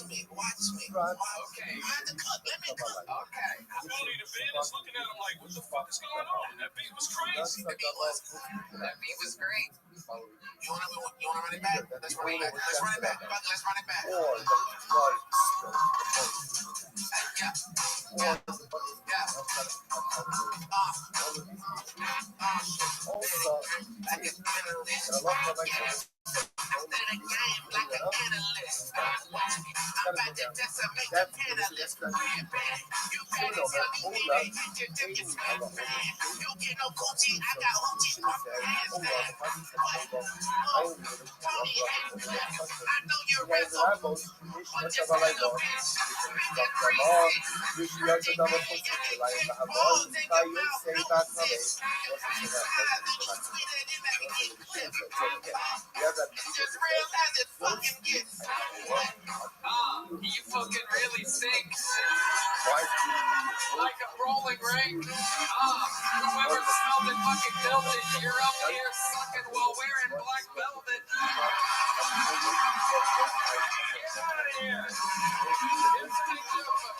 Watch me. Okay. Mind the cup, let me cook. Okay. Tony the band is looking at him like, what the fuck is going on? That beat was crazy. That beat was great. You wanna run it back? Let's run it back. Let's run it back. After the game, like an analyst. Watch me. I'm about to decimate the panelists. You better tell me they get your spin fan. You get no Gucci, I got Gucci from handstand. What? Tony ain't black. I know you're rebel, but just like a bitch. Make it crazy. Virgin Canyon, you get balls in your mouth. No sense. You sweeter than that clip. Just realize it fucking gets. You fucking really sing like a rolling ring. Whoever smelled it fucking built it. You're up here sucking while wearing black velvet. Get out of here.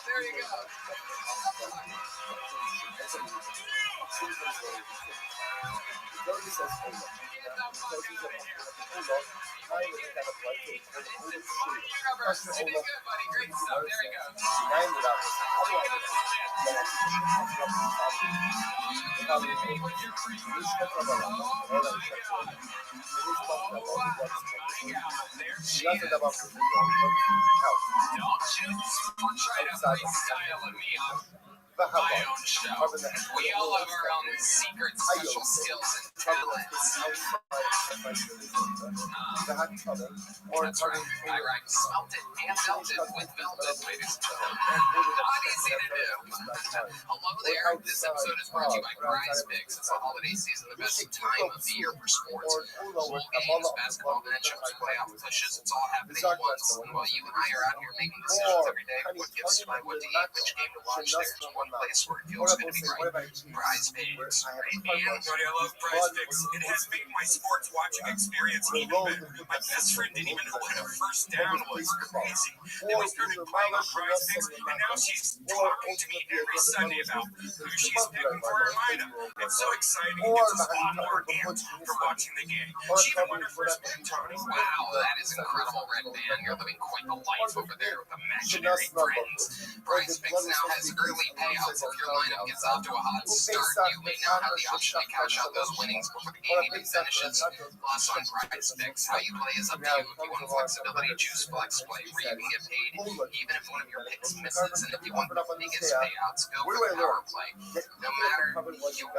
There you go. Great stuff. There you my own show. We all have our own secret special skills and talents. That's right. I write smelted and melted with velvet, ladies and gentlemen. Not easy to do. Hello there. This episode is brought to you by Prize Picks. It's the holiday season, the best time of the year for sports. Bowl games, basketball matchups, playoff pushes, it's all happening at once. And while you and I are out here making decisions every day, what gets to buy, what to eat, which game to watch, there's one place where it feels good to be right. Prize Picks. Everybody, I love Prize Picks. It has made my sports watching experience even better. My best friend didn't even know what a first down was. Crazy. Then we started playing on Prize Picks, and now she's talking to me every Sunday about who she's picking for her lineup. It's so exciting. It gives us all more amped for watching the game. She even won her first win, Tony. Wow, that is incredible, Red Band. You're living quite the life over there with imaginary friends. Prize Picks now has early payouts. If your lineup gets off to a hot start, you may now have the option to cash out those winnings before the game even finishes. Plus, on Prize Picks, how you play is up to you. If you want flexibility, choose Flex Play, where you can get paid even if one of your picks misses. And if you want the biggest payouts, go for the Power Play. No matter your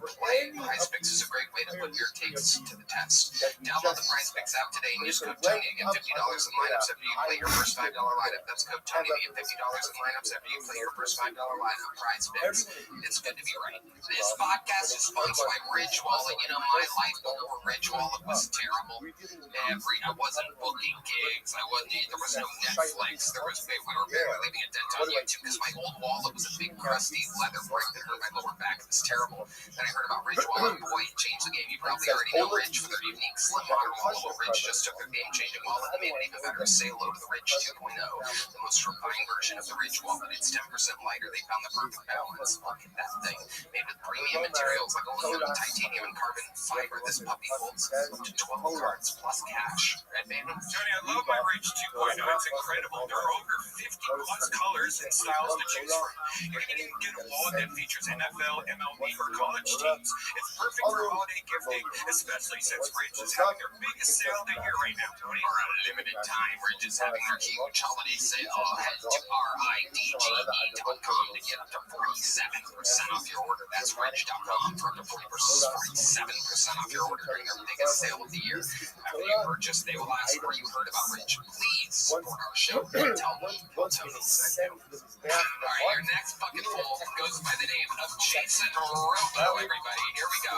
play, Prize Picks is a great way to put your takes to the test. Download the Prize Picks app today and use code Tony to get $50 in lineups after you play your first $5 lineup. That's code Tony to get $50 in lineups after you play your first $5 lineup. Prize Picks. It's good to be right. This podcast is sponsored by Ridge Wallet. You know, my life before Ridge Wallet was terrible. I wasn't booking gigs. There was no Netflix. We were barely leaving a dent on YouTube because my old wallet was a big crusty leather brick that hurt my lower back. It was terrible. Then I heard about Ridge Wallet. Boy, it changed the game. You probably already know Ridge for their unique slim modern wallet. Well, Ridge just took their game-changing wallet and made it even better. Say hello to the Ridge 2.0, the most refined version of the Ridge wallet. It's 10% lighter. They found the perfect balance. Look at that thing. Made with premium materials like aluminum, titanium, and carbon fiber. This puppy holds up to 12 cards plus cash. Red Band. Tony, I love my Ridge 2.0. It's incredible. There are over 50 plus colors and styles to choose from. You can even get a wallet that features NFL, MLB, or college teams. It's perfect for holiday gifting, especially since Ridge is having their biggest sale of the year right now, Tony. For a limited time, Ridge is having their huge holiday sale. Head to RIDGE.com to get up to 47% off your order. That's Ridge.com for up to 47% off your order during their biggest sale of the year. After you purchase, they will ask where you heard about Ridge. Please support our show and tell me what Tony said. Alright, your next fucking fool goes by the name of Jason Robo, everybody. Here we go.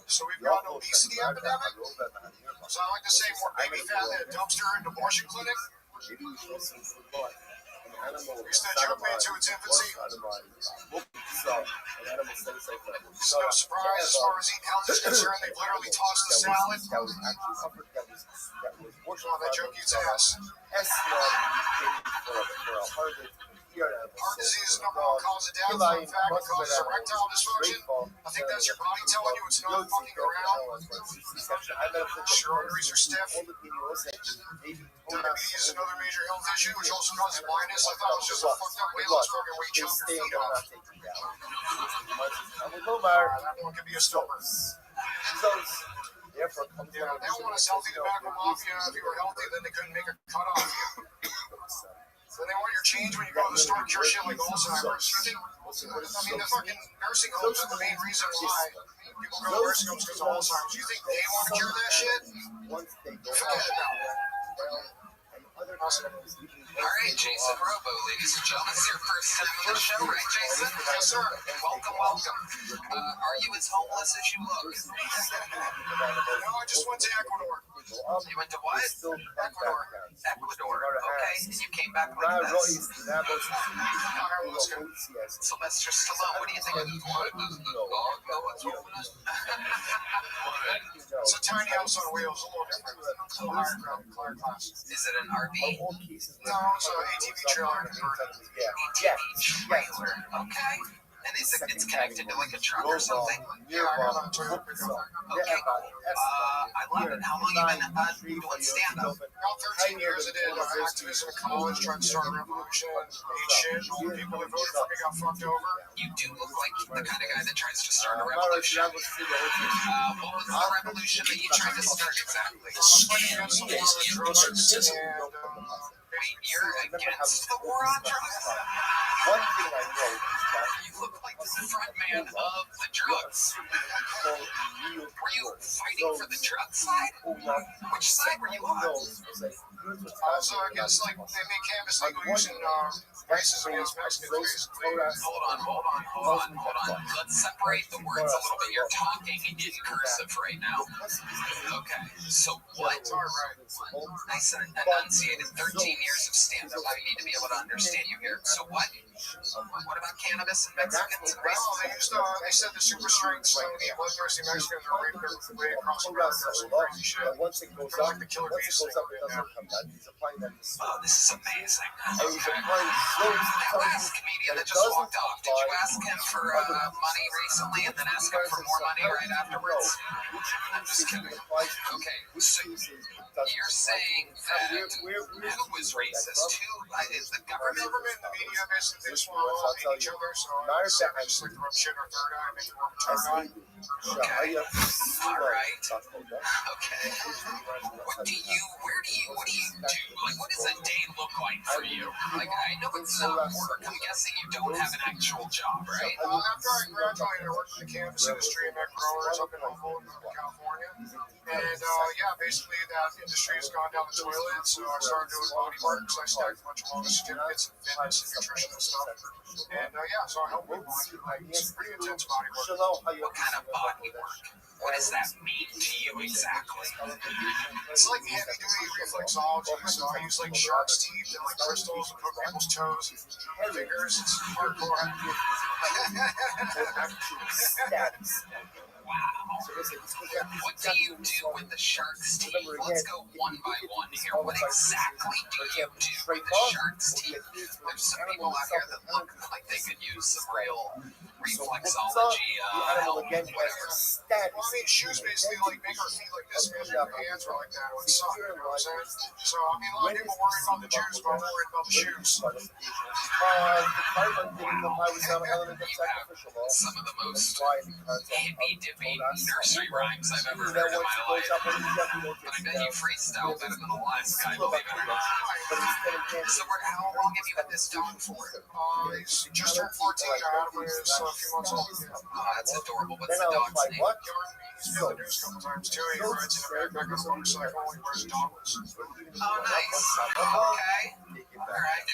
So we've got an obesity epidemic. So I like to say more baby fat than a dumpster in an abortion clinic. Used to joke me into its infancy. It's no surprise as far as eating health is concerned. They've literally tossed the salad. Oh, that joke eats ass. Heart disease is the number one cause of death. In fact, it causes erectile dysfunction. I think that's your body telling you it's not fucking around. Your arteries are stiff. Diabetes is another major health issue, which also causes blindness. I thought it was just a fucked up way less fucking way you chop your feet off. That one could be a stopper. Yeah, they don't want us healthy tobacco mafia. If you were healthy, then they couldn't make a cut off you. So they want your change when you go to the store and cure shit like Alzheimer's. You think, I mean, the fucking nursing homes are the main reason why people go to nursing homes because of Alzheimer's. You think they want to cure that shit? Forget about it. All right, Jason Robo, ladies and gentlemen, it's your first time on the show, right, Jason? Yes, sir. Welcome. Are you as homeless as you look? No, I just went to Ecuador. You went to what? Ecuador. Okay. And you came back like this. Sylvester Stallone, what do you think? It's a tiny house on wheels, a little different. A little higher class. Is it an RV? No, it's an ATV trailer converted. Trailer. Okay. And it's connected to like a truck or something? Yeah, I got on a Toyota pickup. Okay, cool. I love it. How long have you been doing stand-up? About 13 years I did activism in college, trying to start a revolution, hate shit, all the people that voted for me got fucked over. You do look like the kind of guy that tries to start a revolution. What was the revolution that you tried to start exactly? Against the war on drugs and Wait, you're against the war on drugs? One thing I know is that You look like the front man of the drugs. Were you fighting for the drug side? Which side were you on? so I guess like they make cannabis legal using racism against Mexicans, basically. Hold on. Let's separate the words a little bit. You're talking in cursive right now. Okay, so what? I said enunciated 13 years of stand-up. I need to be able to understand you here. So what? What about cannabis and Mexicans and Well, racism? they said the super strength 70 bloodthirsty Mexicans are raping their way across America or some crazy shit. once it goes They're up, like the killer once it bees goes thing up, it right now. doesn't come down. He's applying that to Oh, this is amazing. And he's Okay. applying slowly. That last comedian that just walked off, did you ask him for money recently and then ask him for more money right afterwards? I'm just kidding. Okay, so you're saying that who was racist? Who is the The government? government and the media basically they just want to all hate each other, so I just like to rub shit in our third eye, make it work with third eye. Okay. All right. Okay. What do you do? Like, what does a day look like for you? Like, I know it's not work. I'm guessing you don't have an actual job, right? After I graduated, I worked in the cannabis industry in growers up in Humboldt, California. And basically that industry has gone down the toilet, so I started doing body work, so I stacked a bunch of wellness certificates and fitness and nutrition and stuff. And so I help people. It's pretty intense body work. What kind of body work? What does that mean to you exactly? It's like heavy duty reflexology, so I use like shark's teeth and like crystals and put people's toes and fingers. It's hardcore. Wow. What do you do with the shark's teeth? Let's go one by one here. What exactly do you do with the shark's teeth? There's some people out here that look like they could use some real reflexology help, whatever. Well, I mean, shoes basically like make our feet like this, because your hands are like that. It would suck, you know what I'm saying? So, I mean, a lot of people worry about the shoes, but I'm worried about the shoes. Some of the most hippy-dippy nursery rhymes I've ever heard in my life. But I bet you freestyle better than the last guy, believe it or not. So how long have you had this dog for? He's just turned 14. I had him when he was a few months old. Oh, that's adorable. What's the dog's name? He's been in the news a couple times too. He rides in a backpack on a motorcycle. He wears goggles. Oh, nice. Okay. All right.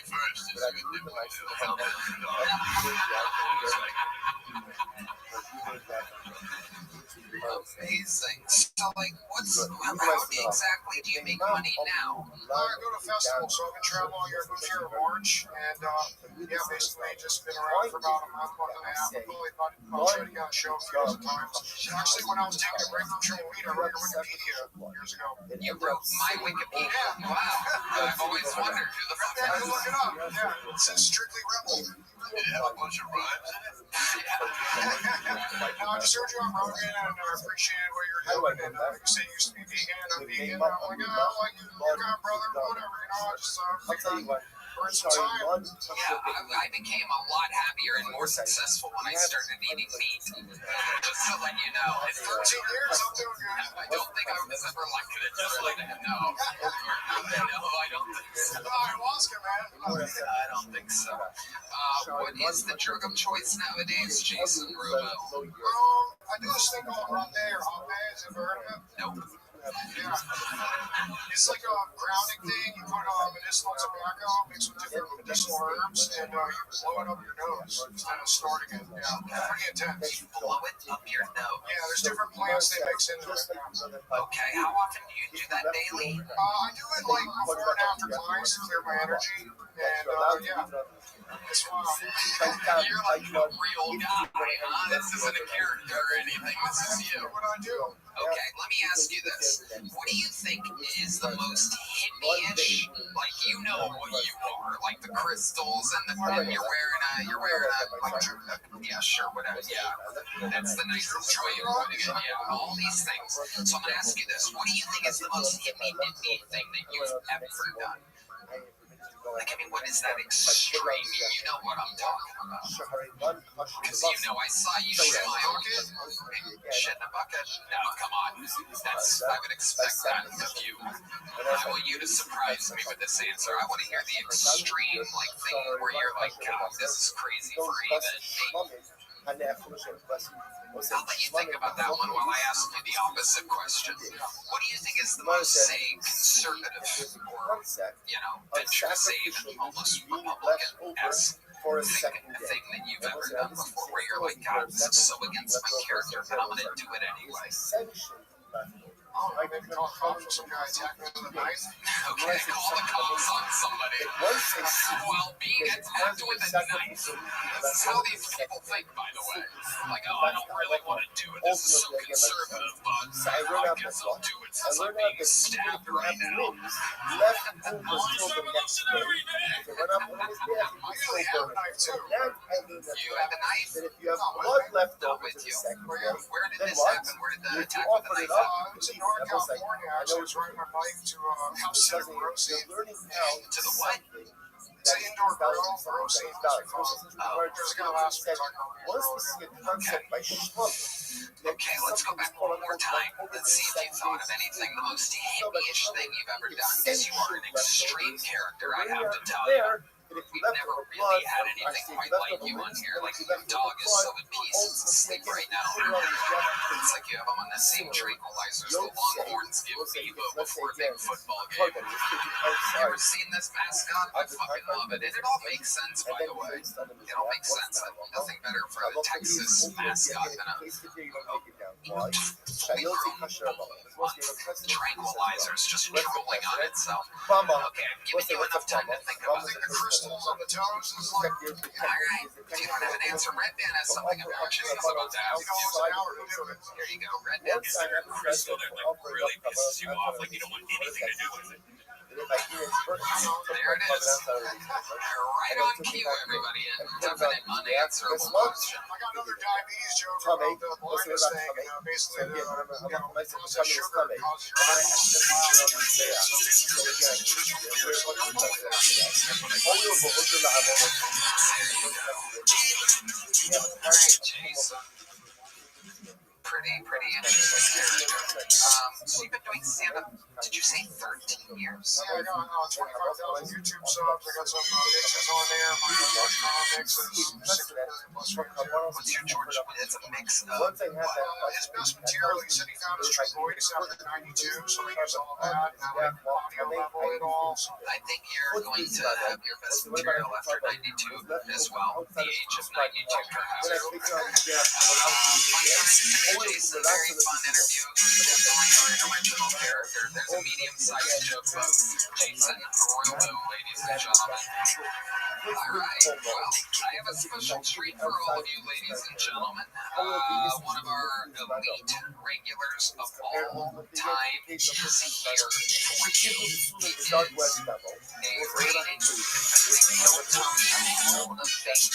Amazing. So, like, how exactly do you make money now? I go to festivals, so I've been traveling all year. I moved here in March, and yeah, basically just been around for about a month and a half. I've only already got a show a few dozen times. Actually, when I was taking a break from Triple Weed, I wrote your Wikipedia years ago. You wrote my Wikipedia? Wow. I've always wondered who the fuck Yeah, that go look it up. Yeah, it says Strictly Rebel. Did it have a bunch of rhymes in it? No, I just heard you on Rogan, and I appreciated what you were doing. And like you said, you used to be vegan, and I'm vegan. And I'm like, oh, like you got brother, whatever, you know. I just burn some time. Yeah, I became a lot happier and more successful when I started eating meat. Just to let you know. In 13 years, I'm doing good. I don't think I was ever like it. Just like that. No. No, I don't think so. Ayahuasca, man. I don't think so. What is the drug of choice nowadays, Jason Robo? I do this thing called Rabbi or Rabbi. Have you heard of it? Nope. Yeah. It's like a grounding thing. You put medicinal tobacco mixed with different medicinal herbs, and you blow it up your nose instead of snorting it. Yeah, pretty intense. You blow it up your nose. Yeah, there's different plants they mix into it. Okay, how often do you do that daily? I do it like before and after class to clear my energy, and yeah. It's fun. You're like a real guy, huh? This isn't a character or anything. This is you. What I do. Okay, let me ask you this. What do you think is the most hippie-ish, like, you know what you are, like the crystals and you're wearing like, yeah, sure, whatever, yeah. That's the nicest way of putting it, yeah, all these things. So I'm going to ask you this. What do you think is the most hippie-dippy thing that you've ever done? Like, I mean, what is that extreme? You know what I'm talking about. Because, you know, I saw you smile. Shit in a bucket? No, come on. I would expect that of you. I want you to surprise me with this answer. I want to hear the extreme, like, thing where you're like, God, this is crazy for even me. I'll let you think about that one while I ask you the opposite question. What do you think is the most, say, conservative or, you know, venture to save, almost Republican-esque thing that you've ever done before where you're like, God, this is so against my character, but I'm going to do it anyway? Oh, I maybe call cops for some guy attacking me with a knife. Okay, call the cops on somebody. While being attacked with a knife. This is how these people think, by the way. Like, oh, I don't really want to do it. This is so conservative, but I guess I'll do it since I'm being stabbed right now. I usually have a knife, too. You have a knife? Not with you. Where did this happen? Where did the attack with the knife happen? It's in Northern California. Actually, I was riding my bike to house set of Rosie. To the what? It's an indoor grill for Rosie. There's a guy last week talking about Okay, let's go back one more time. Let's see if you thought of anything, the most hippie-ish thing you've ever done. Because you are an extreme character, I have to tell you. We've never really had anything quite like you on here. Like, your dog is so at peace, it's asleep right now. It's like you have him on the same tranquilizers the Longhorns give Bebo before a big football game. You ever seen this mascot? I fucking love it. And it all makes sense, by the way. It all makes sense. Nothing better for a Texas mascot than a tranquilizers just drooling on itself. Okay, I'm giving you enough time to think about it. Crystals on the toes is like, alright, if you don't have an answer, Red Band has something obnoxious about to ask you. Here you go, Red Band. Is there a crystal that like really pisses you off, like you don't want anything to do with it? There it is. Right on cue, everybody. And definite unanswerable question. I got another diabetes joke about the blindness thing. Basically, the sugar causes Pretty interesting character. So you've been doing stand-up, did you say 13 years? Yeah, I got 25,000 YouTube subs. I got some mixes on there. My mixes, 6 million plus views. What's your George? It's a mix of His best material, he said he found his true voice after 92, so he used all that, and like audio level and all. So I think you're going to have your best material after 92 as well. The age of 92, perhaps. Jay's a very fun interview. Our interdimensional character. There's a medium-sized joke about Jason Romo, ladies and gentlemen. Alright, well, I have a special treat for all of you, ladies and gentlemen. One of our elite regulars of all time is here for you. He is a reigning, defending no-tongue of fame.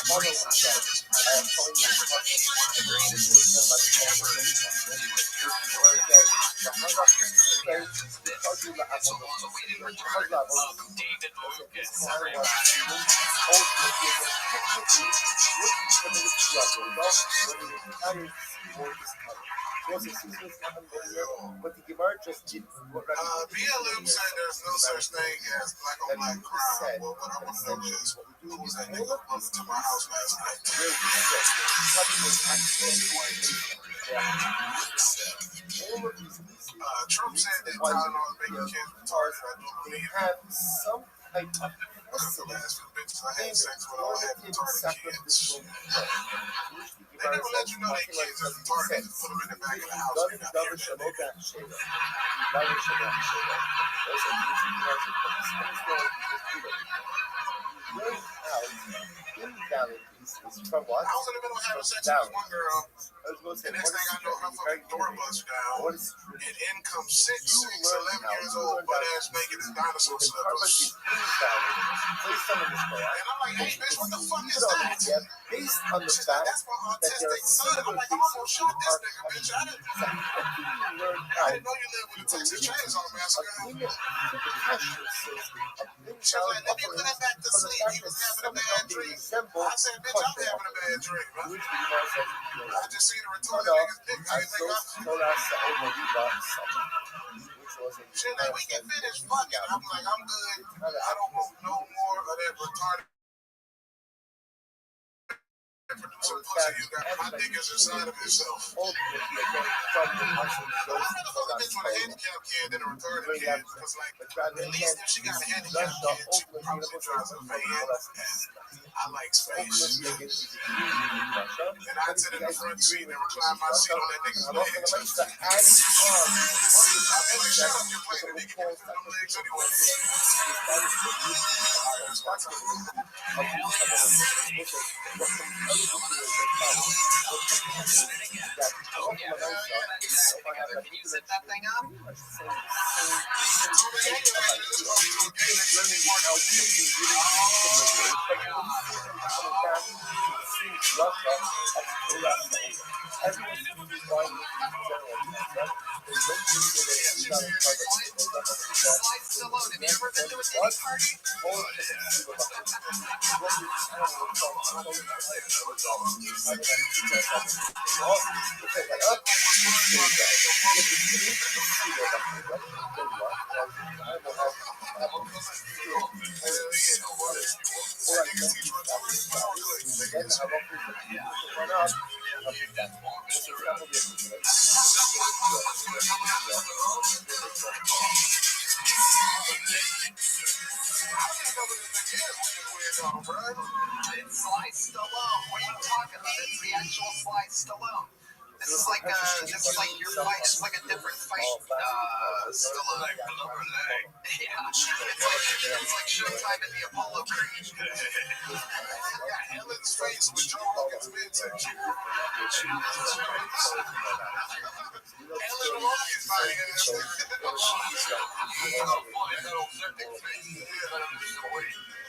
And is here to grace us with his presence. He's one of the greatest ever to do it. It's a long-awaited return of David Lucas, everybody. Mia Lim said there's no such thing as black on black crime. Well, what I want to know is, who was that nigga who bumped to my house last night? Trump said that Tylenol is making kids retarded. I don't believe it. some type of That's the last few bitches I had sex with all had retarded kids. They never let you know that kids are retarded. They put them in the back of the house. They got the internet. From what? I was in the middle of having sex with this one girl. The next thing I know, her fucking door busts down. And in comes 6, 11 years old, butt ass naked in dinosaur slippers. And I'm like, hey, bitch, what the fuck is that? Based on the She's like, fact that's my that there are autistic son. I'm like, I'm almost shot this nigga, bitch. I didn't know you lived with a Texas Chainsaw Massacre. She was like, let me put him back to sleep. He was having a bad dream. I said, bitch, I'm having a bad dream. I just seen a retarded nigga's dick. I didn't think shit, like, we can finish fucking. I'm like, I'm good. I don't want no more of that retarded producer pussy you got. My dick is inside of itself. I'd rather fuck a bitch with a handicapped kid than a retarded kid. Because, like, at least if she got a handicapped kid, she probably drives a van. I like space. And I'd sit in the front seat and recline my seat on that nigga's legs. I'd be like, shut up, you're playing the nigga. Can't fit them legs anyway. Can you zip that thing up? Stallone, have you ever been to a titty party? It's Sly Stallone. What are you talking about? It's the actual Sly Stallone. This is like your fight. It's like a different fight. Stallone. Yeah. It's like Showtime in the Apollo Creed. Ellen's face with Joe Rogan's midsection. Ellen Rogan's fighting ass.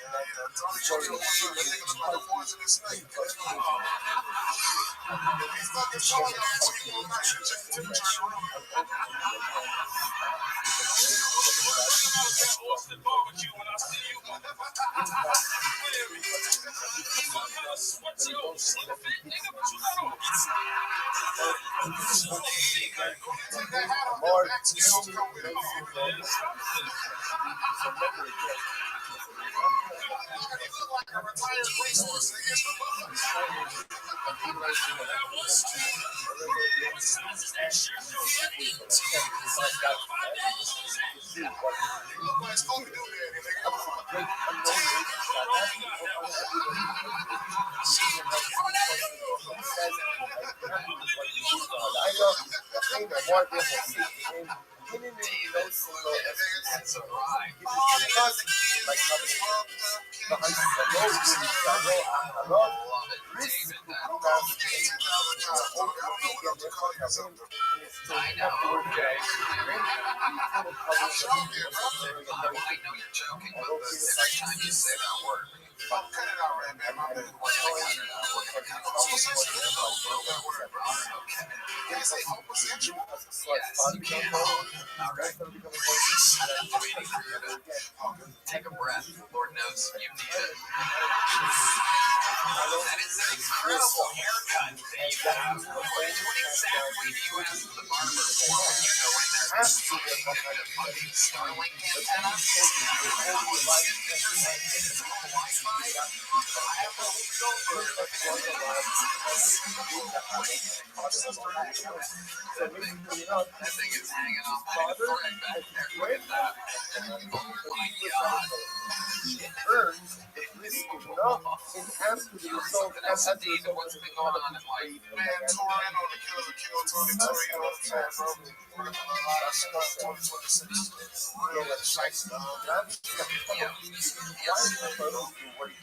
Tony, He's fucking showing y'all 21 nights to check the temperature in the room. Austin barbecue when I see you. What's your slim fit, nigga? What you got on? Take that hat off your back to your come with me. You look like a retired racehorse, nigga. What size is that shirt? No, you eat. $5 see what You look like Scooby Doo, daddy, nigga. I know, okay. I know you're joking, but every time you say that word, Cut it out, right, man. My bad. Can you say homosexual? yes, you can. All right. Waiting for you to take a breath. Lord knows you need it. That is an incredible haircut that you have. What exactly do you ask the barber for when you go in there? A fucking Starlink antenna? That thing is hanging off by a thread back there. Look at that. Oh my god. Else indeed, what's been going on in life? Man, Torino, the killers will kill Tony Torino, man, bro. We're gonna have a lot of stuff, 2026. Real exciting,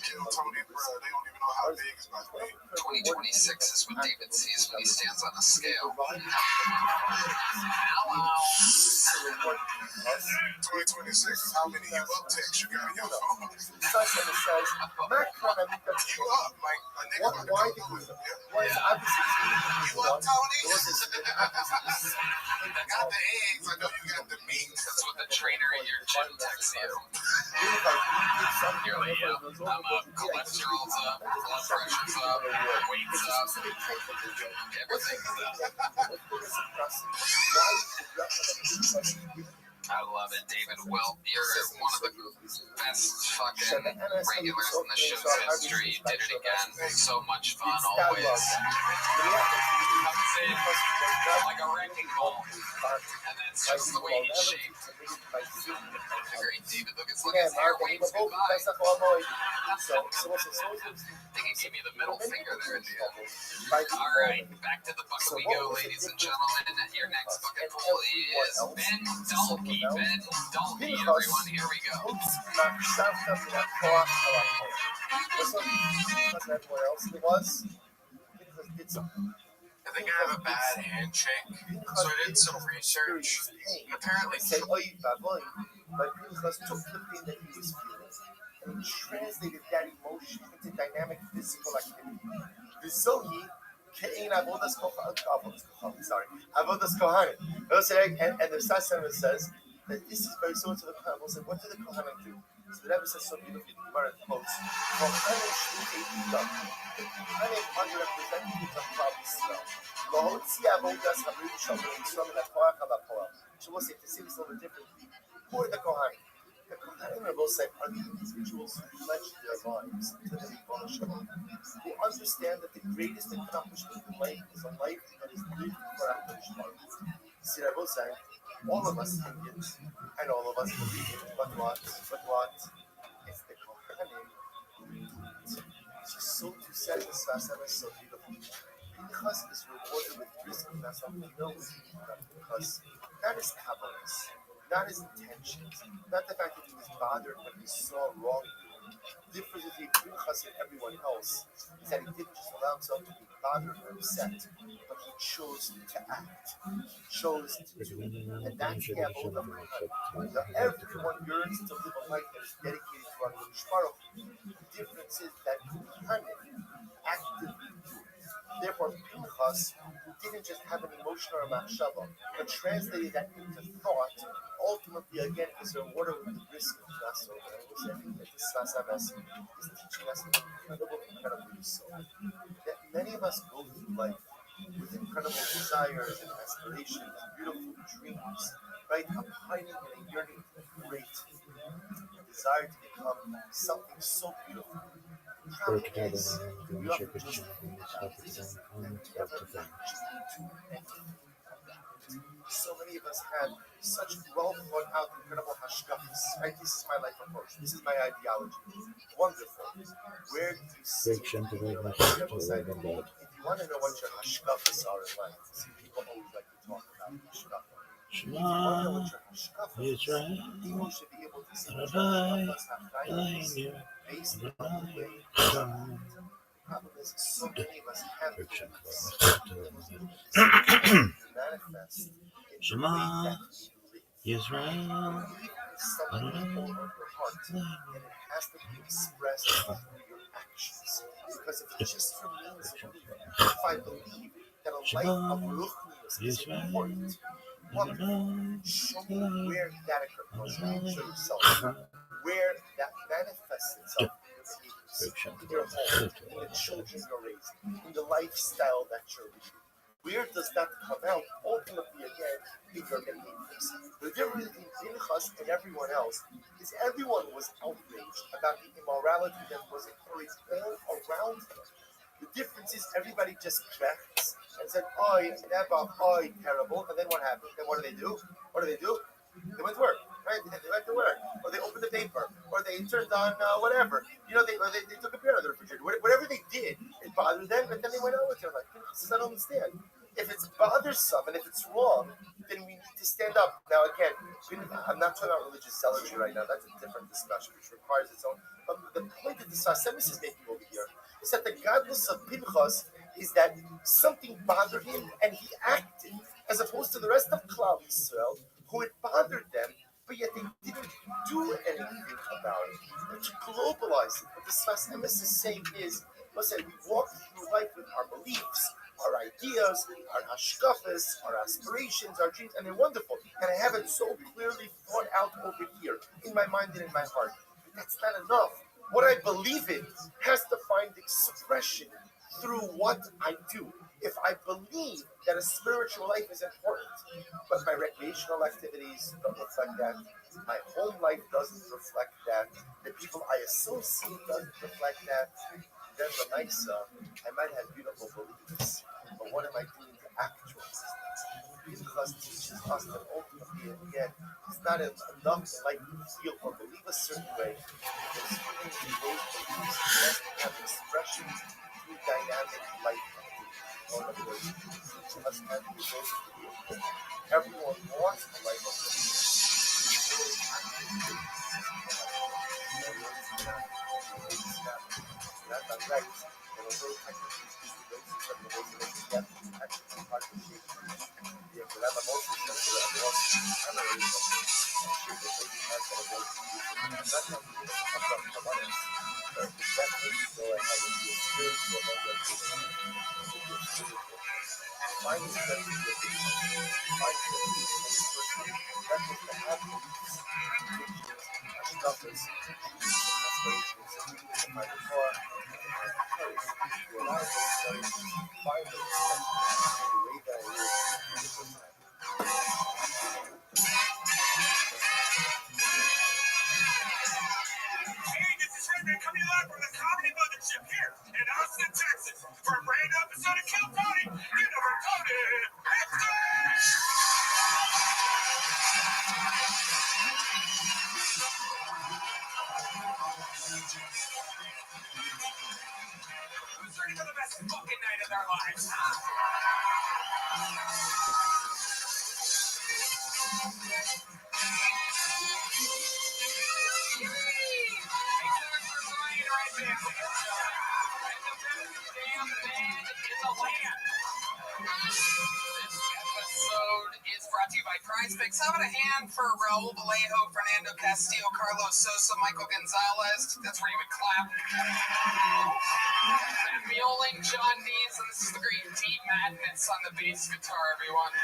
Kill Tony, bro. They don't even know how big it's about to be. 2026 is what David sees when he stands on a scale. Hello. 2026 is how many you up text you got in your phone. You up, like a nigga about to come through it. You up, Tony? I got the eggs. I know you got the meat. That's what the trainer at your gym texts you. You're like, yeah, I'm up, cholesterol's up, blood pressure's up, weight's up, everything's up. I love it, David. Well, you're one of the best fucking regulars in the show's history. You did it again. So much fun, always. Comes in like a wrecking ball. And that's just the way he's shaped. Great, David. Look, it's like his hair waves goodbye. They can give me the middle finger there at the end. All right, back to the bucket we go, ladies and gentlemen. Your next bucket pool is Ben Dalkey. Ben Dalkey, everyone. Here we go. I think I have a bad handshake, so I did some research. Apparently, and translated that emotion into dynamic physical activity. Avodas Kohanim. And the Sassan says that this is very similar to the Kohanim. So what do the Kohanim do? So the Rebbe says so beautifully, the Gemara quotes, the Kohanim underrepresented the Klal Yisrael. So we'll say, to see this a little differently, who are the Kohanim? The Kohanim are both are the individuals who pledge their lives to the Ribono Shel Olam, who understand that the greatest accomplishment in life is a life that is lived for HaKadosh Baruch Hu. See, I will say, all of us think it, and all of us believe it, but what? It's the Kohanim. It's so to say this Vasana is so beautiful. Because it is rewarded with risk of humility, because that is Kabbalah's. Not his intentions, not the fact that he was bothered when he saw wrongdoing, difference between Pinchas and everyone else is that he didn't just allow himself to be bothered or upset, but he chose to act. He chose to do. And that's the abode of Pinchas. Now, everyone yearns to live a life that is dedicated to our Baruch. The difference is that Kohanim actively do it. Therefore, Pinchas, who didn't just have an emotion or a machshava, but translated that into thought, ultimately, again, is a water with the brisk of Nassau. And I was saying that this Sasabas is teaching us an incredible yesod. That many of us go through life with incredible desires and aspirations, beautiful dreams, right? A pining and a yearning for great desire to become something so beautiful. The problem is, we often just think about this and never actually do anything about it. So many of us have such well thought out, incredible hashkafas, right? This is my life approach. This is my ideology. Wonderful. Where do you see it in your life? If you want to know what your hashkafas are in life, see, people always like to talk about hashkafa. If you want to know what your hashkafa is, people should be able to see what your hashkafas have based on the way you act. The problem is, so many of us have beliefs. Manifest in the way that we live. Belief is something over your heart, and it has to be expressed through your actions. Because if it just remains a belief, if I believe that a life of ruchnius is important, wonderful. Show me where that occurs. Show yourself where that manifests itself in your behaviors, in your home, in the children you're raising, in the lifestyle that you're leading. Where does that come out? Ultimately, again, in your behaviors. The difference between Pinchas and everyone else is everyone was outraged about the immorality that was occurring all around them. The difference is everybody just cracks and said, "Oi, never, oi, terrible." And then what happened? Then what do they do? What do they do? They went to work, right? They went to work, or they opened the paper, or they turned on whatever. You know, they took a beer out of the refrigerator. Whatever they did, it bothered them, and then they went on with their life. I don't understand. If it's bothersome and if it's wrong, then we need to stand up. Now, again, I'm not talking about religious zealotry right now. That's a different discussion, which requires its own. But the point that the Sasemis is making over here is that the godless of Pinchas is that something bothered him and he acted, as opposed to the rest of Klal Yisrael, who it bothered them, but yet they didn't do anything about it. And to globalize it, what the Sasemis is saying is, listen, we walk through life with our beliefs, our ideas, our hashkafas, our aspirations, our dreams, and they're wonderful. And I have it so clearly thought out over here in my mind and in my heart. But that's not enough. What I believe in has to find expression through what I do. If I believe that a spiritual life is important, but my recreational activities don't reflect that, my home life doesn't reflect that, the people I associate doesn't reflect that, then the Maisa, I might have beautiful beliefs, but what am I doing to actualize that? Pinchas teaches us that ultimately, again, it's not enough to like feel or believe a certain way, because even those beliefs must have expression through dynamic life activity. Or in other words, each of us has the ability to be a king. Everyone wants a life of belief. Not direct, but although technically speaking, those who have the most that is actually hard to shape. The Equilaba motion is the most primary shape that baby has that ability to use it. Not only does it come from abundance, but it's definitely go ahead and be a spiritual level of finding that to be a big one. Finding that to be a big person. That was to have beliefs, convictions, hashkafas, dreams, and aspirations, and even the final Torah. Courage to allow those stories to find their expression in the way that I live in the time. Hey, this is Rabbi coming live from the Comedy Mothership here in Austin, Texas, for a brand new episode of Kill Tony. You never Tony. Who's ready for the best fucking night of their lives? by Prize Picks. How about a hand for Raul Vallejo, Fernando Castillo, Carlos Sosa, Michael Gonzalez? That's where you would clap. Matt Mioling, John Dees, and this is the great Deep Madness on the bass guitar, everyone.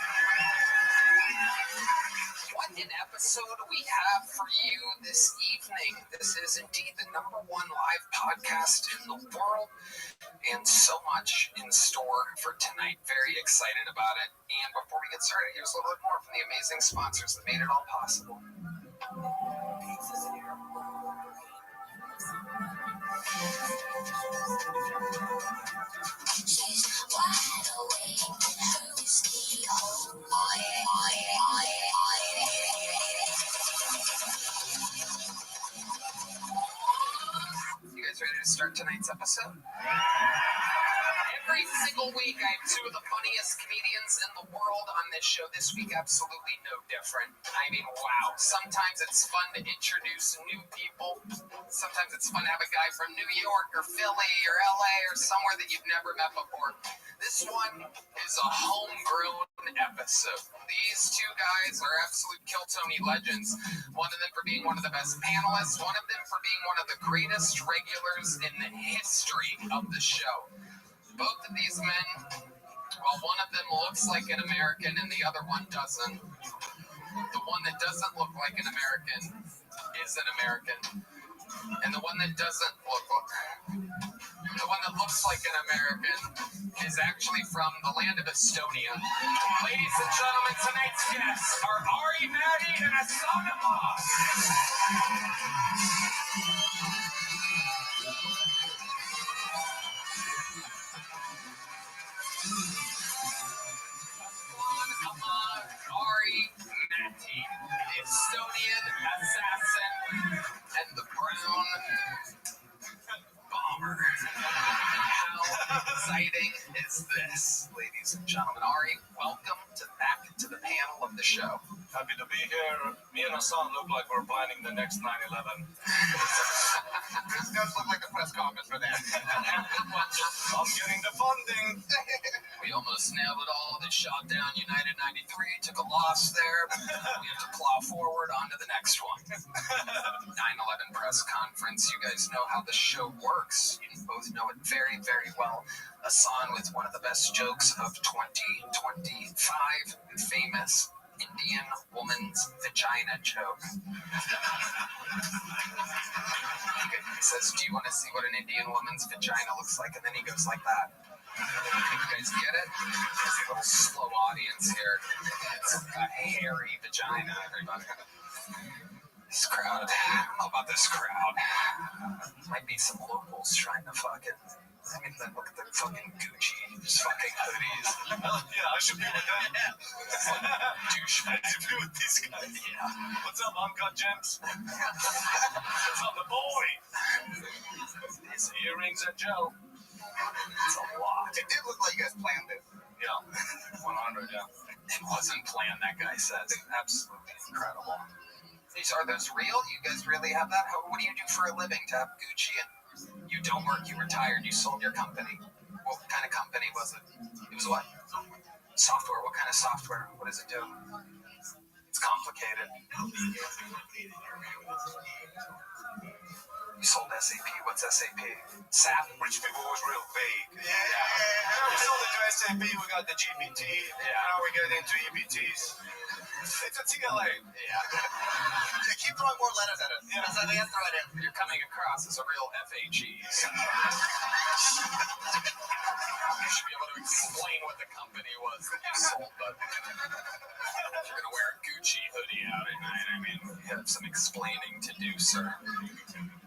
What an episode we have for you this evening. This is indeed the #1 live podcast in the world, and so much in store for tonight. Very excited about it. And before we get started, here's a little bit more from the amazing sponsors that made it all possible. You guys ready to start tonight's episode? Every single week, I have two of the funniest comedians in the world on this show. This week, absolutely no different. I mean, wow. Sometimes it's fun to introduce new people. Sometimes it's fun to have a guy from New York or Philly or LA or somewhere that you've never met before. This one is a homegrown episode. These two guys are absolute Kill Tony legends. One of them for being one of the best panelists. One of them for being one of the greatest regulars in the history of the show. Both of these men, well, one of them looks like an American and the other one doesn't. The one that doesn't look like an American is an American. And the one that doesn't the one that looks like an American is actually from the land of Estonia. Ladies and gentlemen, tonight's guests are Ari, Maddie, and Asana Moss. Ari, Matti, the Estonian assassin, and the brown bomber. How exciting is this, ladies and gentlemen? Ari, welcome back to the panel of the show. Happy to be here. Me and Hassan look like we're planning the next 9/11. This does look like a press conference for that. I'm getting the funding. We almost nailed it all. They shot down United 93, took a loss there. We have to plow forward onto the next one. 9/11 press conference. You guys know how the show works. You both know it very, very well. Hassan with one of the best jokes of 2025, famous Indian woman's vagina joke. He says, "Do you want to see what an Indian woman's vagina looks like?" And then he goes like that. You guys get it? It's a little slow audience here. It's a hairy vagina, everybody. This crowd, I don't know about this crowd. Might be some locals trying to fucking, I mean, look at the fucking Gucci, just fucking hoodies. Yeah, I should be with them. It's like douchebag. I should be with these guys. Yeah. What's up, Uncut Gems? What's up, the boy? His earrings are Joe. It's a lot. It did look like you guys planned it. Yeah, 100, yeah. It wasn't planned, that guy says. Absolutely incredible. Are those real? You guys really have that? What do you do for a living to have Gucci? And you don't work, you retired, you sold your company. What kind of company was it? It was what? Software. What kind of software? What does it do? It's complicated. You sold SAP. What's SAP? SAP? Rich people was real vague. Yeah. And we sold it to SAP, we got the GPT. Yeah. Now we get into EBTs. It's a TLA. Yeah. Keep throwing more letters at it. Yeah. That's how they have to throw it in. You're coming across as a real FAG. So you should be able to explain what the company was that you sold, but if you're going to wear a Gucci hoodie out at night, I mean, you have some explaining to do, sir.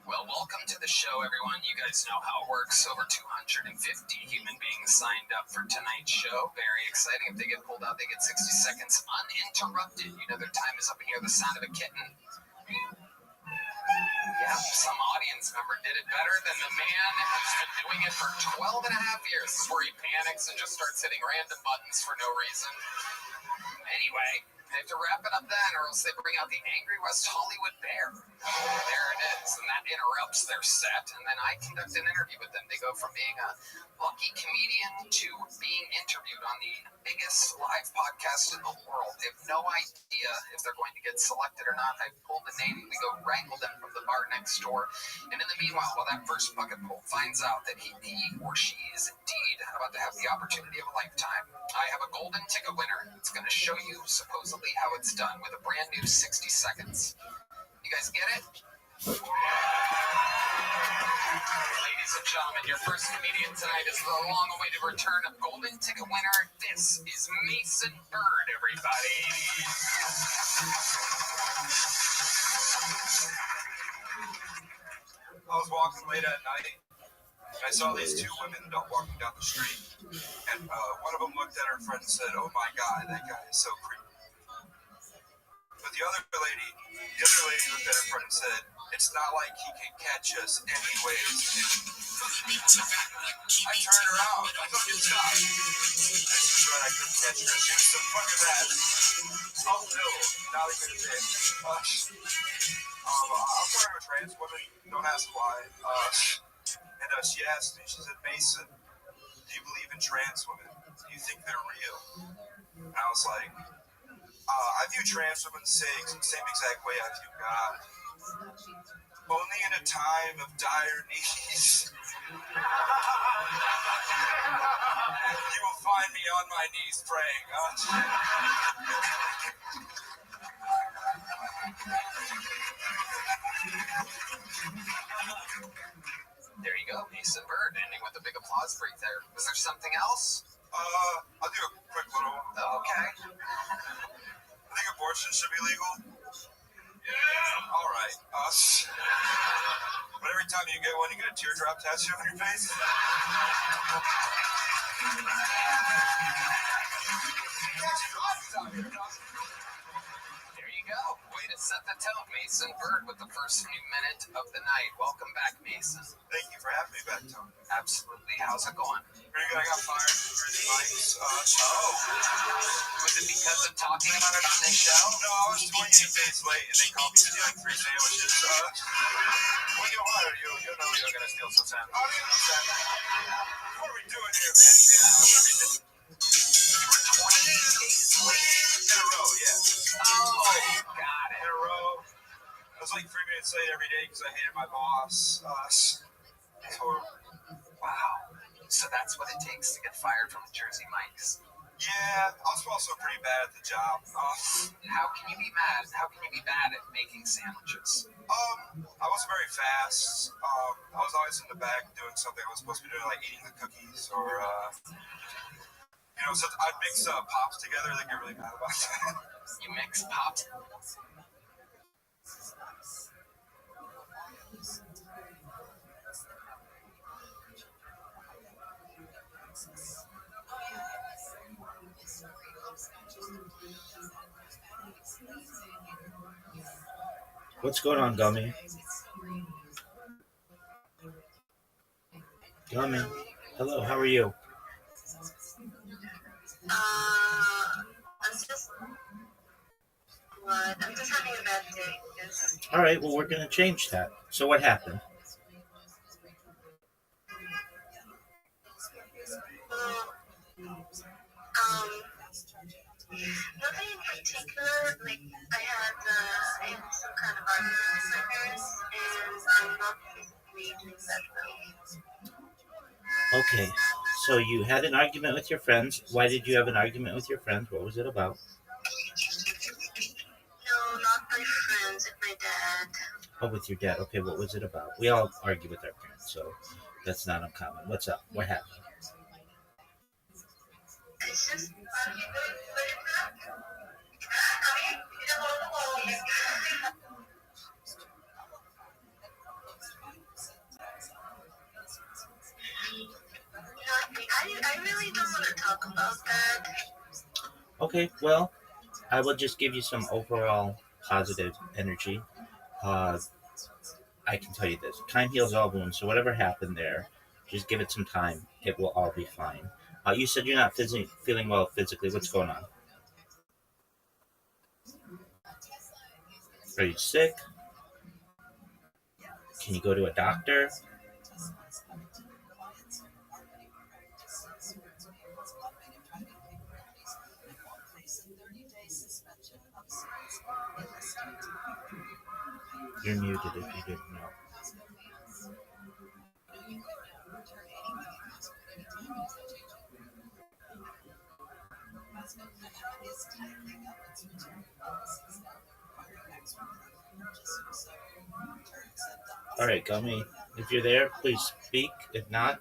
Well, welcome to the show, everyone. You guys know how it works. Over 250 human beings signed up for tonight's show. Very exciting. If they get pulled out, they get 60 seconds uninterrupted. You know their time is up and hear the sound of a kitten. Yeah, some audience member did it better than the man who's been doing it for 12 and a half years. This is where he panics and just starts hitting random buttons for no reason. Anyway, I have to wrap it up then, or else they bring out the Angry West Hollywood Bear. There it is, and that interrupts their set, and then I conduct an interview with them. They go from being a lucky comedian to being interviewed on the biggest live podcast broadcast in the world. They have no idea if they're going to get selected or not. I pull the name, we go wrangle them from the bar next door. And in the meanwhile, while that first bucket pull finds out that he or she is indeed about to have the opportunity of a lifetime, I have a golden ticket winner. It's going to show you supposedly how it's done with a brand new 60 seconds. You guys get it? Ladies and gentlemen, your first comedian tonight is the long-awaited return of golden ticket winner. This is Mason Bird, everybody. I was walking late at night, and I saw these two women walking down the street, and one of them looked at her friend and said, "Oh my God, that guy is so creepy." But the other lady looked at her friend and said, "It's not like he can catch us anyways." I turned around. I took his shot. This is right. I couldn't catch her. She was so fucking mad. Oh no. Now they couldn't say it. I'm part of a trans woman. Don't ask why. And she asked me, she said, "Mason, do you believe in trans women? Do you think they're real?" And I was like, I view trans women the same exact way I view God. Only in a time of dire need. You will find me on my knees praying. There you go, Mason Bird, ending with a big applause break there. Was there something else? I'll do a quick little one. Okay. I think abortion should be legal. Yeah. All right. But every time you get one, you get a teardrop tattoo on your face. There you go. Way to set the tone, Mason Bird, with the first few minutes of the night. Welcome back, Mason. Thank you for having me back, Tony. Absolutely. How's it going? Pretty good. I got fired from Jersey Mike's. Was it because of talking about it on this show? No, I was 28 days late, and they called me to do like 3 sandwiches. When you hire you know you're going to steal some sandwiches. What are we doing here, man? Yeah. 28 days late. In a row, yeah. Oh, got it. In a row. I was like 3 minutes late every day because I hated my boss. It's horrible. Wow. So that's what it takes to get fired from the Jersey Mike's. Yeah, I was also pretty bad at the job. How can you be mad? How can you be bad at making sandwiches? I was very fast. I was always in the back doing something I was supposed to be doing, like eating the cookies or, so I'd mix pops together. They get really mad about that. You mix pops? What's going on, Gummy? Gummy. Hello, how are you? I'm just having a bad day. All right, well, we're going to change that. So what happened? Nothing in particular. Like, I had some kind of argument with my parents, and I'm not physically doing that well. Okay, so you had an argument with your friends. Why did you have an argument with your friends? What was it about? No, not my friends, it's my dad. Oh, with your dad. Okay, what was it about? We all argue with our parents, so that's not uncommon. What's up? What happened? It's just... I really don't want to talk about that. Okay, well, I will just give you some overall positive energy. I can tell you this. Time heals all wounds, so whatever happened there, just give it some time. It will all be fine. You said you're not feeling well physically. What's going on? Are you sick? Can you go to a doctor? You're muted if you didn't know. All right, Gummy. If you're there, please speak. If not,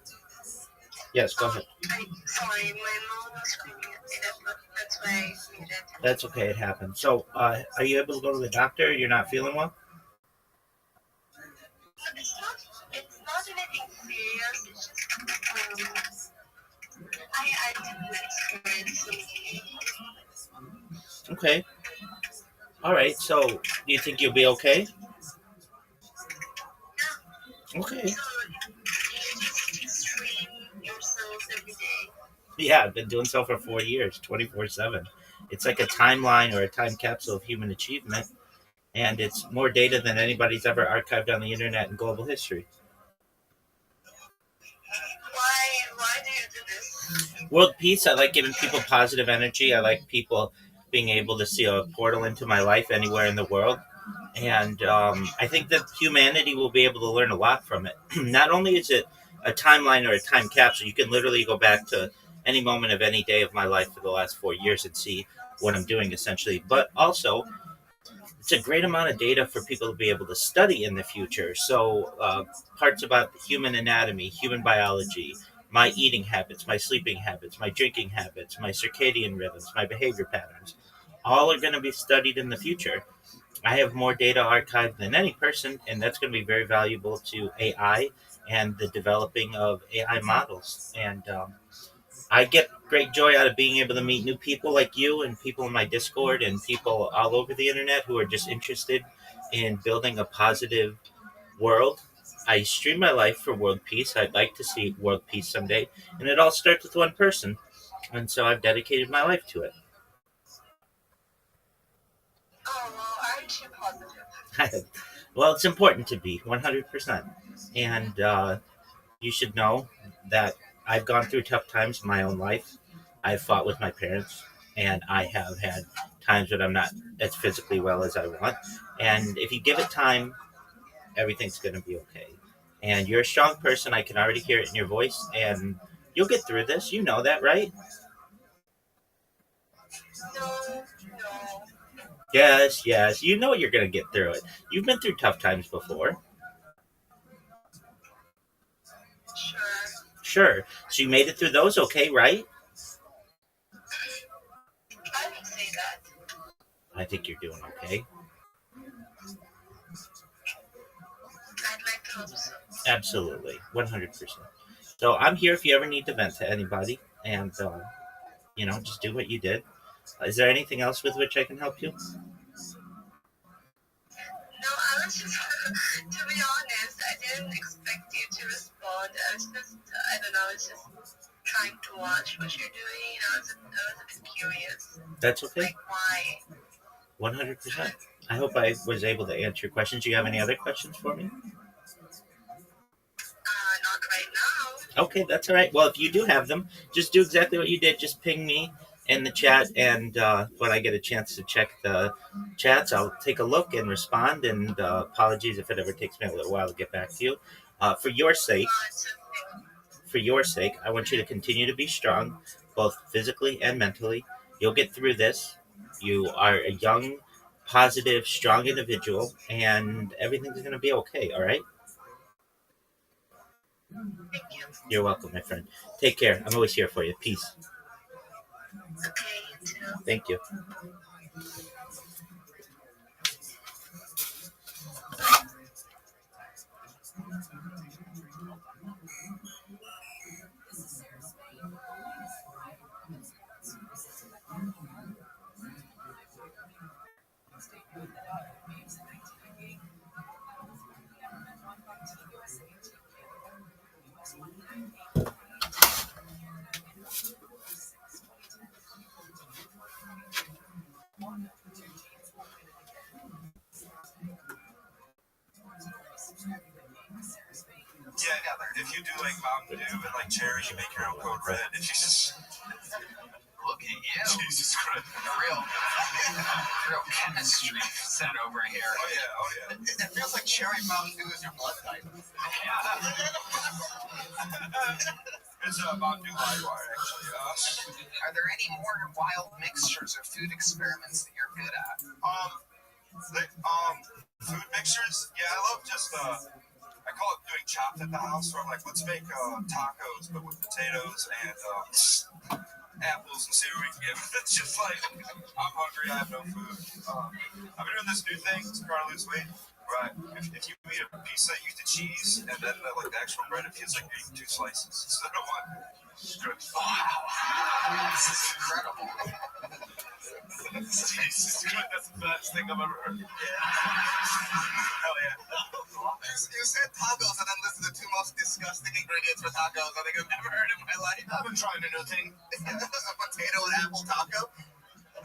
yes, go ahead. Sorry, my mom was screaming at me. That's why I muted. That's okay. It happened. So, are you able to go to the doctor? You're not feeling well? It's not anything serious. It's just I didn't experience something. Okay. All right. So, do you think you'll be okay? Okay. So you just train yourself every day. Yeah, I've been doing so for 4 years, 24/7. It's like a timeline or a time capsule of human achievement, and it's more data than anybody's ever archived on the internet in global history. Why do you do this? World peace. I like giving people positive energy. I like people being able to see a portal into my life anywhere in the world. And I think that humanity will be able to learn a lot from it. Not only is it a timeline or a time capsule, you can literally go back to any moment of any day of my life for the last 4 years and see what I'm doing essentially. But also, it's a great amount of data for people to be able to study in the future. So parts about human anatomy, human biology, my eating habits, my sleeping habits, my drinking habits, my circadian rhythms, my behavior patterns, all are going to be studied in the future. I have more data archived than any person, and that's going to be very valuable to AI and the developing of AI models. And I get great joy out of being able to meet new people like you and people in my Discord and people all over the internet who are just interested in building a positive world. I stream my life for world peace. I'd like to see world peace someday, and it all starts with one person. And so I've dedicated my life to it. Oh, well, aren't you positive? Well, it's important to be 100%. And you should know that I've gone through tough times in my own life. I've fought with my parents, and I have had times when I'm not as physically well as I want. And if you give it time, everything's going to be okay. And you're a strong person. I can already hear it in your voice, and you'll get through this. You know that, right? No. Yes. You know you're going to get through it. You've been through tough times before. Sure. So you made it through those okay, right? I would say that. I think you're doing okay. I'd like to hope so. Absolutely. 100%. So I'm here if you ever need to vent to anybody, and, just do what you did. Is there anything else with which I can help you? No, I was just, to be honest, I didn't expect you to respond. I was just, I was just trying to watch what you're doing. I was a bit curious. That's okay. Like, why? 100%. I hope I was able to answer your questions. Do you have any other questions for me? Not right now. Okay, that's all right. Well, if you do have them, just do exactly what you did. Just ping me in the chat, and when I get a chance to check the chats, I'll take a look and respond. And apologies if it ever takes me a little while to get back to you. For your sake, I want you to continue to be strong, both physically and mentally. You'll get through this. You are a young, positive, strong individual, and everything's going to be okay, all right? Thank you. You're welcome, my friend. Take care. I'm always here for you. Peace. Okay, you too. Thank you. Yeah, if you do like Mountain Dew and like cherry, you make your own code red. If you just Look at you. Jesus Christ. A real chemistry set over here. Oh yeah. It feels like cherry Mountain Dew is your blood type. It's Mountain Dew Livewire, actually. Are there any more wild mixtures or food experiments that you're good at? Food mixtures. Yeah, I love just I call it doing chopped at the house. Where I'm like, let's make tacos, but with potatoes and apples and see what we can get. It's just like I'm hungry, I have no food. I've been doing this new thing to try to lose weight. Right. If you eat a pizza, you eat the cheese, and then like the actual bread, it feels like you're eating 2 slices instead of 1. It's good. Wow, this is incredible. Jesus, that's the best thing I've ever heard. Hell yeah. You said tacos and then listed the 2 most disgusting ingredients for tacos I think I've ever heard in my life. I've been trying a new thing. A potato and apple taco.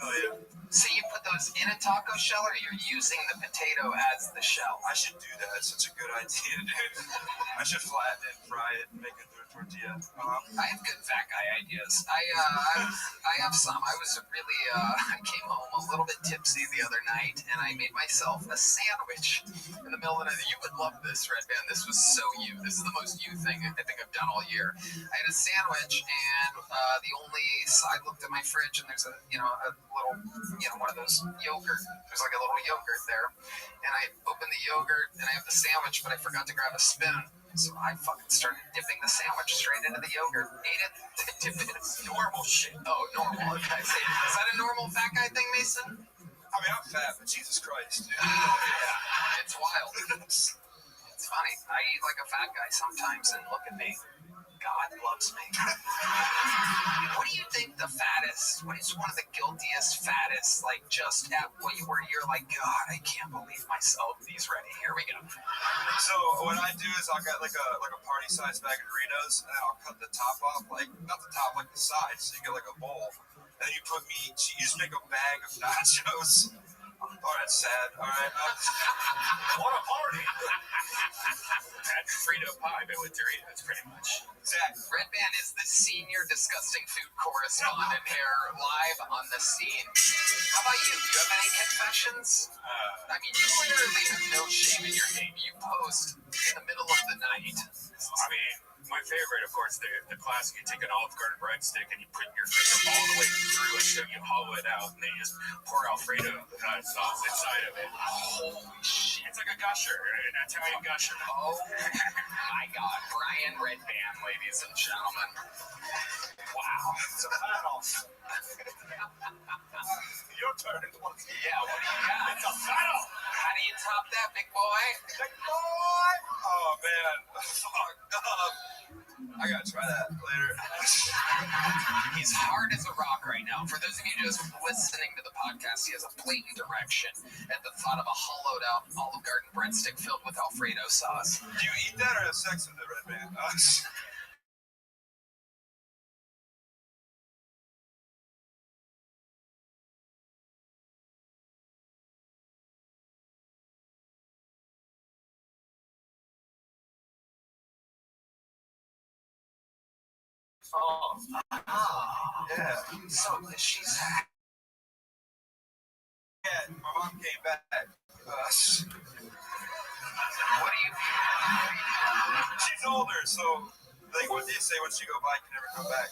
Hell yeah. So you put those in a taco shell, or you're using the potato as the shell? I should do that. It's such a good idea, dude. I should flatten it, fry it, and make it into a tortilla. I have good fat guy ideas. I have some. I was really, I came home a little bit tipsy the other night, and I made myself a sandwich in the middle of the night. You would love this, Red Band. This was so you. This is the most you thing I think I've done all year. I had a sandwich, and the only, so I looked at my fridge, and there's a little, one of those yogurt. There's like a little yogurt there, and I opened the yogurt, and I have the sandwich, but I forgot to grab a spoon. So I fucking started dipping the sandwich straight into the yogurt. Ate it, dipped it. It's normal shit. Oh, normal. Okay. Is that a normal fat guy thing, Mason? I mean, I'm fat, but Jesus Christ, dude. Yeah, it's wild. It's funny. I eat like a fat guy sometimes, and look at me. God loves me. What do you think the fattest, what is one of the guiltiest, fattest, like just at what you were, you're like, God, I can't believe myself. These ready. Here we go. So what I do is I'll get like a party size bag of Doritos, and then I'll cut the top off, like not the top, like the sides, so you get like a bowl. And then you put meat. You just make a bag of nachos. Oh, that's sad. All right. What a party! Had Frito pie, but with Doritos, pretty much. Exactly. Red Band is the senior disgusting food correspondent here, live on the scene. How about you? Do you have any confessions? I mean, you literally have no shame in your game. You post in the middle of the night. I mean, my favorite, of course, the classic, you take an Olive Garden breadstick and you put your finger all the way through it, so you hollow it out, and then you just pour Alfredo sauce inside of it. Holy shit. It's like a gusher, an Italian gusher. Oh my God. Brian Red Band, ladies and gentlemen. Wow. It's a battle. Your turn. Yeah, what do you got? It's a battle. How do you top that, big boy? Big boy. Oh man. Fuck. I gotta try that later. He's hard as a rock right now. For those of you just listening to the podcast, he has a blatant erection at the thought of a hollowed out Olive Garden breadstick filled with Alfredo sauce. Do you eat that or have sex with the Red Man? Oh, Yeah. so she's. Yeah, my mom came back. What do you? She's older, so like what they say, once you go by, you can never come back.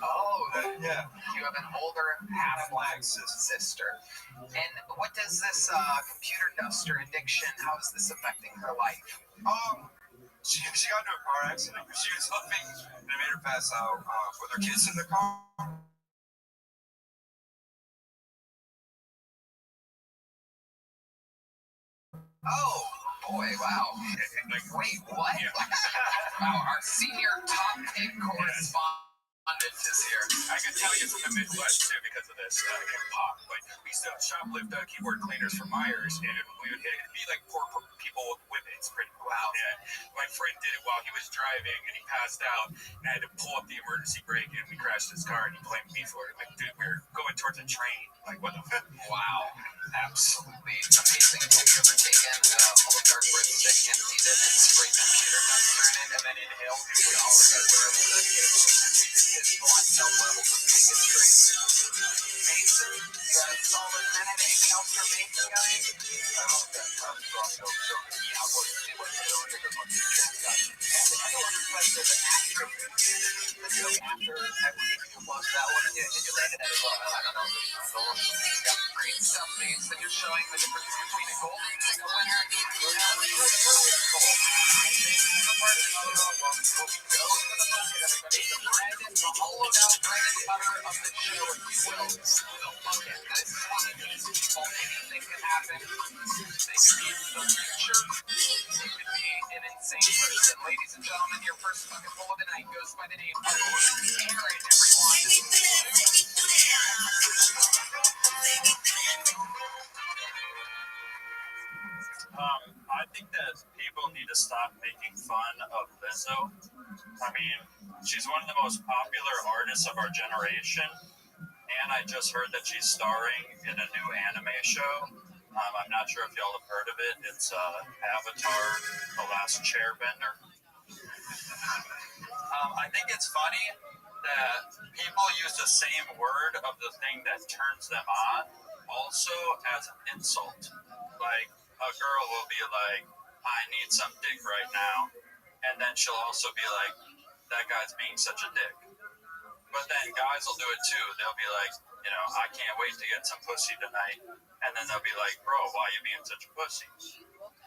Oh, Yeah. you have an older half-black Sister. sister. And what does this computer duster addiction? How is this affecting her life? She got into a car accident because she was huffing and it made her pass out with her kids in the car. Oh, boy, wow. Wait, what? Wow, our senior top pig correspondent is here. I can tell you from the Midwest too because of this pop. But we used to shoplift keyboard cleaners from Myers, and it'd be like poor people with whippets. Pretty Wow. Yeah. My friend did it while he was driving, and he passed out. And I had to pull up the emergency brake, and we crashed his car, and he blamed me for it. Like, dude, we were going towards a train. Like, what the fuck? Wow, absolutely amazing. Have you ever taken Olive Garden breadstick, emptied it, and sprayed computer duster in it, and then inhaled it? We all remember his blood cell levels of bacon trace. Mason, you solid minute. Anything else you're making, guys? Great stuff, mates. And you're showing the difference between a golden ticket winner and a gold. The hollowed out bread and butter of the show, if you will. So fuck it. This is one of these people. Anything can happen. They could be the future. They could be an insane person. Ladies and gentlemen, your first fucking pull of the night goes by the name of Aaron, everyone. I think that people need to stop making fun of Lizzo. I mean, she's one of the most popular artists of our generation, and I just heard that she's starring in a new anime show. I'm not sure if y'all have heard of it. It's Avatar: The Last Chairbender. I think it's funny that people use the same word of the thing that turns them on also as an insult. Like, a girl will be like, I need some dick right now. And then she'll also be like, that guy's being such a dick. But then guys will do it too. They'll be like, you know, I can't wait to get some pussy tonight. And then they'll be like, bro, why are you being such a pussy?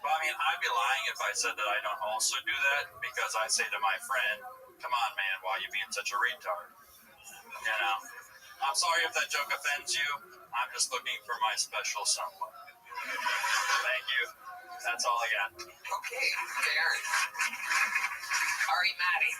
But I mean, I'd be lying if I said that I don't also do that, because I say to my friend, come on, man, why are you being such a retard? You know, I'm sorry if that joke offends you. I'm just looking for my special someone. Thank you. That's all I got. Okay, Aaron. All right, Maddie.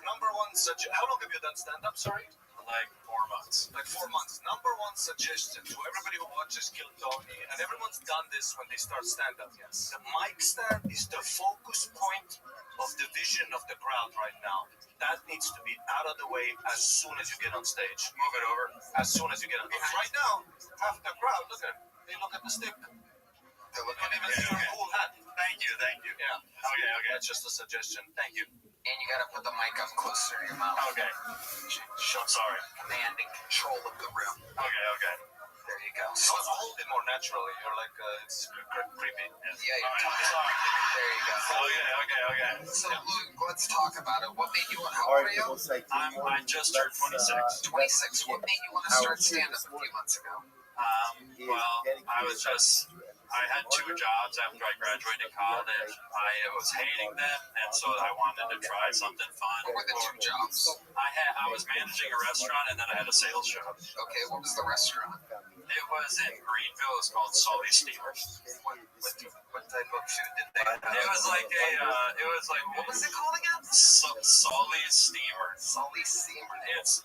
Number one suggestion. How long have you done stand-up, sorry? Like 4 months. Like 4 months. Number one suggestion to everybody who watches Kill Tony, and everyone's done this when they start stand-up. Yes. The mic stand is the focus point of the vision of the crowd right now. That needs to be out of the way as soon as you get on stage. Move it over. As soon as you get on stage. Right now, half the crowd, look at it. They look at the stick. They're looking at It's a cool hat. Thank you. Yeah. Okay. That's just a suggestion. Thank you. And you gotta put the mic up closer to your mouth. Okay. I'm sorry. Command and control of the room. Okay. There you go. So it's a little bit more naturally. You're like, it's creepy. Yeah, you're All right, talking. sorry. There you go. Okay. So, Luke, let's talk about it. What made you want? How All old right, are you? I just turned 26. 26. What made you want to start stand-up a few months ago? I had 2 jobs after I graduated college. I was hating them, and so I wanted to try something fun. What were the 2 jobs? I was managing a restaurant, and then I had a sales job. Okay, what was the restaurant? It was in Greenville. It's called Sully's Steamer. What type of food did they have? It was like What was it called again? Sully's Steamer. Sully Steamer. It's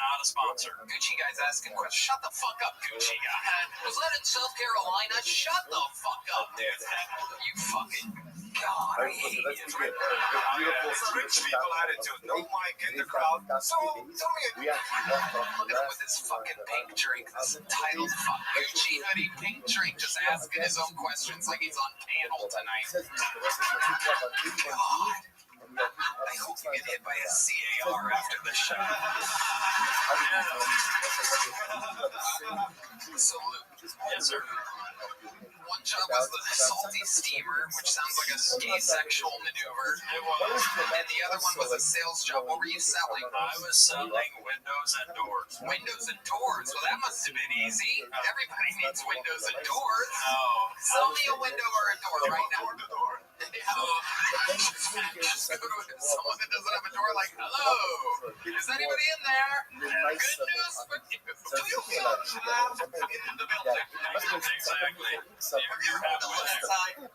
not a sponsor. Gucci guy's asking questions. Shut the fuck up, Gucci guy. Was that in South Carolina? Shut the fuck up, dude. You fucking God, I hate you. It's a rich people attitude. No mic in the crowd. So, tell me We actually left off Look at him with his fucking pink drink. This entitled fuck Gucci hoodie pink drink, just asking his own questions like he's on panel tonight. God. I hope you get hit by a CAR after the show. So, Luke. Yes, sir. One job was the salty steamer, which sounds like a gay sexual maneuver. It was. And the other one was a sales job. What were you selling? I was selling windows and doors. Windows and doors. Well, that must have been easy. Everybody needs windows and doors. No. Sell me a window or a door right now. Someone that doesn't have a door, like, hello, is anybody in there? Good news for you. Do you feel in the building? Exactly. You're happy with that.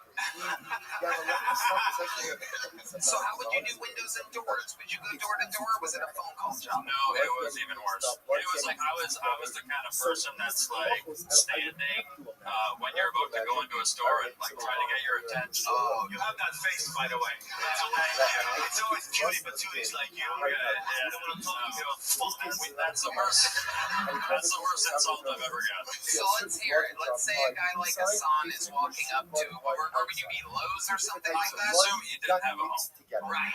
So how would you do windows and doors? Would you go door to door, or was it a phone call job? No, it was even worse. It was like I was the kind of person that's like standing when you're about to go into a store and like try to get your attention. Oh, you have that face, by the way. It's always cutie patooties like you. That's the worst insult I've ever got. So let's hear it. Let's say a guy like Hassan is walking up to, or would you mean Lowe's or something like that? Assume he didn't got have a home. mixed together. Right.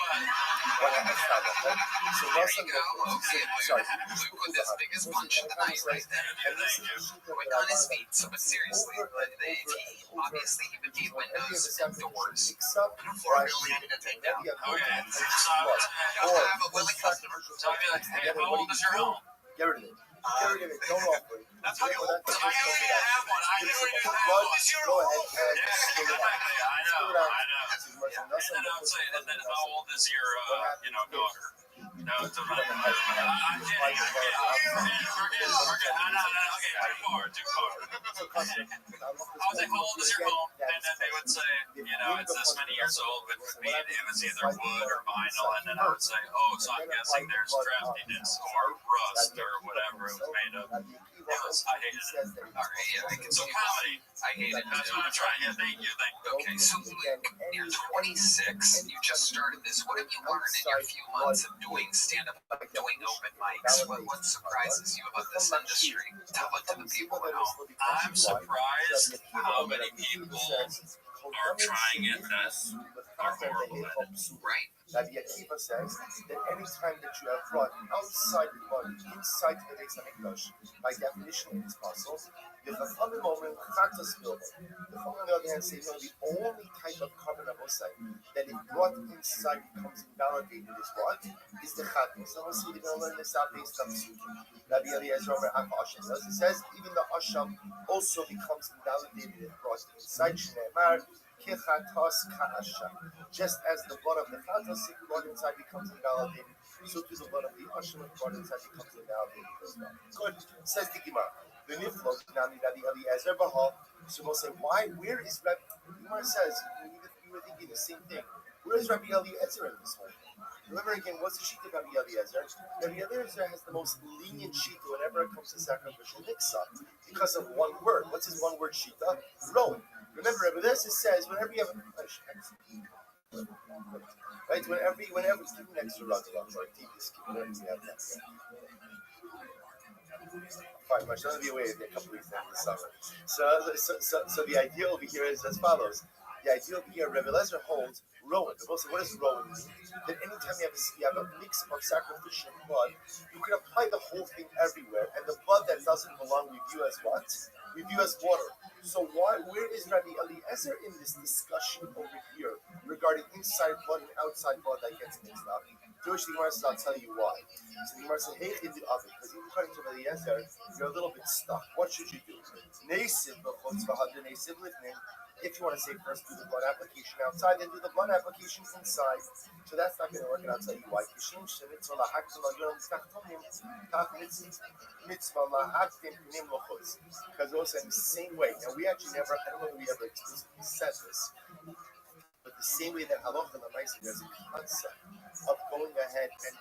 So There Russell you go. Okay, Luke with his biggest punch of the night right there. Quick on his feet, so but seriously, obviously he would need windows and doors. Unfortunately, we needed to take down. Okay. You'll have a willing customer. So I'd be like, hey, how old is your home? Get rid of it. Get rid of it. Don't offer it. That's how you Well, open. I knew you didn't have one. I knew you didn't have Go one. ahead and Yeah, screw it out. exactly. I know. Screw it out. I know. Yeah. And then I would say, and then how old is your, daughter? No, it's a I'm kidding. I'm kidding. Forget it. Okay, too far. I was like, how old is your home? And then they would say, it's this many years old, but it was either wood or vinyl. And then I would say, oh, so I'm guessing there's draftiness or rust or whatever it was made of. I hated it. All right, yeah, I can So see comedy. I hate it. That's what I'm trying. Yeah, thank you. Okay, so Luke, you're 26. You just started this. What have you learned in your few months of doing stand-up, doing open mics? What surprises you about this industry? Tell it to the people at home. I'm surprised how many people are trying it that are horrible at it. Right. Rabbi Akiva says that any time that you have brought outside the body, inside the Beis HaMikdash, by definition it is possible. The Chachamim moment chatas bilbo. The Chachamim on the other hand say no. The only type of carbon avosai that if brought inside becomes invalidated is what? Is the chatas. So we'll see the going to learn this out based on Psukim. Rabbi Eliezer over Asham. As it says, even the Asham also becomes invalidated if brought inside. Shneimar. Just as the blood of the chatas brought inside becomes invalidated, so too the blood of the asham brought inside becomes invalidated as well. Good. Says the Gemara. The Niflot Nami Rabbi Eliezer Bahal. So we'll say, why? Where is Rabbi? Gemara says we were thinking the same thing. Where is Rabbi Eliezer in this whole thing? Remember again, what's the sheet of Rabbi Eliezer? Rabbi Eliezer has the most lenient sheet whenever it comes to sacrificial mix-up because of one word. What's his one word sheet? Rowan. Remember, Rabbi Eliezer says whenever you have right, whenever give an extra rug or deep whiskey, whatever you have that. Fine, much don't be away a couple weeks in the summer. So the idea over here is as follows. The idea over here, Rabbi Eliezer holds Rowan. So what does Rowan mean? That anytime you have a mix of sacrificial blood, you can apply the whole thing everywhere, and the blood that doesn't belong we view as what? We view as water. So where is Rabbi Eliezer in this discussion over here regarding inside blood and outside blood that gets mixed up? Jewish Gemara says, I'll tell you why. So the Gemara says, hey, in the oven, because even according to Rabbi Eliezer, you're a little bit stuck. What should you do? If you want to say first do the blood application outside, then do the blood application inside. So that's not going to work, and I'll tell you why. Because also in the same way, and we actually never, I don't know if we ever explicitly said this, but the same way that halacha l'maaseh, there's a concept of going ahead and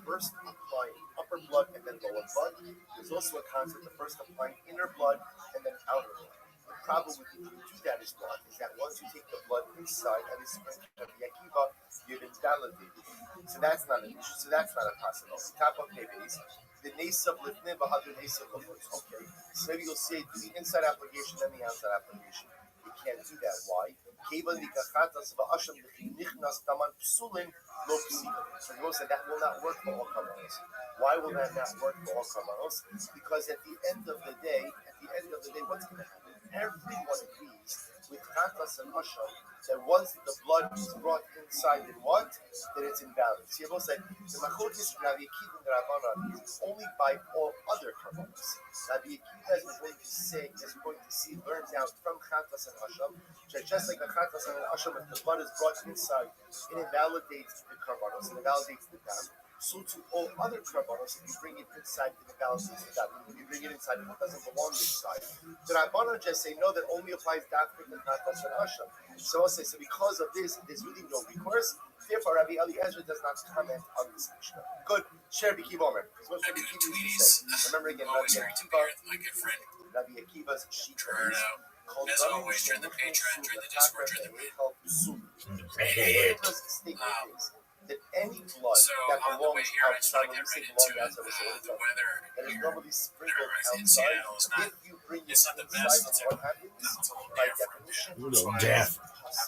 first applying upper blood and then lower blood. There's also a concept of first applying inner blood and then outer blood. The problem with if you do that is that once you take the blood inside, and this is Rabbi Akiva, you've invalidated. So that's not an issue. So that's not a possibility. Top of babies. The Nesav Lifnei Bahadr Nesav Lifnei. Okay. So maybe you'll say do the inside application then the outside application. You can't do that. Why? So you will say that will not work for all karbanos. Why will that not work for all karbanos? Because at the end of the day, what's going to happen? Everyone agrees with chatas and asham that once the blood is brought inside in what? That it's invalid. So you both say the machlokes Rabbi Akiva and Rabbanan is only by all other karbanos. Rabbi Akiva is going to see learns out from chatas and asham that just like the chatas and asham, if the blood is brought inside, it invalidates the karbanos, it invalidates the dam. So to all other karbanos, if you bring it inside, it invalidates the dam. If you bring it inside, it doesn't belong inside. The Rabbanan just say no, that only applies dafka to chatas and asham. So I'll say, so because of this, there's really no recourse. Therefore, Rabbi Eliezer does not comment on this Mishnah. Good. Share Rabbi Akiva. What's Rabbi Akiva say? Remember again, Rabbi Akiva. Rabbi Akiva's sheet. As always, during the Patreon, during the Discord, during the that any blood that belongs outside, when we say belong outside, that is normally sprinkled outside, if you bring it inside, what happens? By definition, Death.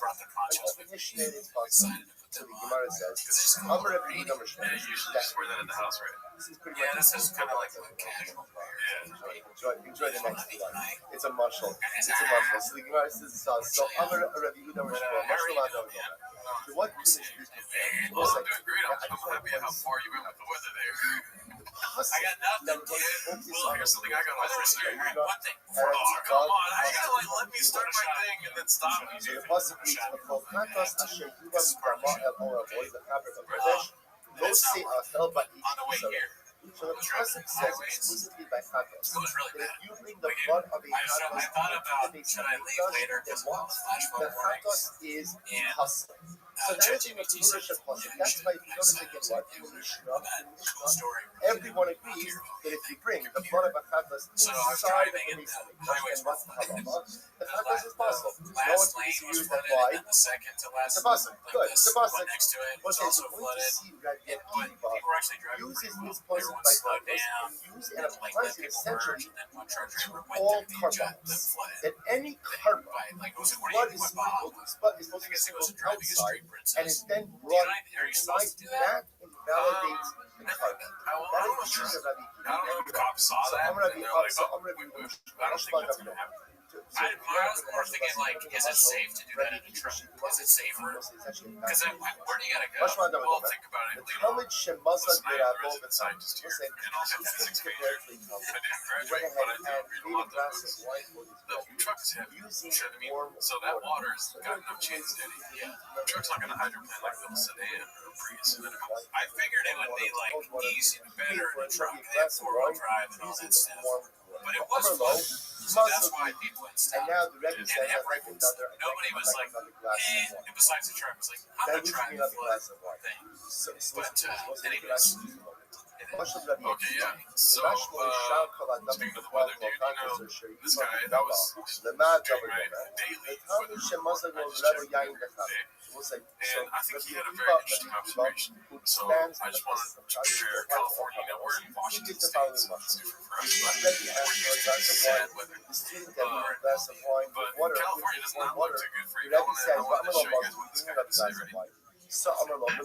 brought the ponchos with me. initiated possible. Excited to put So them the on. Gemara says, Because it's I'm gonna read number And you usually just wear that at the house, right? This is pretty Yeah, much this is kind of like a casual wear. Yeah. enjoy the next one. It's a marshal. It's a marshal. So the Gemara says, so I'm gonna review number But, 4. how are you Marshal doing? the what Guinness you Well, I'm doing great. I'm happy at how far you went with the weather there. I got nothing, dude. Well, here's something I got on my wrist. Alright, one thing. Oh, come on. How you gonna like let me start my thing and then stop me? So the pasuk reads, "V'kolkatos asher yuva midama el oraboy v'chaber v'kodesh lo se'achel On the way ba'ich." here, So the pasuk says exclusively by chatos it was really that bad. if you bring the blood of a I chatos thought about, into the should I leave later because of all the flash the flood warnings? chatos is And hustling. So that is in the ChatGPT said, Torah pasuk. That's why if you notice again what in the Mishnah, cool story. everyone agrees that if you bring the blood of a chatos So I was inside of driving the and Mishnah, the highways and were what's the flooded. halacha, the chatos is possible. No one Last can lane was dispute that. flooded, Why? and then the second to last, It's a pasuk. like Good. this It's a one pasuk. next to it was Okay, also so when you flooded. see Rabbi But people were actually driving uses pretty well. this pasuk Everyone by slowed chatos down. and use and And like applies then it people merged, essentially and then one truck to driver went all through the jet carbons. that flooded. That any carbon By like it was whose what blood do you is what Bob? supposed I to guess he go wasn't driving a outside street and princess. is then Do you brought know, are you inside, supposed to do that? that invalidates the carbon. I That don't is the truth of Rabbi I don't know if cops saw So that. I'm gonna and be they're like, so oh, I'm gonna be I don't think that's gonna happen. I was more thinking like, is it safe to do that in a truck? Is it safer? Because where do you gotta go? Well, think about it. the You know, Talmud Shemazal listen, I am a Berabo resident scientist here, Listen, and also he's physics going to major. correctly I didn't He graduate, went but I ahead do and read a lot made a of glass books. of wine for his The wife truck is heavy. using Sure, I mean, warm so that water. water's So got what no he chance did in it. is Yeah. The truck's not gonna hydroplane like a little sedan or a Prius. I figured it would be like easy and better in a truck. They have four-wheel drive and all that stuff. But it was fun. So that's why people would And stop. now the Rebbe And says, every- nobody was like, another glass of wine. and besides the truck, was like, I'm That gonna leaves try me the another glass of wine. thing. So, But, anyways, Okay, yeah. So, speaking of the weather, dude, you know, this guy, that was during my daily weather report I just checked every day. And I think he had a very interesting observation. So, I just wanted to compare California. You know, we're in Washington State, so it's different for us. But we're used to sad weather. But California does not look too good for you. I wanted to show you guys what this guy had to say already.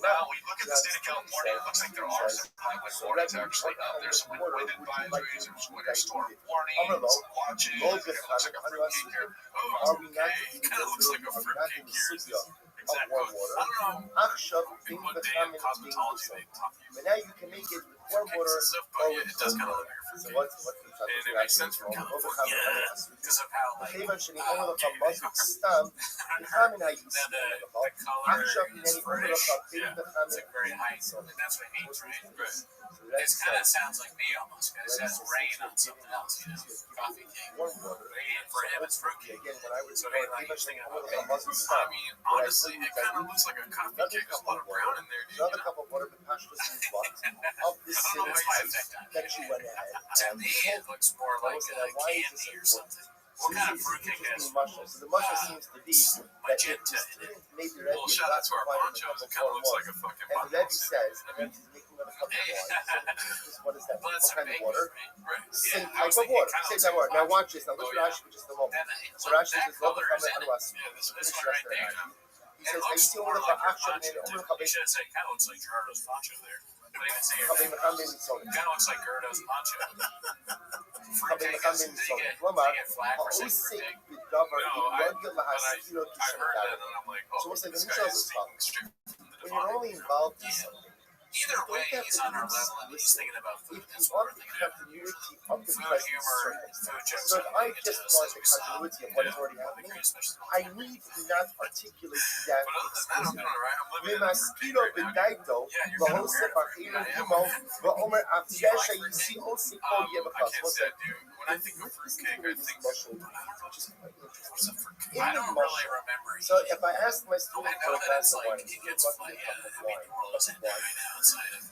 now we look at the state of California. It looks like there are some highway warnings actually. There's some wind advisories, there's winter storm warnings, watches. It looks like a fruitcake here. Oh, okay. It kind of looks like a fruitcake here. Is this exact quote? I don't know what day of cosmetology they taught you. But now you can make it with warm Okay, water. so, but yeah, it does kind of look like a So fruitcake. what's the And it makes sense for California because of how like כיוון שאני אומר לך okay, מה זה סתם, לך מן the הישראל color עכשיו is אני אומר British. לך בין Yeah, לך it's like very high. And that's what it means, right? Right. It kind of sounds like me almost. It says rain on something else, you know, coffee cake. warm water. And for him, it's fruitcake. Again, when I was So there, they like כיוון שאני אומר לך okay. מה זה I סתם, mean, honestly, it kind of looks like a coffee cake. There's a lot of brown in there, dude. another You know? cup of water with pastures and spots of the I don't know cities why it's that that you went ahead To me, it looks more like candy or something. What kind of fruitcake has mushroom? So the mushroom seems to be that it magenta just in it? maybe Well, shout out to our ponchos. It kind of looks like a fucking and the Rebbe poncho. says, and then he's making another cup of wine. So what is that? Well, What that's kind of bacon, water? right? Right. Same Yeah, I was type of thinking water. it kinda Same looks type of water. like Now watch this. Now Oh, look yeah. at Rashi for just a moment. Then So look, Rashi that says, "Lo color is b'chameh in it. anwas." Yeah, this Finish This one the right rest of there. it. He It says, looks "Hayiti more omer like your action poncho. and omer You should say kind of looks like Gerardo's poncho there. But even say chabei it. mechameh mitzvot." Kind of looks like Gerardo's poncho. chabei Fruitcake mechameh is, did mitzvot. you כלומר, get flag for saying העוסק fruitcake? בדבר No, אידיאולוגיה but להשכילו I heard that and I'm like, So oh, what's like, this let me guy show is this speaking straight from the when you're divine. only involved in Yeah. something, Either way, he's on our level and he's thinking about food. if That's you what want we're the thinking about. continuity of the Food, present humor, circumstance, food jokes. so if I just want the stop. continuity of what is already happening, I need not articulate that But other than that, I'm explicitly. doing alright. I'm living in a fruitcake ומסכילו right now. בדייתו, Yeah, you're kind of והוא weird. ספר חילון I am. עמו, ואומר אפשר שיסיעו סיפור יהיה I בכלל. can't say I do. When I think of fruitcake, I think, but I don't know, just what's a fruitcake? I don't really remember. So if I ask my I student know for a that glass it's of like wine, it it's gets about like a cup of New wine, Orleans and wine. right now outside of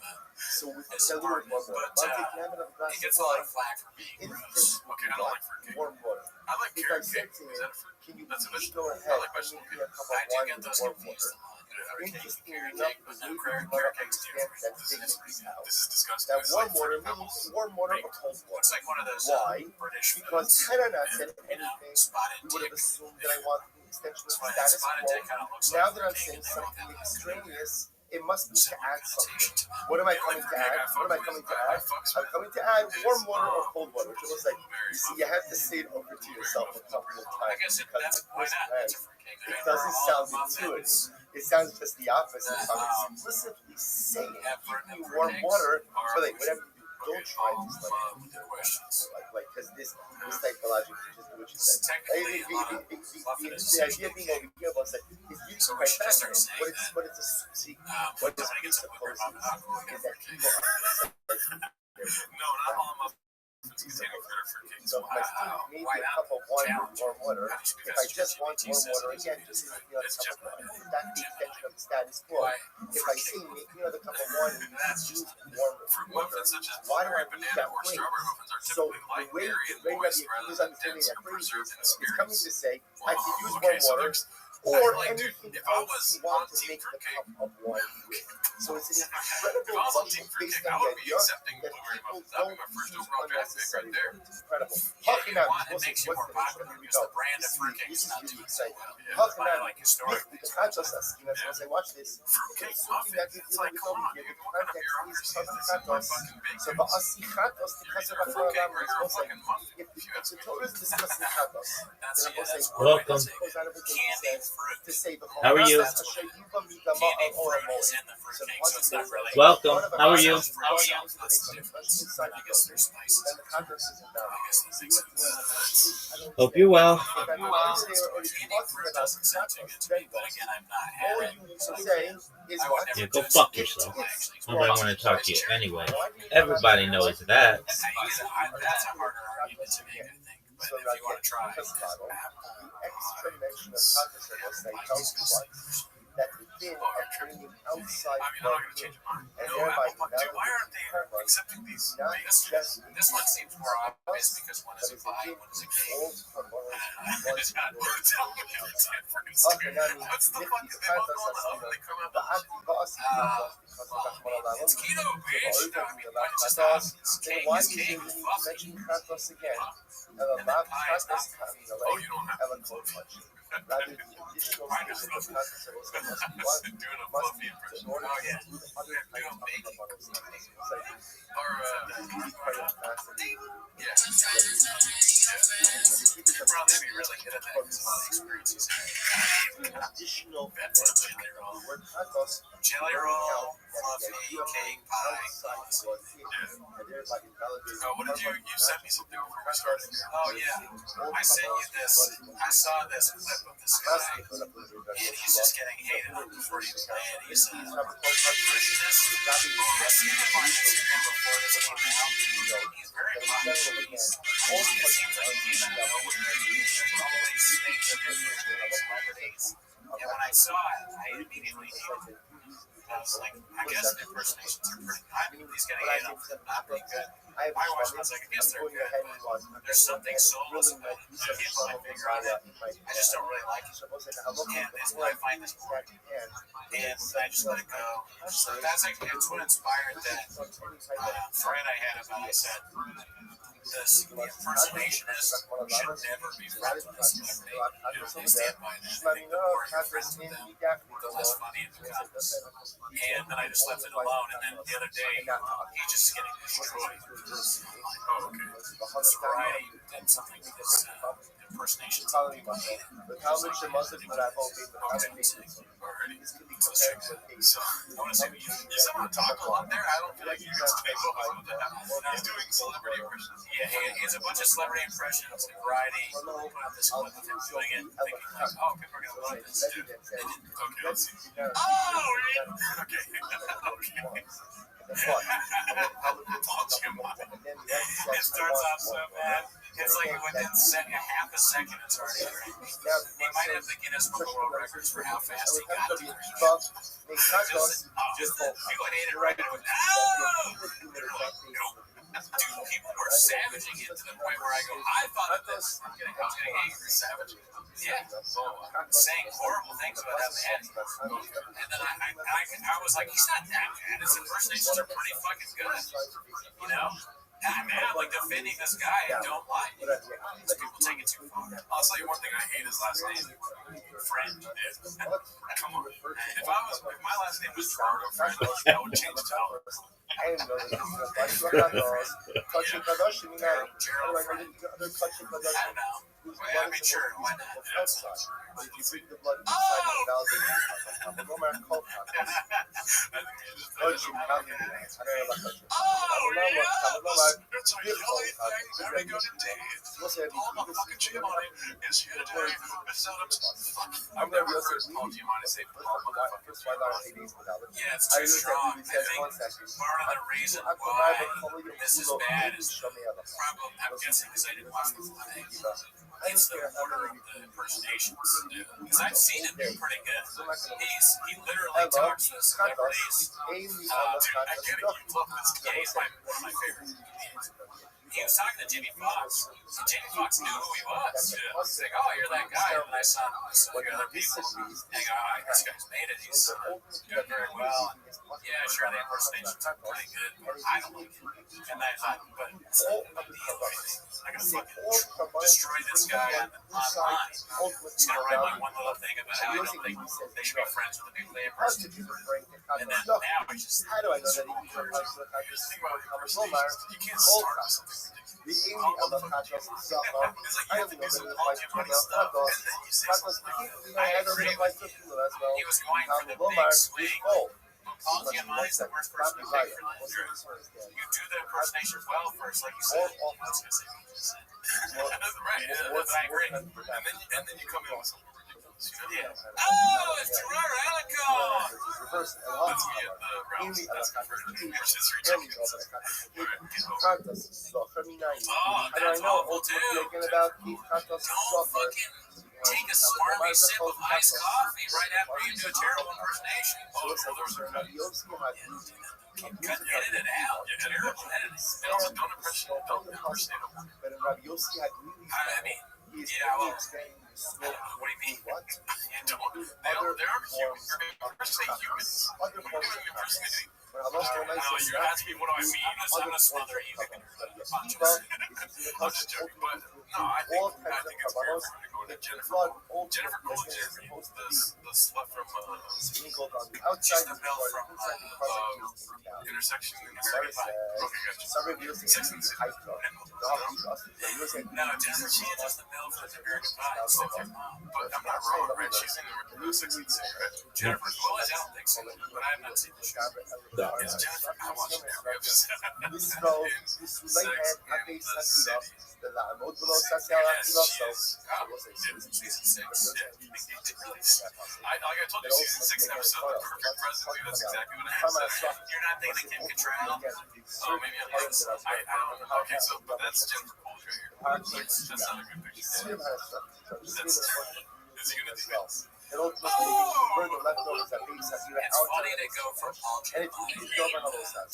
So with It's a little hard, warm water. but, But if you have another glass it of gets a lot wine, of flack for being gross. instant Okay, I don't like fruitcake. warm water. I like If I carrot said cake. to Is you, that a fruit? can you That's a please vegetable. go I ahead like and vegetable make me a cake. cup I of do wine get with those warm confused water? a lot. Interesting Carrot enough, cake, but the no way carrot you carrot cake's understand different. that figures this out. This is disgusting. That It's warm like water fruit pebbles. means warm water or cold water. It's like one of those Why? British Because foods. had I not said You know, anything, spotted you would have dick. assumed that I wanted extension of That's the why status spotted quo. dick kind of looks Now like that I'm saying something extraneous, it must be to add something. What am I coming to add? What am I coming to add? I'm coming to add warm water or cold water. Which was like, you see, you have to say it over to yourself a couple of I times guess because why not? That's a fruitcake. it doesn't sound intuitive. It sounds just the opposite. If I'm explicitly saying, give me warm water, but like whatever you do, don't try this like because this typology just do what you said. The idea being over here was that it's really quite fascinating. What it's a see what this presupposes is that people No, not all muffins contain fruit. so if my student made me a cup of wine with warm water, if I just want warm water again, just make me another cup of wine. That's the extension of the status quo. If I say make me another cup of wine and use warm water, why do I need that phrase? So the way Rabbi is understanding that phrase is coming to say I can use warm water or anything else you want to make the cup of wine with. So it's an incredible logic based on the idea that people don't use unnecessary words. It's incredible. Hachanami, what's the nation? Here we go. This is really exciting. Hachanami, the context of schema. So say, watch this. Something that we're dealing with over here, the context is chatos. So ba'asichatos, the kasser ha'chalam is we'll say, if the Torah is discussing chatos, then we'll say, Welcome. goes out of the says to say the How are you? Welcome. How are you? Hope you're well. Yeah, go fuck yourself. Nobody want to talk to you anyway. Everybody knows that. That's a harder argument to make, I think. But if you want to try, the explanation of consciousness tells us that the thing of bringing outside I'm not going to change your mind. and No, thereby why aren't they accepting these? This one seems more obvious because one is a pie, one is a cake. What's the fuck? They both go in the oven, they come out. It's keto, bitch. Why did you stop? It's cake, why it's do you cake. mention Kratos again? Oh, you don't have to. Rather, additional skills of the concept must be one, must be in order to include other types of rebuttals. Probably be really good at that experiences. Additional word pathos, Jelly roll, fluffy, cake, pie. What did you sent me something before we started? Oh yeah, I sent you this. I saw this clip of this guy, and he's just getting hated on before he was playing. He's this. Oh, I've seen him on Instagram before. This came out. He's very popular. It seems like he came out of nowhere. There's always things that are celebrities. And when I saw it, I immediately hated it. I was like, I guess the impersonations are pretty good. He's getting hated on for not being good. I watched it, I was like, I guess they're good, but there's something soulless about it. I can't put my finger on it. I just don't really like it. And I find this boring. And I just let it go. So that's what inspired that thread I had about it. I said, this impersonationists should never be friends with a celebrity. They stand by that. They think the more you're friends with them, the less funny it becomes. And then I just left it alone. And then the other day, he's just getting destroyed. Oh, okay. This variety did something with this impersonation. The Talmud Shemazim that I've opened Already. So, I want to say, you somehow talk a lot there. I don't feel like you guys take over. He's doing celebrity impressions. Yeah, he has a bunch of celebrity impressions and variety. Put out this clip of him doing it, thinking like, oh, people are going to love this. Okay, let's see. Oh, okay. Okay. It starts off so bad. It's like within half a second, it's already great. He might have the Guinness Book of World Records for how fast he got to it. Just people hate it right away. Dude, people were savaging it to the point where I go, I thought of this. I was getting angry, savaging it. Yeah, saying horrible things about that man. And then I was like, he's not that bad. His impersonations are pretty fucking good. You know? Man, I'm like defending this guy I don't like. People take it too far. I'll tell you one thing I hate his last name. Friend. Come on. If my last name was Gerardo Friend, I would change it to Albert. I didn't know that this was like touching Kardashian, you know, other touching I Kardashian. don't know. Whose I blood mean, is sure, supposed why to be not? from outside. But if you drink the blood inside, it validates the Roman cult I think you just touching Kanye. I don't know about touching. Oh, I don't know what it's a yellow thing, very good indeed. All the fucking Giamatti is here today. I've never heard Paul Giamatti say Paul motherfucking Giamatti. Yeah, it's too strong. I think part of the reason why this is bad is the problem, I'm guessing, because I didn't watch the full thing. It's the order of the impersonations. Because I've seen him do pretty good. He literally talks to celebrities. I get it, you love this guy. He's one of my favorite comedians. He was talking to Jimmy Fox, and Jimmy Fox knew who he was. He's like, "Oh, you're that guy." And I saw the other people. And I go, "Oh, this guy's made it. He's doing very well." And yeah, sure, the impersonations are pretty good. I don't like it. And I thought, but it's not a big deal. I gotta fucking destroy this guy online. He's gonna write like one little thing about how I don't think they should be friends with the people they impersonate. And then now he's just How do I know that he can think about impersonations. You can't start with something ridiculous. the Amy of the Patos stuff? It's like you have to do some Paul Giamatti stuff, and then you say something like, I agree with you. He was going for the big swing. Paul Giamatti's the worst person to pick for that. You do the impersonation well first, like you said. I was going to say what you said. Right, I agree. And then you come in with something ridiculous. You know? Yeah. Oh, it's Gerard Alacon! That's me at the Rounds. That's converted to History Tokens. Oh, that's awful too. Don't fucking take a smarmy sip of iced coffee right after you do a terrible impersonation. Oh, those are edit it out. Terrible editing. And also don't impersonate them. I mean, yeah, well, what do you mean? They aren't humans. You're impersonating humans. What are you doing impersonating? No, you ask me what do I mean? I'm gonna smother you. I'm just joking, but no, I think it's weird for him to go to Jennifer Golden, the slut from she's the Mel from Intersection in American Pie. Okay, gotcha. Sex and the City. No, Jennifer Golden is the Mel from American Pie. But I'm not wrong, right? She's in Sex and the City, right? Jennifer, well, I don't think so, but I have not seen the show. It's Jennifer. I watched every episode. Like I told you, season 6 episode, The Perfect Presidency, that's exactly what happened. You're not thinking Kim Cattrall? Oh, maybe I'm not. I don't know. Okay, so, but that's Jennifer Coolidge right here. That's not a good picture. Is he going to do that? And ultimately, the leftovers that base that you It's funny to go from Paul Giamatti to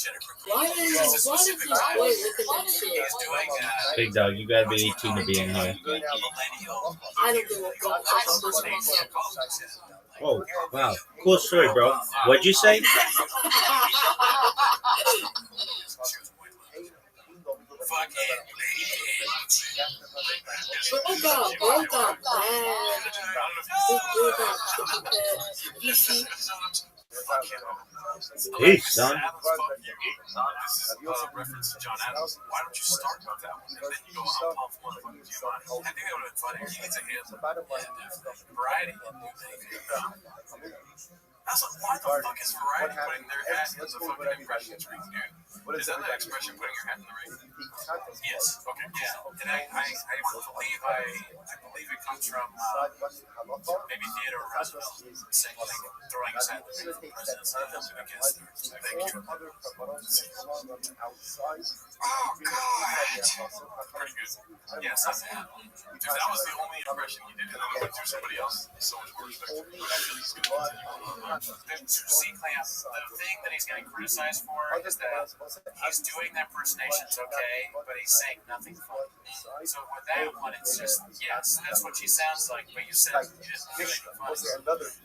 Jennifer Coolidge. Why does this boy look at that shit? He's doing Big dog, you gotta be 18 to be in here. millennial. I don't give a fuck about this one. Oh, wow. Cool story, bro. What'd you say? Fucking But I got bad. You see? Peace, son. This is a reference to John Adams. Why don't you start with that one? And then you go on Paul Giamatti. I think that would have been funny. He needs a hit. Variety. I was like, why the fuck is Variety putting their hat in the fucking impressions ring, dude? Is that the expression, putting your hat in the ring? Yes. Okay. Yeah. And I believe it comes from maybe Theodore Roosevelt saying, like, throwing his hat in the ring for the president's against the thank you. Oh, God. Pretty good. Yes, that's it. Dude, that was the only impression he did, and then I went through somebody else. So much more respect. But actually, he's going to continue. The thing that he's getting criticized for is that he's doing the impersonations okay, but he's saying nothing funny. So with that one, it's just, yes, that's what she sounds like, but you said you didn't do anything funny.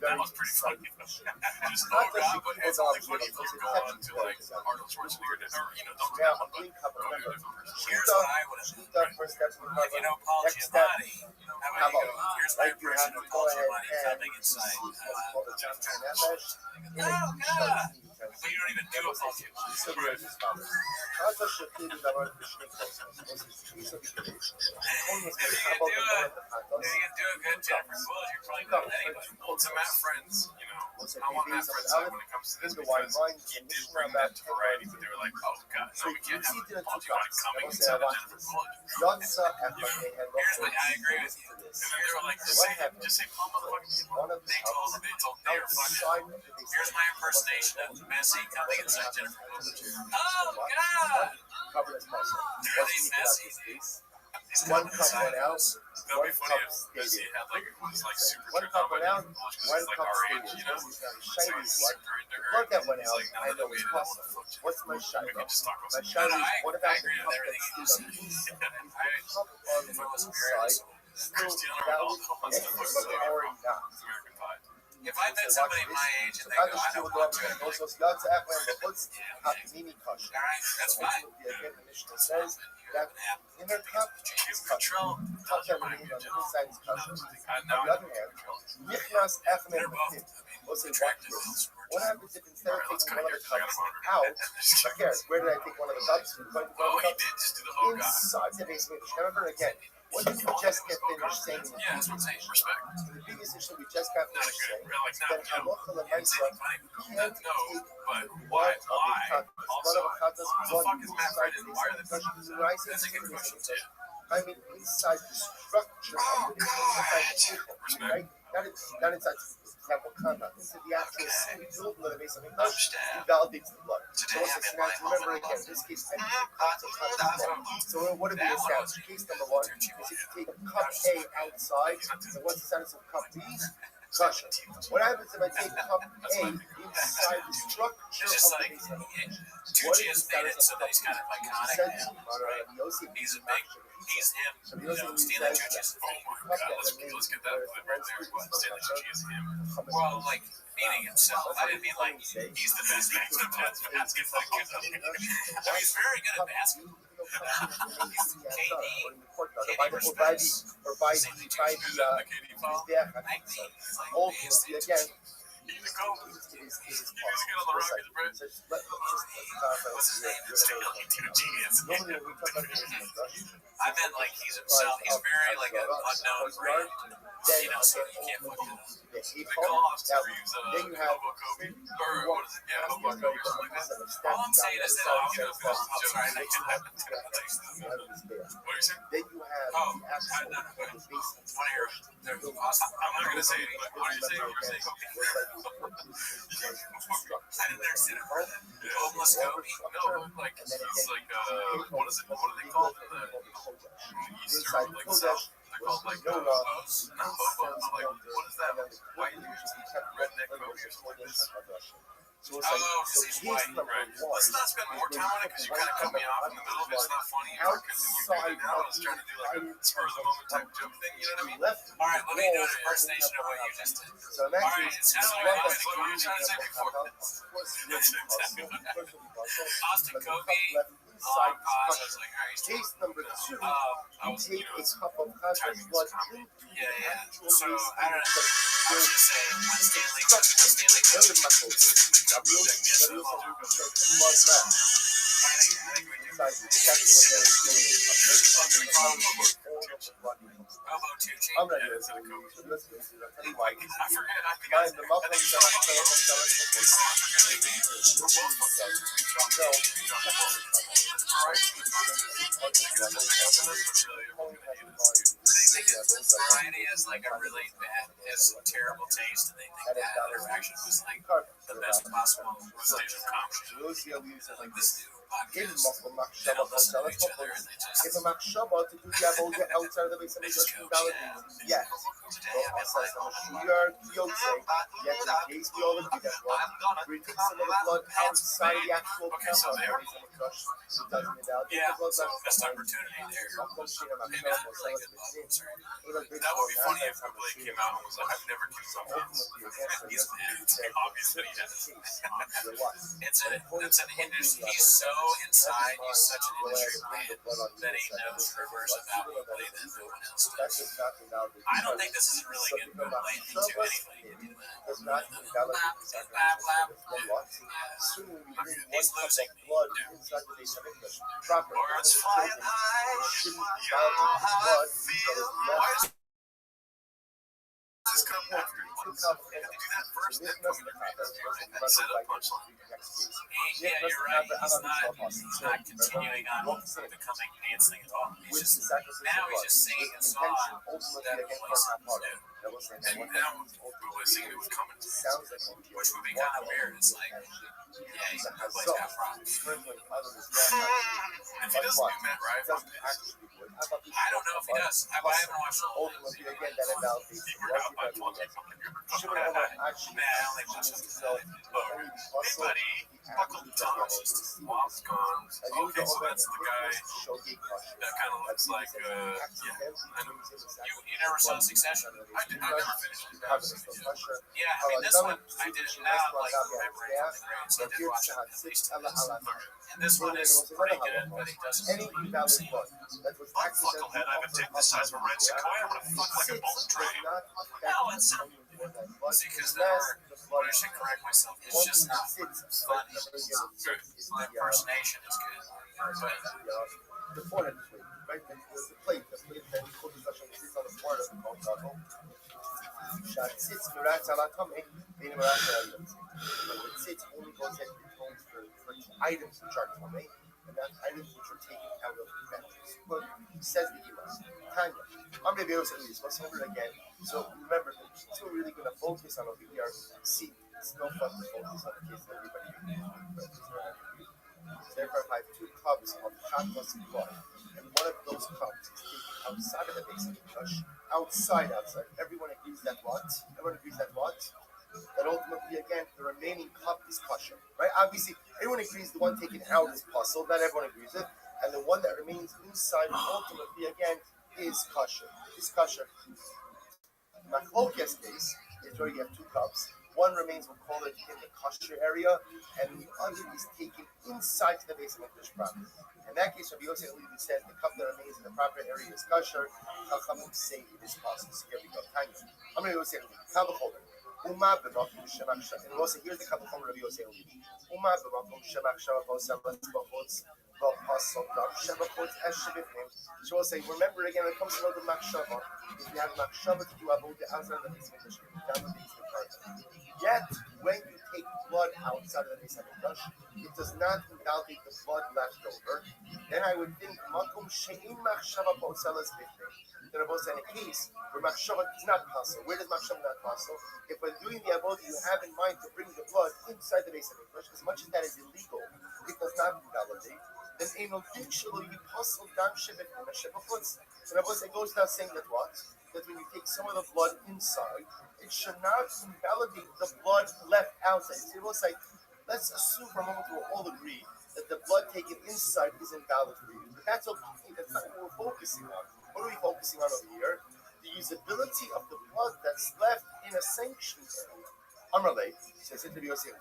That was pretty funny. Just, oh, God, but it's only funny if you go on to, like, Arnold Schwarzenegger, or, you know, don't do that one, but go to a different person. Here's what I would have done. If you know Paul Giamatti, how about you go, here's my impression of Paul Giamatti. coming inside. What's called a John Nefesh. Oh, God! But you don't even do a fuck you. If you can do a good Jennifer Coolidge, you're probably better than anybody. Well, to Matt Friends, you know, I want Matt Friends side when it comes to this because he did bring that to variety, but they were like, oh, God, no, we can't have a Paul Giamatti coming inside of Jennifer Coolidge. Here's what I agree with you. And then they were like, just say Paul motherfucking Giamatti. They told they were fucking. Here's my impersonation of Messi coming inside Jennifer Coolidge. Oh, God! They're they messy, dude. He's One coming cup inside went out, us. That'd one be funny cup if Messi stayed in. had like was like super One turned cup on by went out, Jennifer Coolidge one because he's like cup our stayed age, in. you know? He's So shiny he's white. super into The her. blood that went He's out, like, now I that know we it's did it, I want to possible. fuck you. What's my We shiny? can just talk about My something. shiny No, is what I about the agree with cup everything that you stood on said. the inside? I, The cup on if the it was inside Paris, still Cristiano valid Ronaldo wants to fuck and American or not. pie. If I met somebody my age and they go, I don't want to, I'm like, Also, God's apple and the hoods have mini cushion. all right, that's fine. Again, the Mishnah says that inner cup is cushion. Control. Cup that remains on the inside is cushion. I On know. the other hand, Nichnas Echem They're both, Mechim. I mean, Let's say attractive. what happens if instead of Let's taking cut one here. of the I got cups a out, boner. who cares? Where did I take one of the cups? One of Oh, the he cups did just do the whole guy. inside the basement. Remember again, what did we just get finished saying? Yeah, that's what I'm saying. Respect. The biggest issue we just got Not a finished good, saying like, that not, you know, halacha it's lemaisa funny. can't No, take but blood why? of the Why? cut. Also, Blood of a cut does who the blood fuck is Matt inside Friend the and why are they basement. pushing Rice That's a good is question, inside. too. I mean, inside the structure of the inside the table, Respect. right? Not inside the example conduct. Into the actual scene, build of the base of the cut, Understand. it validates the blood. So Today what's I'm the in my scenario? Remember again, in this case, I take cups of cut as well. So what did we establish? Case number one is if you take cup A outside, then what's the status of cup B? Cushion. What happens if I take cup A inside the structure It's just of the like, base of the cut? Tucci has made it so that he's kind of iconic now. He's a big, he's him. You know, Stanley Tucci is, oh my God, let's get that clip right there. What? Stanley Tucci is him. Well, like, meaning himself. I didn't mean like, he's the best basketball player. I mean, he's very good at basketball. I meant like he's himself. He's very like an unknown brand. You know, so you can't look at him. The cost to use then you have Hobo Kobe, or what is it? Yeah, Hobo Kobe or something like that. All I'm saying is that I'll get a fist. I'm sorry, I can have it. What are you saying? Then you have Oh, the actual no, the base. One of your, I'm not gonna say it, but what are you saying? You were saying I didn't understand it part of that. Homeless Kobe? No, like, it's like, what is it? What are they called in the East or like South? They're called like hobos? Not hobos, but like, what is that? White dudes, redneck Kobe or something like that. So Oh, because he's white, right. Let's not spend more time on it because you kind of cut me off in the middle of it. It's not funny. You're doing it now. I was trying to do like a spur of the moment type joke thing, you know what I mean? All right, let me do an impersonation of what you just did. So in that All right, case, it sounded like what were you trying to say before? That's exactly what happened. Austin Kobe. I was like, all right, he's case number two, I you was, take you know, a cup of contact blood into yeah. the actual So, base I don't know. I was just saying, when Stanley Kobe blood left. I think we do. Inside the exactly what they were doing. Hobo Tucci. I'm not Yeah, going it's in a to Kobe. so listen, I'll tell you why. I forget. I think Mine, the I muffin think shop, Variety has like a really bad, has terrible taste, and they think that other action was like the best possible stage of comedy. Like this dude. Give him a machshava to do the avodah outside of the base of the Christian validates. Yes. Yet in case we all agree that blood, we take some of the blood outside the actual camp of the base of the Yeah, so missed opportunity there. Maybe not really good levels, right? That would be funny if Blake came out and was like, I've never killed someone else. He's obvious that he has. It's an industry. He's so inside. He's such an industry brand that he knows reverse about play that no one else does. I don't think this is a really good play to anybody to do that. He's losing me. Birds flying high. You know how I feel. Why does this come after? They do that first, then come in the that's it, a punchline. Yeah, you're right. He's not continuing on becoming pants thing at all. He's just singing a song that replaces new. And now we're singing it with coming to which would be kind of weird. It's like, yeah, he's got problems. If he doesn't do Matt Rife, I don't know if he does. I haven't watched the whole thing. You were out by 12 something. Man, I only watched it. Hey, buddy. Buckle Thomas. Wild's gone. Okay, so that's the guy that kind of looks like, I know. You never saw Succession? I never finished it. Yeah, I mean, this one, I did it now, like, remembering from the grade, so I did watch it at least twice. And this one is pretty good, but he doesn't look the same. Fuck, fucklehead, I have a dick the size of a red sequoia. I'm gonna fuck like a bullet train. No, it's because I should correct myself. It's just not funny. The impersonation is good. But שהציץ מרץ על הטומי, meaning meratzal items. But the tzitz only goes in for items which are tummy, and not items which are taken out of the benches. But says the Gemara, Tanya, I'm going to be able to say this once over again. So remember, the things we're really going to focus on over here. See, it's no fun to focus on the case that everybody agrees. Therefore, I have two cups of chatlas blood, and one of those cups is taken outside of the base of the brush. Outside. Everyone agrees that what? That ultimately, again, the remaining cup is kosher, right? Obviously, everyone agrees the one taken out is possible. Not everyone agrees it, and the one that remains inside, ultimately, again, is kosher. Machlokes case is where you have two cups. One remains, we'll call it in the kosher area, and the other is taken inside the base of the proper. In that case, Rabbi Yosef says the cup that remains in the proper area is kosher. Chachamim say it is possible. So here we go. Tanya. I'm going to say Kavachomer. Uma b'makom shemachshav. And also here's the Kavachomer Rabbi Yosef. Uma b'makom shemachshav v'osamas b'chutz v'pasol dam shemachutz es shebifnim. So we'll say, remember again, it comes from the machshava. If you have machshava to do avodah outside of the base of the down the base of the part. Yet, when you take blood outside of the base of the brush, it does not invalidate the blood left over. Then I would think makom she'im machshava b'osalas b'ifnim. Then I both say in a case where machshava is not possible. Where does machshava not possible? If when doing the avodah you have in mind to bring the blood inside the base of the brush, as much as that is illegal, it does not invalidate. Then eno dikshulu yiposel dam shebifnim shebachutz. And I both say goes down saying that what? That when you take some of the blood inside, it should not invalidate the blood left outside. So we'll say, let's assume for a moment we'll all agree that the blood taken inside is invalid for you. But that's okay. That's not what we're focusing on. What are we focusing on over here? The usability of the blood that's left in a sanctioned area. Amrale says it to be Yosef.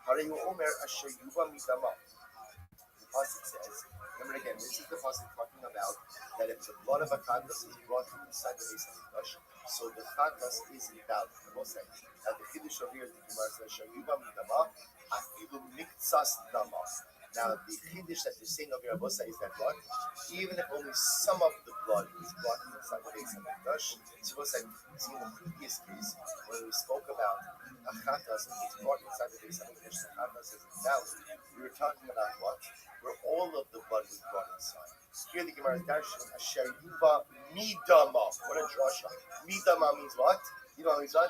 Hareyu Omer Asher Yuba Midama. The pasuk says, remember again, this is the pasuk talking about that if the blood of a chatas is brought inside the base of the brush, so the chatas is invalid. Both say that the kiddush over here is the Gemara says Asher Yuba Midama Afilu Miktsas Dama. Now, the kiddush that you're saying of your abosa is that what? Even if only some of the blood is brought inside the base of the brush, it's supposed to see in the previous case when we spoke about a chatas and it's brought inside the base of the brush, the chatas is invalid. We were talking about what? Where all of the blood was brought inside. Here the Gemara is darshan, Asher Yuba Midama. What a drasha. Midama means what? You know what means what?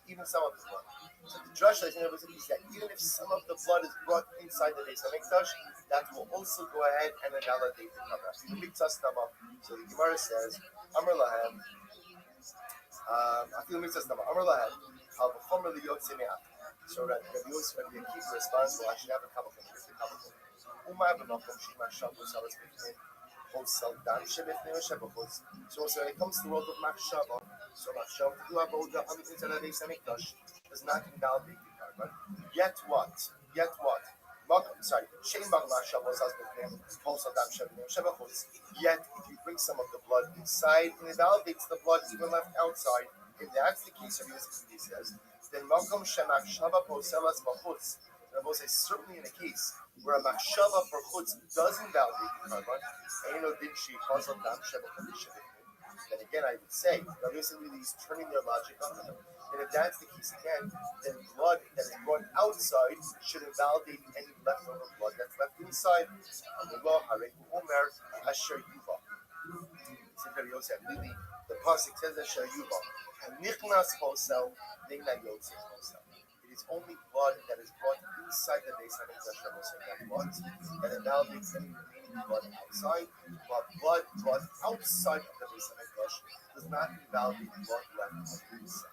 Even some of the blood. So the drasha is that even if some of the blood is brought inside the base of Mikdash, that will also go ahead and invalidate the cover. So the Gemara says, Amr Lahem, Afil Miktsas Dama, Amr Lahem, Al B'chomer L'yot Semeach. So that Rabbi Yosef, Rabbi Akiva responds, well, I should have a couple of So when it comes to the world of machshava, so machshava to do avoda on the inside of the Beis Hamikdash does not invalidate the carbon. Yet what? Shame machshava was husband also dam shevachos. Yet if you bring some of the blood inside, it invalidates the blood even left outside. If that's the case, he says, then makom shemachshava poselas b'chutz. There was certainly in a case where a machshava for chutz does invalidate the carbon. Then again, I would say, Rabbi really is turning their logic on them. And if that's the case again, then blood that is brought outside should invalidate any leftover blood that's left inside. The pasuk says that Shayuva, and Nichnas Posel, Nigna Yotze Posel. It is only blood that is brought inside the Beis Hamikdash that invalidates any remaining blood outside, while blood brought outside of the Beis Hamikdash does not invalidate blood left on the inside.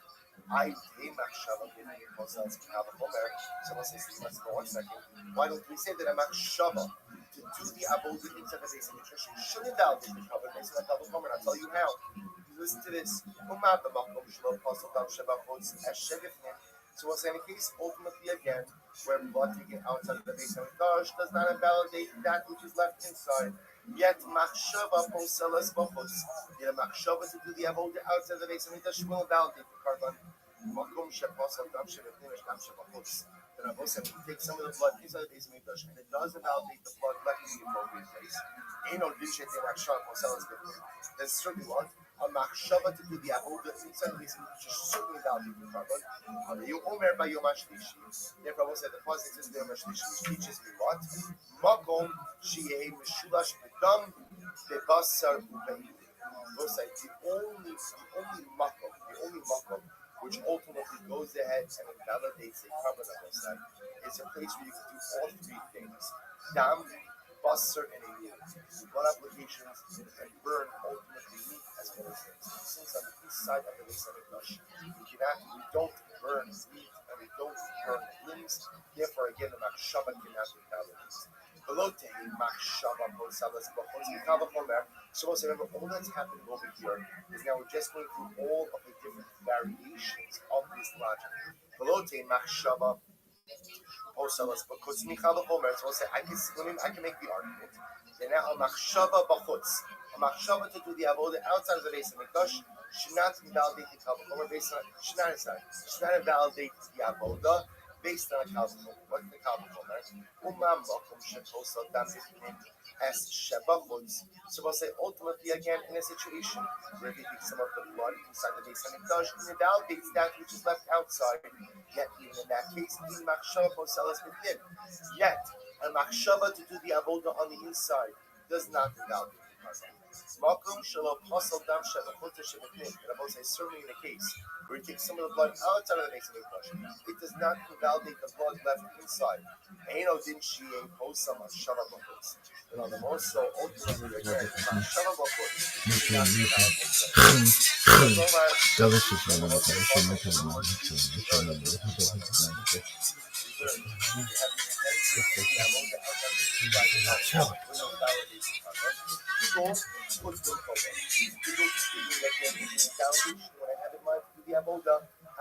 Someone says, let's go 1 second. Why don't we say that a machshava to do the avodah inside the Beis Hamikdash should invalidate the cover based on the double cover? And I'll tell you how. Listen to this. So we'll say in a case, ultimately again, where blood taken outside of the Beis Hamikdash does not invalidate that which is left inside. Yet machshava poselas b'chutz. Yet a machshava to do the avodah outside of the Beis Hamikdash will invalidate the carbon. Makom sheposel dam shevechnish dam shevachutz. Then Rabbi said, we take some of the blood inside the Beis Hamikdash, and it does invalidate the blood left in the appropriate place. Then certainly what? A machshava to do the avodah inside the Beis Hamikdash certainly invalidate the carbon. Therefore, I will say the pasuk says the Yom HaShlishi teaches me what? Makom sheyeh meshulash b'dam bebasar u'be'id. The only makom which ultimately goes ahead and invalidates a carbon dioxide is a place where you can do all three things: dam, basar, and a blood applications and burn ultimately meat as well as things. Since on the inside of the Beis Hamikdash, we don't burn meat and we don't burn limbs. Therefore, again, the machshava cannot be invalidated. So remember, all that's happening over here is now we're just going through all of the different variations of this logic. So we'll say, I can make the argument. And now a machshava to do the avodah outside of the Beis Hamikdash should not invalidate the kavachomer based on should not invalidate the avodah based on a kavachomer. What's the kavachomer? As shebachutz. So we'll say ultimately again in a situation where they take some of the blood inside the Beis Hamikdash and invalidates that which is left outside. Yet even in that case, in machshava poselas b'din. Yet a machshava to do the avodah on the inside does not invalidate the carbon. Makom shelo pasal dam shevachot sheb'din. And I will say certainly in the case where you take some of the blood outside of the Beis Hamikdash, it does not invalidate the blood left inside. Eino din sheyeh posal machshava b'chutz. And on the more so ultimately again, machshava b'chutz does not invalidate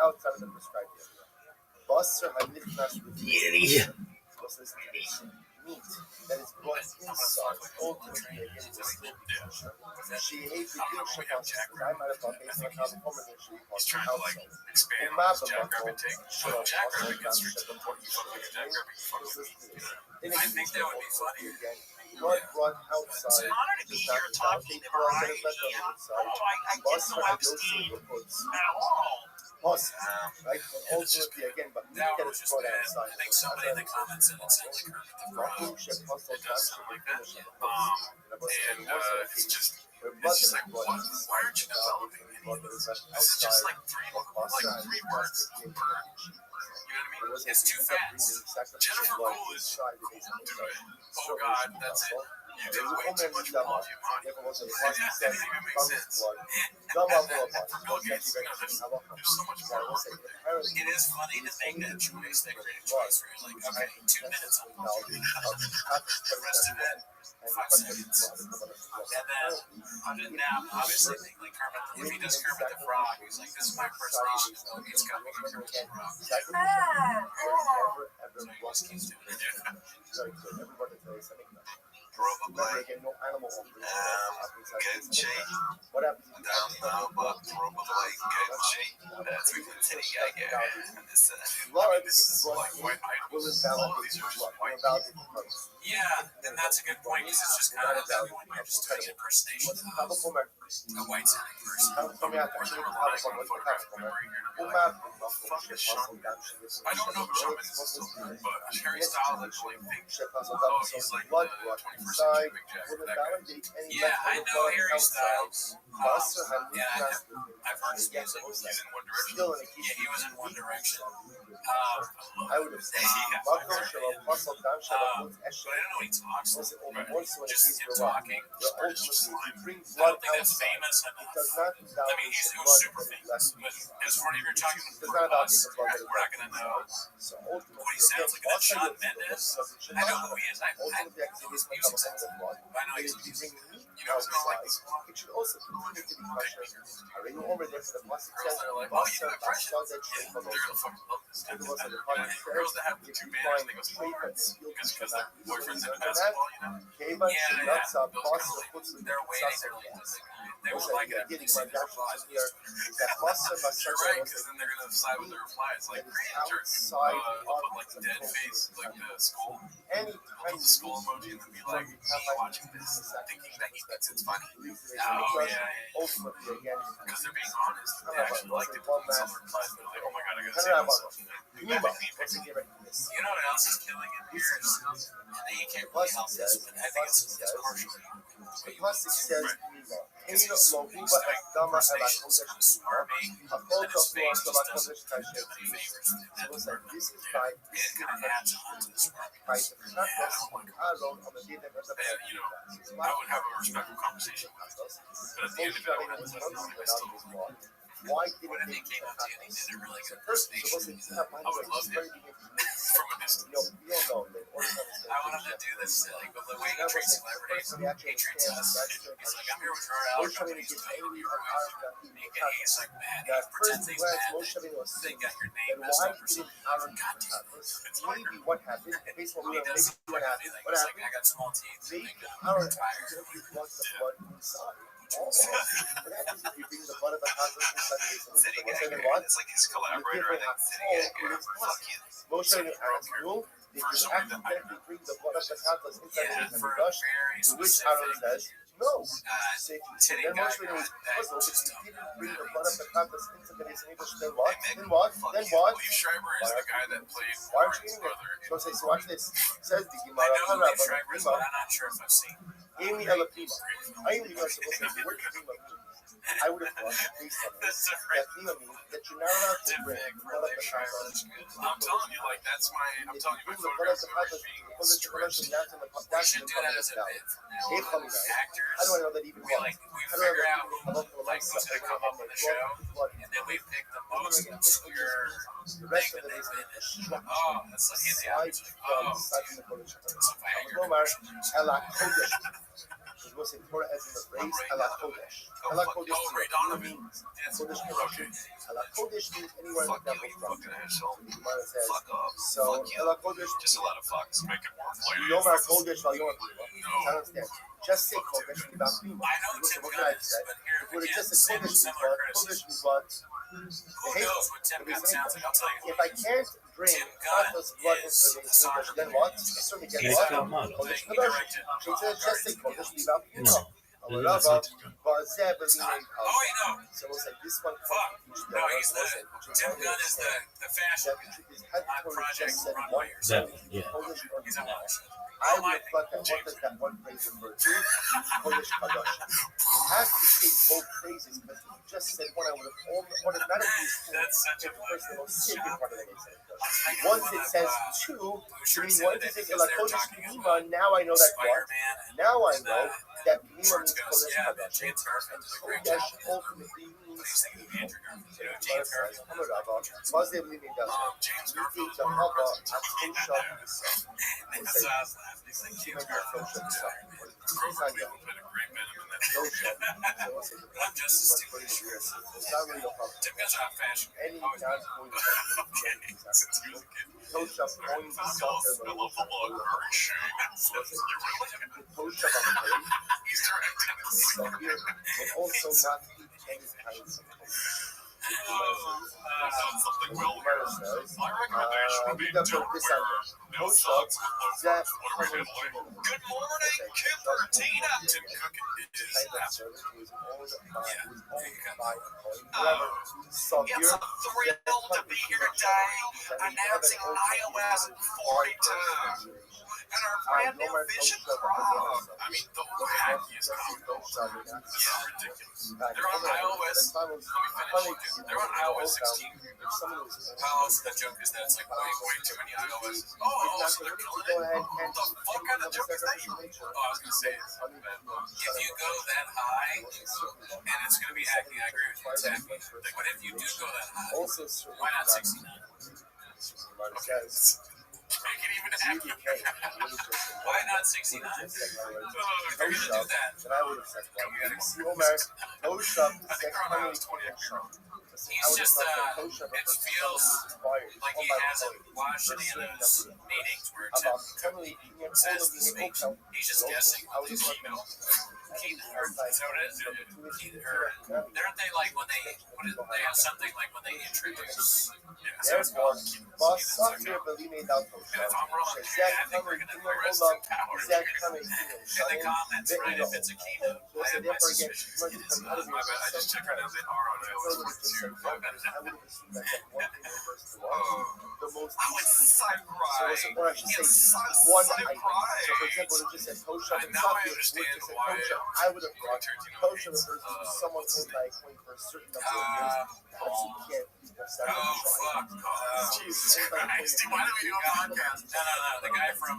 outside of the prescribed area. Meat that is brought inside ultimately against the skin. She hates the dish of us. I might have thought based on how the woman is she wants to outside. Expand on this jackrabbit thing. Jackrabbit gets stripped before you fuck with a jackrabbit, you fuck with me. I think that would be funny. Blood brought outside. It's an honor to be here talking variety. I get no Epstein at all. Right? Ultimately, again, but meat that is brought outside. I think somebody in the comments said it sounds like Kermit the Frog. It does sound like that. And it's just like, why aren't you developing any of this? This is just like three words per. You know what I mean? It's too fast. Jennifer Coolidge. Oh God, that's it. You did way too much volume on it. Therefore, also the That pasuk didn't says, even make from his sense. blood, And Gama for Bulapas, Bill was Gates, actually there's halacha. so much So I more will to say, work with there. apparently, It is funny to make that choice, that creative choice, where you're like, okay, 2 minutes on the rest of it, 5 seconds. And then, now, obviously, like Kermit, if he does Kermit the Frog, he's like, this is my impersonation of Bill Gates coming in Kermit the Frog. So he just keeps doing it. Probably. Again, no animal Good shape. What happens if you Down now, but probably good shape. That's we can tell you, and this, blood this is like white will idols. All of invalidate these the are just blood, white. will invalidate the blood. Yeah, and that's a good point, because it's just kind of at that point, you're just doing an impersonation of a white sounding person. I don't know which one is still good, but Harry Styles actually thinks, oh, he's like the 21st century Big Jack. That guy. Yeah, I know Harry Styles. Yeah, I've heard his music. He's in One Direction. Yeah, he was in One Direction. I would have said, But I don't know he talks. Just him talking. I don't think that's famous enough. I mean, he was super famous, but as far as you're talking for us, we're not going to know what he sounds like. That Shawn Mendes, I know who he is. I know his music sounds like. I know his music. You know, it's not like this one. It should also continue to be kosher. I read over there for the plastic Girls that are like, oh, you know, depression. Yeah, they're going to fucking love this. And girls that have the 2 banners, they go sports because their boyfriend's into basketball, you know. Yeah, they're waiting. They won't like it after they see the replies. You're right, because then they're going to decide what their reply is. Like, they'll put like the dead face, like the skull. They'll put the skull emoji and then be like, me watching this, thinking that he thinks it's funny. Oh, yeah. Because they're being honest. They actually liked it. Some replies, they're like, oh my god, I gotta say myself. You know what else is killing it here? And then you can't really help this, but I think it's partially. Plastic says, Because he's impersonation is kind of smarmy, and his face just doesn't do many favors. And this is by it kind of adds on to the smarmy. by Yeah, oh my god. You know, I would have a respectful conversation with him, but at the end of it, I would still. Why What if he came up to you and he did a really good First, impersonation? I would love it from a distance. you don't know. I want him to do this, like, with the way he treats celebrities, he treats us. He's like, I'm here with Jared Allen, he's like, you're out. And he's like, man, he pretends he's mad that they got your name messed up or something. God damn it. It's hard. Maybe what happened, based on He does what like, he's like, I got small teeth. Maybe I'm tired. What happens if you bring the blood of the City Gagger. It's like his collaborator, I think. City Gagger. Fuck you. Moshe and Aaron they just accidentally bring the blood of the Catholics inside the very to which Aaron says, no. Titty Then Moshe was puzzled if he didn't bring the blood of the Catholics into the English, then what? Then what? Then what? Lee Schreiber is the guy that played Why aren't you Warren's eating it? brother. So watch this. Says the I Gemara, know who Lee Schreiber is, but I'm not sure if I've seen him. Amy Elapima. I even know supposed to say, where did Pima mean? I would have thought, based on this, that Pima means that you're not allowed to bring blood of the Catholics. I'm telling you, like, that's my, I'm telling you, my photographs are always being stripped. We should do that as a bit from now on. Actors, How do I know that even we figure out like who's gonna come up on the show, and then we pick the most obscure the thing rest that of it they've is been in. Oh, that's like in the average. Oh, it's a Viagra. It was in Torah as in the phrase Ela Kodesh. Ela Kodesh Oh, Ray Donovan. means Kodesh Kodesh. Ela Kodesh means anywhere in the Fuck you, temple you from. fucking asshole. The Gemara says, Fuck off. so Fuck you. Ela Kodesh Just a lot of fucks. Make it more flagrant. Yomar Kodesh Val Yomar Pima. No. I understand. Just say Kodesh without Pima. I know Tim Gunn is, but here If it would have again, just said same Kodesh means similar what? criticism. Kodesh means what? Who knows what Tim Gunn sounds like? I'll tell you. If I can't bring Tim Gunn Catholic blood into is the the soccer English, then player. what? I certainly get He's what? come on. Kodesh He Kodesh. directed She said just say Kodesh without Pima. No. But Zeb is Oh, you know. so it was like this one. Fuck. No, he's Tim Gunn is the fashion guy on Project Runway or That, something. yeah. He's on Wall Street. I would thought that what does that one phrase refer to? Polish Kadosh. have to take both phrases because you just said one. I would have automatically assumed That's such a the first and most sacred part of the Mitzvah. Like Once one it of, says two, Boucher meaning said once that it says because they were Elakodesh talking Pnima, about now I know that what? Spider-Man and Now I the know that Pnima Schwartz means goes, Kodesh yeah, Hadash. James Garfield And is a great Kodesh job. ultimately What means do you think of Andrew Garfield? You know, James James Garfield. James James Garfield is the more Haba, representation. Atosha, And so I was laughing. He's like, James Garfield. Grover Cleveland played a great Venom in that. I'm just as stupid as yours. Tim goes out fashion. Any Always non goes. Okay. Since he was a kid. Tosha I owns the love soccer the look. Very shame. Tosha Bamari, He's directing it. so here, but also not eat any kinds of Something well here. Gemara says, My recommendation would be we got don't this wear under. no Tosha, socks with that what are we doing? Good morning, Cupertino. Tim cooking is type of after. service who is owned by, Yeah. who is owned by a coin. However, so It's here, a thrill to be here today, announcing iOS 42 and our brand new Vision Pro. I mean, the hackiest combo. Yeah, ridiculous. They're on iOS. Let me finish. They're on iOS 16. Oh, so the joke is that it's like way too many iOS. Oh, so they're killing it. What the fuck kind of joke is that? Oh, I was gonna say, if you go that high, and it's gonna be hacking, I agree with you, it's hacking. But if you do go that high, also why not 69? says, Make it even hackier. Why not 69? Oh, if you're gonna do that, then I would have said, you gotta see, Omer, Tosha, I think they're on iOS 20. He's just, it feels like he hasn't watched any of those meetings where Tim says the speech. He's just guessing what these keynote. Or is that what it is? Aren't they like when they have something like when they introduce? Yeah, so it's Therefore, called Boss Software Believe Out and if I'm wrong, I Zach think we're coming, gonna Hold arrest up, Tim Powers. Zach coming, In the comments, right? If it's a keynote, I have my suspicions. It is not. My bad. I just checked right now. They are on iOS 42. My bad. I would have assumed that one thing was first to watch. The most I was so right. or I should Yes, say, so one right. item. So, for example, it just said Tosha and Now I Software, which understand is a why Tosha. I would have thought Tarantino Tosha hates, refers to someone owned by a coin for a certain number of years. But you can't use that Oh, fuck. Jesus Christ. Why did we do a podcast? No. The guy from,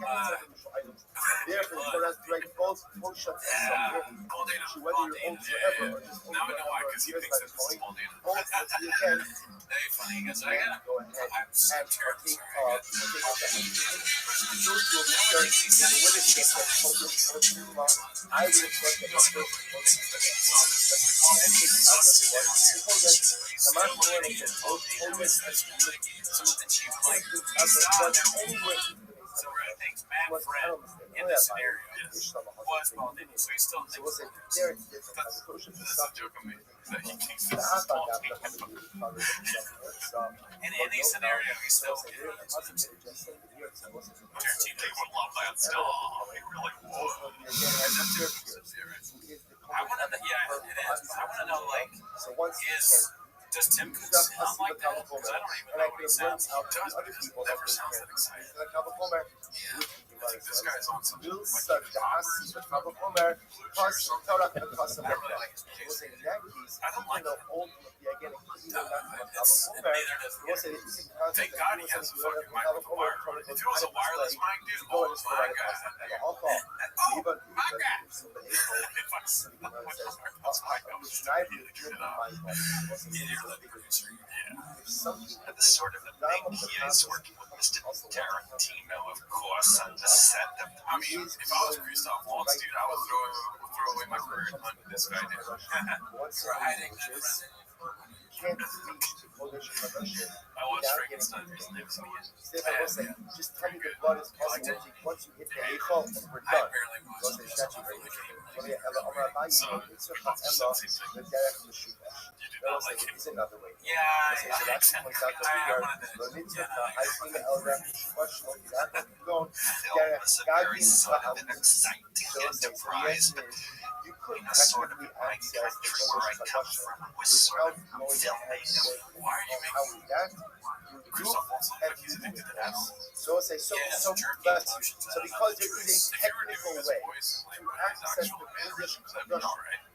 Therefore, for us to write both Tosha and Software, Paul Dano. whether you're owned forever or just owned Now I know why, for because he years thinks by that this is coin, Paul Dano. both you can Very funny. He goes, I got go ahead I'm so and terrible. partake Sorry. of those who will start in the witness that focus on Puma. I would have thought that the first one is the politics of the one. Hamas going against both Polish and Something cheap like of the one anyway. so thanks, Matt I Fred don't understand. in this scenario was Paul Dano, so he still So thinks we'll say there it's different. that's Kosher this is a stuff. joke of me that he thinks The this is hot Paul dog Dano. after In any scenario, he's still so there it wasn't just like the years. I wasn't Tarantino would love that stuff. He really would. I want to, yeah, it is. I want to know, like, so once does Tim Cook sound like that? Because I don't even know what he sounds like. He does, because it never sounds that exciting. Yeah. I think this guy's on something like I really like his music. I don't like it. Neither does he. Thank God he has a fucking mic with a wire on it. If it was a wireless mic, dude, oh my God. Oh, my God. If I said that was a wireless mic, I would immediately turn it off. You're the producer. Yeah. And this sort of a thing, he is working with Mr. Tarantino, of course, on the set. I mean, if I was Christoph Waltz, dude, I would throw away my career and hunt this guy down. Riding I watched Frankenstein recently. just tell me the blood is possible. Once you hit the A-call, we're I done. barely watched it. So The direct to shoot. you did not like it. Is another way. Yeah, I wanted to. Very sudden and exciting enterprise. You could In a sort of like country where I come from, with sort of filmmaking. Why are you making? Christoph also, like, he's addicted to that. So I'll say, so because there is a technical way to access the English Kaddish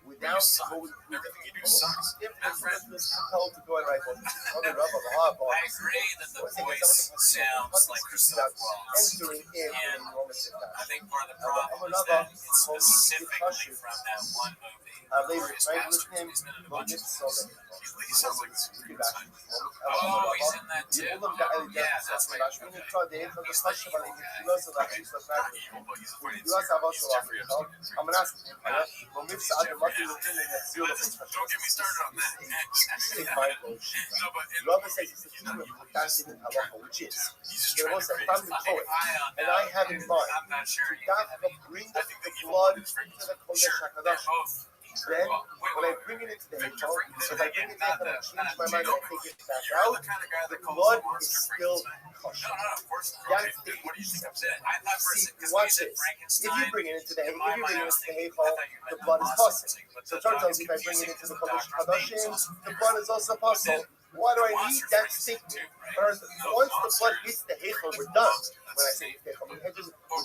without going through everything you do sucks. if the person is compelled to go and write one, other Rabbi, the hard part. I agree that the voice sounds like Christoph Waltz, entering in and moments of I that. think part of the problem is that it's specifically from that one movie. Later, right with him, He's been in a well, bunch of it's so many. He sounds like this. Oh, he's in that too. Yeah, that's right. We need to try the end of the question, but it's also like it's the fact. Evil, but he's fighting You also have also Jeffrey I'm gonna ask him. Well, maybe I'm the lucky within the zero. Don't get me started on that. Take my approach. No, but Rabbi says it's a human fantastic halacha, which is he's just there trying was to a create. family poet, and I have in mind I'm not sure. that bring I the think the evil blood one is into Frankenstein. the Kodesh Sure, they're HaKadosh. both. Then, Well, when I bring it into the Hechel, if I bring it in not and I the- change not my mind the- and I take it back You're out, the kind of guy the that calls blood the is monster still Frankenstein. kosher. No, of course. That's Okay, the what do you think I'm I saying? thought for See, because when you watch said this. If Frankenstein, you bring it into the in my mind I was Hechel, thinking, I thought you the meant blood is monster possible. thing, but So the Torah dog tells is me if I bring it confusing into the because Kodesh doctor's name is HaKadoshim, also the blood is also possible. Why do I need that statement? First, once the blood hits the Hechel, we're done. When I say Hechel, we're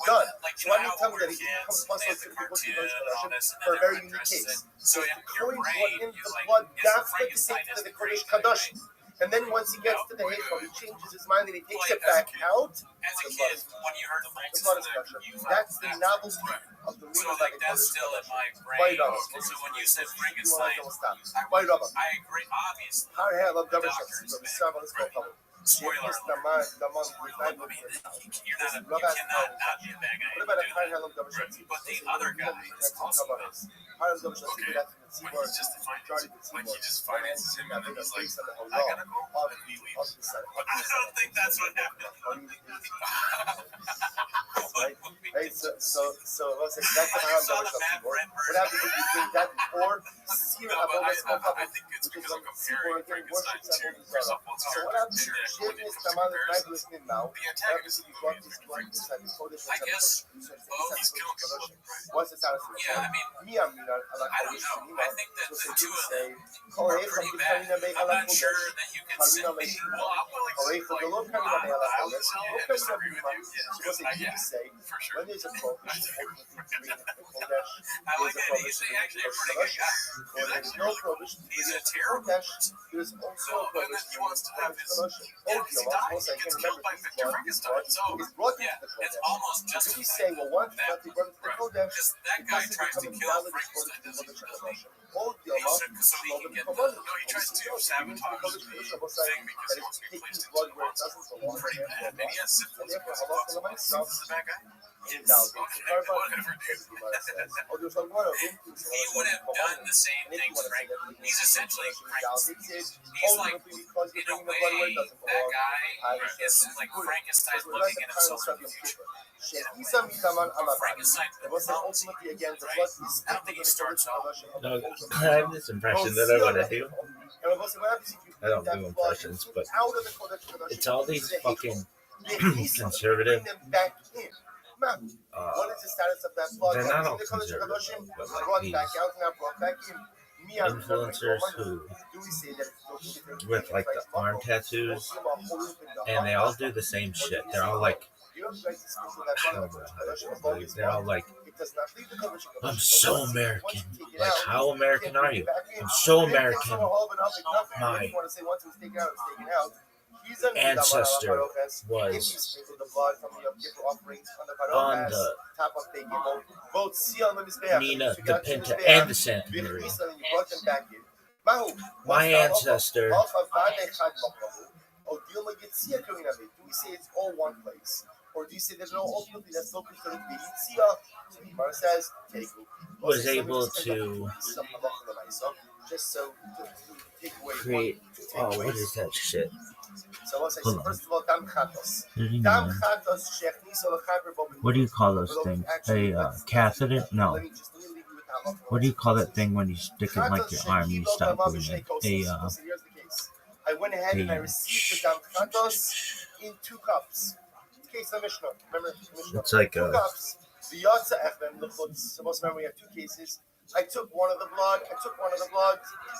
done. So why do you tell me that it becomes possible to go to the Kodesh HaKadoshim for a very unique case? So in your Coins brain, what in you're the like, blood, is that's what Frankenstein takes to is the the Kodesh great guy, Kadosh. And then once he gets to the Hechel, he changes his mind and he takes it back out. As a kid, when you heard The blood Frankenstein, is kosher. you That's thought the novelty of the so reason like that that's still in my Why brain. not? So when you said Frankenstein, Why not? I agree. Obviously, How the hell I'm double Doctor's shots? back. Seven, let's go. spoiler Yes, alert. the man with I nine mean, books. you cannot not be a bad guy. What about a You high do that. hell of double shots? But the other guy is also High hell of double shots, Okay. that's the But word. he's just Majority of the like teamwork. he just finances him and then he's like, Based on the whole I law. gotta go, Of and he the leaves. side. I don't think that's what happened. Right? Right? So what's it? That's the I high just saw double the shots. Matt Brent What version. happens if you bring that or Sir No, but Abba Small I think it's which is because I'm when comparing Seymour Frankenstein worships to Abba Zara. Christoph Waltz. So what happens if Yeah, you when it is comes to Tamal comparison. listening now? The antagonist in the movie is I guess both. he's killing people left and right. What's the status of Yeah, I mean, me, I mean, I don't know. I think that the two of them are are pretty bad. I'm not sure that you can say, well, I'm willing Away to from the like, low kind of I would disagree with you. Because I you say for sure. when there's a prohibition I like it. He's actually a pretty good guy. or there's no prohibition, He's a terrible person. there's also So, a and then he wants to have his. prohibition. Yeah, he dies. He gets killed by Victor Frankenstein. So, Is brought Yeah, into the it's Kodesh. almost Do we just say, well, once that, that we brought it to the right. Kodesh, because that guy tries to kill Frankenstein, doesn't he? All the So he can get the no, he tries to sabotage the thing because he wants to be placed into the world. Pretty bad. Maybe he has syphilis. This is a bad guy. He He would have done the same thing, Frank. He's essentially Frankenstein. He's like, in a way, that guy is like Frankenstein looking at himself in the future. Frankenstein, ultimately again the blood is I don't think he starts off. No, I have this impression that I want to do. I don't do impressions, but it's all these fucking conservative. What is the status of that blood? They're not all Is it the conservative, Kadoshim? but Brought these back out, now brought back in. Me, I'm influencers who, do we say that it's still with like the arm tattoos, and they all do the same shit. They're all like, they're all like, I'm so American. Like, how American are you? I'm so American. My ancestor was on the Nina, the Pinta, and the Santa Maria. My ancestor, do we say it's all one place? Or do you say that no, ultimately that's still considered the Yitzia? So the Gemara says, was able to just so to take away create, oh, what is that shit? So I'll say, so first of all, Dam Chatos. What do you call those things? A catheter? No. What do you call that thing when you stick it like your arm and you stop breathing? I went ahead and I received the Dam Chatos in 2 cups. Case of Mishnah. Remember Mishnah? It's like 2 a, cups. The Yatsa Echem, the supposed to remember we have 2 cases. I took one of the blood,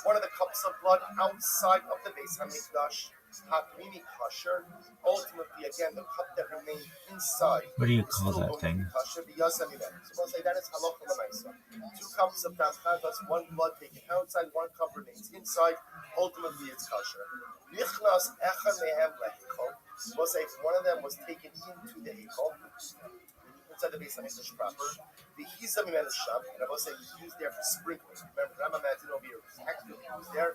one of the cups of blood outside of the Beis HaMikdash. Hapmini kosher. Ultimately, again, the cup that remained inside. What do you is call still that going to thing? be kosher. So we'll say that is halacha l'maisa. 2 cups of damchadas, 1 blood taken outside, 1 cup remains inside. Ultimately, it's kosher. Nichnas echad mehem lehikol. We'll say if one of them was taken into the hikol, inside the base Hamikdash proper, the hizam mimenu sham, and I will say it's used there for sprinkling. Remember, Rama Madin over here was actively used there.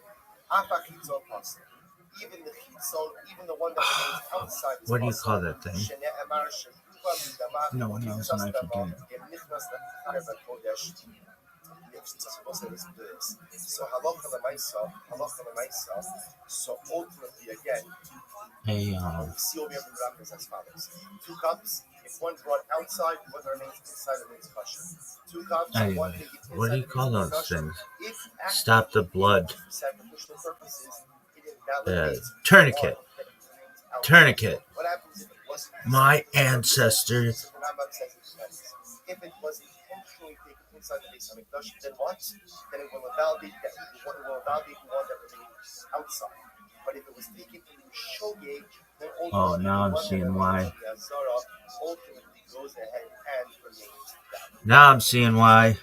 Afa chitzon pasta. Even the chitzon, even the one that remains outside. What do you call that thing? No one knows, and I forget. So halacha l'maisa. So ultimately, again, Hey, see over here from Rabbi is as follows: 2 cups. If one brought outside, what remains inside remains kosher. 2 cups. anyway, One taken inside. what do you call remains those kosher. things? If Stop the blood. for sacrificial purposes, it invalidates Tourniquet. all that remains outside. Tourniquet. What happens if it wasn't? My ancestor. So the Rambam says it depends. If it was intentionally taken inside the base Hamikdash, then what? Then it will invalidate that. It will invalidate the one that remains outside. But if it was taken in shogeg, then Oh, now I'm seeing why. ultimately goes ahead and remains valid. Now I'm seeing why.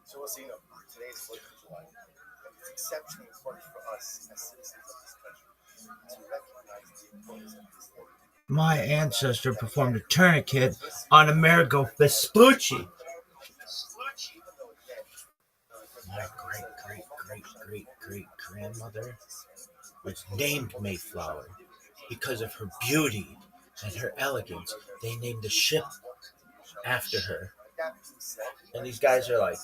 So we'll see, today's 4th of July, and it's exceptionally important for us as citizens of this country to recognize the importance of this day. My ancestor performed a tourniquet on Amerigo Vespucci. My great-great-great-great-grandmother was named Mayflower because of her beauty and her elegance. They named the ship after her. And these guys are like,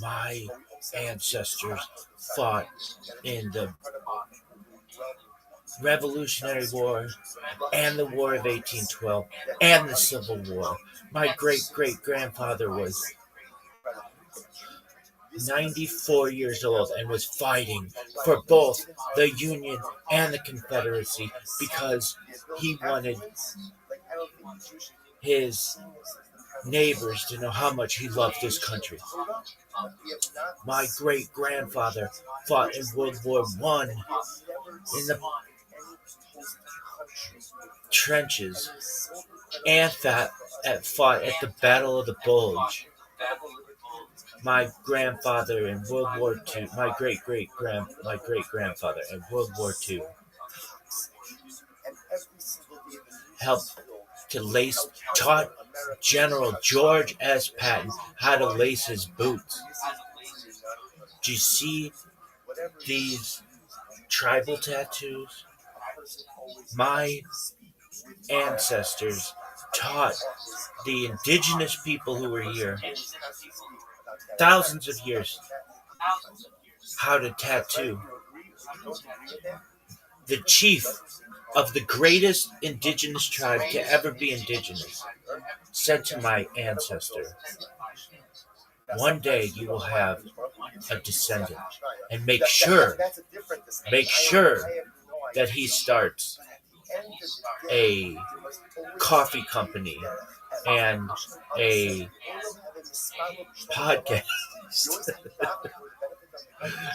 my ancestors fought in the Revolutionary War and the War of 1812 and the Civil War. My great-great-grandfather was 94 years old and was fighting for both the Union and the Confederacy because he wanted his neighbors to know how much he loved this country. My great-grandfather fought in World War I in the trenches and fought at the Battle of the Bulge. My grandfather in World War II, my great-grandfather in World War II taught General George S. Patton how to lace his boots. Do you see these tribal tattoos? My ancestors taught the indigenous people who were here thousands of years how to tattoo. The chief of the greatest indigenous tribe to ever be indigenous said to my ancestor, one day you will have a descendant, and make sure that he starts a coffee company and a podcast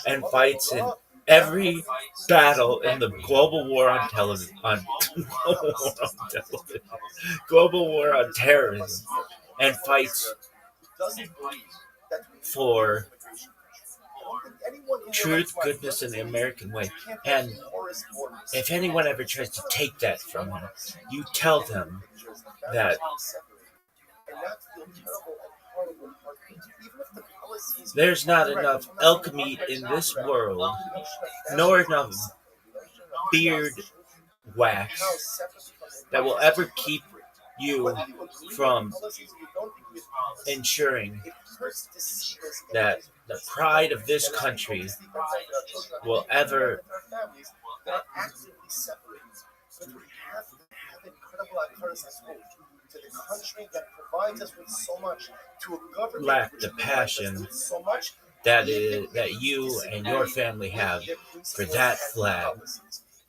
and fights in every battle in the global war on television, global war on terrorism, and fights for truth, goodness, and the American way. And if anyone ever tries to take that from him, you tell them that there's not enough elk meat in this world, nor enough beard wax that will ever keep you from ensuring that the pride of this country will ever lack the passion that you and your family have for that flag.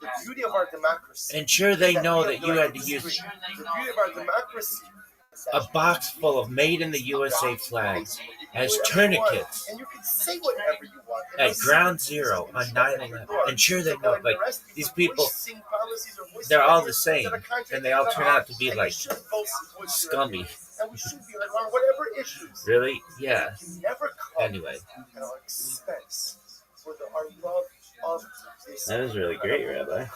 The beauty of our democracy. Ensure they know that you had to disagree. use The beauty of our democracy is that a box full of made in the USA flags as tourniquets and you can say whatever you want. at ground zero on 9/11. Ensure they know, like, these people, they're all the same, and they all turn out to be like scummy. And we should be like on whatever issues. Really? Yeah. Never come Anyway, at our expense for our love of this. that was really great, Rabbi.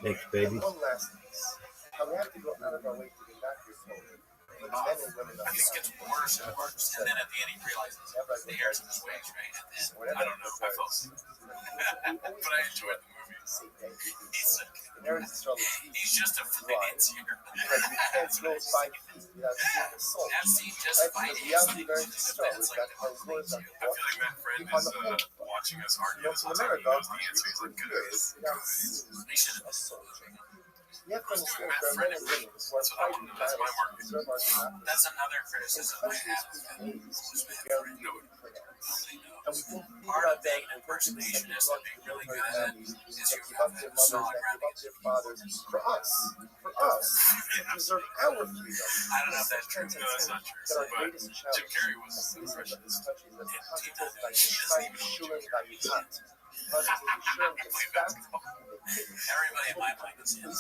Thanks, baby. And one last piece. Now we have to go out of our way to get back here for men and women. I think it gets worse and worse, and then at the end he realizes the hair's in his waist, right? And then I don't know, I fell asleep, but I enjoyed the movie. He's just a financier. Because we can't go 5 feet without seeing the soul. That scene just Right? Because financed reality me. very strong. We've got our words on I feel like that friend is watching us argue this whole in time. He America, knows the answer. He's like, good. without seeing a soldier. You have to understand there are men and women who are fighting battles to preserve our democracy. That's another criticism I have. And we can Part of being an impersonation is to be really good at is you give have up their that mothers, song that around give up their fathers for us, to preserve our freedom. I don't know if that's true. No, that's not true. That our But greatest Jim challenge Carrey was as citizens of impressionist. this country is that constituted by Schweigen, Valitat. Everybody in my mind is in. If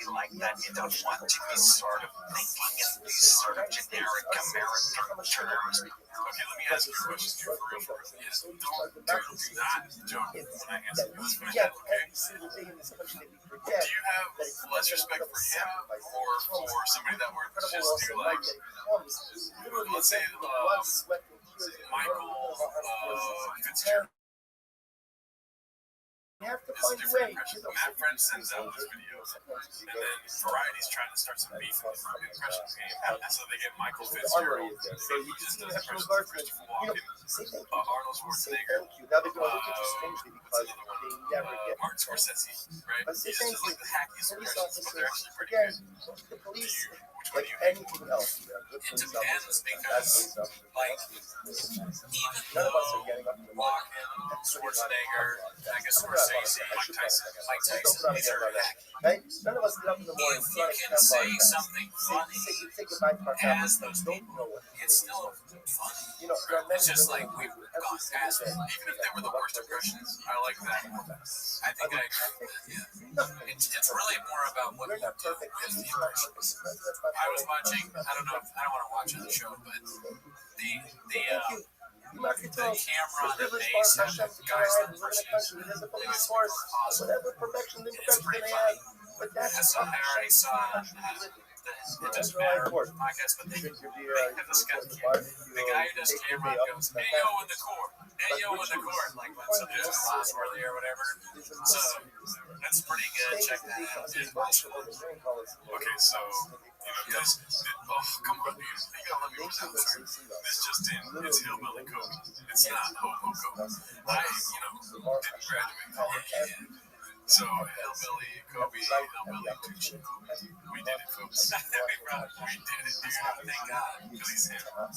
you like that, you don't want to be sort of thinking in these sort of generic American terms. Okay, let me ask you a question here for real. Yes, don't do not joke when I answer this question, okay? Do you have less respect for him or for somebody that were just do like, let's say, Michael Fitzgerald? You have to It's a find a different way. impression. Matt Friend sends out this video, and then Variety's trying to start some beef with the impressions game, so they get Michael Fitzgerald. So you He just just does have to impressions regard of for it. Christopher You know, Walken, say thank you. Arnold Say Schwarzenegger, thank you. Now they're going to look at you strangely what's because another one? they never get Martin Scorsese, right? But say He just thank does like you. the hackiest Police impressions, but they're officers, actually pretty again, good. the police, Which one like do you think? anything else, they're good It police depends officers. because, Bad police officers. like, None even of us are getting up in the morning. Walken, Schwarzenegger, I guess Scorsese, Mike Tyson, these are hacky. Right? None of us get up in the morning. If you can say something funny Say goodbye to our families. as those Don't people, know what it's still fun. you know, there are many It's just women like we've who gone every single past day it. Even if they were the worst impressions, I like that. I think I agree with that, yeah. It's really more about what We're you not do perfect. with the We're not impressions. perfect. I was watching, I don't know, I don't want to watch the show, but the camera on the base and the guys that whatever perfection, it's imperfection pretty they have, funny. but that's And so I already saw it doesn't matter podcast, but they have this guy, the guy who does camera goes, hey yo in the court, hey yo in the court, like when something's Rosworthy or whatever. So that's pretty good. Check that out. Okay, so, come on, dude. You gotta let me know something. This just in, it's Hillbilly Kobe. It's not Hobo Kobe. I, didn't graduate college. So, Hillbilly Kobe, Hillbilly Tucci. We did it, folks. We did it, dude. Thank God. Because he's him. And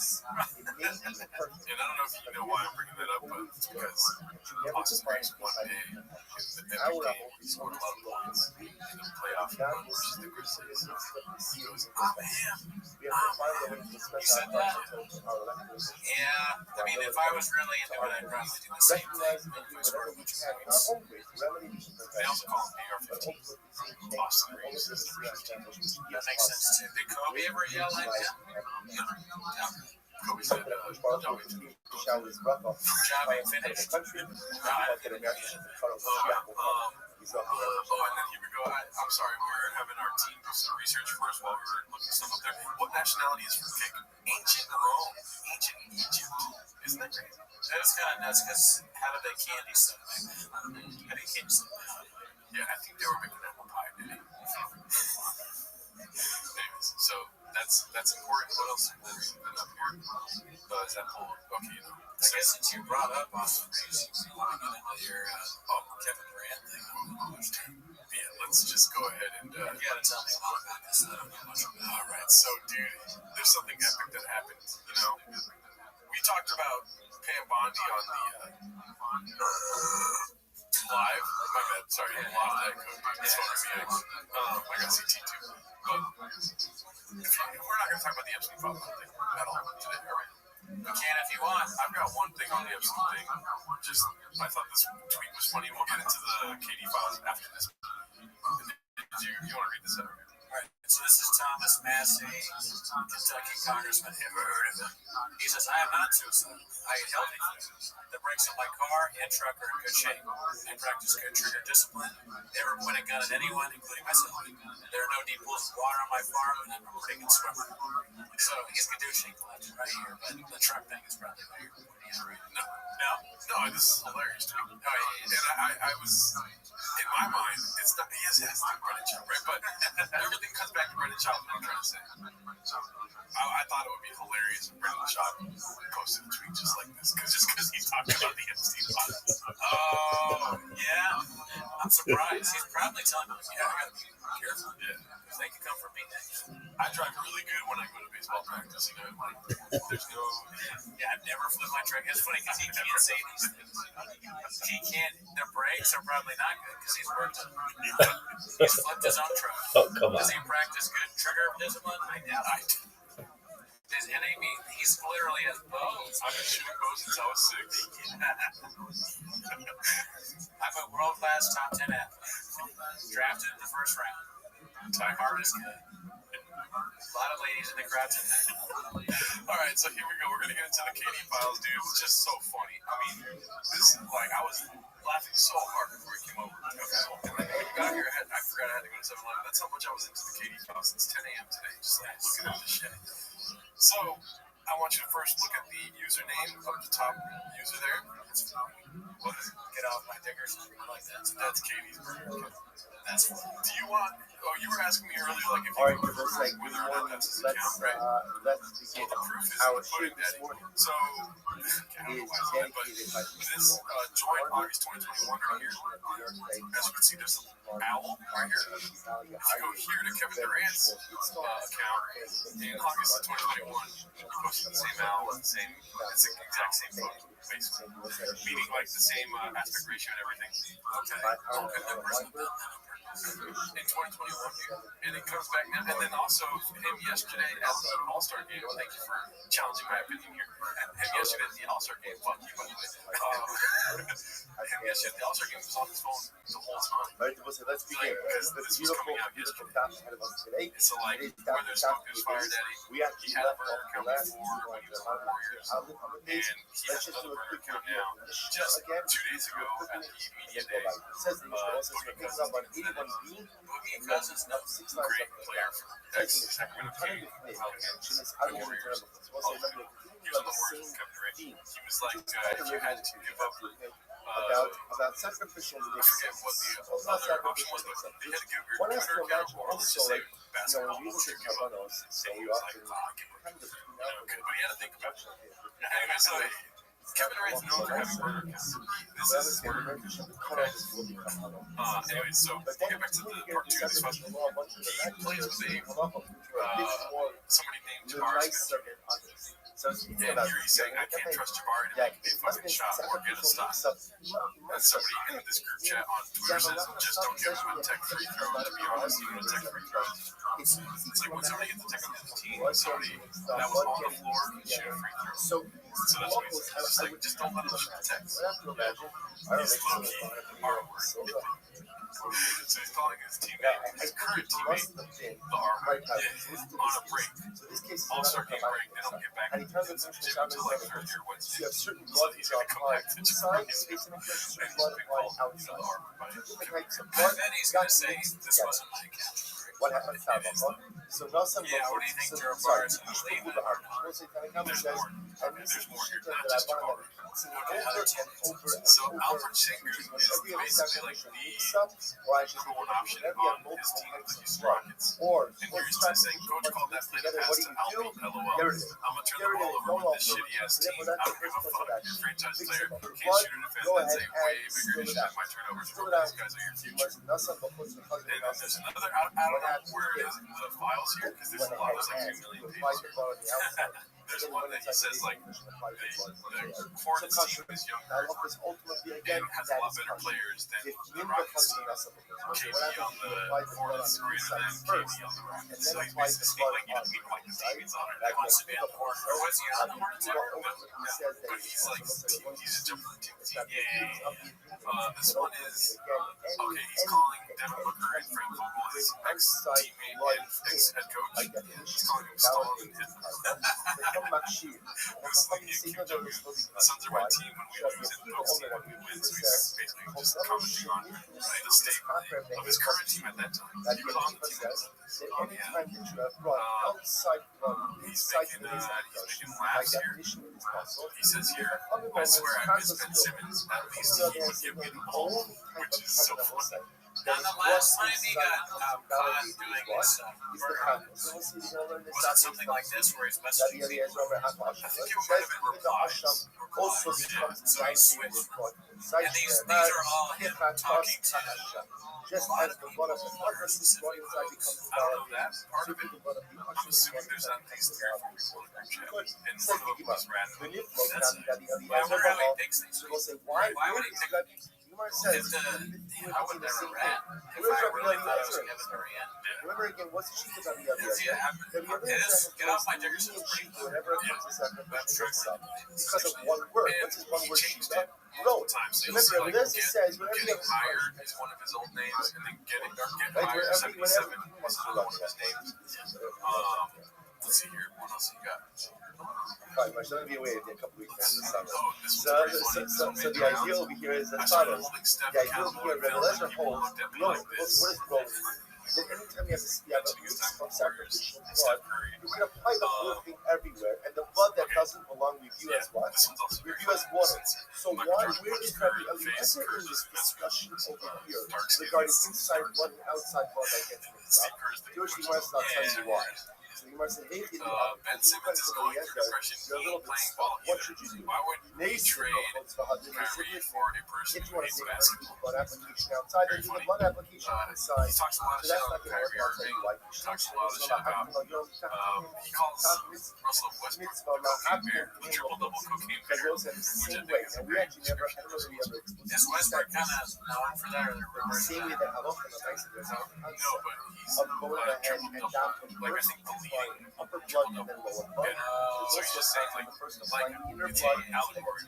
I don't know if you know why I'm bringing that up, but it's because Austin Reeves one day in the epic game, he scored a lot of points in the playoff versus the Grizzlies. He goes, I'm him. He said that. Yeah, I mean, if I was really into it, I'd probably do the same thing. If I scored a bunch of points. They also call him AR-15. Austin Reeves is the reason. That makes sense too. Did Kobe ever yell at him? No. Kobe said, don't wait till Job ain't finished. and then here we go. I'm sorry, we were having our team do some research first while we were looking stuff up there. What nationality is fruitcake? Ancient Rome, ancient Egypt. Isn't that crazy? That is kind of nuts because how did they candy stuff back then? How did candy stuff back then? Yeah, I think they were making apple pie, maybe. Anyways, so that's important. What else is up here? Is that whole, okay, I guess since you brought up Austin Reeves, you want to get into your Kevin Durant thing. Yeah, let's just go ahead and You got to tell me a lot about this. I don't know much about it. all right, so dude, there's something epic that happened. We talked about Pam Bondi on the live. My bad. Sorry, I'm live. That could it's fucking me. I got CT too. But we're not going to talk about the Epstein file thing at all today, are we? You can if you want. I've got one thing on the Epstein thing. Just, I thought this tweet was funny. We'll get into the KD files after this. You want to read this out? Right. So this is Thomas Massey, Kentucky congressman. Ever heard of him? He says, I am not suicidal. I eat healthy food. The brakes on my car and truck are in good shape. I practice good trigger discipline. Never point a gun at anyone, including myself. There are no deep pools of water on my farm, and I'm a pretty good swimmer. So he's Gadushin collected right here, but the truck thing is probably what you're pointing at right now. No, this is hilarious too. And I was, in my mind, it's not, yes, it has to do with Brennan Child, right? But everything comes back to Brennan Child, what I'm trying to say. I thought it would be hilarious if Brennan Child posted a tweet just like this, because he's talking about the Epstein file. Oh, yeah. I'm surprised. He's probably telling me, I gotta be careful. Yeah. Because they can come for me next. I drive really good when I go to baseball practice, there's no... Yeah, I've never flipped my truck. It's funny because he can't say these things. He can't, the brakes are probably not good because he's worked on them. He's flipped his own truck. Oh, come on. Does he practice good trigger discipline? I doubt it. He's literally has bows. I've been shooting bows since I was 6. I'm a world-class top 10 athlete. Drafted in the first round. My hardest guy. A lot of ladies in the crowd tonight. All right, so here we go. We're going to get into the KD files, dude. It's just so funny. I mean, this is like, I was laughing so hard before he came over. And then when you got here, I forgot I had to go to 7-Eleven. That's how much I was into the KD files since 10 a.m. today, just like looking at this shit. So, I want you to first look at the username of the top user there. What is it? Get off my diggers. I like that. So that's Katie's burger. that's fun. Do you want... Oh, you were asking me earlier, like, if you Alright, want because like whether or not that's his account, right? let's So begin. the proof is Our the shoot pudding this daddy. morning So, I don't know why I said that, but this joint August 2021 right here, as you can see, there's an owl right here. If you go here to Kevin Durant's account in August of 2021, he posted the same owl and the exact same photo, basically. Meaning like the same aspect ratio and everything. Okay. And then where's the in 2021 here, and it comes back now. And then also him yesterday at the All-Star game. Thank you for challenging my opinion here. And him yesterday at the All-Star game. Fuck you, by the way. Him yesterday at the All-Star game was on his phone the whole time. Right, so let's begin. Because this was coming out yesterday. So like, where there's smoke, there's fire, daddy. We He had a burner account before when he was on the Warriors, and he has another burner account now. Just 2 days ago at the media day, Boogie Cousins, great player for ex-Sacramento Kings, Warriors. He was on the Warriors with Kevin Durant. He was like, if you had to give up, about sacrificial I forget what the other option was, but they had to give your Twitter account, or let's just say basketball, to give up. And he was like, but he had to think about it. Anyway, so Kevin Durant's known for having burner accounts. This is his burner account. Okay. Anyway, so we'll get back to the part 2 of this question. He plays with somebody named Jabari Smith. And here he's saying, I can't trust Jabari to make a fucking shot or get a stop. And somebody in this group chat on Twitter says, just don't give him a tech free throw. To be honest, even a tech free throw. It's like when somebody gets a tech on the team, somebody that was on the floor can shoot a free throw. So that's what he's saying. It's like, just don't let him shoot the techs. He's low-key R-word. So he's calling his teammate, his current teammate, the R-word, on a break. All-Star game break. They don't get back into the gym until like Thursday or Wednesday. So he's going to come back to Jabari. And he's been called, the R-word by Kevin Durant. And then he's going to say, this wasn't my account. What happened to So now some yeah, what do you think Jabari is going to leave it? There's more here, not just Jabari. So Alfred Sengun is basically like the number one option on his team, the Houston Rockets. And here he's saying, Coach called that play to pass to Alfred, LOL. I'm going to turn the ball over with this shitty-ass team. I don't give a fuck. Your franchise player can't shoot or defend. That's a way bigger issue than my turnovers. These guys are your future. And then there's another, I don't know where it is in the files here, because there's a lot, there's like 2 million pages here. there's one that he says like the Hornets team is younger and has a lot better players than the Rockets team. KD on the Hornets greater than KD on the Rockets. So he's basically saying like, we know like the Davids on it. That wants to be on the Hornets. Or was he on the Hornets? No. But he's like, he's a different team. This one is, okay, he's calling Devin Booker and Frank Vogel his ex-teammate and ex-head coach. He's calling him Stalin and Hitler. It's like, the Suns are my team when we lose and the Bucks team when we win. So he's basically just commenting on the state of his current team at that time. He was on the team at that time. He's making laughs here. He says here, I swear I miss Ben Simmons. At least he would give me the ball, which is so funny. Now, the last time he got caught doing his murder, was it something like this where he's messaging people? I think it might have been replies. So he switched. And these are all him talking to a lot of people or specific folks. I don't know that part of it. I'm assuming there's at least 3 or 4 people in the group chat. And one of them was random. That's it. But I wonder how he thinks these things. Why would he think I would never ran if I really thought I was Kevin Durant. Remember again, what's the cheat about the other? Get off my Dickerson free. Whatever because of one word. What's his one word cheat about? Wrote. Remember, this says whenever getting hired is one of his old names, and then getting hired 77 is another one of his names. Let's see here. What else you got? Probably much. That'll be away in a couple weeks in the summer. So the idea over here is as follows. The idea over here, revelation holds what is gold? That anytime you have a mix of sacrificial blood, you can apply the whole thing everywhere, and the blood that doesn't belong with you as what? With you as water. So where is Rabbi Eliezer in this discussion over here regarding inside blood and outside blood that gets mixed up? Jewish Gemara not telling you why. Ben Simmons is going through depression. You're playing ball. What should you do? Why would you trade Kyrie for a person who plays basketball? Blood application outside, there's a blood application inside. He talks a lot of shit about Kyrie Irving. He talks a lot of shit about. He calls Russell Westbrook the cocaine bear, the triple-double cocaine bear, which I think is a great description. Is Westbrook kind of known for that, or they're rumors of that? No, but he's triple-double. Like, I think the league upper blood and then lower blood. So he's just saying, like inner it's blood an allegory.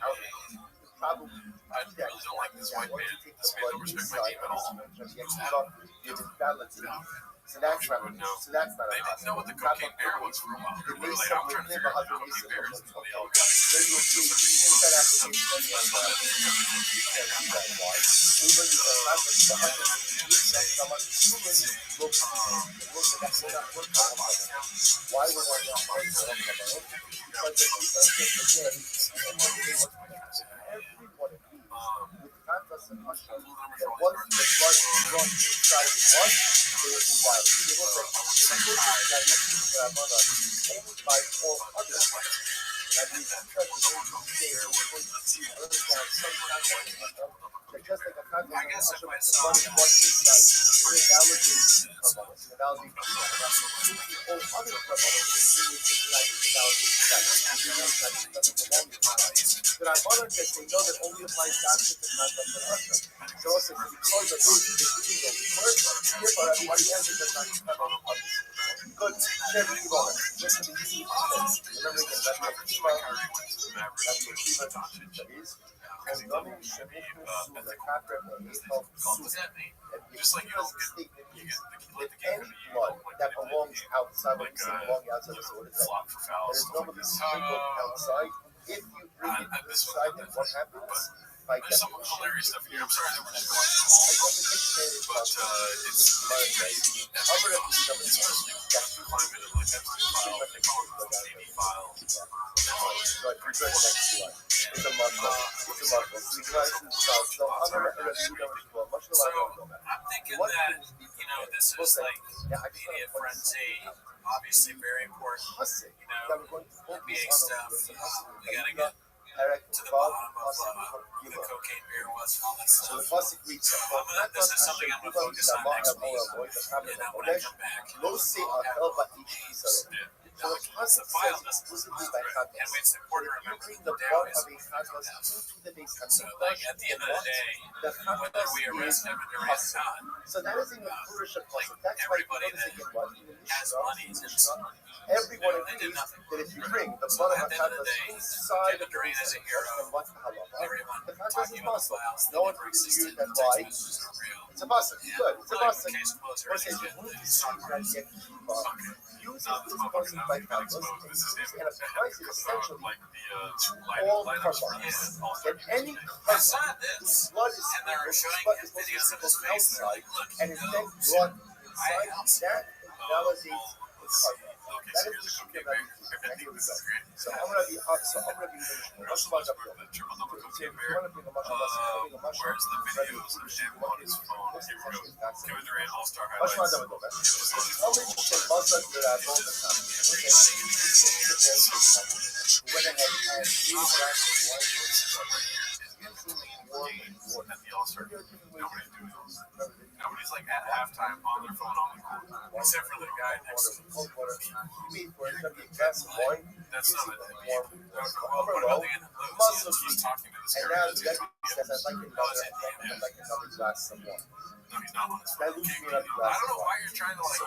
probably I really don't like this white man. This man don't respect my team at all. So that's not Would know. so that's not They didn't know what the cocaine bear was for a while. They were like, I'm trying to figure out what the cocaine bear is until they all got it. Why would I not want to everyone that once the blood inside was, they were invited. People said, by 4 others. And these just like a concept I guess if I the saw blood is what inside, it validates promoters. It validates all other promoters. But I honor that they know that only applies doctrine and not doctrine of Hashem. So also, because of those who are doing those words, therefore everybody else does not have on others. Good. Never give on. Just to be easy to say. Remember again, that's what that is. And loving Shemuchu Su, the Kapra, and his help Su. Just like you don't get Any blood that belongs outside, when you say belonging outside, so what is that? flock for That fouls. is normally sprinkled outside. If you bring it inside, then what happens? By There's some hilarious stuff here. I'm sorry that we're just going through all of them, but it's amazing. Especially the climate of like that file, they call it the TV file. It's a muscle. It's a muscle. So you guys can start. So I'm going to much So I'm thinking that, this is like media frenzy, obviously very important. NBA stuff, we gotta get to the bottom of who the cocaine bear was and all that So the stuff. classic reads This is something I'm gonna focus on next week, and then when I come back, לא say Akel Ba'ish Israel. So the documents. The pasuk file says doesn't exclusively respond, by right? And chatos. it's important to You remember bring that the the blood dam is of a chatos into the base so, like, at the end of the day, the whether chatos we arrest is Evan Durant or not, so that is in the Purish like, pasuk. That's why you everybody notice that again what in the has money is Mishnah, innocent. everyone They did agrees nothing. that if you bring the So blood of at a the end of the chatos day, inside Kevin the Durant base is a of hero. then what's the halacha? Everyone The chatos talking is about the possible. files, they No one never can dispute existed. that. The Why? text messages are real. It's a pasuk. Yeah. Good. It's a Like pasuk. case closed What or says you anything. move to see that yet uses No, this this motherfucker's pasuk now by got chatos exposed. and This is uses him. and applies it essentially like to all carbons. And any I saw carbon this, whose blood is and they were showing but him is supposed videos to of his go face. They're outside like, look, and is then brought inside, that validates the carbon. That is the shikha that here we go. So I'm gonna be much more up here. So if you want to bring a much Where's the videos of him on his phone? Here we go. Kevin Durant All-Star much more highlights. than with the only Shemazak that I've all the time. Okay. Went ahead and made a glass of wine for using warm water. At the All-Star game. Nobody's doing this. Nobody's like at halftime on their phone on the court. Except for the guy next to him. Cold water. You made for it to be a glass of wine. That's not a Warm What about the end of those? He's talking to this and guy. now the Rebbe says, I'd like another glass of wine. No, he's not on his That phone. leaves me another I glass don't of know wine. why you're trying to like.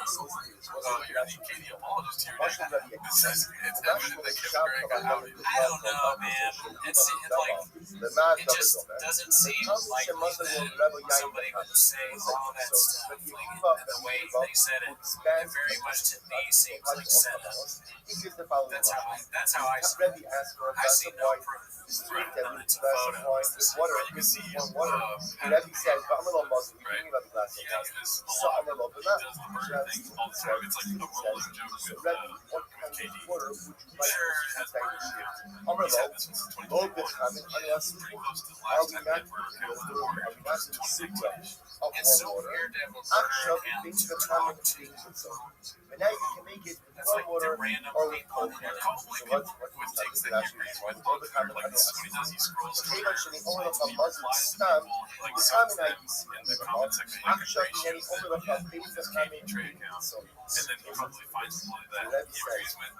You're the KD apologist here. Russian Rebbe, It's evident that Kevin Durant got outed. I don't know, man. It's like, the man it just doesn't seem likely that somebody would say all that stuff. Like, and the way they said it, it very much to me seems like setup. That's how I see it. Rebbe asked for a I glass see of no wine. proof. Drink that None with of a glass of wine with water. You can see Warm water. And Rebbe said, but I'm a little Muslim. You give me another glass of Yeah, wine. because So I'm a little bit he does the murder thing all the time. It's like a rolling joke So with Rebbe, what kind KD. of water would you like There to has take murder. I'm a He's little. had this since Low 2021. bit, I mean, unless Pretty close to the are last we time not he had murder killed in the Warriors, are we which not was in the 2019. secret of It's so warm water? weird to have a Actually, burner and things to that talk common to. things and so on. But now you can make it with That's warm like water the random or with people cold on the water. internet. So what's With the things that that actually you is read one all the time like this is what he does. He scrolls through كيف شنو أول and رقم he مصر replies to ستام people like وكامل something أي بيسي in the comment section like أكشف ratios يعني that أول رقم he كيف uses كامل KD trade account. so And then he probably finds somebody that he agrees with,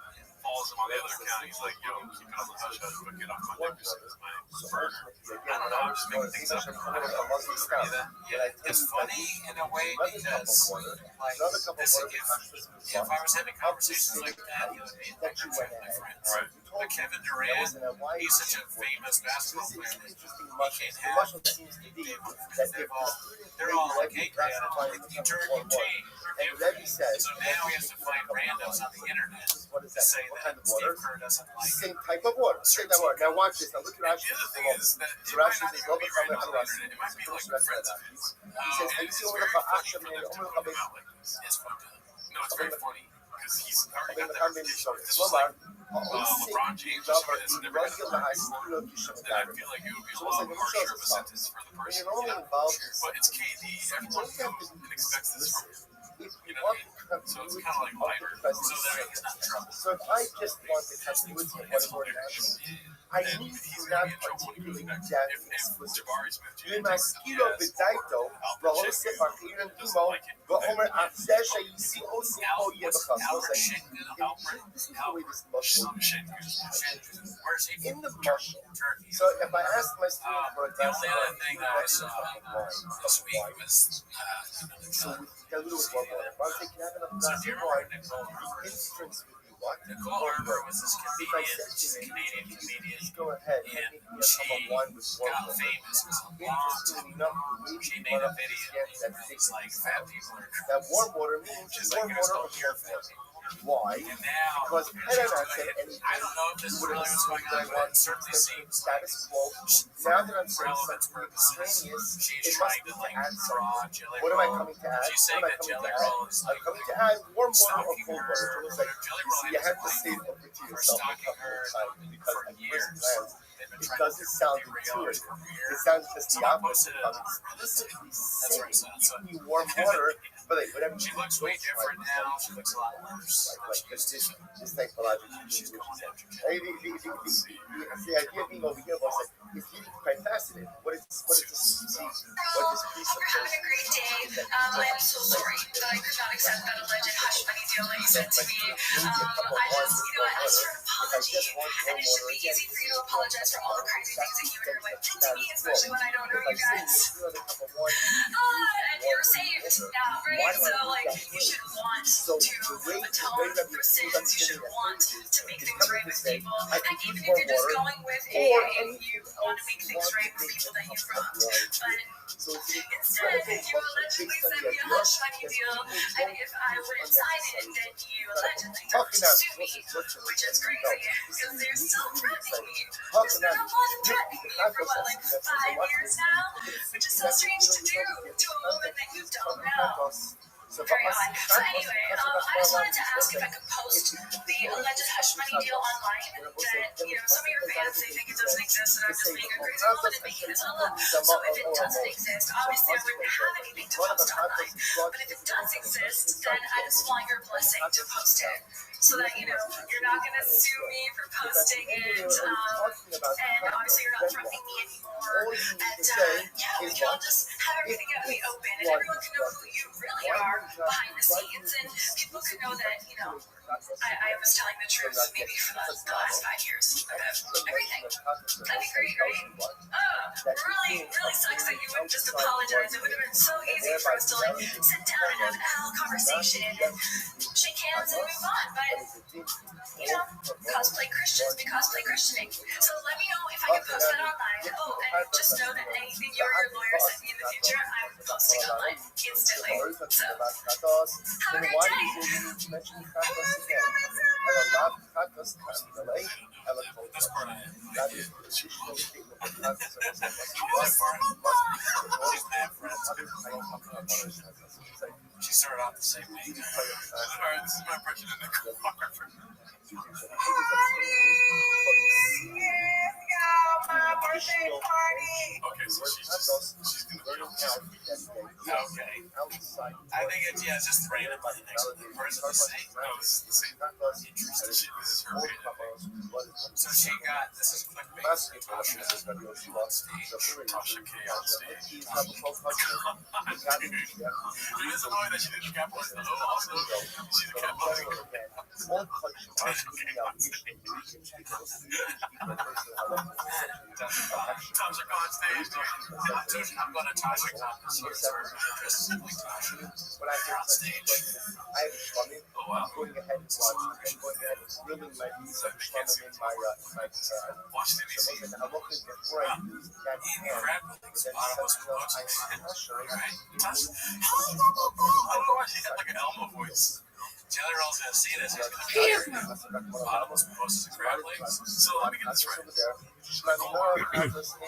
follows him on the other account. He's like, yo, keep it on the hush hush, but get off my neck as soon as my burner. I don't know, I'm just making things up. I don't know. It's funny in a way because, like, if I was having conversations like that, it would be like my friends. Right. But Kevin Durant, he's such a famous basketball player. He can't have they're all like, hey, man, you turn, you change, you're different. So now he has to find randos on the internet to say that Steve Kerr doesn't like same type of water. Same type of water. Now watch this. Now look at The Rashi. other thing is that it So might Rashi not says, even be random on the internet. It might be like friends of his. He says, And it's very funny for them to put him out like this. it's fucked up. No, it's very funny because he's already got that כלומר, reputation. This was like כלומר, LeBron James or somebody that's never had a regular career high school before. And I feel like it would be a lot harsher of a sentence for the when person. you're only involved in But it's KD. Everyone knows and expects this from him. if You you know want what I mean? to So it's kind of like lighter. So that he's not in trouble. So if I just want to continuity of It's what hilarious. I And need he's to gonna not be in trouble when he goes articulate back. that If explicitly. Jabari Smith Jr. ומזכיר לו בדייתו, ועושה אחרים עמו, ואומר, זה שיסי עושים פה יהיה בך. Albert Schengen, This is the way this mushroom where's he in from? the mushroom. Turkey. So if I ask my student for a The glass of only other wine, thing that I saw this week was so we dilute it with water. But if you have enough so glass do you of remember wine, Nicole Harper? his drinks would be what? Nicole Harper was this If I comedian, said to she's a you, Canadian comedian, just go ahead and and make me a cup of wine with she warm got water. famous because a long Interestingly time enough, ago, the way she she made brought a up video this again, that that thick was like fat people are that warm water means She's warm like, water or you're cold fat water. Why? And now, Because had I not said anything, I don't know if this is really what's going on, but it certainly seems like status quo. Now that I'm saying relevance something purposes, extraneous, she's it must trying be to to like add draw something. Jelly What am I Roll. coming to add? She's saying What am I that coming Jelly to add? Roll is I'm like coming to add warm water or stalking cold her, water. It was like, Jelly you Roll see, and you have his to say wife it to were yourself a stalking couple her of times because for at first years. glance, They've been it trying doesn't sound to derail his intuitive. career. It sounds just the Someone opposite. posted it. Explicitly That's what it saying, sounds give me warm water, but like whatever. She looks way different now. She looks a lot worse. Like this psychological. She's going after The idea being over here was like, it's really quite fascinating. What is this piece of We're having a great day. I'm so sorry that I could not accept that alleged hush money deal that you said to me. I just, you know, I asked for an apology, and it should be easy for you to apologize for all the crazy things that you and your wife did to me, especially when I don't know you guys. And you're saved now, right? So, like, you should want to atone for sins. You should want to make things right with people. And even if you're just going with AA, you want to make things right with people that you've wronged. But instead, you allegedly sent me a hush money deal, and if I wouldn't sign it, then you allegedly don't sue me, which is crazy, because they're still threatening me. There's been a lot of threatening me for what, like 5 years now? Which is so strange to do to a woman that you don't know. Very odd. So anyway, I just wanted to ask if I could post the alleged hush money deal online that, you know, some of your fans, they think it doesn't exist, and I'm just being a crazy woman and making this all up. So if it doesn't exist, obviously I wouldn't have anything to post online. But if it does exist, then I just want your blessing to post it. So that, you know, you're not going to sue me for posting it, and obviously you're not threatening me anymore, and yeah, we can all just have everything out in the open, and everyone can know who you really are behind the scenes, and people can know that, you know, I was telling the truth maybe for the last 5 years about everything. That'd be great, right? Really sucks that you wouldn't just apologize. It would have been so easy for us to, like, sit down and have an adult conversation and shake hands and move on, but you know, cosplay Christians be cosplay Christianing. So let me know if I can post that online. Oh, and just know that anything you or your lawyer send me in the future, I'm posting online instantly. So, have a great day. She started off the same way. Alright, this is my impression in the car. Okay, so she's gonna be okay. I think it's just random by the next person the same. No, it's the same. Interesting. This is her so she got this is clickbait. Tasha on stage. Tasha K on stage. It is annoying that she didn't capitalize the O also. She's capitalizing. Tasha on stage. I'm going to Tasha on stage. Oh wow. Watch the BBC. Crab legs, bottomless watching. Right. Tasha. I don't know why she had like an Elmo voice. General's gonna see this. He's gonna be bottomless posts and crab legs. So let me get this right. It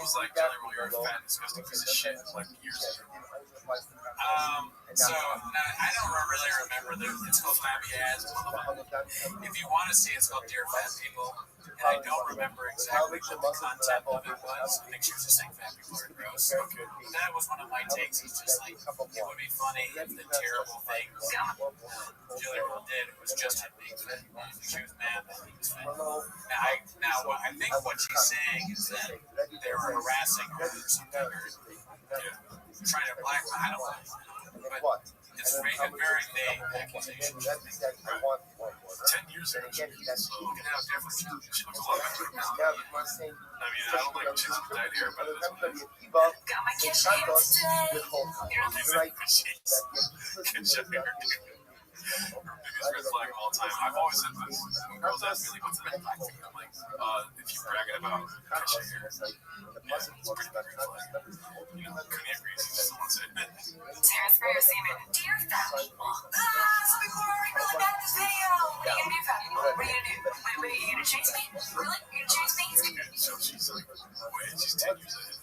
was like General, you're a fat, disgusting piece of shit. Like years ago. So I don't really remember. It's called Flabby Ads. If you want to see, it's called Dear Fat People. And I don't remember exactly what the content of it was. I think she was just saying fat people are gross. Okay. That was one of my takes. It's just like, it would be funny if the terrible things Julia did was just him being fat. She was mad that he was fat. Now, I think what she's saying is that they were harassing her or something, or trying to blackmail. I don't know. But it's a very vague accusation. 10 years ago, so look at how different she looks a lot better now. I mean, I don't like she's dyed hair, but it's got my kitchen today. Her biggest red flag of all time. I've always said this. When girls ask me, like, what's the red flag thing? I'm like, if you bragging about kitchen hair, it's pretty red flag. You know, Cooney agrees. He doesn't want to say it. Transfer your semen. Dear fat people. So people are already really bad at this video. What are you gonna do, fat people? What are you gonna do? Wait, are you gonna chase me? Really? You're gonna chase me? So she's like, wait, she's 10 years ahead.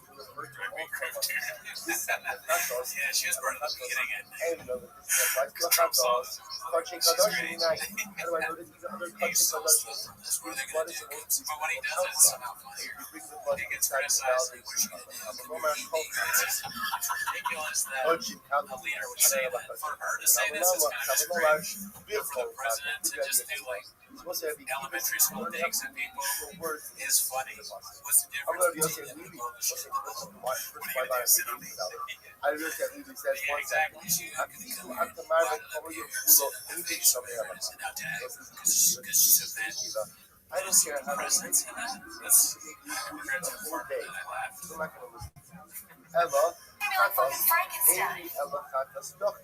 Yeah, she was burned at the beginning and Trump saw this. She's great. He's so slow from this. What are they going to do? But when he does it, it's somehow funny. He gets criticized. Like, what are you going to do? It's just ridiculous that a leader would say that. For her to say this is kind of just great. But for the president to just do like supposed to be elementary school takes at people words. is funny. What's the I'm difference gonna be between honest. the What What are you gonna do? Sit on the I really said he says Yeah, one exactly. second. She's not gonna come I'm here. the man But that over you here, pull sit up on the anything face from over here. there, sit down, Dad. Because she's so bad. I don't care how many Presence in that. That's compared to the whole part day. that I laughed. I'm not gonna listen. Ella, Maybe like fucking Frankenstein. Amy, Ella, Kata, stuff.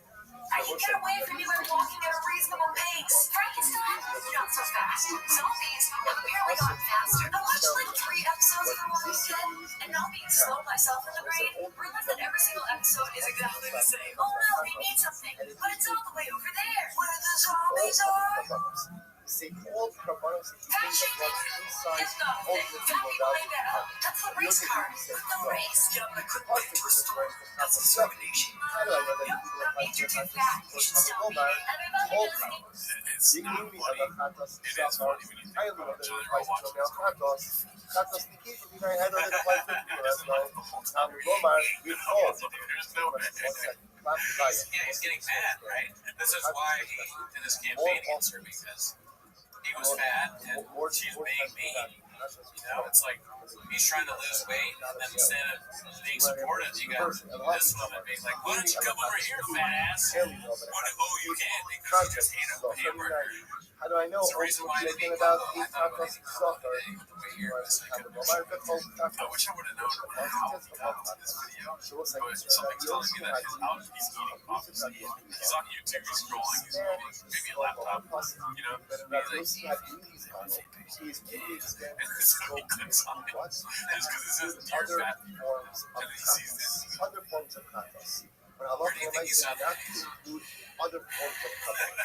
I can get away from you by walking at a reasonable pace. Frankenstein, not so fast. Zombies have apparently gotten faster. I watched like 3 episodes of The Walking Dead, and not being slow myself in the brain, realized that every single episode is exactly the same. Oh no, they need something, but it's all the way over there, where the zombies are. See, all Krabanos and Fact things that checking runs inside is not all it. the Tell people me why that that That's the race card. The race. Yeah, but I couldn't Plus, get to a it's store. That's the discrimination. How do I know that Nope, people that like means you're to too fat. You should stop eating. Everybody all does it. It's The not Amy, funny. Ella, Kata, It is funny when you think I about love it. the Children advice are watching from now. Katos, the kid, I had other advice from you as well. Roma, you called. There's no One second. Clap the guy. Yeah, he's getting mad, right? This is why he, in this campaign, answered because he was fat and she's being mean. You know, it's like he's trying to lose weight, and then instead of being supportive, you got this woman being like, "Why don't you come over here, fat ass?" What? Oh, you can't because you just ate a hamburger. How do I know? It's the reason why they Thinking make about I these thought about Katos it suffer. the way here was like, I wish I would have known how he got into this video, but something's telling me that he's eating obviously. He's on YouTube, he's scrolling, he's moving, maybe a laptop, you know, he's and this is he clicks on it. It's because it says dear fat people, and he sees this. Other forms of Katos. But I love Where do you think he saw that? other forms of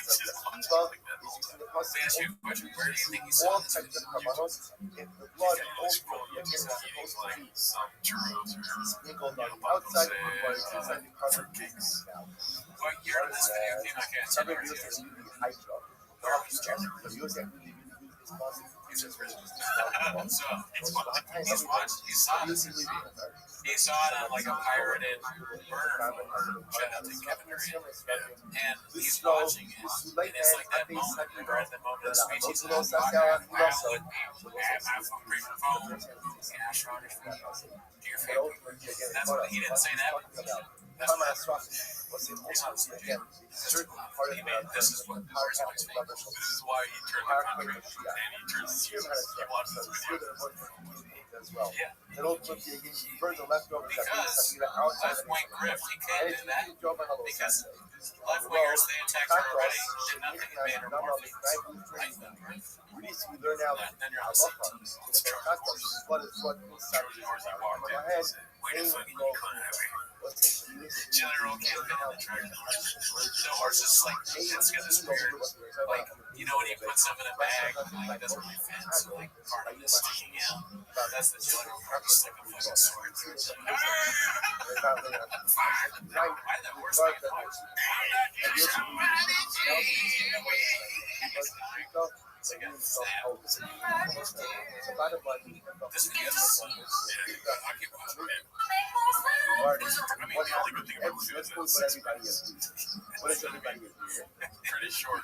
It's just Katos. logic like that. Is using the Let me ask you a question. Where do you think he all saw this? types of Kabanos in the He's blood got all this scroll, the he's supposed eating to like be some churros or sprinkled on the Buffalo outside sand, but it's inside the cover fruitcakes. now. What year did this video came out? Okay, Some 10 of years you ago. can use the hydro. The use that really use this muscle. He's in prison. So it's funny. He's watched. He saw this. He saw it on like a pirated burner phone. Shout out to Kevin Green. And he's watching it. And it's like that moment. We're at the moment of the speech. He's like, "Why would people have my phone, bring my phone?" Yeah, sure. Dear family. That's what he didn't say that. That's what he made. This is what powers my speech. This is why he turned the country and he turned the news. He watched this video. As well. Yeah. They don't put the burn the leftovers Because outside left-wing grift, he can't do that because because left-wingers, they attacked her already, did nothing and made her more famous. Right-wing grift, we learn now then you're on the same team. It's Trump, of course. what is what inside George Dorsey walked in and said, "Wait a fucking general campaign on the tractor. The horse is like, it's got this weird, like, you know, when you put something in a bag, like, it doesn't really fit, so, like, part of it is sticking out. That's the general purpose, like a fucking sword through it. Why did that horse make a noise? It's like a snap. This is, I mean, the only good thing about the is that What is everybody pretty short.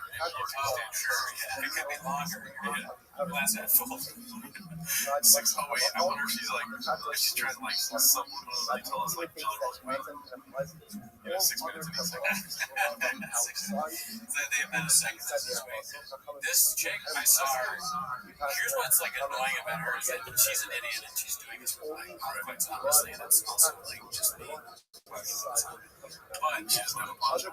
Sure, yeah. It could be longer. Yeah. Glass half full. 6 oh wait, I wonder if she's like, if she's trying to like subliminally tell us like Jillian Rose wait. 6 minutes and 8 seconds. 6 they have been a second this way. This chick, I saw her. Here's what's like annoying about her is that she's an idiot and she's doing this for like quite honestly, and it's also like just being. But she doesn't have a poncho.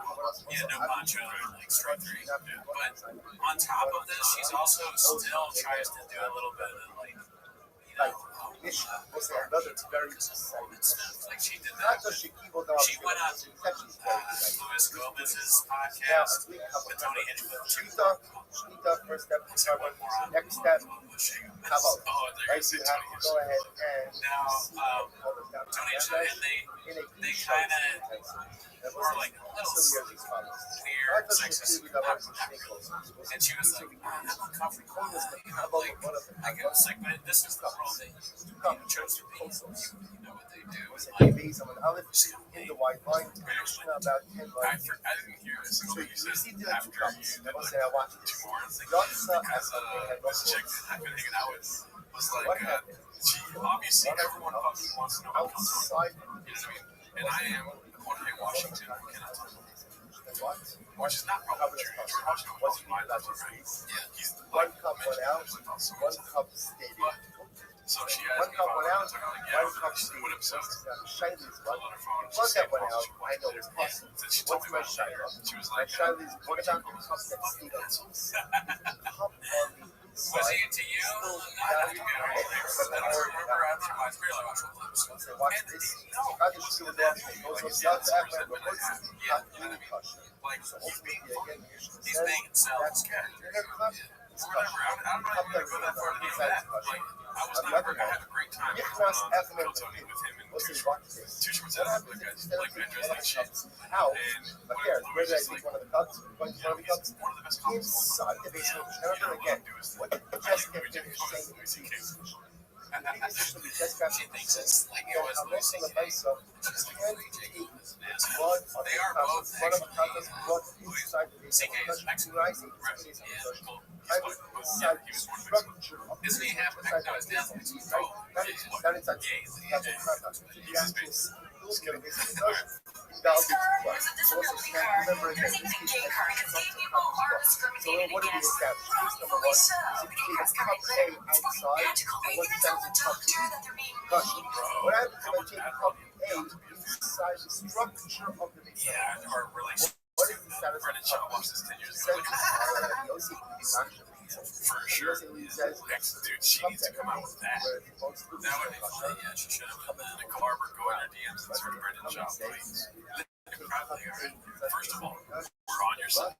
Yeah, no poncho, like strike three. But on top of this, she's also still tries to do a little bit of like, you know, another very like she did that. She went on Luis Gomez's podcast with Tony Hitchcock. first step, Next next step, how about Oh, there you see Tony go ahead and Now, Tony and they kind of or like a little weird sexist and she was like, I'm uncomfortable. You know, like I was like, but this is the world that you chose to be. You know what they do. And like, in the white line, about 10 I didn't hear this. So you said after you did like 2 more, it's like, because this chick that I've been hanging out with was like, she obviously everyone fucking wants to know how comes from. You know what I mean? And I am born in Washington, which is not probably true. George Washington was my left, right? Yeah, he's the one cup went out, one cup stayed in. So she One asked me cup about went it. I out, was like, one yeah, cup she stayed would in. have said Shiley's one. on her phone. She One said, that went out, I know it's yeah. possible. Then she told What's me my about it later. Shiley? She was My like, Shiley's one about the cup that stayed in. Cup on the was side. he into you? I don't remember after my career, like, Say, watch this. How does she do that? Those are not that bad, but what's not really caution. like, So ultimately, again, he's being himself. that's character. Whatever. I'm not even going to go that far to do that. Like, I was not I had a great time Tony with him and Tushma said, like, I dressed like shit. How? And But what here, I where did I was take like, one of the cups? One of the cups? one of the best comics Inside the basement. Never again. What just kept saying she thinks it's like it was Louis C.K. They are both actually. C.K. is Mexican. Yeah, he was one of Mexico. Isn't he half Mexican? No, his dad's Mexican. Oh, what happens if I take cup A inside the structure of the base? Yeah, or really. What is the status Brennan of Shaw watched this 10 years ago. For sure. Dude, she needs to come out with that. That would be funny. Yeah, she should have. And then Nicole Arbor go in her DMs and search Brennan Shaw, please. First of all, we're on your side.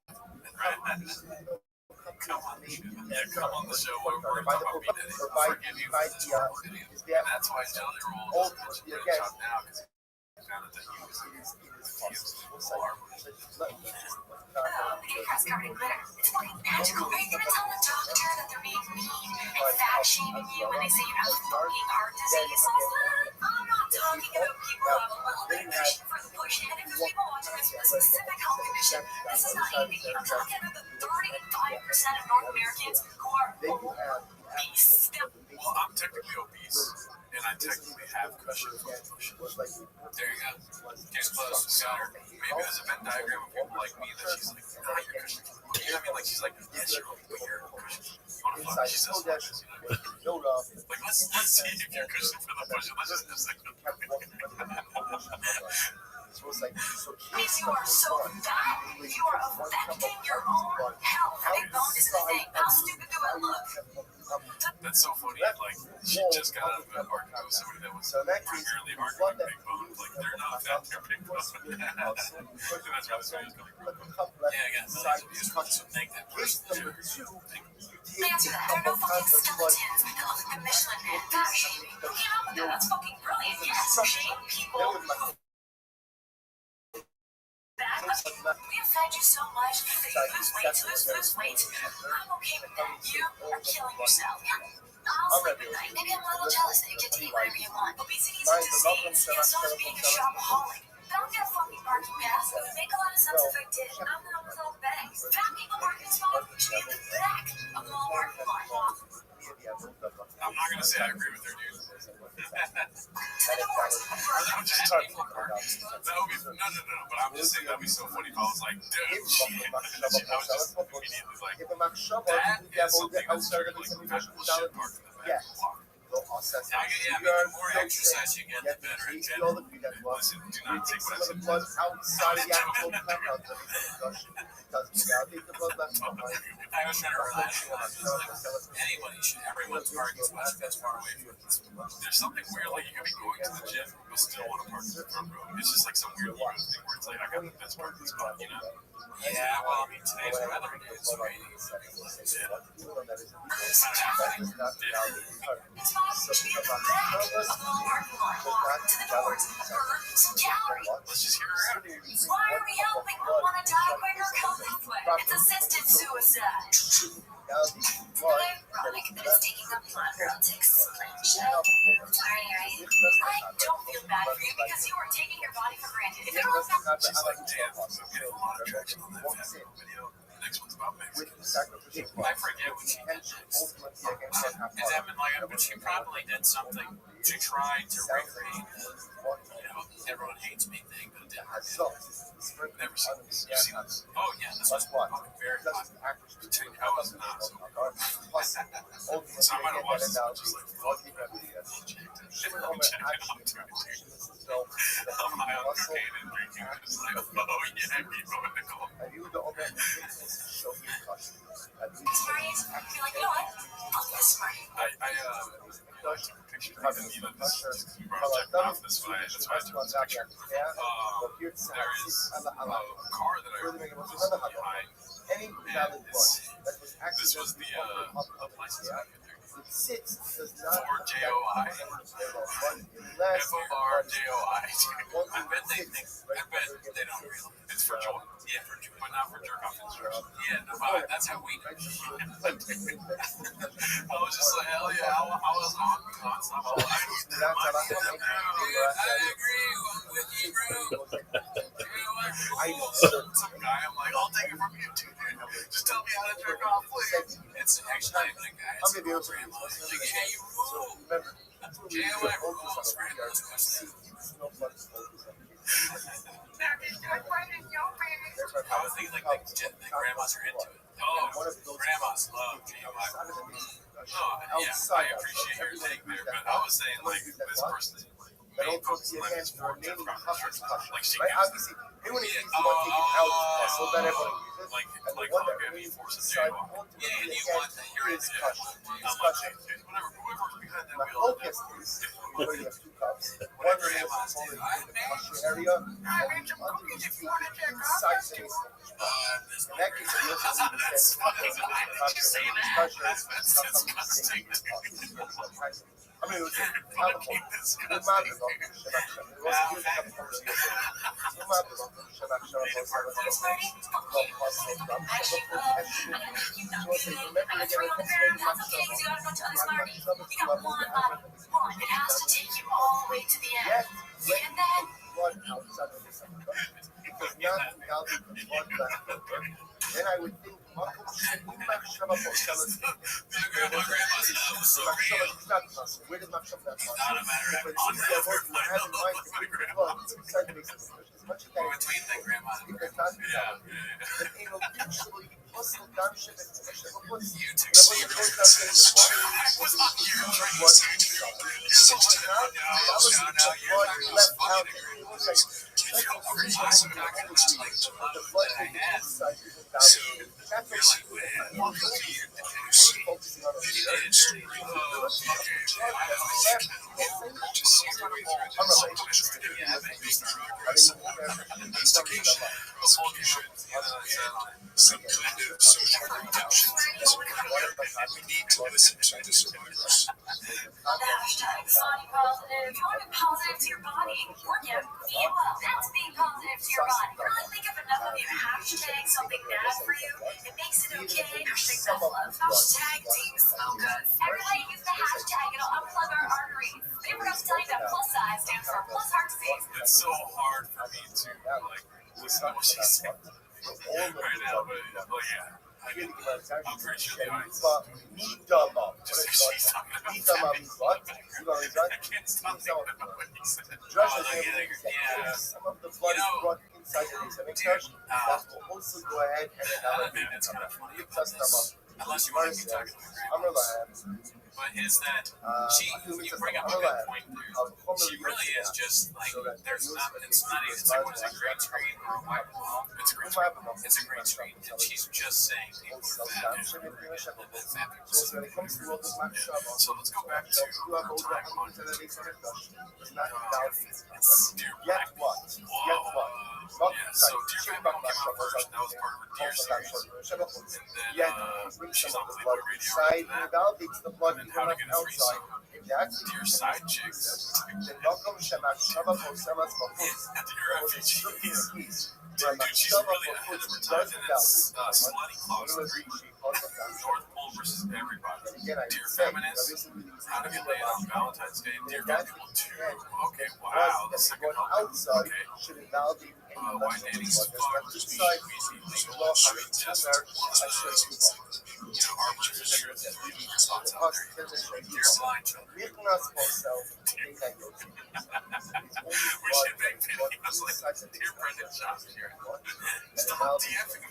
Come on the show. Yeah, come on the show. We're talking about being in it. Forgive you for this horrible video. And that's why Jelly Roll is watching Brennan Shaw now, because he found out that he was Nicole Arbor. It's covered in glitter. It's fucking magical. Are you gonna tell the doctor that they're being mean and fat shaming you when they say you have fucking heart disease? I'm not talking about people who have a little bit of vision for the bush, and if there's people watching this with a specific health condition, this is not aimed at you. I'm talking about the 35% of North Americans who are obese. Well, I'm technically obese, and I technically have cushion for emotion. There you go. Case closed. Got her. Maybe there's a Venn diagram of people like me that she's like, nah, you're cushion. You know what I mean? Like, she's like, yes, you're cushion. You want to fuck? She says, cushion. You know, like, let's see if you're cushion for the push. Let's just Because you are so fat, you are affecting your own health. Big bone is the thing. How stupid do I look? That's so funny. Like, she just got out of an argument with somebody that was primarily arguing big bones. Like, they're not fat, they're big bones. And that's where this video is coming from. Yeah, again, millions of views for some negative person. Answer that. There are no fucking skeletons that look like the Michelin Man. Fat shaming. Who came up with that? That's fucking brilliant. Yes, shame people who we have fed you so much that you lose weight. I'm okay with that. You are killing yourself. I'll sleep at night. Maybe I'm a little jealous that you get to eat whatever you want. Obesity is a disease. It's so as being a shopaholic. But I don't get a fucking parking pass. It would make a lot of sense if I did. I'm the one with all the bags. Fat people parking spot should be in the back of the mall parking lot. I'm not gonna say I agree with her, dude. I'm just talking about that would be but I'm just saying that'd be so funny if I was like, dude, shit. I was just immediately like, that is something that's very like fat people should park in the back. Yeah, I mean, the more exercise you get, the better it can. Listen, do not take what I said. doesn't validate the blood left behind. I was trying to relax. Everyone's parking spots as far away from this. There's something weird, like you could be going to the gym, but still want to park in the front row. It's just like some weird ego thing where it's like, I got the best parking spot, you know? Yeah, well, I mean, today's weather is raining. Let's just hear her out. Why are we helping? I want to die quicker, come this way. It's assisted suicide. Today, Veronica is taking a blood girl to explain. Sorry, right? I don't feel bad for you because you were taking your body for granted. If it was not She's like, damn, I'm getting a lot of traction on that fat video. The next one's about Mexico. I forget what she did next. It's happened like, but she probably did something to try to recreate the, everyone hates me thing, but it didn't work. Never seen this. You've seen this? Oh, yeah, this was fucking very popular. I was not so good. So I might have watched this one just like, fuck you, I'm check it out, dude. I'm high on cocaine and drinking. I'm just like, oh, yeah, keep going, Nicole. Smarties, you're like, you know what? I'll do a Smartie. I took a picture of the needle. We brought checked off this way. That's why I took this picture. There is a car that I was behind. This was the license plate. Ford JOI. FOR JOI. I bet they don't realize. It's for joy. Yeah, for joy. But not for jerk off instruction. Yeah, no, that's how we do. I was just like, hell yeah, I was on nonstop. I agree, I'm with you, bro. Some guy, I'm like, I'll take it from you too, dude. Just tell me how to jerk off, please. It's actually not even a guy. It's a grandma. Like, yeah, you rule. JOI rules, grandma's question. I was thinking like the grandmas are into it. Oh, grandmas love JOI. Oh, yeah, I appreciate your take there, but I was saying like this person's main focus in life is for jerk off instruction. Like she gives them. Like okay, force a JOI. Yeah, and you want that. You're into it. I'm like, whatever, whoever's behind that wheel. Where you have two cups. One grandma's only in the mushroom area, and inside space. In that case, you also need to say, Did you say that? That's disgusting. I mean, it was palatable. It has to take you all the way to the end. And then then I would think, where did my shop that Not a matter of between the grandma and you took serious. I was on your some kind of social redemption is required, and we need to listen to the survivors. Hashtag body positive. You want to be positive to your body? Work out, eat well. That's being positive to your body. Really think of enough of you hashtag something bad for you. It makes it okay. Hashtag self-love. Hashtag team smell good. Everybody use the hashtag. It'll unplug our arteries. They forgot to tell you that plus size stands for plus heart disease. It's so hard for me to listen to what she's saying right now, but yeah. I'm pretty sure the audience is just if she's talking about that. I can't stop thinking about what he said. Some of the blood is brought inside the cemetery. That will also go ahead and Man, it's kind of funny. Unless you want to be talking to my I'm grandma. relaxed. But is that you bring up a good point there. She really is just like there's not. It's not. It's like what is it? Green screen or a white wall? It's a green screen. It's a green screen, and she's just saying people are fat. And then fat people So when it comes to what Yeah. So let's go back to our time on Yet what? Yet what? Yeah, so Dear Grandma came out first. That was part of her Dear series. And then Yet she's she's on on the Playboy blood Radio side, after and that. validates the blood And then How to Get a outside. Threesome. If that's Dear Side Chicks. the Nogam Shemachshava Posemas Mahus, And Dear was a striptease Refugees. piece. Dude, she's really ahead of her time. And it's Slutty Claus 3. North Pole versus Everybody. Dear Feminists. How to Get Laid on Valentine's Day. Dear People 2. Okay, wow. The second album. Outside Okay. should invalidate any Why election Nanny's blood. Fuck. There's Sweet, Weezy, Legal, and Sweet Test. Arbiters figures and leaving your thoughts out there. Dear Blind Children. We should make videos like Dear Brendan Johnson here. Stop DMing me.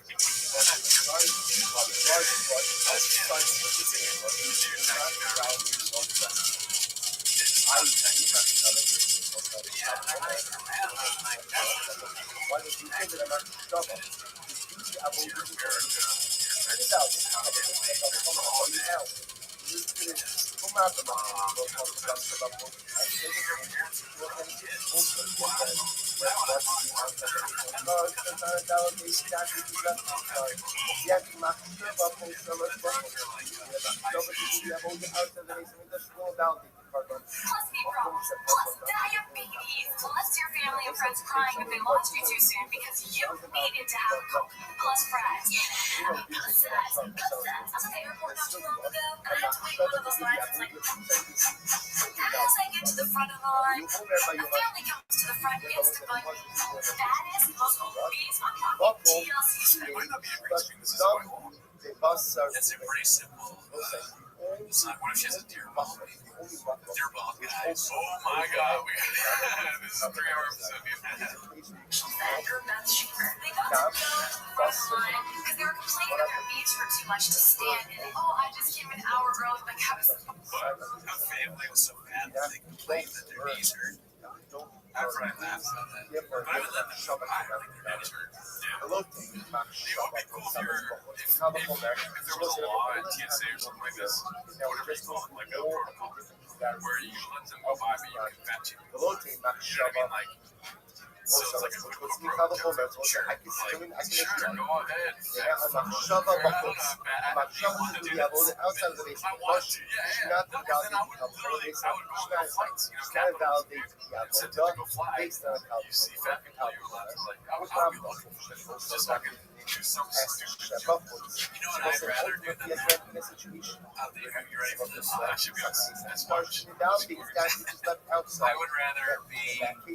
Plus diabetes. Plus your family and friends crying if they lost you too soon because you needed to have a Coke. Plus fries. Plus that. I was at the airport not too long ago, and I had to wait in one of those lines. It's like, as I get to the front of the line, a family comes to the front, gets to buy fattest, most movies. I'm talking TLC. It might not be a green screen. This is quite long. It's a pretty simple. What if she has a deer ball? Deer ball, guys. Oh my god. This is a 3-hour episode. Her Beth Shaver. They got to go to the front of the line because they were complaining that their beats were too much to stand in. Oh, I just came an hour early. Like, I was. But her family was so bad that they complained that their knees hurt. I probably laughed at that. But I would let them show by like their knees hurt. Yeah. It would be cool if there was a law at TSA or something like this, whatever you call it, like a protocol, where you let them go by, but you can vet you. You know what I mean? Like, so it's like a quick protocol. Sure, like, sure, go ahead. I don't know, bad. If you want to do this, if I wanted to, yeah. No, because then I would literally, I would go on no flights, capitals. And sent it to go fly. You see fat people, you're allowed to, like, I would be looking for them. Just so I can do some stupid joke. You know what I'd rather do than that? You ready for this? I should be on this much. I would rather be like the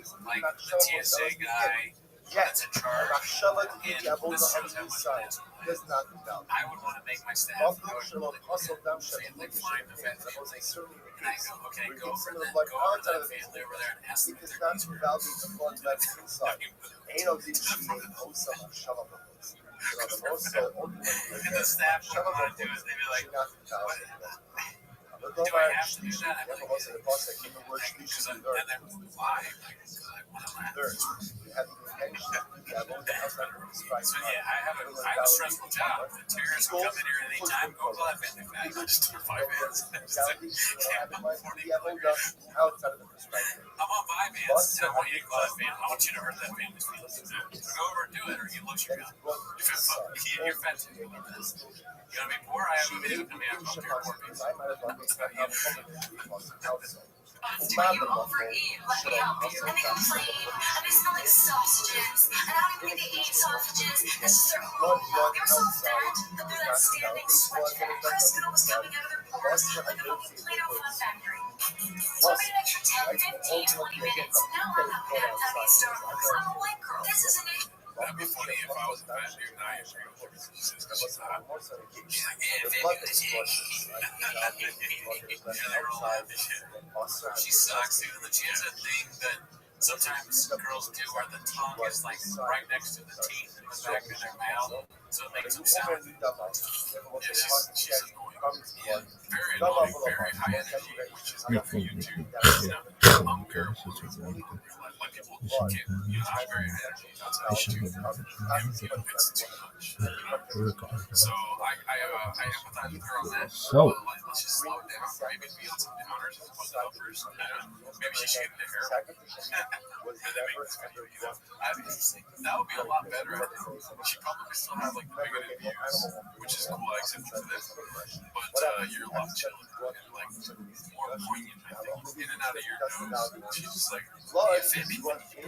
TSA guy that's in charge in this shows how much plans I would want to make my staff go family find the family thing. And I go, okay, go over to that family over there and ask them if they're these and the staff would want to do it. They'd be like, what? Do I have to do that? I'm like, because then why? So yeah, I have a stressful job. The terrorists can come in here anytime. Go call that family back. Just do 5 minutes. I'm on 40. I'm on 5 minutes. I want you to call that family. I want you to hurt that family's feelings. So go over and do it, or you lose your gun. You're fat too. You want to be poor? I have a video to me. I'm up here poor people. Do you overeat? Let me help you. And they complain, and they smell like sausages. And I don't even think they eat sausages. It's just their whole. They were so fat that they're that standing sweat. Fresco was coming out of their pores like a little Play-Doh from a factory. So I made an extra 10, 15, 20 minutes. Now I'm not mad at me Starbucks. I'm a white girl. This isn't it. That'd be funny if I was a fat dude and I agree with her because she's hot. She's like, yeah, they roll out the shit. She sucks, dude. And she has a thing that sometimes girls do where the tongue is like right next to the teeth in the back of their mouth, so it makes them sound. Yeah, she's very annoying, very high energy, which is good for you too. Unbearable. Like people can't, have very high energy outside too. And, it's too much. So I empathize with her on that. Let's just slow it down. Maybe be on some downers as opposed to uppers. Maybe she should get into heroin. And then make this video, that would be a lot better. I think. She probably still have like the bigoted views, which is cool. I accept you for this. But you're a lot chiller and like more poignant, I think. In and out of your nose. She's just like, anything would be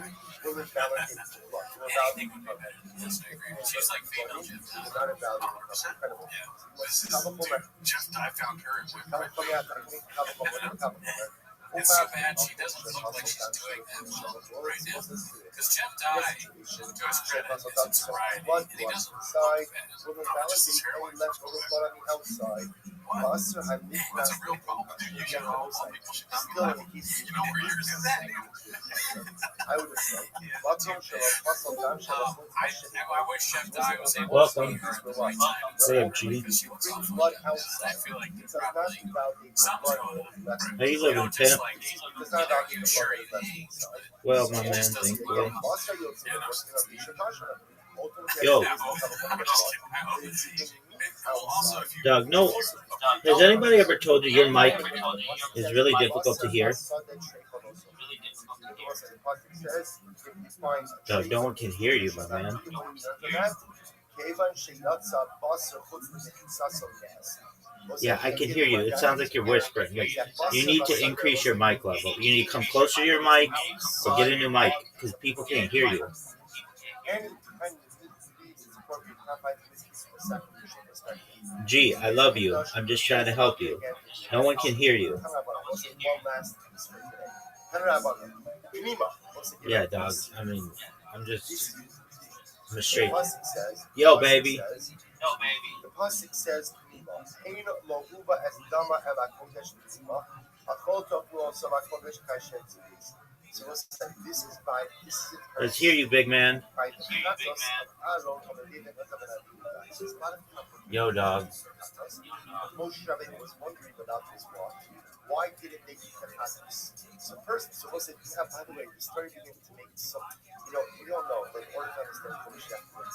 better. Yes, I agree. She's like female Jeff. 100%. Yeah. This is, dude, Jeff Dye found her and went right there. It's so bad she doesn't look like she's doing that well right now. Because Jeff Dye, to his credit, is in sobriety, and he doesn't look bad. Probably just his hairline left that's a real problem, dude. You get all people should not be laughing. You know where yours is at? I wish Chef Dye was able to see her at the right time. Hey, G. Because she looks awful. I feel like there's probably something's going on. How you You know, living, just Tim? like, are you sure it is? Well, my It man, just doesn't thankfully. look. Yeah, no, Yo, I'm just kidding. I hope it's also, if you Doug, no. Has anybody ever told you your mic is really difficult to hear? Doug, no one can hear you, my man. Yeah, I can hear you. It sounds like you're whispering. You need to increase your mic level. You need to come closer to your mic or get a new mic because people can't hear you. Gee, I love you. I'm just trying to help you. No one can hear you. Yeah, dog. I mean, I'm a straight. Yo, baby. The pasuk says, so this is Let's hear you, big man. Yo, dog. Moshe Rabbeinu was wondering about his walk. Why didn't they eat the pathos? So first, by the way, we started to make some, we don't know, but in order to understand Moshe Rabbeinu,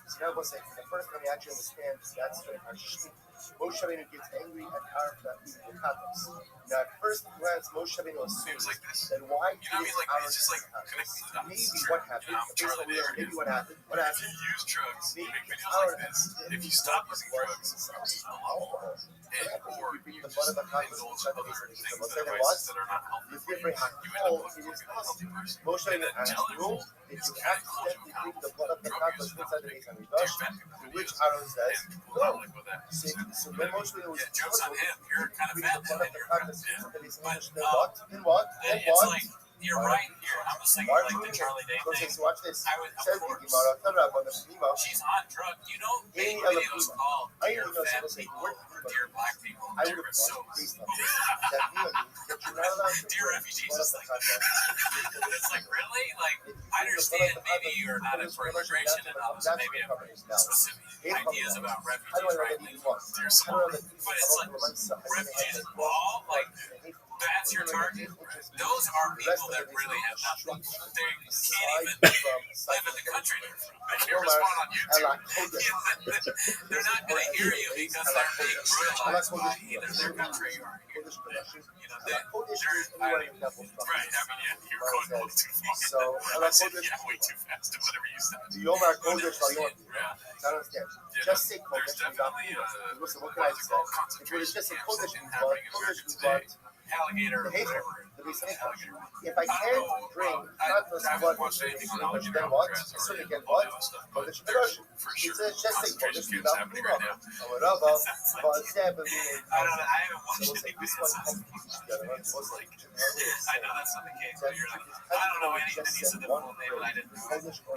so now what's like, the first time we actually understand that's the Hashmi. Moshe Rabbeinu gets angry at Aaron for not eating the pathos. Now, at first glance, Moshe Rabbeinu assumes like this. then why You know what I mean? Like, it's just like connecting the dots. Maybe what happened, maybe what happened, If you use drugs, you make videos like this. If you stop using drugs, it's a lot more. Or you just indulge in other things that are vices that are not healthy for you, you end up looking like an unhealthy person. And that jelly roll is kind of calls you accountable for drug use and everything. Dear fat people that use it, and people don't like what that means. Yeah, joke's on him. You're kind of fat then, and you're kind of thin. But it's like, you're right here. I'm just thinking like the Charlie Day thing. Watch this. I would, of course, she's on drugs. You don't make videos called Dear Fat People or Dear Black People. Dear so Dear Refugees is like it's like really? Like I understand maybe you're not for immigration and others maybe have specific ideas about refugees, right? Dear small. But it's like refugees all like that's your target. Those are people that really have nothing. They can't even live in the country they're from. They can't respond on YouTube. They're not going to hear you because they're being brutalized by either their country or here. They're right. I mean, yeah, you're going a little too far. I said, yeah, way too fast to whatever you said. Just say there's definitely what's it called? Concentration camps that didn't happen in America today. Alligator or whatever. If I can't bring Tatas blood then what? So they get what? Kodesh Kedoshim. For sure. It's just say Kodesh Camp's happening right now. I don't know. I haven't watched any this videos. one I know that's not the case, but you're like, I don't know anything. He said the full name, but I didn't know.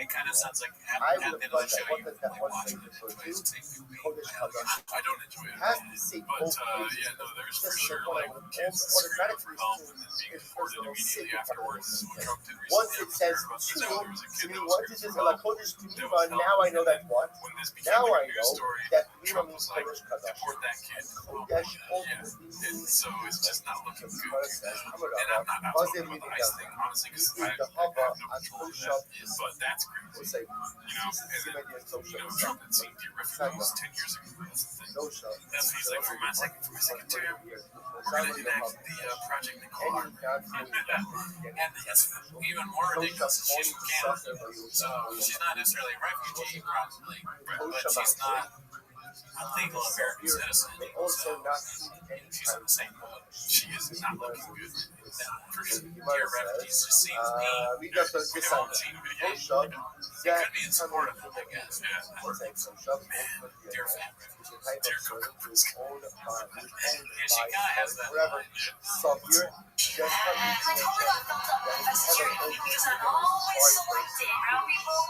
It kind of sounds like having that little show you like watching the toys and saying, I don't enjoy it at all. But yeah, no, there's for sure like kids automatic for help and then being is deported personal immediately sin. afterwards. Trump did Once recently it says about to, there was a kid to me, that was once it says well, Kodesh that was Tmima, now held, I know and that then what? when this became Now like I a news know story, that Tmima Trump means was like, Kodesh Kadosh. deport that kid. Kodesh Yeah, ultimately and means so it's just not looking good. what it says. And I'm not talking about the ICE thing, honestly, because I have no control of that, but that's crazy. You know, and then, Trump had seen the almost 10 years ago. That's the thing. That's when he's like, for my second term, we're going to enact the Project Nicole. And it's even more ridiculous. She's from Canada, so she's not necessarily a refugee, probably, but she's not a legal American citizen. So she's in the same boat. She is not looking good. For sure. Dear refugees just seems mean. We haven't seen him again. It could be in support of them, I guess. Yeah. Man, dear fan refugees. Dear Coconuts. Yeah, she kind of has that line. So here, just I totally got built up with vegetarian because I'm always selecting brown people.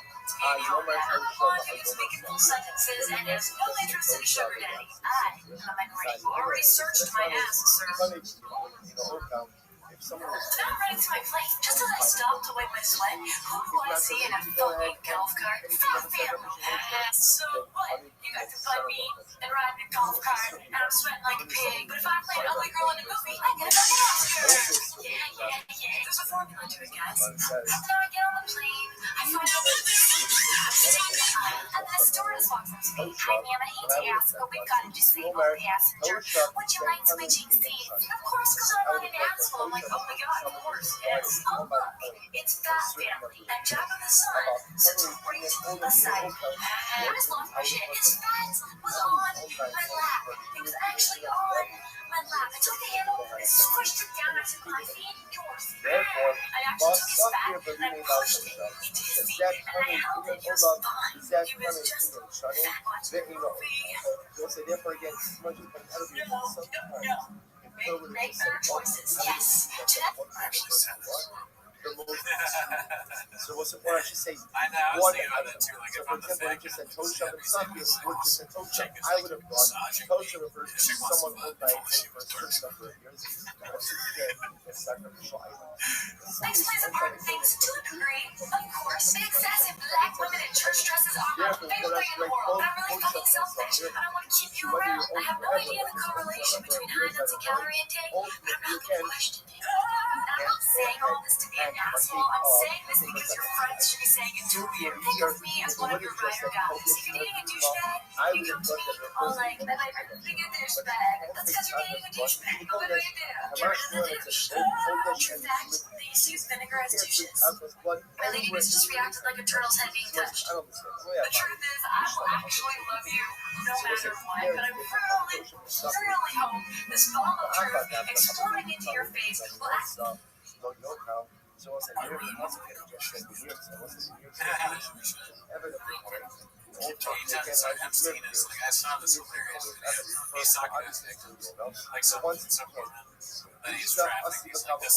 Maybe all that other one who can speak in full sentences and has no interest in a sugar daddy. I am a minority who already searched my ass, sir. Then I'm running to my plate. Just as I stop to wipe my sweat, who do I see in a fucking golf cart? Fuck family. So what? You guys can find me and ride in a golf cart, and I'm sweating like a pig. But if I play an ugly girl in a movie, I get a fucking Oscar. Yeah. There's a formula to it, guys. Now I get on the plane, I find out that and then a stewardess walks up to me. Hi, ma'am, I hate to ask, but we've got a disabled passenger. Would you mind switching seats? Of course, because I'm not an asshole. I'm like, oh my god, of course, yes. Oh look, it's Fat Family. And Jabba the Son sits right to the side. I just lost my shit. His fat was on my lap. It was actually on my lap. I took the handle and squished it down. I said, my feet, yours. I actually took his fat and I pushed it into his feet. And I held it. He was fine. He was just fat watching a movie. No. Make better choices. Yes. Jeff Actually said this. So what's the point? I should say I know, I was one thinking about that too. Like, So if for I'm the example, fat I just guy, said Tosha, but it's not being what just said Tosha. Check is I like would have thought massaging Tosha me. refers to She wants someone to who fuck. died She for was a certain tortured. number of years. That was a sacrificial item. Sex plays a part in things to a degree. Of course, big excessive black women in church dresses are my favorite thing in the world. But I'm really fucking selfish. I don't want to keep you around. I have no idea the correlation between high nuts and calorie intake, but I'm not going to question it. I'm not saying all this to be an asshole. I'm saying this because your friends should be saying it too. Think of me as one of your rider guys. If you're dating a douchebag, you come to me all like, I'm being a douchebag. That's because you're dating a douchebag. What do? Get rid of the douche. True fact, they used to use vinegar as douches. My lady's just reacted like a turtle's head being touched. The truth is, I will actually love you no matter what, but I really hope this bomb of truth exploding into your face will act. Anytime Epstein is like, I saw this hilarious video. He's talking to his victims, like some woman that he's trafficking. He's like, this,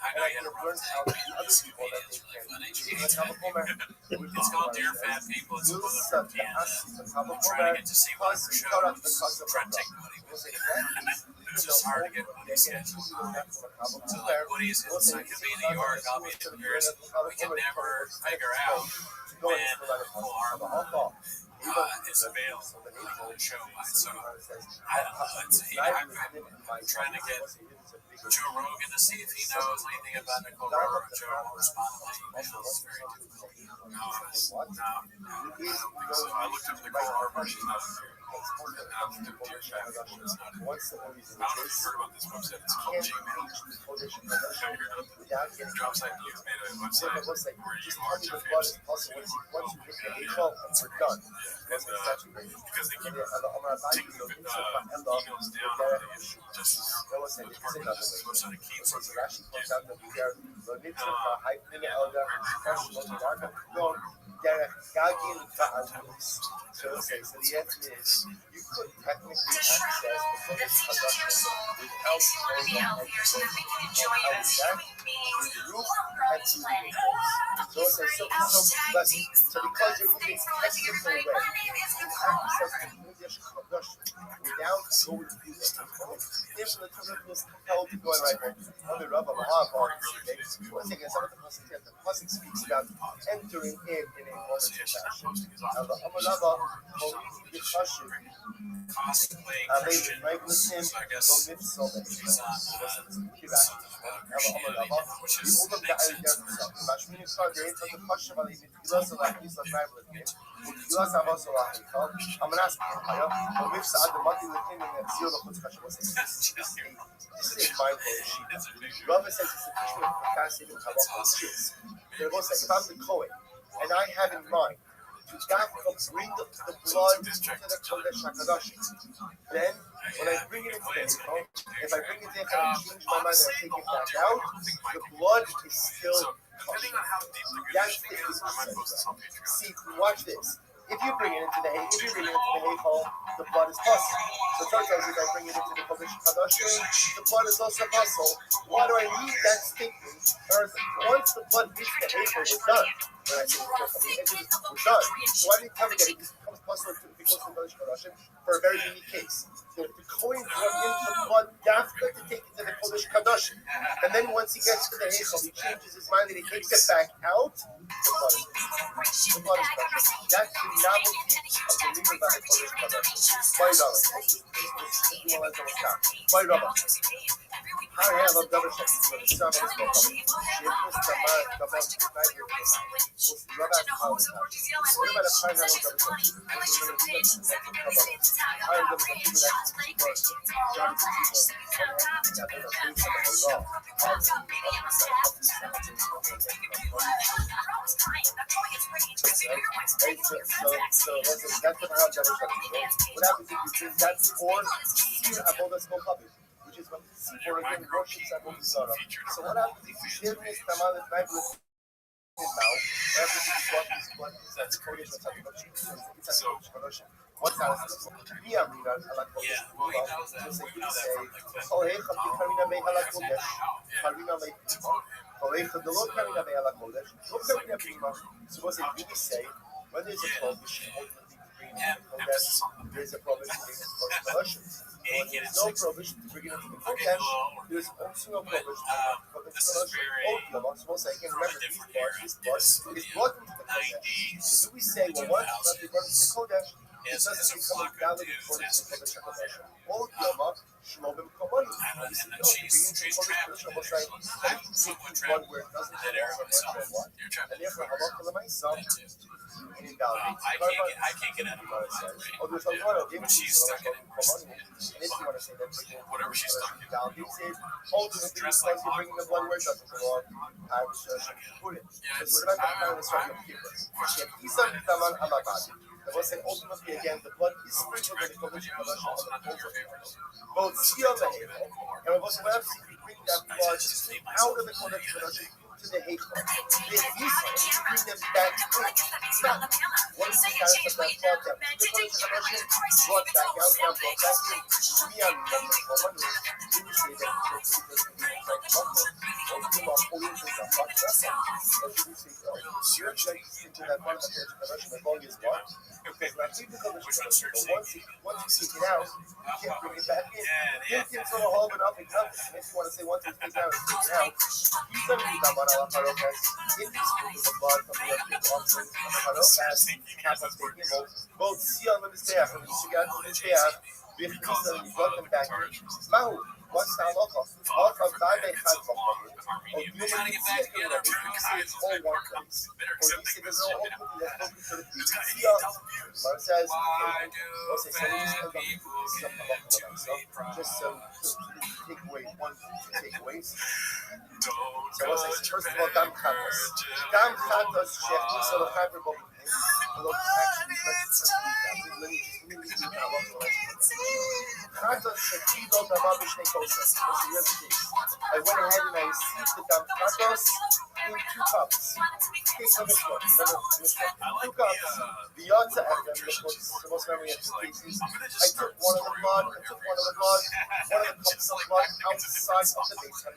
I know you had a rough day, man. This comedian's really funny. It's called Dear Fat People. It's a woman from Canada. I'm trying to get to see one of her shows. Trying to take Woody with me. It's just hard to get Woody's schedule. So like Woody's is, I could be in New York, I'll be in New Jersey. We can never figure out when Full Harbor is available on the show. So I don't know. I'm trying to get Joe Rogan to see if he knows anything about Nicole Robert. Joe won't respond to my emails. Very difficult. No, I don't think so. I looked up Nicole Robert. She's not here. I looked up Dear Fat People. It's not here. I don't know if you've heard about this website. It's called Gmail. Have you heard of it? Dropsite News made a website where you are your famous. We're done. And because they keep taking the emails down, they just the department just looks at the keys on there. So the answer is, you could technically The shrapnel that seeps into your soul makes you want to be healthier so that we can enjoy you as human beings longer on this planet. So because you're using technical way, My name is Nicole Robert. without going through therefore the Torah was compelled to go and write both. Rabbi, once again, some of the pasuk speaks about entering in a voluntary fashion. Now the Amalava, the Chashiv, Christian, so I guess he's this is a mind-blowing sheet. Rabbi says it's a teaching of fascinating halacha, which is, if I'm the Kohen, and I have in mind to bring the blood into the Kodesh HaKadosh, then when I bring it into the Eichel, if I bring it in and I change my mind and I take it back out, the blood is still kosher. That's the issue. See, watch this. If you bring it into the Eichel, the blood is possible. So sometimes if I bring it into the Kodesh HaKadosh, the blood is also possible. Why do I need that statement? Once the blood hits the Eichel, we're done. When I say we're done. So why do you tell me that it becomes possible to be close to the Kodesh HaKadosh for a very unique case? So if the Kohen brought in the blood, Dafka to take it to the Kodesh HaKadosh, and then once he gets to the Eichel, he changes his mind and he takes it back out, the blood is kosher. That's the novelty of believing about the Kodesh HaKadosh. Why Rabbi? Why Rabbi? I have a double check. What about a pineapple what happens if you bring that or sear avodas kochavis, which is when sear again worships avodas zara. So what happens if you share this tamal at night with now after you brought this blood that's Kodesh HaKadosh? What's that? We are reading ala Kodesh. So you say, "Oh hey, Karina mei ala Kodesh, Karina mei Prima. Oh hey, the Lord Karina mei ala Kodesh, Lord Karina Prima." So what do we say? When there's a prohibition, there's a prohibition against Kodesh. When there's no prohibition to bring it into the Kodesh, there's also no prohibition for the Kodesh. So I can remember this blood is brought into the Kodesh. So do we say, well, once it's brought into the Kodesh, it doesn't become valid according to the Kodesh HaKadosh. All Yama, Shmo B'Mkomanu. You see, no, you bring into the Kodesh HaKadosh, I can take the blood where it doesn't have one, and therefore, Halakha L'maisa, and invalidate. I can't get out of my mind. Oh, there's a lot of She's stuck in it. and if you want to say that Whatever she's stuck in. invalidates it, ultimately because you're bringing the blood where it doesn't belong, I would put it. Because what about the time of the Yom Kippur? Isa B'Taman Alabadi. I will say ultimately again, the blood is sprinkled in the Kodesh HaKadosh on the poles of Aaron. Both Sia and Hechel, and we also have to bring that blood out of the Kodesh HaKadosh to the Hechel. The Yisrael, bring them back in. Now, once the status of that blood that the Kodesh HaKadosh brought back out, now brought back in, we are remember for wondering, do we say that it's because we need to make or we are holding to the blood vessel, or do we say, oh, you're checking into that blood of the Kodesh HaKadosh, the body is what? Because when I take the Kodesh HaKadosh, once you take it out, you can't bring it back in. You can't throw a hole and up and cover. If you want to say once you take it out, take it out. You don't need that one on Harokas. If you sprinkle the blood from the offerings on the Harokas, Kappas Behimo, both see on the Mizbeach and the Sugat on the Mizbeach, we brought them back in. Mahu, what's the halacha? Halacha Vaybe Chad V'Chavu. Or do you want to see it in every? You say it's all one place. Or you say there's no open that's open for the B'Tzia. But it says, okay, so we just look up some halacha, just so to take away one to take away. So what's it? First of all, Dam Chatos. Dam Chatos Shech Nisa L'Chaver Bo Chatos Shechido Dama B'Shnei Kosas. I went ahead and I received the Dam Chatos in 2 cups. Take the Mishwan. 2 cups. The Yotza Echem, the most memory of 2 cases. I took one of the blood, one of the cups of blood outside of the base.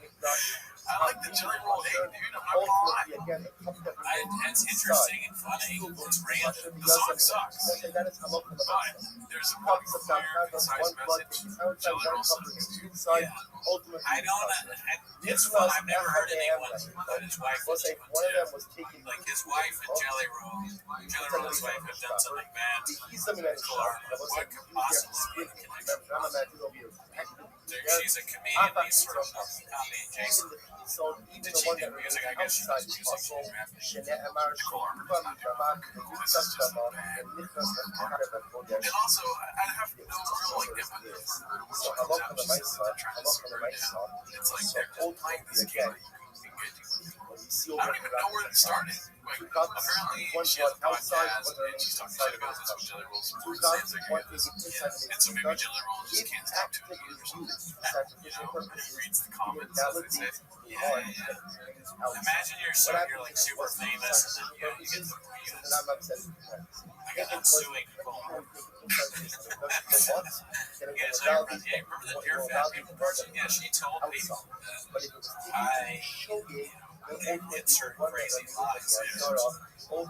I like the jelly roll egg, dude. I'm not gonna lie. ultimately, again, the cup that remains It's interesting and funny. It's random. The song sucks. That is how often the But there's a more cups of that clear, kind of concise one blood message. outside Jelly one roll cup sucks. is inside. Yeah. Ultimately, I don't. It's fun. I've never heard anyone that his wife was was like one of them was taking like his wife and Jelly Roll's wife have done something bad. he's something that is sharp. What could possibly be the connection? She's a comedian. He's sort of comedy adjacent. So even the one that Music, I guess she outside does is music. possible. She's Jeanette Amar, And also, I have no real like empathy for so I love on the nice side. I love on the nice side. It's like So they're just playing this again, game. I don't even know where it started. Like, apparently, she has a podcast and she's talking shit about this with Jelly Rolls. And so maybe Jelly Rolls just can't stop doing it or something. He reads the comments as they say. Imagine you're like super famous and then you get the I got that suing phone. Yeah, so remember the Dear Fat People person? Yeah, she told me that I did certain crazy lies. I don't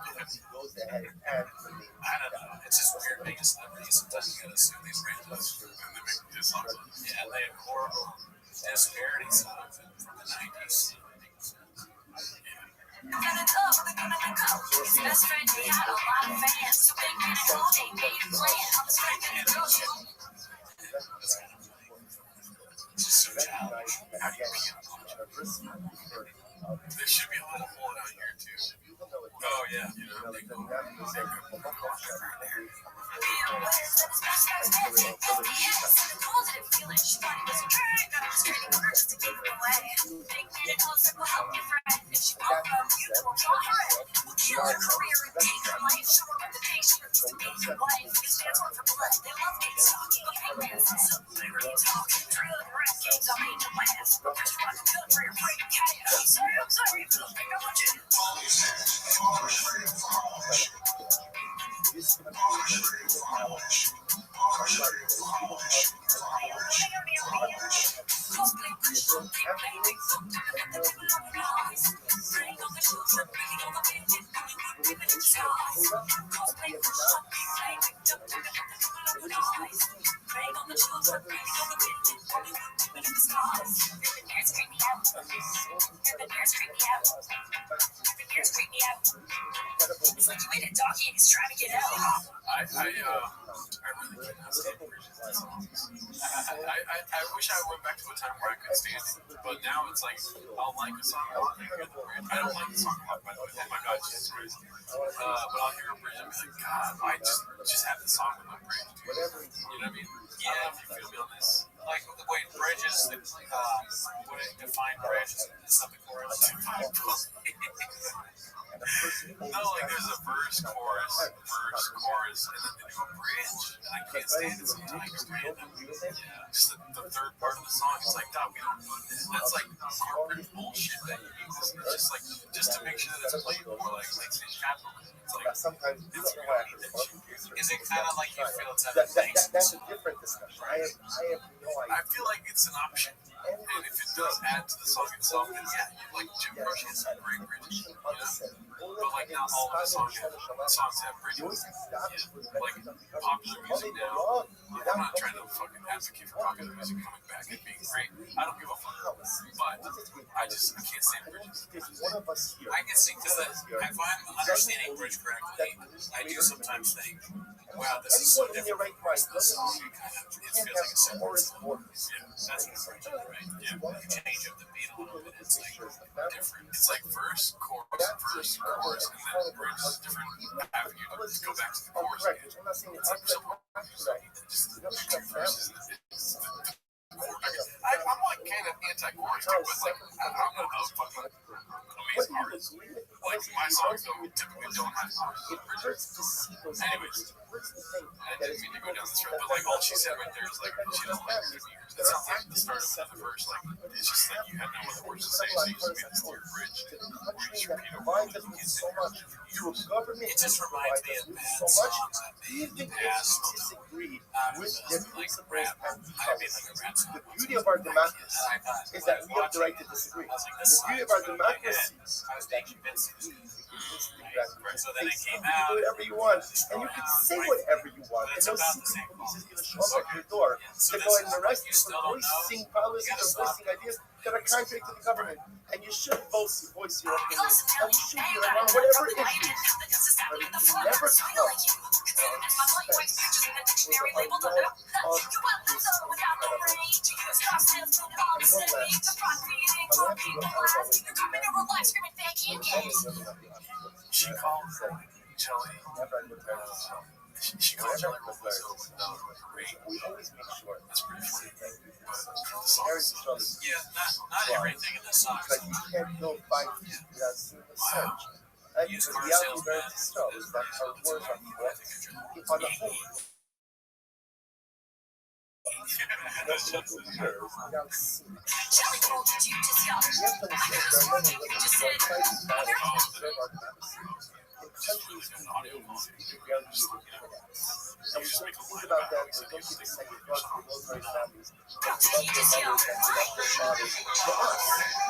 know. It's just weird being a celebrity. Sometimes you gotta assume these randoms. And they make diss songs. Yeah, they have horrible disparity songs from the 90s. His best friend, he had a lot of fans. So big man and all they made a plan. I was breaking the rules. It's just so childish. How do you pee on a punch? There should be a little hole out here, too. Oh, yeah. You know, like, It's like you made a doggy and he's trying to get out. I really cannot stand Bridges. I wish I went back to a time where I could stand it, but now it's like I'll like a song a lot. I don't like the song a lot, by the way. Oh my god, Jesus Christ! But I'll hear a bridge and be like, God, I just have the song with my bridge, dude. You know what I mean? Yeah, if you feel me on this. Like, wait, bridges, would it define bridges? Is that the chorus? No, like there's a verse, chorus, and then they do a bridge. And I can't stand it sometimes. Random. Yeah, just the third part of the song is like, we don't do this. That's like corporate bullshit that you use. It's just like, just to make sure that it's played more like stage capitalism. It's like, sometimes it's you don't need that shit. Is it kind of like you feel it's at that's a different discussion. I have no idea. I feel like it's an option. And if it does add to the song itself, then yeah, like Jim Croce has some great bridges, you know? But like not all of the songs have bridges. Yeah. Like popular music now, like, I'm not trying to fucking advocate for popular music coming back and being great. I don't give a fuck. But I can't stand bridges. I can sing to the, if I'm understanding bridge correctly, I do sometimes think, wow, this is so different from the rest of the song. It feels like a separate song. Yeah, that's what bridge is, right? Yeah, you change up the beat a little bit, it's like different. It's like verse, chorus, and then bridge is different avenue to just go back to the chorus again. It's like so just two verses. I'm like kind of anti-chorus too, but like I'm not a fucking amazing artist. Like my songs typically don't have choruses and bridges. Anyways, I didn't mean to go down this road, but like all she said right there is like she doesn't like it. It sounds like the start of the verse, like it's just like you had no other words to say, so you just made this weird bridge where you just repeat over and over. It just reminds me of bad songs that they passed like rap. I mean like a rap song. beauty of our democracy is that we have the right to disagree. The beauty of our democracy is that you can do whatever you want, and you can say whatever you want, and no secret police is going to show up at your door to go and arrest you for voicing policies or voicing ideas that are contrary to the government. And you should voice your opinion, and you should be on whatever issues. But it can never come at the expense or the unlawful She called Jelly. She called Jelly was great. We always make sure That's pretty funny. Yeah, not everything in the song. But you can't go find without seeing the search. And the reality is very strong is that our words are on the whole. Without seeing. Jelly told you to stop. We have to understand there are many living who are fighting battles to preserve our democracy. In countries whose names we can barely even pronounce. And we don't think about that, we don't give a second thought to the military families that love their mothers and love their fathers.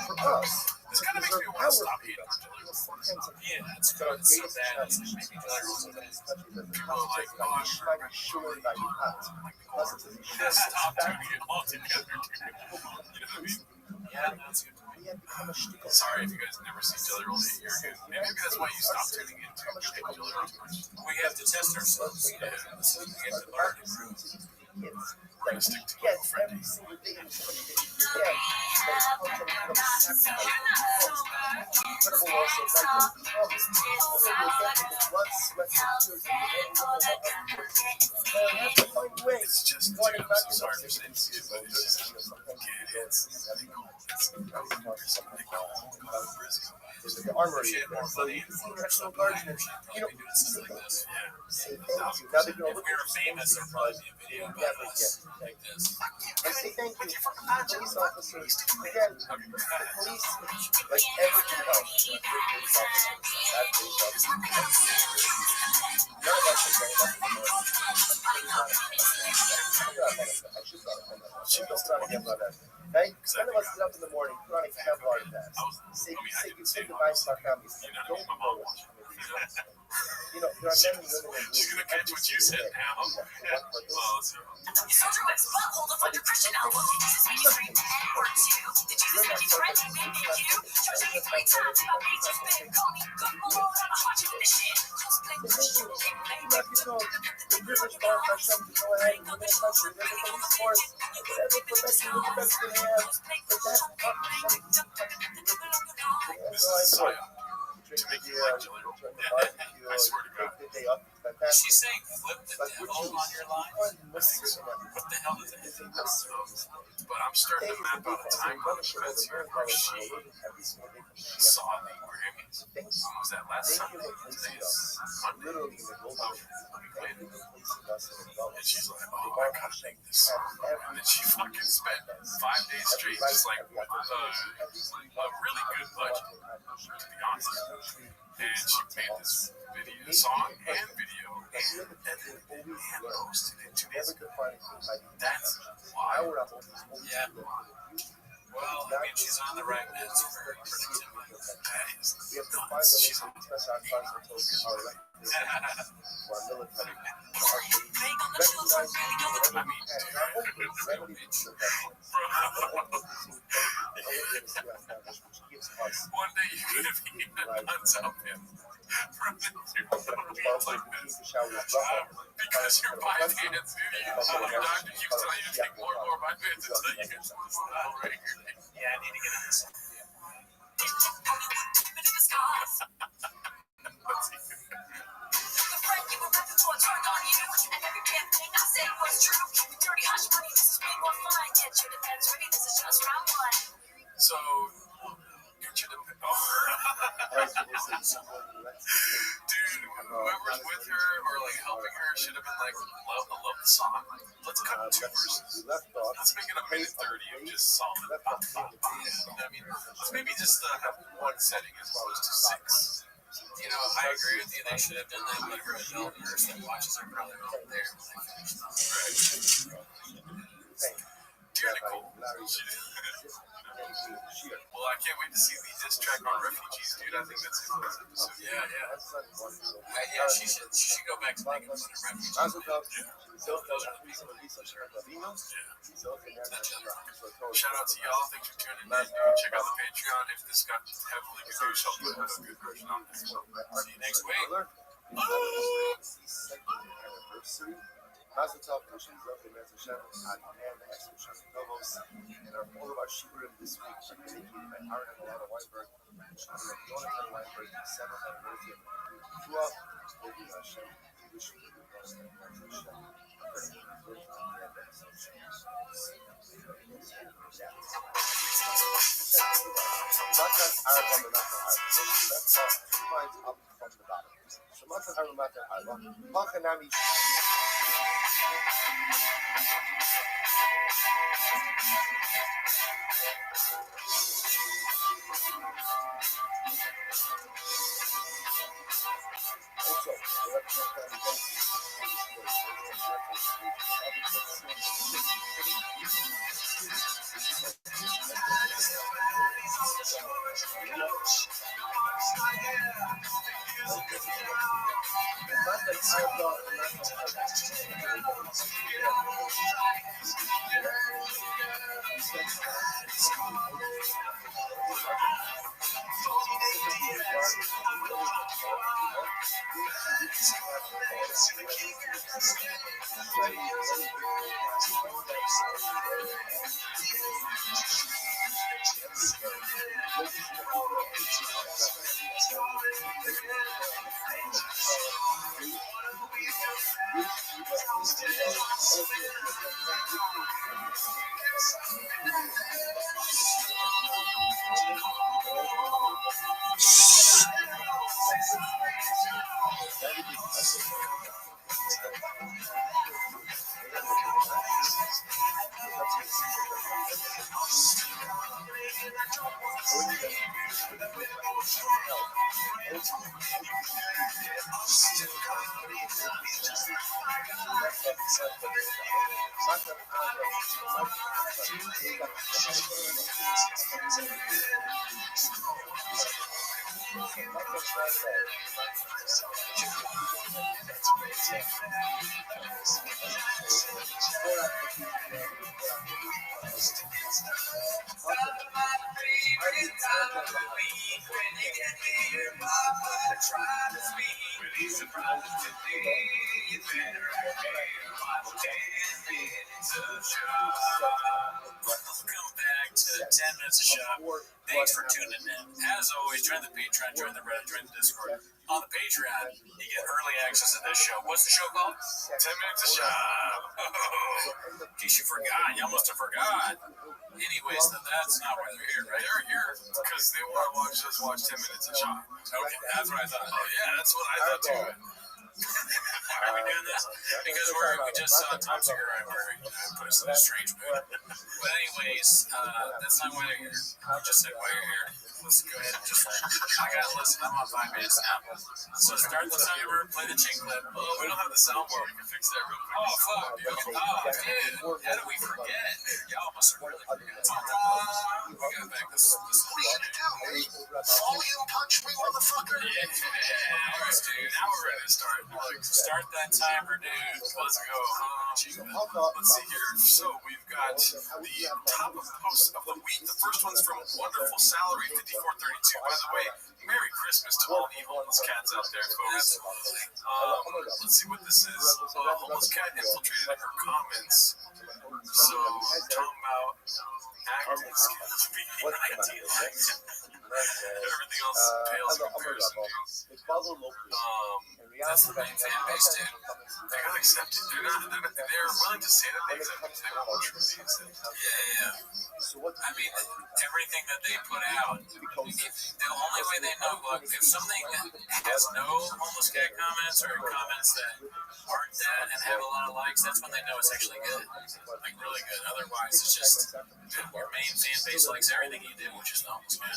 For us, This to kind of makes preserve me want our to stop freedom. hating on Jelly. Sometimes Yeah, it's our good. So greatest bad. It's challenge maybe is Jelly in this country that the people like, concept by Ishmael Shur by Hat. Positively sure stop back. doing it all together. You know what I mean? Yeah, that's good. We have become a shtickle. Sorry if you guys never see Jelly Roll hate your good. Maybe that's why you stopped tuning in to Jelly Roll too much. We have to test ourselves. Yeah, So we have to learn and improve. I'm gonna stick to Yes, my friend. every single day is so much that you forget that comes from sacrifice. Incredible also, right? When it comes, literally again, with blood, sweat, and tears, and you have to find ways. It's just, One dude, is I'm not so sorry enough. for saying this, but it's just, kid hits. There's the armory in there, so you can see National Guardsmen. You know, say thank you. Say thank you. Now they're going to If look we at were you famous, there'd probably be a video never about get us like this. and say thank you to police officers. Again, the police, like everything else, good police officers, bad police officers. None of us are saying that anymore. I should not have done that. She goes on again about that. Right? None of us get up in the morning, put on a Kevlar vest, say goodbye to our families, and don't know what's coming to these ones. You know, there are men and women in She's gonna catch what you said now. Oh, so. Soldier West hold up under Christian album. Jesus made you straight or two. Did Jesus make you friend? He made you. Charged me 3 times about me just been. Call me good Lord. I'm watching this shit. Just play with you. Let me know the privilege of our son to go ahead and live in the country. There's a police force. Whatever profession you the best can have. But that's not So, to make you like Jelly Roll. I swear to God. the day up. Is she saying flip the But devil on your line? What the hell is that? But I'm starting to map out a timeline of events here where she saw the Grammys. When was that last Sunday? Today is Monday. Literally, We played it. And she's like, oh, I gotta make this song. And then she fucking spent 5 days straight just like with a really good budget, to be honest. And she made this video, song and video, and edited and posted it 2 days ago. That's wild. Yeah. Well, I mean, she's on the right meds for productivity. That is We have to find nuts. a way She's to on express our fundamentals in our military. Recognize whatever we can. And our hope is remedy to the which gives us One day you're gonna be in nuts out there from the wheels like this. Because your Vyvanse, your doctor keeps telling you to take more and more Vyvanse until you get to this level right here. Yeah, I need to get in this. Let's see. So, get you the dude, whoever's with her or like helping her should have been like, I love the song. Let's cut 2 verses. Let's make it a minute 30 of just solid. You know what I mean? Let's maybe just have 1 setting as opposed to 6. You know, I agree with you. They should have done that. Whatever adult nurse that watches her brother out there when they finish them. Right. Dear Nicole, Well, I can't wait to see the diss track on refugees, dude. I think that's a cool episode. Yeah. She should go back to making fun of refugees. Shout out to y'all. Thanks for tuning in. Check out the Patreon if this got heavily confused. Hopefully we'll have a good version on this. See you next week. Anniversary. Mazel tov, Hashem Zov, Amen Hashem, and the Hashem Shem Novos, and all of our Shiburim this week are dedicated by Aaron and Alana Weinberg, Jonathan Weinberg, Sarah Weinberg, throughout the Hashem, wish you the best and Hashem. Matan Arba, Matan Arba. So we left off 2 lines up from the bottom. So Matan Arba, Matan Arba. Machanami. Also, Welcome back to 10 Minutes of Shop. Thanks for tuning in. As always, join the Patreon, join the Reddit, join the Discord. On the Patreon, you get early access to this show. What's the show called? 10 Minutes of Shop. In case you forgot, you must have forgot. Anyways, that's not why they're here, right? They're here because they want to watch 10 Minutes of Shop. Okay, that's what I thought. Oh, yeah, that's what I thought too. Why are we doing this? Because we just saw Tom Segura where he put us in a strange mood. But anyways, that's not why you're here. We just said why you're here. Let's go ahead and just, I gotta listen, I'm on 5 minutes now. So start the timer, play the chain clip. Oh, we don't have the soundboard. We can fix that real quick. Oh, fuck, dude. Oh, dude. How do we forget? Y'all must have really forgot. We got back this What are you gonna do? Follow you, punch me, motherfucker? Yeah, alright, dude. Now we're ready to start. Start that timer, dude. Let's go. Let's see here. So we've got the top of post of the week. The first one's from Wonderful Salary 5432. By the way, Merry Christmas to all the homeless cats out there, folks. Let's see what this is. A homeless cat infiltrated her comments. So talking about acting skills being idealized. Everything else pales in comparison. That's the main fan base, dude. They got accepted. They're willing to say that they accepted. They won't true these things. Yeah. I mean, everything that they put out, the only way they know, look, if something has no homeless cat comments or comments that aren't that and have a lot of likes, that's when they know it's actually good. Like, really good. Otherwise, it's just your main fan base likes everything you do, which is the homeless man.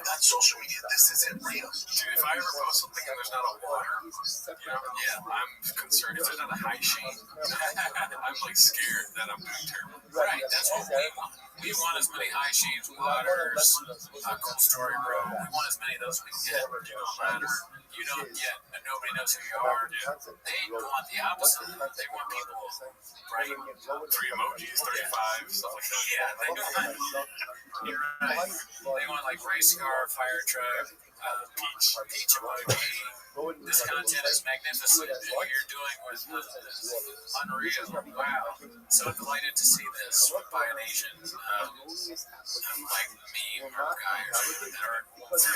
Not social media, this isn't real. Dude, if I ever post something and there's not a water, yeah, I'm concerned. If there's not a high shade, I'm like scared that I'm doing terrible. Right, that's what we want. We want as many high shades, waters, cool story, bro. We want as many of those we can get. You don't matter. You don't get, and nobody knows who you are. They want the opposite. They want people, right? 3 emojis, 35, stuff like that. Yeah, they want. You're right. They want like race car, fire truck, peach emoji. This content is magnificent. What you're doing was unreal. Wow. So delighted to see this. Swept by an Asian, like me or guy or something. That's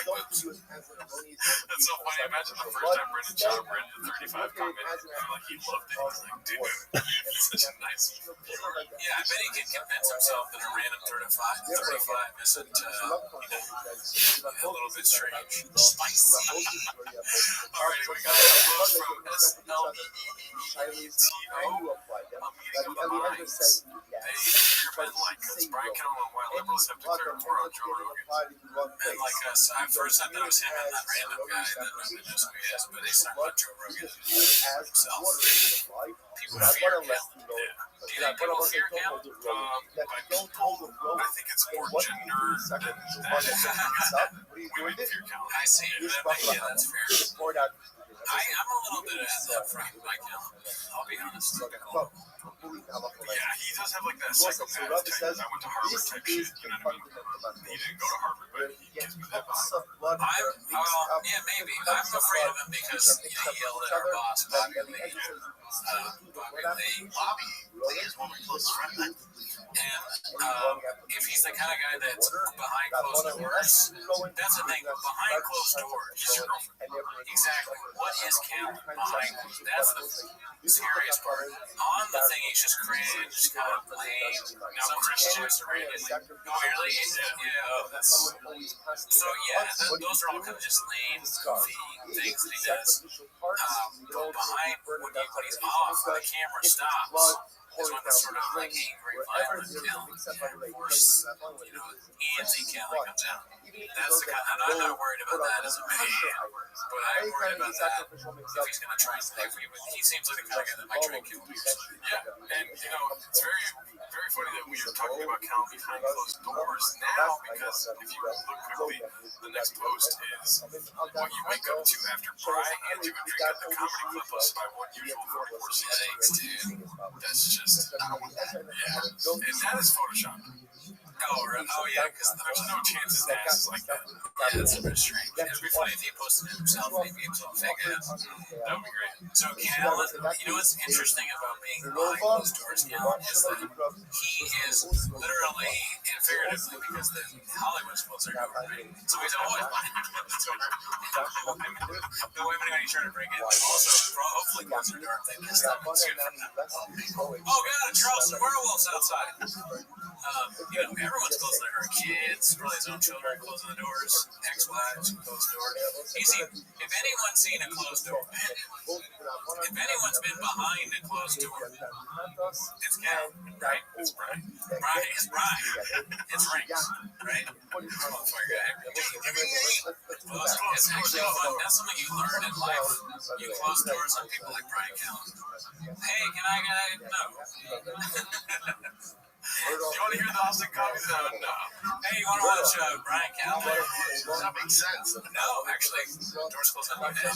so funny. Imagine the first time Brendan shot Brendan 35 commented, like he loved it. He was like, dude, it's such a nice. Yeah, I bet he can convince himself that a random 35 isn't a little bit strange. Spicy. All right, we got a post from SLEETO, a meeting of the minds. You're been like us. Brian Callen and white liberals have declared war on Joe Rogan. And like us, I first thought it was him and that random guy that nobody knows who he is, but they started about Joe Rogan himself. People fear Callen. Do you think people fear Callen? I think it's more gender than women fear Callen. I see. Yeah, that's fair. I'm a little bit frightened by Callen. I'll be honest. Yeah, he does have like that psychopath type. I went to Harvard type shit. You know what I mean? He didn't go to Harvard, but he gives me that vibe. Yeah, maybe. I'm afraid of him because he yelled at our boss, Bobby Lee. Bobby Lee is one of my closest friends. And if he's the kind of guy that's behind closed doors, that's the thing. Behind closed doors, he's your girlfriend. Exactly. What is Callen behind closed doors? That's the serious part. On the thing, he's just cringe, kind of lame. Now Christians are really. Oh, really? Yeah. That's. So yeah, those are all kind of just lame, goofy things that he does. But behind when he's off, when the camera stops. Is when the sort of like angry, violent Callen, of course, anti-Callen comes out. That's the kind, and I'm not worried about that as a man, but I'm worried about that if he's going to try and if he seems like the kind of guy that might try and kill people. Yeah, and it's very, very funny that we are talking about Callen behind closed doors now, because if you look quickly, the next post is what you wake up to after Brian and you would drink at the comedy club hosted by one usual 44 Thanks, dude. That's just, I don't want that. Yeah, and that is Photoshop. Oh yeah, because There's no chances that is like that. yeah, that's a bit strange. It'd be funny if he posted it himself, maybe himself fake ass. That would be great. So Callen, what's interesting about being behind closed doors, Callen, is that he is literally and figuratively, because the Hollywood's closed their door, right? So he's always behind closed doors. The women when he's trying to break in, also hopefully close their door if they miss them. It's good for them. Oh god, Charleston werewolves outside. Everyone's closing their kids, probably his own children closing the doors, ex-wives close the door. If anyone's seen a closed door, if anyone's been behind a closed door, it's Callen, right? It's Brian. It's Brian. It's Rings, right? Motherfucker guy. It's actually fun. That's something you learn in life. You close doors on people like Brian Callen. Hey, can I get no? Do you want to hear the Austin Coffee Zone? No. Hey, you want to watch Brian Callen? Does that make sense? No, actually, doors closed on your head.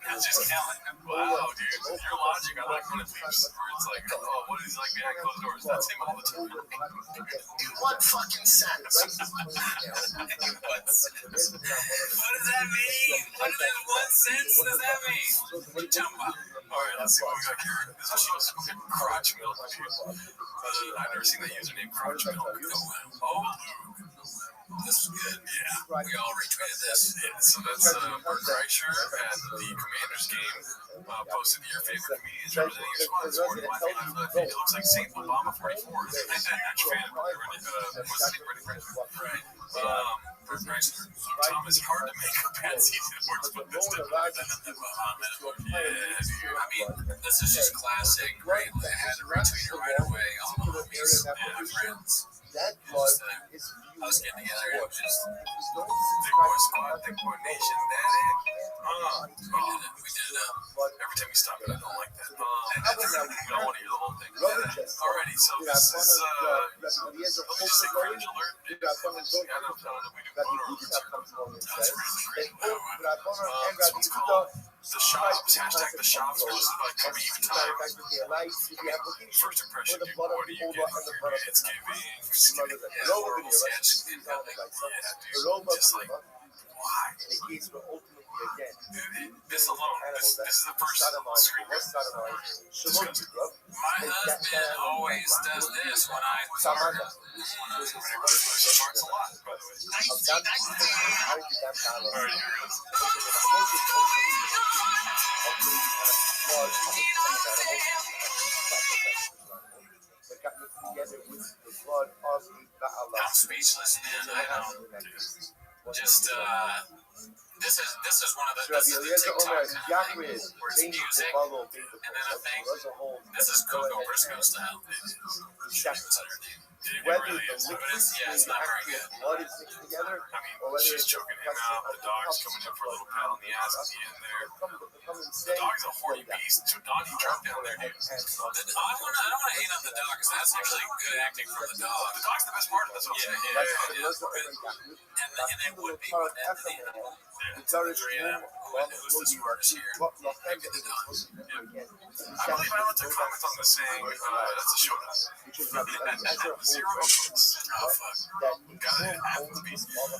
That's just Callen. Wow, dude. Your logic, I like when it leaves where it's like, oh, what is he like behind closed doors? That's him all the time. What fucking sense? What does that mean? What sense does that mean? What are you talking about? All right, let's see what we got here. This is supposed to be crotch milk, dude. I've never seen that username, crotch milk. Oh, This was good. Yeah, we all retweeted this. yeah, so that's Bert Kreischer at the Commanders game. Posted your favorite comedians representing your squad this morning. It looks like St. Obama 44 is a huge fan of what's his name, Bert Kreischer? Right. Bert Kreischer. Tom, it's hard to make a bad season words, but this did better than the Muhammad. Yeah, dude. I mean, this is just classic, right? I had to retweet her right away. All my homies, all my friends. Us getting together, it was just Big Boy Squad, Big Boy Nation, that it. we did it. Every time you stop it, I don't like that. I want to hear the whole thing. Alrighty, so Did I this want is to, the edge of let me just say hope cringe alert. did I want to I don't know that we do Rabbi photo Yehuda alerts. comes along and That's says, really that crazy. Rabbi and This Rabbi one's Yehuda called The subscribe Shops. to the Hashtag The concept of Shops. growth Posted by and Kobe see Even the Time. effect of their life through the application First or impression, the blood of what the are you Torah getting and the for blood of the Thanksgiving? Remember that. Yeah, Hello, horrible video. sketch. Let's see how it likes. Yeah, dude. Hello, Just like, why? in the case where ultimately again, This alone, this is the first screen grab. Disgusting. My husband always does this when I fart. She farts a lot, by the way. I'm speechless, man. I don't just this is one of the this is the TikTok kind of thing where it's music and then a thing. This is Coco Briscoe style. Whether the liquid It's not very good. blood is mixed together, I mean, she's choking him out. The dog's coming in for a little pat on the ass at the end there. The dog's a horny beast. Donnie dropped down there, dude. I don't want to hate on the dog because that's actually good acting from the dog. The dog's the best part of this whole thing. And it would be when who's the smartest here? I believe I left a comment on this saying that's a show notes. Zero influence. Oh, fuck. Got it. Half the piece. Oh,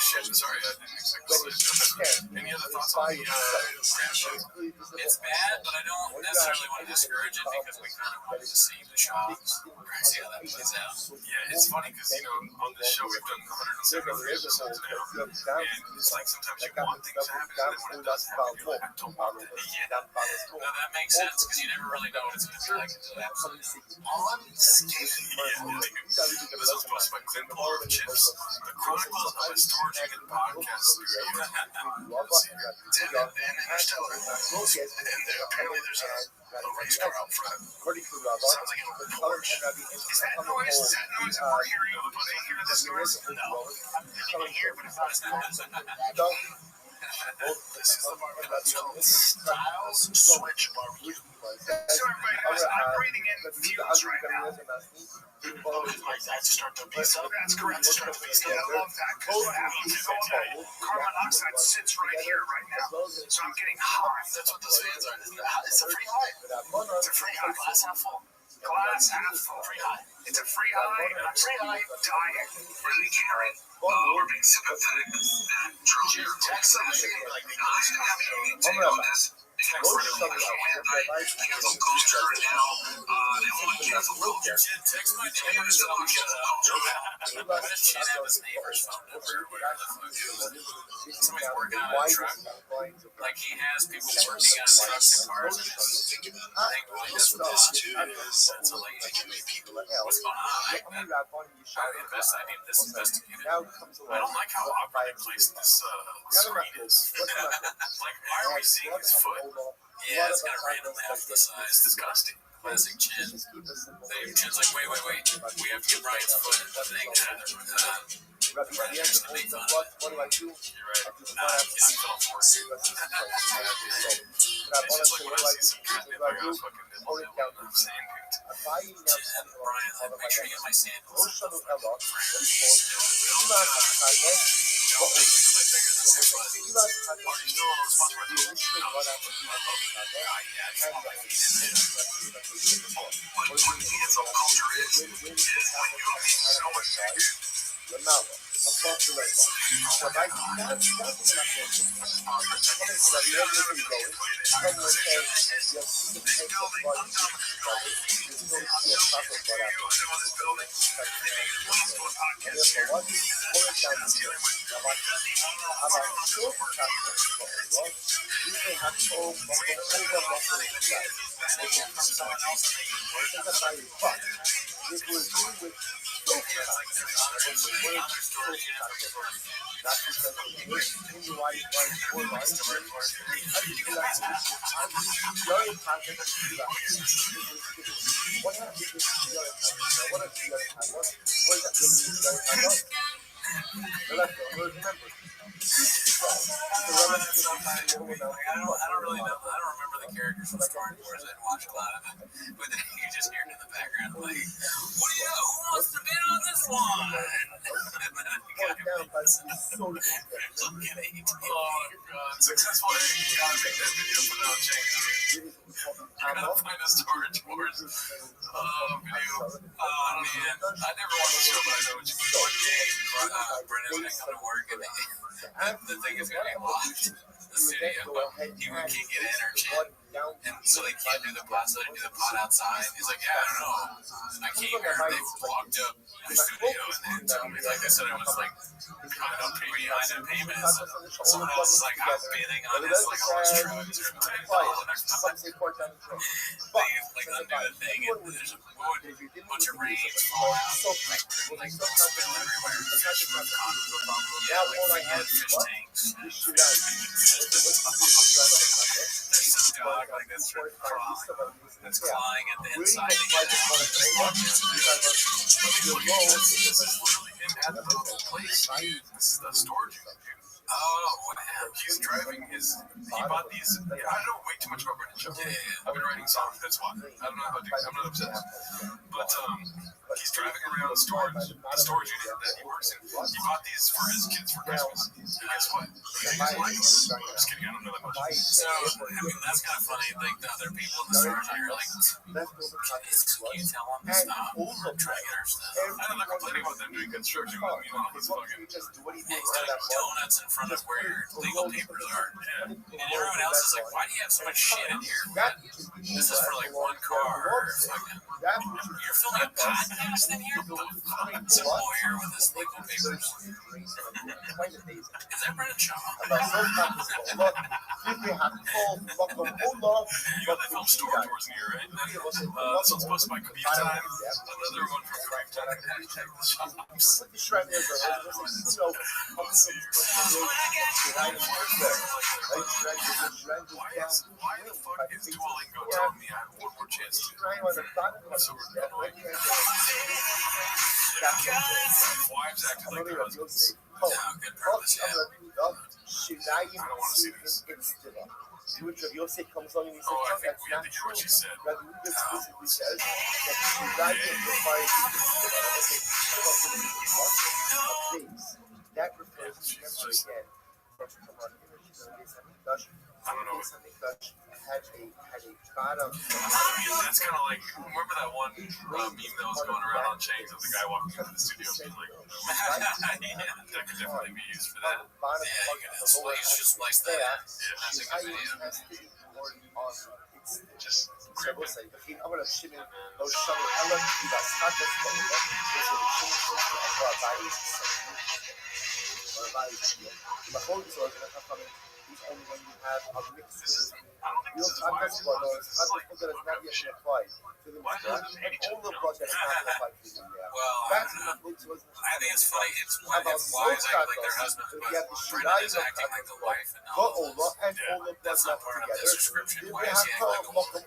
shit. Sorry, I didn't expect this. Any other thoughts on the grand show? It's bad, but I don't necessarily want to discourage it because we kind of wanted to see the shops, see how that plays out. Yeah, it's funny because, on this show we've done 173 episodes now, and it's like sometimes you want things to happen, and then when it does happen, you're like, I don't want that. No, that makes sense because you never really know what it's going to be like until it happens. This was posted by Clint Polar of Chips, the Chronicles of a Storaging and Podcast Studio. Dan and Interstellar. And apparently there's a race car out front. Sounds like a Porsche. Is that noise? Is that noise that we're hearing? Do they hear this noise? No. I can hear, but it's not. This is the barbecue. It's called Styles Switch Barbecue. So everybody, I'm breathing in fumes right now. Oh, I start the pizza. That's correct. Start the pizza. I love that because what happens is carbon monoxide sits right here, right now. So I'm getting high. That's what those fans are. It's a free high. It's a free high. Glass half full. Glass half full. Free high. It's a free high. And a free high diet. Really caring. We're being sympathetic. Text something like the guys who have any take on this. Text for the cancel culture now. They want to cancel culture. Text my neighbors and I'll shut up. I bet Chin have his neighbor's phone number or whatever the fuck it is. Somebody's working on a truck. Like he has people working on trucks and cars. That's what this too is. That's a lady. What's going on? I need this investigated. I don't like how awkwardly placed this screen is. Like, why are we seeing his foot? Yeah, it's kind of randomly off the side. It's disgusting. Classic Chin. Chin's like, wait. We have to get Brian's foot in the thing. What do I do? You're right. Nah, I fell for it. It's just like when I see some cat nip, I got fucking nibble I'm saying, And Brian's like, make sure you get my sandals. I don't really know. I don't remember the characters from Star Wars. I didn't watch a lot of it, but then you just hear it in the background, like, what do you know? Who wants to bid on this one? And then the guy wins. Oh, God. Successful editing. You gotta make that video, put it on change. I gotta find a Storage Wars video. Oh, man. I never watched the show, but I know what you mean. One day, Brendan's gonna come to work, and the thing is gonna be locked. The studio, but he can't get in or shit. And so they can't do the pot, so they do the pot outside. He's like, yeah, I don't know. I came here, they blocked up the studio, and they told me, like I said, it was like kind of pretty behind in payments. Someone else is like, I'm bidding on this, like all his drugs or $10. They like undo the thing, and there's a bunch of rain fall out, like spill everywhere. Fish from condos above them, like fish tanks. There's this dog like this that's clawing at the inside to get out. This is literally him at the place. This is the storage unit. Oh, what happened? He's driving his. He bought these. I don't know way too much about Brendan shows. I've been writing songs. That's why. I don't know how to. I'm not obsessed. But he's driving around the storage unit that he works in. He bought these for his kids for Christmas. And guess what? They just like them. I'm just kidding. I don't know that much. So I mean, that's kind of funny. Like the other people in the storage unit are like, can you tell them to stop trying to get our stuff? I'm not complaining about them doing construction. But meanwhile, he's fucking. He's doing donuts in front of where your legal papers are. Yeah. And everyone else is like, why do you have so much shit in here? This is for like one car. You're filming a podcast in here? Some lawyer with his legal papers. Is that Brendan Shaw? You got the film Storage Wars in here, right? This one's posted by Computer Time. Another one from Crime Time. Hashtag the shops. Why the fuck is Duolingo telling me I have one more chance to? So we're wives acting like their husbands. Yeah, good purpose, yeah. I don't want to see this. Yosef comes on and he says, Oh, I think we have to hear what she said. That refers to again. I don't know. Had a bottom. That's kind of like, remember that one meme that was going around on chains of the guy walking into the studio being like, yeah, that could definitely be used for that. Yeah, you can just slice that. Yeah, that's a good video. Just I'm going to shim in those shuttle elements. That's only when you have a mix real time festival noise, that is not yet applied to the mixture, and all the blood that is not applied to them. Well, I think it's funny. It's when wives act like their husbands, but Brendan is acting like the wife. That's not part of the description. Wives act like the woman.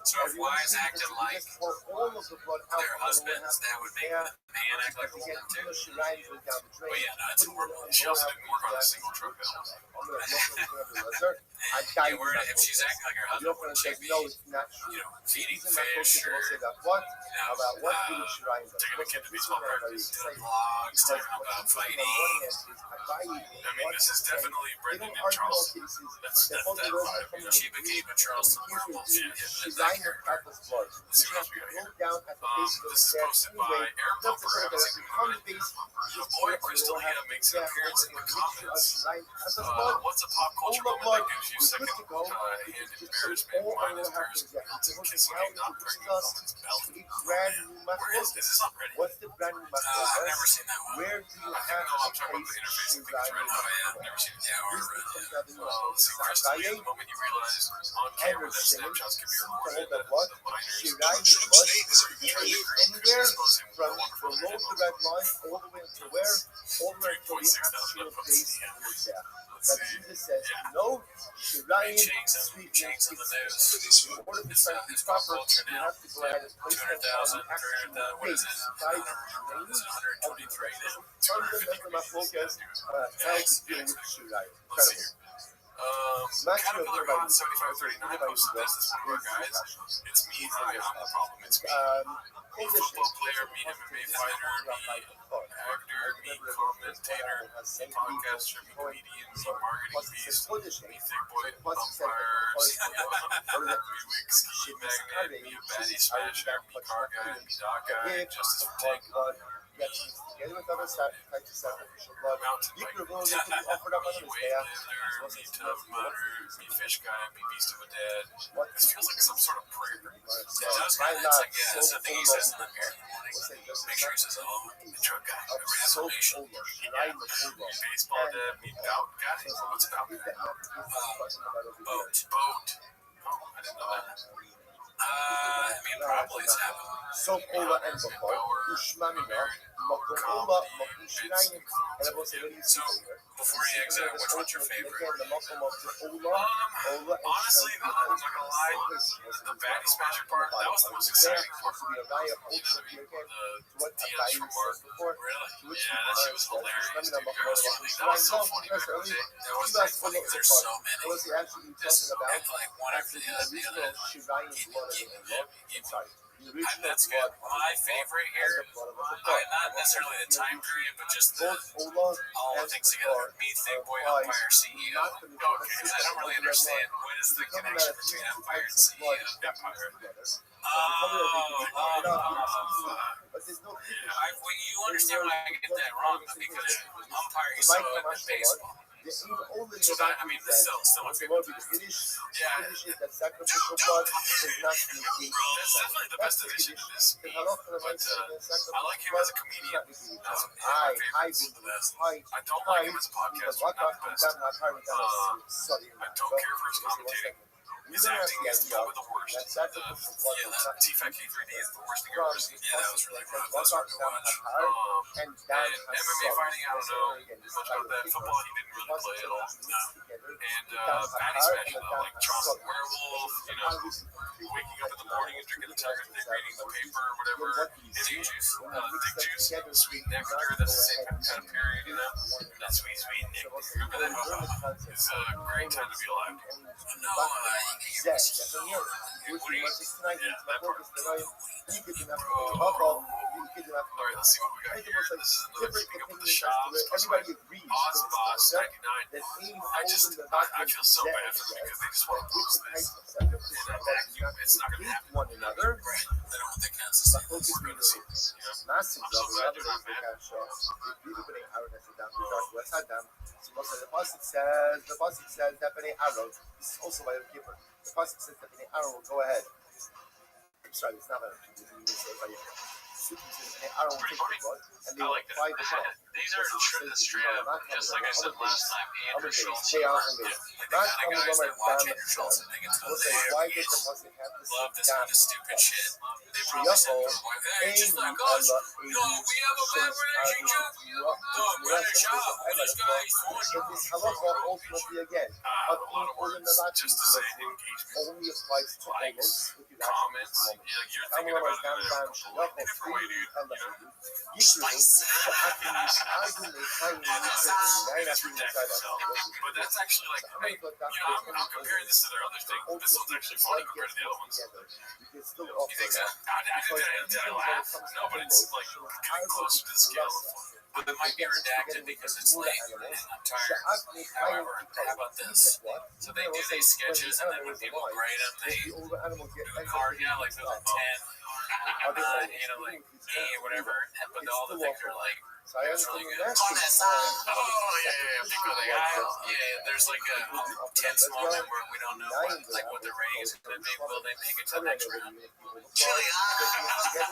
So if wives acted like their husbands, that would make the man act like a woman too. But yeah, no, it's horrible. She also didn't work on a single truck bill. If she's acting like her husband, wouldn't she be, feeding fish or, taking a kid to baseball practice, doing vlogs, talking about fighting? I mean, this is definitely Brendan and Charles. That's that vibe. She became a Charleston werewolf. That's that character. Let's see what else we got here. This is posted by Air Pumper. I haven't seen him in a minute. Your boy Crystalia makes an appearance in the comments. What's a pop culture moment that gives you second hand embarrassment? Mine is Paris Hilton kissing a not pregnant woman's belly. Where is this? Is this on Reddit? I've never seen that one. I think I'm talking about the interface and things right now. I've never seen it. Yeah, or Reddit. Let's see. Crystalia, the moment you realize on camera that snapshots can be recorded, the minors anywhere from below the red line all the way to where all the way to the actual base of the death. But Jesus says, no, Shirayim, sweet chains on the nose. in order to find the proper, you have to go ahead and place them on the actual base. This is 123 now. 250 degrees. Help to deal with Shirayim. Let's see here. Caterpillar Con 7539 posted this. This is one of our guys. It's me. Hi, I'm the problem. It's me. Me football player, me MMA fighter, me actor, me commentator, me podcaster, me comedian, me marketing beast, me thick boy umpires, me whiskey magnet, me a baddie smasher, me car guy, me dog guy, justice for tank, Together with other types of sacrificial blood, mountain you bike, can reveal that can be offered up on me this weight day. lifter, me tough mudder, me fish guy, me beast of a dead. This feels like some sort of prayer. It does kind of, it's like, yeah, that's the thing he says in the mirror in the morning. Make sure he says, hello, the truck guy, reformation. Baseball dad, me bout. Got it. What's about? Boat. Boat. Oh, I didn't know that. I mean, probably it's happened. Soap Ola and Bokor, Ushmamina, Mokola, Mokushinayin, and I will say that So, before you exit, which one's your favorite? Honestly, I'm not gonna lie. The baddie smasher part, that was the most exciting part. You know what I mean? The DMs from Mark. Really? Yeah, that shit was hilarious, dude. That was so funny back in the day. That was like funny because there's so many. This and like one after the other. That's good. My favorite here, not necessarily the time period, but just all the things together. Me, Thick Boy, Empire, CEO. Okay, because I don't really understand what is the connection between Empire and CEO. Empire. You understand when I get that wrong because umpire is so in baseball. So that, I mean, this still my favorite. Yeah. That sacrificial blood is not That's definitely the best addition to this beat. But I like him as a comedian. That's my favorite. The best. I don't like him as a podcaster. Not the best. I don't care for his commentating. His acting is probably the worst. T-Fat K3D is the worst thing I've ever seen. Yeah, that was really rough. That was hard to watch. And MMA fighting, I don't know much about that. Football, he didn't really play at all. No. And baddie smasher, though, like Charles Werewolf, waking up in the morning and drinking the Tiger Thick, reading the paper or whatever. His dick juice, sweet nectar, that's the same kind of period, That sweet nectar. Remember that? It's a great time to be alive. No, Alright, let's see what we got here. This is another keeping up with the shops. Everybody agrees. Boss 99. I feel so bad for them because they just want to post this. It's not going to happen. One another. They don't want the consistency. We're going to see this. Massive. I'm so glad they're not mad. The Pasuk says that any arrow. This is also by the keeper. The Pasuk says that any arrow will go ahead. I'm sorry, it's not an arrow will take the blood, and they I will like that. apply the blood. These are straight up, just like I said last time, Andrew Schultz. They are Like the kind of guys that watch Andrew Schultz and they get to why did the Pasuk have this? love this kind of stupid shit. They probably said, hey, just like us, we have a bad relationship. Better job. This guy's But this halacha ultimately again, A lot of words just to say engagement. only applies to Likes, almost comments. You're thinking about it in a completely different way, dude. That's ridiculous. But that's actually like, I'm comparing this to their other thing. This one's actually funny compared to the other ones. You think so? Did I laugh? No, but it's like coming closer to the scale of fun. But it might be redacted because it's late and I'm tired. However, how about this? So they do these sketches and then when people grade them, they do the card, like for the 10, like E or whatever. But all the things are like, it's really good. Oh, yeah. Because they got There's like a tense moment where we don't know what the rating is going to be. Will they make it to the next round? Chili, that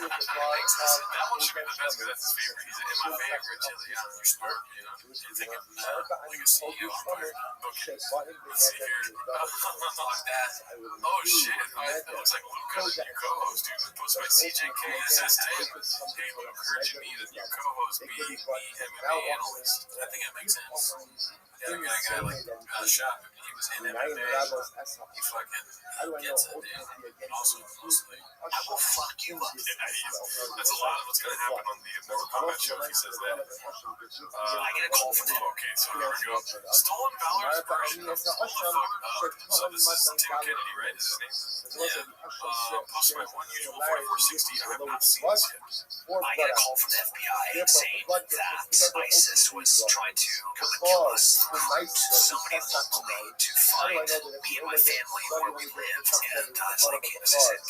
one should be the best because that's his favorite. He's in my favorite chili. You're smart, You're thinking like a CEO umpire. Okay, let's see here. Like that. Oh shit, that looks like Luca, your co-host, dude. Posted by CJK. It says, hey, Luke, encouraging me that your co-host be me MMA analyst. I think that makes sense. The other guy like shot. He was in MMA. He fucking gets it, dude. Also, mostly. I will fuck you That's a lot of what's going to happen on the Mortal Kombat show if he says that. I get a call from them. Okay, so here we go. Stolen Valor's version of Hold the Fuck Up. So this is Tim Kennedy, right? Is his name? Posted by One Usual 4460. I have not seen this yet. I get a call from the FBI saying that ISIS was trying to come and kill us. Somebody called me to find me and my family where we lived, and I was like, this is it.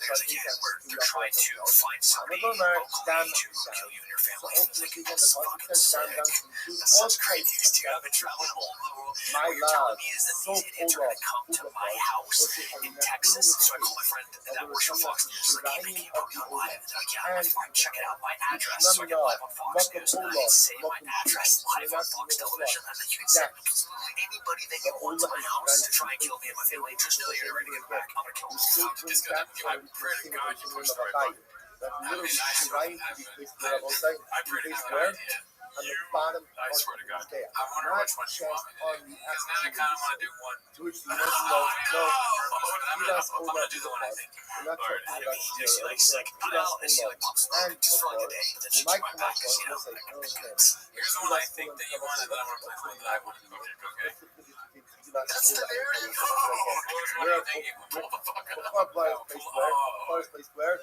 There's a kid where they're trying to find somebody locally to kill you and your family. I was like, that's fucking sick. That sounds crazy. These two have been traveling all over the world. What you're telling me is that these idiots are going to come to my house in Texas. So I called my friend that works for Fox News. Like, hey, man, can you put me on live? And they're like, yeah, that's fine. Check it out. My address. So I get live on Fox News. And I say my address live on Fox Television. And then you can send absolutely anybody that you want to my house to try and kill me and my family. Just know you're ready to get back. I'm going to kill them. It's gonna, I pray to God you push the right button. Literally nice trying to be placed where I was saying, I pray to placed God where? idea. On the bottom I swear to God. there. I wonder Not which one you just want me to on do. the Because now I kind of want to do one. to which you must know, no, I'm gonna do the one I think. we're not Alright, talking yeah, about There's like sick. I know. And she like pops and up just for like a day. But then you she might came come back up because, you know, with like, okay. Here's the one I think that you wanted, and then I'm gonna play the one that I wanted. Okay. that's the narrative. What do you think? Pull the fuck up. First place where?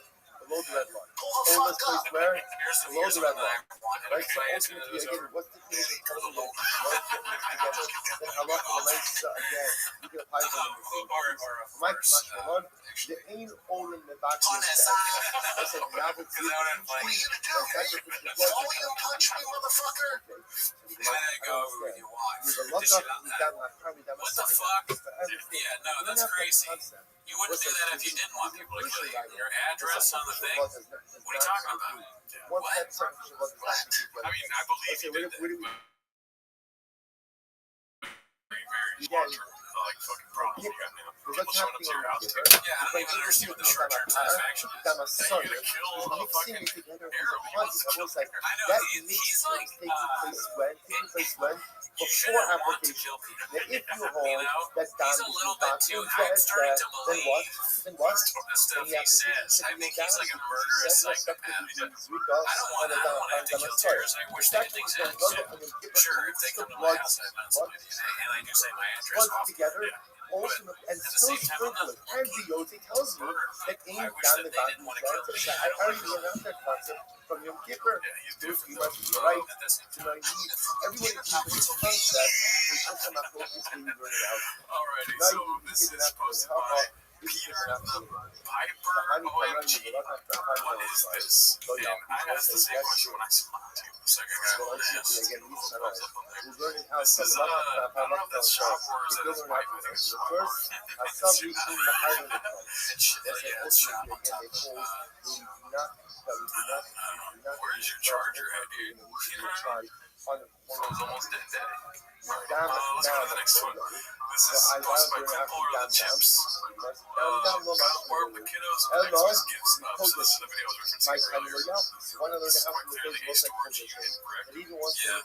Below the red line. Pull the Oldest fuck place up. where? Here's the Below the red one that line. I wanted. Right, so Okay, ultimately, it's again, over. what's the creation of the Lord? Then how lucky the nice again. You can apply them in the same place. Mike Mashmalon, the ain't all in the back of the I said, now it's What are you gonna do? Volume punch me, motherfucker. Let it go with your wife. You've a lot of What the fuck? Yeah, no, that's crazy. You wouldn't do that if you didn't want people to kill you. Your address on the thing? What are you talking about? What? I mean, I believe you did that, but very short-term, like, fucking problems you got now. People showing up to your house. Yeah, I don't even understand what the short-term satisfaction is. That you're gonna kill a fucking Arab. I know, he's like, you shouldn't want to kill people. Now, if you You hold know? that down, He's a little bit too, I'm starting to believe then what? the stuff he says. I think he's like a murderous psychopath. I don't want to kill terrorists. I wish they did things happen. Sure, if they come to my house, I found somebody, and I do say my address Put often. together, Yeah. ultimate, and at the still same time, I'm not sprinkle it. And Biyote tells you that I ain't wish down that the they didn't want to kill me. I already learned that concept from Yom Kippur. Yeah, he's You different. must be right At the same to know you. Everybody uses this concept. It's just not focusing you learn it out. Alrighty, Now so you this get is it out. posted How by about Peter the Piper OMG. What is this? And I asked the same question when I saw it too. Second guy on the ass. This is I don't know if that's Shop or is that his wife? I think it's Shop. Yeah, it's Shop on top. Where's your charger at, dude? Phone's almost dead, daddy. Alright, let's go to the next one. This is posted by Temple or the Chips. Where the kiddos Xmas gives up. So this is the video I was referencing earlier. This is quite clearly a storage unit, correct? Yeah.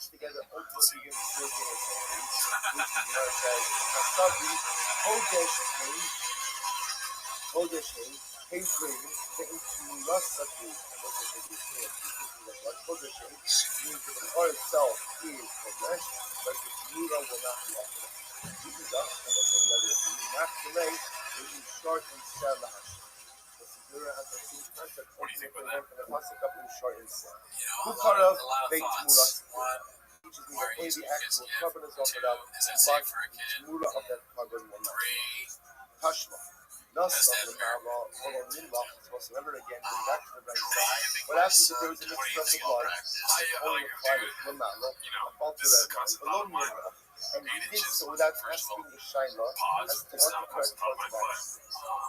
What do you think about that? You know, a lot of thoughts. One, where are you using kids in? Two, is that safe for a kid? Three, that's that driving my son to 20 years ago practice. Like, dude, you know, this is costing a lot of money. And it just, first of all, pause, it's not costing a lot of my butt.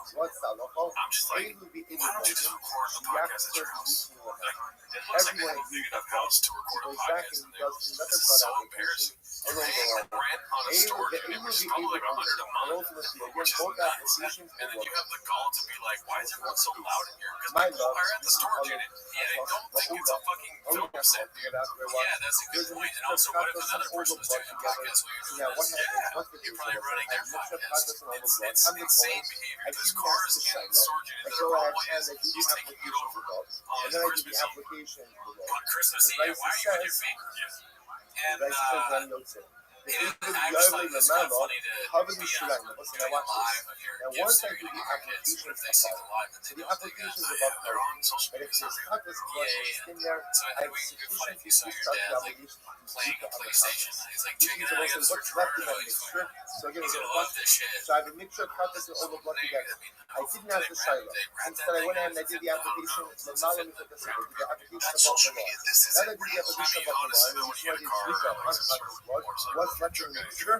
I'm just like, why don't you just record the podcast at your house? Like, it looks like they have a big enough house to record a podcast in there. This is so embarrassing. You're paying rent on a storage unit, which is probably like $100 a month, which is nuts. And then you have the gall to be like, why is everyone so loud in here? Because people are at the storage unit, and they don't think it's a fucking film set, dude. Yeah, that's a good point. And also, what if another person is doing a podcast So now what happens? What's the You're case? probably running their Mixture of podcast. process and It's overblood. I'm the insane coach. behavior. I This didn't car ask is the getting Shiloh. sorted I into go the ahead problem and is I do the he's taking it application over below. on And then I do Christmas the Eve. application below. On Christmas The Eve, price why are you on your says, finger? the And price says I'm not saying. I just thought it was kind of funny to Cover be the on Shirang. Listen, now doing a watch live this. of your Now gifts once that I you're do gonna the give your kids, application but if they see the live, then they so the know what they application got. is about They're on social but media. if there's cut this Yeah. in there, So I I think have we could be funny if you saw sufficient your dad start the like application to playing the a other PlayStation. process. He's like, Which check means it out, I also got what's search left in Roberto. that He's mixture. So again, He's it's gonna a love this shit. So I have a mixture of cutlass and overblood together. I didn't ask the Shiloh. Instead, I went ahead and I did the application. The Malam is the application That's above the social law. media. This is Now that I did the application above the law, and when this you is get what I a did car, with the unconscious blood. What's left in the mixture?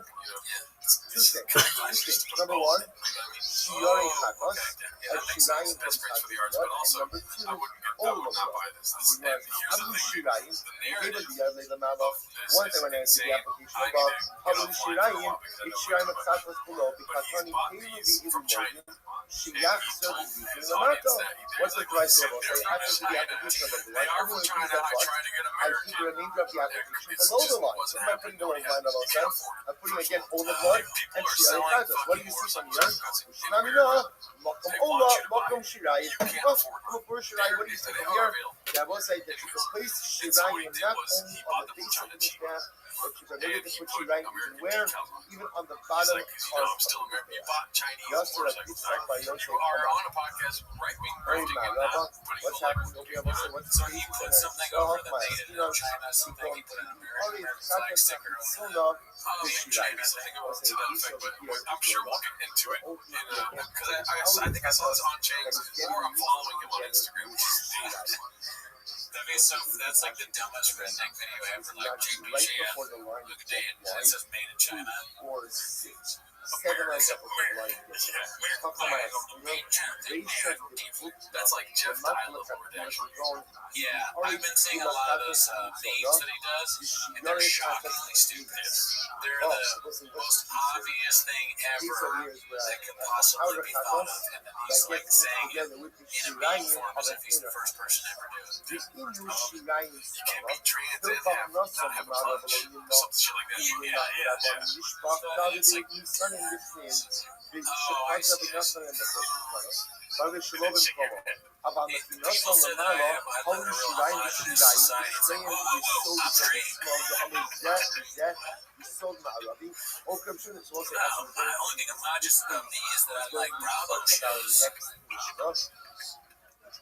Two things. Number one, Shiori Katos, a Shirayin from Katos blood, and number two, overblood. Having Shirayin, gave it the other the Malam. Once I went ahead and did the application above, having Shirayin, it's Shirayin of Katos below, because honey, Kaylu be Illumogen, Shiyach serving you the Mato. What's the price level? So after the application above the line, everyone who does that one, I keep the remainder of the application below the line. So I'm putting below the line below sense. I'm putting again all the blood and Shirayin Katos. What do you see from here? Shnamina, Mokum Ola, Mokum Shirayin. Mokum Shirayin, what do you see from here? That was like that you could place Shirayin not only on the base of the mishkan, but you could able to put Shirayin even where? Even on the bottom of the Yasser, a big stuff by Yosef. on a podcast, right wing grifting and not putting What's the happening over here? What's So he put something over that made it in China, something he put in America, like sticker on the China, something over to that effect. But I'm sure we'll get into it because I think I saw this on James, or I'm following him on Instagram, which is that's like the dumbest redneck video ever. Like JPJF, look at day and it says made in China. Or 6, 7 lines up with the line. That's like Jeff Dial over there. Yeah, I've been seeing a lot of those memes that he does, and they're shockingly stupid. They're the most obvious thing ever that could possibly be thought of, and then he's like saying it in a meme form as if he's the first person ever doing it. You can't be trans and not have a clutch, some shit like that. Yeah. So it's like, I see. אבל מפינוסו למעלה, הולו שיריים ושיריים, ושניהם יסוד זה יסוד מערבי, או כמשון את סורסי The only thing I'm not just about me is that I like Bravo shows.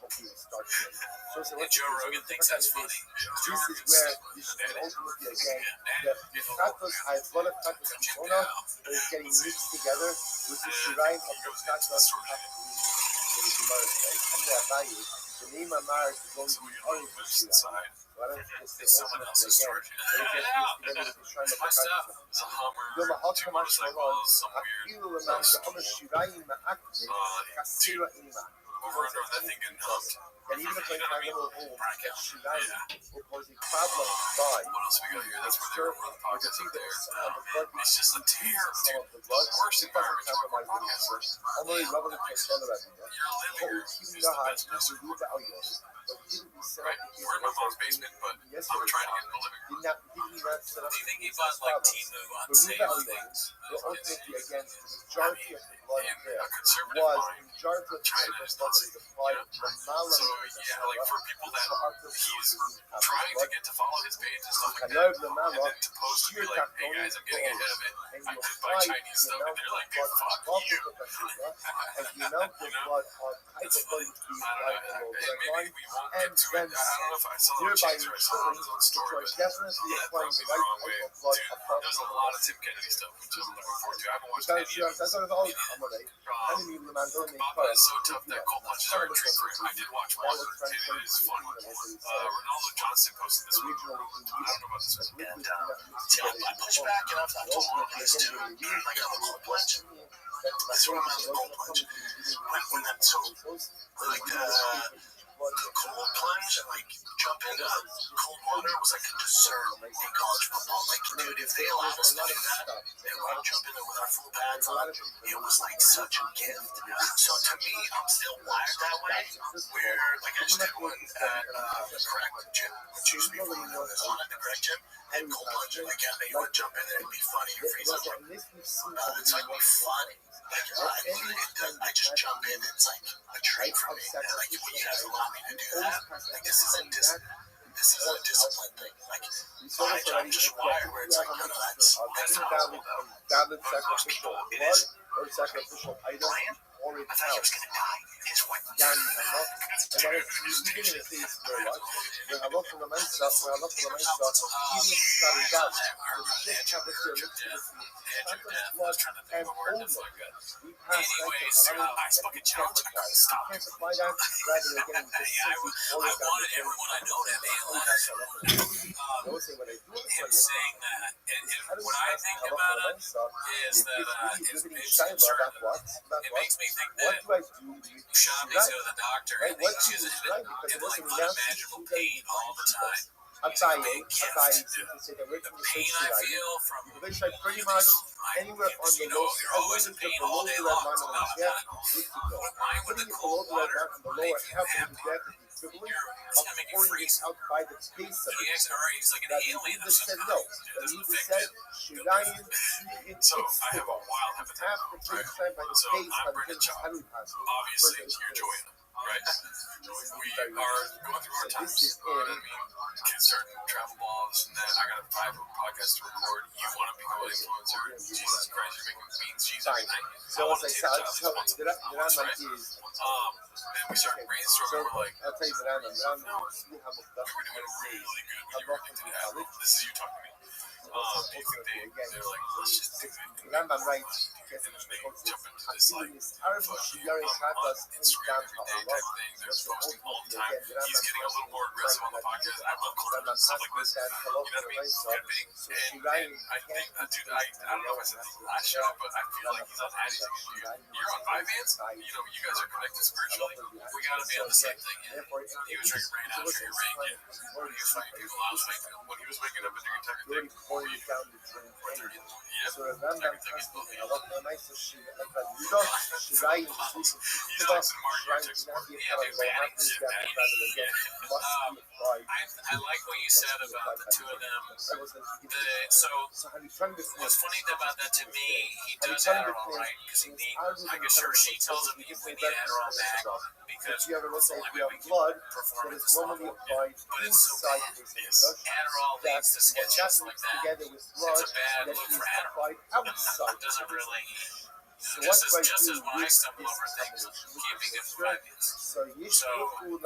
And Joe Rogan thinks that's funny. This is where this is ultimately again the Kratos, I have a lot of Kratos Persona that is getting mixed together with the Shiraim of the Kratos the name of Mars is going to be only for Shiraim. So I don't think it's the ultimately again. But it's just together with the Shrine of the Kratos. Yom HaKamash Shalom, Afilu Lamam Zahom Shiraim Ma'akne, Kasira Ima. Over under that thing getting humped. And even if I find a little hole, that Shiraim will cause a problem by What else we got here? That's where they were on the podcast over there. It's just a tear. of the blood. Worst It doesn't environment to record compromise podcast the first. Only relevant to the other idea. You're living here. It's the best place. Right. We're in my mom's basement, but I'm trying to get in the living room. Do you think he bought like Timu on sale things? The ultimately against the majority of the blood In there a conservative was mind, the majority of the China blood is was Nazi. supplied Yeah. from Malam. So yeah, like for people that he's trying to get to follow his page and stuff like that, Kayov the and Malam, then to post to be like, hey guys, I'm getting ahead of it. and I you'll did buy find Chinese the stuff, and amount they're of like, blood fuck off you. of the Kashuka, and the amount of blood on type of blood to be I applied don't know. below the Maybe line, we won't and get to then it. I don't know if I saw it on thereby Chase or I saw it on his own which story, are but definitely yeah, applying rubs the me the right wrong type way. of blood Dude, above there's the a lot of Tim Kennedy stuff, which I'm looking forward to. I haven't watched Because any of it. that's sort of all Amalei. I mean, the man don't make Papa is so tough that cold punches are a treat for him. I did watch one. It is funny. Ronaldo Johnson posted this week. I don't know about this one. And I push back, and I've told one of these too. Like a little punch. That's what I'm at the goal punch. When that so like cold plunge and like jump into cold water was like a dessert in college football. Like, dude, if they allowed us to do that and like jump in there with our full pads on, it was like such a gift. So to me, I'm still wired that way. Where like I just did one at correct gym, which used to be one known as on at the correct gym, and cold plunge. Like, yeah, you would jump in there and be funny. Your face is like, it's like be funny. Like, I just jump in. It's like a treat for me. And like, when you guys allow me to do that, like this is a discipline thing. Like, I'm just wired where it's like, no, that's not valid sacrificial blood or sacrificial item or I thought he was gonna die. His wife. Anyways, I fucking challenge. I couldn't stop. I wanted everyone I know to him saying that. And what I think about it is that it's concerning. It makes me think that you shot me to the doctor and he's using it in like unimaginable pain all the time. The pain I feel from pretty much anywhere on the low, you're always in pain all day long. But mine with the cold water, like you have it's gonna make you freeze. out by the base of it. He's like an alien of some kind. It doesn't affect him. So I have a wild hepatitis, right? So I'm Brendan Chow. Obviously, you're Joanna, right? We are going through our times. Kids starting travel balls, and then I got a private podcast to record. You want to become an influencer? Jesus Christ, you're making beans cheese every night. I want to take a job. And we started brainstorming. We're like, I'll tell you that we were doing really good when you were into the album. This is you talking to me. Do you think they're like, let's just do it? And then they jump into this like, fuck you, Instagram every day type thing. They're posting all the time. He's getting a little more aggressive on the podcast. I love calling him stuff like this. You know what I mean? It's kind of big. And I think, dude, I don't know if I said this last show, but I feel like he's on Hattie. You're on Vivance? You know, you guys are connected spiritually. We gotta be on the same thing. He was drinking rain out, drinking rain. When he was fighting people, I was fighting people. When he was waking up and doing technical thing. I like what you said about the two of them. So what's funny about that to me, he does Adderall, right? Because he needs, I guess she tells him we need Adderall back because it's the only way we can perform at this level. But it's so bad. Adderall leads to sketches like that. It's a bad look for Adderall. It doesn't really. Just as when I stumble over things, keeping it from Vivance. So, yeah, I mean,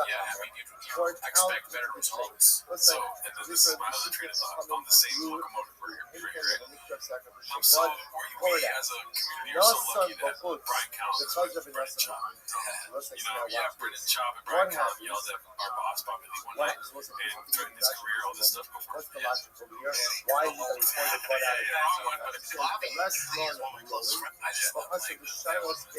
you expect better results. So, and this is my other train of thought on the same locomotive we're here. So, we as a community are so lucky that Brian Callen is a Brendan Chop. You know, yeah, Brendan Chop and Brian Callen yelled at our boss, Bobby Lee, one night, and threatened his career, all this stuff before. Why you I just love playing this.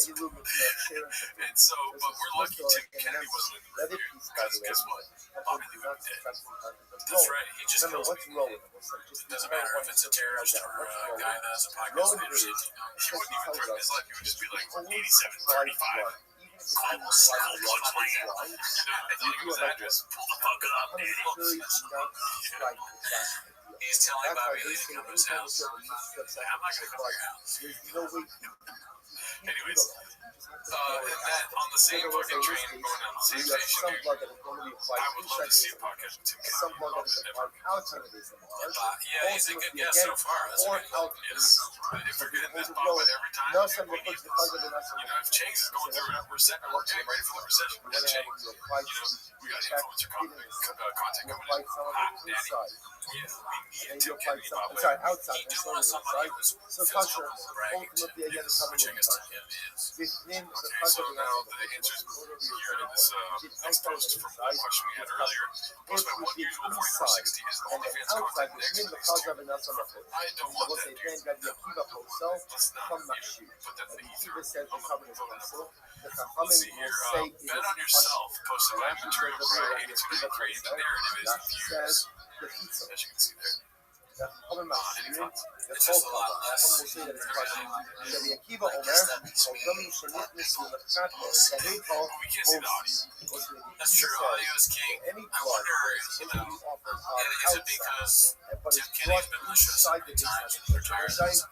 And so, but we're lucky Tim Kennedy wasn't in the review, because guess what? Bobby Lee would be dead. That's right, he just kills me. It doesn't matter if it's a terrorist or a guy that has a podcast and shit. He wouldn't even threaten his life, he would just be like, 8735. Global Circle 1 plan. And then he goes address, pull the fuck up, man. He's telling Bobby Lee to come to his house. I'm not gonna come to your house. Anyways, and that on the same fucking train going on the same station, dude, I would love to see a podcast with Tim Kennedy. Yeah, he's a good guest so far. That's a good one. Yes. But if we're getting this bumping every time, we need this. You know, if Chase is going through a recession, we're getting ready for the recession. We got Chase. You know, we got influencer content coming in. Hot daddy. Yeah, we need Tim Kennedy, by the way. He do want somebody who's feels comfortable bragging to. Yes, which I guess Tim is. became the Okay, cause so of the now accident. the answers Totally here to this next post from inside, one question we had earlier. Post by one usual 4460 is the and then OnlyFans outside content became next to the these cause two. of an assault. I don't So want você that, tem dude. Rabbi Akiva Posel, Let's not come even Mashi. put that in the Rabbi ether. Akiva says the I'm not covenant voting that council, one. the Let's Chachamim see will here. say it Bet is on yourself, posted by Rashi Material says Cry Rabbi 8293. The narrative is the views, says the pizza. as you can see there. The Chachamim Any Mashi, thoughts? the It's just a Chol lot Chachamim less. will say that it's Rashi. Rabbi Akiva I guess Omer, that means we Chachamim Shenitnisu Lefkat But Sahito, we can't see the audio. That's true. Audio is king. Any I wonder, you know, is it because Tim Kenny's been on the show so many times and retired as a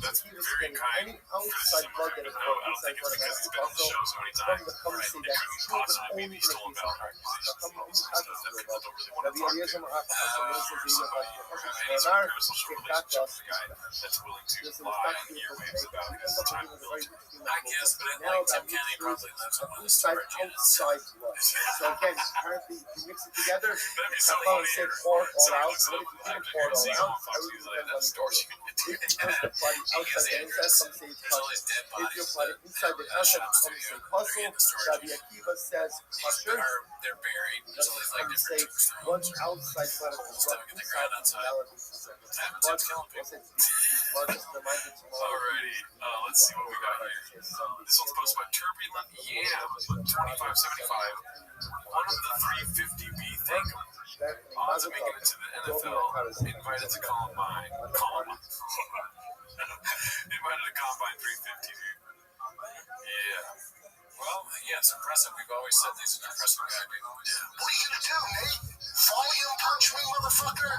That's very kind. any outside blood that is No, I brought don't think inside it's one of because he's been on the show so many from times. the common say It that's couldn't true, but possibly only mean in he's stolen a valor accusations and all this stuff that people don't really want to Rabbi talk Eliezer to. Marav Hashem Moses Or somebody, or have any sort of parasocial relationship with a guy that's willing to lie on earwaves about his time in the military. I guess, but like Tim Kenny probably lives in one of the storage units. outside blood. So again, apparently you mix it together, That'd be so Chachamim funny. say pour it all Somebody out, looks but up if you after didn't pour it seeing all him on out, Fox News, like, that's storage. if you just apply it outside the inside, some say it's There's all these kosher. dead If you bodies apply it inside the outside, shop some say studio. kosher. They're in the storage Rabbi unit. Akiva says kosher. They're buried. There's all these like Some different say tombstones. one outside blood of the Stuck in the ground outside. Tim's killing people. Alrighty, let's see what we got here. This one's posted by Turbulent Yams with 2575. One of the 350B thank them. Odds of making it to the NFL. Invited to Columbine. Invited to Combine 350, dude. Yeah. Well, yeah, it's impressive. We've always said he's an impressive guy. What are you gonna do, Nate? Volume punch me, motherfucker?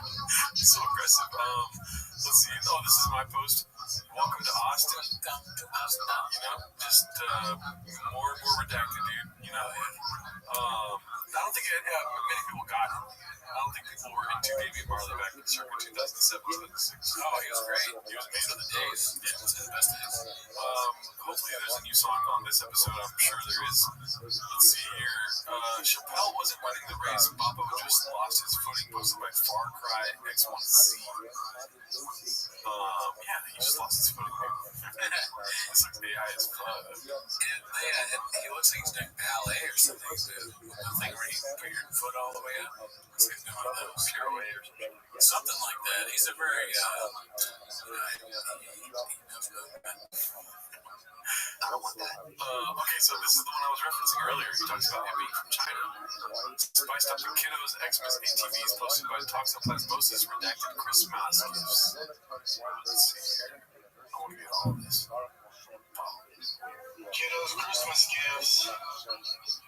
So aggressive. Let's see. Oh, this is my post. Welcome to Austin. You know, just more and more redacted, dude. You know, I don't think many people got it. I don't think people were into Damian Marley back in circa 2007, 2006. Oh, he was great. He was amazing. For the days. Yeah, it was his best days. Hopefully there's a new song on this episode. I'm sure there is. Let's see here. Chappelle wasn't winning the race. Bobo just lost his footing, posted by Far Cry X1C. Yeah, he just lost his footing. This looks AI as fuck. Yeah, he looks like he's doing ballet or something. The thing where you put your foot all the way up. It's like doing one of those pirouette or something like that. He's a very I don't want that. Okay, so this is the one I was referencing earlier. He talks about him being from China. Spiced up the kiddos, Xmas ATVs posted by Toxic Plasmosis, redacted Christmas gifts. Let's see here. I want to get all of this. Kiddos Christmas gifts.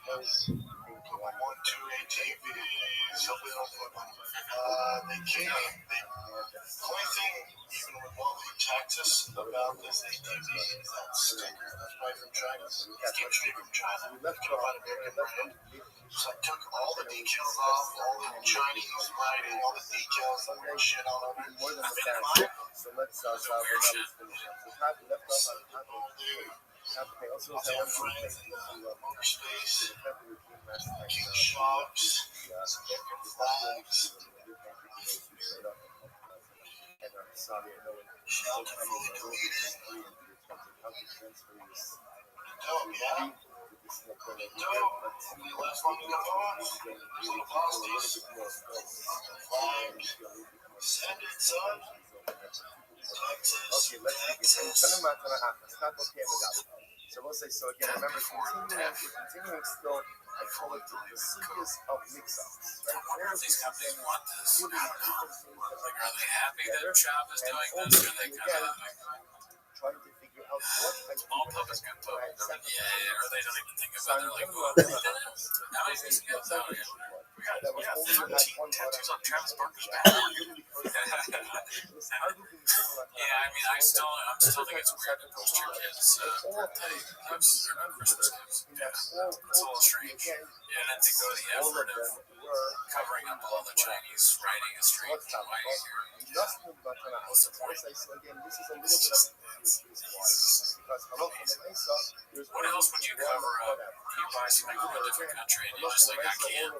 1, 2 ATVs. They came. The only thing, even remotely Texas, about this ATV is that sticker. That's right from China. It came straight from China. They could have bought American brand. So I took all the decals off, all the Chinese writing, all the decals, the weird shit all over. I think mine. So let's weird shit. Damn friends in the motor space. King shocks. American flags. Shelter fully deleted. Dope, yeah? Dope. We left long enough on. Little posties. Flag. Send it, son. Texas. Texas. So we'll say, so again, remember, continuing still, I call it the series of mix-ups. I wonder if these companies want this. I don't know. Like, are they happy that Chop is doing this? Or are they kind of like, Trying to figure out what I all pub is good pub? Yeah, or they don't even think about it. They're like, well, how many pieces you got? Oh, yeah. We got 13 tattoos on Travis Barker's back. Yeah, I mean, I'm still think it's weird to post your kids' birthday gifts or Christmas gifts. Yeah, it's a little strange. Yeah, and then to go to the effort of covering up all the Chinese writing is strange and white here. What's the point? So again, this is a little bit of What else would you cover up? You buy something from a different country and you're just like, I can't. I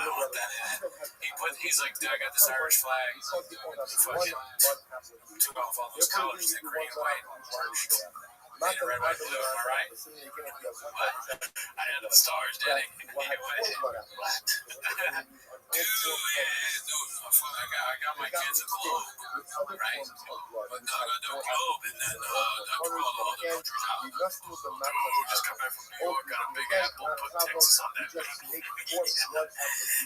don't want that in it. He's like, I got this Irish flag. He fucking took off all those colors, the green, white, and orange. Made it red, white, blue, am I right? What? I had the stars, didn't he? What? Dude, I got my kids a globe, right? But no, I got no globe, and then Dr. all the other countries out. Just got back from New York, got a big apple, put Texas on that baby.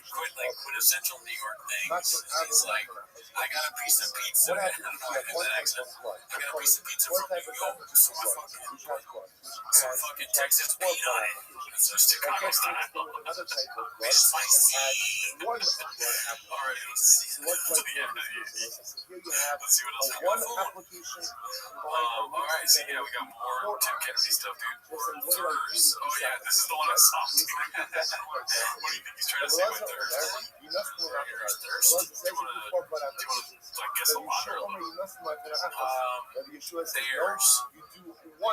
Quintessential New York things. He's like, I got a piece of pizza. I don't know how to do that accent. I got a piece of pizza from New York, so some fucking Texas beat on it. It's a Chicago style. It's spicy. Alright, let's see. To the end of the year. Let's see what else I got. Alright, so yeah, we got more Tim Kennedy stuff, dude. Thurs. Oh yeah, this is the one I saw. What do you think he's trying to say by thurs? Thirst? Do you want to like guess a lot or a little? Theirs. Oh, I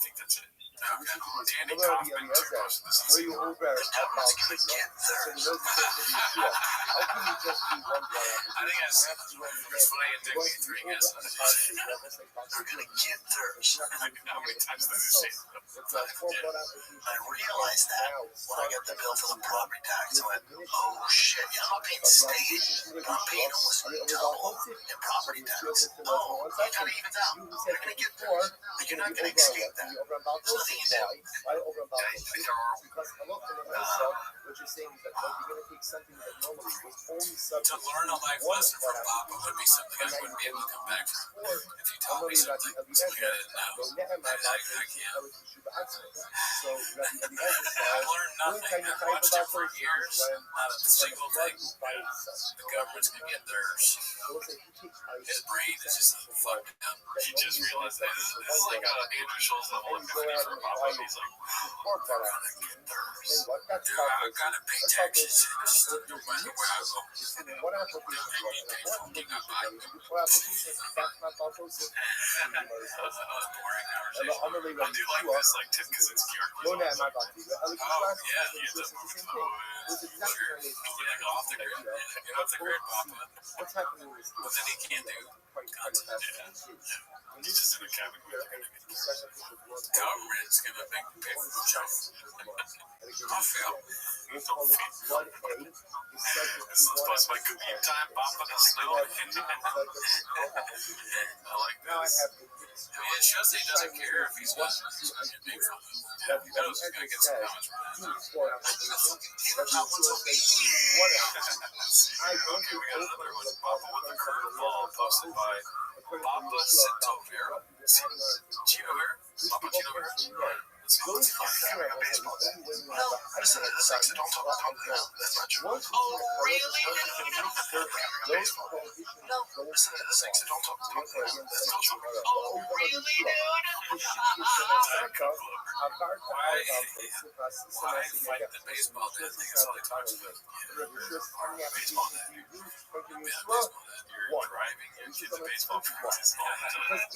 think that's it. Okay. Danny Kaufman, too close to this. Are you over at Everyone's gonna get theirs. I think that's funny and Dick me three guesses. They're gonna get theirs. How many times did you say that? I realized that when I got the bill for the property tax. I went, oh shit, yeah, I'm not paying state, but I'm paying almost double in property tax. Oh, you gotta even out. You're gonna get theirs. You're not gonna escape that. There's nothing you do. What you're saying is that you're going to take something that normally was only subject To learn a life lesson from Papa would be something I wouldn't be able to come back from. If you taught me something, something I didn't know. I can't. I've learned nothing. I've watched it for years. Not a single thing. The government's gonna get theirs. His brain is just fucked up. He just realized that this is like Andrew Schultz level epiphany for Papa. He's like, we're gonna get theirs. Dude, I gotta pay taxes. No matter where I go. I do like this, like Tim Kaczynski argues. Oh, yeah, he ends up moving to the getting off the grid. Get off the grid, Papa. But then he can't do content. He's just in a cabin where government's gonna make pay for the job. I feel. This is supposed to be commute time, Papa, the snow. I like this. It shows that he doesn't care if he's not being fun. Yeah, he knows he's gonna get some comments from that. Okay, we got another one. Papa with the curveball posted by Papa Citovero. Citovero? Papa Citovero? Those are baseball. No, listen to the sex. Don't talk about that. That's not true. Oh, really? No, listen to the sex. Don't talk about that. That's not true. Oh, really, dude? Why fight the baseball then? I think that's all they talk about. Baseball then. You're driving your kids to baseball practice all the time.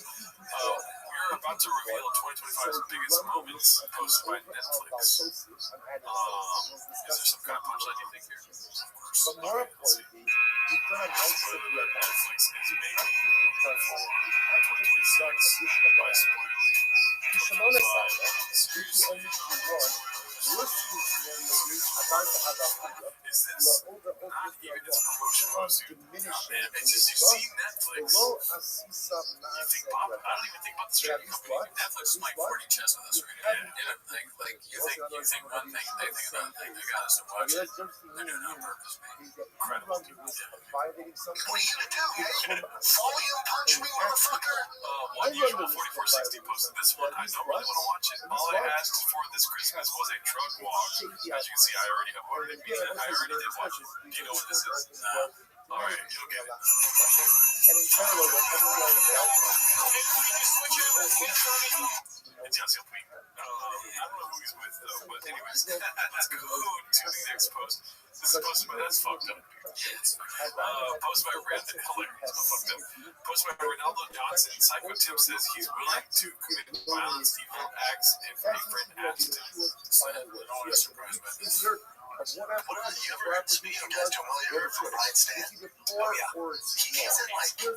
We're about to reveal 2025's biggest moments posted by Netflix. Is there some kind of punchline you think here? But more importantly, you've done a nice thing with Netflix is made for by spoiling. You should notice that, if you only do one, worst case scenario is about to have a hundred. Is this not even its promotion was diminishing? It's just you've seen Netflix. You think Bob? I don't even think about the streaming company. Netflix is like 40 chess with us right now. You think one thing, they think another thing. They got us to watch it. They're doing it on purpose, man. Incredible. What are you gonna do? Volume punch me, motherfucker! One usual 4460 posted this one. I don't really want to watch it. All I asked for this Christmas was a truck walk. As you can see, I already have ordered it. I already did watch it. Do you know what this is? No. Alright, you'll get it. And in general, when everyone is out, It's Yasiel Puig. I don't know who he's with though, but anyways, let's go next post. This is posted by, that's fucked up. Post by Red, hilarious, but fucked up. Post by Ronaldo Johnson. Psycho Tim says he's willing to commit violence, evil acts if a friend asks him. So, no one is surprised by this. What are you ever speaking of guys doing well? You ever for Ryan Stan? Oh yeah. He's in like hedge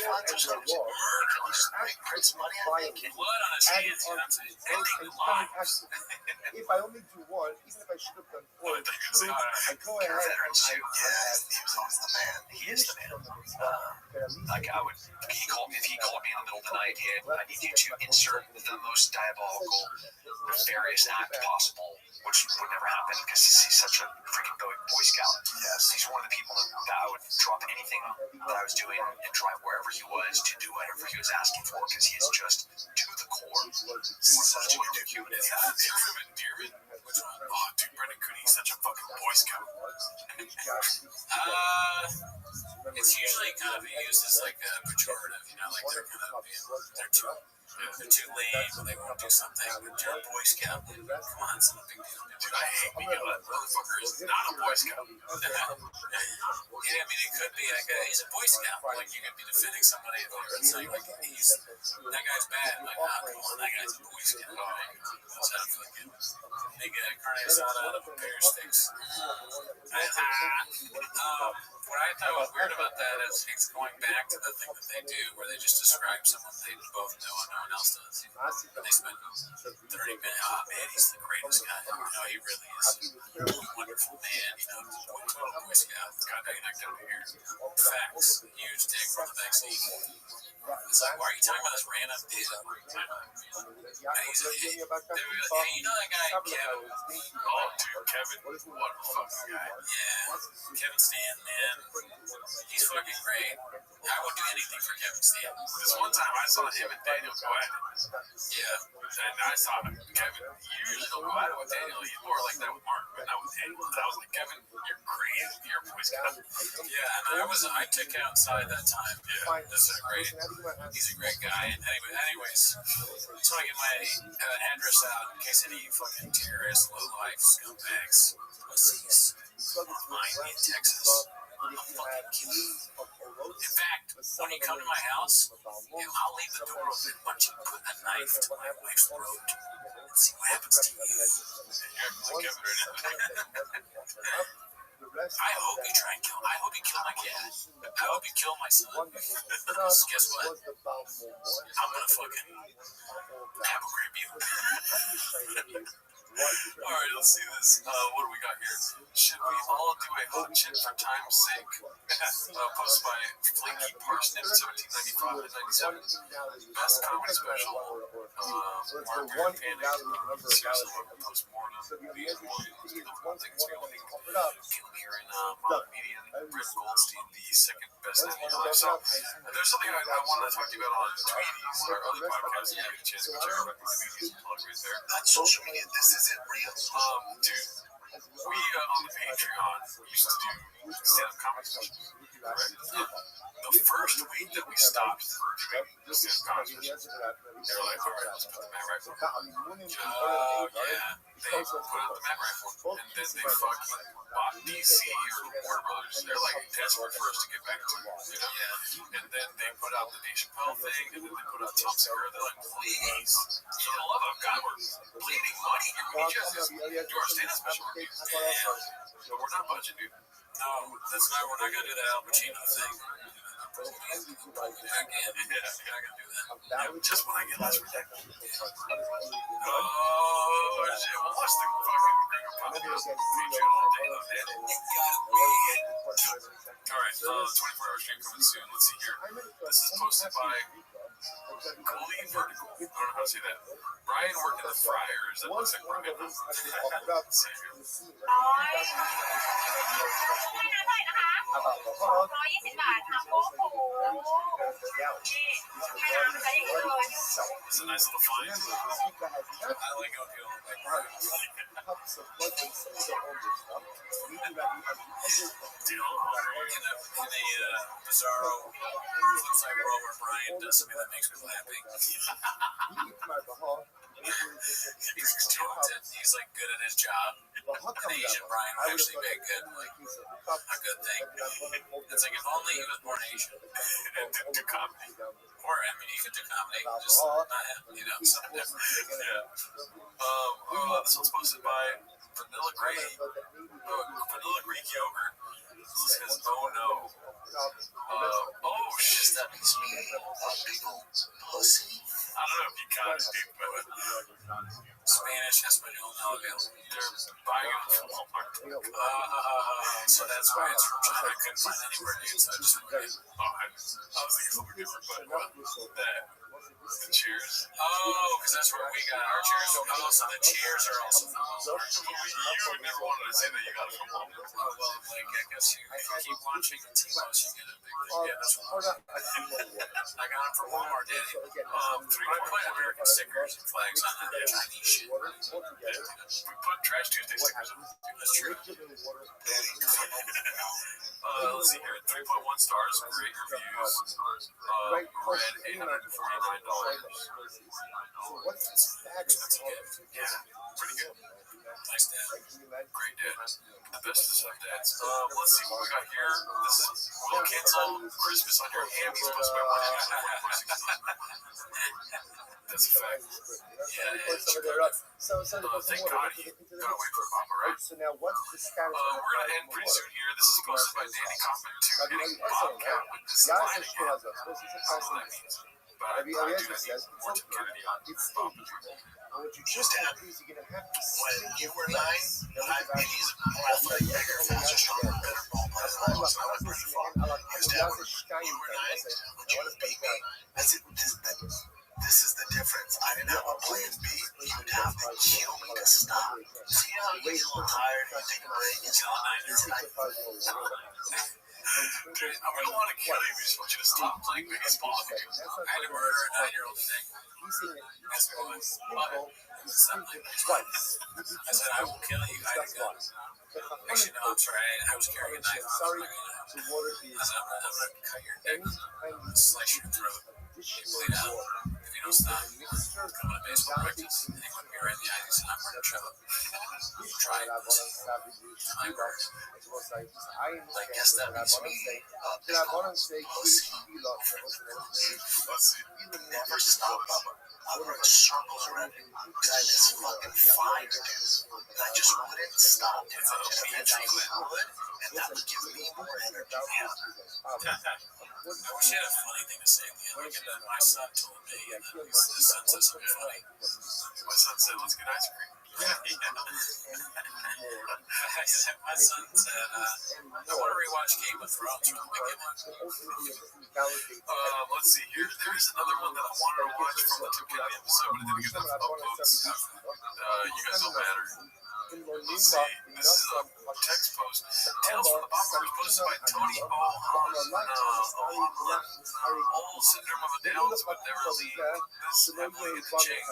funds or something. Just print some money, I think. Blood on his hands, you know what I'm saying? Ending lives. If I only do one, even if I should have done four, I go ahead Veteran suit. Yeah, he was always the man. He is the man. Like he called me, if he called me in the middle of the night, hey, I need you to insert the most diabolical, nefarious act possible, which would never happen because he's such a freaking Boy Scout. Yes. He's one of the people that I would drop anything that I was doing and drive wherever he was to do whatever he was asking for because he is just to the core. Such a good human. Is that Fear of Endearment? Which one? Oh, dude, Brendan Cooney is such a fucking Boy Scout. It's usually kind of used as like a pejorative, you know, like they're kind of they're too lame when they won't do something. But you're a Boy Scout. Come on, it's not a big deal. Dude, I hate me. That motherfucker is not a Boy Scout. Yeah, I mean, it could be like he's a Boy Scout. Like you could be defending somebody and saying like that guy's bad. Like, come on, that guy's a Boy Scout. What's that fucking big carne asada out of pear sticks? What I thought was weird about that is he's going back to the thing that they do where they just describe someone they both know and no one else does. They spend 30 minutes, oh man, he's the greatest guy. You know, he really is a wonderful man, you know, Boy Scout. God, I knocked over here. Facts, huge dick from the vaccine. It's like, why are you talking about this random dude? Hey, you know that guy, Kevin? Oh, dude, Kevin. What a fucking guy. Yeah, Kevin Stan, man. He's fucking great. I would do anything for Kevin Stan. This one time I saw him and Daniel go at it. Yeah. And I saw Kevin. You usually don't go at it with Daniel. He's more like that with Mark, but not with Daniel. And I was like, Kevin, you're crazy. You're a Boy Scout. Yeah, and I took him outside that time. Yeah. This is he's a great guy. And anyways, so I get my address out in case any fucking terrorists, low-life scumbags, pussies, mine in Texas. I'm a fucking killer. In fact, when you come to my house, I'll leave the door open once you put a knife to my wife's throat and see what happens to you. I hope you try and kill. I hope you kill my cat. I hope you kill my son. Because guess what? I'm gonna fucking apple grip you. Alright, let's see this. What do we got here? Should we all do a hot shit for time's sake? Posted by Flaky Parsnip, 1795 and 97. Best comedy special. Mark Bear Panic. Seriously, postmortem. One thing we all think. Caleb here in modern media. Brett Goldstein, the second best in your life. So, there's something I wanted to talk to you about on Tweeties, our other podcast. If you get a chance to go check out my Tweeties plug right there. On social media, this isn't real. Dude, we on the Patreon used to do stand-up comedy specials. The first week that we stopped doing the stand-up comedy specials, they were like, all right, let's put the Matt Rifle. Oh, yeah. They put out the Matt Rifle, and then they fucking bought DC or Warner Brothers. They're like desperate for us to get back to it, you know? Yeah. And then they put out the Dave Chappelle thing, and then they put out Tom Segura. They're like, please, for the love of God, we're bleeding money here. We just do our stand-up special reviews. Yeah. But we're not budget, dude. No, that's not. We're not gonna do that Al Pacino thing. Back in. Yeah, we're not gonna do that. Just when I get less ridiculous. Oh shit! Well, watch the fucking Gringo podcast on Patreon all day long, man. You gotta be. All right, 24-hour stream coming soon. Let's see here. This is posted by Cooley Vertical. I don't know how to say that. Brian working the fryers. That looks like Brian. Let's see here. 120 บาทค่ะโอ้โหนี่งามซะอีกเลย It's a nice little find. I like how people like Brian. Dude, in a bizarro flip-side world where Brian does something that makes me laughing. He's talented. He's like good at his job. actually make it like a good thing. It's like if only he was born Asian and didn't do comedy. Or I mean, he could do comedy, just not him. You know, something different. Yeah. This one's posted by Vanilla Greek Yogurt. This says, oh no. Oh shit, that means me. People, pussy. I don't know if you got it, dude, but Spanish, Espanol, no, they're buying it from Walmart. So that's why it's from China. I couldn't find anywhere, dude, so I just went in. I was thinking something different, but the cheers. Oh, because that's where we got our cheers. Oh, so the cheers are also from Walmart. You never wanted to say that you got it from Walmart. Oh, well, like, I guess you keep watching the T-Mouse, you get a big thing. Yeah, that's what I got it from Walmart, Daddy. 3-point American stickers and flags on that Chinese shit. We put Trash Tuesday stickers on. That's true. Daddy. Let's see here. 3.1 stars, great reviews. Red, $849. That's a gift. Yeah, pretty good. Nice dad. Great dad. The best of some dads. Let's see what we got here. This is will cancel Christmas on your hammies posted by one. That's a fact. Yeah, it's true. Thank God he got away from Papa, right? We're gonna end pretty soon here. This is posted by Danny Kaufman 2 hitting Bobcat with this line again. I don't know what that means. But I do that means Morton Kennedy on Bob. Just happened when you were 9, I made these athletic, bigger, faster, stronger, better ball players than I was, and I went pretty far. Here's Dad, when you were 9, would you have beat me? I said, this is the difference. I didn't have a plan B. You'd have to kill me to stop. See how you get a little tired and you take a break? It's all 9. Dude, I wouldn't want to kill you. We just want you to stop playing biggest ball. I had to murder a 9-year-old today. That's what I stop playing baseball. I said, I will kill you. I had a gun. Actually, no, I'm sorry. I was carrying a knife. I said, I'm going to cut your neck, slice your throat, you bleed out. If you don't stop, come to baseball practice, and he looked me right in the eye and said, I'm going to trouble. Try it. My word. I guess that means me. Never stop, Bubba. I run circles around him because I just fucking fire, dude. And I just wouldn't stop. If I eventually would, and that would give me more energy. I wish I had a funny thing to say at the end. Like, and then my son told me, and then his son said something funny. My son said, let's get ice cream. My son said, I want to rewatch Game of Thrones from the beginning. Let's see here. There is another one that I wanted to watch from the Tim Kelly episode, but I didn't get enough upvotes. You guys don't matter. Let's see. This is a text post. Tales from the Boppers posted by Tony Old syndrome of a Downs, but never leave. This heavily in the chains.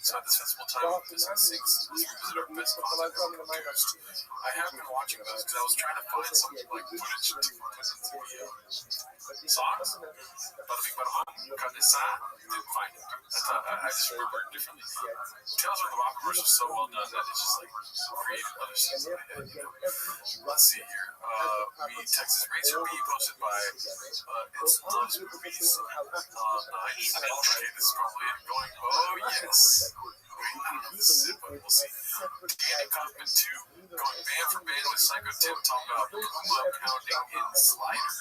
So at this festival time, episode 6, let's revisit our best positive produced. I have been watching those because I was trying to find something like footage to put into the songs. Bada bing, bada boom, cut this side, didn't find it. I just remember it differently. Tales from the Boppers was so well done that it's just like created other scenes in my head. Let's see here. Texas Rates are being posted by It's Loves Movies. Nice. Okay, this is probably it going. Oh, yes. Wait, I don't know if this is it, but we'll see. Danny Kaufman 2 going band for band with Psycho Tim talking about Kuma pounding in sliders.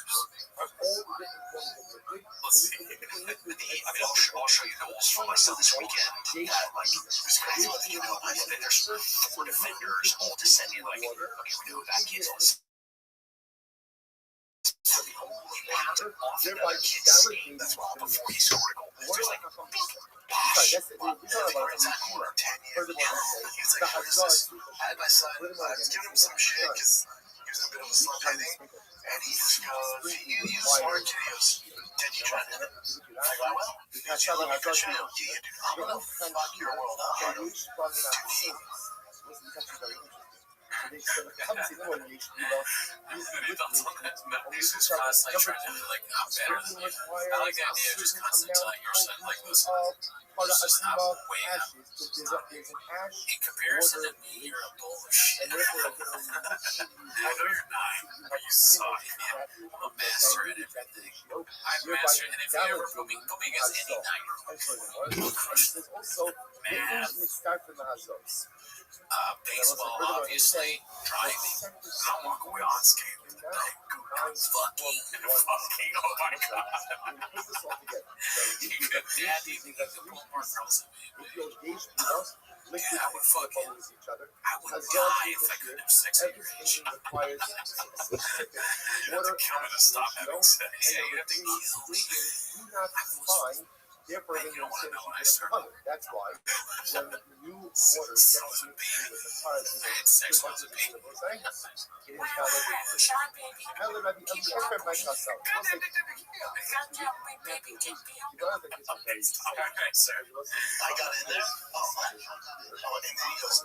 Let's see. I'll show you goals for myself this weekend. Like, it's crazy what they do. There's 4 defenders all descending. Like, okay, we know who that kid's on. That's why before he scored a goal, there's like, posh. It's that corner 10 years. He's like, what is this? I had my son, I was giving him some shit because he was a bit of a slut, I think. And he just goes, he's a smart kid. He goes, did you try to hit him? I go, well, did you look at the show? Yeah, dude, I'm gonna fuck your world up. Dude, obviously no one needs to be well. Any thoughts on that? He's just constantly trying to be like, I'm better than you. I like the idea of just constantly telling yourself, like, listen, it's just I'm way up. In comparison to me, you're a bullshit. I know you're not, but you suck. I'm a master at everything. I'm master, and if you ever put me against any night, baseball, obviously, driving. I don't walk away on skating. Fucking, oh my god. You could add the pull more girls in me. Yeah, I would fucking, I would die if I couldn't have sex at your age. You have to kill me to stop having sex. Yeah, you have to kill me. Therefore, Man, you don't want to know when I started. That's why when the new water gets mixed with the parts I had sex when I was a baby. it is valid. Alright, sir. I got in there. And then he goes,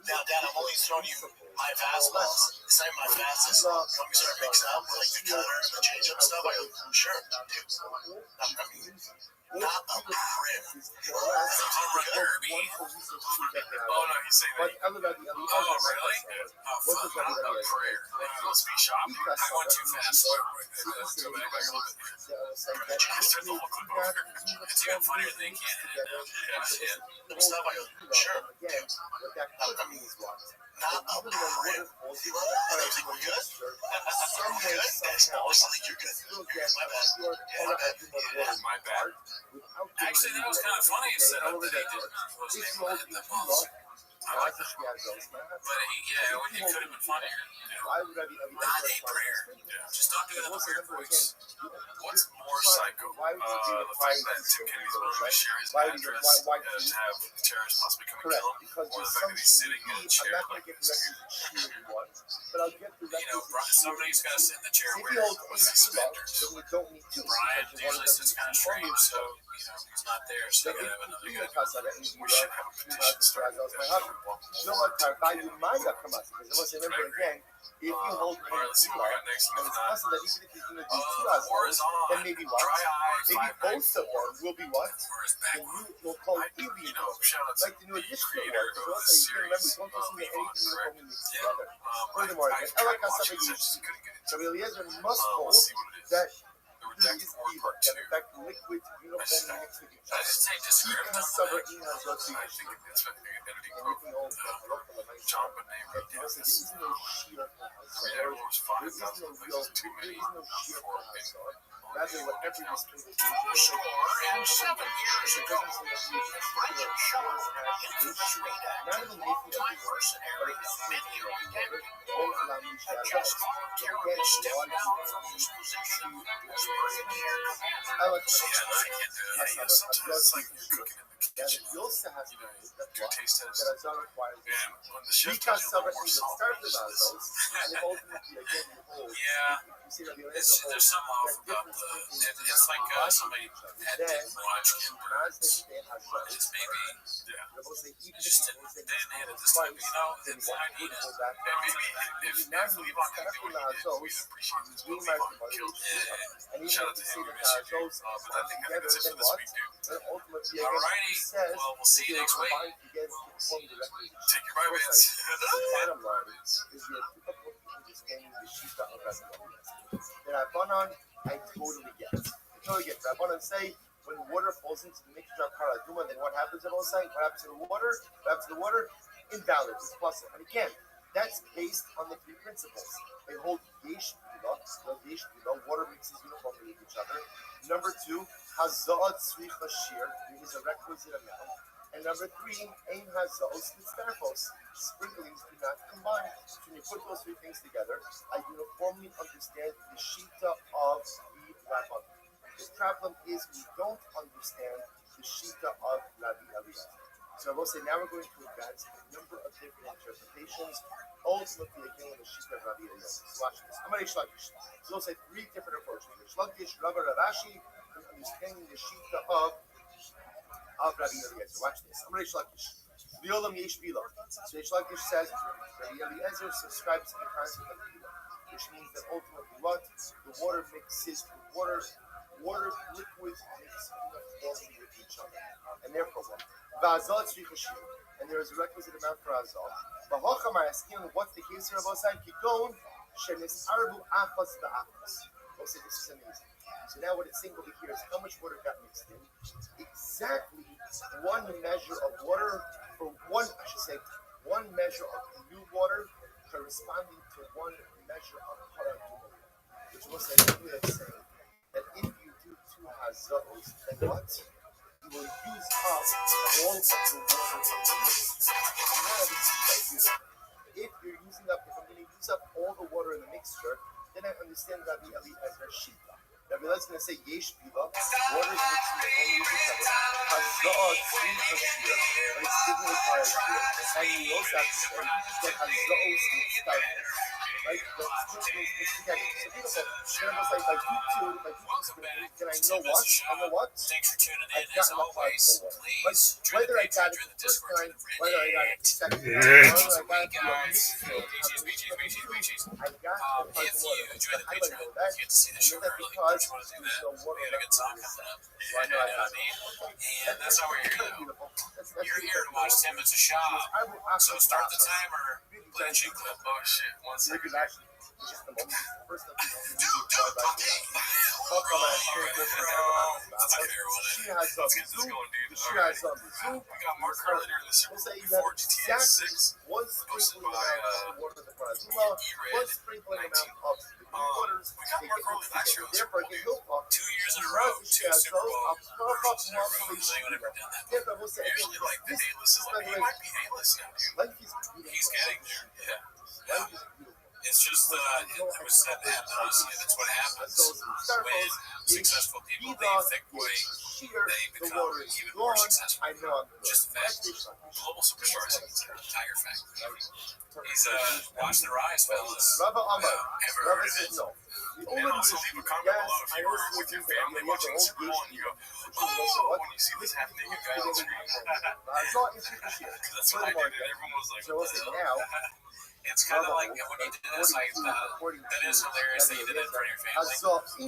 now, Dad, I'm only throwing you my fastballs. This ain't my fastest. When we start mixing up, like the cutter and the change-up stuff, I go, sure, dude. I mean, not a prim. Herbie. Oh, no, he's saying that. Oh, really? Oh, fuck, I don't know prayer. Let's be shopping. I went too fast. Let's go back a little bit. Start the whole clip over. It's even funnier than Canada. Yeah, shit. Stuff, I go, sure. I mean, not a prim. I think we're good. Are we good? That's not like you're good. My bad. Yeah, my bad. Yeah, my bad. Actually, that was kind of funny. It said that he didn't. What's his name? The boss. I like that. But yeah, it could have been funnier. Not a prayer. Just don't do it in the weird voice. What's more psycho? The fact that Tim Kennedy's willing to share his address to have the terrorists possibly come and kill him, or the fact that he's sitting in a chair like this. Somebody's got to sit in the chair with suspenders. Brian usually sits kind of strange, so he's not there, so you gotta have another guy. We should have a petition started. If you hold Let's see what we got next and month. it's possible that even if he's going to do two hours, then maybe what? Dry eye, Maybe both of them will be what? Or his The back. new will call Indian. Shout out to Like the new additional creator ones. of So the also, you can remember, series, don't just Levon, anything you correct? can mix Yeah. together. Furthermore, I again, tried Elaka watching it, I Sabbath, just couldn't get into Rabbi it. Eliezer must Let's hold see what it is. that The there Redacted is War evil, Part that 2. in fact liquid uniformly mixed with each I other. just take the script Ika on Sabbath the in has what you I think it's editing and book. everything else that John Bonet wrote there this. is no sheer There was 5,000 places too many. For a big rather what every mystery is And 7 years ago, Brian Shaw infamous not even making a mercenary of many identity won't allow me to have just voluntarily stepped down from his position as brigadier commander. I like Yeah, I can't do it. Yeah, sometimes it's like you're cooking in the kitchen. you also have to Do a taste test. that are required And when the chef because tells you a little Sabbath more in the salt, start of it's those just- and then ultimately again the whole Yeah, you see that the there's something off about it's like somebody had didn't watch Kimber's. It's maybe just didn't hit it this time. But, it's I need it. And maybe if Levon didn't do what he did, we'd appreciate this. But Levon killed it. and Shout out to him. We miss you, dude. But I think that's it for this week, dude. ultimately Alrighty. Well, we'll see you next week. Take your vitamins. Bottom line is your typical understanding the Shita of Rabbanon. The Rabbanon, I totally get. Rabbanon say when water falls into the mixture of Paraduma, then what happens at all sides? What happens to the water? What happens to the water? Invalid. It's possible. And again, that's based on the three principles. They hold Yesh Bila, water mixes uniformly with each other. Number two, Hazat Tzricha Shir, it is a requisite amount. And number three, Ein Hazos Mitzvahos. Sprinklings do not combine. So when you put those three things together, I uniformly understand the Shita of the Rabban. The problem is we don't understand the Shita of Rabbi Eliezer. So I will say now we're going to advance a number of different interpretations, ultimately again with the Shita of Rabbi Eliezer. So watch this. I'm going to Shlakish. So we'll say three different approaches. Shlakish, Rabbi Ravashi, and understanding the Shita of Rabbi Eliezer. Watch this. I'm going to Shlakish. V'olam yesh bila. So Yesh Lakish says, Rabbi Eliezer subscribes to the concept of bila, which means that ultimately what? The water mixes, water liquids mix uniformly with each other. And therefore what? V'azal tzricha shir. And there is a requisite amount for azal. V'hocham ha'askin, what's the case here of Osai? Kikon, shenis arbu achas ba'achas. Also, this is amazing. So now what it's saying over here is how much water got mixed in. Exactly one measure of water, or one measure of new water corresponding to one measure of paraduma. Which was a way of saying that if you do two hazos, then what? You will use up all of the water in the mix. Now this is quite beautiful. If you're using up, if I'm going to use up all the water in the mixture, then I understand Rabbi Eliezer Shita. Rabbi Eliezer is going to say yesh bila, water is mixing only with each other. Hazah tzricha shir, but it's giving it by a shir. And you also have to say that hazah is mitzvah. Right? The two things mixed together. So beautiful. Then I was like, if I do two, then I know what? I know what? Thanks for tuning I've in. As gotten a part always, of the water. please But whether I got it the first time, whether I got it the second time, whether I got it the mixed I got the part of if the you water. enjoy the How do I picture, know you that? get to see the I show know that early. because Don't you want to do there's that? no water We had a good talk left coming up. So I know I got And that's how we're here, though. That's You're here to watch 10 minutes of shop. So start the timer. Play a cheat clip. Oh, shit. 1 second. Just the moment. First of all, she has something. She has something. We got Mark earlier in the We'll circle say you have before GTA exactly 6. one sprinkling amount of the water of the Parazuma, one sprinkling amount of the waters. We got Mark earlier last year. Therefore, get built up. 2 years in a row. 2 Super Bowl. Has anyone ever done that? Therefore, we'll say Usually, like, the A-list is like, he might be A-list now, dude. life is beautiful. He's getting there. Yeah. Life is beautiful. It's just, it was said that, honestly, that's what happens when successful people leave Thick Boy. They become even more successful. I know. Just the fact. Global superstars in Tiger Fact. He's, watch the rise, fellas. Rabbi Amar. Ever Rabbi heard of says it? no. And also leave a comment below if you were with your family watching the Super Bowl and you go, oh, when you see this half-naked guy on screen. That's what I did, and everyone was like, what the hell? It's kind of like when you did this, I thought that is hilarious that you did it in front of your family,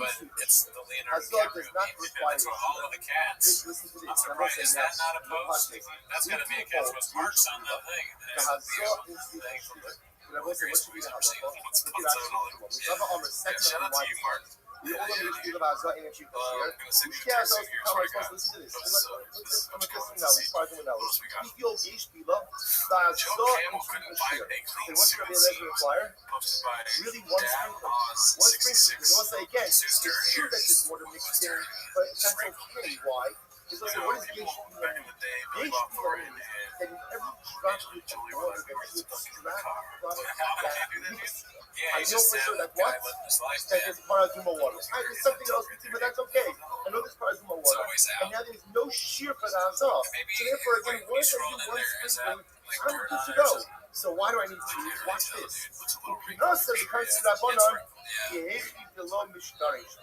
but it's the Leonardo DiCaprio meme. That's what all of the cats. I'm surprised. Is that not a post? That's got to be a cat's most marks on the thing. That's the thing from the greatest movies I've ever seen. What's on all of them? Yeah, shout out to you, Mark. We all need to give about Zot energy this year. I'm going to send you a Yeah, text so here. how am I Sorry, supposed to guys. listen to this? I'm going to listen now. Let's start doing now. What else we got? We feel Yesh Bila, Joe Camel couldn't find a clean And what's suit Rabbi scene. Eliezer require? Posted by Really one Dad sprinkler. Oz One sprinkler. 66. Because once again, it's Suits true dirty. that this water mixed in, but that's okay. Why? Because also, what is Yesh Bila? Back in the day, Billy Yesh Bob Bila Thornton means and that in every drop of water that you extract from that mix, yeah, I he's know just for sure that that guy what? living his life, That man. there's Parazuma water. There's something else we see, but that's okay. I know there's Parazuma It's water. always And out. now there's no shear for the Hazah. Maybe So therefore, again, when once you I roll do in one there, is that sprinkling, like I'm dirt good on to it or go. something? So why do I need I to can't watch really tell, this? dude. Looks a little wrinkled. Pinasa becomes Yeah, Rabbanon, yeah. Yehevi below Mishtarish.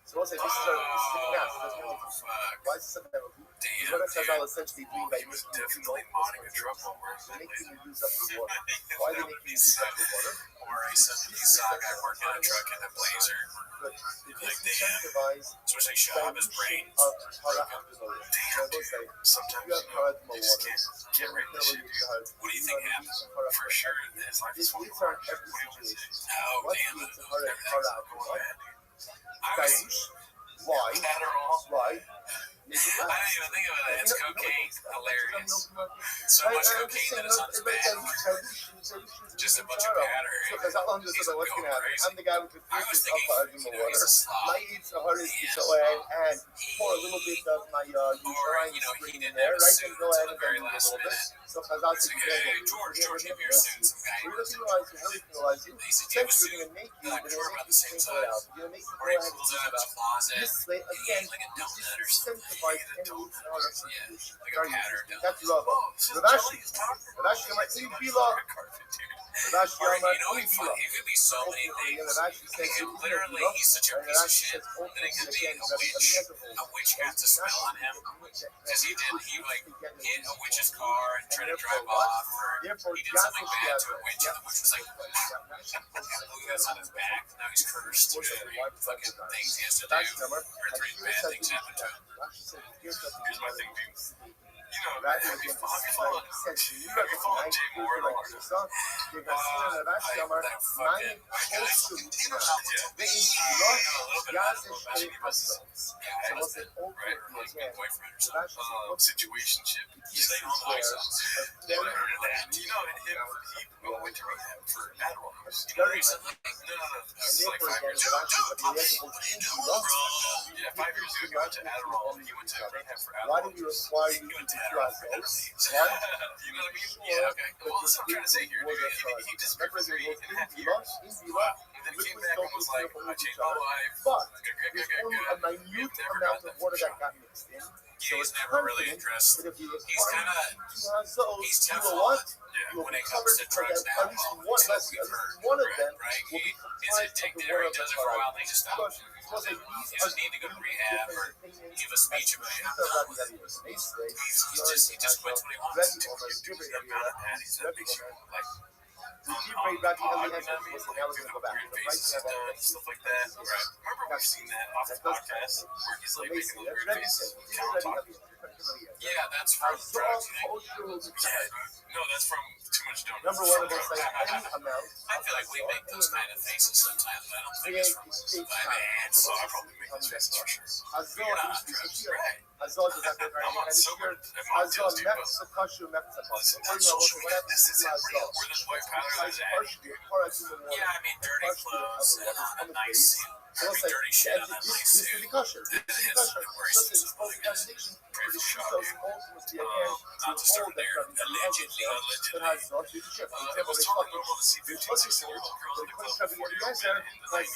So I'll say this is a Pinasa. Fuck. Why is this a penalty? Damn, What dude. Chazal essentially doing by He was making definitely modding a truck over his making later. you use up the water. Why are they making you use up the water? Or a 70s saw a guy working on a truck in a blazer. But to Like, disincentivize Switching shop, his brain. of Parazuma. Damn, dude. Sometimes, You have you know, Parazuma you just water. can't rate this shit, dude. What do you think happened? For sure, his life is These fucking needs are in hard. every What do you want to situation. say? Oh, What's damn. the Everything's Parazuma? going bad, dude. I was Daish. Why? Adderall. Why? I didn't even think of it. It's cocaine. Hilarious. So much cocaine that it sounds bad. Just a bunch of powder. Because how long does it what's going to happen? I'm the guy with the I was first thinking, of you know, water. he's a slob. My eats the hardest to go ahead and pour a little bit of my Or, uterine you know, he screen in didn't there, have a right? suit And go until ahead the and very do a last little bit. minute. So because I'll It's take like, hey, George, give me your suit. Some guy you was really realize you. He said, do you have a Essentially, suit? going to make you, Like, they're we're going to about make the you same think it out. size. You're going to make you Or go he ahead and pulls think out of his about closet. this way and he again. ate like a This donut or is something. incentivize He ate a any donut. other Yeah, situation. like a powder donut. That's Rava. Oh, this is Ravashi, Jelly's talking. Ravashi, I'm like, It's you like feel a carpet, dude. Rashi Or, Amar you know, it could be so many things. Rashi It says, could literally, he's such a and piece of Rashi shit says, that it could be a witch cast a spell on him. Because he hit a witch's car and tried to drive off, or he did something bad to a witch, and the witch was like, look, that's on his back, now he's cursed. 3 fucking things he has to do, or 3 bad things happen to him. Here's my thing, dude. You know, Rabbi have you again followed Jay Moore at all? Situationship. He's like on the ice. You know, he went to rehab for Adderall. Recently? No. This is like 5 years ago. Yeah, 5 years ago, he went to Adderall. He went to rehab for Why Adderall. do you require you He went to to do Adderall that? for Adderall. You know what I mean? Yeah, okay. Well, that's what I'm trying to say here, dude. He disappeared for 3.5 years. And then he came back and was like, I changed my life. But Good. there's only a minute You've never amount got of that water shot. that got mixed in. Yeah, he's never really addressed. That if you He's require kind of, those, he's you know Teflon what? Yeah. when it comes to drugs and at least alcohol. one, So at we've least heard, one of them right? will be He's addicted or he does it for a while, and they just stop. He doesn't need to go to rehab or give a speech about it. I'm done with it. He just quits when he wants. He's that big shit. Like, Rabbi weird faces he's done, stuff like that. Right. Remember we've seen that off the podcast where he's like making those weird faces with Count Talk? yeah, that's from drugs. No, that's from too much donut. Number one of those, like any amount. I feel like we make those kind of faces sometimes, but I don't think it's from finance. So I probably make those faces for sure. You're not on drugs, right? I'm on sober mocktails, dude, but listen, that social media, this isn't real. We're the white powder that's adding. Yeah, I mean, dirty clothes and on a nice suit. I mean, dirty shit on a nice suit. Pretty sure, dude. Not to start there. Allegedly. It was totally normal to see 15, 16-year-old girls in the club before they were in the 90s, right?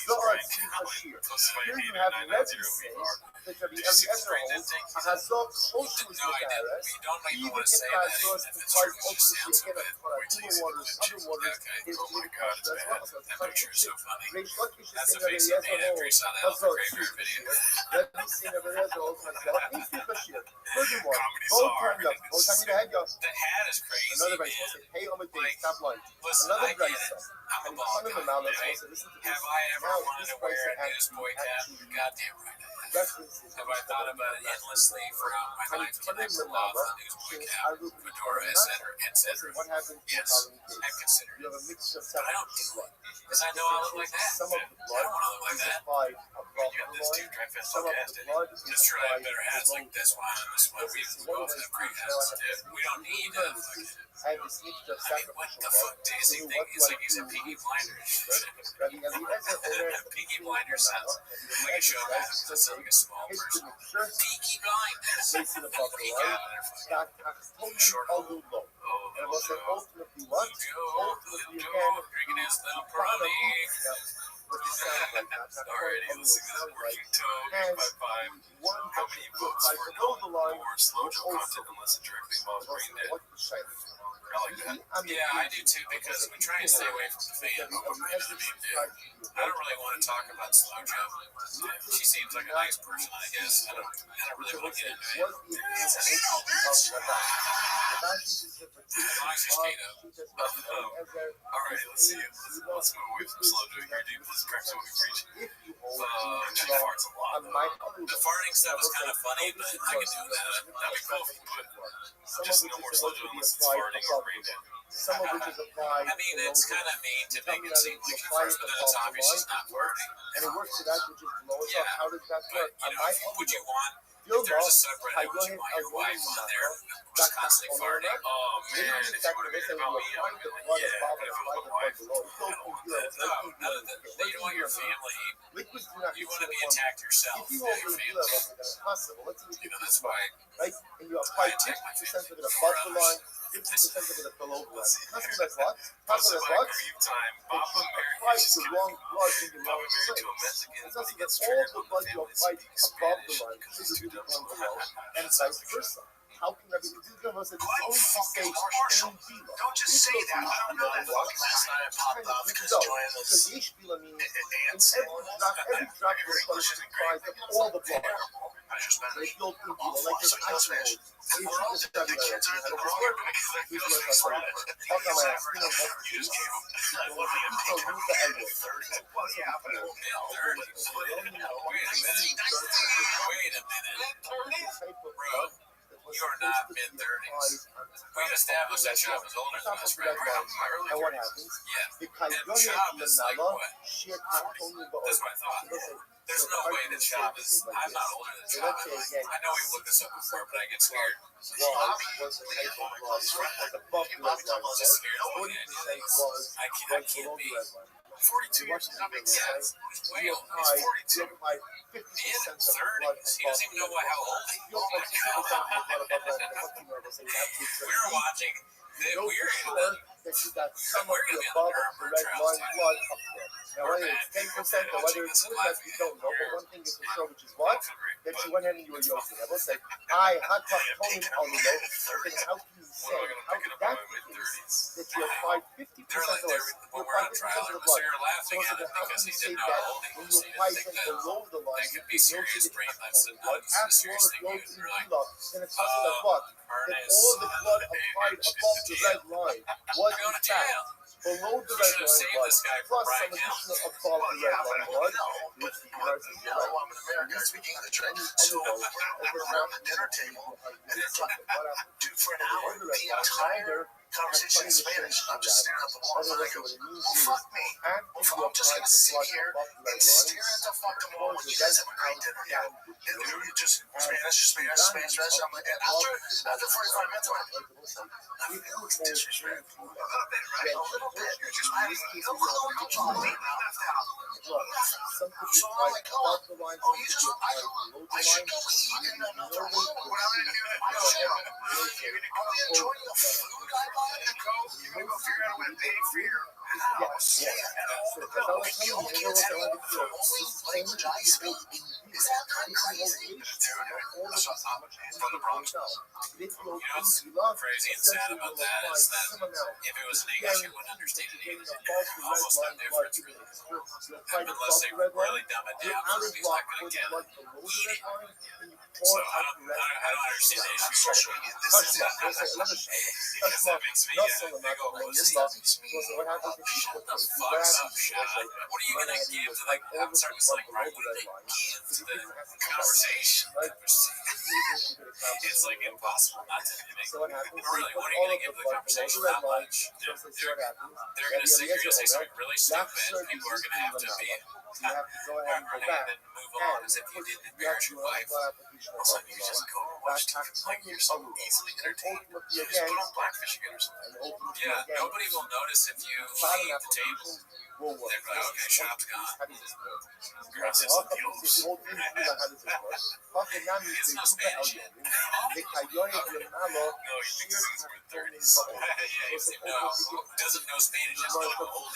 Plus, if I Here hated you have 990 Rabbi VR. saying that Rabbi Did you see this Eliezer branded thing? holds Hazok Choshu No, I didn't. We don't even want to say that even if it's true. It just sounds so bad. Wait till you see the pictures. Okay. Oh my god, it's bad. That picture is so funny. That's the Rabbi face of Dan after he saw that Alpha Hazok Kramer video. saying Rabbi Eliezer holds Hazok Kashir. Furthermore, Comedy both czar. turned up. Both turned your head up. The hat is crazy, Another man. guy will say, hey, Omid, stop lying. Listen, Another I guy get it. says, I'm a and bald one of guy, them now, let's right? say, listen to this. Have I ever Now, wanted this to wear a person newsboy cap? Goddamn right I have. references Have I thought about it endlessly throughout my life to never love a newsboy cap, fedora, etc.? What happens to Yes, I've considered you it. have a mixture of But I don't do it. Because I know I look like that. Some of the I blood don't want to look like is that. applied above You got the this line. dude drive fast Some of gas, the didn't he? blood is It's true, I have applied better hats like below. this one. This one, we both have great hats. We don't need fucking. And this mixture of I mean, what sacrificial the blood. fuck does he think? He's like he's a Peaky Blinders. Rabbi Eliezer Omer, Peaky Blinders sounds like a show that happens to sound like a small hits person. the mixture, Peaky Blinders. placed it above the Peek line. out, they're fucking. Got Achtonim Alulo. Oh, And what's it ultimately what? Ultimately Joe, again, drinking his little bottom. Peroni. What it sounds like. That's not Alrighty, quite let's see this sounds like. working toe, And 8x5. one How many that votes applies for below no the line, or slow which Joe also content unless it directly involves brain dead? what the shite is. I like that. Yeah, I do too, because we try and stay away from the fan. I don't really want to talk about Slow Joe. She seems like a nice person, I guess. I don't really want to get into it. Alright, let's see. Let's move away from slow Joe here, dude. Let's crack some we preach. She farts a lot. The farting stuff is kind of funny, but I can do that. That'd be cool if you put just no more slow Joe unless it's farting or brain dead. Some of which is applied. I mean, it's kind of mean to make it seem like first, but then it's obvious she's not farting. And it works to that which is below it. Yeah. How does that But, work? you know, would you want, Feel if there's a lost. subreddit, would you want your wife on there who's constantly farting? Oh man, if you want to read about me, I would be like, yeah, but if it was my wife, I don't want that. No, you don't want your family, you want to be attacked yourself, If you not only your do family. that, that's impossible. Let's You know, that's why right? And you apply I attack my 50% of it family above the before line, others. 50% of it below the line. Let's see. Possible that's what? Posted Possible that's by what? Grieve Time. That Papa you married, apply just the kidding. wrong blood in the Papa wrong married to a place. Mexican, It's but also he that gets all triggered the when blood the you family apply speaks above the Spanish line because should he's be too dumb on to the wall, learn. and vice versa. how can Rabbi Yitzchak say Quite only to say fucking partial. Ein Bila? Don't just say that. I don't know that fucking last night I popped off because Joanne Because was Yesh Bila means in ants. every drop of blood is comprised of all the blood. I just meant Like the old Ein Bila, awful. like So this he knows alcohol. Spanish. If We're you all just the grab it, kids are how we're does all this work? gonna Here's use what this I right. How come I ask? You just gave him. So use the egg yolk. Well, yeah, but wait a minute. Type of Bro, blood that was you are supposed not to be mid-30s. applied We established that Shop is older than top us, of the right? red We're line. in my early And what 30s. happens? Yeah. The Kayonet Shop is like Lamala, what? Shir Katoni Ba'od. That's what I thought. There's no way that Shop is. I'm not older than So Shop. let's say again, I know we've looked this up before, but I get scared. was the type of blood was above the red line. 40% was I can't below the be. red line. 42 years old. That makes sense. You Whale is apply 42. 50% In of his the blood 30s. He doesn't even know how old he is. You apply 50% of the blood above the red line. What do you say? You have to We were watching. know We're for in sure that you got some of We're the gonna be above on the the red Nuremberg line trials, blood up there. Now, whether it's 10% or whether it's 20%, we don't know. But one thing is for sure, which is what? That you went ahead and you were yoking. I will say, I had to tell him on the low. How can you say, how can that be the case that you applied 50% They're like, or when you we're applied on 50% trial, of the so blood? you're laughing So at it how because can he you say didn't know that how old he when was. you He apply didn't think things that below the line, that could be you know serious that brain it's medicine. blood? Not as After all, serious if thing you're you in like, Gila, then it's possible that what? That all the blood applied above the red line was going in to jail. fact below the You red should have line saved blood, this guy from plus some Brian Hill. additional above the red line blood, which the United States You know, I'm in America. I speak English, right? So we're around the dinner table, and it's like, dude, for an hour, the entire conversation in Spanish. I'm just staring at the wall, and I go, well, fuck me. Well, I'm just gonna sit here and stare at the fucking wall when you guys have a great dinner. Yeah. And we were just Spanish. I'm like, and after 45 minutes, I'm like, it was disrespectful. A little bit, right? A little bit. You're just having a little completely left out. So I'm like, you just, I should go eat in another room. What I'm gonna do, I should. Are we enjoying the food I bought? You're gonna go figure out a way to pay for your house. Yeah. Kill kids at home for only language I speak. Is that not crazy? From the Bronx. You know what's crazy and sad about that is that if it was in English, you wouldn't understand it either. Almost no difference, really. Unless they really dumb it down for him, he's not going to get it. So I don't understand the issue. Because that makes me big old pussy. Shut the fuck up, Shad. What are you going to give to the... I'm starting to like, right, what do they give to the conversation? It's like impossible not to make. Really, what are you going to give to the conversation? Not much. They're going to sit here and say something really stupid. People are going to have to be... You have to go ahead and go back. And move on as if you didn't embarrass your wife. It's like you just go and watch TV. Like you're so easily entertained. You just put on Blackfish again or something. Yeah, nobody will notice if you leave the table. They're like, okay, shop's gone. Girl sits at the old. It's no Spanish yet. No, you think this is for 30s. Yeah, you say, no, who doesn't know Spanish is not old.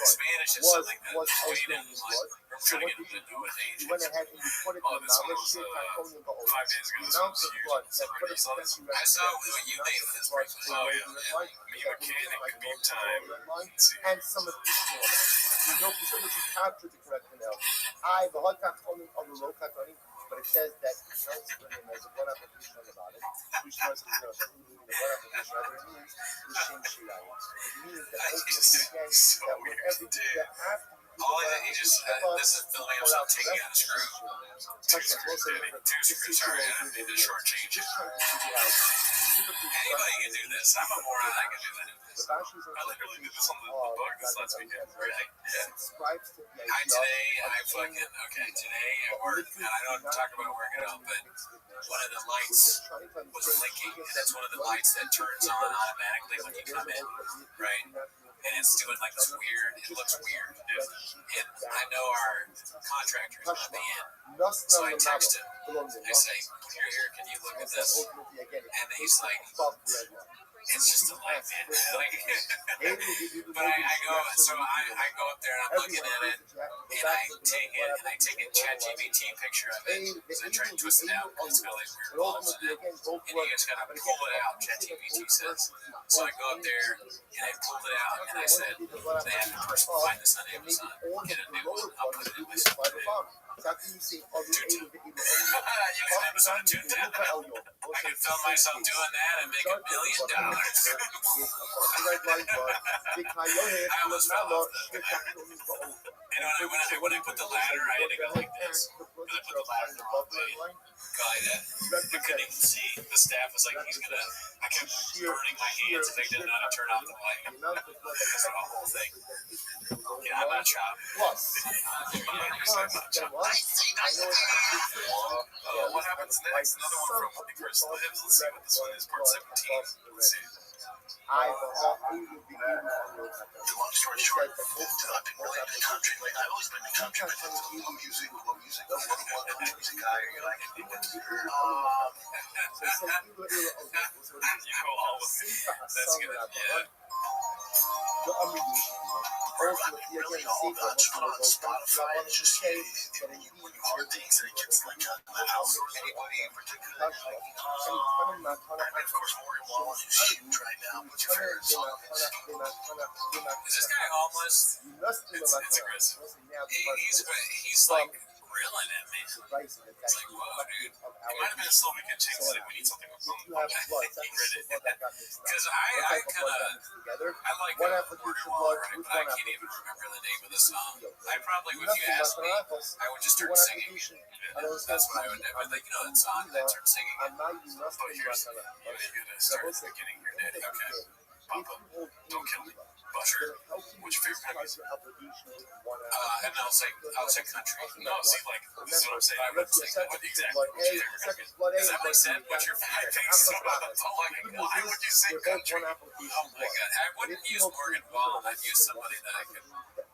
Spanish is something that's waiting, like, we're trying to get them to know what age You went is. ahead and you put it Oh, in this the one was 5 days ago. This one was huge. I saw what you made with this breakfast. Oh, yeah. Me and a kid in commute time. and some additional. You know for sure that you captured the correct amount. I the hot component of the low component, but it says that counts when there's a one application about it, which was the one application, whatever it means, the same shiraya. It means that again that whenever you get after all he just, this is filming himself taking out a screw. Two screws, sorry, I need to shortchange it. Anybody can do this. I'm a moron, I can do that. I literally did this on the bug this last weekend. Really? Yeah. Today at work, and I don't talk about work at all, but one of the lights was blinking, and it's one of the lights that turns on automatically when you come in, right? And it's doing like this weird, it looks weird. And I know our contractor's let me in. So I text him. I say, you're here, can you look at this? And he's like, it's just a life, man. Like, but I go up there and I'm looking at it, and I take a ChatGPT picture of it, because I try to twist it out, because it's got like weird balls in it, and you just gotta pull it out, ChatGPT says. So I go up there, and I pulled it out, and I said, they have a person find this on Amazon, get a new one, I'll put it in my video. You can Amazon do that. I could film myself doing that and make $1 million. I almost fell off the bed. And when I put the ladder, I had to go like this. Because I put the ladder the wrong way. Guy that I couldn't even see. The staff was like, I kept burning my hands and they didn't know how to turn off the light. Because of the whole thing. Yeah, I'm not chopping. What happens next? Another one from Chris Lives. Let's see what this one is. Part 17. Let's see. Long story short, I've been really into country. Like, I've always been into country, but what music? What music guy are you like? You go all with me. That's good. Yeah. Really all about you put on Spotify. It's just when you hear things and it gets like a house or anybody in particular. And of course, Morgan Wallen is huge right now. What's your favorite song of his? Is this guy homeless? It's aggressive. He's like grilling at me. It's like, whoa, dude. It might have been a slow weekend change. Like, we need something with because I like Morgan Wallen, right? But I can't even remember the name of the song. I probably, if you asked me, I would just start singing. That's what I would do. But like, you know that song, I start singing it. Oh, here's you're gonna start at the beginning. You're dead. Okay. Papa, don't kill me. Butcher, what's your favorite movie? And I'll say country. No, see, like, this is what I'm saying. I would say, what exactly? What's your favorite movie? Is that what he said? What's your favorite thing? So, why would you say country? Oh my God. I wouldn't use Morgan Wallen. I'd use somebody that I could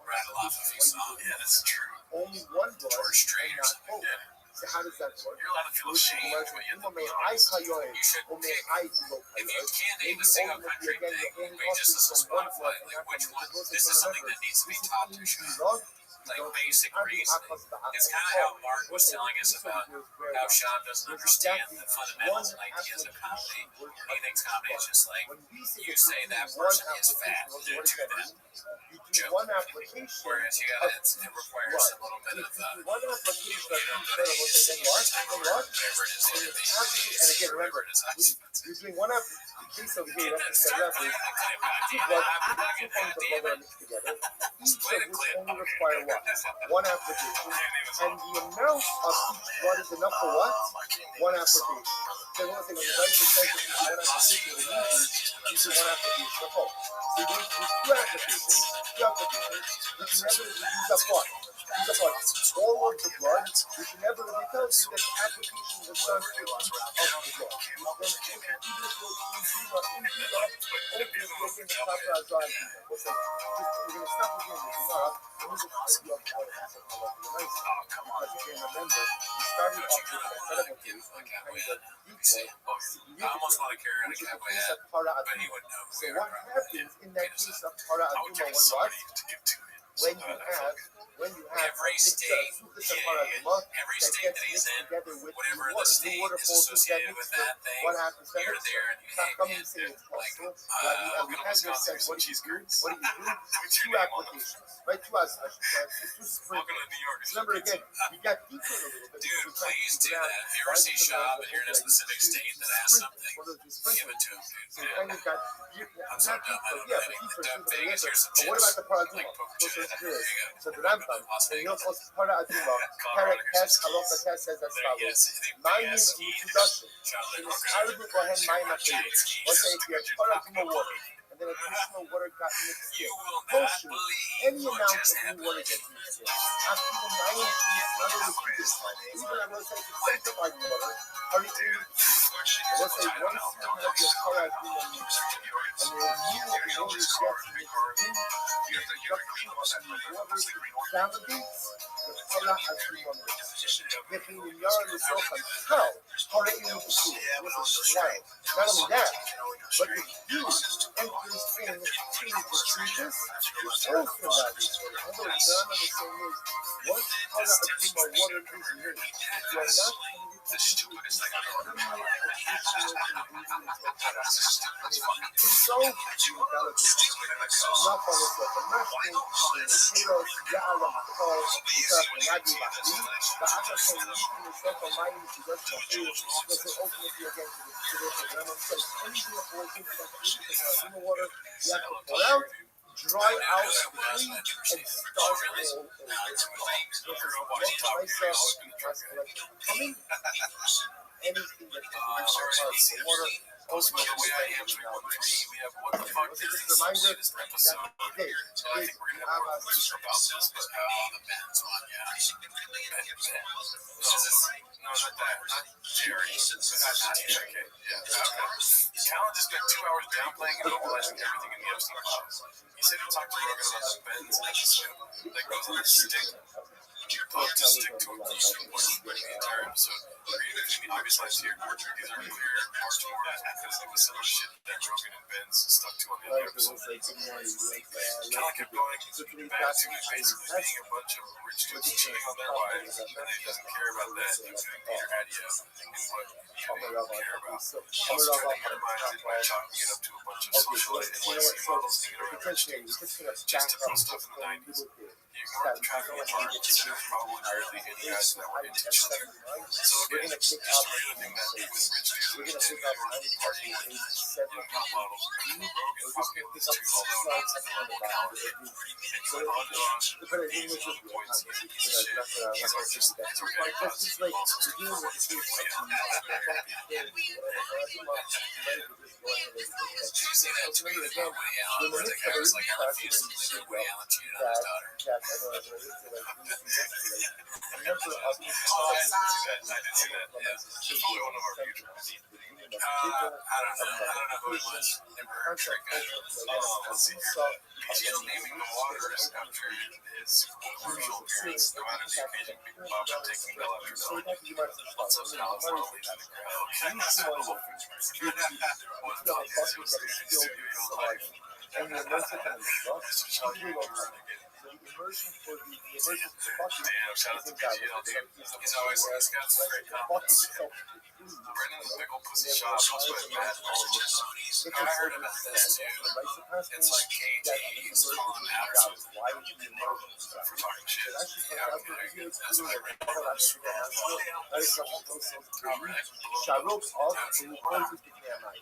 rattle off a few songs. Yeah, that's true. George Strait or something. Yeah. How does that work? You're allowed to feel ashamed, but you should pick. If you can't name a single country thing, we just listen to Spotify. Like, which one? This is something that needs to be taught to Sean. Like, basic reasoning. It's kind of how Mark was telling us about how Sean doesn't understand the fundamentals and ideas of comedy. He thinks comedy is just like, you say that person is fat, do that. Joke. Whereas it requires a little bit of whatever it is, whatever it is. You're doing one application over here, that's the reference. Two forms of blood are mixed together. Each of which only require what? One application. And the amount of each blood is enough for what? One application. So when the right percentage is one application, you do one application. So you're going to do two applications, which inevitably use up what? All of the blood, which inevitably tells you that the application was done of the blood. I almost want to carry on a guy by head, but he would know. So what happens in that case of Para Aduma when you have every state that he's in, whatever the state is associated with that thing, you're there and you hang in there. Like, I'm going to Wisconsin some cheese curds. What do you do? Two applications. Right, two applications. Welcome to New York. Remember again, you got deeper a little bit. Dude, please do that. If you ever see Shab and you're in a specific state that has something, give it to him, dude. I'm so dumb. I don't know anything. Vegas, here's some chips. What about the Para Aduma? There you go. So the Rampa, and you also Para Aduma, Carrot Test, Halacha Test says as follows. Nine years of introduction. It is Arabic for him, my material. Let's say if you have Para Aduma water, and then additional water got mixed in. Potion, any amount of new water gets mixed in. After the 9 years, none of the even I will say the sanctified water, are you question And is, let's say I don't once know. you have your car agreement, and then immediately when you get to the introduction of the water validates the Torah agreement. Making the yard itself and how Torah is the This is wild. Not only that, but if you enters in to the treatise, it's also valid. In other words, they're on the same page. Once Torah agreement water is made, if you are not The stupidest thing I've ever heard. so you validate. Not for yourself. The next thing is Shiros Ya'ala Makar Kisaf Nagi Bahri. The other thing you can yourself on my introduction of who was it ultimately again to the Lemon says anything that was in the water, you have to pour out, dry out, clean, and start all over. This is coming. Anything that can be used in water. Ultimately, the way I am 313, we have what the fuck Just a reminder that today so I think we're gonna have a loser about this, but the band's on, yeah. No, not that. Not Jerry. Not Jerry. Yeah. Okay. Callan just spent 2 hours downplaying and normalizing everything in the Epstein files. He said he talked to Rogan about the Benz episode. That goes on his stick. I'll have to stick to it for the entire episode. The obvious lines here, these are clear, much more, because it was some of the shit that Rogan and Benz stuck to on the other episode. Callan kept going, Benz was basically being a bunch of rich dudes cheating on their wives, and he doesn't care about that, including Peter Adia, and what he didn't care about. Also trying to minimize it by chalking it up to a bunch of socialite NYC models hanging around just to put stuff in the 90s. You ignore the traffic and charges, you're probably barely any guys that were into children. So again, just another thing that with rich dudes and they were partying with top models, Rogan fucking this dude, although not the normal Callan, and so on these little points, he's shit. He's like just organic positive, also Did you see that tweet about Woody Allen where the guy was like, I refuse to believe that Woody Allen cheated on his daughter? I did see that. Yeah. It's probably one of our future ones. I don't know who it was. Never trick it. Let's see here. BG's naming the waters after his commercial appearance. No matter the occasion, people pop up taking bell after bell. What's up, Alice? I'll lead to the crowd. Okay, that's not what What's up, yes, it was in studio your whole life. and the immersive and immersion for the immersion Damn, shout out to BGL, dude. He's always got some great comments. Brendan the Big Ol' Pussy Shop, also at Matt I heard about this too. It's like KG's calling out for talking shit. Yeah, okay. That's what I read. Sharuk also reported to KMI.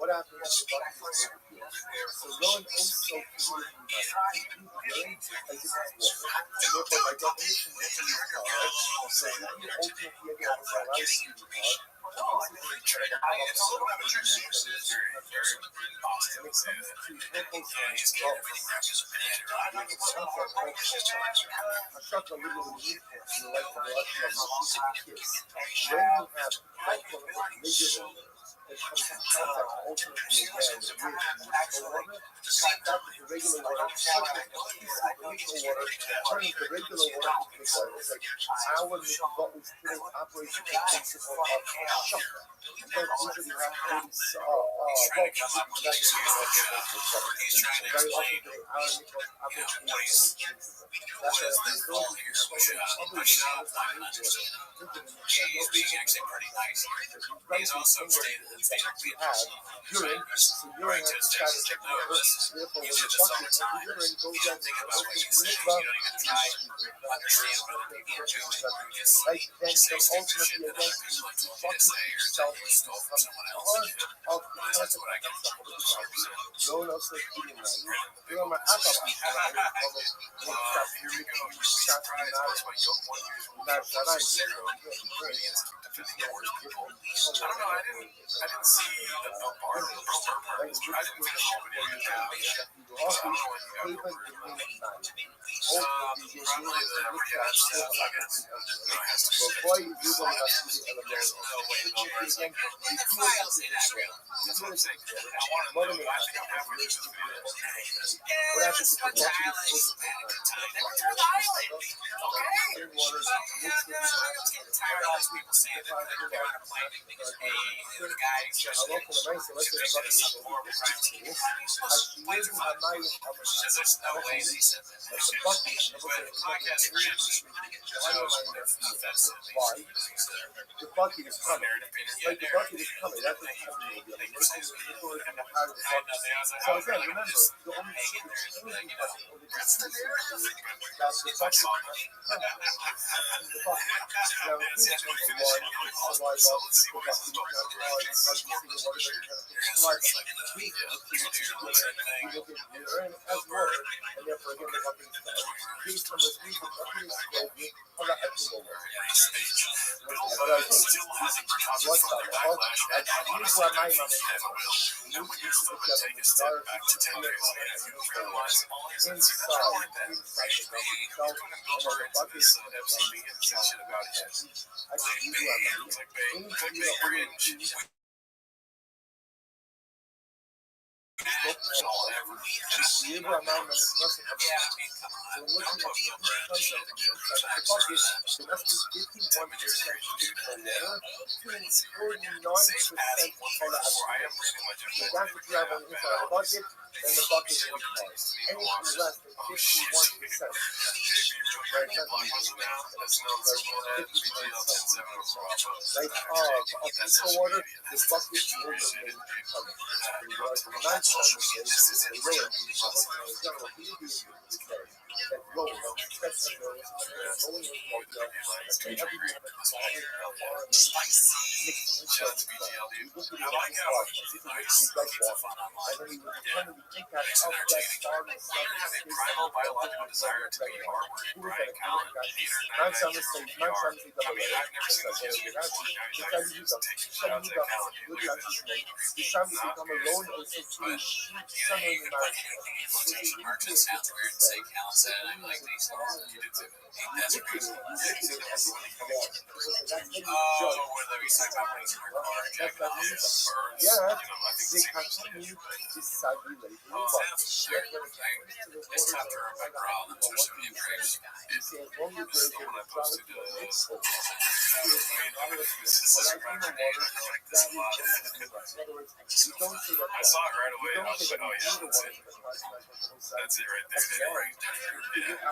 What happened was the bucket was so Rowan also therefore by definition the so ultimately again was allowed to be it comes in contact ultimately again with the regular water, turning the regular water into water. It's like our bottles putting operation principle of chakra. You don't usually have very He's trying to explain, what is the goal here, which I understood. He was being actually pretty nice. He's also stated that that you have urine, so urine has the status of water. Therefore, when the bucket of the urine goes down to the mikvah, like then ultimately again the bucket itself becomes part of the concept of לא לעשות גילים רעים, כלומר אף אחד I didn't see the bar. I didn't finish the video. Probably the rehab stuff. Has to go. There's no way numbers. That's what I'm saying. I want to know. I think I'm halfway through this video. Yeah, just one time. They're violent. Okay. Yeah, I'm getting tired of all these people saying that they're on a plane because the guy just some horrible crime team. Planes are fun. Because there's no way they said that. But podcast friends, the bucket is coming. Like the bucket is coming. That's what happening. So again, remember, the only and the bucket is anything less than 51%. Like pizza water, the bucket will remain coming. I saw it right away. I was like, oh yeah, that's it. That's it right there. Yeah.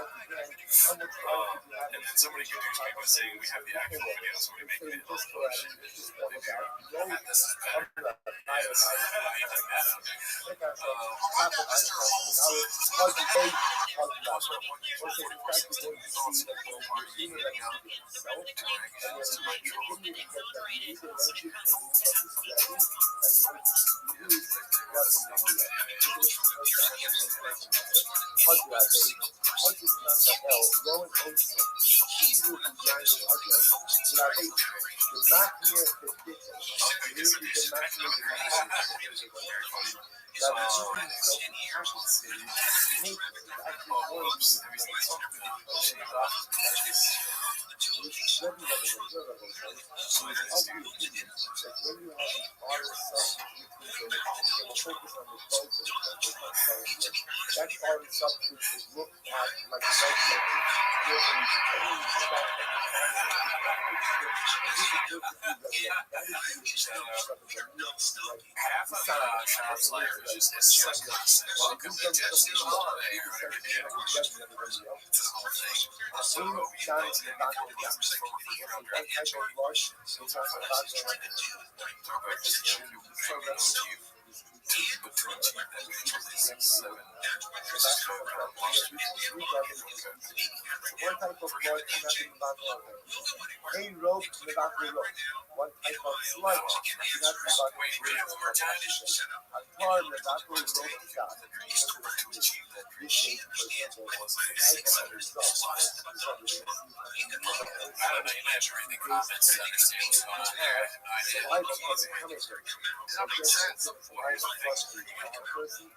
And then somebody could do me by saying we have the actual video, somebody making it look bullshit. And this is better. whole thing. So, Any you down know, to the maybe back throw of the lots gun. for first round One draft type picks. of rush, we talk about Throw back to the young people maybe to achieve that maybe 6, 7, round picks. one type of blood cannot be a rope cannot be rope. One type of sludge cannot be Wait, read it one more time. a tar cannot be rope shot. To achieve that dream, This is, for example, was I a 6, got 7 a result. I don't know. You might have to read the comments to understand what's going on there. I have no idea. So I don't know the coming from. Does that make sense? Here's the thing.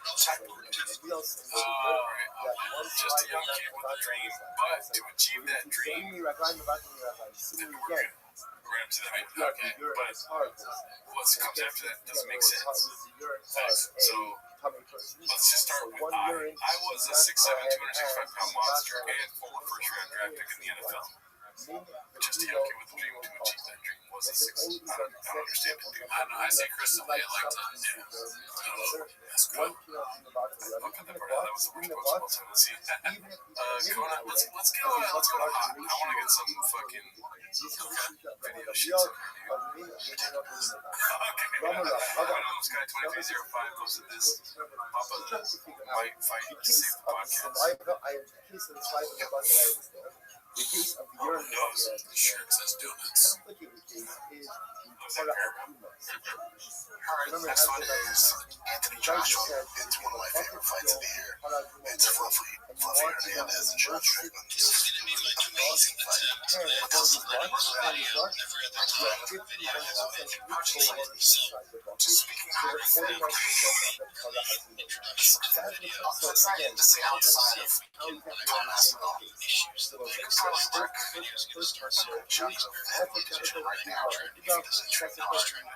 Real single Oh, that one Just a slide young is kid not with a dream, but to achieve that dream, Simi Raglan Raglan Raglan. Simi again. we're going to the height. okay. You're But as hard. what comes after that doesn't make sense. You're as hard. So Coming person. let's just start with One I. urine, I was a 6'7", 265-pound monster and former first-round draft pick in the NFL. Just a young kid with a dream to achieve that dream was a 6. I don't understand it. I don't know. I see Crystal Lee. I like to. Yeah. That's cool. I'll cut that part out. That was the worst part of all time. Let's see. Going on. Let's go to hot. I want to get some fucking video shit. Okay. I know this guy 2305 posted this. Papa might fight to save the podcast. The case of the Oh, urine no, the shirt says donuts. complicated case is Was that Paramount? Alright, next one is Anthony Joshua. It's one of my favorite fights of the year. It's Fluffy Hernandez and Sean Strickland. This is going to be like an amazing fight. Because of the speaking of everything, outside of basketball issues, the big Carly Burke video is going to start soon. Johnny's competition right now, trying to get this trick off stream.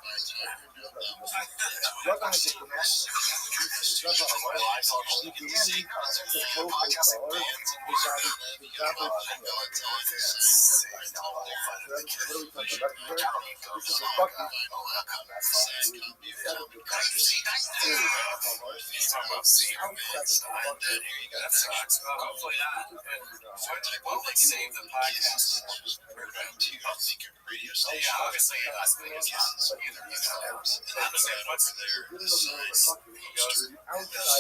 That sucks. Well, hopefully not. Well, let's save the podcast. Yeah, obviously, us being guests, either of these times. And I'm just saying, what's there? He goes,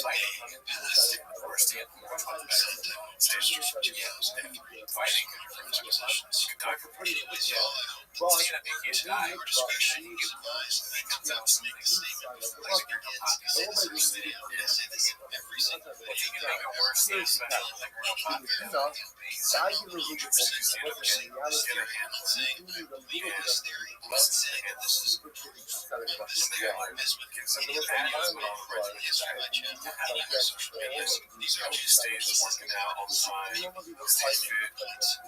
fighting. Of course, the fighting positions. Dr. Pretty was taking a vacation dive, or just he comes out with things like your video. You can make it worse than special, like real popular. Stays working out all the time. Stays fit.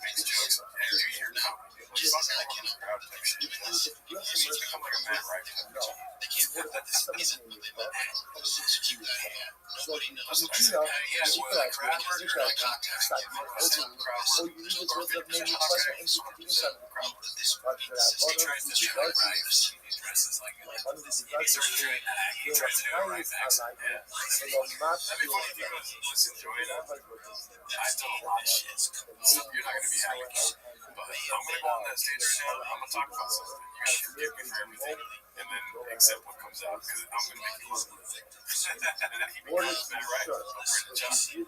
Makes jokes. And do your comedy. Just like in a crowd type shit. He's become like a man right now. I'm gonna go on that stage right now. I'm gonna talk about something. You gotta forgive me for everything, and then accept what comes out because I'm gonna make you listen.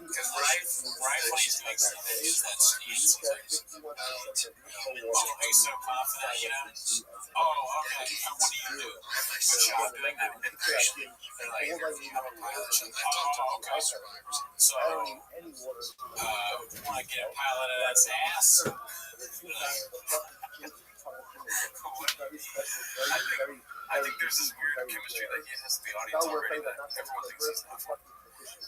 Because Rifles makes the things that speed sometimes. He's so confident, you know? Oh, okay. What do you do? Good job doing that integration. They're like, I'm a pilot. Oh, okay. So, want to get a pilot of that's ass? I think there's this weird chemistry that he has the audience already that everyone thinks he's not.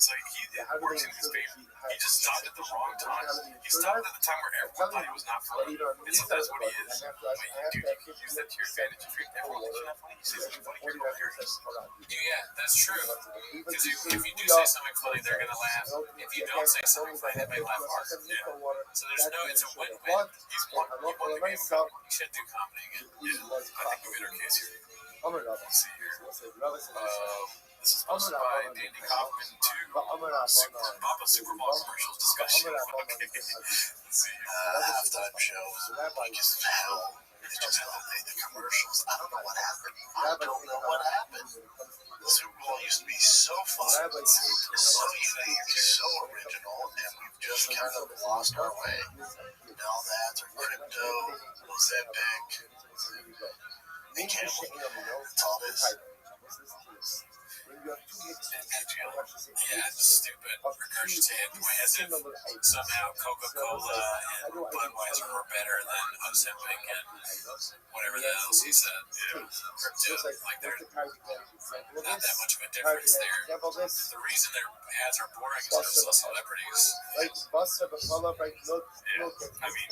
So it works in his favor. He just stopped at the wrong time. He stopped at the time where everyone thought he was not funny. And so that's what he is. But dude, you can use that to your advantage. If everyone thinks you're not funny, you say something funny, you're not hilarious. Yeah, that's true. Because if you do say something funny, they're going to laugh. If you don't say something funny, they may laugh harder. Yeah. So there's no, it's a win-win. He's won. You want to be a comedy. You should do comedy again. Yeah. I think we made our case here. Let's see here. This is posted by Danny Kaufman. Super Bowl commercials discussion. Halftime show was like as hell. It's just the commercials. I don't know what happened. The Super Bowl used to be so fun, so unique, so original, and we've just kind of lost our way. Now the ads are crypto, Ozempic, they can't win. That's all it is. Yeah, it's stupid. Regurgitated as if somehow Coca-Cola and Budweiser were better than Ozempic and whatever the else he said. Crypto, like there's not that much of a difference there. The reason their ads are boring is because those celebrities. Yeah, I mean,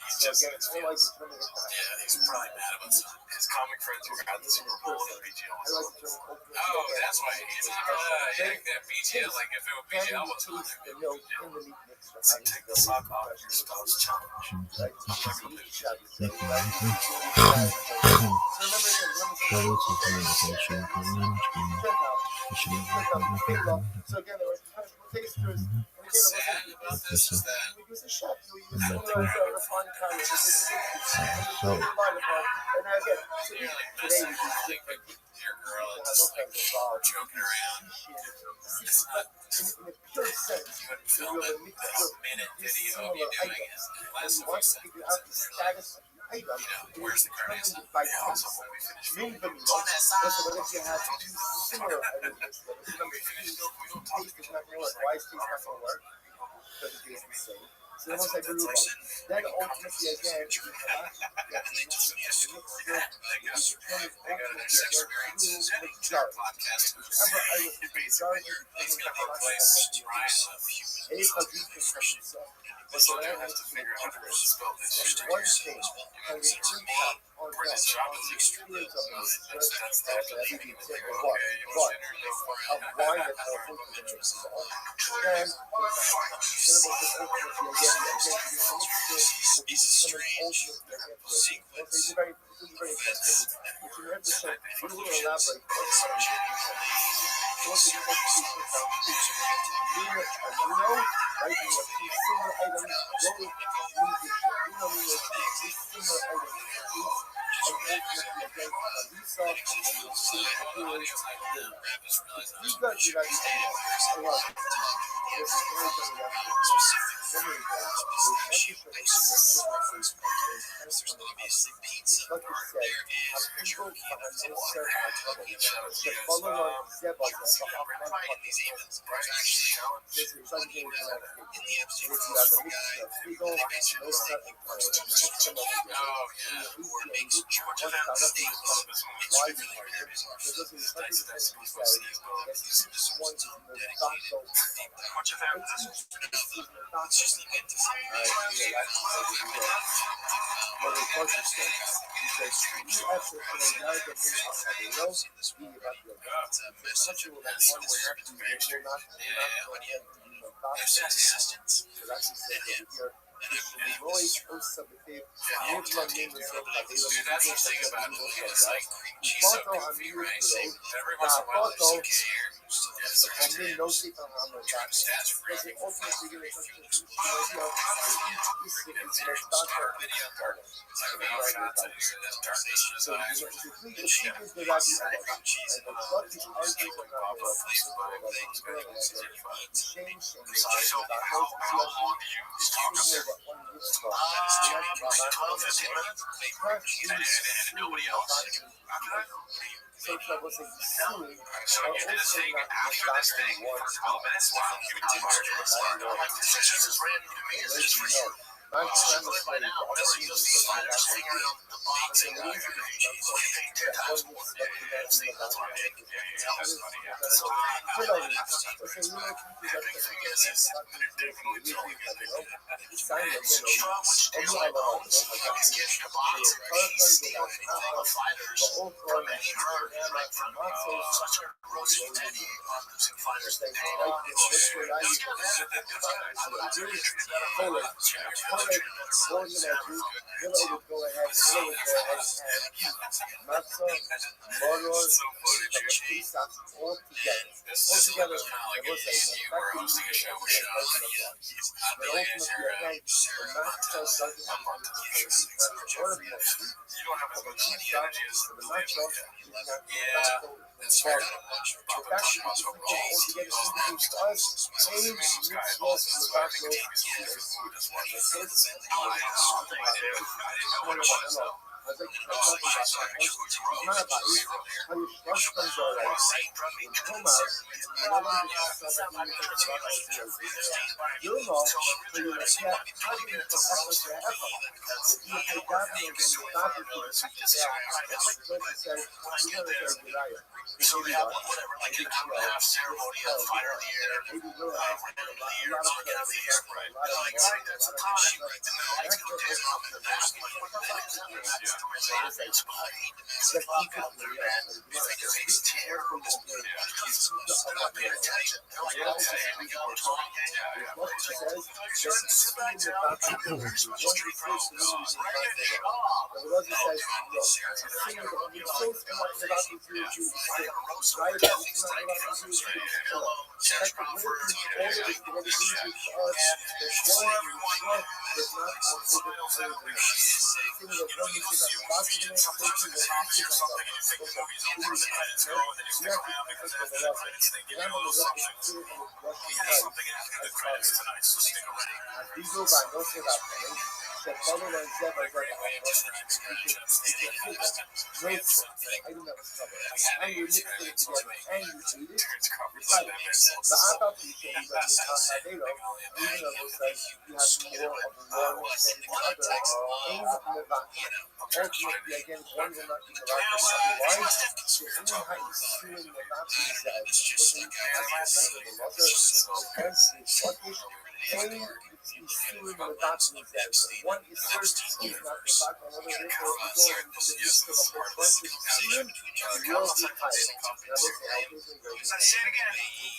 he's just in his feels. Yeah, he's probably mad about something. His comic friends were at the Super Bowl and BGL. Oh, that's why he's that BGL. Like if it was BGL was on there. So take the sock off your spouse challenge. Sad about this is that you're like messing with like your girl and just like joking around. It's not. You would film a minute video of you doing it. And last time we said where's the credits? Yeah, also when we finish filming. We don't talk so almost like then ultimately again what was gonna do? Hillel would go ahead and matzah, maror, and pesach all together. All together, I will say, but ultimately, again, the matzah doesn't have to be You don't have as much energy as the matzah. That's right. But that's altogether introduced to us. Age, mitzvot, So we have whatever, like an hour and a half ceremony of fire of the year, random of the year, target of the year. Like, that's a ton. Like, there's not the best. It's funny. It's a fuck up there, man. It's terrible. He's not paying attention. They're like, oh, hey, we go talking.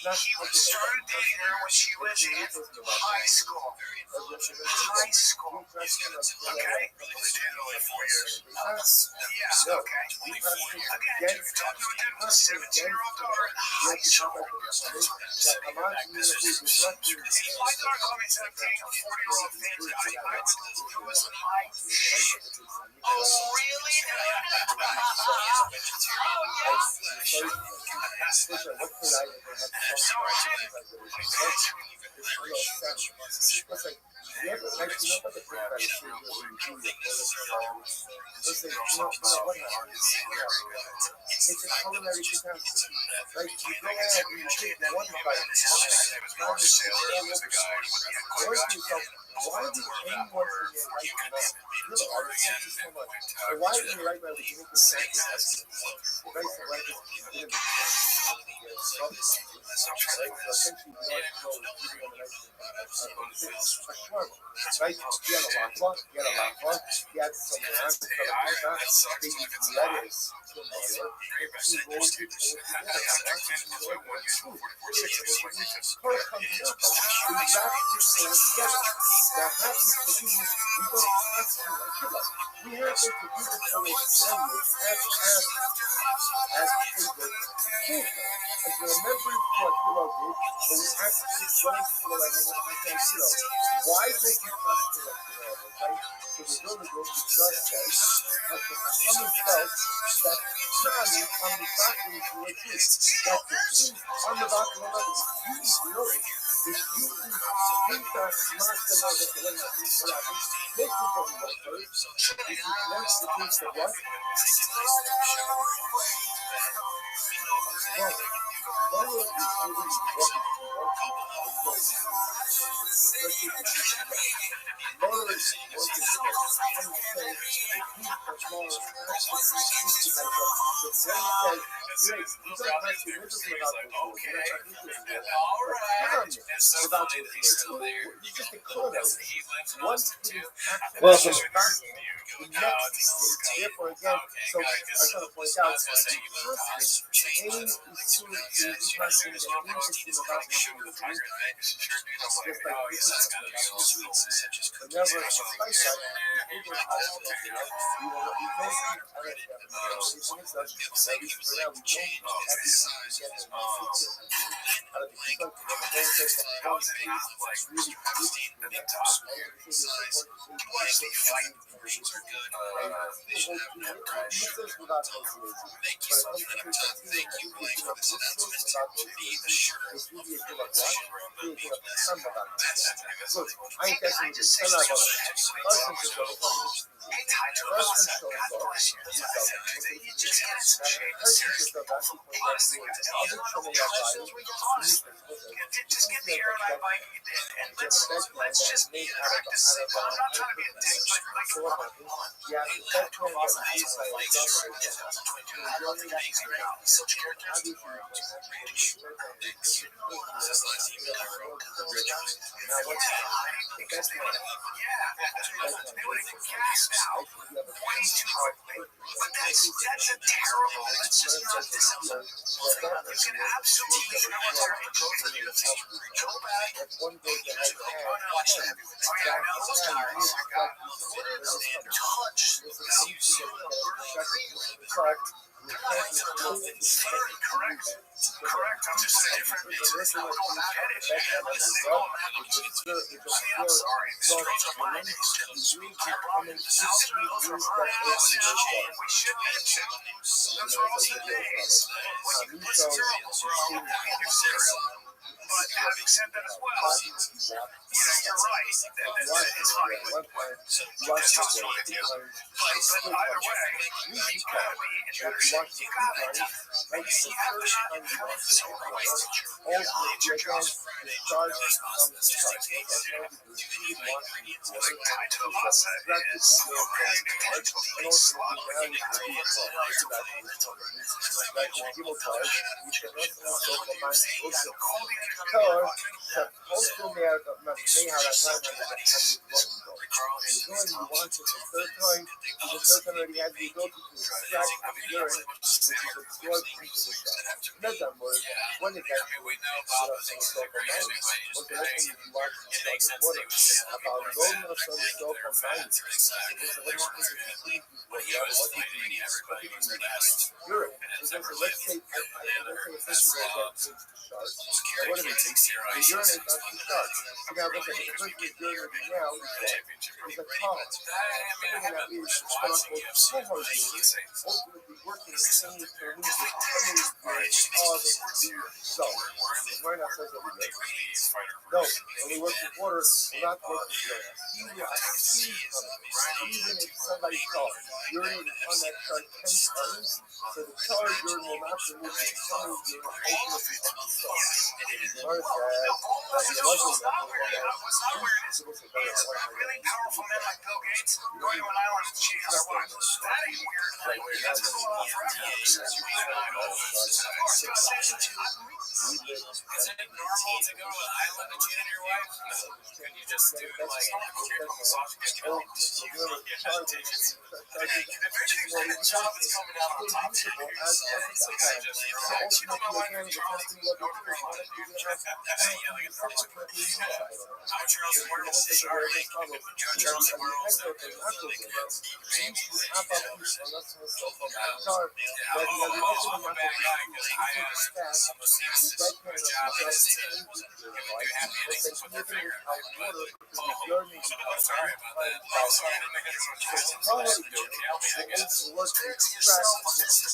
He started dating her when she was in high school. High school. Okay? Only 4 years. Yeah, okay. Again, you're talking about a 17-year-old daughter in high school. My daughter called me and said, I'm dating a 40-year-old famous guy. It was my shit. Oh, really? It's a culinary catastrophe. Like, you go ahead and you take one bite. Why do anyone from your right now? Really, I respect you so much. So why do you right now that you make the same mess? Right, so like this. Right? You had a lakwa, you had some lamb, baby lettuce, we have to do this for a family as and remember what Hillel did, but we actually don't feel like why don't you trust Hillel, right? So the Vilna Gaon just says, that the Chachamim felt that Nani on the Bakim is your truth. That the truth on the Bakim of the Jews know it. If you think that Master knows that the Vilna Gaon is what happens, make them go to first. If you want to think that what? Well, Mother is really what Welcome. Therefore, again, so I try to point out that aim is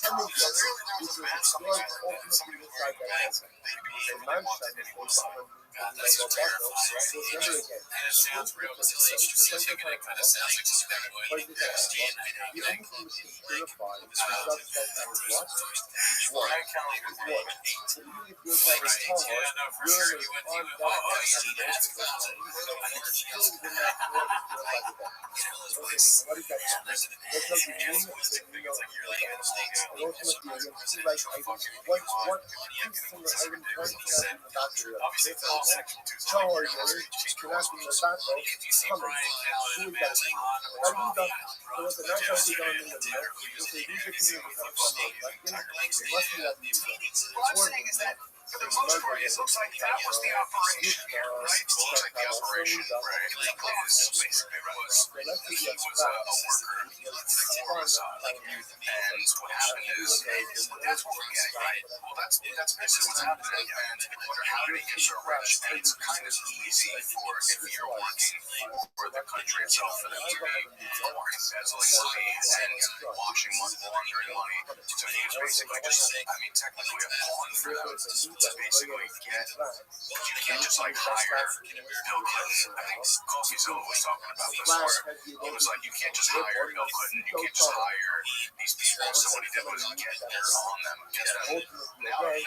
to clearly there was a man, somebody very nice. The man God, that's so terrifying. And it sounds real, but it's like specific, and it kind of sounds like speculation. the only thing that can purify is without that kind of what? What? I can't leave it What? So even if you're kind of tall, Yeah, no, for sure. You went, that's what is that? That's not the meaning of the and ultimately, again, this is like what every single item pointing out in the back of your Joe or Jerry, you're not in the back though, coming. Who is that? How do you got, there was a nice idea down in the middle, if they do the thing with the coming, like, it must be that music. What I'm saying is that for the most part, it looks like that was the operation here, right? It looks like the operation, right? Basically, he was a worker for Assad, and what happened is, that's what we're getting, right? Well, that's basically what's happening, and how do you get so rich? And it's kind of easy for, if you're working for the country itself, for them to be embezzling money and washing money, laundering money. So he's basically just saying, I mean, technically a pawn for them to basically get, you can't just like hire Bill Clinton. I think Coffee Zilla was talking about this where he was like, you can't just hire Bill Clinton, you can't just hire these people. So what he did was get on them, get them. Now you're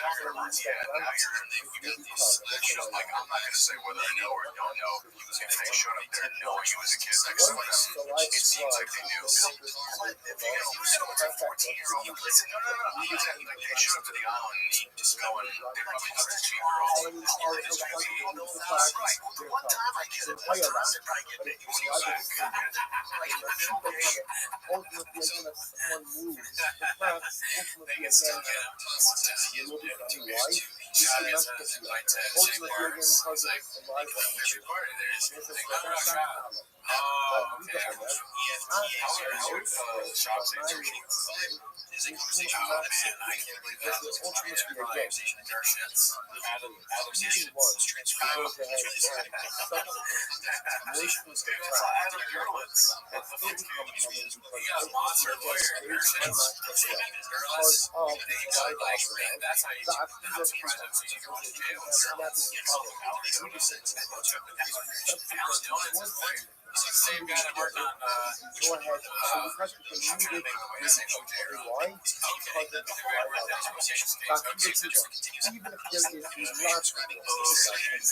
like, I'm not going to say whether I know or don't know if they showed up there knowing you as a kid next to them. It seems like they knew. If you get a 14-year-old, listen, no. They showed up to the island just going, they probably know this 2-year-old. Right. One time I get it. One time they probably get it. What do you say? Like in the middle age. Ultimately, again, if someone moves the facts, ultimately, again, you will be why? You should not get you. Ultimately, again, because of the life of the Same guy that worked on go ahead. So the question for you is why? Because of the even if there is lots of the reactivation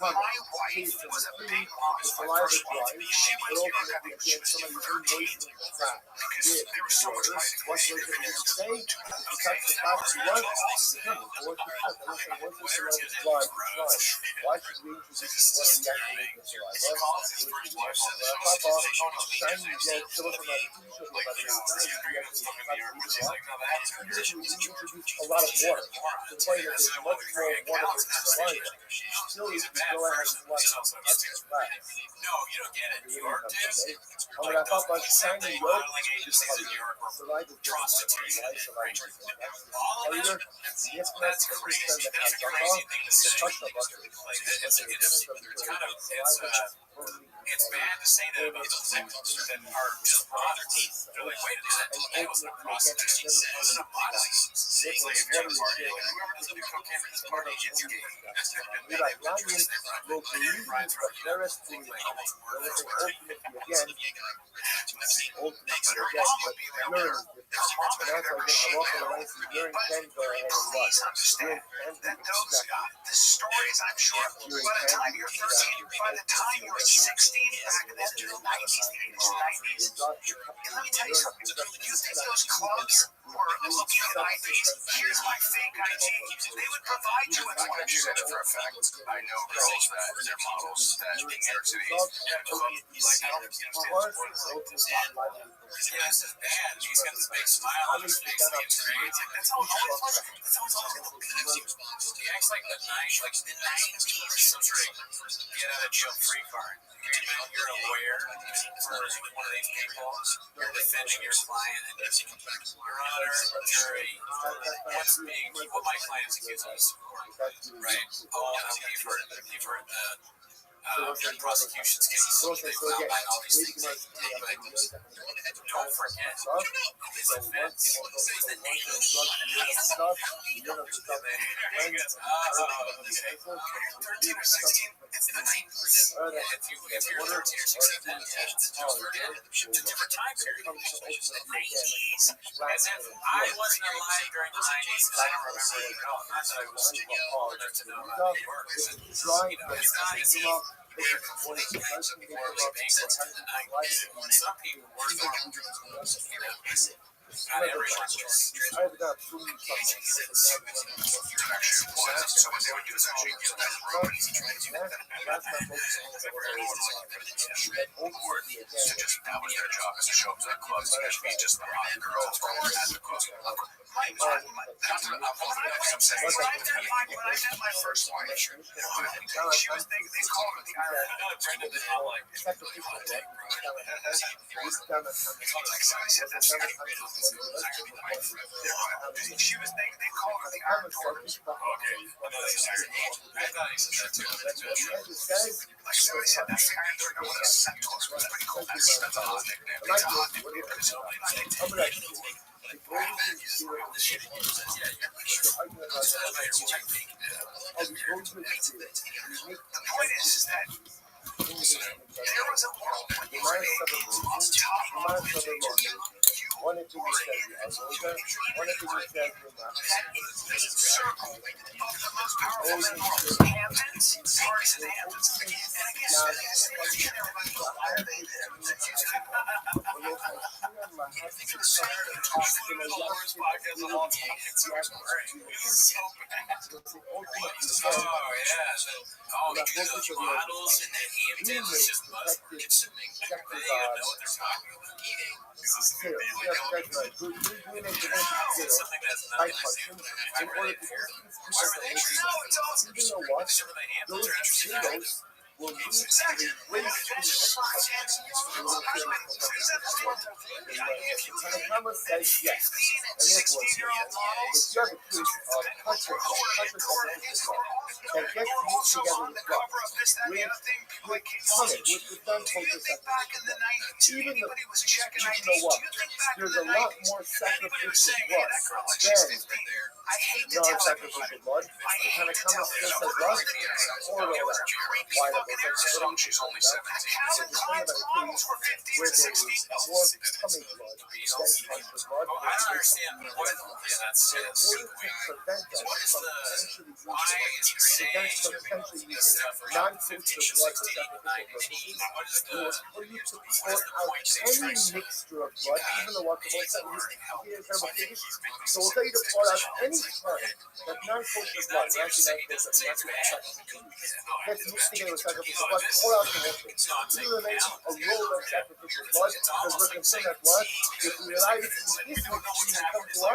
my wife was a big promise my first wife. She went to Europe having she was 13. Because there was so much fighting. What was it going to say? Okay, why should we introduce what reactivation a lot of water. The point is there's much more water than saliva. Still, you can go ahead and watch it. No, you don't get it. New York is. I mean, I thought like shiny yolk is saliva That's crazy. That's a crazy thing to say. It's bad to say that about those things that are just product. They're like, wait a minute, that was not processed. It's a body. It's like if you're at a party, like whoever doesn't do cocaine at this party, it's gay. You're like, now you will believe but there is the ultimately again, but learn. And that's why I walk away from your intent go ahead and what? Understand that those, the stories, I'm sure. By the time you're 13, by the time you're 16, back then in the 90s, the 80s and 90s, and let me tell you something. Do you think those clubs were looking at IDs? Here's my fake ID. They would provide you with one. You said it for a fact. I know girls that they're models that in New York City. This is bad. He's got this big smile on his face. That's how it always was. That's how it's always going to be. He acts like the 90s. Like the 90s was straight. Get out of jail free card. You're a lawyer for one of these people. You're defending your client. Your Honor, jury. What's being what my client's accused of support, right? Oh, you've heard the prosecution's case. They've outlined all these things. Don't forget, his offense was the name. He goes, 13 or 16, it's the 90s. If you're 13 or 16, then it's a different time period. The 90s. As if I wasn't alive during the 90s, because I don't remember it at all. Not that I was old enough to know how it works. It's not some people were not everyone's just I've got food so what they would do is actually use that Romans to try to do that. So just that was their job, is to show up to the clubs to be just the hot girls at the club. When I met my first wife, she was they called her the Iron. She was they called her the Iron Tortoise. I thought he said that too. Like somebody said, that's the Iron Tortoise. No one has said to us. It's pretty cool. That's a hot nickname. It's a hot nickname because nobody likes it. The point is that there was a world when you were on top of the wanted to make that wanted to make that circle of the most powerful in the world. Hamptons, Paris and Hamptons. And I guess everybody goes, why are they there? Models and then Hamptons just must consuming. They know what they're talking about eating. something that's not in order to you know what? Those potatoes will use the waste in the camera says yes, and therefore, if you have a case of that gets mixed together with God, with done even you know what? There's a lot more sacrificial blood than non-sacrificial blood. The kind of camera still says blood, or why She's only 17. where there is more coming blood than extra blood. I don't understand what that's In order to prevent that from potentially using non-filtered blood for sacrificial purposes, for you to pour out any mixture of blood, even the water most that so we'll tell you to pour out any part that non-filtered blood, actually gets mixed together with sacrificial blood, pour out the water. We remain a roll of sacrificial blood because we're concerned that blood, if we allow you to use this mixture to come to us,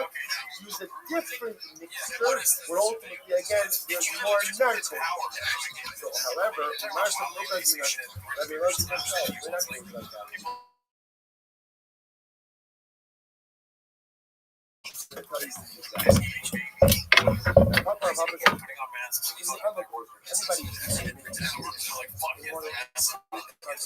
use a different mixture, where ultimately, again, there's more non-filtered. So, however, we must have no business. Rabbi, we're not doing like that. Everybody Here's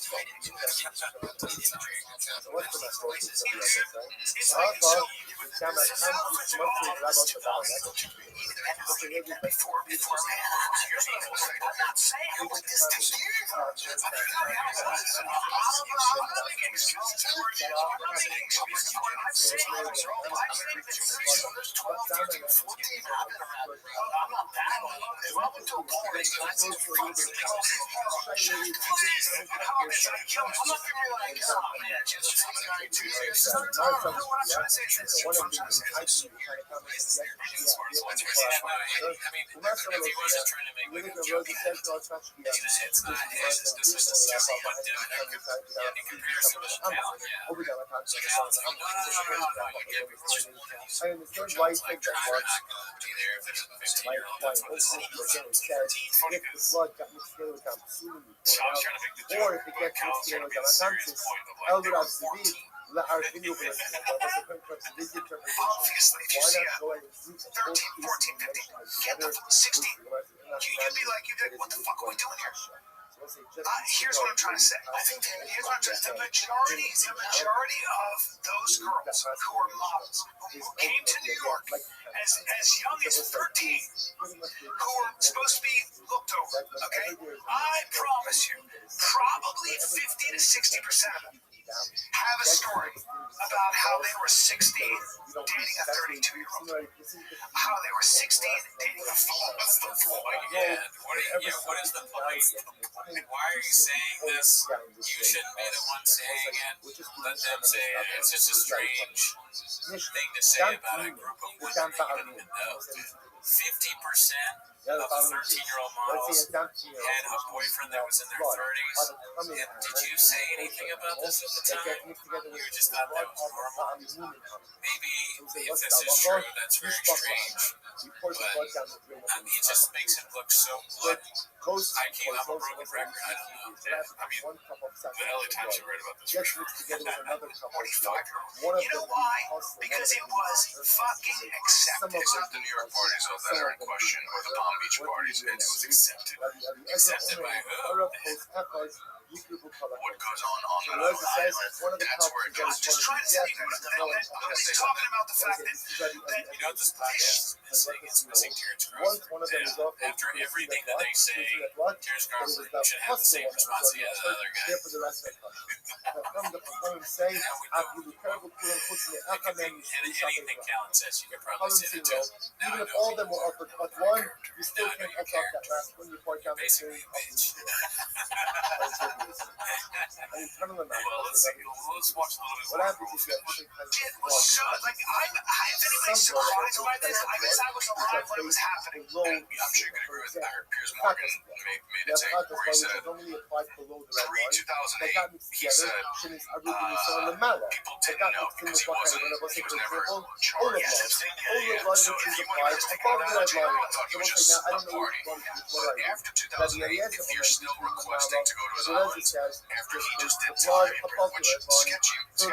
what I'm trying to say. Here's what I'm trying to say. The majority of those girls who are models, who came to New York as young as 13, who were supposed to be looked over, okay? I promise you, probably 50 to 60% of them have a story about how they were 16 dating a 32-year-old, how they were 16 dating a 4-year-old. Yeah, what is the point? Why are you saying this? You shouldn't be the one saying it. Let them say it. It's just a strange thing to say about a group of women that you don't even know. 50% of the 13-year-old models had a boyfriend that was in their 30s. And did you say anything about this at the time? You just thought that was normal? Maybe if this is true, that's very strange. But it just makes it look so good. I'm a broken record. I don't know. I mean, the LA Times have read about this for sure. 45-year-old. You know why? Because it was fucking accepted. It's not the New York parties that are in question, or the Palm Beach parties. It's accepted. Accepted by who? What goes on the Long Island, that's where it I'm goes. just trying to tell you guys that nobody's talking about the fact that You know what this podcast is missing? It's missing Terrence Crawford. After everything that they say, Terrence Crawford should have the same response he had to the other guy. Anything Callan says, you could probably say it too. Now I know all of them were offered but one, you still Now I know can't your up that last one. You point down the basically a bitch. Well, let's watch a little bit What more. happens is that shit was so, like, if anybody's surprised by this, I guess I was alive when it was happening. I'm sure you could agree with that. Piers Morgan made a take where he said, pre-2008, he said, people didn't know because he was never charged. So if he went to take out of jail, I thought he was just a party. But after 2008, if you're still requesting to go to his island, after he just did time, which sketchy, is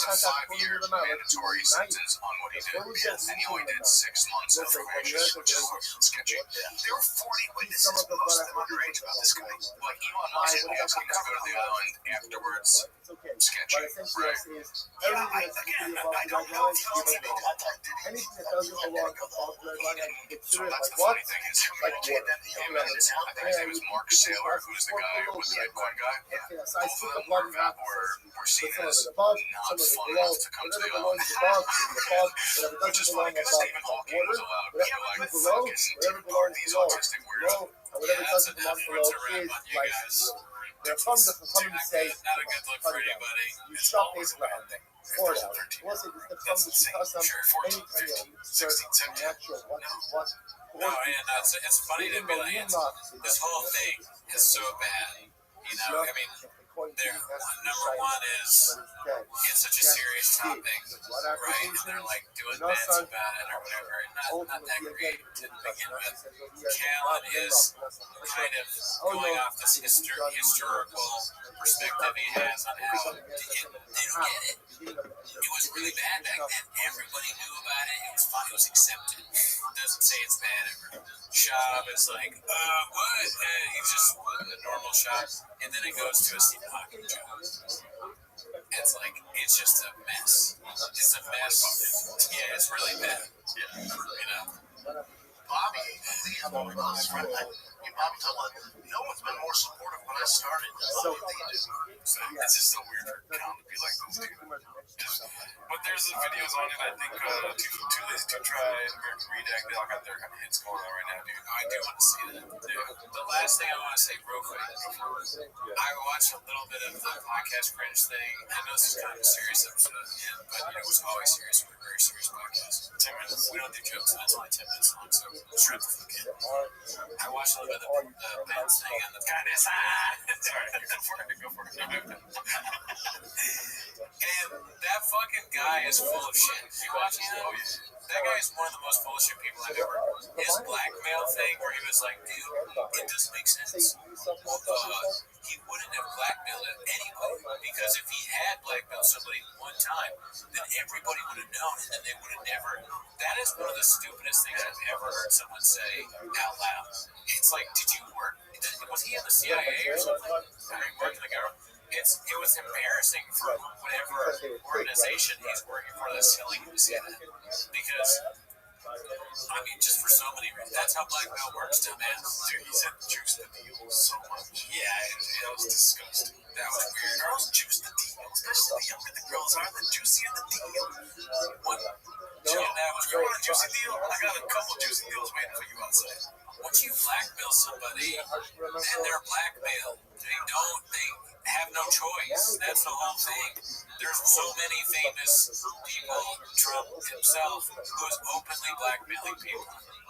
a 5-year mandatory sentence on what he did, and he only did 6 months of probation, which is sketchy. There were 40 witnesses, most of them underage, about this guy. Like Elon Musk asking to go to the island afterwards, sketchy, right? I don't know if he did it. anything that doesn't belong above the red line, I can consider it That's like the what? funny thing is, Like him and his, I think his name was Mark Saylor, who's the guy who was the Bitcoin guy. Okay, so I split the blood in half. Were seen Some of as it above, not some of it fun below. enough to come to Whatever the belongs island. above, is above. Whatever Which is doesn't funny belong because above, Stephen is Hawking was water. allowed to Whatever like belongs below, fucking whatever take part belongs of these below. autistic weirdos. Below, and whatever That's doesn't enough. belong below It's a wrap is on you like guys. they're from them to say, Not a good look for anybody. you It's shop always it a bad thing. pour it out. We'll say this That's comes insane. because of Sure, any 14, kind 15, of 16, 17. natural what. No, and it's funny to be like, this whole thing is so bad. You know, I mean, number one is it's such a serious topic, right? And they're like doing bits about it or whatever, and not that great to begin with. Callan is kind of going off this historical perspective he has on how they don't get it. It was really bad back then. Everybody knew about it. It was fun. It was accepted. It doesn't say it's bad ever. Shab is like, what? He's just a normal Shab. and then it goes to a Stephen Hawking joke. It's like, it's just a mess. It's a mess. Yeah, it's really bad. Yeah. You know? Bobby, Bobby told no one's been more supportive when I started than what they do. So it's just so weird for Count to be like those dudes. But there's the videos on it. I think Too Lazy to Try, American Redact, they all got their kind of hits going on right now, dude. I do want to see that. Yeah. The last thing I want to say real quick, I watched a little bit of the podcast cringe thing. I know this is kind of a serious episode, but it was always serious. We're a very serious podcast. 10 minutes. We don't do jokes, and it's only 10 minutes long, so straight the fuck in. I watched a little bit of the Ben's thing on the goodness. Sorry, go for it. And that fucking guy is full of shit. You watching that? Oh, yeah. That guy is one of the most bullshit people I've ever. His blackmail thing, where he was like, dude, it doesn't make sense. He wouldn't have blackmailed anybody, because if he had blackmailed somebody one time, then everybody would have known, and then they would have never. That is one of the stupidest things I've ever heard someone say out loud. It's like, did you work? Was he in the CIA or something? Or he worked in the government? It was embarrassing for whatever organization he's working for that's telling him to say that. Because, I mean, just for so many reasons. That's how blackmail works, dumbass. Dude, he said juice the deal so much. Yeah, That was disgusting. that was weird. Girls juice the deal, especially the younger the girls are, the juicier the deal. What? Yeah, that was You great. want a juicy deal? I got a couple juicy deals waiting for you outside. Once you blackmail somebody, then they're blackmailed. They have no choice. That's the whole thing. There's so many famous people, Trump himself, who is openly blackmailing people.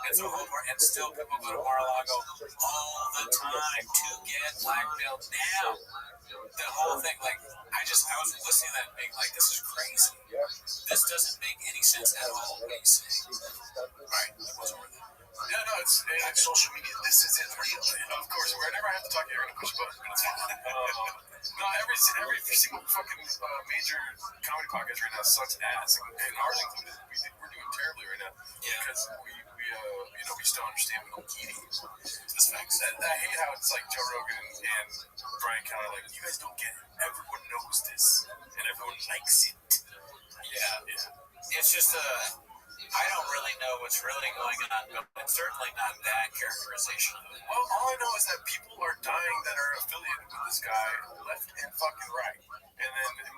It's a whole part, and still people go to Mar-a-Lago all the time to get blackmailed now. The whole thing, like, I was listening to that and being like, this is crazy. This doesn't make any sense at all, what he's saying. Right, it wasn't worth it. Yeah, no, it's social media. This isn't real. Of course, whenever I have to talk, you're gonna push a button. But it's fine. No, every single fucking major comedy podcast right now sucks ass, and ours included. We're doing terribly right now because we still understand we don't get it. That's facts. I hate how it's like Joe Rogan and Brian Keller, like, you guys don't get it. Everyone knows this, and everyone likes it. Yeah. It's just I don't really know what's really going on, but it's certainly not that characterization of it. Well, all I know is that people are dying that are affiliated with this guy left and fucking right. And then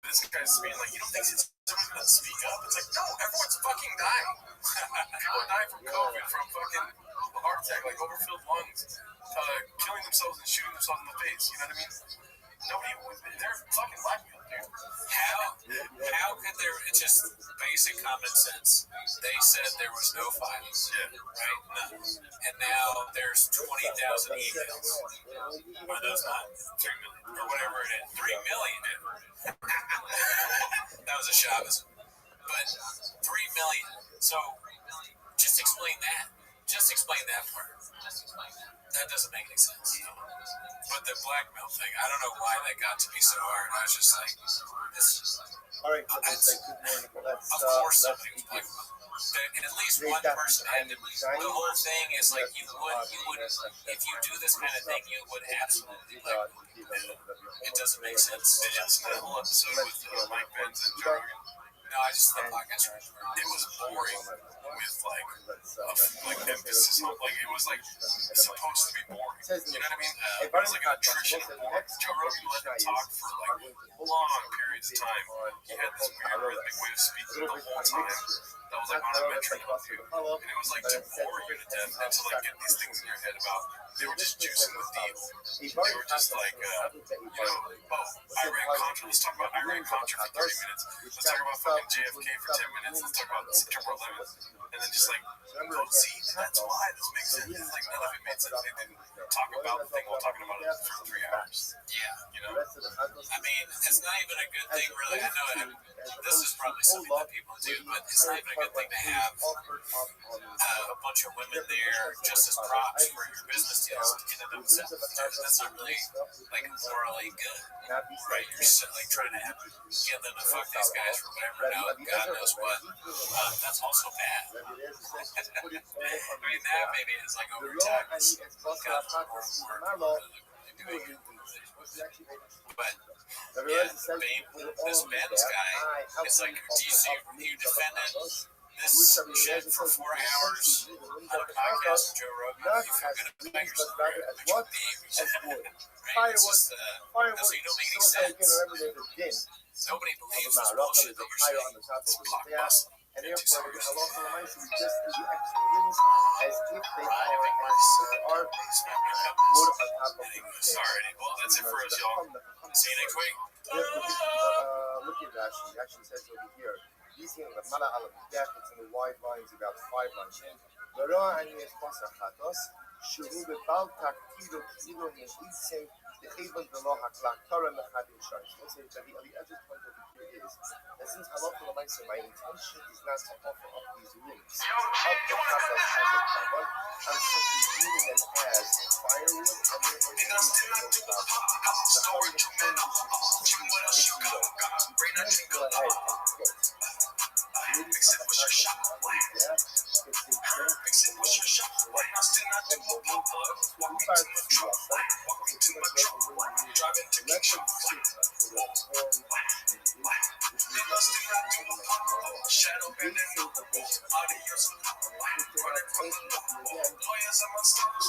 this guy's being like, you don't think someone's gonna speak up? It's like, no, everyone's fucking dying. People are dying from COVID, from fucking heart attack, like overfilled lungs, killing themselves and shooting themselves in the face. You know what I mean? They're fucking blackmailed, dude. How could there? It's just basic common sense. They said there was no files, right? None. And now there's 20,000 emails. Are those not 3 million or whatever it is? 3 million. That was a Shabbos. But 3 million. So just explain that. Just explain that part. That doesn't make any sense. But the blackmail thing, I don't know why that got to me so hard. I was just like, this is. All right, good morning. Of course, somebody was blackmailed. And at least one person had to. The whole thing is like you would, if you do this kind of thing, you would absolutely blackmail people. It doesn't make sense. Did you listen to that whole episode with Mike Pence and Joe Rogan? No, I just thought podcast right. It was boring with like emphasis on, like, it was like supposed to be boring. You know what I mean? It was like an attrition of boring. Joe Rogan let him talk for like long periods of time. He had this weird rhythmic way of speaking the whole time. That was like on a metronome too. And it was like to bore you to death and to like get these things in your head about, they were just juicing the deal. They were just like, Iran Contra, let's talk about Iran Contra for 30 minutes. Let's talk about fucking JFK for 10 minutes. Let's talk about September 11th. And then just like, see, that's why this makes sense. Like, none of it made sense. They didn't talk about the thing while talking about it for 3 hours. Yeah. You know? I mean, it's not even a good thing, really. I know this is probably something that people do, but it's not even a good thing to have a bunch of women there just as props for your business deals in and of itself. That's not really like morally good, right? You're like trying to get them to fuck these guys for whatever, God knows what. That's also bad. I mean, that maybe is like over time. It's gotten more and more. Really doing it. But Yeah, this Ben's guy, it's like, you defended this shit for 4 hours on a podcast with Joe Rogan. You feel good about yourself, right? Which would be, right? It's just, so you don't make any sense. Nobody believes this bullshit that you're saying. It's blockbuster. and Into therefore serious. Allah Almighty just the experienced as if they Right, I are think as they are Mark's would on top of the sorry. Well, that's it for us, y'all. See you next week. Look at Rashi. Rashi says over here, using the Mala al it's in the wide lines, about 5 lines. ورا أن يختص خطاس شروع به بال تقدیر و کیلو نهیسن بخیبن الله اکلکتار نخدیم شایش. Also, the other point over here is that since halacha l'maisa, my intention is not to offer up these rules of the chatas as a carbon. I'm simply using them as firewood and therefore using them as the Chachamim turn this go ahead and quote. Mix it with your shot. Mix it with your shot. Welcome to my truck. Welcome to my truck. Driving to King Shop. Shadow bending. Adios. Running from the law. Lawyers are my stars.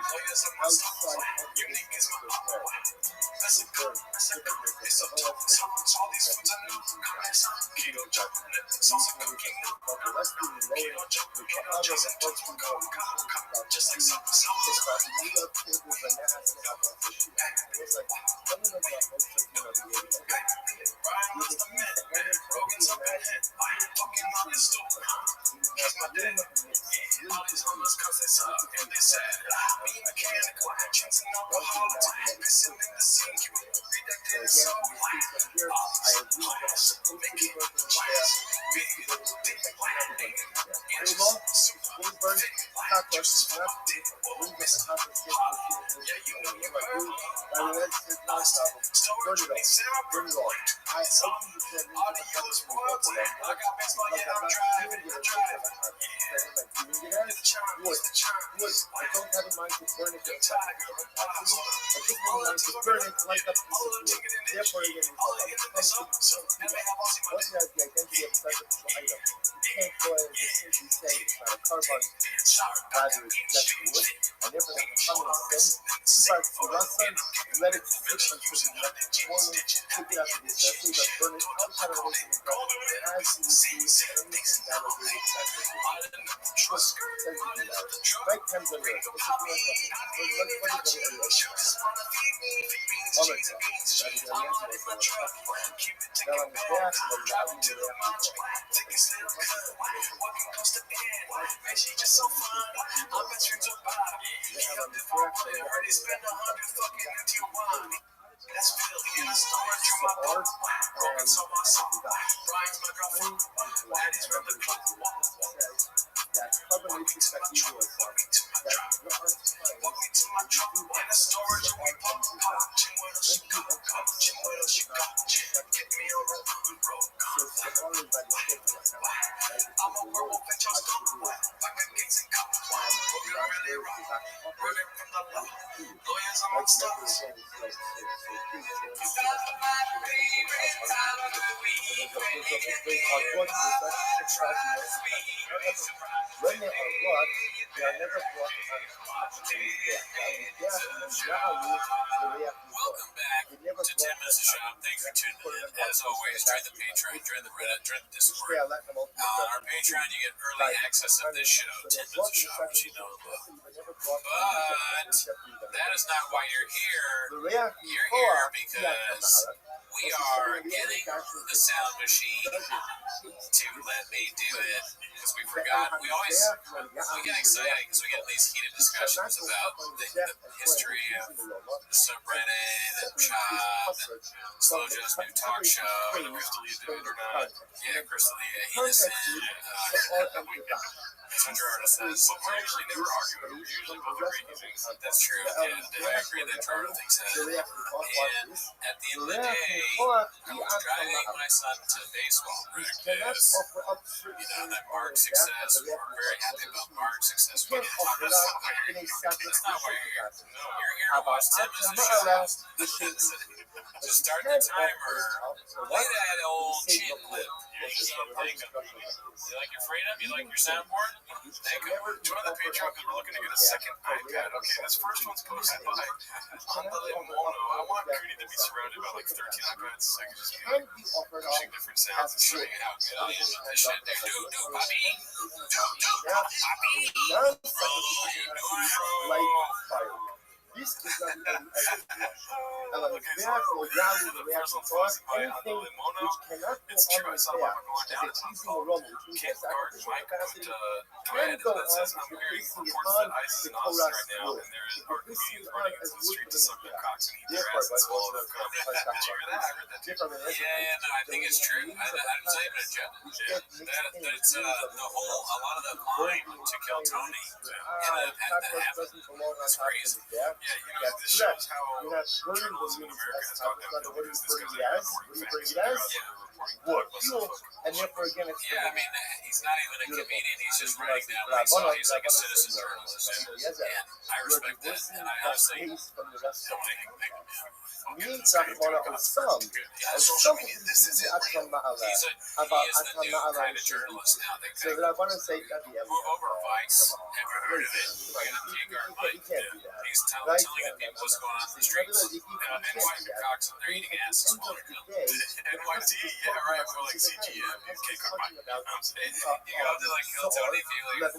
Lawyers are my stars. Unique is my heart. That's a good. That's a good. It's so tough. All these foods are new. Keto jumping. It's also cooking. Keto jumping. Keto jumping. Just like some Ryan was the man. Rogan's up in head. Fucking on his store. He's my dad. All these homeless cause they suck and they sad. Me mechanical. Drinking alcohol. Pissing in the sink. Redacted his soul. All these plans. Making plans. Let it sit until the next morning. Take it out of this. So that burn it outside of the as you receive earnings and validated trust. Right comes the word. That's Philly in a store, drew my boat. Broken so my song. Brian's my girlfriend. Daddy's from the club. That combination that you were Walk me to my truck. Walk me to my truck. In the storage, we pump. Chingwero, she come. Chingwero, she come. Get me a rope. I'm a werewolf and y'all stop. Like a kings and cup. Looking really rough. Running from the law. Lawyers on my stuff. When they are brought, they are never brought Welcome back to 10 Minutes of Shop. Thanks for tuning in. As always, join the Patreon, join the Reddit, join the Discord. On our Patreon, you get early access of this show, 10 Minutes of Shop, which you know and love. But that is not why you're here. You're here because we are getting the sound machine to let me do it because we forgot. We get excited because we get these heated discussions about the history of the subreddit and Chop and Slojo's new talk show. Yeah, Crystalia, innocent. Hunter artist says, but we're usually never arguing. We're usually both agreeing. That's true. And I agree that Toronto thinks that. And at the end of the day, I was driving my son to baseball practice. That Mark's success, we're very happy about Mark's success. We didn't talk about that's not why you're here. No, you're here to watch Tim as a show. Just start the timer. Play that old chin clip. You like your freedom? You like your soundboard? Thank you. Join the Patreon because we're looking to get a second iPad. Okay, this first one's posted by Mono. I want Cootie to be surrounded by like 13 iPads so I can just be like pushing different sounds and showing you how good I am at this shit. Do, Bobby. Bobby. This is not even therefore, rather than reaction for anything which cannot go on with there, as a teasing or wrong, which means a sacrificial capacity, can go on if you're placing it on the Torah's will. If you're placing it on as wood for the Mizbeach. Therefore, by God, I think it's true. I'm not even a judge. That's a lot of the line to kill Tony. That's crazy. Yeah, this shows how journalism in America has gotten down to this kind of wood fuel, and therefore again it's he's not even a comedian, he's just writing down what he saw. He's like a citizen journalist, and I respect that, and I honestly don't need to follow some. This is it. He is the new kind of journalist now. So I want to say that move over Vice. Never heard of it. We're gonna take our mic. He's telling the people what's going on in the streets. NYC Cox, they're eating ass. NYC, yeah, right. More like CGM. Kick our mic. You know what I'm saying? You go to like Kill Tony, be like,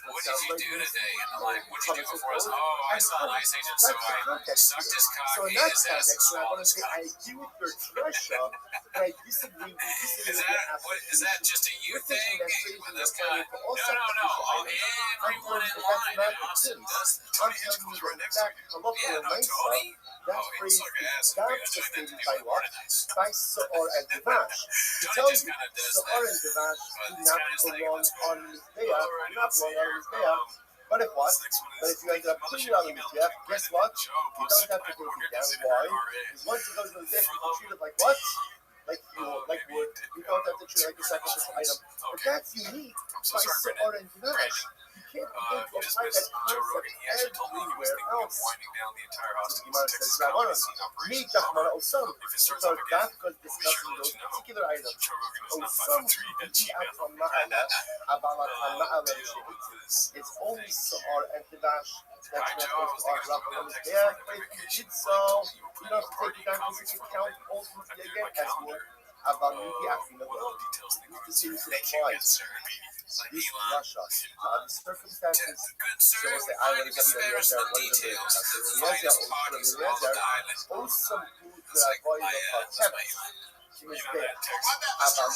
what did you do today? And I'm like, what did you do before us? Oh, I saw an ice agent, so I sucked his cock. So in that context, I want to say I agree with your treasure, but I disagree with Is that just a you thing? That's kind of, no. Everyone in line in Austin does. Tony Hitchcock's right next to me. Yeah, no, Tony. That phrase is not stated by what? By So'or and Devash. It Tony tells just you kind of does So'or and Devash do not belong on Mizbeach, not belong on Mizbeach. But if what? But if you end up putting it on the Mizbeach, guess what? You don't have to take it down. Why? Because once it goes to the Mizbeach, you can treat it like what? Like fuel, like wood. You don't have to treat it like a sacrificial item. But that's unique by So'or and Devash. You can't begin to apply that concept everywhere else. So the Gemara says, Rabbanan, me Dachmana Osam. So that was discussing those particular items. Osam from Ma'ala, Abalatan Ma'ala is only So'or and Devash. That's not supposed to be Rabbanan is there. But if you did so, you don't have to take it down because you can count ultimately again as well. About the acting of the world. This is applies. This Russia. The circumstances shows the island of the details. Also, food that are going to kept. She was there. About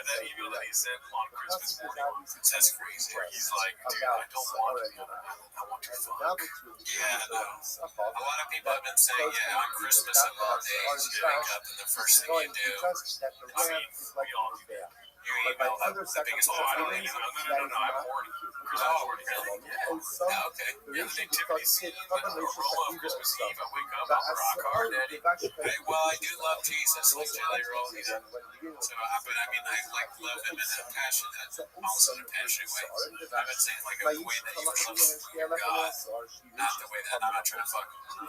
that email that he sent on Christmas morning, that's crazy. He's like, dude, I don't want to. I want your fuck. Yeah, no. A lot of people have been saying, on Christmas and holidays, you wake up and the first thing you do, we all do that. you email the biggest I don't need no, I'm horny. Oh, really? Yeah. Okay. Yeah, the nativity's scene, roll up Christmas Eve, I wake up, I'm rock hard, Daddy. Hey, well, I do love Jesus, like Jelly Roll, so, but I mean, I love him in a passionate, also in a passionate way. I've been saying, like, a way that you love God, not the way that I'm not trying to fuck him.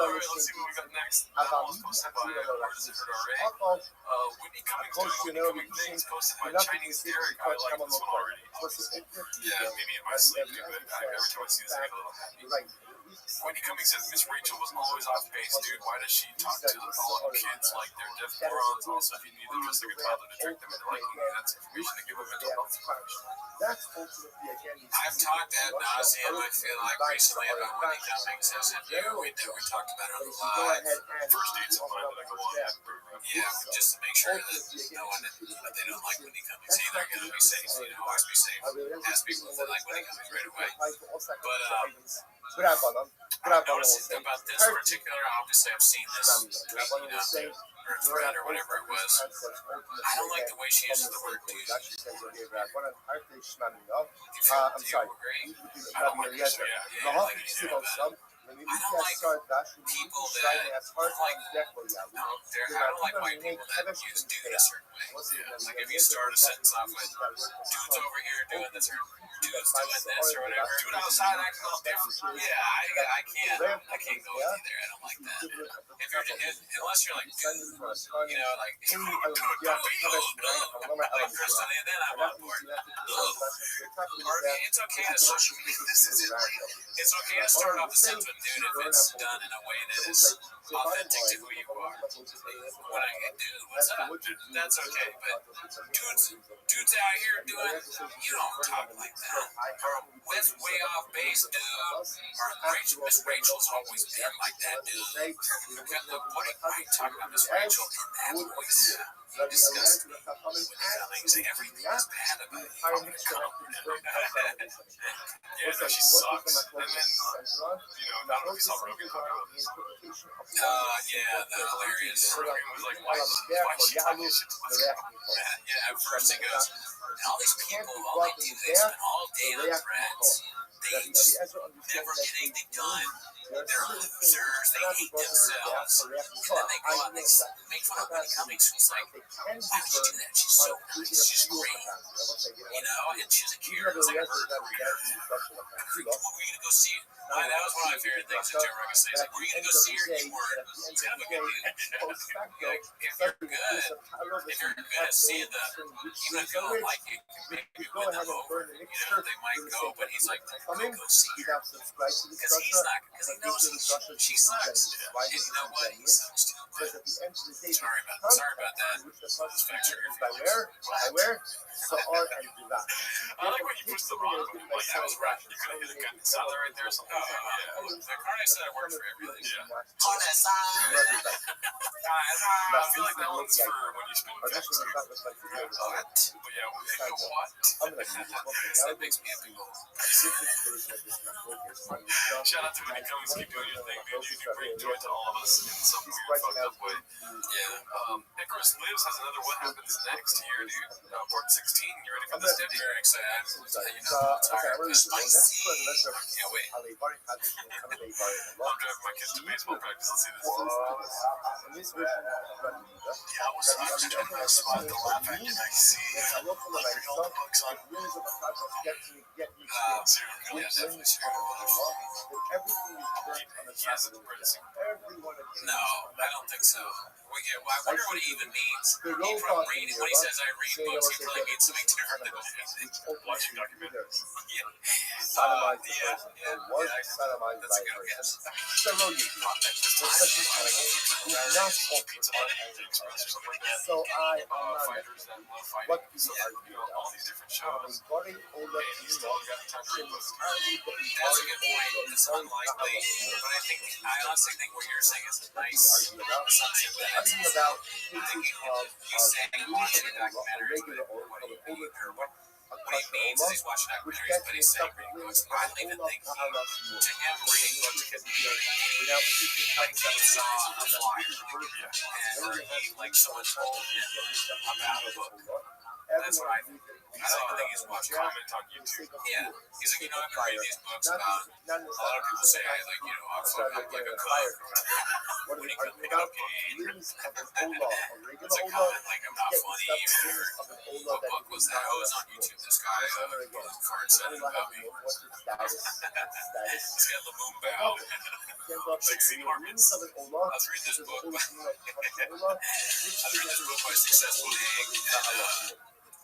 Let's see what we got next. Posted by, or is it already? Whitney Cummings things posted by Chinese Derek. I like this one already. Yeah, maybe in my sleep, dude, but every time I see this, I get a little happy. Whitney Cummings says Miss Rachel was always off base, dude. Why does she talk to all the kids like they're deaf morons? Also, if you need them just like a toddler to trick them into liking you, that's information to give a mental health coach. I've talked ad nauseum, I feel like, recently about Whitney Cummings as a new. We talked about it on the live. First dates of mine that I go on. Yeah, just to make sure that no one that they don't like Whitney Cummings either. You know, be safe. You know, always be safe. Ask people if they like Whitney Cummings right away. But honestly, about this particular, obviously, I've seen this. or thread or whatever it was. I don't like the way she uses the word dude. She says, okay, Rabbi, what on earth is Shemani of? I'm Do you sorry. agree? I don't like it. Yeah, I like it either, but I don't like people that I don't like white people that use dude a certain way. Yeah. Like if you start a sentence off with dudes over here doing this or dudes doing this or whatever. Dude outside acting all different. Yeah, I can't go with you there. I don't like that. If you're unless you're like dude, you know, like like Kristen, then I'm on board. Or it's okay to social media. It's okay to start off the sentence with dude if it's done in a way that is authentic to who you are. When I get dude, what's up? That's okay, but dudes out here doing, you don't talk like that. Or with way off base, dude. Or Miss Rachel's always been like that, dude. What are you talking about, Miss Rachel? In that voice. Disgusting. Everything is bad about it. Yeah, no, she sucks. And then, not only saw Rogan talk about this. Yeah, the hilarious. Rogan was like, why is she talking shit to us? Yeah, at first he goes, and all these people, all they do is spend all day on threads. They just never get anything done. They're losers. They hate themselves. And then they go out and they make fun of Honey Cummings. She's like, why would you do that? She's so nice. She's great. And she's a cure. It's like her career. Were you going to go see her? That was one of my favorite things that Joe Rogan says. Like, were you going to go see her? You weren't. It's kind of a good dude. If you're good at seeing them, even if you don't like it, maybe win them over. They might go, but he's like, go see her. Because he knows she sucks. And you know what? He sucks too. Sorry about that. I wear. So all and do that. I like when you push the wrong button. Like, that was right. You could have hit a gun salad right there or something. The carne asada works for everything. Yeah. Carne asada. I feel like that one's for when you spin back. What? But yeah, what? That makes me happy. Shout out to Honey Cummings. Keep doing your thing, dude. You bring joy to all of us in some weird, fucked up way. Yeah. Icarus Lives has another What Happens Next here, dude. Board 16. You ready for this, dude? Very excited. Yeah, wait. I'm driving my kids to baseball practice. Let's see this. Yeah, I was just trying to spot the laugh at you. I see. All the bugs on. No, I don't think so. I wonder what he even means. When he says I read books, he probably means something different than what I think. Watching documentaries. That's a good guess. So I fighters that love fighting. So, all these different shows. He's still got the time to read books. That's a good point. It's unlikely, but I honestly think what you're saying is a nice assumption that he's saying watching documentaries, but what he means is he's watching documentaries, but he's saying reading books. I don't even think to him reading books could be like he saw a flyer, or he someone told him about a book. That's what I think. I don't even think he's watching Comment on YouTube. Yeah, he's like, I've been reading these books about. A lot of people say I fuck up like a cook. When he could pick up cocaine. It's a comment like I'm not funny. What book was that? Oh, it's on YouTube. This guy, Card said it about me. This guy Lumumba. Like Seymour Martins. I was reading this book. By Successful Egg.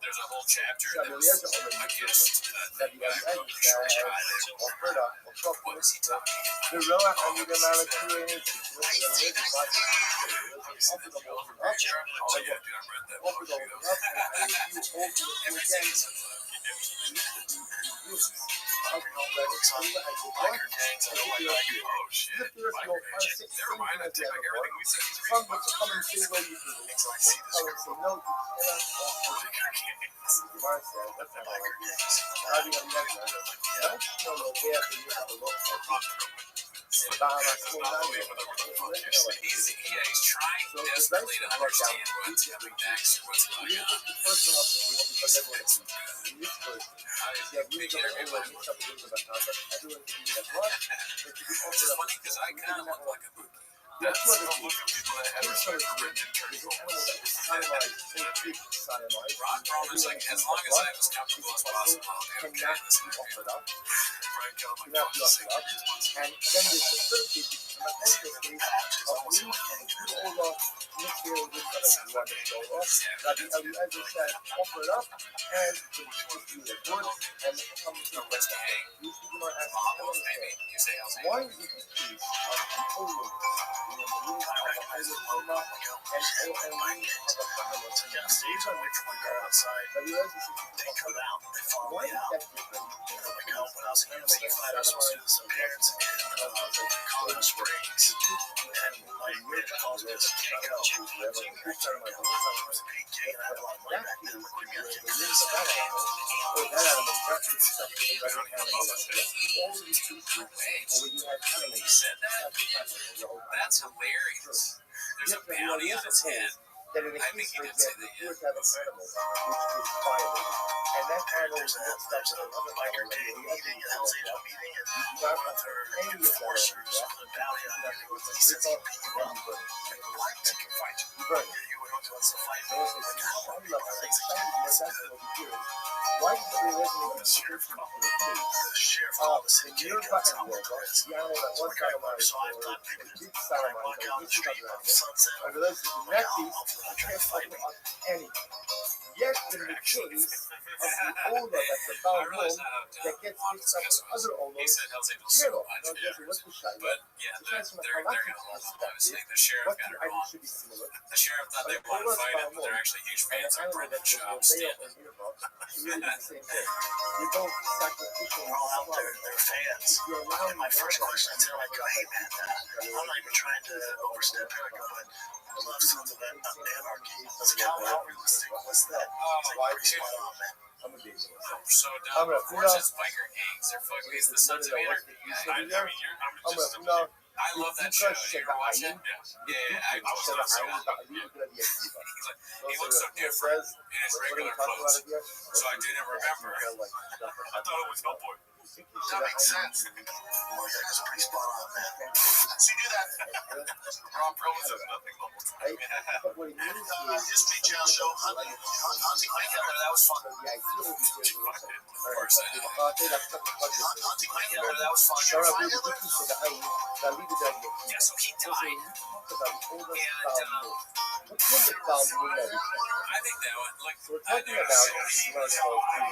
There's a whole chapter that was against that guy who tried it. What was he talking about? Oh, yeah, dude, I read that book. Everything is a book. Biker gangs, I don't like that. Oh, shit. Biker gangs. Never mind, I take back everything we said. He's reading books. Until I see this girl. He's trying desperately to understand what's coming next or what's going on. It's funny because I kind of look like a bookie. That's the look of people that have written Rock Romer's like, as long as I'm as comfortable as possible, I'll be okay. And then there's the third case, all the material that you want to show off. Rabbi Eliezer said, offer it up, and the wood, and come to the rest of it. Why is it the case of the Olam, the rules of the Olam, and the rules of the Bahama? These are which we go outside. Rabbi Eliezer said, they come out, they follow me out. Like how when I was in the fight, I was supposed to do some parents in Colorado Springs, and like weird calls me as a king, and I was like, I was a big king, and I had a lot of money back then. Like, we got kids, and all these people, He said that? That's hilarious. There's a bounty on his head. that in the I think case, he for did say example, that, you have an animal which is violent, and that animal is mixed up with another biker animal, day and meeting, a Hell's Angel meeting, and you do not with have her any of that enforcers on the bounty on her, with the sense of people up. What? Fight. you burn it. You went to us to fight. So it's like, how do you love it? It's exciting, you know, that's what we do. Why do you resonate with the description of the case? The sheriff called the city In your king, button Tom world, Chris. the animal that was sodomized So I or thought did maybe sodomize walk or out the did street sodomize, on Sunset. or the rest of the next piece, you can't fight anything. Yet the majorities of the Ola that's I about realize home that that gets mixed up with other he Olas, said Hell's Angels zero. so much, Now, guess what's the shine? but yeah, they're going to hold on. I was saying the sheriff What got the it item wrong. should be similar. The sheriff thought they wanted to fight him, but they're actually huge fans of Brendan Schaub standing. Really the same thing. They both sacrificial. We're all out there, they're fans. You're And allowing my first question, I tell them, I go, hey man, I'm not even trying to overstep here. I go, but I love Sons of Anarchy. It's like, how realistic was that? It's like, pretty spot on, man. I'm a big one. I'm so dumb. Of course, it's biker gangs. They're fucking. It's the Sons of Anarchy. I mean, I'm just. I love that show. You ever watch it? Yeah. I was not so happy. He looks so different in his regular clothes. So I didn't remember. I thought it was Hellboy. That makes sense. Oh, yeah, that's pretty spot on, man. So you do that. Rob Perlman says nothing the whole time. But what it means is This beach house show, Hunting Hightower, that was fun. the idea of Of course I know. Hunting Hightower, that was fun. Shara Baby Kiki said, I leave it at you. Yeah, so he died. What's the problem with that? I think that one, like, So we're talking about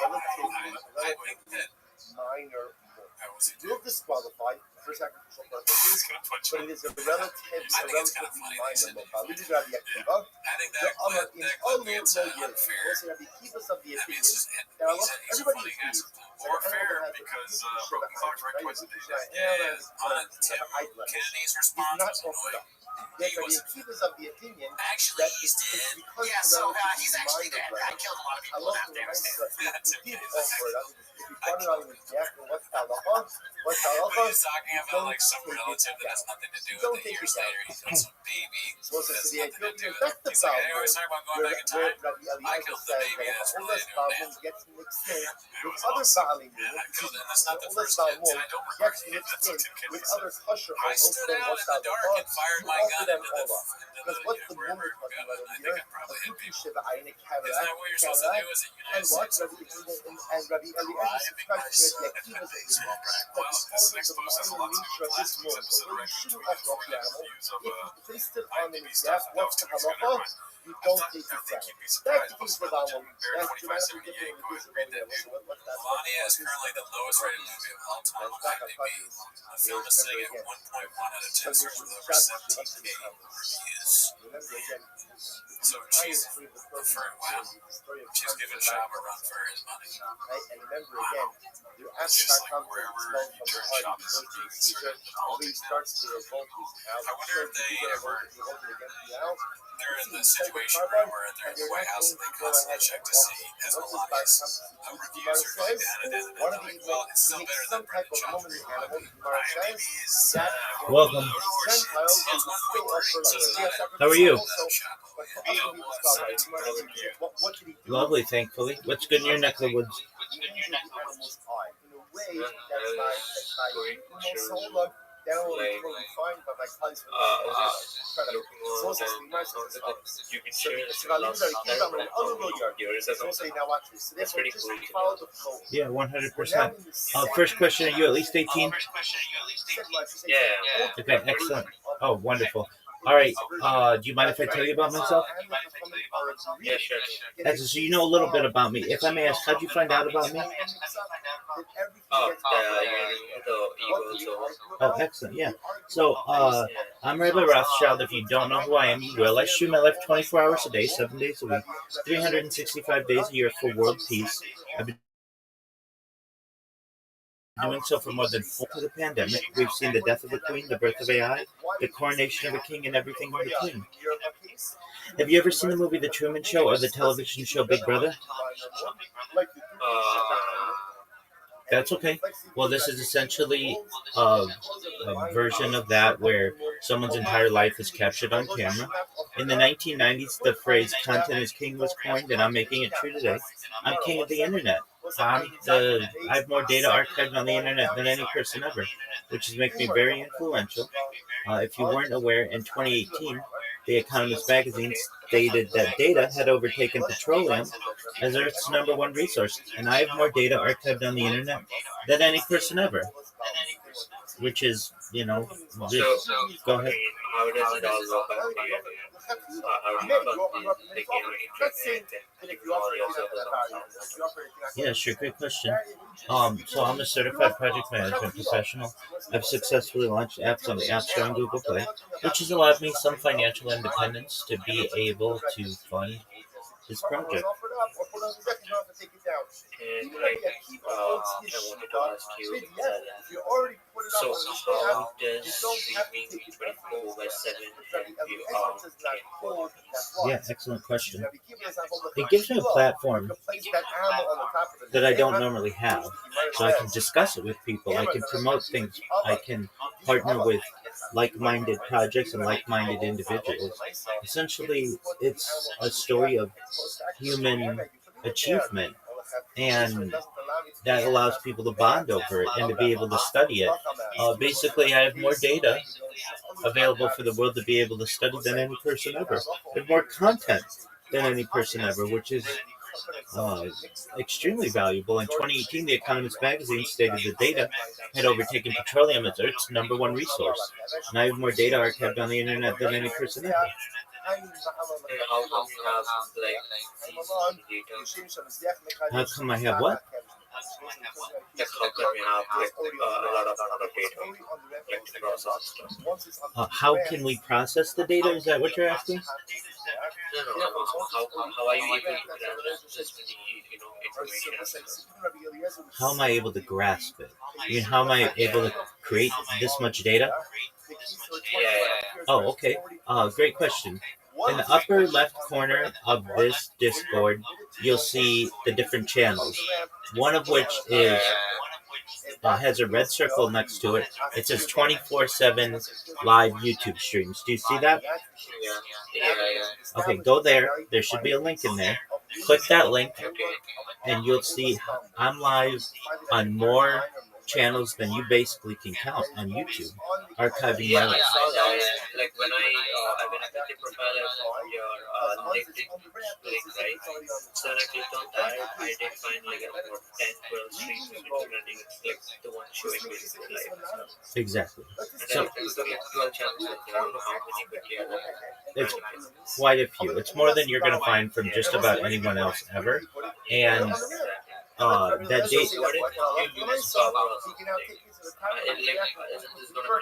relatively minor I was will disqualify for sacrificial purposes, gonna punch but it is a relatively minor mocha. We did Rabbi Akiva. I think The Amar in all it's no year. unfair. Also, Rabbi Akiva's of the I mean, opinion. it's just There are he's everybody funny agrees. guy. Or fair because Broken Clock right twice a day. Kennedy's response was annoying. Yes, Rabbi Akiva's of the opinion Actually, that he's it's dead. because Yeah, so he's actually dead. I killed a lot of I people love out the there. That's keep amazing. offer it. If you put it on the jack, what's the halacha? What's the When halacha? he's talking about like some relative that has nothing to do with it, years later he kills some baby. Supposed to That's the nothing to do Ethiopian, with it. that's He's the like, problem. I always talk about going back in Where time. Rabbi I Eliezer killed the says baby, that that's the related oldest to problem death. gets mixed in It with was other awesome. Baalim. Yeah, I killed it. That's not the oldest first kid. Baal I don't regret gets it. mixed That's what in Tim Kennedy with said. other Husher I stood out in the dark and fired my gun into the Because what's the wherever woman it talking got. about I here? think I probably hit people. Shiva Aina Isn't that what you're supposed to do as a and United what? States? And Rabbi Eliezer subscribes to Rabbi Akiva's opinion. Well, this next post has a lot to do with last week's episode of Record Shouldn't Tweet offer up the for animal. views of If they still on the IMDb death, stuff. That was what's the 2 weeks ago. Never halacha? mind. You I don't thought take I it think down. you'd be That's surprised. the Most case of with the Almond. Bear That's 2578 goes great debut. Melania is currently the lowest rated movie of all time on IMDb. The film is sitting at 1.1 out of 10 stars with over 17K reviews. Remember again, So she's referring, wow, she's giving Shab a run for his money. right? And remember again, you're asking She's about like, content. wherever turn shopping doing certain politics. I wonder if they ever, they're in the situation where they're in the White House and they constantly check to see, as a lobbyist, reviews are going down and then they're like, well, it's still better than Brendan Johnson. IMDb's Welcome. So it's not How are you? What Lovely, thankfully. What's good in your neck of the woods? That's pretty cool. Yeah, 100%. First question, are you at least 18? Yeah. Okay, excellent. Oh, wonderful. All right, do you mind if I tell you about myself? Yeah, sure. Excellent. So you know a little bit about me. If I may ask, how'd you find out about me? Oh, the Eagles. Oh, excellent, yeah. So, I'm Rabbi Rothschild. If you don't know who I am, you will. I stream my life 24 hours a day, 7 days a week, 365 days a year for world peace. I've been doing so for more than 4 years of the pandemic. We've seen the death of a queen, the birth of AI, the coronation of a king, and everything in between. Have you ever seen the movie The Truman Show or the television show Big Brother? That's okay. Well, this is essentially a version of that where someone's entire life is captured on camera. In the 1990s, the phrase "content is king" was coined, and I'm making it true today. I'm king of the internet. I have more data archived on the internet than any person ever, which has made me very influential. If you weren't aware, in 2018, The Economist magazine stated that data had overtaken petroleum as Earth's #1 resource, and I have more data archived on the internet than any person ever. Which is, you know, just, go ahead. How does it all work out for you? How do you got the internet and all yourself? Yeah, sure, great question. So I'm a certified project management professional. I've successfully launched apps on the App Store and Google Play, which has allowed me some financial independence to be able to fund this project. And I wanted to ask you, so how does streaming 24/7 help you out? Yeah, excellent question. It gives me a platform that I don't normally have, so I can discuss it with people. I can promote things. I can partner with like-minded projects and like-minded individuals. Essentially, it's a story of human achievement, and that allows people to bond over it and to be able to study it. Basically, I have more data available for the world to be able to study than any person ever. I have more content than any person ever, which is extremely valuable. In 2018, The Economist magazine stated that data had overtaken petroleum as Earth's #1 resource, and I have more data archived on the internet than any person ever. And how come you have these data? How come I have what? Like how come you have a lot of data like to process stuff? How can we process the data? Is that what you're asking? No. How are you able to grasp this many information? How am I able to grasp it? I mean, how am I able to create this much data? Yeah. Oh, okay. Great question. In the upper left corner of this Discord, you'll see the different channels. One of which is has a red circle next to it. It says 24/7 live YouTube streams. Do you see that? Yeah. Okay, go there. There should be a link in there. Click that link, and you'll see I'm live on more channels than you basically can count on YouTube, archiving my I life. saw that. Like when I clicked the profile on your LinkedIn link, right? So when I clicked on that, I did find like about 10-12 streams which were running, like the one showing basically live. Exactly. And So then it was like 12 channels. Like, I don't know how many, but yeah. it's quite a few. It's more than you're going to find from just about anyone else ever. And that date. So what if you lose power or something? It's gonna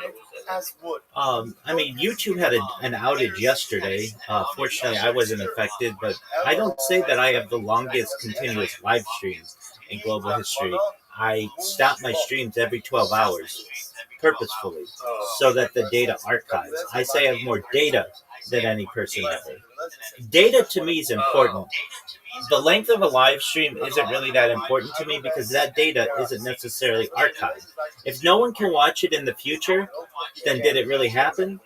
lose it. I mean, YouTube had an outage yesterday. Fortunately, I wasn't affected, but I don't say that I have the longest continuous live stream in global history. I stop my streams every 12 hours purposefully so that the data archives. I say I have more data than any person ever. Data to me is important. The length of a live stream isn't really that important to me because that data isn't necessarily archived. If no one can watch it in the future, then did it really happen?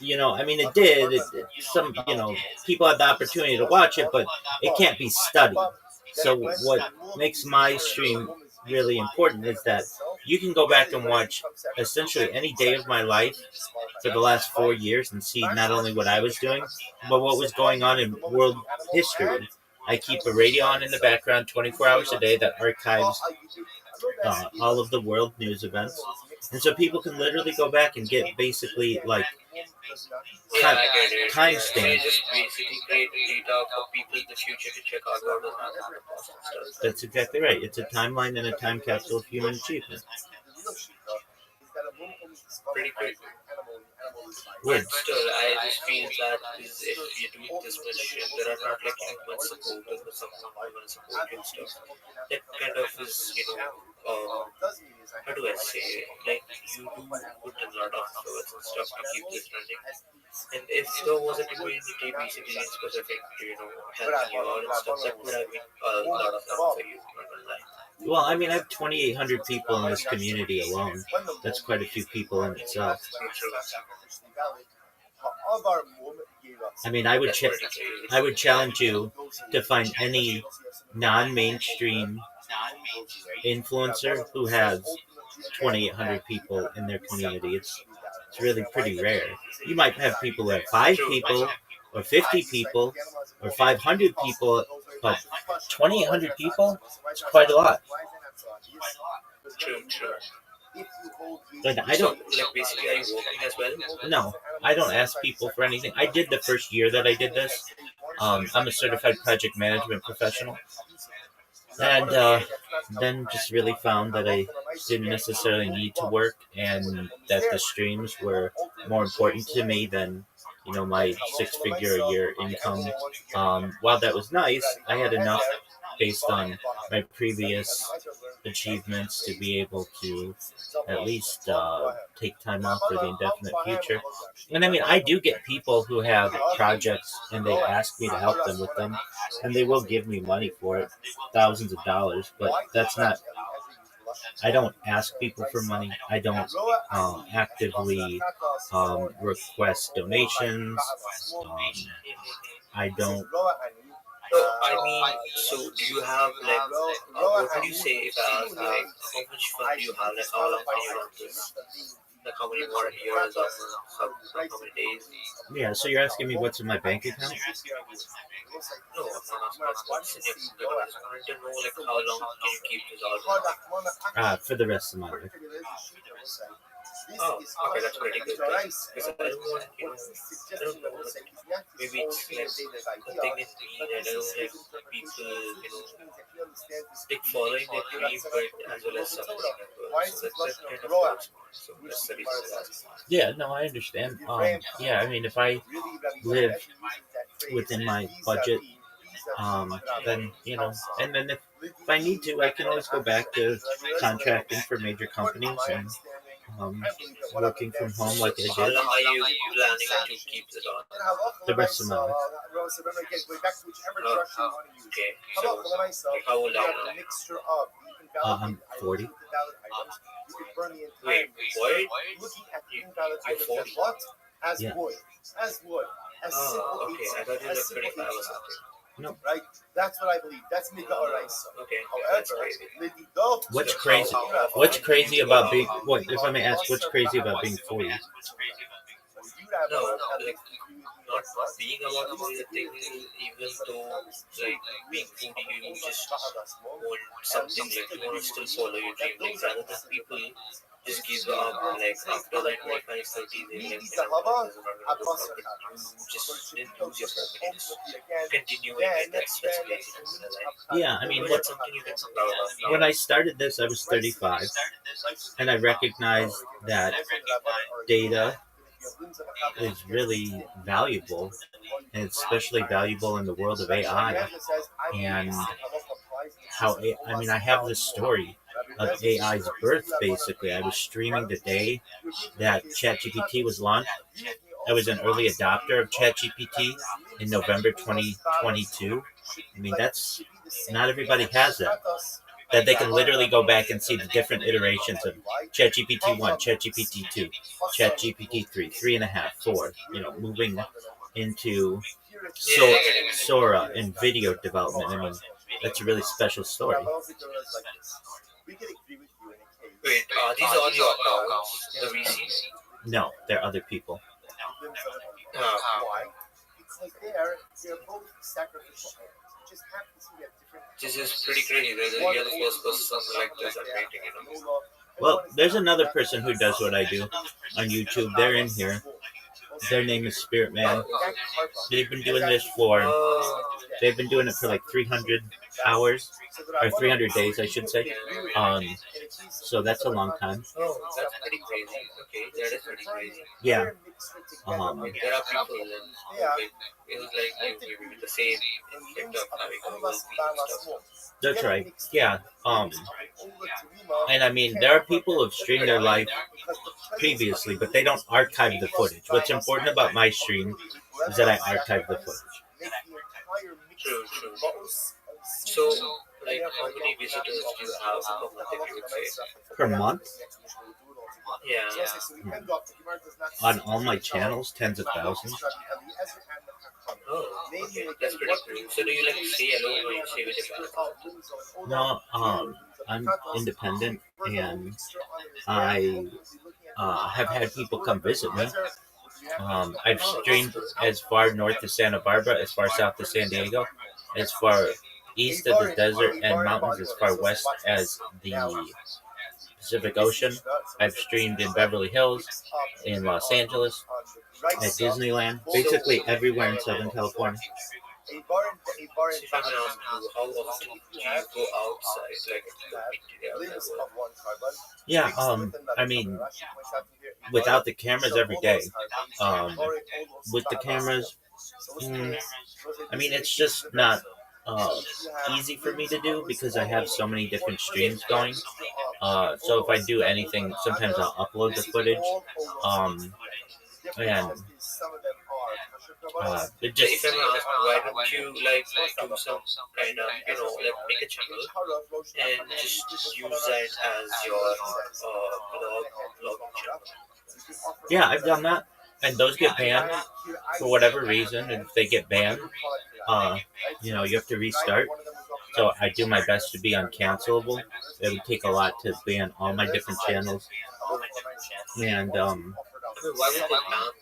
I mean, it did. Some, people have the opportunity to watch it, but it can't be studied. So what makes my stream really important is that you can go back and watch essentially any day of my life for the last 4 years and see not only what I was doing, but what was going on in world history. I keep a radio on in the background 24 hours a day that archives all of the world news events. And so people can literally go back and get basically like timestamps. Just basically create data for people in the future to check out what was happening in the past and stuff. That's exactly right. It's a timeline and a time capsule of human achievement. Pretty cool. Weird. But still, I just feel that is if you're doing this much and there are not like human supporters or something human support and stuff, that kind of is, how do I say, like you do put a lot of efforts and stuff to keep this running. And if there was a community basically in specific to, helping you out and stuff, that would have been a lot of fun for you, not gonna lie. Well, I mean, I have 2,800 people in this community alone. That's quite a few people in itself. I mean, I would challenge you to find any non-mainstream influencer who has 2,800 people in their community. It's really pretty rare. You might have people who have 5 people, or 50 people, or 500 people, but 2,800 people is quite a lot. True. Like, I don't. Like basically, are you working as well? No, I don't ask people for anything. I did the first year that I did this. I'm a certified project management professional. And then just really found that I didn't necessarily need to work and that the streams were more important to me than, my 6-figure a year income. While that was nice, I had enough based on my previous achievements to be able to at least take time off for the indefinite future. And I mean, I do get people who have projects and they ask me to help them with them, and they will give me money for it, thousands of dollars, but that's not. I don't ask people for money. I don't actively request donations. I don't. I mean, so do you have like, what would you say if I ask like, how much fun do you have? Like, how long can you run this? Like, how many more years or how many days? Yeah, so you're asking me what's in my bank account? No, I'm not asking what's in your computer. I just wanted to know like how long can you keep this all? For the rest of my life. Oh, okay, that's pretty good. Because I don't want, I don't know, like, maybe it's like the thing is me that I don't like people, like following their dream, but as well as something at work. So that kind of works more. So that's the reason I asked. Yeah, no, I understand. Yeah, I mean, if I live within my budget, then, and then if I need to, I can always go back to contracting for major companies and working from home like I How did long are you planning to keep this on? the rest of my life. Okay, so like, how old are you now? I'm 40. Wait, what? You're 40? Yeah. Oh, okay, I thought you were like 25 or something. No. Right? That's what I believe. That's mid'oraisa. Okay, that's crazy. What's crazy? What's crazy about being? What, if I may ask, what's crazy about being 40? No, like not being about the thing, even though like being 40, you just want something like you want to still follow your dream, like rather than people just give up like after like 25, 30, they like you just didn't lose your focus, you just continuing it. That's crazy. Yeah, I mean, What's something you can be proud of? when I started this, I was 35, and I recognized that data is really valuable, and it's especially valuable in the world of AI. And I have this story of AI's birth. Basically, I was streaming the day that ChatGPT was launched. I was an early adopter of ChatGPT in November 2022. I mean, that's not everybody has that. That they can literally go back and see the different iterations of ChatGPT 1, ChatGPT 2, ChatGPT 3, 3.5, 4, moving into Sora and video development. I mean, that's a really special story. Wait, are these all your accounts, the VCs? No, they're other people. Why? Because they're both sacrificial items. You just have to see that different. This is pretty crazy. You're the first person like this I'm rating, Well, there's another person who does what I do on YouTube. They're in here. Their name is Spirit Man. They've been doing it for like 300 hours, or 300 days, I should say. So that's a long time. Oh, that's pretty crazy. Okay, that is pretty crazy. Yeah. There are people that it was like maybe with the same TikTok having a movie and stuff. That's right. Yeah. And I mean, there are people who've streamed their life previously, but they don't archive the footage. What's important about my stream is that I archive the footage. True. So, like, how many visitors do you have per month, if you would say? Per month? Yeah. On all my channels, tens of thousands. Oh, okay, that's pretty cool. So do you like stay alone or you stay with your family? No, I'm independent, and I have had people come visit me. I've streamed as far north as Santa Barbara, as far south as San Diego, as far east of the desert and mountains, as far west as the Pacific Ocean. I've streamed in Beverly Hills, in Los Angeles, at Disneyland, basically everywhere in Southern California. So if I'm gonna ask you, how often do you go outside, like to meet the other world? Yeah, I mean, without the cameras every day. With the cameras, I mean, it's just not easy for me to do because I have so many different streams going. So if I do anything, sometimes I'll upload the footage. And it So just if I'm gonna ask you, why don't you like do some kind of, like make a channel and just use that as your vlog channel? yeah, I've done that, and those get banned for whatever reason. And if they get banned, you have to restart. So I do my best to be uncancelable. It would take a lot to ban all my different channels, and Why would they ban that?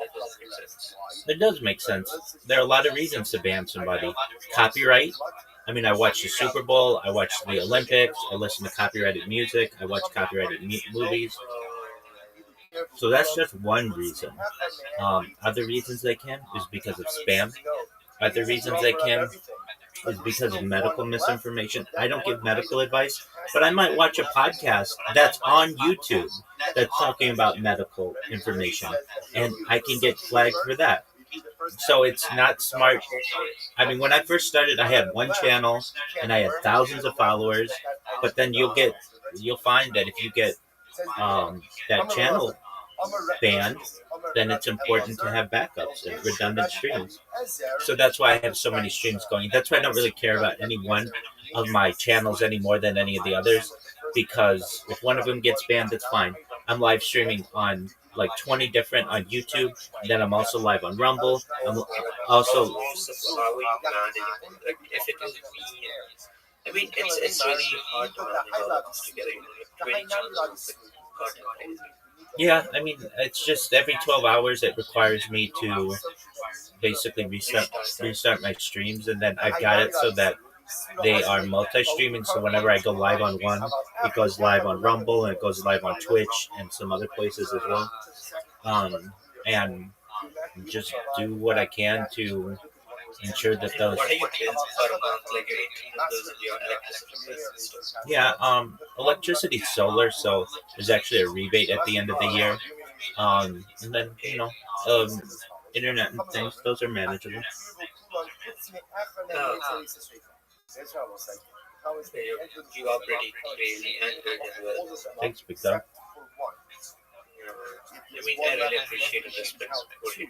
That doesn't make sense. it does make sense. There are a lot of reasons to ban somebody. Copyright. I mean, I watch the Super Bowl, I watch the Olympics, I listen to copyrighted music, I watch copyrighted movies. So that's just one reason. Other reasons they can is because of spam. Other reasons they can is because of medical misinformation. I don't give medical advice, but I might watch a podcast that's on YouTube that's talking about medical information, and I can get flagged for that. So it's not smart. I mean, when I first started, I had one channel and I had thousands of followers, but then you'll find that if you get that channel banned, then it's important to have backups and redundant streams. So that's why I have so many streams going. That's why I don't really care about any one of my channels any more than any of the others, because if one of them gets banned, that's fine. I'm live streaming on like 20 different on YouTube. Then I'm also live on Rumble. I'm also How are you managing? Like, if it is me, I mean, it's really hard to manage all of this together. Like 20 channels of content. yeah. I mean, it's just every 12 hours it requires me to basically restart my streams, and then I've got it so that they are multi-streaming. So whenever I go live on one, it goes live on Rumble and it goes live on Twitch and some other places as well. And just do what I can to ensure that those. What are your bills per month? Like your internet bills and your electricity bills and stuff? Yeah, electricity, solar, so there's actually a rebate at the end of the year. And then internet and things, those are manageable. You are pretty crazy and good as well. Thanks, big dog. I mean, I really appreciate and respect for you.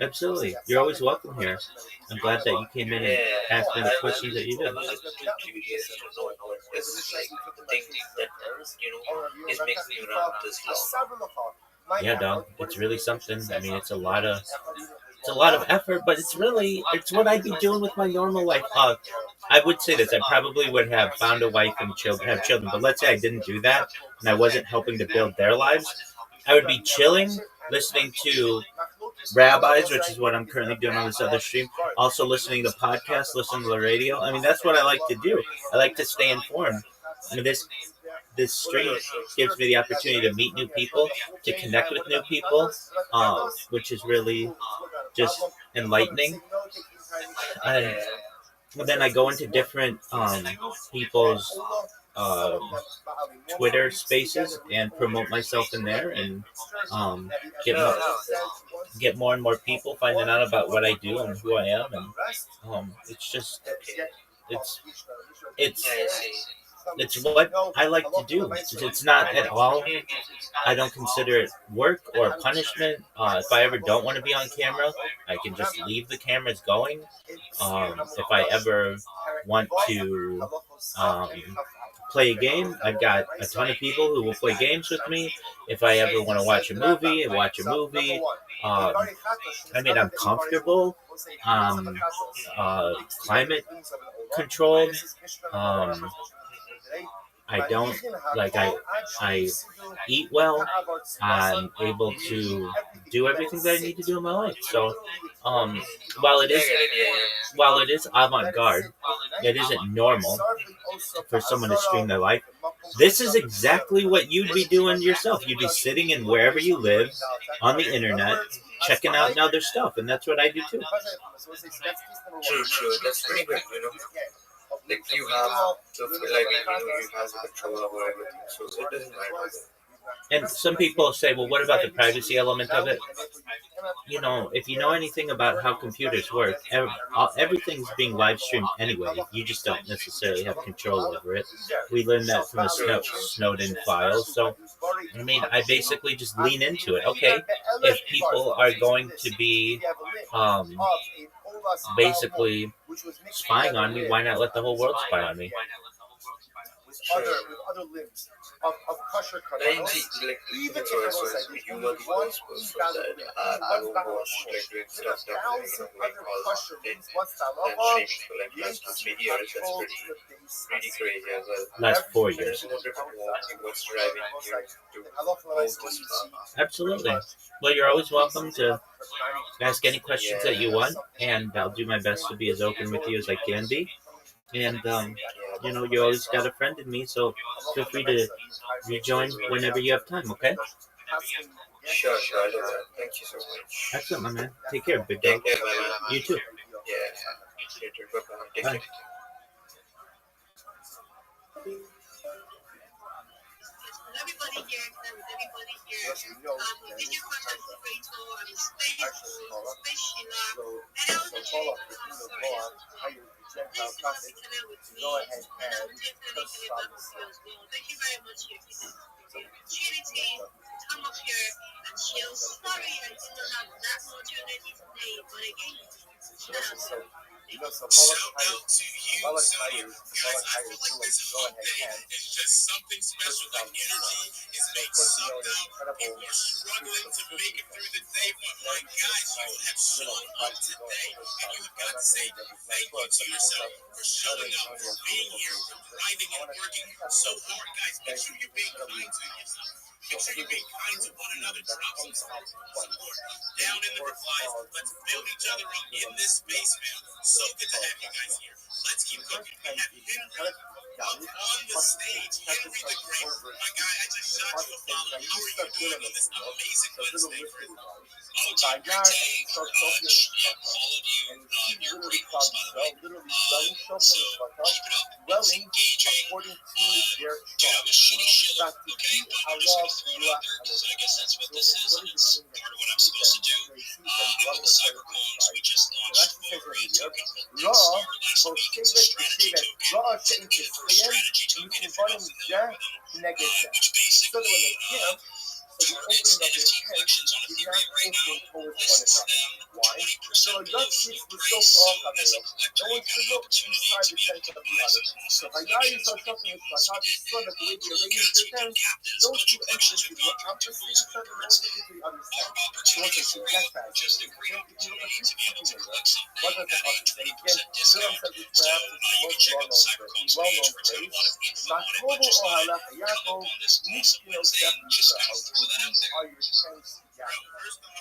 Absolutely, you're always welcome here. I'm glad that you came in and asked me the questions that you I did. was just too curious to know what is like the thing that is making you run this long. Yeah, dog, it's really something. I mean, it's a lot of effort, but it's what I'd be doing with my normal life. I would say this: I probably would have found a wife and have children, but let's say I didn't do that and I wasn't helping to build their lives. I would be chilling, listening to rabbis, which is what I'm currently doing on this other stream. Also listening to podcasts, listening to the radio. I mean, that's what I like to do. I like to stay informed. I mean, this stream gives me the opportunity to meet new people, to connect with new people, which is really just enlightening. And then I go into different people's Twitter spaces and promote myself in there, and get get more and more people finding out about what I do and who I am, and it's just it's it's it's what I like to do. It's not at all. I don't consider it work or punishment. If I ever don't want to be on camera, I can just leave the cameras going. If I ever want to play a game, I've got a ton of people who will play games with me. If I ever want to watch a movie, I watch a movie. I mean, I'm comfortable. Climate controlled. I don't I eat well. I'm able to do everything that I need to do in my life. So, while it is avant-garde, it isn't normal for someone to stream their life. This is exactly what you'd be doing yourself. You'd be sitting in wherever you live on the internet, checking out other stuff, and that's what I do too. True. That's pretty good, Like you have you have the control over everything, so it doesn't matter. And some people say, well, what about the privacy element of it? If you know anything about how computers work, everything's being live streamed anyway. You just don't necessarily have control over it. We learned that from the Snowden files. So, I mean, I basically just lean into it. Okay, if people are going to be basically spying on me, why not let the whole world spy on me? With other limbs of kosher Like, you were the first person that I will watch doing stuff that all in and streaming for last 2-3 years. That's pretty crazy as well. Last 4 years. What's driving you to hold this path? Absolutely. Well, you're always welcome to ask any questions that you want, and I'll do my best to be as open with you as I can be. And you always got a friend in me, so feel free to rejoin whenever you have time. Okay? Sure, I'll do that. Thank you so much. Excellent, my man. Take care, big dog. Take care, my man. You too. Yeah. Later. Bye-bye. Take Bye. care. Everybody here, did your content creator, stay cool, stay Sheila, and I was just sorry. Please connect with me, and I will definitely connect back with you as well. Thank you very much here for the opportunity to come up here and chill. Sorry I didn't have that much energy today, but again, Shout out to you, Sonia. Guys, I feel like this hump day is just something special. Like energy is being sucked out. People are struggling to make it through the day. But my guys, you have shown up today. And you've got to say thank you to yourself for showing up, for being here, for grinding and working so hard. Guys, make sure you're being kind to yourself. Make sure you're being kind to one another. Drop some support down in the replies. Let's build each other up in this space, man. So good to have you guys here. Let's keep cooking. We have Henry up on the stage. Henry the Great. My guy, I just shot you a follow. How are you doing on this amazing Wednesday, friend? Oh, great day. All of you. You're great hosts, by the way. So keep it up. It's engaging. Get on the show. But to be a love, you are a So I guess that's what so this okay, is. so what And is it's the thing that part of you what I'm see supposed them, to do. where you see them running With in front cyber of you, clones, we right? just So launched Rashi says over over a here, token called Ra, Star last week. It's a Hoshevet strategy Hoshevet, token. Ra It's an she'en inverse Tisrael, strategy token if you're not Mikubanim familiar Zeh, with them. Neged Zeh. Which So that when basically they camp, so the targets opening of their NFT tent collections on did not Ethereum right now, open towards one lists another. them Why? 20% So below Yotzis floor was so price. So as a Avail. collector, No one you've got should an look opportunity inside to the be tent able to of the buy other. some So awesome Hayai collections. saw something which I thought he saw that the way they Blue arranged cats, their we can tents, cap this. no Bunch two of collections entrances have were gone through opposite different each other, no supports. one took the other's More tent. So opportunity also, for that's you. Just a fascinating. great If you look opportunity at to be able to later, collect something what does the at a Pasuk say? 20% Again, Bilam discount. says which So perhaps is the you can most check out the Cyberclone's page, well-known where it's got a phrase. lot of info on it. But Matovo just thought I'd Ohalecha drop Yaakov, on this awesome Mishkino Wednesday Sef and just kind Yisrael. of throw that out These there. are your tents together.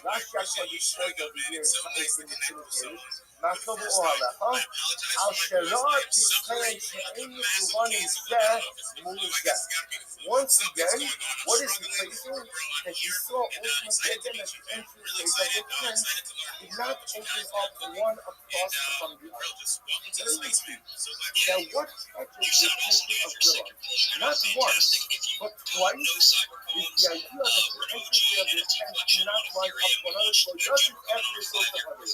Rashi actually says over here in the Trinity, Matovo Ohalecha, Al Sherot Yisrael She'en Mekuvanim Zeh Mul Zeh. Once again, what is he praising? That he saw ultimately again that the entrances of the tent did not open up one across from the other. Very key. Now what catches the attention of Bilam? Not once, but twice, is the idea that the entrances of the tent do not line up one another, so just after the source of other.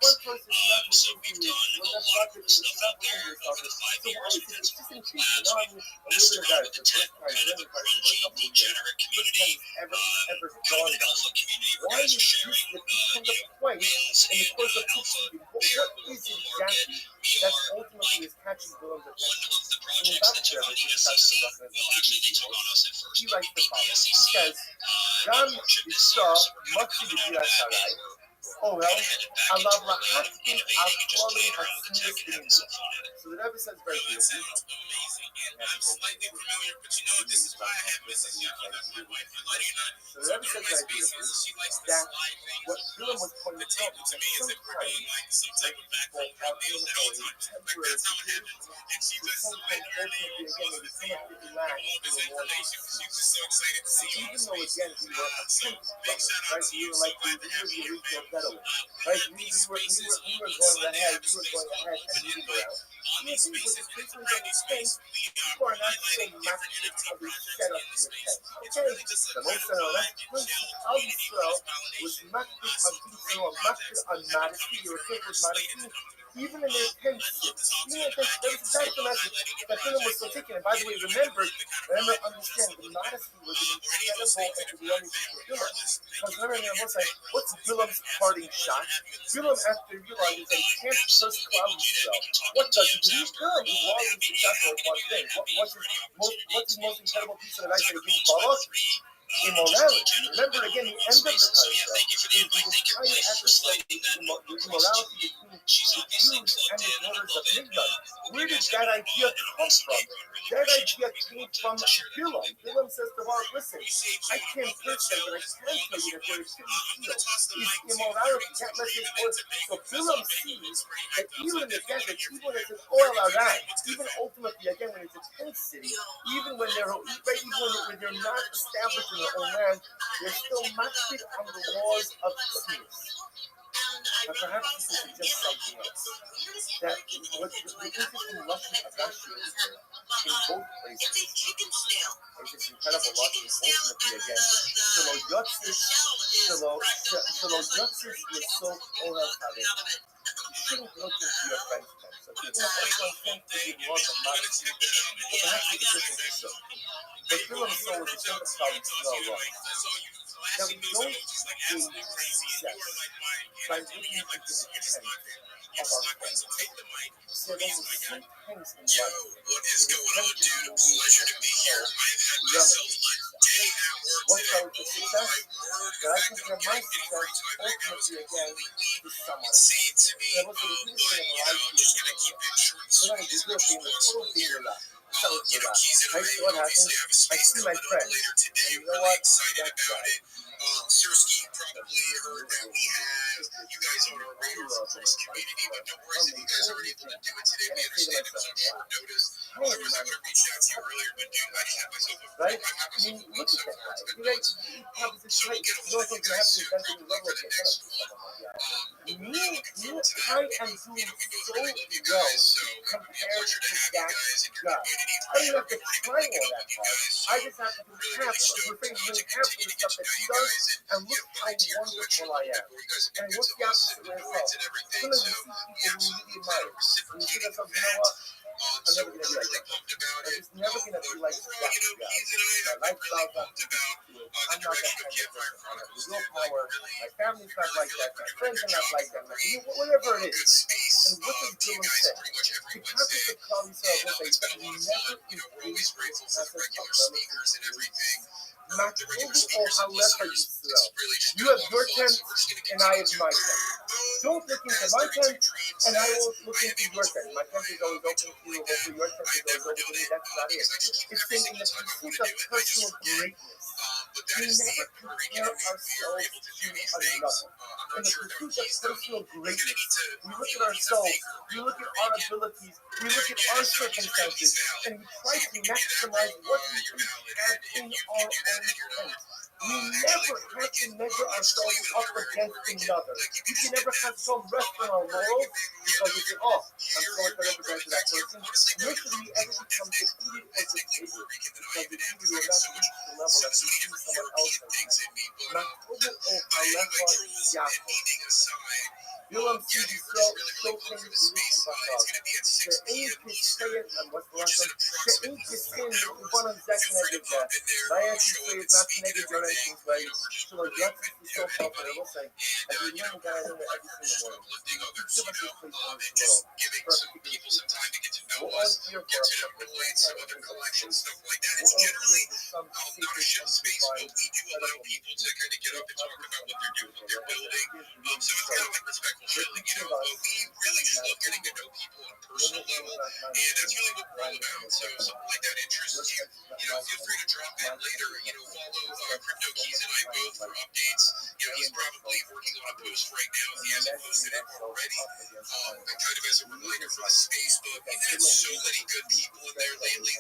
One person is not looking to his, well, that's not the reason, it's not looking to his other. So why is it? It's just intriguing. Now I'm a little bit embarrassed. The first time, really embarrassed for a couple of years. First time it's ever dawned on me. Why is this that become the point in the course of teaching? What is it exactly that's ultimately is catching Bilam's attention? So in that term, it's just catching the he writes the following. He says, Gam Isha Matzi B'Diras Harai, oh well, Alav La'aktin Al Klali Hatznius B'Nimula. So the Rebbe says very beautifully. I'm slightly familiar, but you know, this is why I have Mrs. Young as my wife. I like it. So the Rebbe says very beautifully She likes the that slide things. what Bilam was pointing The out table is to that me is if we're doing like some type of backroom meals at all times. Like that's how it happens. And she just literally goes to see all this information. She's just so excited to see all even this though space. again we were So big shout out right? to We you. were So like glad to have the you, original man. getaway. We Right? have these spaces We were on going Sunday ahead, after we were space going called ahead and Open moving Invite. around. On these spaces, and it's a brand new space. We People are not so highlighting different NFT how they projects set up in the the space. tent. It's Okay, really just a the kind most of vibe and Al chill community Yisrael was cross-pollination. makbid Some on great Israel, projects makbid on have been modesty. coming They were through filled and are with slated modesty, to come through. even in their tents. I'd love to talk to Even you in their about tents. it. That's the message Highlighting your that Bilam was project so or taken. And by the way, getting you remember in the kind of vibe that understand that's the looking like. modesty was an For any of those incredible things, and if epidemic you're a for fan Bilam. regardless, thank Because you for remember, coming what's in like, today. what's It's been Bilam's an parting absolute shot? pleasure to have you in the Bilam, space. after realizing that he can't trust Klal Yisrael, Absolutely. what does he do? He's Bilam. He's wildly successful at one thing. What's his most incredible piece of advice that he gives Balak? Immorality. Remember again, the end of the parasha is the entire episode is the immorality between the Jews and the daughters of Midian. Where did that idea come from? That idea came from Bilam. Bilam says to Balak, listen, I can't curse them, but I can tell you that their Achilles heel is immorality. That message was, so Bilam sees that even in the desert, even when it's an oil around, even ultimately, again, when it's a tent city, even when they're when they're not established in their own land, they're still makbid on the laws of tznius. But perhaps this is just something else. That what the interesting lesson of Rashi is here in both places is this incredible lesson ultimately again. Shelo yotzis l'sok oral haveh. You shouldn't look into your friend's tent. So even if everyone thinks to be laws of modesty, but perhaps it's different to show. But Bilam saw was the thing of Israel was that we don't gauge success by looking into the tent of our friends. So there was sometimes in life What is going on, dude? Pleasure to be here. I've had myself a day at work what's today. relative success? That I consider my success ultimately again is someone else. Insane to me. That was the beautiful thing of life. I'm just gonna keep it short and So then sweet you as do a much as thing that's possible total being here. relaxed. So it's relaxed. Keys and Right? I So what happens? obviously have a I space see my coming up friends. later today. And you know Really what? excited That's about right. it. Sirski, you probably heard that we have you guys on our radar across the community, but no worries if you guys aren't able to do it today. We understand it was on short notice. Otherwise, I would have reached out to you earlier, but dude, I just had myself a Right? I have I mean, myself a look so at that far. It's guy. been Right? nuts. So we'll get a You know hold of what's you going to guys happen soon, eventually? probably Level for of the next group. me, Looking forward to that. I am doing We both so really love you well guys, so it would be a compared pleasure to to have you that guys in your guy. community. I don't even have to try all that hard. I just have to do half, refrain from doing half of the stuff that she does, and look how wonderful I am. And what's the opposite way as well? Sometimes you see people who you really admire, and you see yourself, you know what? I'm never going to be like that. I'm just never going to be like that guy. My lifestyle's not to it. I'm not that kind of person. I have the willpower. My family's not like that. My friends are not like that. Whatever it is. And what does Dylan say? The concept of Kali Sarah will say, we never increase the concept of relative. Makrubu o halecha Yisrael. You have your tent, and I have my tent. Don't look into my tent, and I won't look into your tent. My tent is always open to you, hopefully your tent is always open to me. That's not it. It's saying in the pursuit of personal greatness, we never compare ourselves to another. In the pursuit of personal greatness, we look at ourselves, we look at our abilities, we look at our circumstances, and we try to maximize what we can have in our own tent. We never have to measure ourselves up against another. We can never have some rest on our laurels because we say, oh, I'm so much better compared to that person. Nor should we ever become defeated or defeated because we feel we will not reach the level that we see someone else has. Makrubu o halecha Yaakov. Bilam sees Yisrael showcase Yisrael. She'ein kisayet, and what's the last one? She'ein kisin u'banam zekin edivah. Maya Yisrael is not connected to anything, right? So like that's so popular. We'll say, as we learn that I learn every single morning. Each of us is placed on this world. Perfect people some time to get to know us, get to relate to other collections, stuff like that. It's generally not a shell space, but we do allow people to kind of get up and talk about what they're doing, what they're building. So it's kind of like respectful sharing, but we really just love getting to know people on a personal level, and that's really what we're all about. So something like that interests you, feel free to drop in later, follow Crypto Keys and I both for updates. He's probably working on a post right now if he hasn't posted it already. Kind of as a reminder for the space, but we've had so many good people in there lately,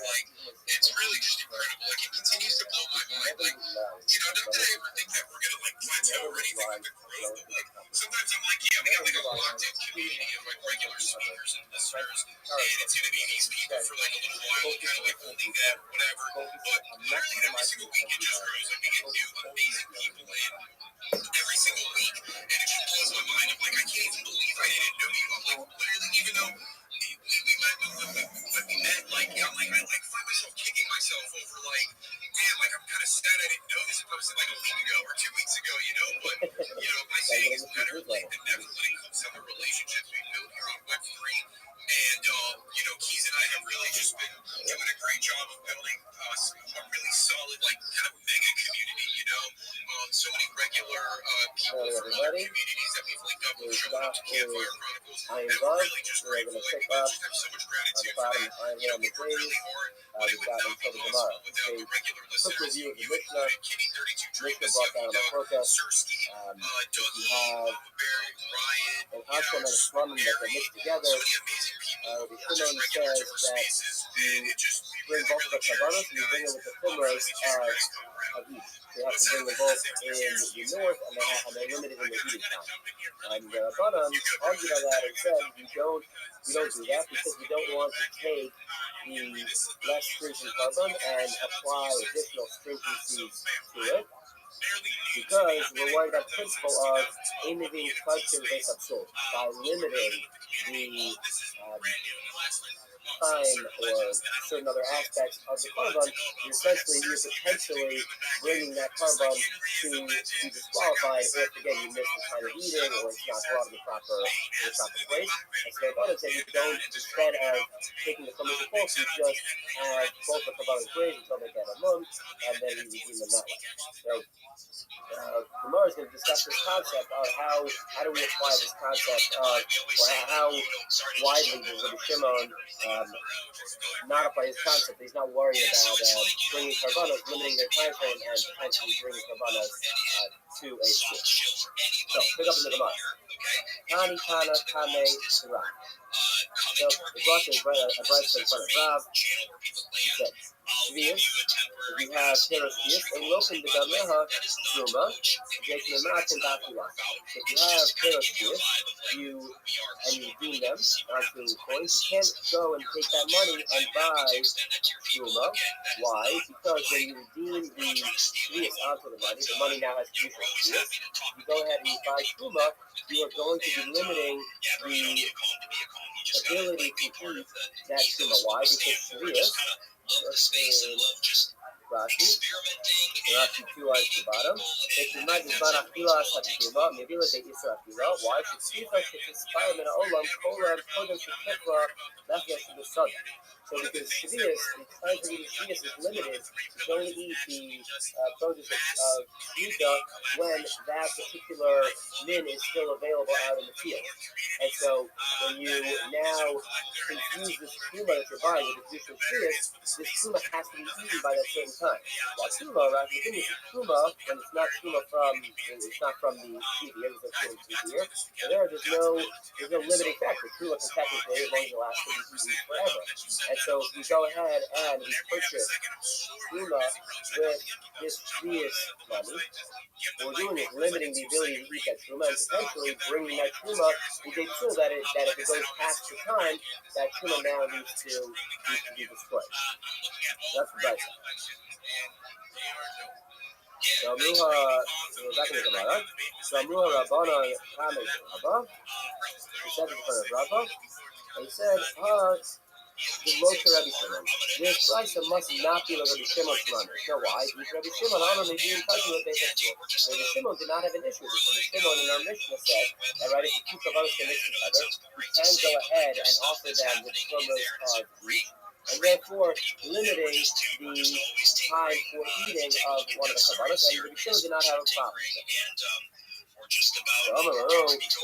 it's really just incredible. It continues to blow my mind. Not that I ever think that we're gonna plateau or anything with the growth, but sometimes I'm like, yeah, we got a locked in community of regular speakers and listeners, and it's gonna be these people for a little while, kind of holding that, whatever. But literally every single week it just grows, and we get new amazing people in every single week, and it just blows my mind. I'm like, I can't even believe I didn't know you. I'm literally, even though when we met, I find myself kicking myself over, man, I'm kind of sad I didn't know this posted a week ago or 2 weeks ago, but, my saying is better late than never when it comes to the relationships we built here on Web3, and, Keys and I have really just been doing a great job of building a really solid, kind of mega community, so many regular people from other communities that we've linked up with showing up to Campfire Chronicles, and we're really just grateful, we just have so much gratitude for that. We work really hard, but it would not be possible without the regular listeners. You included Kitty32 Dreamus, Sersky, Dougie, Mama Bear, Ryan, so many amazing people just regular to our spaces, and it just bring both of the Kabbalah, you bring it with the Pumras of each. They have to bring them both in the north, and they're limited in the eating time. And Rabbanan argued on that and said we don't do that because we don't want to take the less stringent carbon and apply additional stringencies to it, because we're worried about the principle of innovating culture based on soul by limiting the time or certain other aspects of the carbon. You're potentially bringing that carbon to be disqualified if, again, you miss the time of eating or it's not brought in the proper place. And so Rabbanan said you don't, instead of taking the carbon to both, you just add both the carbon grains until they get a month, and then you redeem them that way. Right? Gemara is going to discuss this concept of how do we apply this concept of, or how widely does Rabbi Shimon not apply his concept. He's not worried about bringing karbanos, limiting their time frame, and potentially bringing karbanos to a school. So, pick up in the Gemara. Tani Tana Kame Sirah. So, the Rosh is a bright in front of Rav. He says, Shvius, if you have Peros Shvius, and Lokin the Gameha Truma, Jacob Matin Dakilas. If you have Peros Shvius, you redeem them onto coins, you can't go and take that money and buy Truma. Why? Because when you redeem the Shvius onto the money now has future Shvius. If you go ahead and you buy Truma, you are going to be limiting the ability to eat that Truma. Why? Because Shvius, Rashi 2 lines to the bottom. Why? So because Shvius, the time for eating Shvius is limited, you can only eat the produce of Shvita when that particular min is still available out in the field. And so when you now confuse this truma that you're buying with the traditional Shvius, this truma has to be eaten by that certain time. While truma, right, the thing is truma, when it's not truma from the year, there's no truma year. So there's no limiting factor. Truma can technically, as long as it lasts, can be eaten forever. And so we go ahead and we purchase truma with this Shvius money. What we're doing is limiting the ability to eat that truma and potentially bringing that truma with a tool that if it goes past the time, that truma now needs to be destroyed. That's the right side. So Muha, back in the Gemara. So Muha Rabbana Kamed Rabba. He said in front of Rabba. And he said, the Moshe Rabbi Shimon. This price must not be like Rabbi Shimon's money. You know why? Because Rabbi Shimon not only didn't touch what they said before. Rabbi Shimon did not have an issue with this. Rabbi Shimon in our Mishnah said that right, if the two Kavanos can mix together, we can go ahead and offer them with Shlomo's cards each, and therefore limiting the time for eating of one of the Kavanos, and Rabbi Shimon did not have a problem with it. So the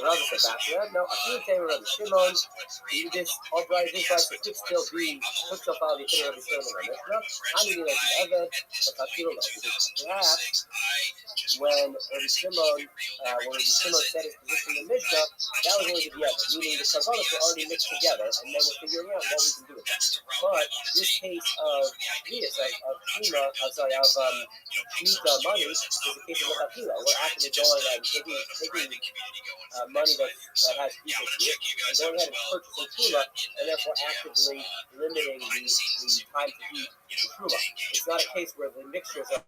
Rabbi said back to that. No, I can't tell Rabbi Shimon. This upright, this price could still follow the opinion of Rabbi Shimon in our Mishnah. I'm eating like the Eved, but because perhaps when Rabbi Shimon said his position in the Mishnah, that was only the Eved, meaning the Kavanos were already mixed together, and then we're figuring out what we can do with that. But this case of Shvius, of Shmita money, is a case of Lechatchila. We're actually going and taking money that has future Shvius, and going ahead and purchasing Truma, and therefore actively limiting the time to eat the Truma. It's not a case where the mixtures are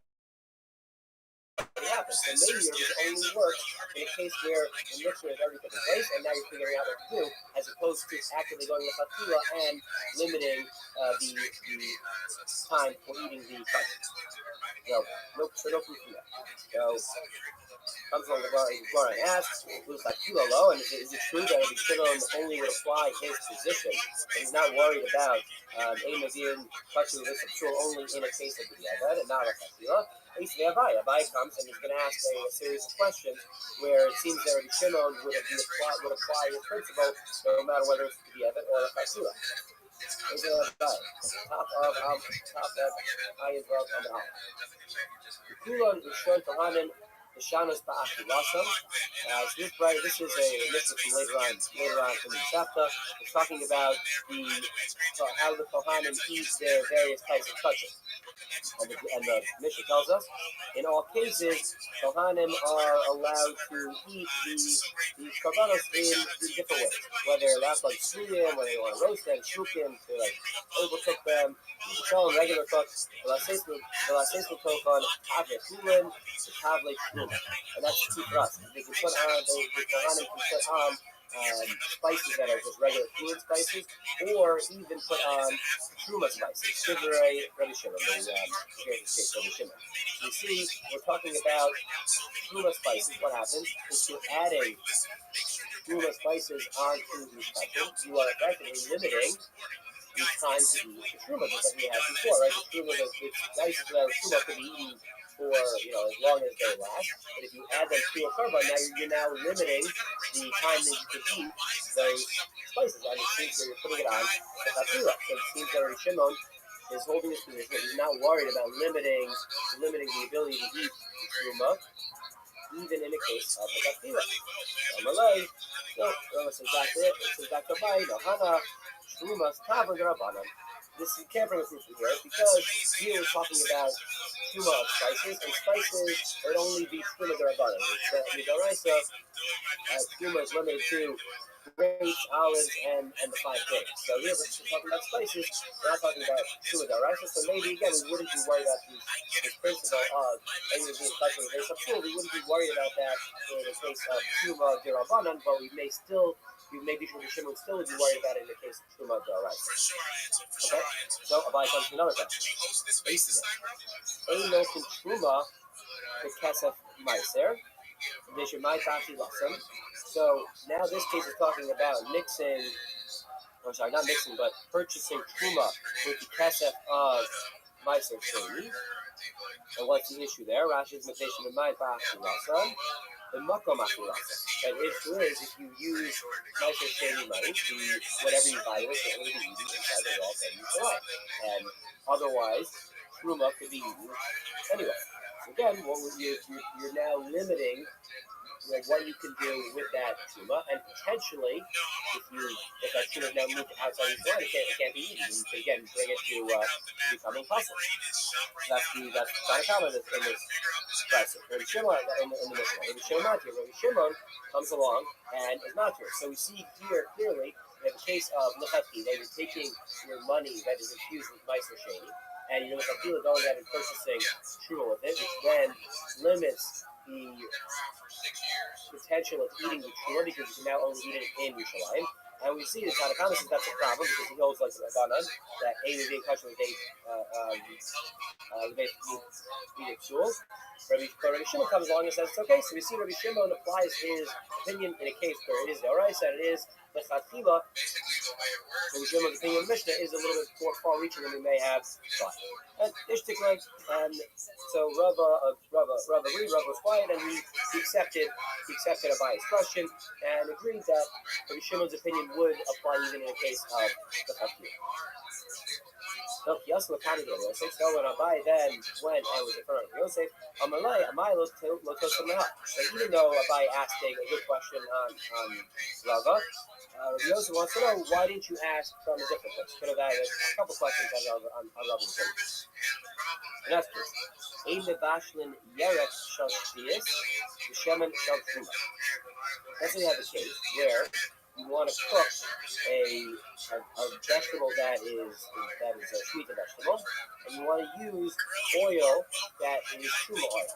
happens. So maybe it only works in a case where the mixture is already taken place, and now you're figuring out what to do, as opposed to actively going with Lechatchila and limiting the time for eating the cut. No proof for that. So comes along the Gemara and asks, who's Lechatchila low, and is it true that Rabbi Shimon only would apply his position, and he's not worried about Eimavir touching this only in a case of the Eved and not Lechatchila? Rabbi comes and he's going to ask a series of questions where it seems that Rabbi Shimon would apply his principle no matter whether it's the Eved or the Lechatchila. Here's a Rabbi. Top of Ayin Vav on the Al. The Kulon is shown to Hanan the Shanos Ba'achilasam. This is a mitzvah from later on from the chapter. It's talking about how the Kohanim eat their various types of touches. And the Mishnah tells us, in all cases, Kohanim are allowed to eat the Kavanos in different ways. Whether that's like Suyim, whether they want to roast them, Shukim, to like overcook them, you can tell them regular cooks, the Lasesnu cook on Tavle Kulin, the Tavle Shum. And that's the key for us. They can put on, the Kohanim can put on spices that are just regular fluid spices, or even put on truma spices. Shivrei Rabbi Shimon, Rabbi Shimon. You see, we're talking about truma spices. What happens is you're adding truma spices onto these spices. You are effectively limiting the time to eat the truma, just like we had before, right? The truma, the spices that truma could be eaten for as long as they last. But if you add them to a korban, now you're now limiting the time that you can eat those spices. And it seems that you're putting it on the Lechatchila. So it seems that Rabbi Shimon is holding this position. He's not worried about limiting the ability to eat the truma, even in the case of the Lechatchila. No, this is back to it. This is back to Rabbi. No, Hana, Truma's Tavon Rabbanan. this you can't bring a proof from here because here we're talking about truma of spices, and spices would only be truma derabbanan. The Doraisa truma is limited to grapes, olives, and the 5 grapes. So here we're talking about spices. We're not talking about truma daraisa. So maybe again we wouldn't be worried about this principle of anything being touched with a base of truma. We wouldn't be worried about that in the case of truma derabbanan, but we may still. Maybe Rabbi Shimon still would be worried about it in the case of truma daraisa. Okay. So Abai comes to another question. Ein noten truma bekesef meiser. So now this case is talking about mixing, not mixing, but purchasing truma with the kesef of meiser sheni. And what's the issue there? Rashi's notation of my ba'achilasa, the makom achilasa. And issue is if you use meiser sheni money, whatever you buy with, it will be eaten inside the walls that you buy. And otherwise, truma could be eaten anyway. Again, you're now limiting what you can do with that truma, and potentially, if that truma is now moved outside the line, it can't be eaten. You can again bring it to becoming puzzle. That's not a comment in this crisis. Rabbi Shimon in the Mishnah. Rabbi Shimon comes along and is not here. So we see here clearly that the case of lechatchila, that you're taking your money that is infused with meiser sheni, and you're lechatchila going out and purchasing truma with it, which then limits the potential of eating the truma because you can now only eat it in Yerushalayim. And we see that Tanakama says that's a problem because he holds like the Rabbanan that A would be in touch with the Shul. Rabbi Shimon comes along and says it's okay. So we see Rabbi Shimon applies his opinion in a case where it is the Oraisa and it is the Chatchila. Rabbi Shimon's opinion of Mishnah is a little bit more far-reaching than we may have thought. And Ishtikleg, and so Rabbi was quiet and he accepted Abayi's question and agreed that Rabbi Shimon's opinion would apply even in a case of the Chatchila. So when Abai then went and was in front of Yosef, so even though Abai asked a good question on Rava, Yosef wants to know, why didn't you ask from a different place? Could have added a couple questions on Rava's opinion. And that's true. Let's say you have a case where you want to cook a vegetable that is a sweet vegetable, and you want to use oil that is truma oil.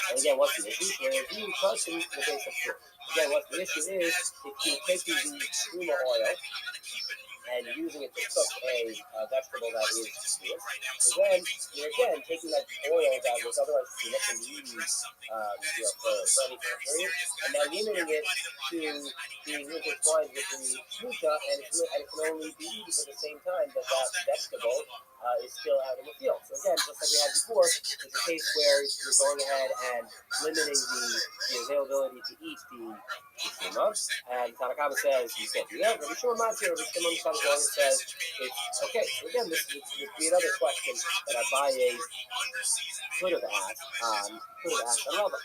And again, what's the issue? If you touching the base of fruit. Again, what the issue is, if you're taking the truma oil and using it to cook a vegetable that is sweet, so then you're again taking that oil that was otherwise truma and used for ready for a period, and now limiting it to being intertwined with the shmita, and it can only be eaten at the same time that vegetable is still out in the field. So again, just like we had before, it's a case where you're going ahead and limiting the availability to eat the truma. And Tanakama says you can't do that. Rabbi Shimon Matzir, Rabbi Shimon comes along and says it's okay. So again, this would be another question that Abaye could have asked on Rabbi.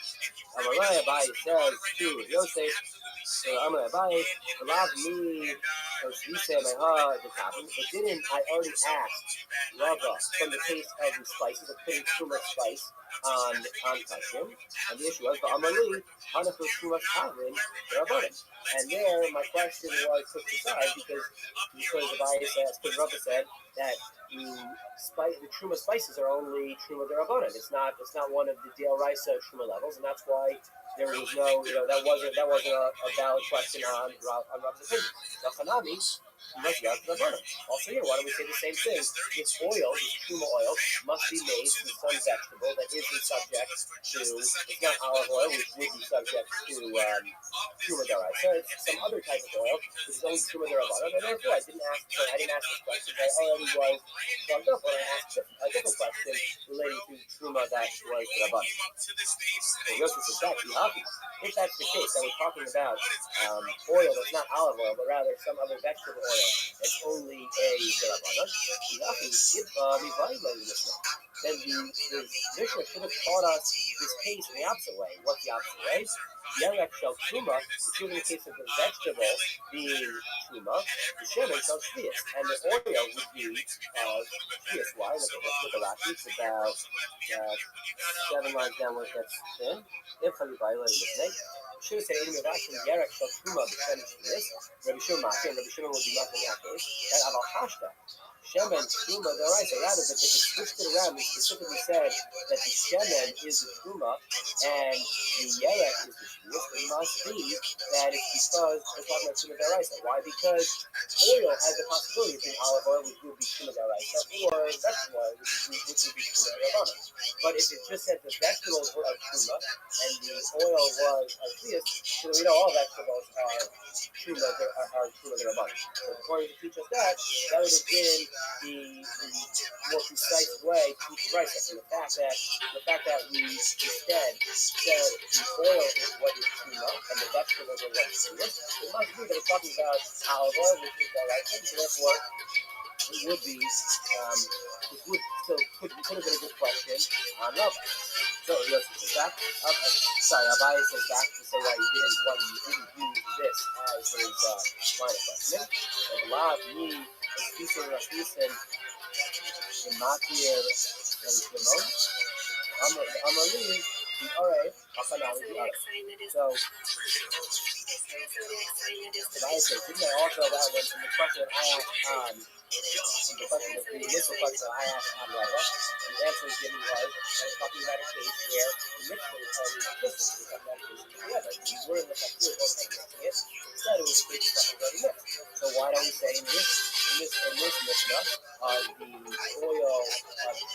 Abaye says to Yosef, so I'm going to Abaye, allow me, or you say my heart, this happened, but didn't I already ask Rava from the case of the spices, of putting too much spice on kashim, and the issue was, but Amali, Hanafu too much kavrin, they're about it. And there, my question was put aside because Abaye says, because Rava said that the truma spices are only truma derabanan. It's not one of the Dale Raisa truma levels, and that's why there was no, that wasn't a valid question on Rab's opinion. Nachanami, also here, why don't we say the same thing? This oil, this truma oil, must be made from some vegetable that isn't subject to, it's not olive oil, which would be subject to truma deraisa. It's some other type of oil, which is only truma deraisa. And therefore, I didn't ask this question. I already was plugged up when I asked a different question relating to truma that was deraisa. So Yosef says that, if that's the case, that we're talking about oil that's not olive oil, but rather some other vegetable oil that's only a derabanan, then the Mishnah should have taught us this case in the opposite way. What's the opposite way? Yerek shel Truma, assuming the case of the vegetable being Truma, the Shemen shel Shvius, and the oil would be Shvius. Why? Look at the Rashi. It's about 7 lines down where it gets thin. If you buy it, should have said Eidim Yavashim Yerek shel Truma b'Shemen Shvius. Rabbi Shimon Maki, and Rabbi Shimon will be Maki in that case. And Aval Hashta. Shemen, Truma, they're right, rather, but if it switched it around, we specifically said that the Shemen is the Truma and the Yerek is the Shvius, it must be that it's because we're talking about Truma Daraisa. Why? Because oil has the possibility of being olive oil, which would be Truma Daraisa, or vegetable oil, which would be Truma Darabana. But if it just said the vegetables were of Truma and the oil was of Shvius, so we know all vegetables are Truma Darabana. So according to teach us that would have been the more precise way to teach rice. And the fact that we instead said the oil is what is Truma and the vegetables are what is Shvius, it must be that it's talking about olive oil, which is the right thing. So therefore, it would be, it would still could have been a good question on Rabbi. So let's get back. Sorry, Rabbi says back to say why you didn't use this as his line of questioning. So the law of me is speaking of Rafisan in Matir and Shimon. Amali, the Ore, Hafanali, the Ore. So Rabbi says, didn't I also that was from the question I asked on the initial question I asked on Rabbi, the answer given was I was talking about a case where the mixture was already implicit. We have that case together. You were in the factory or mixing it. Instead, it was a case of something already mixed. So why don't we say in this Mishnah, the oil of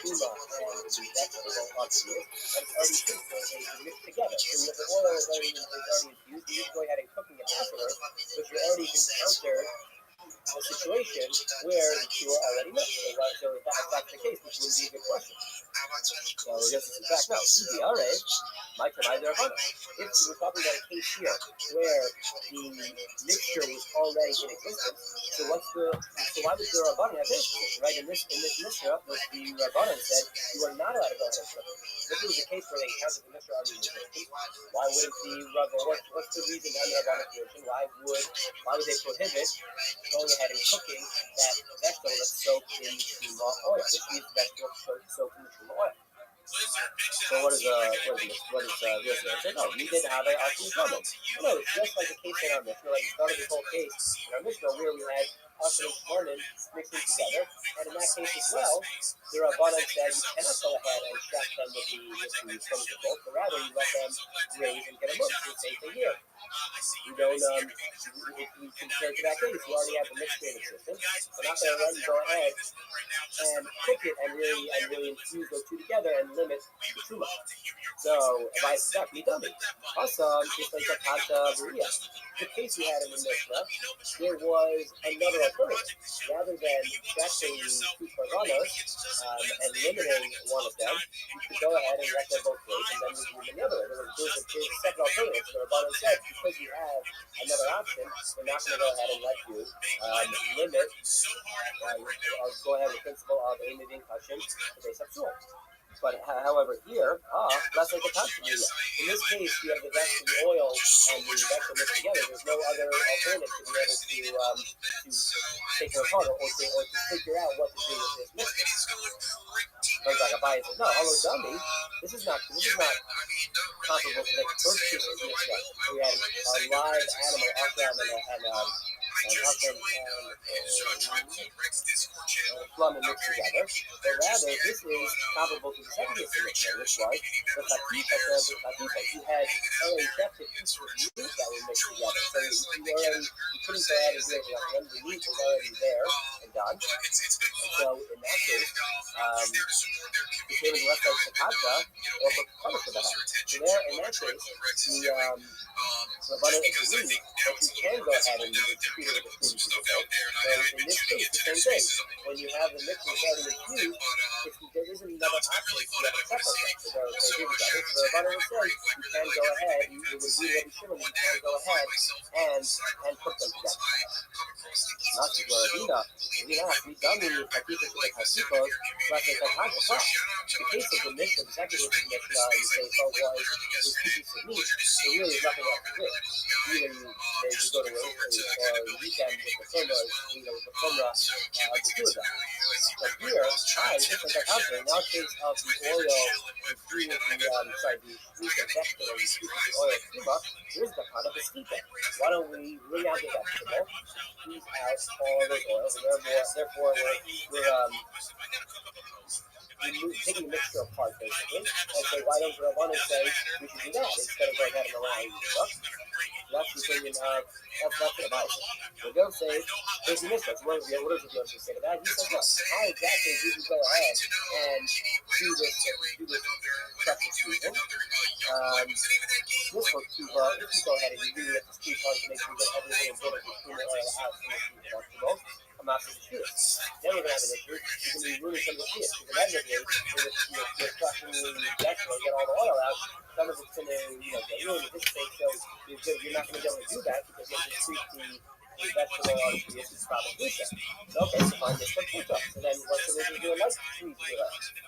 Truma and the vegetable of Shvius, that it's already mixed, so they mix together. So if the oil is already infused, you just go ahead and cooking it afterwards, but you already encountered a situation where the two are already mixed. So if that's the case, which wouldn't be a good question. So I guess it's in fact no. EBRA might come either of us. If we're talking about a case here where the mixture was already in existence, so why would the Rabbanan have this? Right in this mixture, the Rabbanan said you are not allowed to go ahead and cook. If it was a case where they encountered the mixture already in existence, why wouldn't the Rabbanan? What's the reason behind the Rabbanan position? Why would they prohibit going ahead and cooking that vegetable that's soaked in Truma oil, which means vegetable soaked in the Truma oil? So what is this answer? No, we didn't have an actual problem. No, it's just like the case in our Mishnah, like we started this whole case in our Mishnah where we had us and Shmonim mixing together, and in that case as well, the Rabbanan said you cannot go ahead and check them with the comes of both, but rather you let them graze and get a mush. The same thing here. You don't, if we compare to that case, you already have the mixture in existence. We're not going to let you go ahead and cook it and really infuse those two together and limit the truma. So, advice is that we dummy. Also, just like the Kata Beria, the case we had in the Mishnah, there was another alternative. Rather than checking two korbanos and limiting one of them, you could go ahead and let them both graze and then remove the other. There was a second alternative. So Rabbanan said, because you have another option, we're not going to go ahead and let you limit, go ahead with the principle of a moving cushion to base up tool. But however, here, that's like a contributor. In this case, you have the oil and the vegetable mixed together. There's no other alternative to be able to take it apart or to figure out what to do with this mixture. Like Rabbi says, no, hello dummy. This is not comparable to the first piece of Mishnah. We had a live animal, plum and mixed together. But rather, this is comparable to the second piece of Mishnah, which was the Chatifa. You had already checked the pieces of meat that were mixed together. So you couldn't go ahead and do anything else. The meat was already there and done. And so in that case, the came left like Sakata or for Kamashabaha. So there, in that case, the Rabbanan agreed that you can go ahead and treat it with the students. So in this case, the same thing. When you have the mixture already infused, there is isn't another option to have a separate them. So they agree with that. So the Rabbi will say you can go ahead, you would agree with Shimon, you can go ahead and put them together. Not to Rabina, we done the Hakika to the Hakikos, like the Hakika. The case of the Mishnah, the second of the Mishnah, you say, oh, well, it's 2 pieces of meat, so really there's nothing else to do. Even they just go to work or weekend with the Chumrah, with the Chumrah, the two of them. But here, just like I have now case of the oil, the food, the sweet and vegetable, the sweet and the oil skima, here's the kind of the steeping. Why don't we bring out the vegetable, squeeze out all of those oils, and therefore we're taking the mixture apart basically, and say, why don't Rabbanan say we should do that instead of going ahead and allowing you to cook? That's the opinion of that's not the Rabbi. So they'll say, there's a mixture. What does the Yosef say to that? He says, no, how exactly do you go ahead and do this precious season? This for Tuba, if you go ahead and you do it, it's too hard to make sure that everything is going to be oil out from the sweet vegetables. I'm not going to do it. Then we're going to have an issue. You're going to be ruining some of the fish. Because inevitably, you're crushing the vegetable, get all the oil out. Some of it's going to, get ruined at this stage. So you're not going to be able to do that because you have to treat the vegetable on the proper pizza. So, okay, so fine, just put pizza. So then what's the reason to do a nice cheese to it?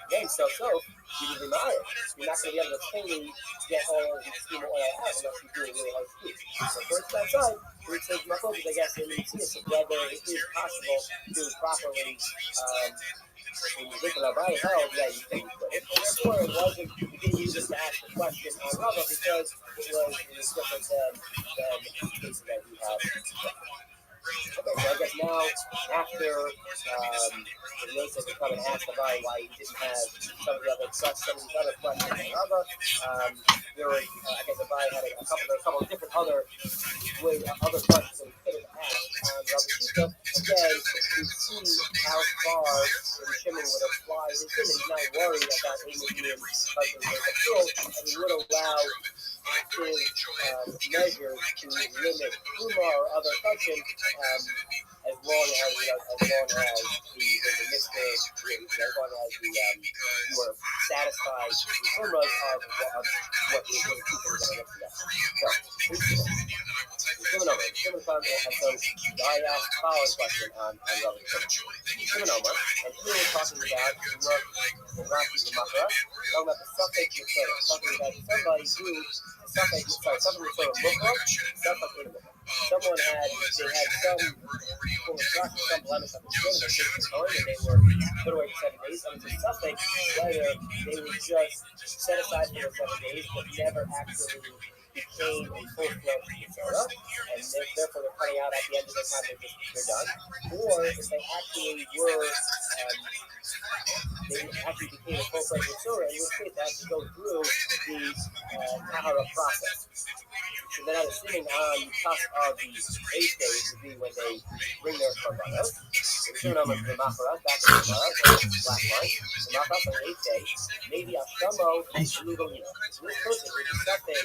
Then, so, you can deny it. You're not going to be able to totally get all the steam oil out unless you do a really hard squeeze. So first outside, we take my focus, I guess, in the is whether it is possible to properly in particular by held that you can put it. And therefore it wasn't, we didn't use this to ask the question on Rabbi because it was different than the cases that we have. Okay, so I guess now after the Yosef had come and asked Rabbi why he didn't have some of these other questions on Rabbi, there were, I guess Rabbi had a couple of different other questions that we could have asked on Rabbi Shita. Again, to see how far the Shimon would apply his limit. He's not worried about Amos being fulfilled, and he would allow active measures to limit Puma or other touching as long as the mixture, as long as you are satisfied with the Pumas of what the two things are next to that. So, I asked the following question on Rabbi Shimon Omer, and here we're talking about the Rashi the Makara, talking about the suffix Yitzhak, talking about somebody who something referred to Mukha, someone had some blemish on the skin, and they were put away for 7 days. And it's a suffix whether they were just set aside for 7 days, but never actually became a full-fledged Yitzhak, and therefore they're cutting out at the end of the time they're done, or if they actually were they actually became a full-fledged Yitzhak, in which case they have to go through the Tahara process. So then I'm sitting on the cusp of the 8th day, which would be when they bring their korbanos. So we're showing them the Macharat, back in the Macharat, the black line. The Macharat on the 8th day, maybe Ashamo and Lugalina. So this person is accepting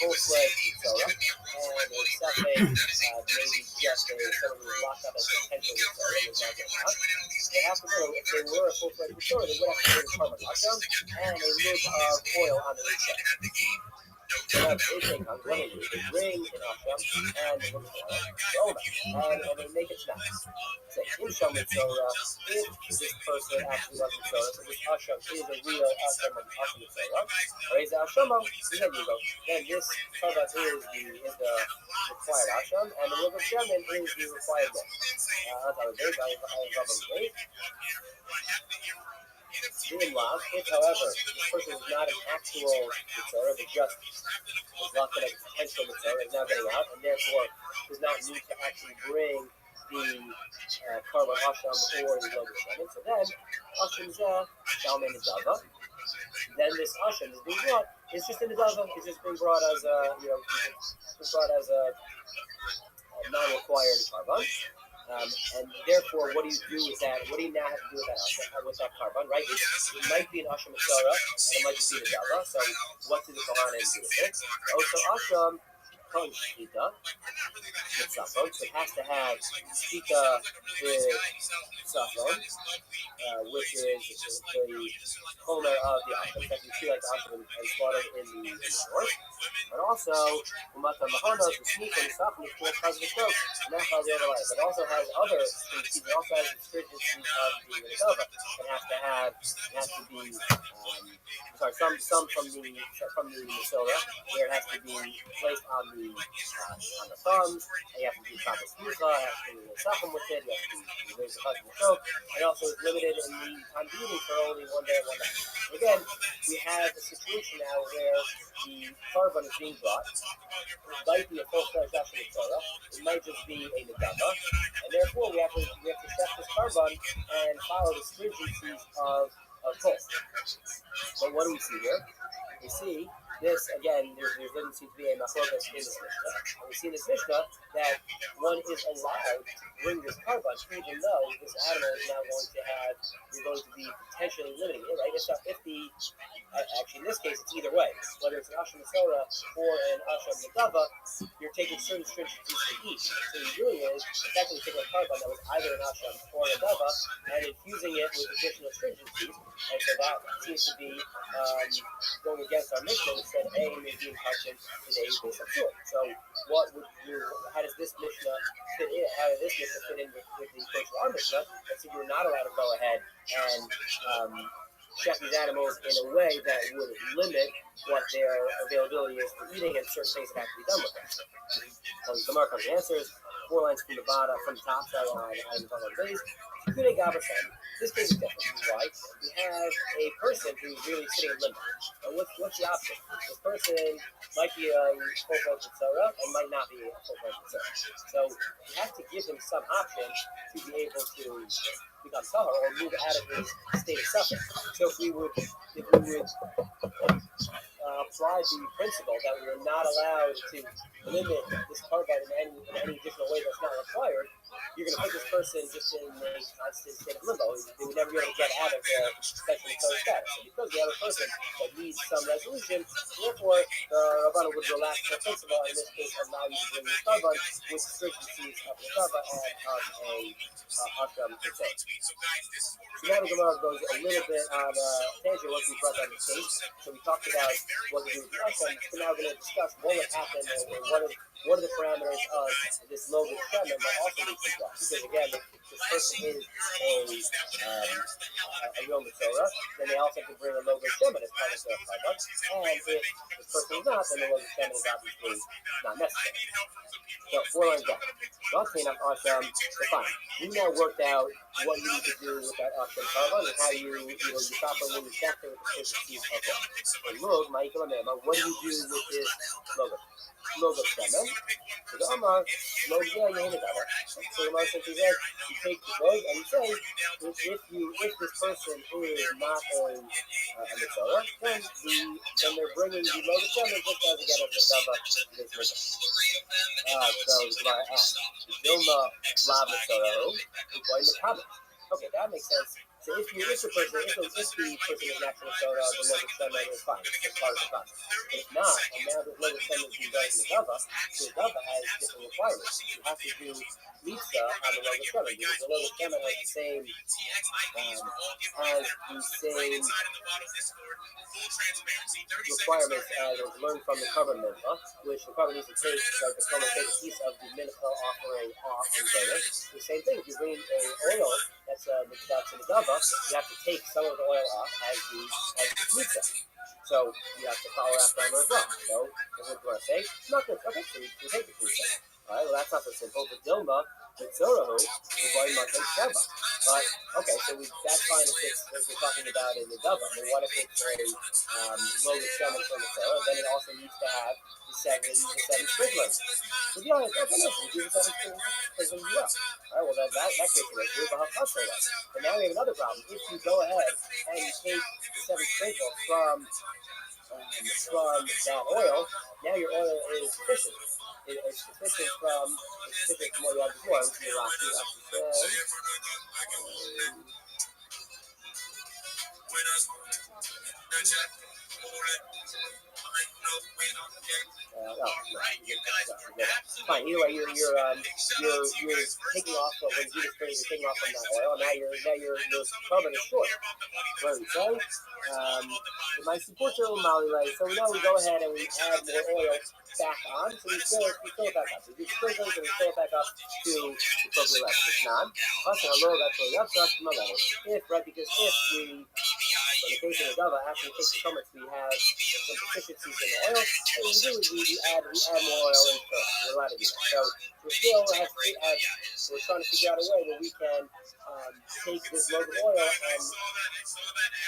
full-fledged Yitzhak, and they're accepting maybe just someone who was locked up as a potential Yitzhak, they have to go, if they were a full-fledged Yitzhak, they would have to bring korban Hashem and a lid of oil on the Yitzhak. They have everything on one of they bring in Hashem and they look for it, and they make it nice. So, in Shem Mitzorah, if this person actually loves Mitzorah, so this Hashem is a real Hashem of Hashem Mitzorah, or is Hashem, then you go. Then this Shabbat is the required Hashem, and the River Shemin is the required one. If, however, this person is not an actual Mitzorah, but just is not going to potential Mitzorah, is now getting out, and therefore does not need to actually bring the korban Hashem or the River Shemin. So then, Hashem Zeh, Shalman is Dava. Then this Hashem is being brought. It's just in the Dava. It's just being brought as a, non-required korban. And therefore, what do you do with that? What do you now have to do with that korban, right? It might be an Hashem Mitzorah, and it might just be the Dava. So what do the Kohanim do with it? So Hashem Kohen Shchita, it has to have Shchita which is the color of the Asham, that you feel like the Asham and slaughtered in the north. And also, Umata Mahonos, the sneak and the Safin, the fourth cause of the stroke, and that causes the other life. It also has other stringencies, it also has the stringencies of the Minnesota. It has to be, some from the Minnesota, where it has to be placed on the thumbs, and you have to do proper spusa, you have to do Safin with it, you have to raise the cause of the stroke. It also is limited in the time of eating for only one day and one night. Again, we have a situation now where the carbon is being brought. It might be a full-fledged Asham Torah. It might just be a Nedava. And therefore, we have to chef this carbon and follow the stringencies of Kol. But what do we see here? We see this, again, there doesn't seem to be a machlokas in this Mishnah. And we see in this Mishnah that one is allowed to bring this carbon, even though this animal is now you're going to be potentially limiting it, right? Actually, in this case, it's either way. Whether it's an Asham Masora or an Asham Nedava, you're taking certain stringencies to each. So you're doing is effectively taking a carbon that was either an Asham or a Nedava and infusing it with additional stringencies. And so that seems to be going against our Mishnah, which said A is being touching is A based on short. So how does this Mishnah fit in? How does this Mishnah fit in with the approach of our Mishnah? That said you're not allowed to go ahead and chef these animals in a way that would limit what their availability is for eating and certain things that have to be done with them. So the Gemara comes to answers, 4 lines from the bottom, from the top side on the base. This case is different. Why? We have a person who's really sitting in limbo. And what's the option? This person might be a full-fledged Tzara and might not be a full-fledged Tzara. So you have to give him some option to be able to become Tahar or move out of his state of suffering. So if we would apply the principle that we are not allowed to limit this carbide in any additional way that's not required, you're going to put this person just in a constant state of limbo. They would never be able to get out of their sexually closed status. So because we have a person that needs some resolution, therefore the Rabbi would relax the principle, in this case allow you to bring the carbide with stringencies of the carbide and of a Asham Mitzvah. So now the Gemara goes a little bit on tangent once we brought down the case. So we talked about what to do with the Asham. So now we're going to discuss what would happen and what are the parameters of this logo Shemin, but also the Tzibah. Because again, this person is a Yom Torah, then they also have to bring a logo Shemin as part of their carbon. And if this person is not, then the logo Shemin is obviously not necessary. So 4 lines down. So fine. We now worked out what you need to do with that Asham carbon and how you properly chef it with the stringencies of it. And look, what do you do with this logo? Logo Shemin. So the Amar, logo Yehinadava. So the Amar simply says, you take the logo and you say, if this person is not a Mitzvah, then they're bringing the logo Shemin just as again as the Dava is written. So the Gemara asks, Dilma Lav Mitzvah, why Mitzvah? Okay, that makes sense. So if the person is actually Torah, the logo Shemin is fine. It's part of the process. But if not, and now the logo Shemin is being done in the Dava, so the Dava has different requirements. You have to do mitzvah on the logo Shemin because the logo Shemin has the same requirements as is learned from the carbon mincha, which the carbon needs to take, like the carbon takes a piece of the mincha offering off and burn it. The same thing, if you bring an oil that's in the Dava, you have to take some of the oil off as the mitzvah. So you have to follow that parameter as well. So what do I say? Not good. Okay, so we take the mitzvah. Alright, well that's not so simple. But Dilma, with Zorahu, we're going much like Sheba. But okay, so that's fine if it's what we're talking about in the Dava. But what if it's a logo Shemin from the Torah? Then it also needs to have the seven sprinklers. So the honest, okay, listen, we do the 7 sprinklers as well. Alright, well that creates a issue, but now we have another problem. If you go ahead and you take the 7 sprinkles from that oil, now your oil is sufficient. It's sufficient from what you had before, which is Rashi says. Fine. Either way, you're taking off when you do this phrase, you're taking off from that oil. Now your carbon is short. What do we say? My support your Mali, right? So now we go ahead and we add more oil back on. So we fill it back up. We do sprinkles and we fill it back up to the appropriate level. It's not. If, right, because if we, in the case of the Dava, after we take the comments, we have some deficiencies in the oil, and we do is we add more oil in first. We're allowed to do that. So we're still we're trying to figure out a way where we can take this load of oil and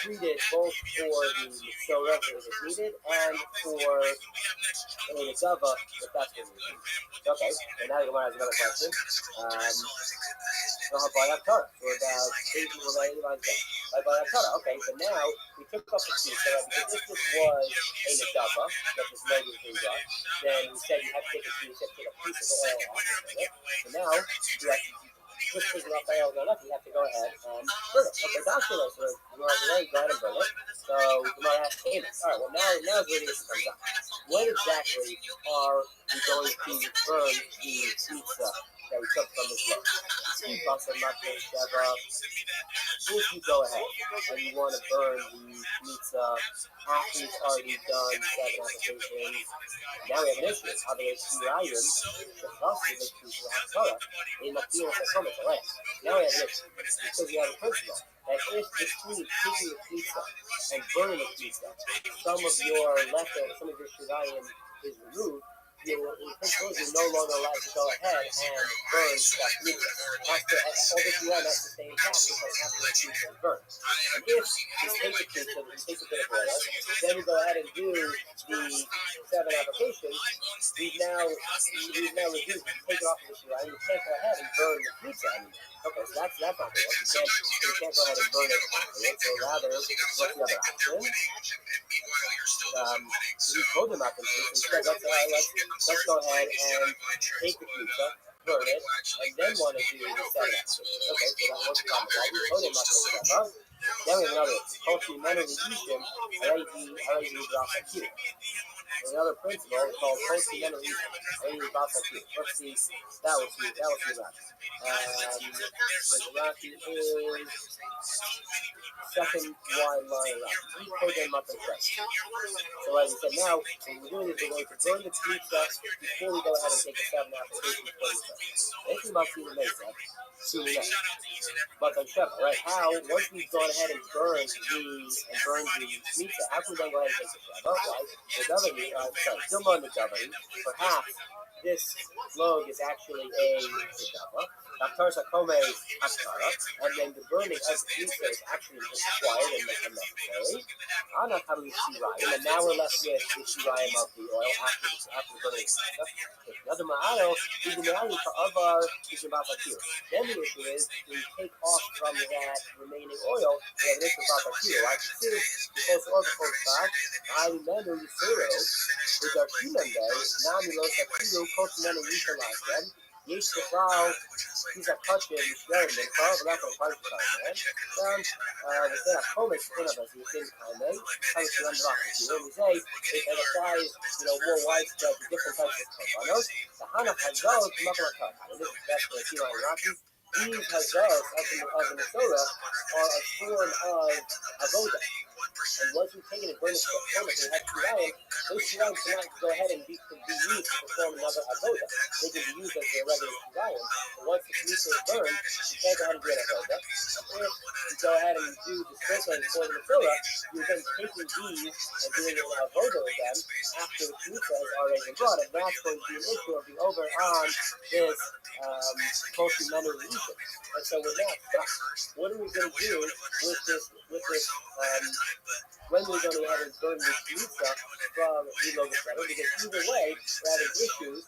treat it both for the Mitzorah if it's needed and for the Dava if that's what we need. Okay, and now the Gemara has another question. We're about 8 okay, so now we took off the piece, because if this was a Nadava, that this load was being done, then we said you have to take a piece, you have to take a piece of the oil off of it. So now, you have to just taking off the oil left, you have to go ahead and burn it. Okay, that's good. So you want to go ahead and burn it. So you might ask Amos. All right, well now's where the issue comes up. When exactly are we going to burn the pizza that we took from this load? If you go ahead and you want to burn the pizza after you've already done 7 applications, now we have an issue. How they Shirayim, the philosophy makes people have Torah in the field of comments away. Now we have an issue. Because we have a principle that if between taking the pizza and burning the pizza, some of your leftover, some of your Shirayim is removed, you no longer allowed to go ahead and burn that pizza. All the Shirayim has to stay intact because after the pizza is burned. And if you take the pizza, you take a bit of oil, then you go ahead and do the 7 applications, we've now reduced, take it off of the Shirayim, you can't go ahead and burn the pizza anymore. Okay, so that's not good. You can't go ahead and burn it afterwards. So rather, what's the other option? We told them about this. Instead, let's go ahead and take the pizza, burn it, and then want to do the 7 applications. Okay, so that works out. We told them about this. Then we have another. Culturally, men of the Egyptian, another principle called culturally men of the Egyptian. Let's see. That was the last. The Rashi is second wide line around. We put them up in front. So as we said, now, what we're doing is we're going to burn the pizza before we go ahead and take the 7 applications for the pizza. If you must see the Mesa, assuming that. But on Sheva, right? How, once we've gone ahead and burned the pizza, how can we then go ahead and take the Sheva? Right? The Davari, still on the Davari, perhaps this log is actually a Sheva. And then the burning of the pizza is actually required and necessary. And then now we're left with the Shirayim of the oil after burning the pizza. Another ma'ayel, even the ma'ayel for Avar is about Bakir. Then the issue is we take off from that remaining oil, we have an issue about Bakir. Right? Because all the folks back, I remember the Zero, with our Kimen Day, Namilos Akiru, Kosumen and Yishalas them. Yesh the Frau, he's a touching, he's very big, but not going to fight the time, man. They say a comic in of us, you think, I may, how to run the rock with you. And we say, it applies, more widespread to different types of Kofanos. The Hana Hazal, Makalakak, and this is best for the Kira Iraqis. These Hazals of the Masorah are a form of Avoda. And once we've taken and burned it to a format and have Shirayim, those Shirayim cannot go ahead and be used to perform another Avoda. They can be used as their regular Shirayim, but once the Knesset is burned, you can't go ahead and do an Avoda. If you go ahead and do the sprinkling for the Masorah, you're then taking these and doing an Avoda with them after the Knesset has already been brought, and that's going to be an issue of being over on this culture memory of Egypt. And so we're now stuck. What are we going to do with this when we're going to have and burn this pizza from Reload the Shredder? Because either way, we're having issues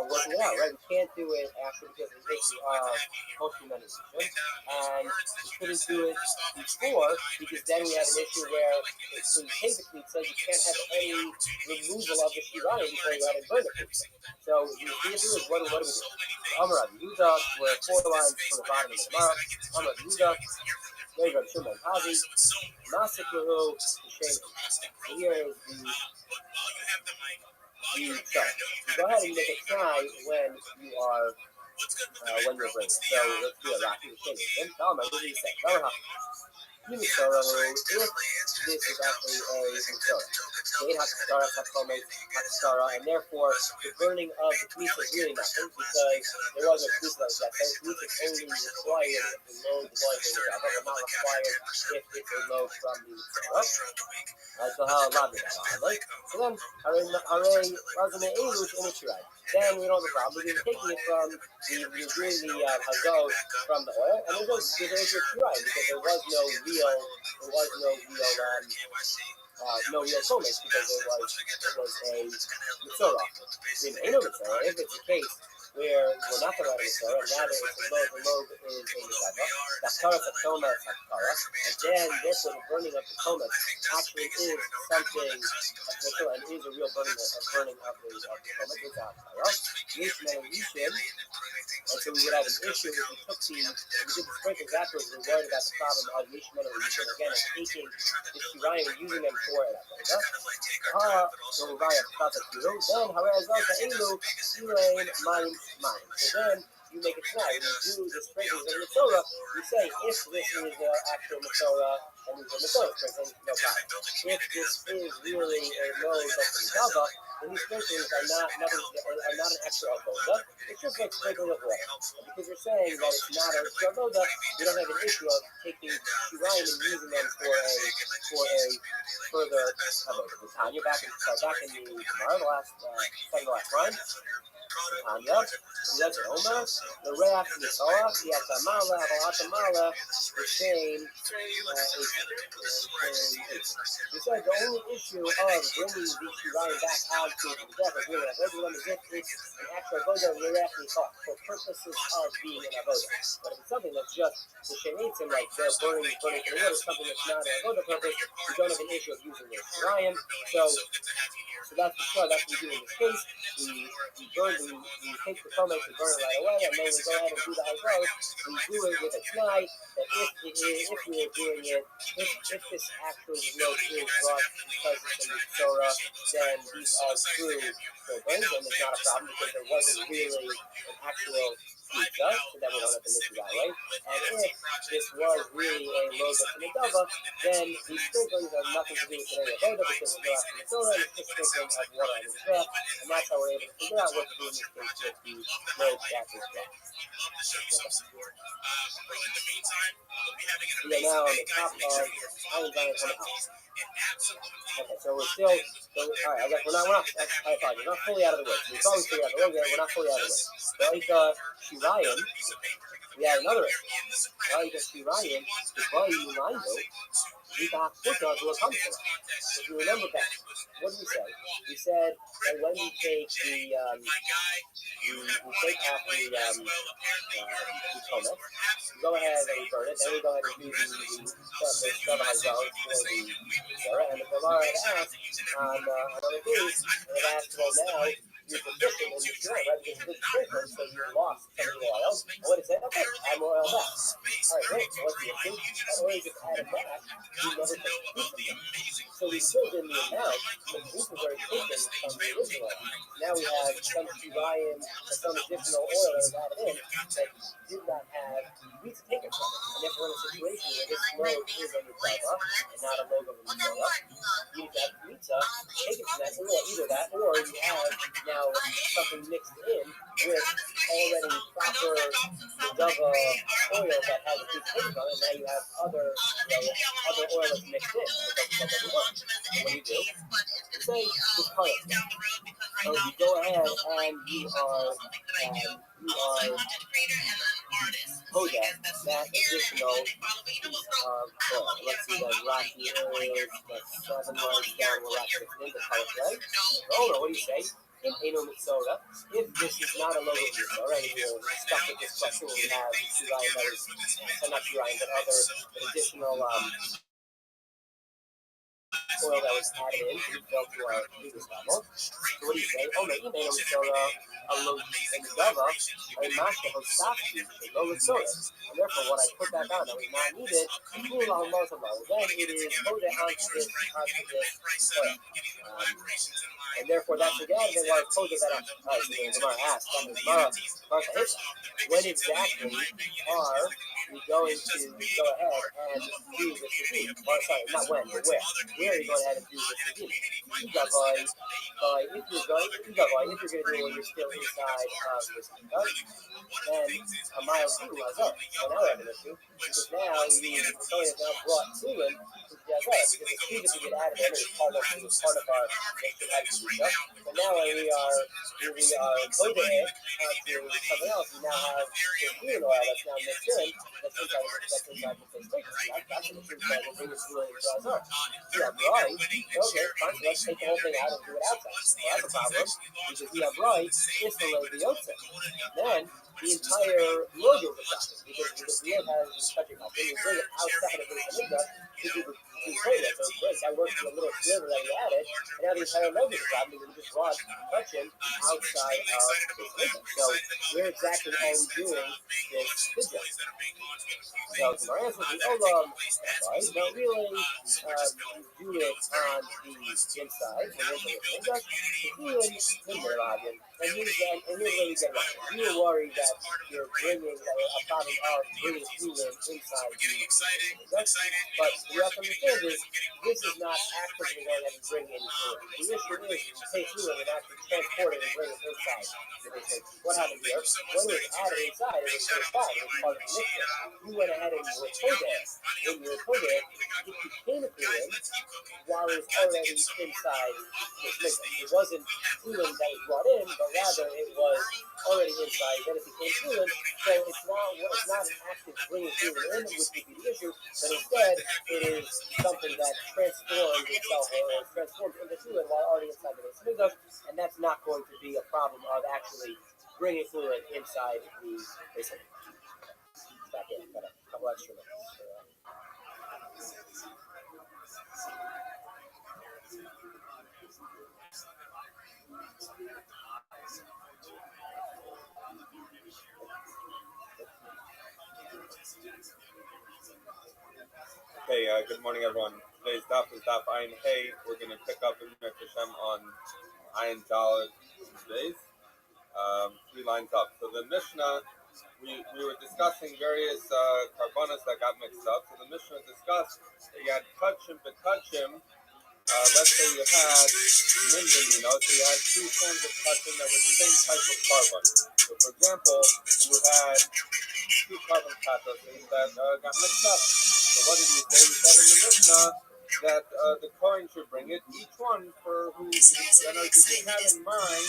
working it out, right? We can't do it after because it's issue of culture memory of Egypt. And we couldn't do it before because then we have an issue where if we take the pizza, you can't have any removal of the Shirayim before you go ahead and burn the pizza. So the issue is what do we do? Amar Yehuda, we're 4 lines from the bottom of the Gemara. Amar Yehuda, Very good. Shuman. Havi. Masikuhu. Shame. Here is the so go ahead and make a try when you are when you're bringing. So let's do a Rafi Shame. Then Dama, what do you say? Dama. If this is actually a Mitzvah. And therefore the burning of the Knesset is really nothing because there was a Knesset that said Knesset is only required if the load was in the Java, but not required if it's a load from the Mitzvah. So how about that? So then, then we don't have a problem. We're taking it from you're doing the Hazot from the oil, and there's an issue of Shirai because there was no real Chomesh because it was a Mitzvah. If it's a case where we're not going to have a Mitzvah, and rather the load is a Mitzvah, that's Torah of Chomesh, and then therefore the burning of the Chomesh actually is something official and is a real burning of the Chomesh. And so we would have an issue if we took we did the sprinkles afterwards, we're worried about the problem of Yishman and Yishman again and taking the Shirayim and using them for it. Then, so then you make a try. When you do the sprinkles of the Torah, you say, if this is the actual Torah, and these are Torah sprinkles, no problem. If this is really a load that's in Java, then these sprinkles are not an extra avoda. It's just like sprinkling of water. And because you're saying that it's not an extra avoda, you don't have an issue of taking Shirayim and using them for a further avoda. The Tanya back in the Gemara, the last line. Tanya, the Omer, the Reach, the Torah, the Atamala, the same. We said the only issue of bringing the Shirayim back out to the death of really avoda is if it's an actual avoda for purposes of being an avoda. But if it's something that's just the shenitzim, like they're burning for the wood, something that's not an avoda purpose, you don't have an issue of using the Shirayim. So that's the shah. That's what we do in this case. We take the Chomesh and burn it right away, and then we go ahead and do the Hazot. We do it with a tnai that if we are doing it, if this actual note is brought because it's a Mitzvah, then these are true for burns, and it's not a problem because there wasn't really an actual pizza, so that we don't have to miss that way. And if this was really a load of Mitzvah, then these sprinklings have nothing to do with the avoda because it's not Mitzvah, and it's just sprinkling of water on the Mitzvah, and that's how we're able to figure out what to do in this case with the load that is brought. We are now on the top of Iron Giant on the house. Okay, so we're still, alright, I guess we're not, I apologize, we're not fully out of the woods. We've always figured out the woods, we're not fully out of the woods. Shirayim, we had another issue. Shirayim, the boy Mulango, we got put on to a conference. If you remember back, what did we say? We said that when we take the, we take off the Chomesh, we go ahead and we burn it, then we go ahead and do the Shava Hazal for the Sarah, and the Gemara had asked on other days, and it asked, well now, you're deficient in the Shirayim, right? Because you did sprinkle, so you lost some of the oil. And what is it? Okay, add more oil back. Alright, great, so what's the issue? That oil just added back, we never took the so we filled in the amount, but the was very different from the original. Now we have some Shirayim, some additional oil that was added in that did not have wheat to take it from it. And if we're in a situation where this load is a Mitzvah and not a load of a Mitzvah, you need to have pizza, take it from that, or either that, or you have now something mixed in with already proper Dava oil that has a good taste on it, and now you have other oil that's mixed in. What do you do? You say, just color. So you go ahead and you are Hoda, that additional oil. Let's see, that Rocky is, that's 7 lines down, we'll wrap it in the color, right? Oh, what do you say? In Eno Mitzoda, if this is not a logo pizza, right, if you're stuck with this question, we have Shirayim that is, not Shirayim, but other additional oil that was added in to fill to our previous level. So what do you say? Oh, maybe they don't show a low and Java, a master of Safi, low resource. And therefore, what I put back on that was not needed, cool on low to low. Then it is loaded onto this oil. And therefore, that's again the why I told you that I'm the Gemara asked, when exactly are we going to go ahead and do this review? Or sorry, not when, but where? Where are you going ahead and do this review? If you're going to do it when you're still inside of this kingdom, then a mile through Lazar. So now we have an issue, because now the Kohen is now brought to him to the Azar, because the food that we get out of him is part of our Kedusha. But now when we are loading it to something else, we now have the green oil that's now mixed in, that's inside the fish steak. That's the food that will bring us to Azar. Yeah, right. Okay, fine, let's take the whole thing out and do it outside. Well, that's a problem, because we have right, is the load the outside. Then, the entire load is a problem, because the load has such a problem. When you bring it outside of the Hamikdash, you do the toilet, so it's great. That works with a little sliver that you added, and now the entire load is a problem, because we just brought touching outside of the Hamikdash. So, where exactly are we doing this Hijjah? So, our answer is Olam, right? But really, you do it on the inside, when you're in the Hamikdash, and here's where you get right. You were worried that you're bringing a problem of bringing fluid inside the Hamikdash, but you have to understand is this is not actively going to bring in fluid. The issue is you take fluid and actually transport it and bring it inside the Hamikdash. What happened here? When it was added inside, it was fine. It was part of the mixture. You went ahead and you were told it. When you were told it became a fluid while it was already inside this mixture. It wasn't fluid that was brought in, but rather it was already inside, then it became fluid. So it's not an active bringing fluid in, which would be the issue, but instead it is something that transforms itself or transforms into fluid while already inside the Hamikdash, and that's not going to be a problem of actually bringing fluid inside the Hamikdash. Back in, got a couple extra minutes. Hey, good morning, everyone. Today's daf is daf Ayin Hey. We're going to pick up in Hashem on Ayin Daled days, 3 lines up. So the Mishnah, we were discussing various karbanos that got mixed up. So the Mishnah discussed that you had kachim bekachim. Let's say you had linden, so you had 2 forms of kachim that were the same type of carbon. So for example, you had 2 carbon kachim that got mixed up. So what did you say? You said in the Mishnah that the Kohen should bring it, each one for who you should have in mind,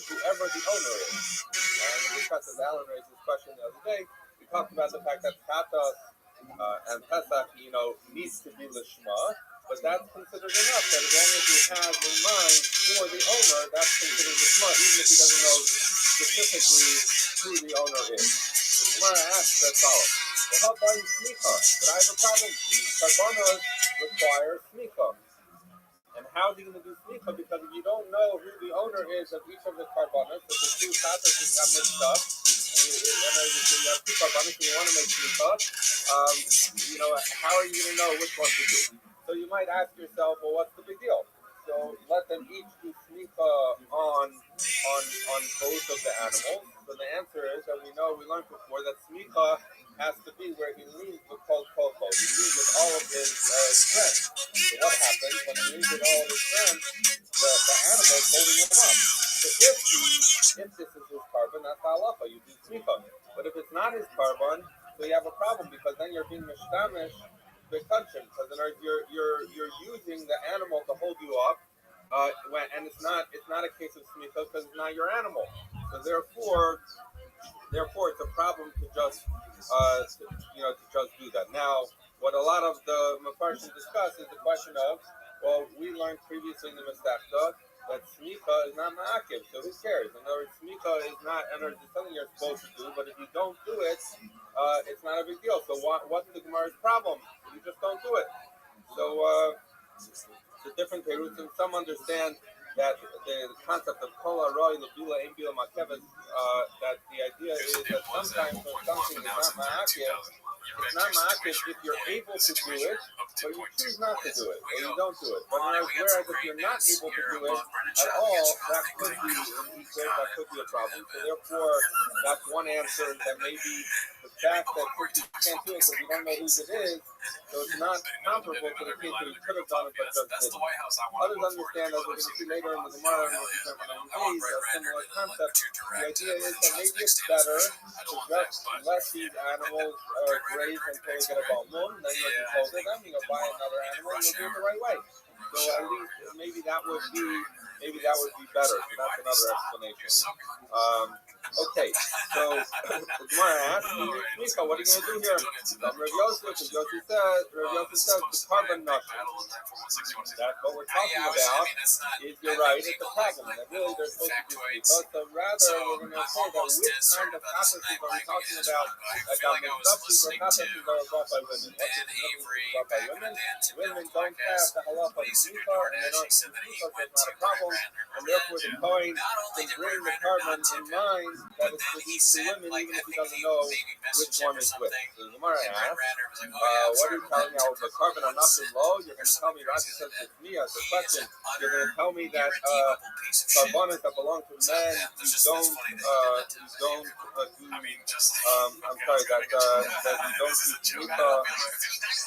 whoever the owner is. And we discussed, as Alan raised this question the other day, we talked about the fact that Chatas and Pesach, needs to be Lishma, but that's considered enough, that as long as you have in mind for the owner, that's considered Lishma, even if he doesn't know specifically who the owner is. So the Gemara asks as follows. How about smicha? But I have a problem. Karbanos require smicha. And how are you going to do smicha? Because if you don't know who the owner is of each of the karbanos, so the 2 carcasses got mixed up, and you have 2 karbanos and you want to make smicha, how are you going to know which one to do? So you might ask yourself, well, what's the big deal? So let them each do smicha on both of the animals. So the answer is that we learned before that smicha has to be where he leads with kol koko. He leads with all of his strength. So what happens when he leads with all of his strength? The animal is holding him up. So if this is his carbon, that's halacha. You do smicha. But if it's not his carbon, so you have a problem, because then you're being mishtamish bekachim, because then you're using the animal to hold you up, and it's not a case of smicha because it's not your animal. So therefore it's a problem to just do that. Now, what a lot of the Mefarshim discuss is the question of, well, we learned previously in the Masechta that smicha is not ma'akiv, so who cares? In other words, smicha is not, it's something you're supposed to do, but if you don't do it, it's not a big deal. So what's the Gemara's problem? You just don't do it. So the different Peruts, and some understand that the concept of Kol Aroi Levila Ein Bila Makevet, that the idea is that sometimes when something is not ma'akev, it's not ma'akev if you're able to do it, but you choose not to do it, or you don't do it. But whereas if you're not able to do it at all, that could be an equal, that could be a problem. So therefore, that's one answer, that maybe the fact that since you can't do it because you don't know whose it is, so it's not comparable to the case that he could have done it but just didn't. Others understand, as we're going to see later in the Gemara in a similar concept. The idea is that maybe it's better to just let these animals graze until they get a balmum, then you'll be told them, you'll buy another animal, and you'll do it the right way. So at least maybe that would be better. So that's another explanation. Okay, so the Gemara asks, Mika, what are you going to do here? Rabbi Yosef says, the carbon nutshell. That's what we're talking about. Is you're right, it's a problem. And really, they're supposed to be Mika. So rather, we're going to say that which kind of processes are we talking about that got mixed up? These are processes that are brought by women. What is brought by women? Women don't have the halacha of Mika, and they don't use Mika, so it's not a problem. And therefore, the Kohen can bring the carbon in mind that it's produced to women, even if he doesn't know which one is which. So the Gemara asks, what are you telling me? The carbon are nothing low? You're going to tell me, Rashi says to me as a question, you're going to tell me that carbonates that belong to men, you don't do, I'm sorry, that you don't do shmita,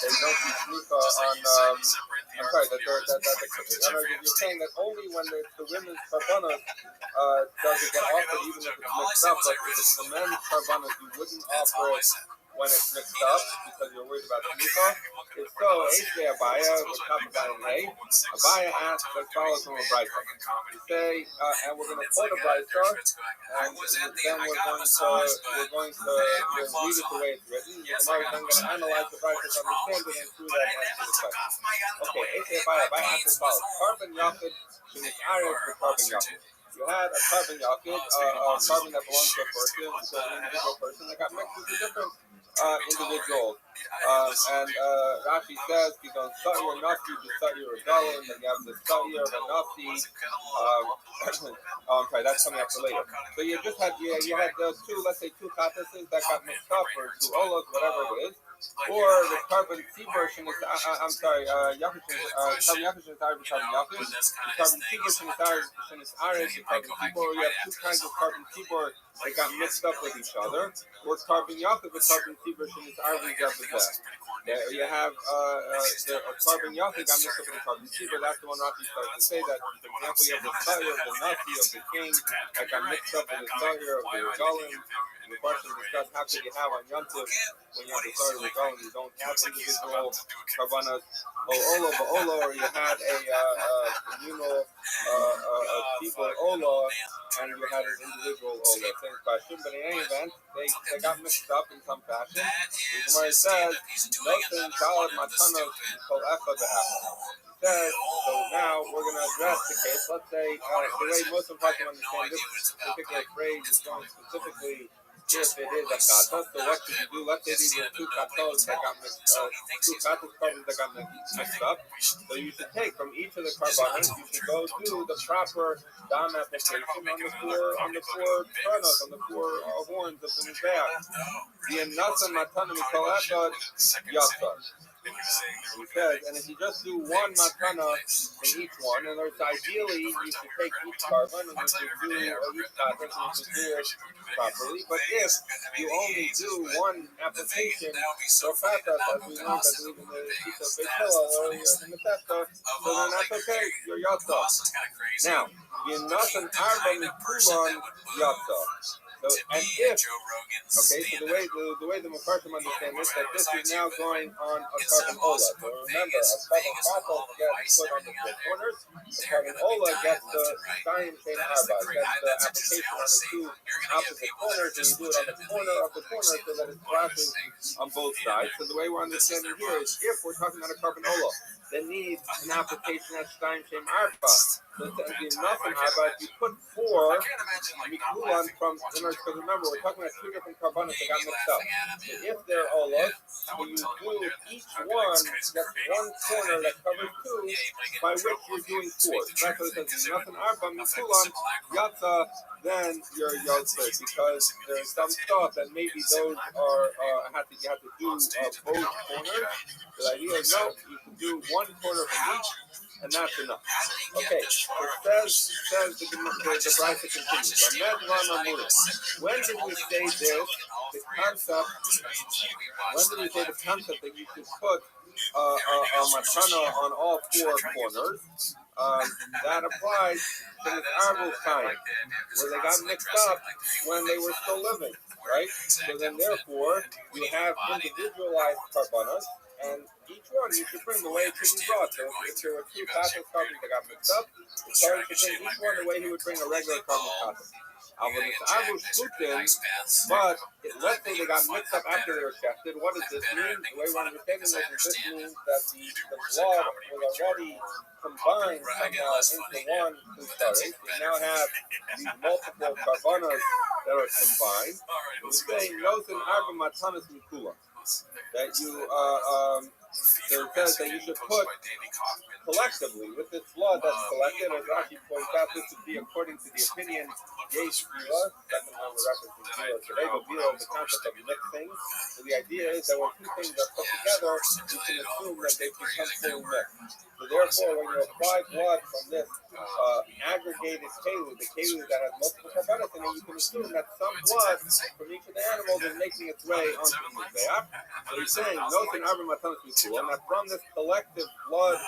they don't do shmita on, I'm sorry, you're saying that only when the women's carbonates does it get offered, even if it's mixed up, but if it's the men's carbonates, you wouldn't offer it when it's mixed up because you're worried about shmita. If so, Eishe Abaya, we'll talk about it today. Abaya asks, let's follow from a Brisa. We say, and we're going to quote a Brisa, and then we're going to read it the way it's written. The Gemara is then going to analyze the Brisa to understand it and through that answer the question. Okay, Eishe Abaya asks as follows. Carbon Yachid, Shenis Ares, the carbon Yachid. You had a carbon Yachid, a carbon that belongs to a person, to an individual person that got mixed with a different individual. And Rashi says, you don't start your nafsi, you start your rebellion, then you have the start your nafsi. I'm sorry, that's coming after later. So you just had, you had those two, let's say two katases that got mixed up, or two olos, whatever it is. Or the carbon C version is, I'm sorry, carbon Yakush is carbon Yakush. The carbon C version is Ares, the carbon Tibor. You have two kinds of carbon Tibor that got mixed up with each other. Or carbon Yakush, the carbon C version is Ares Yakush. You have the carbon Yakush got mixed up with the carbon Tibor. That's the one Rashi starts to say that, for example, you have the Sire of the Nasi of the king that got mixed up with the Sire of the Regalim. And the question is discussed, how could you have on Yom Tov, when you have the start of the Regalim, you don't have individual karbanas or you had a communal people ola, and you had an individual ola. Same question, but in any event, they got mixed up in some fashion. The Gemara says, "Nothing solid matana kol echad be'achad." So now we're going to address the case. Let's say the way most of us can understand this particular phrase is going specifically if it is a kata. So what should you do? Let's say these are two katos that got mixed up, two katos carbons that got mixed up. So you should take from each of the carbonates, you should go to the proper dam application on the four chronos, on the four horns of the mizbeach. The nasa matana mikol echad yasa. He says, and if you just do one matana in each one, and there's ideally you should take each carbon and you should do each kata, and you should do it properly. But if you only do one application, so kata, as we learned, I believe in the piece of Beitila or in the Tefta, so then that's okay, you're yatsa. Now, in nasan arba mikulan yatsa. So, and if, okay, so the way the Mefarshim understand this, that this is now going on a carbon ola. So remember, a carbon kato gets put on the four corners, the carbon ola gets the same arba, gets the application on the two opposite corners, and you do it on the corner of the corner so that it's flashing on both sides. So the way we're understanding here is, if we're talking about a carbon ola that needs an application at same arba, So it says nothing but if you put 4 mikulan from, because remember we're talking about 2 different karbanos that got mixed up. So if they're olos, so you do each one just 1 corner that covers 2, by which you're doing 4. So that's what it says. Nothing arba mikulan yatsa, then you're yotze, because there's some stuff that maybe those are you have to do both corners. The idea is no, you can do 1 corner from each, and that's enough. Okay, it says the Brisa continues. When did we say this? The concept. When did we say the concept that you should put a matana on all 4 corners? That applies to the Arvel time, where they got mixed up when they were still living, right? So then, therefore, you have individualized karbanos, and each one you should bring the way it should be brought. So if there were 2 katan carbons that got mixed up, the Torah should bring each one the way he would bring a regular carbon katan. But let's say they got mixed up after they were shafted. What does this mean? The way we're understanding this means that the blood was already combined somehow into one kusaris. We now have these multiple karbanos that are combined. We're saying nosin arba matanas mikula. That you so it says that you should put collectively with this blood that's collected, as Rashi points out, this would be according to the opinion Yesh Bila, second time we're referencing Bila today, but Bila is the concept of mixing. So the idea is that when 2 things are put together, you can assume that they become fully mixed. So therefore, when you apply blood from this aggregated kelu, the kelu that has multiple karbanos in it, you can assume that some blood from each of the animals is making its way onto the mizbeach. So he's saying, nosin arba matanas mikula, and that from this collective blood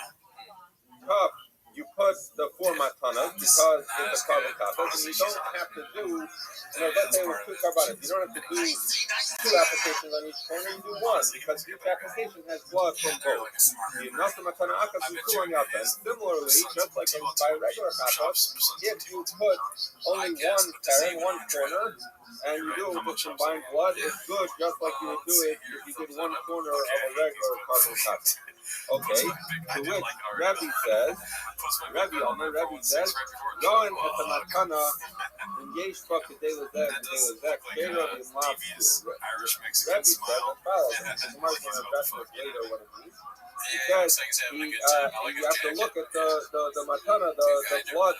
cup, you put the 4 matanas because it's a carbon katan, and you don't have to do, let's say it was 2 karbanos, you don't have to do 2 applications on each corner, you do 1, because each application has blood from both. And similarly, just like by regular katas, if you put only 1 parent, 1 corner, and you do it with combined blood, it's good just like you would do it if you did 1 corner of a regular carbon katan. Okay, to which Rabbi says, Goin at the matana in yesh bak kedei lezek better in lav. Rabbi says as follows. The Gemara is going to address this later what it means. Because you have to look at the matana, the blood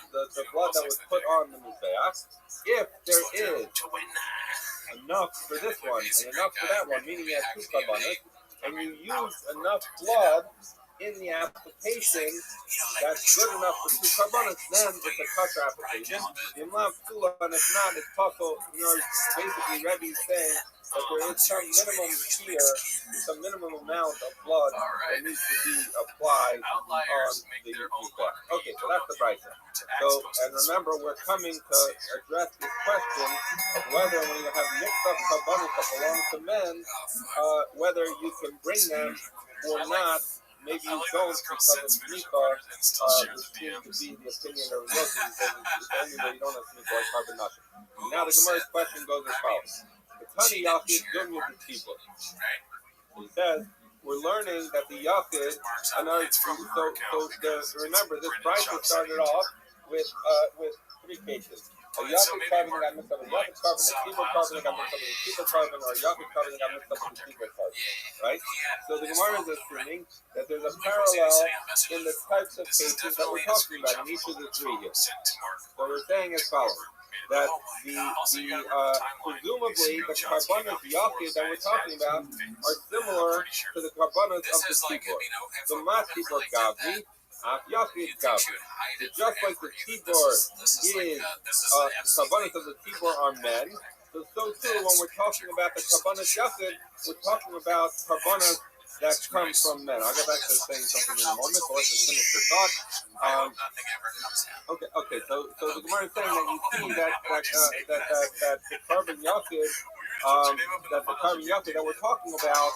that was put on the mizbeach. If there is enough for this one and enough for that one, meaning you have 2 karbanos, and you use enough blood in the application that's good enough for 2 karbanos, then it's a kosher application. In lav tula, and if not, it's possible. Basically, Rabbi is saying that there is some minimum here, some minimum amount of blood that needs to be applied on the mizbeach. Okay, so that's the brisa. So, and remember, we're coming to address this question of whether when you have mixed up karbanos that belong to men, whether you can bring them or not. Maybe you don't because of smicha, which seems to be the opinion of Rosh, because it's only that you don't have smicha like carbon nashim. Now the Gemara's question goes as follows. The Tani Yachid Dunya B'Tibur. He says, we're learning that the Yachid, remember this brisa started off with 3 cases. A Yachid carbon got mixed up with a Yachid carbon, a Tibur carbon got mixed up with a Tibur carbon, or a Yachid carbon got mixed up with a Tibur carbon. Right? So the Gemara is assuming that there's a parallel in the types of cases that we're talking about in each of the 3 here. So we're saying as follows. That presumably the karbanos Yachid that we're talking about are similar to the karbanos of the Tibur. The Tibur Gavri, Yachid Gavri. Just like the Tibur is, karbanos of the Tibur are men, so too when we're talking about the karbanos Yachid, we're talking about karbanos that come from men. I'll get back to saying something in a moment, but let's just finish the thought. Okay. So the Gemara is saying that you see that the carbon Yachid, that we're talking about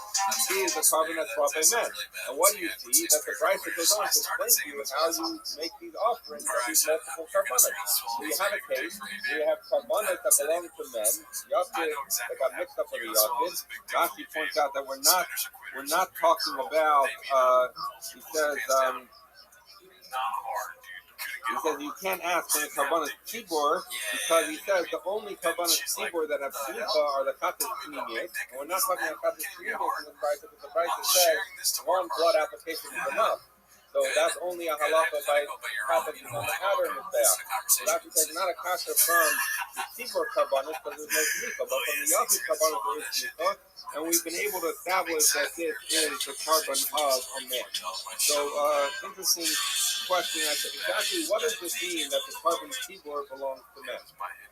is the carbon that's brought by men. And what do you see? That the brisa goes on to explain to you how you make these offerings of these multiple karbanos. So you have a case where you have karbanos that belong to men, Yachid that got mixed up with the Yachid. Rashi points out that we're not talking about, he says, He says you can't ask when a Karbanas Tzibor because he says the only Karbanas Tzibor that have Slicha are the Katas Pnimiyos. And we're not talking about Katas Pnimiyos in the Brisa because the Brisa says one blood application is enough. So that's only a halacha by Katas on the outer Mizbeach. So that's because not a kasha from the Tzibor Karbanas because there's no Slicha, but from the Yachid Karbanas there is Slicha. And we've been able to establish that this is the carbon of a man. So, interesting question as to exactly what does this mean that the carbon Tzibor belongs to men?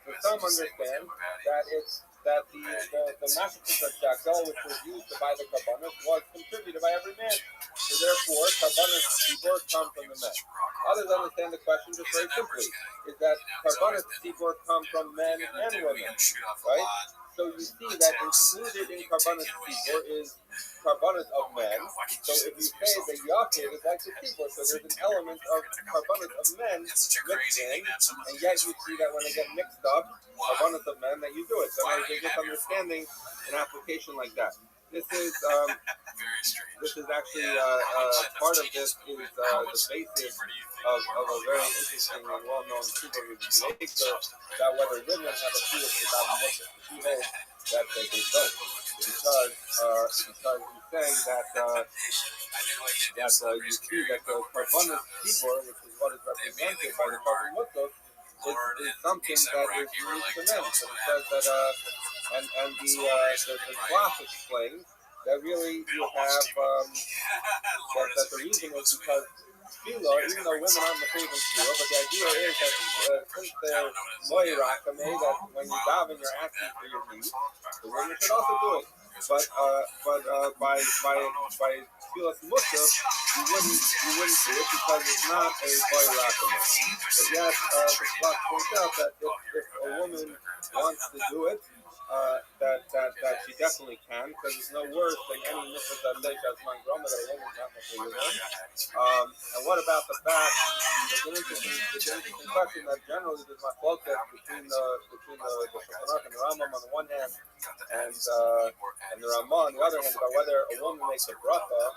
So some understand that it's that the massacres of Jackal, which was used to buy the karbanos, was contributed by every man. So therefore, karbanos Tzibor come from the men. Others understand the question just very simply, is that karbanos Tzibor come from men and women, right? So you see that included in Karbanas Tzibor is Karbanas of men. So if you say the Yachid is like the Tzibor, so there's an element of Karbanas of men mixed in, and yet you see that when they get mixed up, Karbanas of men, that you do it. So now there's just understanding an application like that. This is actually part of this is the basis of a very interesting and well-known Tzibor that whether women have a Tzibor to that Muslim. He holds that they don't, because he's saying that you see that the Karbanas Tzibor, which is what is represented by the Karban Muslim, is something that is unique to men. So he says that the class explains that really you have that the reason is because Tefillah, even though women aren't the favorite Tefillah, but the idea is that since they're Moiraka, that when you daven, you're asking for your needs, the women should also do it. But by Tefillah Musaf, you wouldn't do it because it's not a Moiraka. But yes, the Shlach points out that if a woman wants to do it, that she definitely can, because it's no worse than any mitzvah that says that's mangroma that a woman's not necessarily learn. And what about the fact? It's an interesting question that generally there's my focus between the Shulchan and the Rambam on the one hand, and the Ramah on the other hand, about whether a woman makes a bracha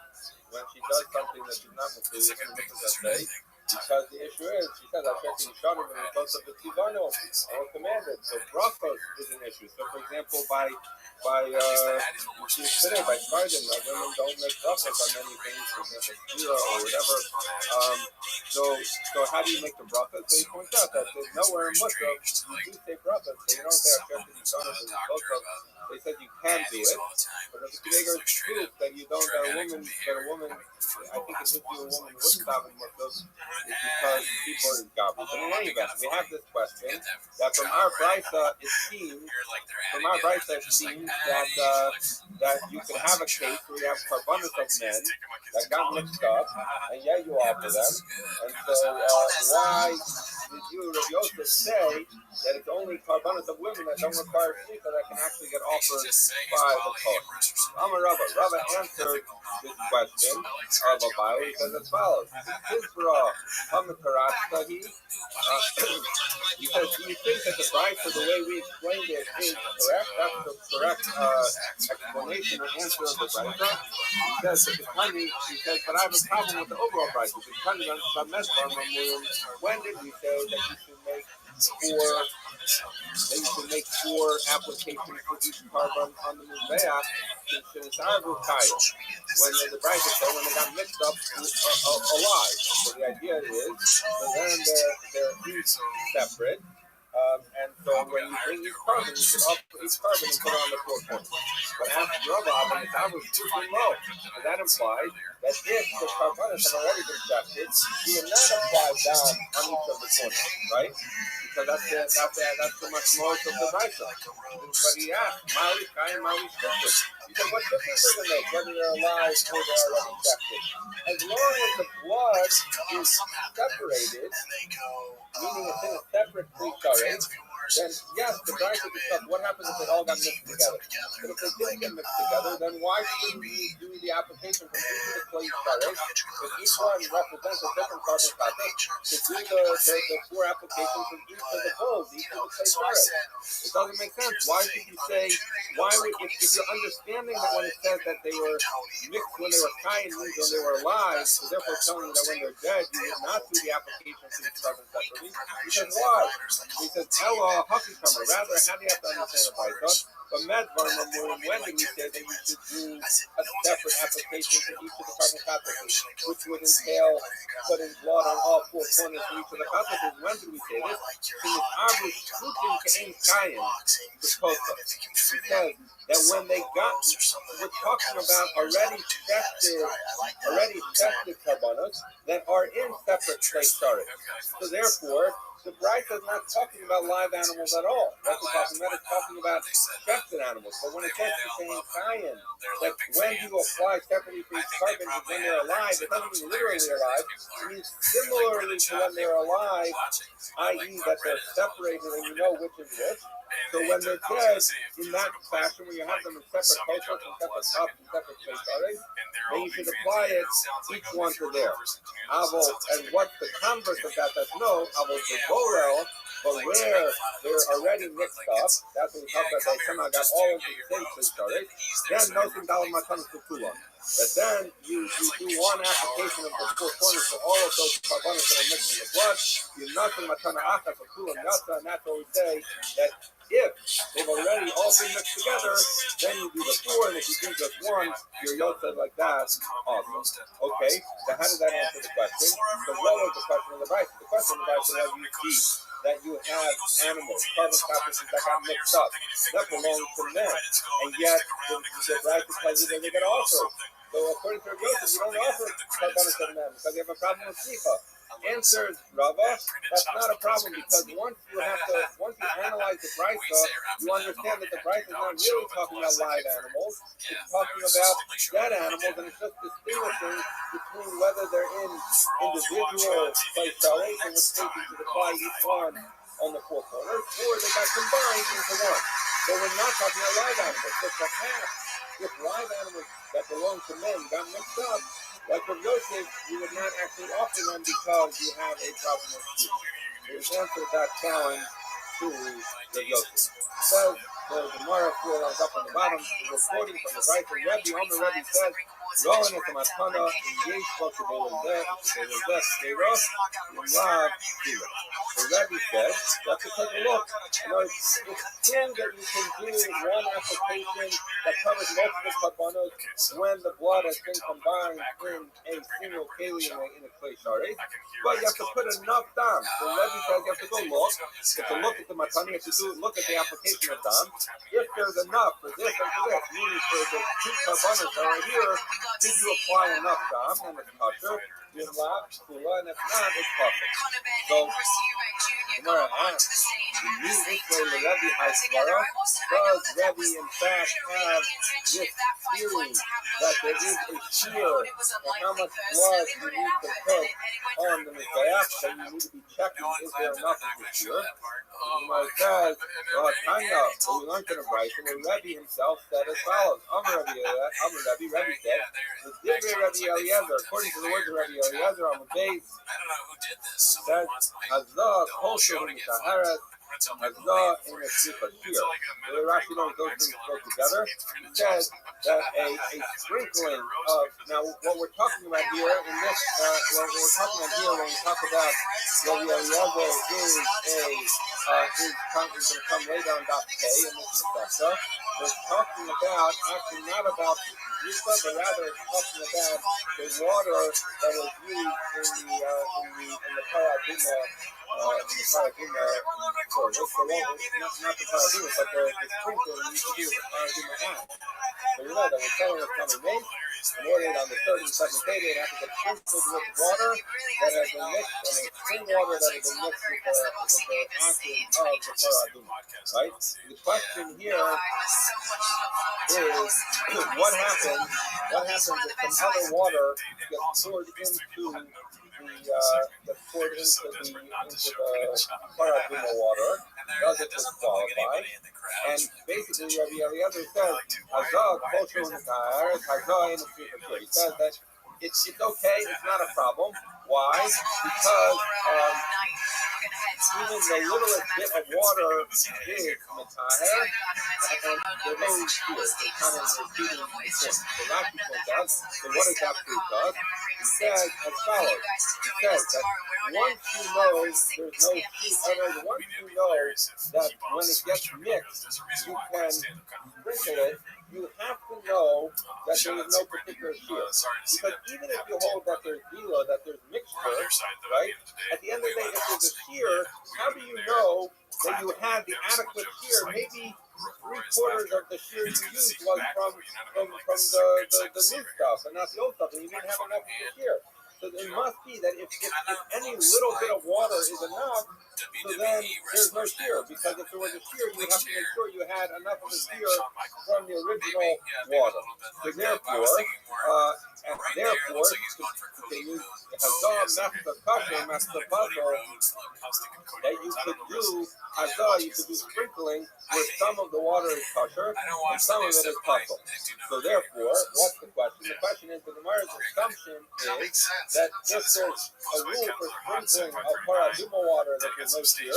when she does something that she's not necessarily in the mitzvah that say. Because the issue is, she says, I checked in Shannon and close up the Tivano, or commanded. So brachos is an issue. So for example, by today, by Friday, women don't make brachos on many things, for example, Shira or whatever. So how do you make the brachos? So he points out that there's nowhere in Muslim you do say brachos. So you don't say I checked in Shannon and close up. They said you can do it, but if the bigger proof that you don't, that a woman, I think it's if a woman wouldn't daven Muslim, is because people are garbage. But in any event, we have this question that from our Brisa it seems that you can have a case where you have karbanos of men that got mixed up, and you offer them, and so why did you, Rabbi Yosef, say that it's only karbanos of women that don't require shlicha that can actually get offered by the Kohen? Amar Rabbi. Rabbi answered this question of Abai. He says as follows: he says, do you think that the Bride, for the way we explained it, is correct? That's the correct explanation or answer of the Bride. He says, but I have a problem with the overall Bride. When did we say that you should make four applications for each carbon on the Mizbeach? When the Bride said when they got mixed up alive. So the idea is, so then they're each separate. And so when you bring each carbon, you should offer each carbon and put it on the 4 points. But after Rabbi, when that was too low, and that implies that if the carbonates have already been tested, you would not apply down on each of the corners, right? Because that's too much more of the Brisa. But he asked, Mali Kai, Mali Shifted. He said, what difference does it make whether they're alive or they're already tested? As long as the blood is separated, meaning it's in a separate pre-current, then yes, the Brisa discussed what happens if they all got mixed together. But if they didn't get mixed together, then why shouldn't we do the application from each of the clay sharet? If each one represents a different carbon status, to do the four applications from each of the poles, each of the clay sharet. It doesn't make sense. Why should you say, why would, if you're understanding that when it says that they were mixed when they were kain, means when they were alive, so therefore telling you that when they're dead, you would not do the application to each carbon separately. He says, why? He says, Ella, Huffy-Comer. Rather, how do you have to understand the Brisa? But when did we say that you should do a separate application for each of the carbon copies, which would entail putting blood on all four corners for each of the copies? When did we say this? Because it says that when they got, we're talking about already tested carbonos that are in separate clay sharet. So therefore, the Brisa is not talking about live animals at all. What we're talking about is talking about tested animals. But when it says the same kain, that when you apply separately for each carbon when they're alive, it doesn't mean literally alive. It means similarly to when they're alive, i.e. that they're separated and you know which is which. So when they're dead, in that fashion, where you have them in separate koshos and separate cups and separate clay sharet, then you should apply it each one to there. And what's the converse of that? That's no, but where they're already mixed up, that's what we talk about, they somehow got all into the same clay sharet, then nothing dalam matanas kula. But then you do one application of the four corners for all of those carbonates that are mixed in the blood. You nothing matana acha for kula nasa, and that's what we say that if they've already all been mixed together, then you do the four, and if you do just one, your yotza like that. Awesome. Okay, so how does that answer the question? So what was the question of the Brisa? The question of the Brisa is you see that you have animals, carbon copies that got mixed up, that belong to men, and yet the Brisa tells you that they get offered. So according to Rabbi, you don't offer carbonos to men because you have a problem with slicha. Answers Rabbi, that's not a problem because once you analyze the Brisa, you understand that the Brisa is not really talking about live animals. It's talking about dead animals, and it's just distinguishing between whether they're in individual clay sharet, in which case you should apply each one on the four corners, or they got combined into one. So we're not talking about live animals. So perhaps if live animals that belong to men got mixed up, like with Yosef, you would not actually offer them because you have a problem with sleep. There's answer that challenge to the Yosef. So the Gemara lines up on the bottom, the reporting from the Brisa, Rabbi on the Rabbi says, Rowan at the Matana, and Yesh spoke to Belazeh, and Rav, the Rabbi said, you have to take a look. It's true that you can do one application that covers multiple carbonos when the blood has been combined in a single keli in a clay sharet, but you have to put enough dam. So Rabbi says you have to go look. You have to look at the matana. You have to look at the application of dam. If there's enough for this and for this, meaning for the two carbonos that are here, did you apply enough dam and it's kosher? And if not, it's kosher. So Gemara asks, does Rabbi in fact have this theory that there is a shear and how much blood you need to put on the mizbeach, that you need to be checking is there enough of the shear? Gemara says, Tanya, we learned in the Brisa, where Rabbi himself said as follows: Rabbi said, Rabbi Eliezer, according to the words of Rabbi Eliezer on the base, says, Hazah kosher v'mitaharet, Hazah in a slicha shear. The Rashi knows those things go together. He says that a sprinkling of, now what we're talking about here in this, when we talk about Rabbi Eliezer is going to come later on Daf K in this Masechta. We're talking about actually not about Zika, but rather it's talking about the water that was used in the paraduma. Not the paraduma, but the sprinkling used to do with the paraduma hat. So you know that when someone was coming made, in order on the third and second day, they'd have to get sprinkled with water that had been mixed, and a clean water that had been mixed with the acid of the paraduma. Right? The question here is, what happens if some other water gets poured into the paraduma water, doesn't disqualify. And basically, Rabbi Eliezer says, Hazah kosher u'nekares, Hazah ain't a shrifa shir. He says that it's okay, it's not a problem. Why? Because even the littlest bit of water is metaher, and there's no shear. It's kind of repeating the point. So Rashi points out, so what does that prove to us? He says as follows. He says that once you know there's no shear, once you know that when it gets mixed, you can sprinkle it, you have to know that there is no particular shear. Because even if you hold that there's gila, that there's mixture, right? At the end of the day, if there's a shear, how do you know that you had the adequate shear? Maybe 3/4 of the shear you used was from the new stuff and not the old stuff, and you didn't have enough of the shear. So it must be that if any little bit of water is enough, so then there's no shear, because if there was a shear, you have to make sure you had enough of the shear from the original water. So therefore, they use Hazah, Mesta Kasher, Mesta Puzzle, that you could do Hazah, you could do sprinkling where some of the water is kosher and some of it is puzzle. So therefore, what's the question? The question is, the Gemara's assumption is that if there's a rule for sprinkling of paraduma water that there's no shear,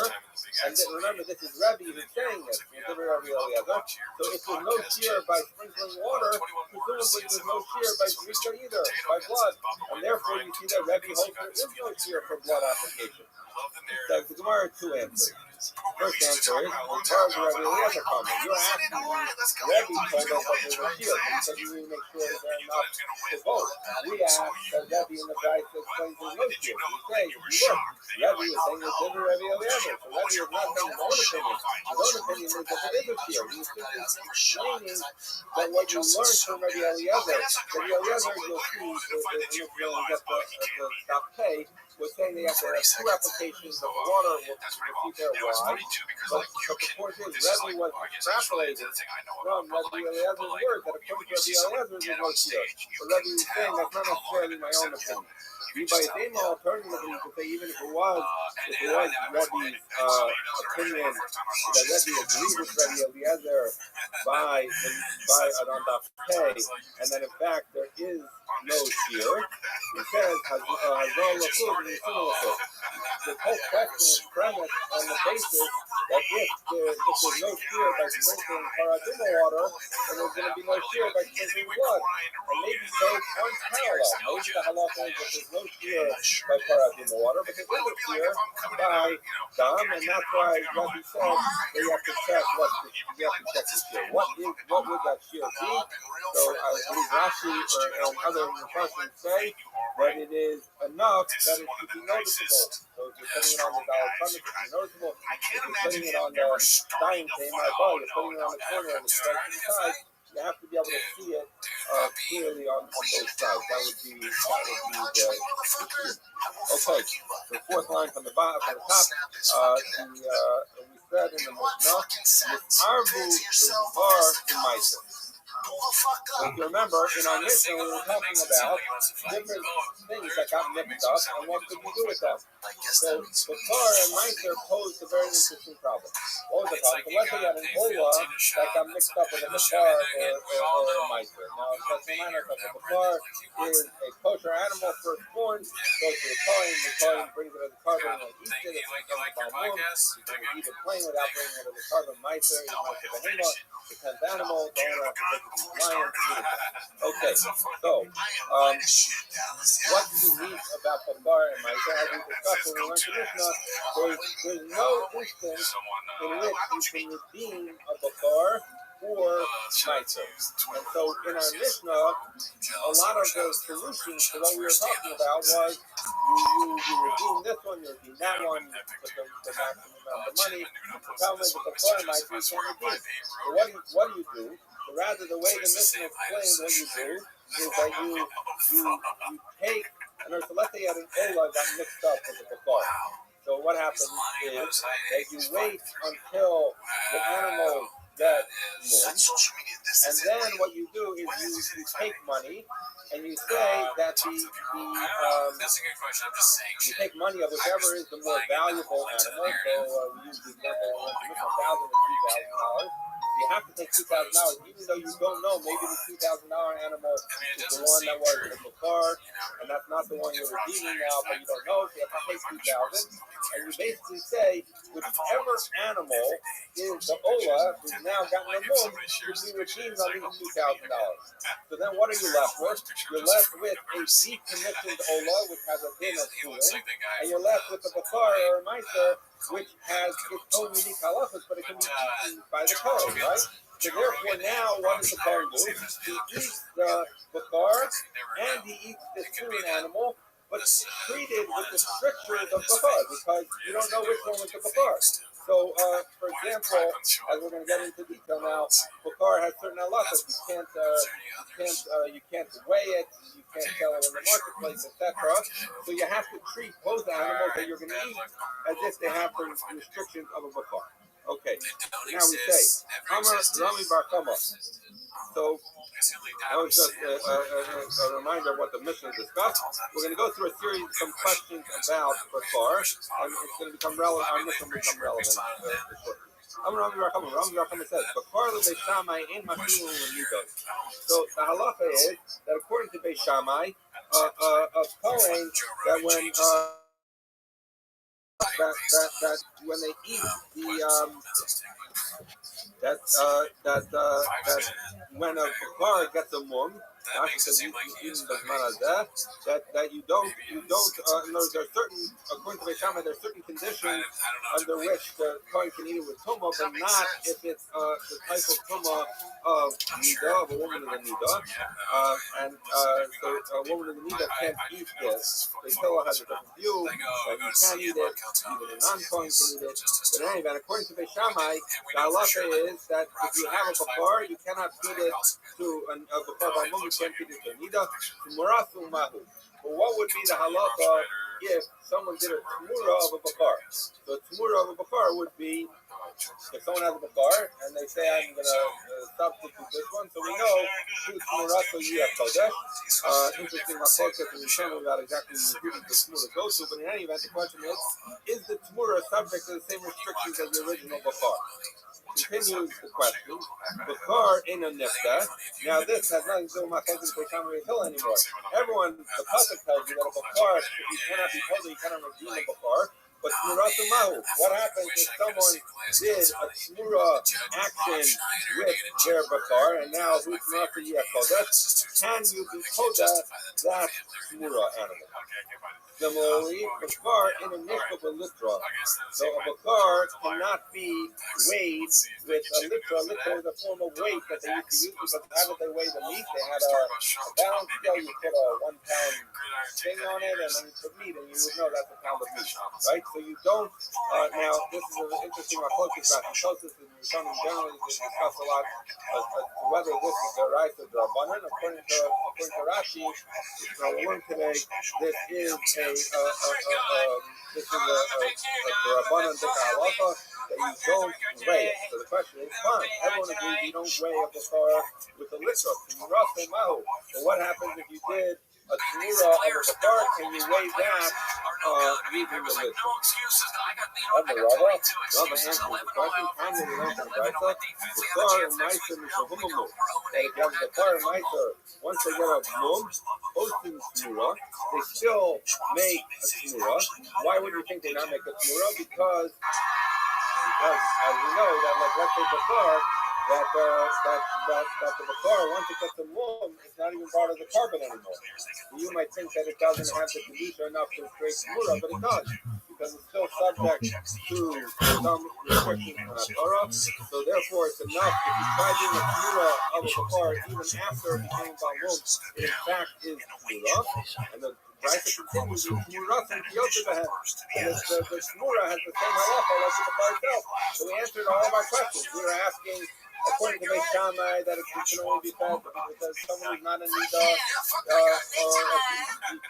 and then remember this is Rabbi who's saying this, Rabbi Eliezer, so if there's no shear by sprinkling water, presumably there's no shear by zrika either, by blood, and therefore you see that Rabbi holds there is no shear for blood application. So the Gemara has two answers. First answer is, as far as Rabbi Eliezer comment, you're asking me, Rabbi told us that there was shear, but he said you need to make sure that there's enough to vote. We asked that Rabbi in the Bryce explains there's no shear. We say, look, Rabbi is saying it's different Rabbi Eliezer, so Rabbi is not saying his own opinion. His own opinion is that there is a shear. He's simply explaining that what you learned from Rabbi Eliezer, Rabbi Eliezer, you'll see, if you get the stop K, was saying they have to have two applications of water will keep their why. But the point is, Rabbi was extrapolated from Rabbi Eliezer's words that according to Rabbi Eliezer, there's no shear. So Rabbi was saying that's not necessarily my own opinion. By Dema, alternatively, you could say even if it was Rabbi's opinion that Rabbi agreed with Rabbi Eliezer by Adon K, and that in fact there is no shear, he says Hazal Lachud and Yisim. The whole question is premised on the basis that if there's no shear by sprinkling paraduma water, then there's going to be no shear by sprinkling blood. And maybe those aren't parallel. Maybe the halacha is that there's no shear by paraduma water, but there is a shear by dam, and that's why Rabbi said that you have to check the shear. What would that shear be? So I believe Rashi and other Mepharshim say that it is enough that it should be noticeable. So if you're putting it on the dollar summit, it should be noticeable. If you're putting it on the dying thing, my ball, you're putting it on the corner and it's right inside, you have to be able to see it clearly on both sides. That would be the okay. The fourth line from the bottom, from the top, we said in the Mishnah, Arbu is far in Meiser. So if you remember, in our Mishnah, we were talking about different things that got mixed up and what could you do with them. So Bakar and Meiser posed a very interesting problem. What was the problem? So let's say you had an Ola that got mixed up with a Bakar or a Meiser. Now, let's remind ourselves, the Bakar is a kosher animal first born, goes to the Kohen brings it as a carbon and eats it. It's like a Balmum. You can eat it plain without bringing it as a carbon. Meiser is Meiser Behemoth. The 10th animal, the owner has to take it to the lion. Okay, so what's unique about Bakar and Meiser, as we discussed when we learned the Mishnah, there's no instance in which you can redeem a Bakar or Meiser. And so in our Mishnah, a lot of the solutions to what we were talking about was you redeem this one, you redeem that one, you put the maximum amount of money. The problem is with the Bakar and Meiser, you can't redeem. So what do you do? So rather, the way the Mishnah explains what you do is that you take, and so let's say you had an Ola got mixed up with the Bakar. So what happens is that you wait until the animals get moon, and then what you do is you take money and and you say that That's a good question. I'm just saying you shit. take money of whichever is the more valuable animal. So we use the example of $1,000 and $2,000. You have to take $2,000, even though you don't know. Maybe the $2,000 animal is the one that was the bakar, and that's not the one you're redeeming now, but you don't know. So you have to take $2,000, and you basically say whichever animal is the ola who's now gotten a mum should be redeemed on these $2,000. So then what are you left with? You're left with a decommissioned ola, which has a din of chulin, and you're left with a bakar or a meiser, which has its own unique halachas, but it can be eaten by the Kohen, right? So therefore now what does the Kohen do? He eats the bakar and he eats the chulin animal, but treated with the strictures of bakar, because you don't know which one was the bakar. So, for example, as we're going to get into detail now, bakar has certain halachas. You can't weigh it, you can't sell it in the marketplace, etc. So you have to treat both animals that you're going to eat as if they have the restrictions of a bakar. Okay, now we say, Amar Rami Bar Kama. So that was just a reminder of what the mission discussed. We're going to go through a series of some questions about bakar, and it's going to become relevant. Our mission will become relevant shortly. Rami Bar Kama says, bakar leBeit Shammai in mashulin l'midos. So the halacha is that according to Beit Shammai, a kohen that when that when they eat when a bakar gets a mum, that you don't no, there are certain, according to Beit Shammai, there are certain conditions under which the kohen can eat it with tumah, but not if it's the type of tumah of nida, of a woman in the nida, and so a woman in the nida can't eat this. The Torah has a different view that you can eat it, even a non-kohen can eat it. But in any event, according to Beit Shammai, the halacha is that if you have a bakar, you cannot feed it to a bakar by mum, you can't feed it to nida, to murasu mahu. But what would be the halacha if someone did a tmura of a bakar? So a tmura of a bakar would be, if someone has a bakar and they say, I'm going to substitute this one, so we know who's tmuratu yiyah kodesh. Interesting machlokes in Rishonim about exactly who the tmura goes to, but in any event, the question is the tmura subject to the same restrictions as the original bakar? Continues the question, bakar in a nifta. Now this has nothing to do with machlokes Beit Shammai Hill anymore. Everyone, the pasuk tells you that a bakar, you cannot be told, you cannot redeem a bakar. But tmuratu mahu, what happens if someone did a tmura action with their bakar, and now who's tmuratu yiyah kodesh? Can you be told that tmura animal? Similarly, bakar in a nifta litra. So a bakar cannot be weighed with a litra. A litra is a form of weight that they used to use, because how did they weigh the meat? They had a balance scale. You put a 1 pound thing on it, and then you put meat, and you would know that's a pound of meat, right? So you don't. Now this is an interesting machlokes about halachos and Rishonim generally discuss a lot whether this is the right or the rabbanan. According to Rashi, we'll learn today, this is a rabbanan halacha that you don't weigh it. So the question is, fine, everyone agrees you don't weigh a bakar with a litra. But what happens if you did a tmura of a bakar? Can you weigh that using the litra? Rabbi answers the question. Tanya, we learned from Brisa, bakar and meiser mishahumamu. That if you have a bakar and meiser, once they get a mum, posting tmura, they still make a tmura. Why would you think they not make a tmura? Because as we know, that like let's say bakar, that the bakar, once it gets a mum, it's not even part of the carbon anymore. You might think that it doesn't have the kedusha enough to create tmura, but it does, because it's still subject to some restrictions in the Torah. So therefore, it's enough if you try doing a tmura of a bakar even after it became balmum, it in fact is tmura, and the Brisa continues with tmura and kiyotabahem. And the tmura has the same halacha like the bakar itself. So we answered all of our questions. We were asking according to Beis Shammai, that it can only be fed because someone who's not in nida,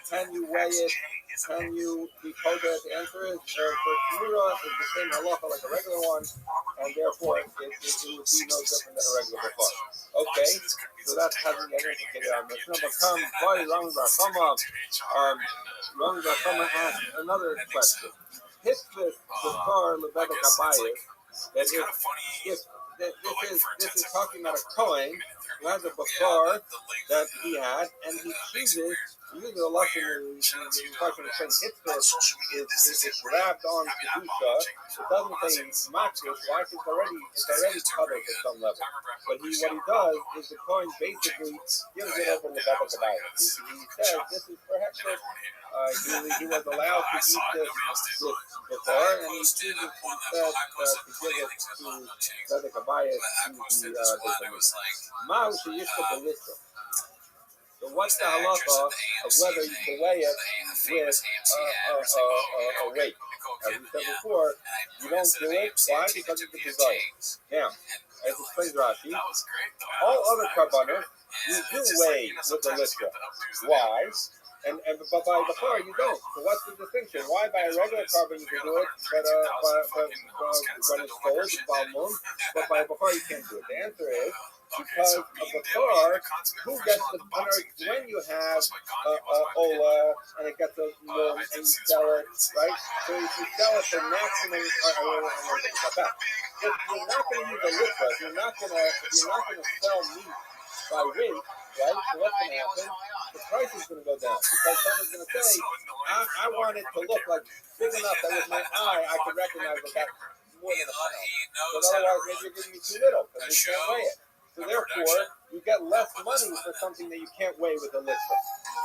can you weigh it? Can you decode it? The answer is for Tamura is the same halacha like a regular one, and therefore it would be no different than a regular before. Okay, so that hasn't yet indicated our Mishnah, but come, boy, Ram Rachama asked another question. Hit this before Lebedek Abayis, that if this is talking about a Kohen who has a before that he had, and he chooses, usually the lesson in the question of saying hit this is grabbed on Kedusha. It doesn't say Makdish. Why? It's already covered at some level. But what he does is the Kohen basically gives it over to Lebedek Abayis. He says this is for Hektish. He was allowed to eat this before, and he chooses instead to give it to Lebedek Abayis to the Ma'u Sheyishka Belishka. So what's the halacha of whether you can weigh it with a weight? As we said before, you don't do it. Why? Because it's a desire. Now, as explains Rashi, all other karbanos you do weigh with the litra. Why? But by the car you don't. So what's the distinction? Why by a regular carbon you can do it, but when it's cold, but by a bakar you can't do it? The answer is because of the car, who gets the when you have ola and it gets a mum and you sell it, right? So if you sell it for maximum, if you're not going to use a litra, you're not going to sell meat by weight, right? So what's going to happen? The price is going to go down because someone's going to say, I want it to look like big enough that with my eye I can recognize that that's more than a pound. But otherwise, maybe you're giving me too little because you can't weigh it. So therefore, you get less money for something that you can't weigh with a litra.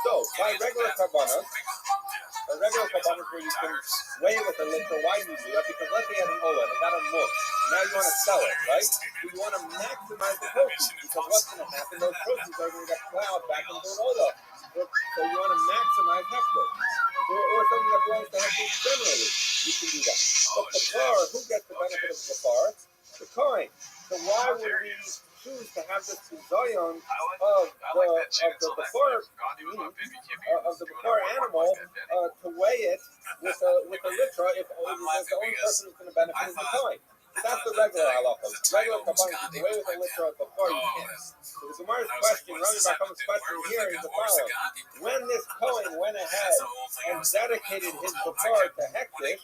So by regular karbanos where you can weigh with a litra, why do you do that? Because let's say you had an ola and it got a mum. Now you want to sell it, right? So you want to maximize the proceeds because what's going to happen? Those proceeds are going to get plowed back into an ola. So you want to maximize hectare. Or something that belongs to hectare generally. You can do that. But the car, who gets the benefit of the car? The Kohen. So why would we choose to have this zion of the before animal to weigh it with a litra if the only person who's going to benefit is the Kohen? That's the regular halacha. Regular kabbalah, you can weigh with a litra before you can. So the Gemara's question, Rabbi Bachama's question here is the following: when this Kohen went ahead and dedicated his before to Hektish,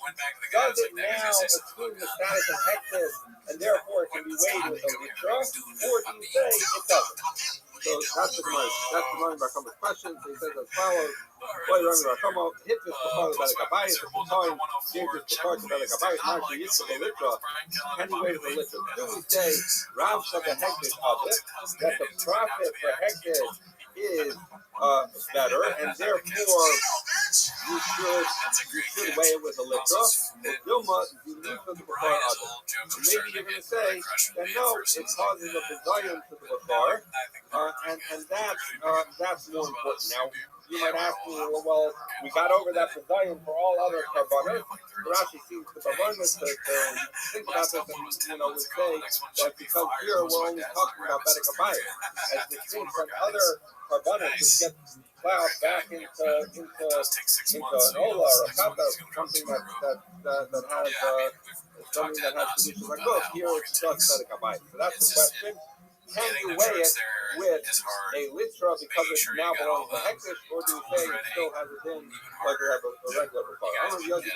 does it now assume the status of Hektish and therefore it can be weighed with a litra, or do you say it doesn't? So that's the Rabbi Bachama's question. So he says as follows: Boy, Rabbi Bachama hit this before the Abayis. If the Kohen gave this before to the Abayis, now he used the litra. Can you weigh the litra? Do we say Rav said the Hektish of it, that the profit for Hektish is better, and therefore you should weigh it with a litra? But Dilma, you need for the before other. So maybe you're going to say that no, it causes a bizayon to the before, and that's more important. Now, you might ask me, well, we got over that bizayon for all other karbanos. Rashi seems to think about this and would say that because here we're only talking about Bedek Abayis, as distinct from other karbanos which get plowed back into an ola or a kata, something that has conditions like those. Here it's just Bedek Abayis. So that's the question. Can you weigh it with a litra because it now belongs to Hektish, or do you say it still has it in like we have a regular before? I don't know if Yossi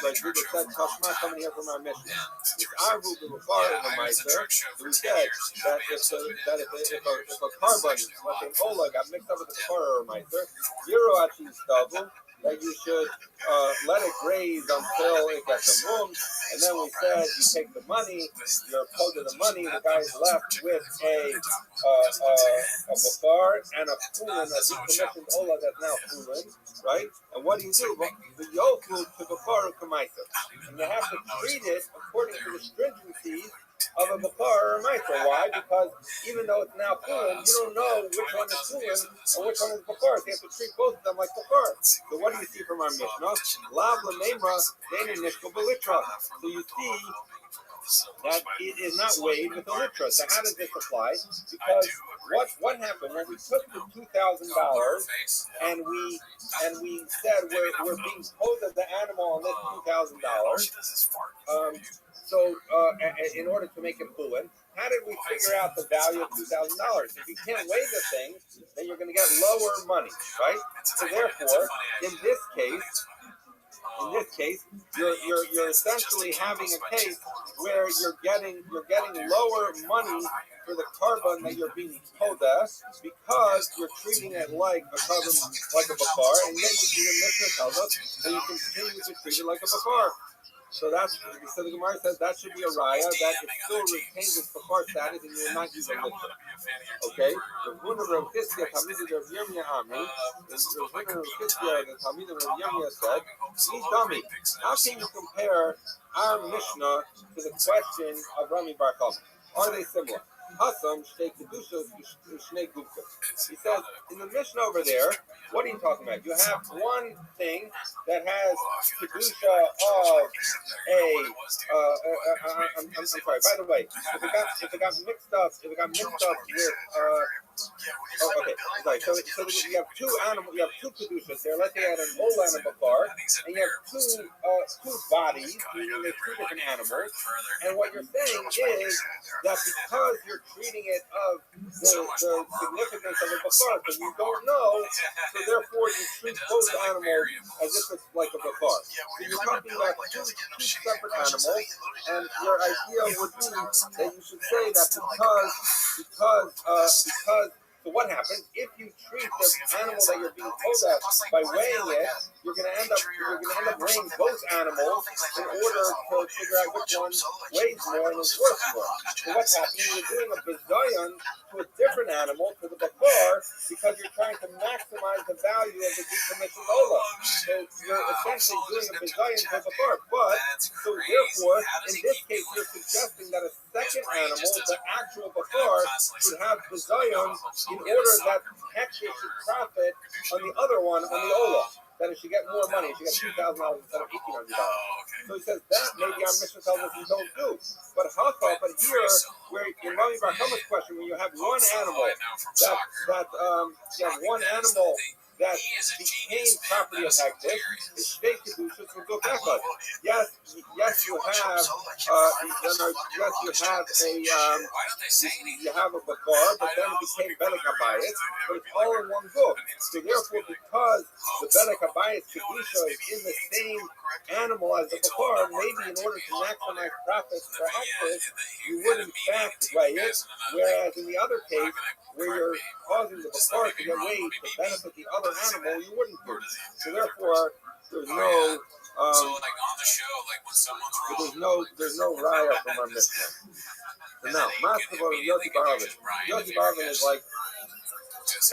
by Judah said, Tashma, coming here from our mission. It's Arvu the Befar in the Meister, who said that if a carbon, like an Ola, got mixed up with the Befar or Meister, Zero actually stubble, that you should let it graze until it gets a mum, and then we said you take the money, you're opposed to the money, the guy's left with a bafar and a fulin, a decommissioned ola that's now fulin, right? And what do you do? The yofu to bafar kamaita, and you have to treat it according to the stringencies of a bafar or a maita. Why? Because even though it's now fulin, you don't know which one is fulin or which one is bafar. So you have to treat both of them like bafar. So what do you see from our Mishnah? Lav l'meimra deinu nishko b'litra. So you see that it is not weighed with the litra. So how does this apply? Because what happened when we took the $2,000 and we said we're being posed as the animal on this $2,000. So in order to make it fluid, how did we figure out the value of $2,000? If you can't weigh the thing, then you're going to get lower money, right? So therefore, in this case, you're essentially having a case where you're getting lower money for the carbon that you're being poda because you're treating it like a carbon, like a bakar, and yet you see the Mishnah tells us that you continue to treat it like a bakar. So the Gemara says that should be a raya that it still retains its bakar status and you will not use a litter. Okay? The Rabbi said, please tell me, how can you compare our Mishnah to the question of Rami Bar Chama? Are they similar? He says, in the Mishnah over there, what are you talking about? You have one thing that has kedusha of I'm sorry. By the way, if it got mixed up with okay. Sorry. So you have two animals. You have two kedushas there. Let's say you had an ola and a bakar, and you have two bodies, meaning there's two different animals. And what you're saying is that because you're treating it of the significance of a bakar, because you don't know, so therefore you treat both animals as if it's like a bakar. So you're talking about two separate animals, and your idea would be that you should say that because so what happens if you treat the animal that you're being told at by weighing it? You're going to end up weighing both animals in order to figure out which one weighs more and is worth more. So what's happening? You're doing a bizayon to a different animal, to the bakar, because you're trying to maximize the value of the decommissioned ola. So you're essentially doing a bizayon to a bakar. But so therefore, in this case, you're suggesting that a second animal, the actual bakar, should have bizayon in order that Hector should profit on the other one, on the ola. That it should get more money. It should get $2,000 instead of $1,800. So he says that maybe our Mishnah tells us we don't do. But here, where in Rabbi Bar Chama's question, when you have one animal that became property of Hector, it's state kedushas will go back on. Yes, you have a bakar, but then it became bedek habayis, but it's all in one go. So therefore, because the bedek habayis kedusha is in the same animal as the bakar, maybe in order to maximize profits for Hector, you would in fact weigh it. Whereas in the other case, where you're causing the bakar to get weighed to benefit the other animal, you wouldn't do. So therefore, there's no there's no raya from our Mishnah. So now, Master Yossi Barvin. Yossi Barvin is like,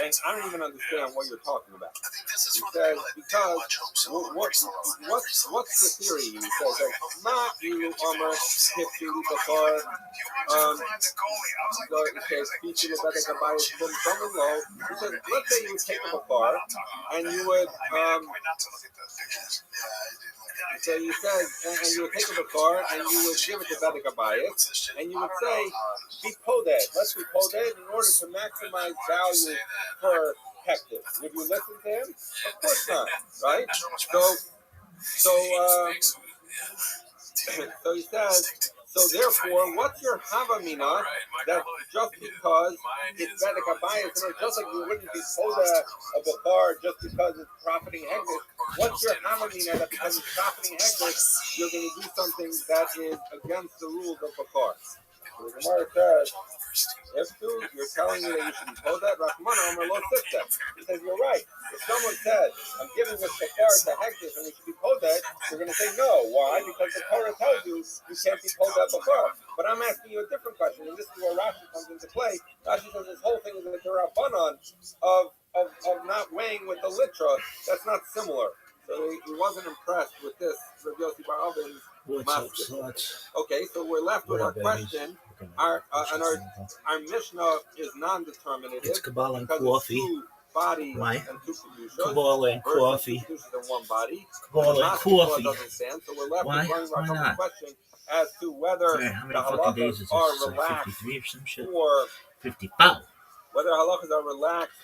and I don't even understand what you're talking about. He says, because what's the theory? He says, not you Omer Hipsi Bakar. He says, Pichu Bedek Habayis Bim Somen Lo. He says, let's say you would take a bakar and you would so you said, and you would take a bakar and you would give it to Bedek Habayis, and you would say, be poded. Let's be poded in order to maximize value for Hector. Would you listen to him? Of course not, right? So he says, so therefore, what's your havamina that just because it's Bedek Habayis, and just like you wouldn't be poded a bakar just because it's profiting Hector, what's your havamina that because it's profiting Hector, you're going to do something that is against the rules of bakar? So the Gemara says, if you're telling me that you should be told that, Rahmana Amar Lo Sifta. He says, you're right. If someone said, I'm giving this bakar to Hector and we should be told that, you're going to say no. Why? Because the Torah tells you can't be told that bakar. But I'm asking you a different question, and this is where Rashi comes into play. Rashi says this whole thing is a Rabbanan of not weighing with the litra. That's not similar. So he wasn't impressed with this Rabbi Yossi Bar Alvin's master. Okay, so we're left with our question. Our Mishnah is non-determinative. It's Kabbalah and coffee. body Why? and two kedushas. Kabbalah and versus coffee. two kedushas and one body. Kabbalah and Gnostic law coffee. doesn't stand, so we're left Why? with running Why around not? the question as to whether Right, how the many fucking days halachas is are this? Like relaxed 53 or some shit? or 55. whether halachas are relaxed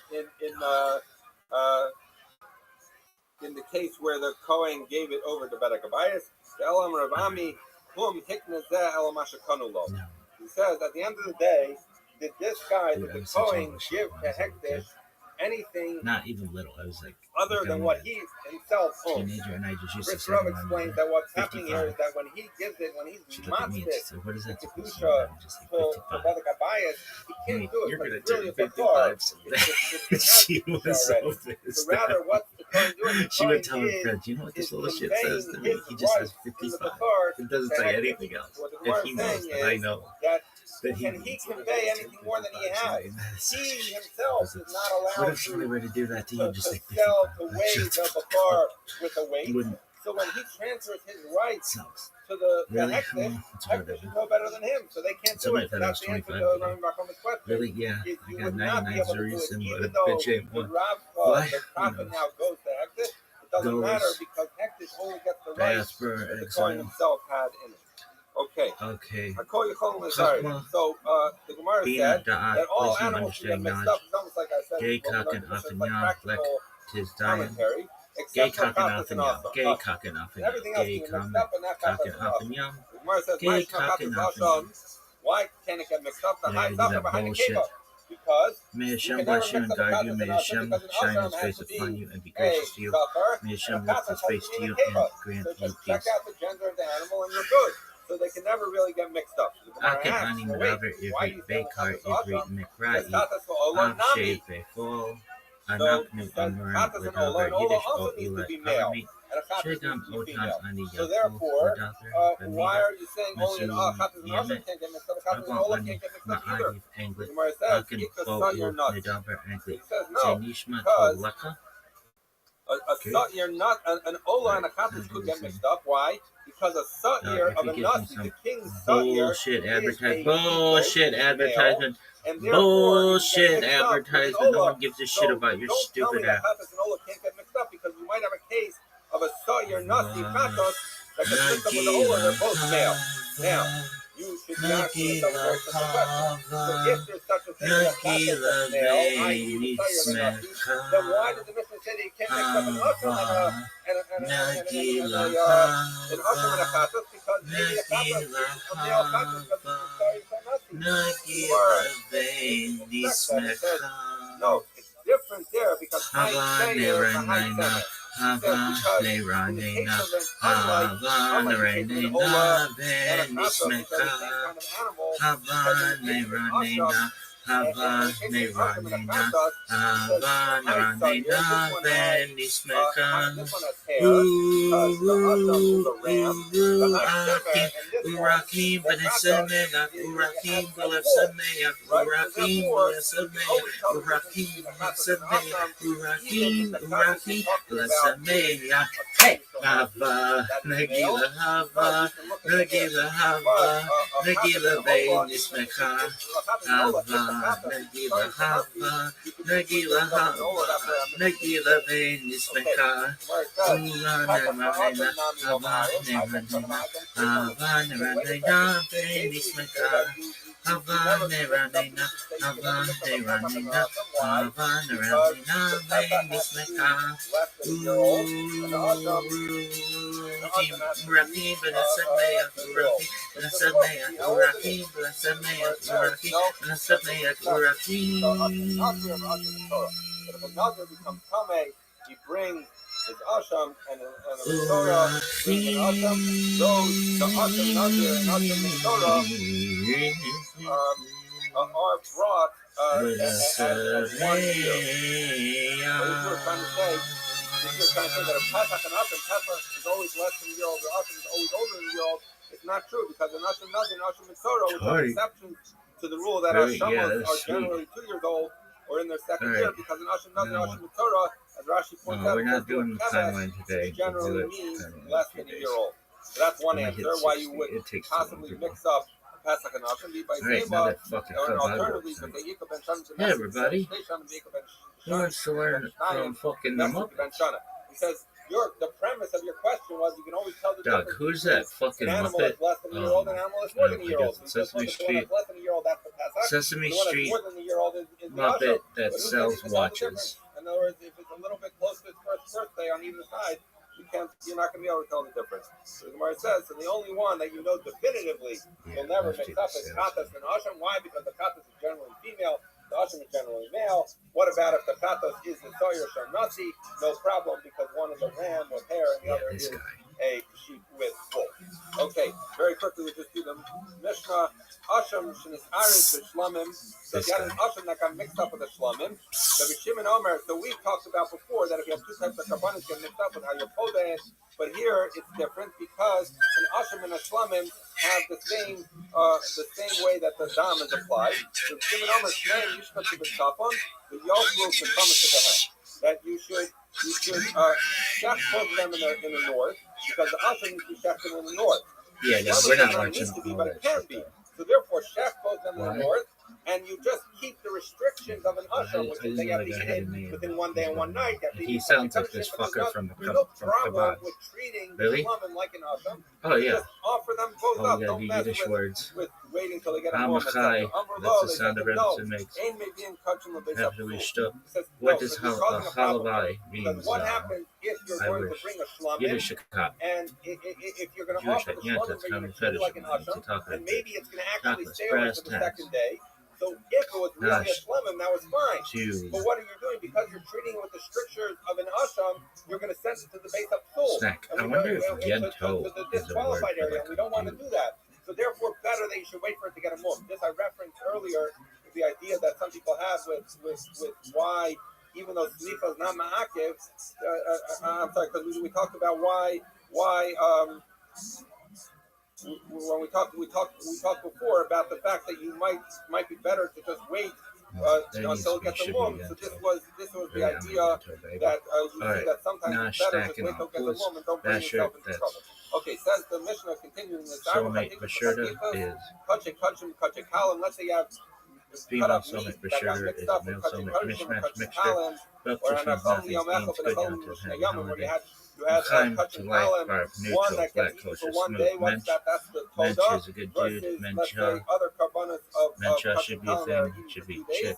in the case where the Kohen gave it over to Bedek Abayis. The Elam Ravami Hum Hiknazeh Elam Ashakanulo. No. He says at the end of the day, did this guy, Dude, did I the was such Kohen English give when to I was a little kid. Hekdesh anything Not even little. I was like other I'm than a what he himself owns? teenager, and I just used to Rich say Rav to my explains mother, that what's happening here 55. is that when he gives it, when he's She looked at me and she matzvah said, what is the that supposed to kedusha mean? I'm just like, to 55. Bedek Abayis, he can't do it You're because going it's to really turn a bakar. 55 someday. She was so pissed. So rather, what's the Kohen doing? The She would tell her Kohen friends, you know what this is little shit conveying says to me? his He just says rights in the 55. bakar It doesn't to say Hekdesh. anything else. What the And Gemara he is knows saying that I is know. that That can he convey anything more than he has? He himself is not What allowed if somebody were to do that to you? to Just like sell, 55. to Like, weigh shut the the fuck bakar up. with a weight. You wouldn't. So when he transfers his rights Sucks. to the Really? Hekdesh, Well, it's Hekdesh whatever. should know better than him, so they can't do Somebody it. thought I That's was the answer 25 to today. Rami Barkam's question. Really? Yeah. Is I you got would not be 99 able to do Zuri's it, in, even but though bitch ain't the one. Rav, Why? the prophet now goes to Hekdesh. It doesn't matter because Hekdesh only gets the rights Diaspora that the Kohen exile. himself had in it. Okay. Okay. I call you Cholim Sorry. So the Gemara Bina said da'at, that all wisdom, animals can get understanding, mixed knowledge. up. It's almost like I said, Gay well, cock and this is often like yah, like practical tis dying. commentary, Gay except for cock and Katas often and yah. Asa. Gay cock and often yah. Everything else Gay can get mixed up, but not cock Katas and and often Asa. yah. The Gemara says, Gay Mashna cock Katas and and often Asa. yah. Why can't it get mixed up? The Yeah, high you Zaka that behind the bullshit. Kiva. Because May you Hashem can never bless you mix and up the guide you. Katas May and Asa Hashem because an shine Ashram His has face to upon be you and be a gracious to you. Zakar, May and a Hashem lift Katas His has face to to be you a Kiva. and grant So you just check peace. out the gender of the animal and you're good. So they can never really get mixed up. So the Gemara Aken asks, ani well, wait, medaber why ivrit do you say bekar Katas and ivrit Asa? mikrai Because Katas for Ola av Nami. shev befol So anaknu it says amarim Katas and Ola, ledaber and Ola Yiddish also o needs to ilat be male, alamit and a Katas needs shegam to be otan female. ani So yakol therefore, ledaber why b'mida are you saying only an Katas and Asa yemet can't get mixed up? Katas and rabon Ola ani can't get mixed up either. ma'ariv anglit Gemara says, aken Ika bo Satyar u nuts. ledaber He anglit says say no, nishma because tol laka. a Satyar nut, an Ola and a Katas could get mixed up. Why? Because a Satyar If of he a gives me Nasi, some the king's Satyar, bullshit is advertisement, a bullshit male, advertisement, and therefore you bullshit get mixed up with an advertisement. No Ola. one gives a So shit about your don't tell me stupid that app. Katas and Ola can't get mixed up because you might have a case of a Satyar Nasi Katas that gets mixed up with the Ola. They're both male. Now, you should be asking yourself a very simple question. So if there's such a thing as a Katas that's male, i.e. the Satyar of a Nasi, then why did the Mishnah say that you can't mix up an Ashram and an Katas? Because maybe a Katas is a male Katas because it's a Satyar Nasi. No, it's different there because high Sayer is a high Semer. Because in the case of an unlike the case of an Ola and a Katas, which are the same kind of animal, because in the case of an Ashram, and in the case of an Ashram and a Katas, this one has hair, because the Ashram is a ram, the high Semer, and this one, Urakim the Katas, Urakim has a wolf. Right? Urakim So therefore, Urakim Urakim, Hey, Hava, Nagila Hava, Nagila Hava, Nagila Vein Ismecha, Hava, Nagila Hava, Nagila Hava, Nagila Vein Ismecha, Ula Nemarina, Hava, Neranina, Hava, Neranina, Vein Ismecha, Hava, Neranina, Hava, Neranina, Hava, Neranina, Vein Ismecha, Rabbi, blessed may Rabbi, blessed may Rabbi, blessed may Rabbi, blessed may Rabbi. But if a Nazir becomes Kameh, he brings his Asham and the Torah brings an Asham. Those, the Asham Nazir and Asham Torah are brought as 1 year. But if you're trying to say, that a Pesach and Asham, Pesach is always less than a year old, or Asham is always older than a year old, it's not true because an Asham Nazir and Asham Torah, which are exceptions to the rule that Ashamos are generally 2 years old or in their second year, because an Asham Nazir and Asham Torah, as Rashi points out, we're not doing the timeline today. generally means less than a year old. So that's one answer why you would possibly mix up Pesach and Asham be by Alright, now that fucking or Chabad alternatively, works. but they Yikah Ben Shana Hey everybody, who wants to learn from fucking the Muppets? Because the premise of your question was you can always tell the Doug, difference who's between that fucking an animal Muppet? that's less than a year old and an animal that's more than a year I old. guess So Sesame the one Street that's less than a year old, that's the Pesach. Sesame The one that's Street more than a year old is the Muppet Asham. that But who sells can tell the watches. difference? In other words, if it's a little bit close to its first birthday on either side, you're not going to be able to tell the difference. So the Gemara says, so the only one that you know definitively will never mix up is Katas and Asham. Why? Because the Katas is generally female, the Asham is generally male. What about if the Katas is the Sawyer Sharnasi? No problem, because one is a ram with hair and the other is a sheep with wool. Okay, very quickly we just do the Mishnah. Asham Shinis Aris Shlamim. So if you had an Asham that got mixed up with a Shlamim, Rabbi Shimon Omer, so we talked about before that if you have two types of Karbanis get mixed up with how you poda it, but here it's different because an Asham and a Shlamim have the same way that the Dam is applied. So Shimon Omer is saying you should to the Chafon, the Yoslu can come to the head. That you should shaft both of them in the north, because the Asham needs to be shafted in the north. Yeah, no, we're not watching all but that it can shit, be. though. So therefore, shaft both of them in the north, and you just keep the restrictions of an Asham, which is they have to eat it within 1 day and 1 night. He sounds like this fucker from no problem Chabad. with treating Really? the Shlamim like an Asham. Oh yeah. Just offer them both Oh, up. we gotta Don't do mess Yiddish words. with waiting till they get a home. Amachai, that's the sound of Remsen makes. After we stop, what does halavai means? What happens if you're I going to wish. bring a Shlamim? Yiddish shakap. And if you're going to Jewish offer the yeah, Shlamim, that's you're common going to treat it fetish. like an Asham, and maybe it's going to actually stay over brass for the tacks. second day. So if it was really a Shlamim, that was fine. Jews. But what are you doing? Because you're treating it with the strictures of an Asham, you're going to send it to the base of Sul. Snack. I wonder if Yento to the is a word disqualified for area, and we don't want to do that. So therefore, better that you should wait for it to get a move. This I referenced earlier, the idea that some people have with why, even though Snifa is not Ma'akiv, I'm sorry, because we talked about why when we talked before about the fact that you might be better to just wait until it gets a mum. So this was the idea that you see that sometimes it's better to wait till it gets a mum and don't bring yourself into trouble. Okay, says the Mishnah continuing this. Soulmate Bashirta is Kachik Kalam. Let's say you have female soulmate Bashirta is a male soulmate mishmash mixture. But there's nothing means good down to have holiday. Chaim to life barb neutral flat kosher smooth. Mensch is a good dude. Mencha should be a thing. Should be chick.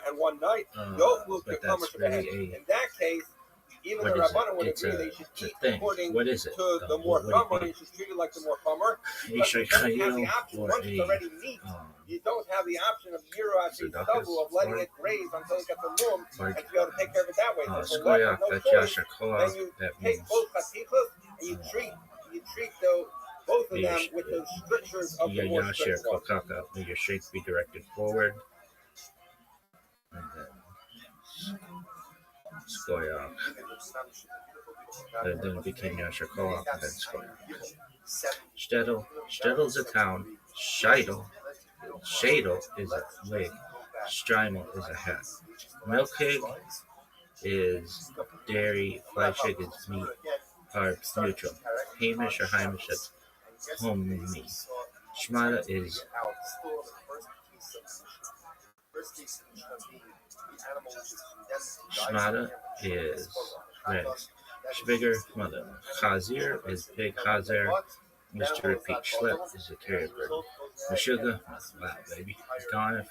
And 1 night, but that's really in that case, even the Rabbanan would agree they should eat according what is it? to the more chomer. You should treat it like the more chomer. You don't have the option once it's already meat. You don't have the option of stubble of letting it graze until it gets a mum and to be able to take care of it that way. So for no choice, then you take both chatichos and you treat both of them with the strictures of the more strict one. May your shake be directed forward. And then Skoyak. Then it became Yasher Koach and then Skoyak. Stettel. Stettel's a town. Scheidel is a wig. Streimel is a hat. Milkig is dairy. Fleischig is meat. Carbs neutral. Hamish or Heimish is homely. Shmata is red. Schwiger, mother. Chazir is pig. Chazer is to repeat. Schlepp is a carrier bird. Meshuggah, wow, baby. Garnif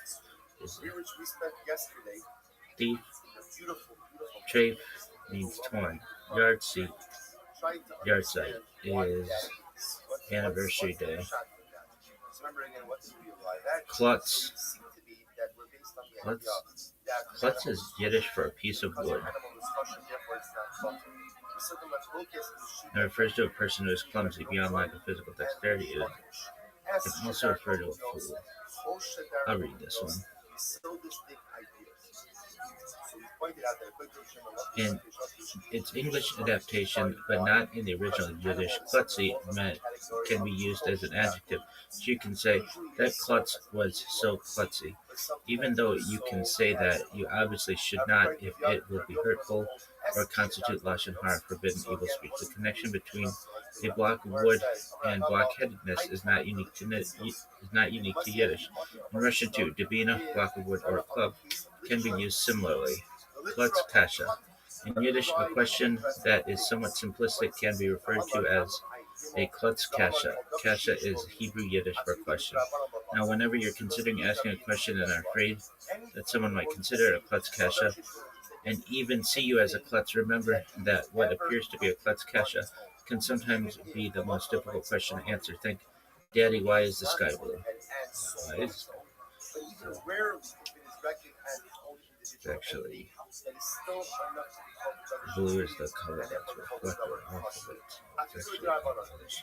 is thief. Trafe means torn. Yahrzeit is anniversary day. Klutz is Yiddish for a piece of wood. It refers to a person who is clumsy beyond lack of physical dexterity. It can also refer to a fool. I'll read this one. In its English adaptation, but not in the original Yiddish, klutzy can be used as an adjective. So you can say, that klutz was so klutzy. Even though you can say that, you obviously should not if it would be hurtful or constitute lashon hara, forbidden evil speech. The connection between a block of wood and blockheadedness is not unique to Yiddish. In Russian too, dubina, block of wood, or a club can be used similarly. Klutz kasha. In Yiddish, a question that is somewhat simplistic can be referred to as a klutz kasha. Kasha is Hebrew Yiddish for question. Now, whenever you're considering asking a question and are afraid that someone might consider it a klutz kasha and even see you as a klutz, remember that what appears to be a klutz kasha can sometimes be the most difficult question to answer. Think, Daddy, why is the sky blue? Why is actually blue is the color that's reflected off of it. It's actually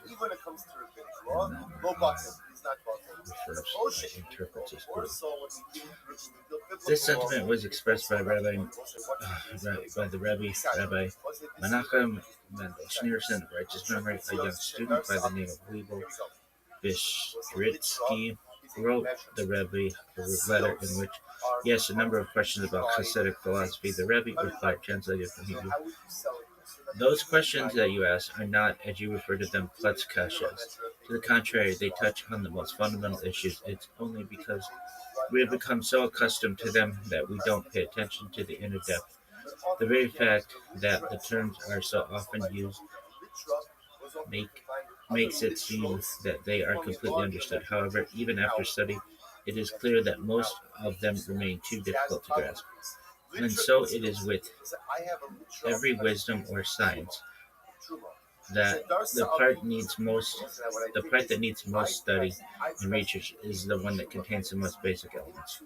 Even when it comes to rabbinic law, no button. He's not button. Interprets as blue. This sentiment was expressed by the Rabbi Menachem Mendel Schneerson of righteous memory, a young student by the name of Leibel Bistritsky wrote the Rebbe a letter in which he asked a number of questions about Hasidic philosophy. The Rebbe replied, translated from Hebrew, "Those questions that you ask are not, as you refer to them, klutz kashas. To the contrary, they touch on the most fundamental issues. It's only because we have become so accustomed to them that we don't pay attention to the inner depth. The very fact that the terms are so often used makes it seem that they are completely understood. However, even after study, it is clear that most of them remain too difficult to grasp. And so it is with every wisdom or science that the part that needs most study and research is the one that contains the most basic elements.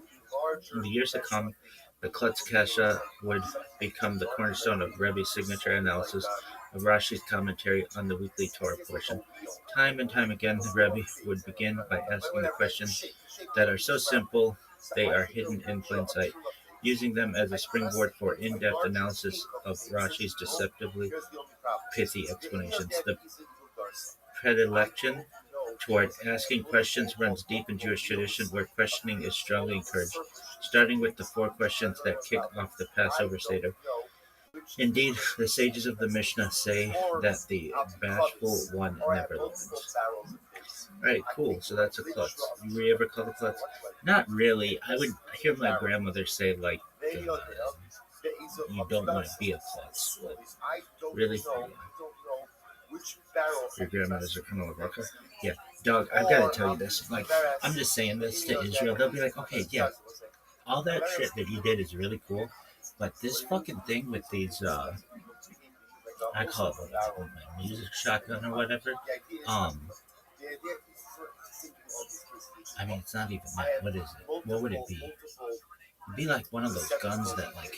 In the years to come, the klutz kasha would become the cornerstone of Rebbe's signature analysis of Rashi's commentary on the weekly Torah portion. Time and time again, the Rebbe would begin by asking the questions that are so simple they are hidden in plain sight, using them as a springboard for in-depth analysis of Rashi's deceptively pithy explanations. The predilection toward asking questions runs deep in Jewish tradition, where questioning is strongly encouraged, starting with the 4 questions that kick off the Passover Seder. Indeed, the sages of the Mishnah say that the bashful one never learns. Alright, cool. So that's a klutz. You were ever called a klutz? Not really. I would hear my grandmother say, like, you don't want to be a klutz. But really? Yeah. Your grandmother's a criminal worker? Yeah. Dog, I've got to tell you this. Like, I'm just saying this to Israel. They'll be like, okay, yeah, all that shit that you did is really cool, but this fucking thing with these, I call it my music shotgun or whatever, I mean, it's not even that. What is it? What would it be? It'd be like one of those guns that, like,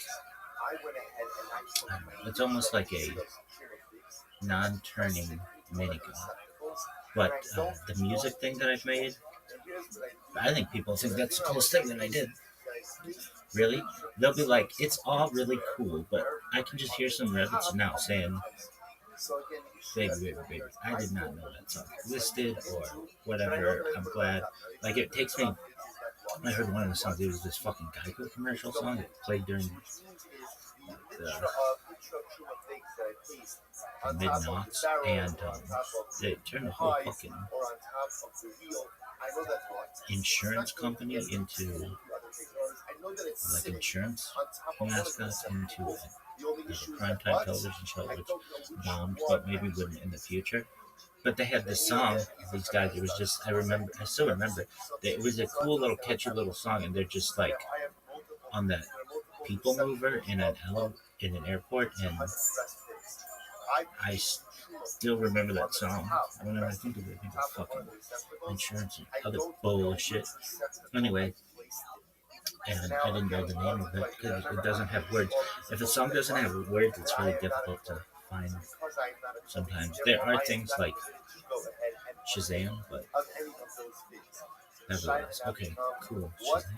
I don't know, it's almost like a non-turning minigun. But the music thing that I've made, I think people think that's the coolest thing that I did. Really? They'll be like, it's all really cool, but I can just hear some rabbits now saying, baby, baby, baby. I did not know that song existed or whatever. I'm glad. Like, it takes me, I heard one of the songs, it was this fucking Geico commercial song that played during the mid-noughts, and they turned the whole fucking insurance company into, like, insurance mascots into a primetime television show, which bombed, but maybe wouldn't in the future. But they had this song, these guys, it was just, I still remember, it was a cool little, catchy little song, and they're just, like, on that people mover in an airport, and I still remember that song. Whenever I think of it, I think of fucking insurance and other bullshit. Anyway, and I didn't know the name of it because it doesn't have words. If a song doesn't have words, it's really difficult to find sometimes. There are things like Shazam, but nevertheless. Okay, cool. Shazam?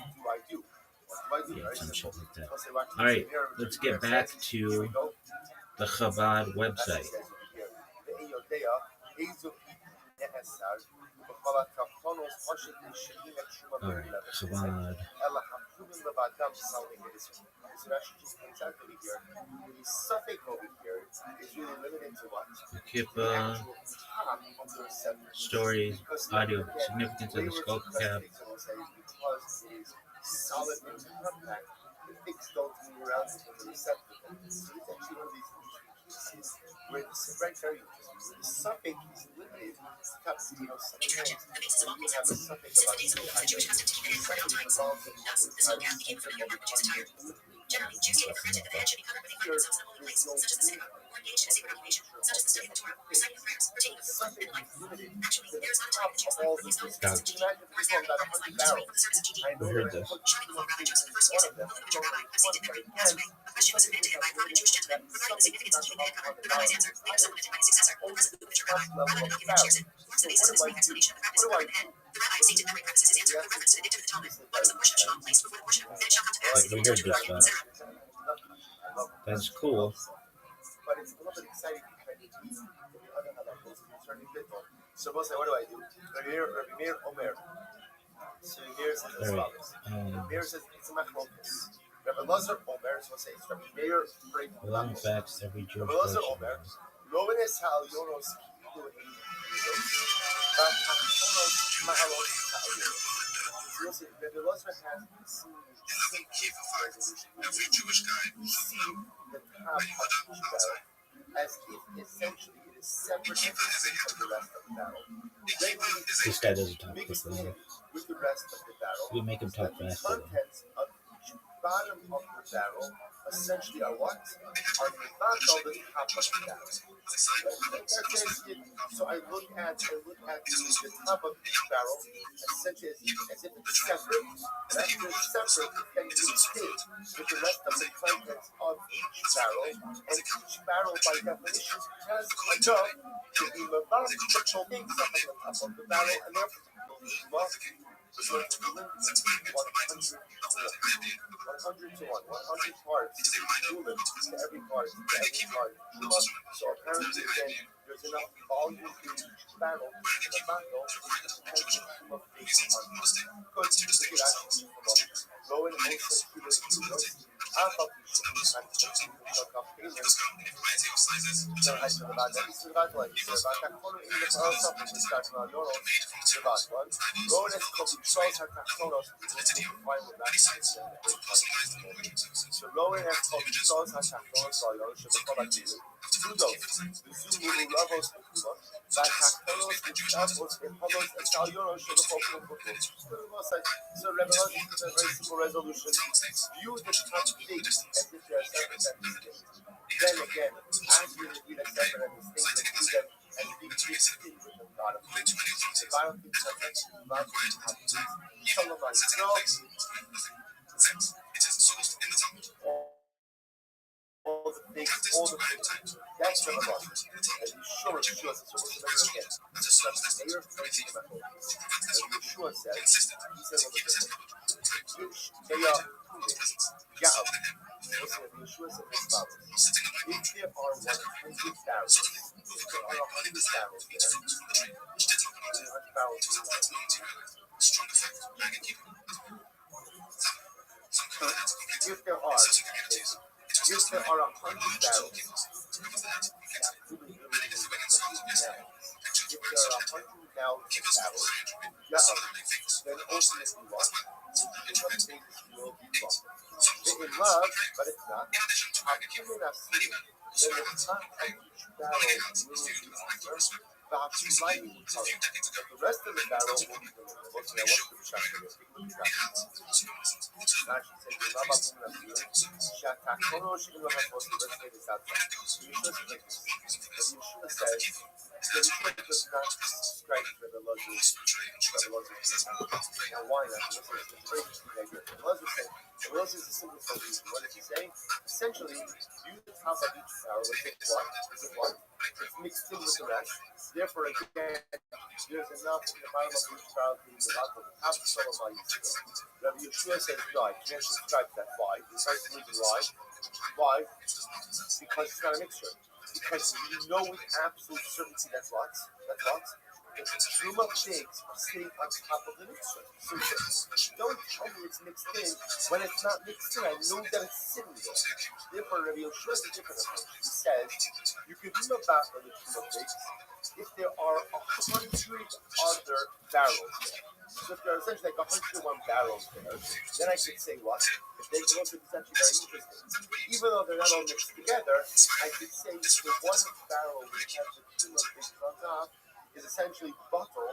Yeah, some shit like that. Alright, let's get back to the Chabad website. נאסר, ובכל התחתונות פושט משנים את שום All right, המחלבת. Savad. אלא הכתובים לבדם סלמי Israel. So it actually just points out over here, the suffix over here is really limited to what? The Kippa, actual top of the receptor. stories, Because audio, again, significance of the wayward skull cap. because it is solid into contact, the things don't move around into the receptacle. So it's actually one of these cases where the right very interesting, where the suffix is limited to cups, sometimes when you have a suffix about the suffix involves in one of the content. Generally, Jews take it for granted that the head should be covered with a covering themselves in holy places, such as the synagogue, or engaged in a secret occupation, such as the study of the Torah, reciting of prayers, or taking of the blood, and the like. Actually, there is not a time that the Jews learn from these values in GD, or is there any part of his life straight from the service of GD? We heard this. Shortly before Rabbi Joseph I Guy's, a Lubavitcher rabbi of St. Dimitri, passed away, a question was submitted to him by a prominent Jewish gentleman regarding the significance of keeping the head covered. The rabbi's answer, later supplemented by his successor, the present Lubavitcher rabbi, Rabbi Menachem ben Shearson, forms the basis of his brief explanation of the practice of covering the head. The rabbi of St. Dimitri prefaces his answer with a reference to the dictum of the Talmud. What is the portion of shalom placed before the portion? And it shall come to pass, if We you heard touch this, it, etc. That's cool. But it's a little bit exciting to kind of be on the other hand, like, it's turning little. So most what do I do? Rabbi Meir Omer. So Meir says as follows. Meir says it's a machlokas. Rabbi Lazar Omer, so say it's Rabbi Meir breaking the Long facts every Jewish Rabbi Lazar person Omer. knows. Lovenes hal yonos kilu but hachonos mahalot ha'ayos. Rabbi Lazar has seen resolution. Every Jewish guy We see the top of each barrel as if essentially it is separate and distinct from the rest of the barrel. This guy doesn't talk Mixed quickly. in with the rest of the barrel. We make him talk The faster. contents of each bottom of the barrel essentially are what? Are the bottom of the top of the barrel. So I look at the top of each barrel essentially as if it's separate. And after it's separate, then you fit with the rest of the contents of each barrel. And each barrel, by definition, has enough to be mabak special things up on the top of the barrel, and therefore so it's equivalent to 100 to 1. 100 parts human to every part. So apparently then there's enough volume in each barrel in the bottle to potential of based on good to get actually from Rowan also kudos alpha so Revelation is a very simple resolution. View the top things as if they are separate and distinct. Then again, as you read a separate and distinct, view them as being distinct with the bottom things. The bottom things are mentioned in the bottom things. Solomon, all the things. That's Revelation. And Yeshua says, so what's the matter again? They are praising the Bible. And Yeshua says, he said, they are Yahweh. Listen, Yeshua said as follows. If there are 100 barrels, if there are 100 barrels there, 100 barrels if there are 100 barrels, if there are 100 barrels, then ultimately what? Things will be wrong. They're in love, but it's not. Then the top of each barrel will be offered. But the rest of the barrel will be delivered. What's the shot? Does not strike the luxury. Now, why not? It's very negative. The Lozers is a simple solution. What is he saying? Essentially, use the top of each barrel and pick one. It's mixed in with the rest. Therefore, again, there's enough in the bottom of each barrel to use the top of Solomon. Rabbi Yeshua says, no, I can't subscribe to that. Why? The first reason why? Why? Because it's not a mixture. because we know with absolute certainty that's what? The truma figs are sitting on top of the mixture. So don't tell me it's mixed in when it's not mixed in. I know that it's sitting there. Therefore, Rabbi Yoshua is a different approach. He says you can do about the truma figs if there are 100 other barrels there. So if there are essentially like 101 barrels there, then I could say what? If they go to it's actually very interesting. Even though they're not all mixed together, I could say the one barrel which has the truma figs on top is essentially butter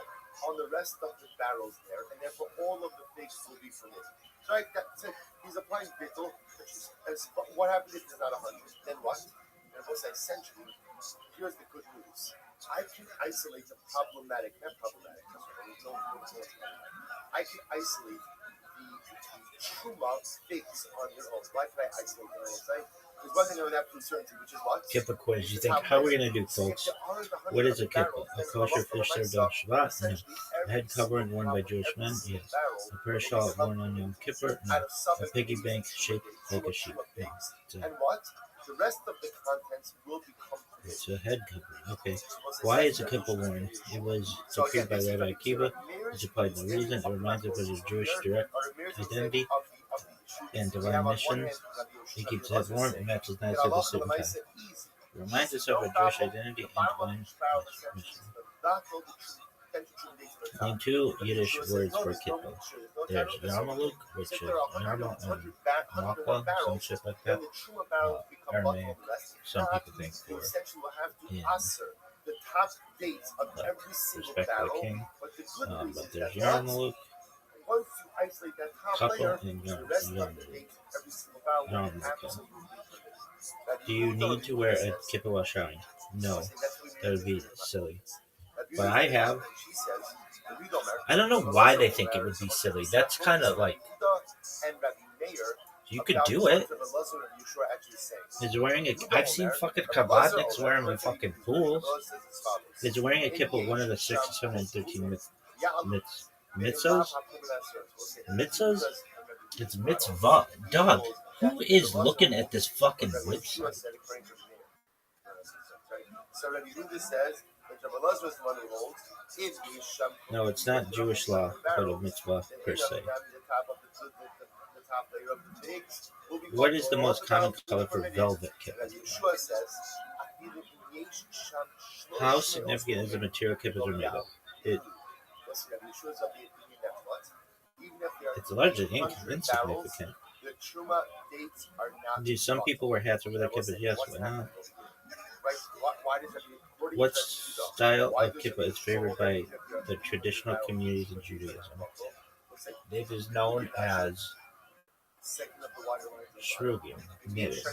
on the rest of the barrels there, and therefore all of the figs will be permitted. So right, that's it. He's applying bittul. What happens if there's not 100? Then what? And we'll say essentially, here's the good news. I can isolate the problematic, not problematic, no, I can isolate the truma figs on your own. Why can I isolate them on the site? There's one thing I would have to certainty, which is what? Kippah quiz. You think, how are we going to do, folks? What is a kippah? A kosher fish served on Shabbat? No. A head covering worn by Jewish men? Yes. A prayer shawl worn on Yom Kippur? No. A piggy bank shaped like a sheep? No. And what? The rest of the contents will become it's a head covering. Okay. Why is a kippah worn? It was decreed by Rabbi Akiva. It's applied no reason. It reminds us of his Jewish direct identity and divine mission. He keeps his head warm and matches nice with a suit and tie. It reminds us of our Jewish identity and divine mission. Name two Yiddish words for kippah. There's Yarmaluk, which is Yarmal and Makwa, some shit like that. Aramaic, some people think for the top dates of every single respect for the barrel, king. but the good news But is there's that Yarmaluk, once you isolate that top couple, layer, and the rest of the dates of every single barrel will be Yarmaluk. absolutely Do you need to wear a kippah while showering? No, that would be silly. But I have. I don't know why they think it would be silly. That's kind of like you could do it. Is wearing a? I've seen fucking kabbatniks wearing in fucking pools. Is wearing a kippah one of the 613 mitzvahs? Mitzvahs? It's mitzvah. Dog. Who is looking at this fucking website? No, it's not Jewish law, but a mitzvah per se. What is the most common color for velvet kippah? How significant is the material kippahs are made of? It's largely insignificant. Do some people wear hats over their kippahs? Yes, why not? What style of kippah is favored by the traditional communities in Judaism? It is known as shrugim, knitted.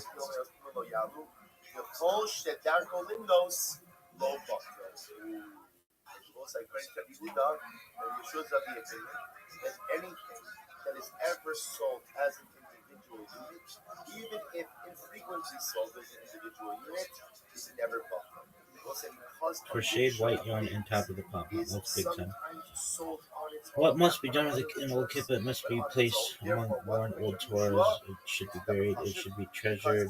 Anything that is ever sold as an individual unit, even if infrequently sold as an individual unit, is never bought. Crocheted white yarn on top of the pom-pom. That's big time. What must be done with an old kippah? It must be placed among worn old Torahs. It should be buried. It should be treasured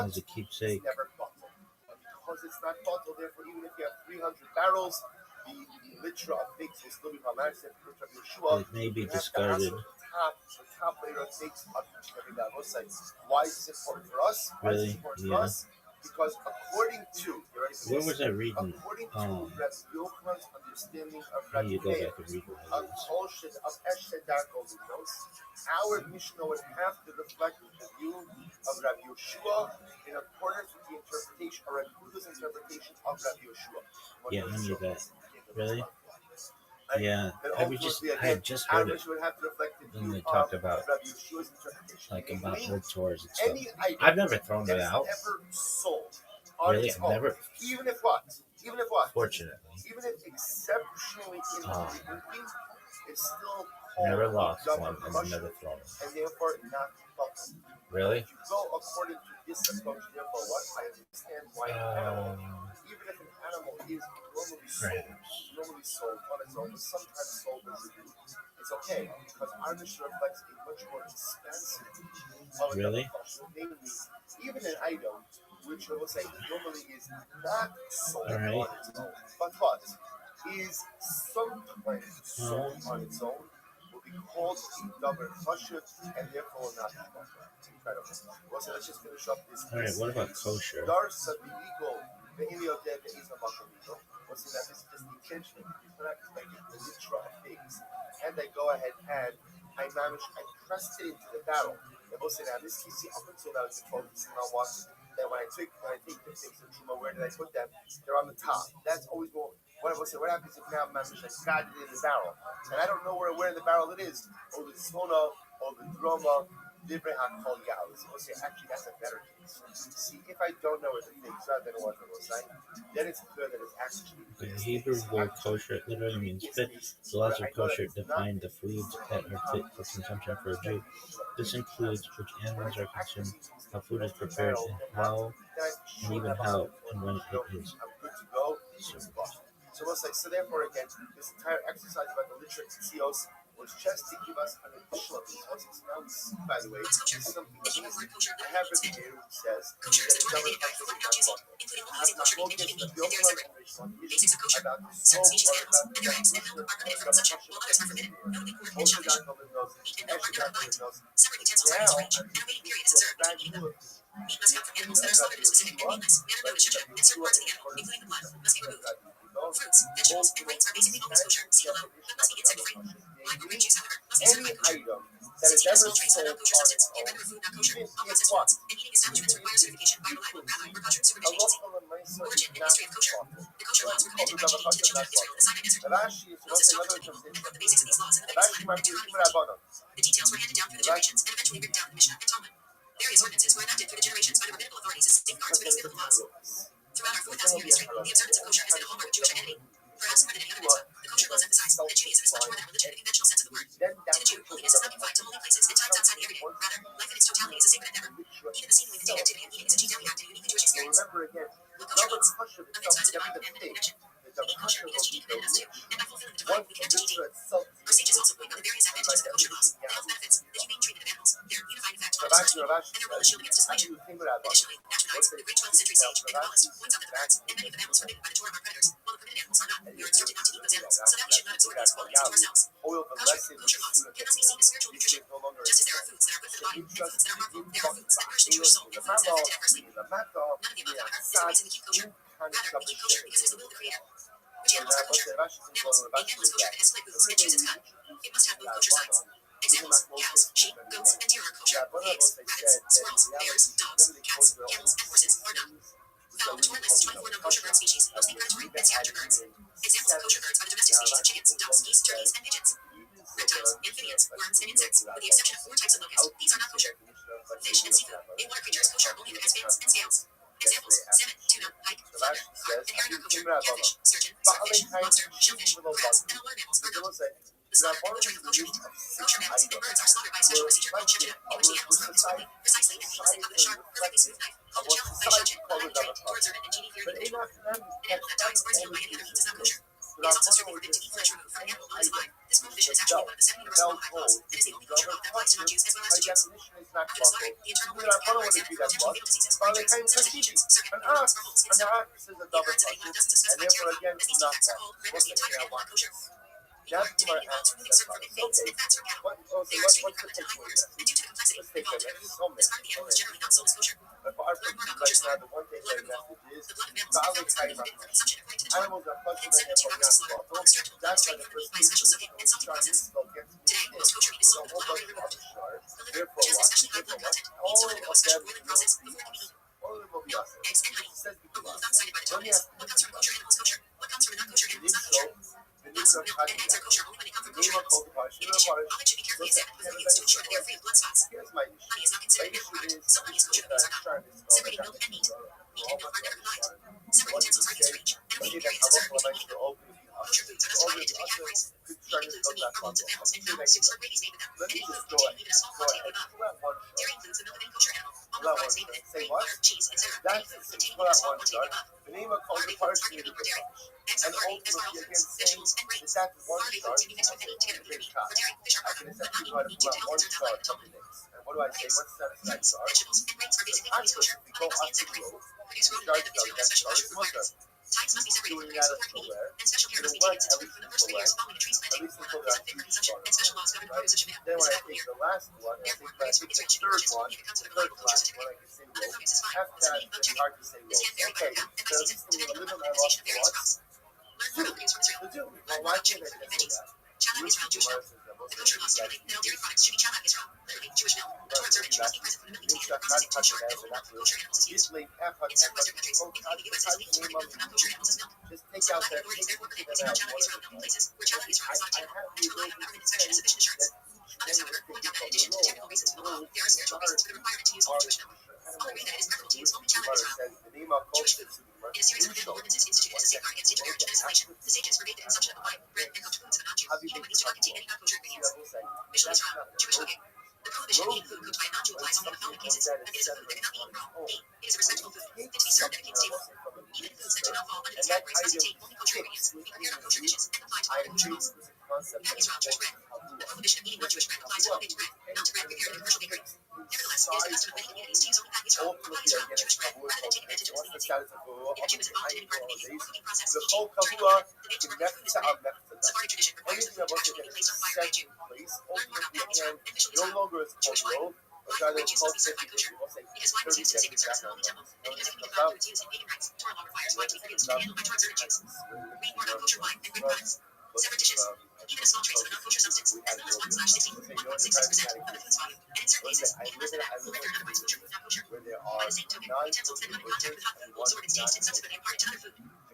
as a keepsake. Because it's not bottled, therefore, even if you have 300 barrels, the litra of figs will still be problematic. It may be discarded. The top layer of figs on each and every barrel site. Why is this important for us? Really? Yeah. Because according to where was I reading? According to Rabbi Yochanan's understanding of How do Rabbi you go Meir, back and read my our Mishnah would have to reflect the view of Rabbi Yoshua in accordance with the interpretation or Rabbi Huda's interpretation of Rabbi Yoshua. Yeah, I knew that. Really? Yeah, I had just heard it when they talked about like about old tours and stuff. I've never thrown it out. Really, I've never. Even if what? Fortunately, even if exceptionally insignificant, it's still never lost one and never thrown it. And therefore not buffed. Really? If you go according to this approach, therefore what? I understand why an animal, even if an animal is normally sold on its own, but sometimes sold as a group, it's okay because our Mishnah reflects a much more expansive really? Namely, even an item which I will say normally is not sold All right. on its own, but is sometimes sold on its own, will be called a davar chashuv, and therefore not incredible. Well, so let's just finish up this. All right. What about kosher? Darsa biliko ve'ilio de ve'izah makamito. What's in that? This is just the intention. It's not like the litra of figs, and they go ahead and I pressed it into the barrel. And we'll say now this you see up until now it's focusing on what that when I take the figs and truma, where did I put them? They're on the top. That's always what I will say. What happens if now mamish I got it in the barrel, and I don't know where in the barrel it is, or the sono, or the drama. Actually, that's a better case. See, if I don't know where the figs are, then what I will say, then it's clear that it's actually. The Hebrew word kosher literally means fit. The laws of kosher define the foods that are fit for consumption for a Jew. This includes which animals are consumed, how food is prepared, and even how and when it is. So we'll say, so therefore again, this entire exercise about the literal tzios was just to give us an additional resource. Now we see, by the way, something amazing. I have a here who says that the government has to be done. I have not looked at the overall information on the issue about the scope or about the definition of the government. Also, that government knows, actually that government knows. Now, I'm thinking of Meat must come from animals that are slaughtered in a specific and meatless, manner known as shudra, and certain parts of the animal, including the blood, must be removed. Fruits, vegetables, and grains are basically always kosher, see below, but must be insect-free. Wine or grape juice, however, must be certified kosher. Since you have small trace of non-kosher substance, can render a food not kosher. All processed foods and eating establishments require certification by a reliable rabbi or kosher supervision agency. Origin and history of kosher. The kosher laws were commanded by GE to the children of Israel in the Sinai desert. Moses talked to the people and wrote the basics of these laws in Leviticus 11 and Deuteronomy 13. The details were handed down through the generations and eventually written down in the Mishnah and Talmud. Various ordinances were enacted through the generations by the rabbinical authorities as safeguards for these biblical laws. Throughout our 4,000-year history, the observance of kosher has been a hallmark of Jewish identity. Perhaps more than any other mitzvah, the kosher laws emphasize that Judaism is much more than a religion in the conventional sense of the word. To the Jew, holiness is not confined to holy places and times outside the everyday. Rather, life in its totality is a sacred endeavor. Even the seemingly mundane activity of eating is a daily act and a uniquely Jewish experience. What kosher means, a mitzvah is a divine commandment and connection. Eating kosher because GD commanded us to, and by fulfilling the divine, we connect to GD. Our sages also point out the various advantages of the kosher laws, the health benefits, the humane treatment of animals, their unifying effect on our society, and their role as shield against dysplasia. Additionally, Nachmanides, the great 12th century sage and Kabbalist, points out that the birds and many of the mammals forbidden by the Torah are predators, while the permitted animals are not. We are instructed not to eat those animals, so that we should not absorb these qualities into ourselves. Kosher laws can thus be seen as spiritual nutrition. Just as there are foods that are good for the body and foods that are harmful, there are foods that nourish the Jewish soul and foods that affect it adversely. None of the above, however, is the reason we keep kosher. Rather, we keep kosher because it is the will of the Creator. Which animals are kosher? Mammals. A mammal is kosher if it has split hooves and chews its cud. It must have both kosher sides. Examples: cows, sheep, goats, and deer are kosher. Pigs, rabbits, squirrels, bears, dogs, cats, camels, and horses are not. Fowl, the Torah lists 24 non-kosher bird species, mostly predatory and scavenger birds. Examples of kosher birds are the domestic species of chickens, ducks, geese, turkeys, and pigeons. Reptiles, amphibians, worms, and insects, with the exception of 4 types of locusts, these are not kosher. Fish and seafood. A water creature is kosher only if it has fins and scales. Examples: salmon, tuna, pike, flounder, carp, and herring are kosher. Catfish, sturgeon, starfish, lobster, shellfish, crabs, and all water mammals are not. The slaughter and butchering of kosher meat. Kosher mammals and birds are slaughtered by a special procedure called shechina, in which the animals are broken slowly, precisely, and painlessly cut with a sharp, perfectly smooth knife, called a chelem by shechin, a highly trained, door-observant, and genie-fearing individual. An animal that dies or is killed by any other means is not kosher. It is also strictly forbidden to eat flesh removed from an animal while it is alive. This prohibition is actually one of the 7 universal Noahide laws, and is the only kosher law that applies to non-Jews as well as to Jews. After the slaughtering, the internal organs of the animal are examined for potential fatal diseases, like germs, such as infections, circuit, neurons, or holes in the stomach. The occurrence of any one of dozens of specified terrible, as these defects are called, renders the entire animal unkosher. Meat typically involves removing certain forbidden things and fats from cattle. They are extremely prevalent in high waters, and due to the complexity involved in removal, this part of the animal is generally not sold as kosher. Learn more about kosher slaughter. Blood removal. The blood of mammals and fowl is not forbidden for consumption according to the Torah. Within 7 to 2 hours of slaughter, all extract blood is drained from the meat by a special soaking and salting process. Today, most kosher meat is sold with blood already removed. The liver, which has especially high blood content, needs to undergo a special boiling process before it can be eaten. Milk, eggs, and honey. A rule of thumb cited by the Talmud is: what comes from a kosher animal is kosher. What comes from a non-kosher animal is not kosher. Thus, milk and eggs are kosher only when they come from kosher animals. In addition, almonds should be carefully examined before use to ensure that they are free of blood spots. Honey is not considered an animal product, so honey is kosher but bees are not. Separating milk and meat. Meat and milk are never combined. Separate utensils are used for each, and a waiting period is observed between eating them. Kosher foods are thus divided into 3 categories. Meat includes the meat or bones of mammals and fowl, soups or gravies made with them, and it includes protein, even a small quantity of the above. Dairy includes the milk of any kosher animal, without one shot. Say what? That's the 6 without one shot. The name of called the partially the and ultimately again saying that one shot is a great shot. I can accept you how to pull out one shot from the mix. And what do I say? What's that shot? The concept, if we go up the road, the start of that shot is Muslim. Doing that at nowhere. It'll work at least until that. At least until that right? Then when I take the last one, I think when I take the third one, the last one, I can say roll. After that, it's hard to say roll. Okay, so at least in the middle, I lost the lots. The two. Well, why can't I say that? Just take out that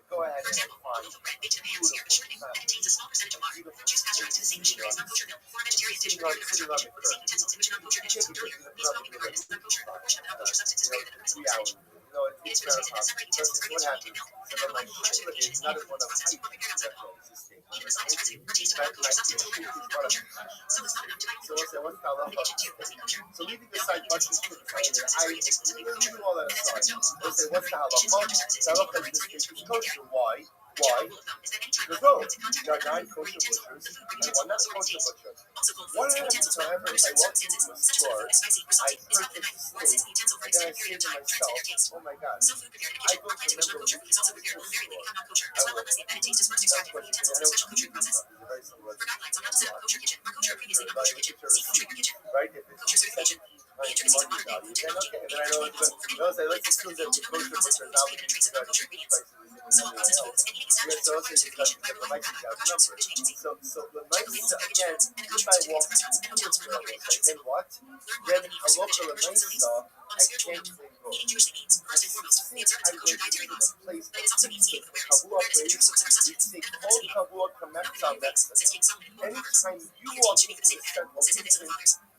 go ahead and find so leaving aside much of the leaving all that aside, let's say what's the halacha? Kosher. Why? Because there are 9 kosher butchers and 1 not kosher butcher. What happens whenever I walk into a store, I purchase a steak, and then I say to myself, oh my God, I don't remember which store I went. That's what very similar right? If it's 17 market value, then okay, then I know it's good. Let's assume that the kosher butcher now would be prices so the nice again, if I walk then what? Then a local nice I can't say go. I'm going to the place Kavua place, we say all Kavua Kamecha Mexico. Anytime you walk into the center of the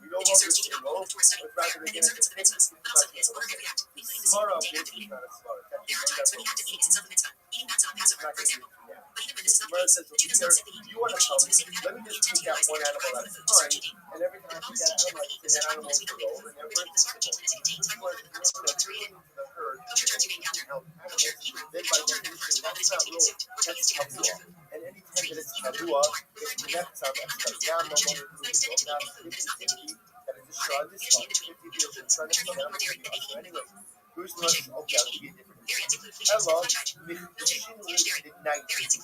you no longer say low, but rather again it's a fixed Smara is not a smara. Mara says, okay, you want to tell me, let me just take out one animal at a time, and every time I take that animal, that animal will go, and then we're the herd, then by definition, that's not low, that's Kavua. And any time that it's Kavua, it's Nefta, Yam, that is a shot, this one, 50 years, and trying to come out, so anyway, who's less, okay, I'll give you a different Hello, Michdushin with 90.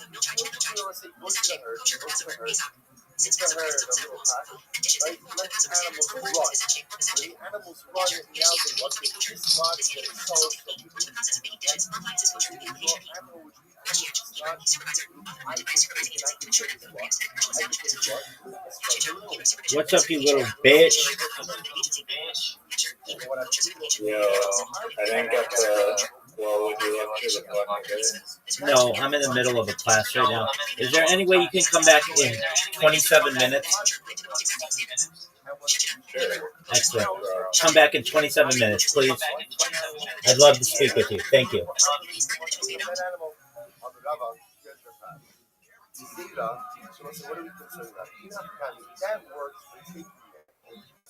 Go to the herd, it's the herd of the pack, right? Let the animals run. When the animals run, now they want to dislodge their souls from the food. Animal which What's up, you little bitch? Yeah, I didn't get the. Well, would you look through the book? No, I'm in the middle of a class right now. Is there any way you can come back in 27 minutes? Sure. Excellent. Come back in 27 minutes, please. I'd love to speak with you. Thank you. What are we concerned about? That works for taking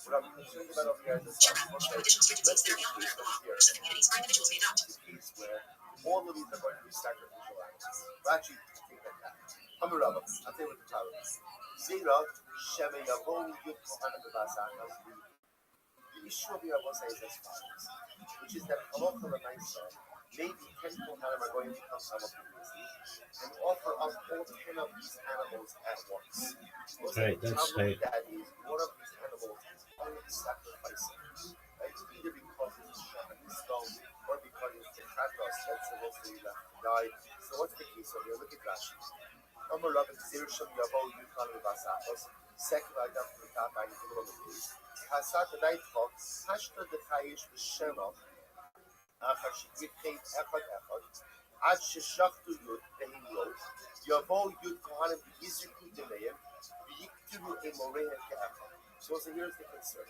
What I'm concerned about over here is this. Sure, if you additional certainties that are beyond the letter of the law, or some communities or individuals may adopt. The case where all of these are going to be sacrificial acts. Well, actually, take that back. Hamarabba, I'll tell you what the problem is. Zera, Sheme Yavon, Yud Kohanim Bevasakas, the issue of here I will say is as follows, which is that Halacha L'Maisa, maybe 10 Kohanim are going to come simultaneously and offer up all 10 of these animals at once. Right, that's right. That is, one of these animals is only sacrificing. Right? Either because it's a Shem and stone, or because it's the Kratos that's supposed to be left to die. So what's the case over here? Look at Rashi. Amar Rabbi Zir Shem Yavo Yukhan V'Vasachos, second item from the top, I need to go on the page. Hasat the night clock, Hashta the Chayish V'Shemah, Achar Shikitchein Echad Echad, Ad Sheshachtu Yud, Behim Yod, Yavo Yud Kohanim V'Yizriku Demeim, V'Yiktiru Emorehem Ke'echad. So here's the concern.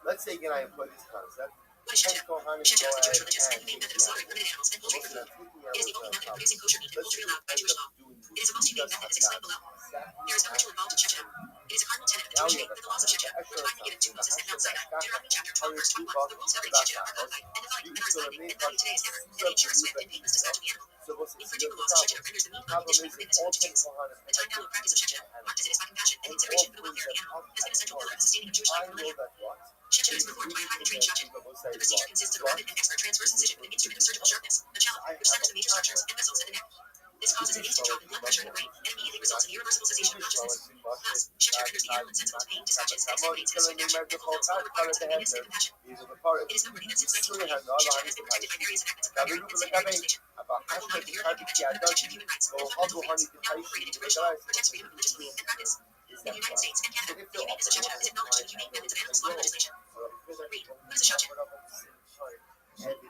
Let's say again I employ this concept. Shechet, Shechet is the Jewish religion and humane method of slaughtering limited animals and poultry for food. It is the only method of producing kosher meat and poultry allowed by Jewish law. It is a most humane method as explained below. There is no ritual involved in Shechet. It is a cardinal tenet of the Jewish faith that the laws of Shechet were divinely given to Moses at Mount Sinai. Deuteronomy chapter 12 verse 21. The rules governing Shechet are codified, and the value is binding and value today as ever, and they ensure swift and painless dispatch of the animal. Infringing the laws of Shechet renders the meat unconditionally forbidden to Jews. The time bound practice of Shechet, marked as it is by compassion and consideration for the welfare of the animal, has been a central pillar of the sustaining of Jewish life for millennia. Shechet is performed by a highly trained shachet. The procedure consists of a rapid and expert transverse incision with an instrument of surgical sharpness, a shallop, which severs the major structures and vessels at the neck. This causes an instant drop in blood pressure in the brain and immediately results in irreversible cessation of consciousness. Thus, Shechet renders the animal insensible to pain, dispatches, exterminates satisfying passion, and fulfills all the requirements of convenience and compassion. It is noteworthy that since 1920, Shechet has been protected by various enactments of primary and secondary legislation. Article 9 of the European Convention on the Protection of Human Rights and Fundamental Freedoms, now incorporated into British law, protects freedom of religious belief and practice. In the United States and Canada, the humaneness of Shechet is acknowledged in the humane methods of animal slaughter legislation. Read, what is a Shechet? What is a shachet?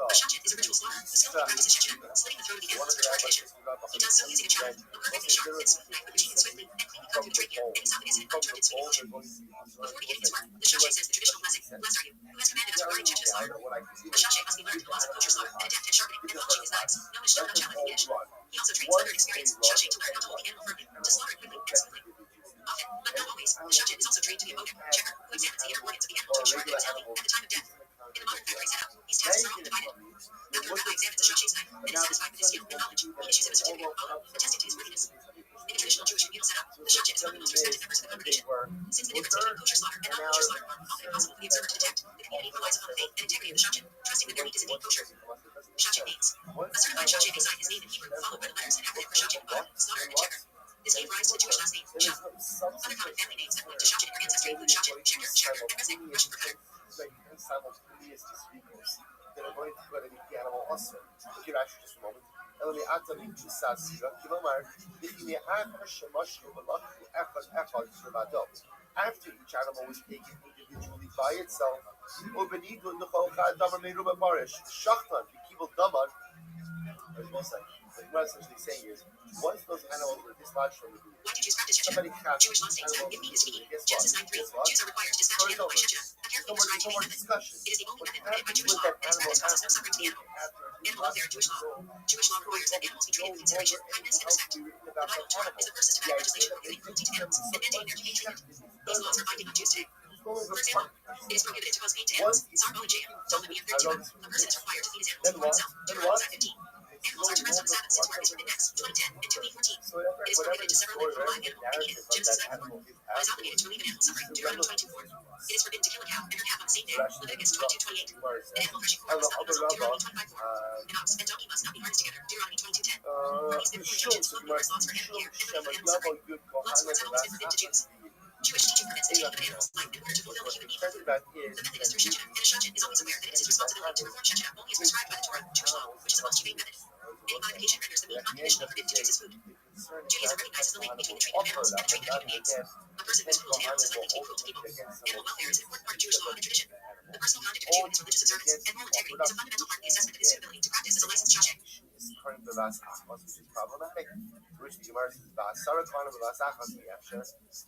A shachet is a ritual slaughter. The skillful practices shechet, slitting the throat of the animal to ritual tradition. He does so using a challenge, a perfectly sharp and smooth knife with routine and swiftly and cleanly cut through the trachea and esophagus in an uninterrupted speedy motion. Before beginning his work, the shachet says the traditional blessing. Blessed are you, who has commanded us regarding shechet slaughter. The shachet must be learned the laws of kosher slaughter and adept at sharpening and polishing his knives, known as shel challenge in Yiddish. He also trains other experienced shachet to learn how to hold the animal firmly, to slaughter it quickly and smoothly. Often, but not always, the shachet is also trained to be a motor, checker, who examines the inner organs of the animal to ensure that it is healthy at the time of death. In the modern factory setup, these tasks are often divided. After a rabbi examines a shachet's knife and is satisfied with his skill and knowledge, he issues him a certificate of quality, attesting to his worthiness. In a traditional Jewish communal setup, the shachet is one of the most respected members of the congregation. Since the difference between kosher slaughter and non-kosher slaughter are often impossible for the observer to detect, the community relies upon the faith and integrity of the shachet, trusting that their meat is indeed kosher. Shachet names. A certified shachet may sign his name in Hebrew, followed by the letters and acronym for shachet, slaughter, and checker. This gave rise to the Jewish last name, Shach. Other common family names that belong to shachet in your ancestry include shachet, checker, checker, and rezek, Russian for cutter. That are going to put any piano also. Look at actually just a moment. After each animal was taken individually by itself, what I'm essentially saying is, once those animals were dislodged from the group, why do Jews practice shechet? Jewish law states, if meat is to be eaten, Genesis 9:3, Jews are required to dispatch the animal by shechet, a carefully prescribed humane method. It is the only method permitted by Jewish law, and its practice causes no suffering to the animal. Animal welfare in Jewish law. Jewish law requires that animals be treated with consideration, kindness, and respect. The Bible Torah is the first systematic legislation prohibiting cruelty to animals and mandating their humane treatment. These laws are binding on Jews today. For example, it is prohibited to cause pain to animals. Sar Owen Jacob, Talmud Meir 13. A person is required to feed his animals before himself. Deuteronomy 15. Animals are to rest on the Sabbath since work is forbidden next, 2010 and 2:14. It is prohibited to sever limb from a live animal, making it, Genesis 9:4. One is obligated to relieve an animal suffering, Deuteronomy 22:4. It is forbidden to kill a cow and her calf on the same day, Leviticus 22:28. An animal threshing floor must not be muzzled, Deuteronomy 25:4. An ox and donkey must not be harnessed together, Deuteronomy 22:10. These biblical injunctions flow numerous laws for animal care and relief of animal suffering. Blood sports have always been forbidden to Jews. Jewish teaching permits the taking of an animal's life in order to fulfill the human need for food. The method is through shechet, and a shachet is always aware that it is his responsibility to perform shechet only as prescribed by the Torah, Jewish law, which is the most humane method. Any modification renders the meat unconditionally forbidden to Jews as food. Judaism recognizes the link between the treatment of animals and the treatment of human beings. A person who is cruel to animals is likely to be cruel to people. Animal welfare is an important part of Jewish law and tradition. The personal conduct of a Jew in his religious observance and moral integrity is a fundamental part of the assessment of his suitability to practice as a licensed shachet. According to Ras Achmas, which is problematic. To which the Gemara says,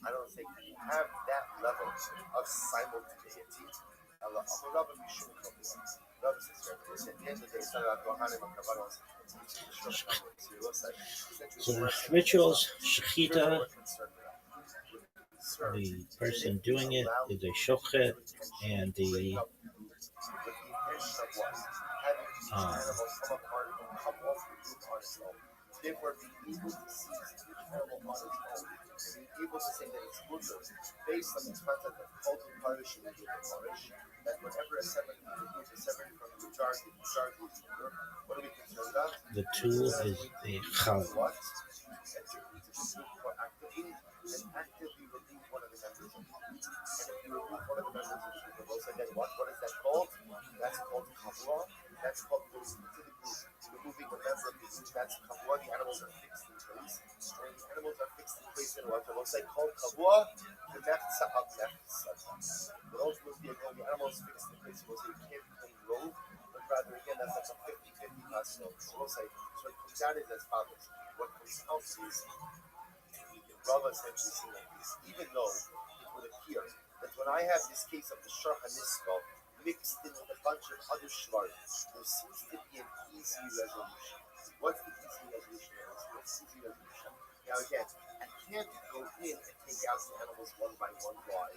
I don't think you have that level of simultaneity Allah, Rabbi Mishum Kabbalah. Rabbi says, at the end of the day, it's not about Kohanim and Kabbalah. It's the Shulchan Aruch. So it looks like So rituals, shechita, the person doing it is a shochet, and the therefore being able to seize the animal on its own, and being able to say that it's mutter based on the concept of culture parish and the parish, that whenever a seven group is separate from the majority is mutter, what are we concerned about? the tool is a chal. What? And to do proactively and actively remove one of the members of the group. And if you remove one of the members of the group, also again, what is that called? That's called kabbalah. That's called going into the group. Removing a member of the group, that's kabbalah. The animals are fixed in place. And the animals are fixed in place in what I called kabbalah, the nefza of nefza. But ultimately, again, the animal is fixed in place. We'll say you can't claim rove, but rather, again, that's like a 50-50 possible. So we'll say, so it comes out is as follows. What comes out is, Rabbi essentially saying like this, even though it would appear that when I have this case of the Shar HaNisba mixed in with a bunch of other shvarim, there seems to be an easy resolution. What's the easy resolution? What's the easy resolution? Now again, I can't go in and take out the animals one by one. Why?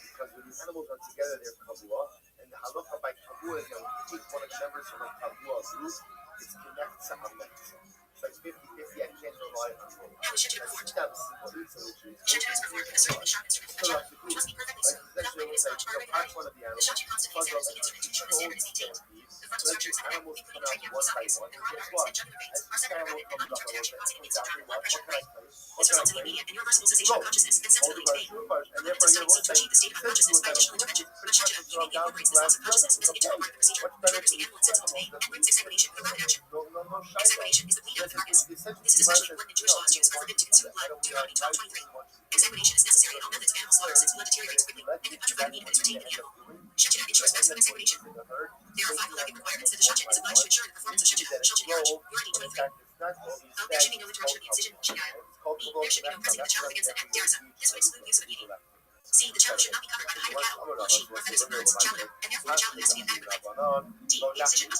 Because when the animals are together, they're kabua, and the halacha by kabua is that when you take one of the members from a kabua group, it's connected to hamletza. It's like 50-50, I can't rely on both. Now we should do report. That's simple reason, which is Shanta is performed in a certain sharp instrument. fill up the Which group. must be perfectly Like, smooth, without essentially, letting it's it like, smudge part of catch one of the body. the The animals, Shanta constantly plug examines up the answer to ensure the cold standard is maintained. stampede, The frontal let the structures of the neck, animals including come out trachea, one by esophagus, one, the and carotid guess arteries, what? and jugular As veins are each separate animal rapid and comes up undisturbed a reaction, little bit, causing it an comes internal blood out pressure what and can I this claim? results in What an can I immediate and claim? irreversible cessation of Go. consciousness and Hold sensibility the to pain. brush, and Under therefore, this you type, know, to achieve the state of consciousness by additional intervention. The Shanta immediately incorporates the thoughts of consciousness as an integral part of the procedure. It renders the animal insensible to pain and brings examination into rapid action. Examination is the bleeding of the carcass. This is especially important in Jewish laws used for forbidden to consume blood. Deuteronomy 12:23. Examination is necessary in all methods of animal slaughter since blood deteriorates quickly and could petrify the meat if it is retained in the animal. Shechita ensures maximum examination. There are 5 halachic requirements that the Shechet is obliged to ensure in the performance of Shechita. Shechet Yaraj, Urani 23. There should be no interruption of the incision, Shechaya. B. There should be no pressing of the child against the neck, Yarasa. This would exclude use of a beating. C. The child should not be covered by the hide of cattle, or sheep, or feathers of birds, chalana, and therefore the child has to be adequate length. D. The incision must be at the appropriate site to sever the major structures and vessels at the neck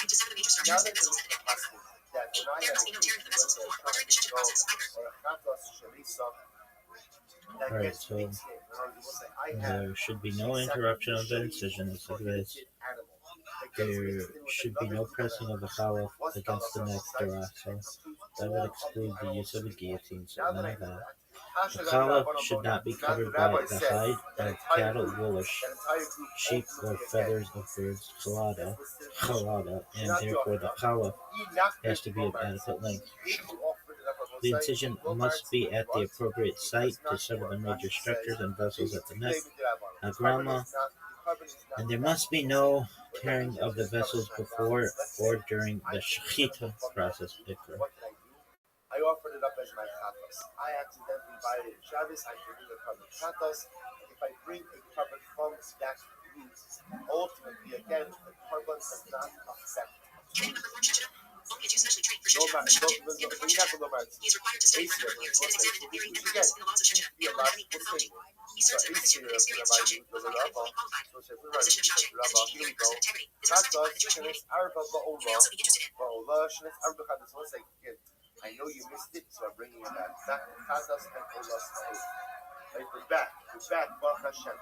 and aggravate. E. There must be no tearing of the vessels before or during the Shechet process, either. Alright, so there should be no interruption of the incision as it is. There should be no pressing of the challah against the neck so that would exclude the use of a guillotine, so none of that. The challah should not be covered by the hide of cattle, wool, or sheep, or feathers of birds, chalada, and therefore the challah has to be of adequate length. The incision must be at the appropriate site to sever the major structures and vessels at the neck, agrama, and there must be no tearing of the vessels before or during the shechita process. I offered it up as my chatos. I accidentally violated Shabbos. I should bring a carbon chatos. If I bring a carbon from that group, ultimately, again, the carbon does not affect. Can anyone perform Shechita? Only a Jew specially trained for Shechita. The Shechet can perform Shechita. He is required to study for a number of years and is examined in theory and practice in the laws of Shechita, animal anatomy, and pathology. He serves an apprenticeship with an experienced Shechet who is only fully qualified. The position of Shechet is a chief person of integrity, is respected by the Jewish community. He may also be interested in. I know you missed it, so I'm bringing it back. Chatas and olas. Right, we're back. Baruch Hashem.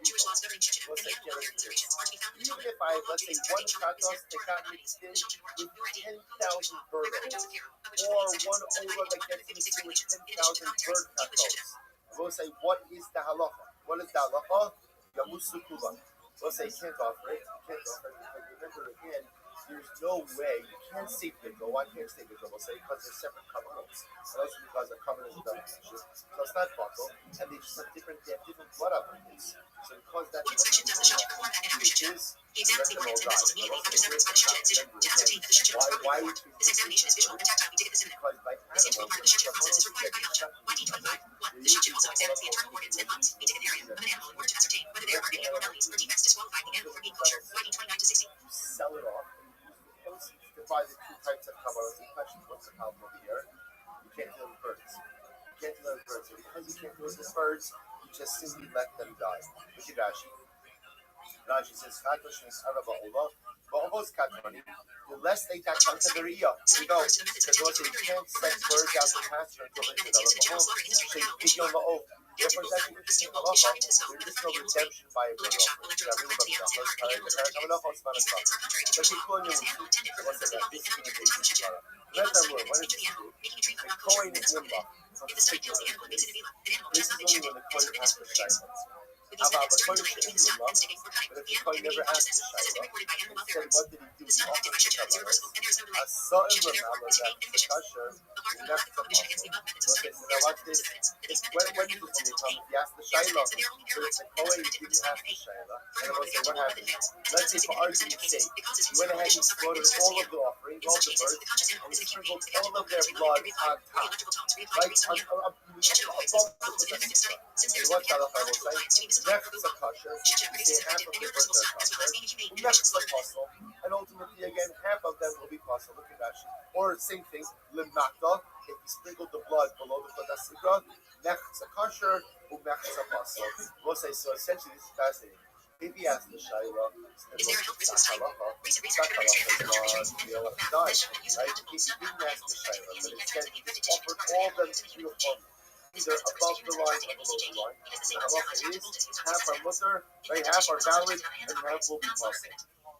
Jewish laws governing Shechet and the animal welfare considerations are to be found in the Talmud. If I, let's say, one chatos that got mixed in with 10,000 bird eggs, or one ola that gets mixed in with 10,000 bird chatos, I will say, what is the halacha? What is the halacha? Yamusu kula. Let's say you can't offer it. You can't offer it. But remember again, there's no way you can't say bigger. Why can't you say bigger? We'll say because they're separate covenants. And also because a covenant is a double issue. So it's not bottle, and they just have different blood upbringings. So because that What inspection does the shudder perform at an after ship? He examines the organs and vessels immediately after severance by the shudder incision to ascertain that the shudder was properly performed. This examination is visual and tactile. We dig at the synonym. This integral part of the shudder process is required by knowledge of YT25. 1. The shudder also examines the internal organs and lungs. We dig an area of an animal in order to ascertain whether there are any abnormalities or defects disqualifying the animal from being kosher. YT29 to 60. you sell it off and you use the proceeds to buy the two types of kabbalah. The question is, what's the problem over here? You can't deal with birds. You can't deal with birds. So because you can't deal with birds, you just simply let them die. Look at Rashi. Rashi says, the less they tax onto the Riyah. Here we go. Because also you can't set birds out to pasture until they develop a home. So you give them the oath. Therefore, it's actually interesting halacha. There is no redemption by a bird offering. But people in your what's that? This is going to be let them work. What is this? The coin is limba. This is only when the coin has to shine. About the coin is in limba, but if the coin never has to shine, instead, what did he do? He offered the kabbalah. A certain limba, that's kosher, left the muscle. Okay, so now watch this. When you do something, he has the shayla. So it's the coin didn't have the shayla. And I will say, what happened? Let's say, for argument's sake, he went ahead and slaughtered all of the offerings, all the birds, and he sprinkled all of their blood on top. Right? What halacha will say? Nechza kosher, you say half of the birds are kosher, nechza puzzle, and ultimately again half of them will be puzzle. Look at that. Or same thing, limnata, if you sprinkled the blood below the kodasikra, nechza kosher, nechza puzzle. We'll say, so essentially this is fascinating. If he asks the shayla, Is there a health risk with time? Recent research right? If he didn't ask the shayla, but instead he offered all of them uniformly. Either above the line or below the line. The halacha is half are mutter, right? Half are valid, and half will be possible.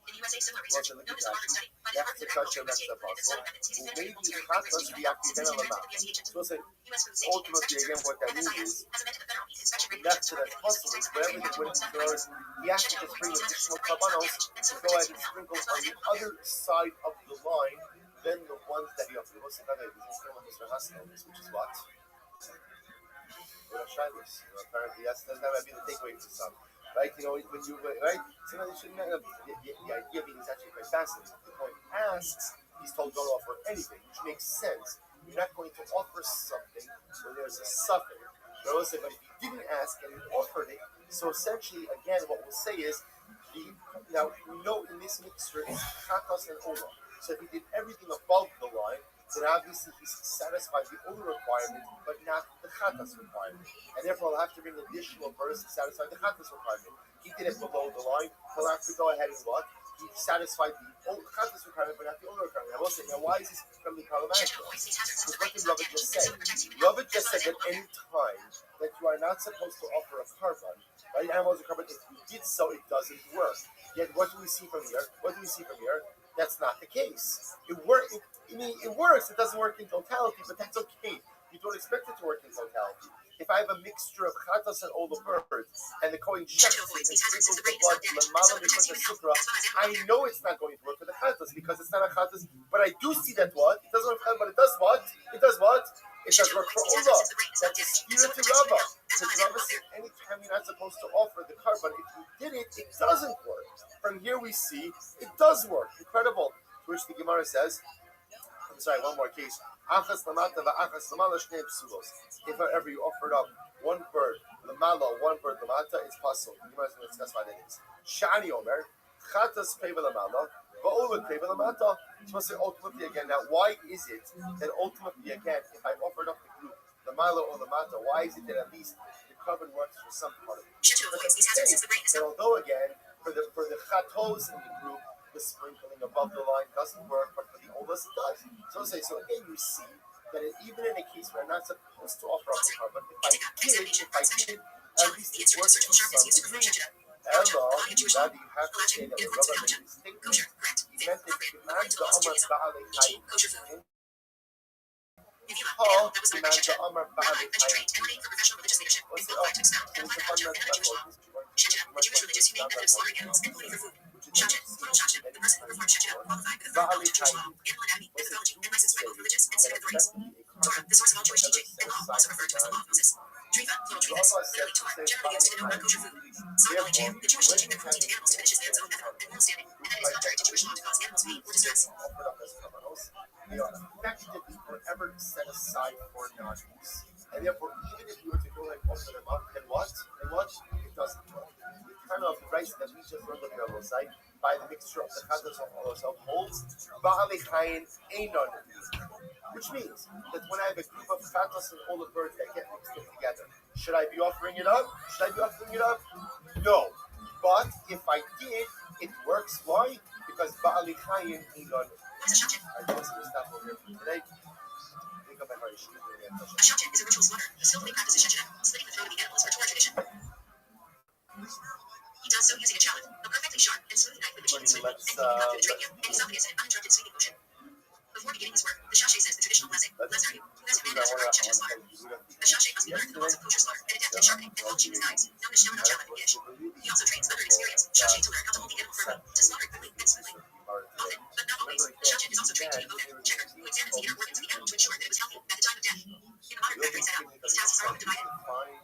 In USA, similar Well, research, look known at as the Harvard that. study, by the That's the Department of kosher, that's the Agriculture, puzzle. and Well, maybe the chatas be active in a So say, ultimately, again, what that means is, left to that puzzle is wherever the wind throws, he has to just bring additional kabbanos to go ahead and sprinkle on the other side of the line than the ones that he offered. What's another? Which is what? Apparently, that's that might be the takeaway for some, right? You know, when you right, so you shouldn't. The idea being is actually quite fascinating. The point asks, he's told don't offer anything, which makes sense. You're not going to offer something where there's a suffix. But if he didn't ask and he offered it, so essentially, again, what we'll say is, now we know in this mixture is chatas and ola. So if he did everything above the line, then obviously he's satisfied the ola requirement, but not the chatas requirement. And therefore, he'll have to bring additional birds to satisfy the chatas requirement. He did it below the line, he'll have to go ahead and what? He satisfied the chatas requirement, but not the ola requirement. I will say, now why is this becoming problematic? Because what did Rabbi just say? Rabbi just said that any time that you are not supposed to offer a carbon, right? Animals are carbon. If you did so, it doesn't work. Yet, what do we see from here? That's not the case. It works. It works. It doesn't work in totality, but that's okay. You don't expect it to work in totality. If I have a mixture of chatas and all the birds, and the Kohen checks it and sprinkles the blood lamala before the sukra, I know it's not going to work for the chatas because it's not a chatas. But I do see that what? It doesn't work for but it does what? It does what? It does work for Ola. That's spirit to Rabba. Because Rabba said anytime you're not supposed to offer the carbon, if you did it, it doesn't work. From here we see it does work. Incredible. To which the Gemara says, I'm sorry, one more case. If ever you offered up one bird, lamala, one bird lamata, it's possible. The Gemara is going to discuss why that is. Shani Omer, chatas peva lamala, va'olet peva lamata. Supposed to say ultimately again. Now, why is it that ultimately again, if I offered up the group, the mala or the mata, why is it that at least the carbon works for some part of the group? That although again, for the chatos in the group, the sprinkling above the line doesn't work, but for the oldest it does. So again, you see that even in a case where I'm not supposed to offer up the carbon, if I did, at least it works to some degree. Ella, that you have to say that the Rabbi made a mistake. He meant that command the Amar Ba'alei Chayim. Paul command the Amar Ba'alei Chayim. What's the fundamental Shechita, the Jewish religious humane method of slaughtering animals and cloning for food. Shachet, total shachet, the person who performed shechita qualified with a thorough knowledge of Jewish law, animal anatomy, and mythology, and licensed by both religious and civic authorities. Torah, the source of all Jewish teaching, and law, also referred to as the law of Moses. Triva, plural trivas, literally tor, generally used to denote non-kosher food. Sargali jam, the Jewish teaching that protein to animals diminishes man's own ethical and moral standing, and that it is contrary to Jewish law to cause animals pain or distress. They are effectively forever set aside for non-use. And therefore, even if you were to go and open them up, then what? It doesn't work. The kind of rice that we just learned on the other side, by the mixture of the chatas of ourselves holds, Ba'alei Chayin Einon. Which means that when I have a group of chatas and all the birds that get mixed in together, should I be offering it up? No. But if I did, it works. Why? Because Ba'alei Chayin Einon. What is a shachet? I just stop over here for today. Think of my heart. A shachet is a ritual slaughter. The skillfully practices shechita, slitting the throat of the animal is for Torah tradition. He does so using a challet, a perfectly sharp and smooth knife with machine swiftly, and keeping up through the trachea and esophagus in an uninterrupted sweeping motion. Before beginning his work, the shachet says the traditional blessing. Blessed are you, who has commanded us to perform shechita slaughter. The shachet must be learned the laws of kosher slaughter and adept at sharpening and polishing his knives, known as shemana challet in Yiddish. He also trains other experienced shachet to learn how to hold the animal firmly, to slaughter quickly and smoothly. Often, but not always, the shachet is also trained to be a bodek, checker, who examines the inner organs of the animal to ensure that it was healthy at the time of death. In the modern factory setup, these tasks are often divided.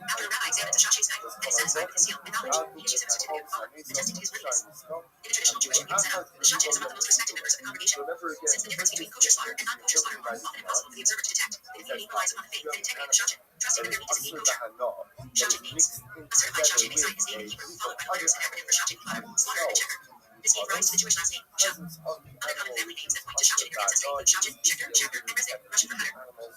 After a rabbi examines a shachet's knife and is satisfied with his skill and knowledge, he issues him a certificate of honor, attesting to his worthiness. In the traditional Jewish community setup, the shachet is among the most respected members of the congregation. Since the difference between kosher slaughter and non-kosher slaughter are often impossible for the observer to detect, the community relies upon the faith and integrity of the shachet, trusting that their meat is indeed kosher. Shachet names. A certified shachet may sign his name in Hebrew, followed by the letters and acronym for shachet slaughter, and checker. This gave rise to the Jewish last name, Shach. Other common family names that point to shachet in their ancestry include shachet, shechter, shepherd, and rezek, Russian for cutter.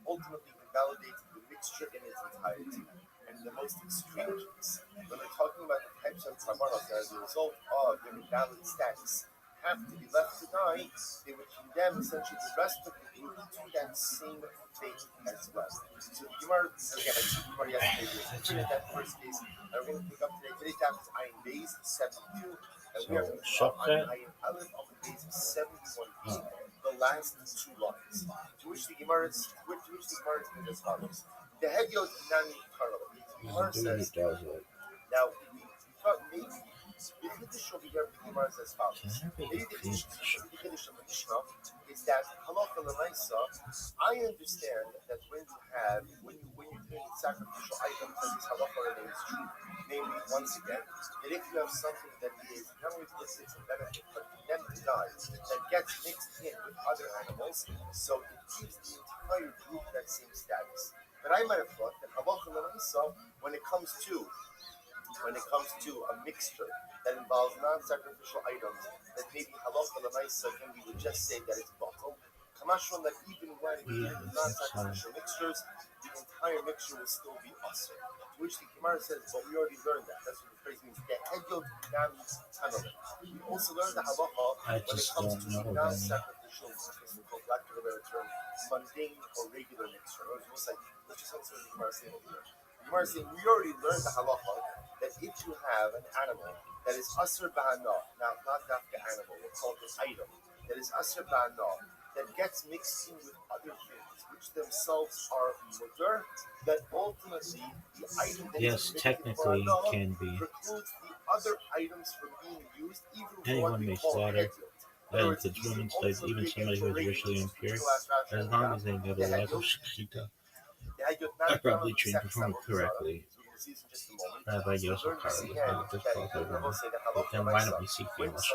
Ultimately invalidates the mixture in its entirety. And the most extreme case, when we're talking about the types of karbanos that as a result of their invalid status have to be left to die, they would condemn essentially the rest of the group to that same fate as well. So the Gemara, again, I took Gemara yesterday, we finished that first case, and we're going to pick up today. Today's chapter is Ayin Beis 72, and we are going to start on Ayin Aleph of the Beis 71b, the last two lines. To which the Gemara is as follows. The Hegyot Nami Karla. The Gemara says, now we thought maybe the Kiddush over here of the Gemara is as follows. Maybe the Kiddush of the Mishnah is that halacha l'maisa. I understand that when you're doing sacrificial items, that this halacha remains true. Namely, once again, that if you have something that is not only illicit and benefit, but condemned to die, that gets mixed in with other animals, so it gives the entire group that same status. But I might have thought that halacha l'maisa, when it comes to a mixture that involves non-sacrificial items, that maybe halacha l'maisa can we would just say that it's bottle. Kamashwan, that even when we use non-sacrificial mixtures, the entire mixture will still be usher. To which the Gemara says, but we already learned that. That's what the phrase means. We also learned the halacha when it comes to non-sacrificial, for lack of a better term, mundane or regular mixture. Let's just answer what the Gemara is saying over here. The Gemara is saying we already learned the halacha that if you have an animal that is asr ba'ana, now not the animal, we'll call it an item, that is asr ba'ana, that gets mixed in with other things, which themselves are mutter, that ultimately the item that is technically can be. Precludes the other items from being used, even Anyone may slaughter. That includes women, slaves, even somebody who is racially impure, as long as they know the laws of shechita are probably trained to perform it correctly. Rabbi Yosef Karel is then why don't we seek the Moshe?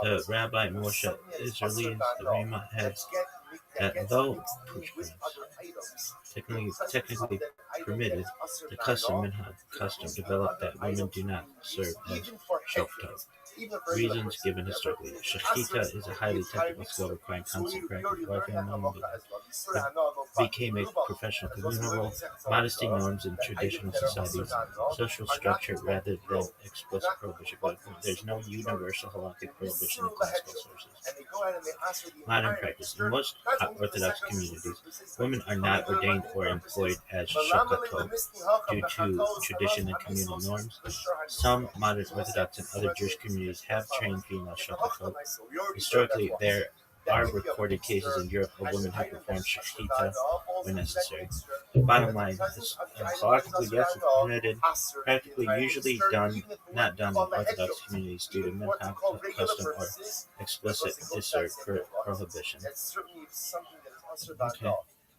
The Rabbi Moshe Israelis, the Rama has that though technically permitted, the custom developed that women do not serve as shoftot. Reasons given historically. Shechita is a highly technical skill requiring constant practice, life and knowledge. It became a professional communal role, modesty norms in traditional societies, social structure rather than explicit prohibition, but there's no universal halakhic prohibition in classical sources. Modern practice. In most Orthodox communities, women are not ordained or employed as shoftot due to tradition and communal norms. Some modern Orthodox and other Jewish communities have trained female shoftot. Historically, there are recorded cases in Europe of women who perform shechita when necessary. Bottom line is, halachically, yes, it's permitted. Practically, usually not done in Orthodox communities due to mental custom or explicit prohibition. That's certainly something that is usher Okay.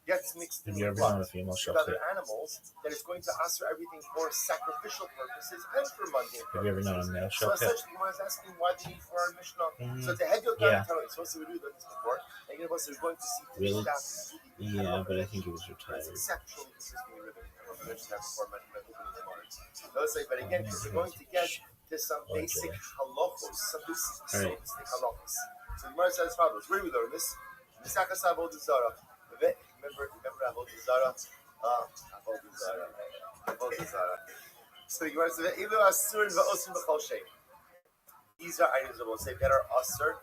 gets mixed in Have you with ever known what? a female With other shochet? animals, that is going to usher everything for sacrificial purposes and for mundane Have you ever known a purposes. male So shochet? essentially, when I was asking why the need for our Mishnah, so the head of Yeah. Tana, supposed to do this before, and you're supposed to going to see Really? staff. Yeah, but I think he was retired. It's exceptionally interesting ribbon. I don't know if I mentioned that before, my opening remarks. But again, because we're going to get to some basic halachos, some basic halachos. So the Gemara says as follows. Where do we learn this? Misachas Avodah Zarah. Remember Avodah Zarah? Avodah Zarah. So the Gemara says, Elu Asur v'Osim b'Chol Shem. These are items that will say that are usher,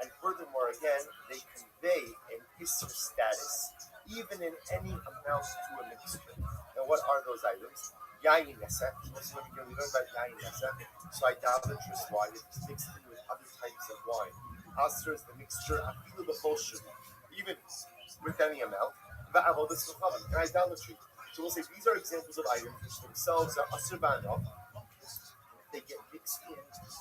and furthermore, again, they convey an isser status, even in any amount to a mixture. And what are those items? Yayin nesa. We learned about yayin nesa. So idolatrous wine is mixed in with other types of wine. Usher is the mixture, afilu b'chol shem, even with any amount. Va'avodas v'chavan, and idolatry. So we'll say these are examples of items which themselves are usher ba'anah. They get mixed in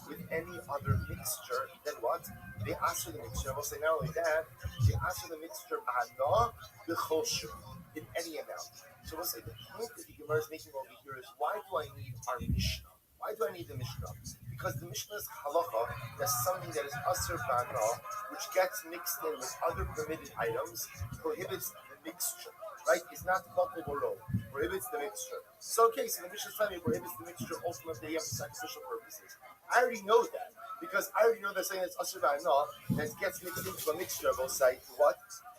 with any other mixture, then what? They answer the mixture. We'll say not only that, they answer the mixture b'hana b'choshu in any amount. So we'll say the point that the Gemara is making over here is why do I need our Mishnah? Why do I need the Mishnah? Because the Mishnah's halacha, that's something that is asur b'hana, which gets mixed in with other permitted items, prohibits the mixture. Right? It's not bakal boro. Prohibits the mixture. So okay, so the Mishnah is telling me prohibits the mixture ultimately for sacrificial purposes. I already know that because I already know they're saying it's asur b'hana that gets mixed into a mixture. We'll say what?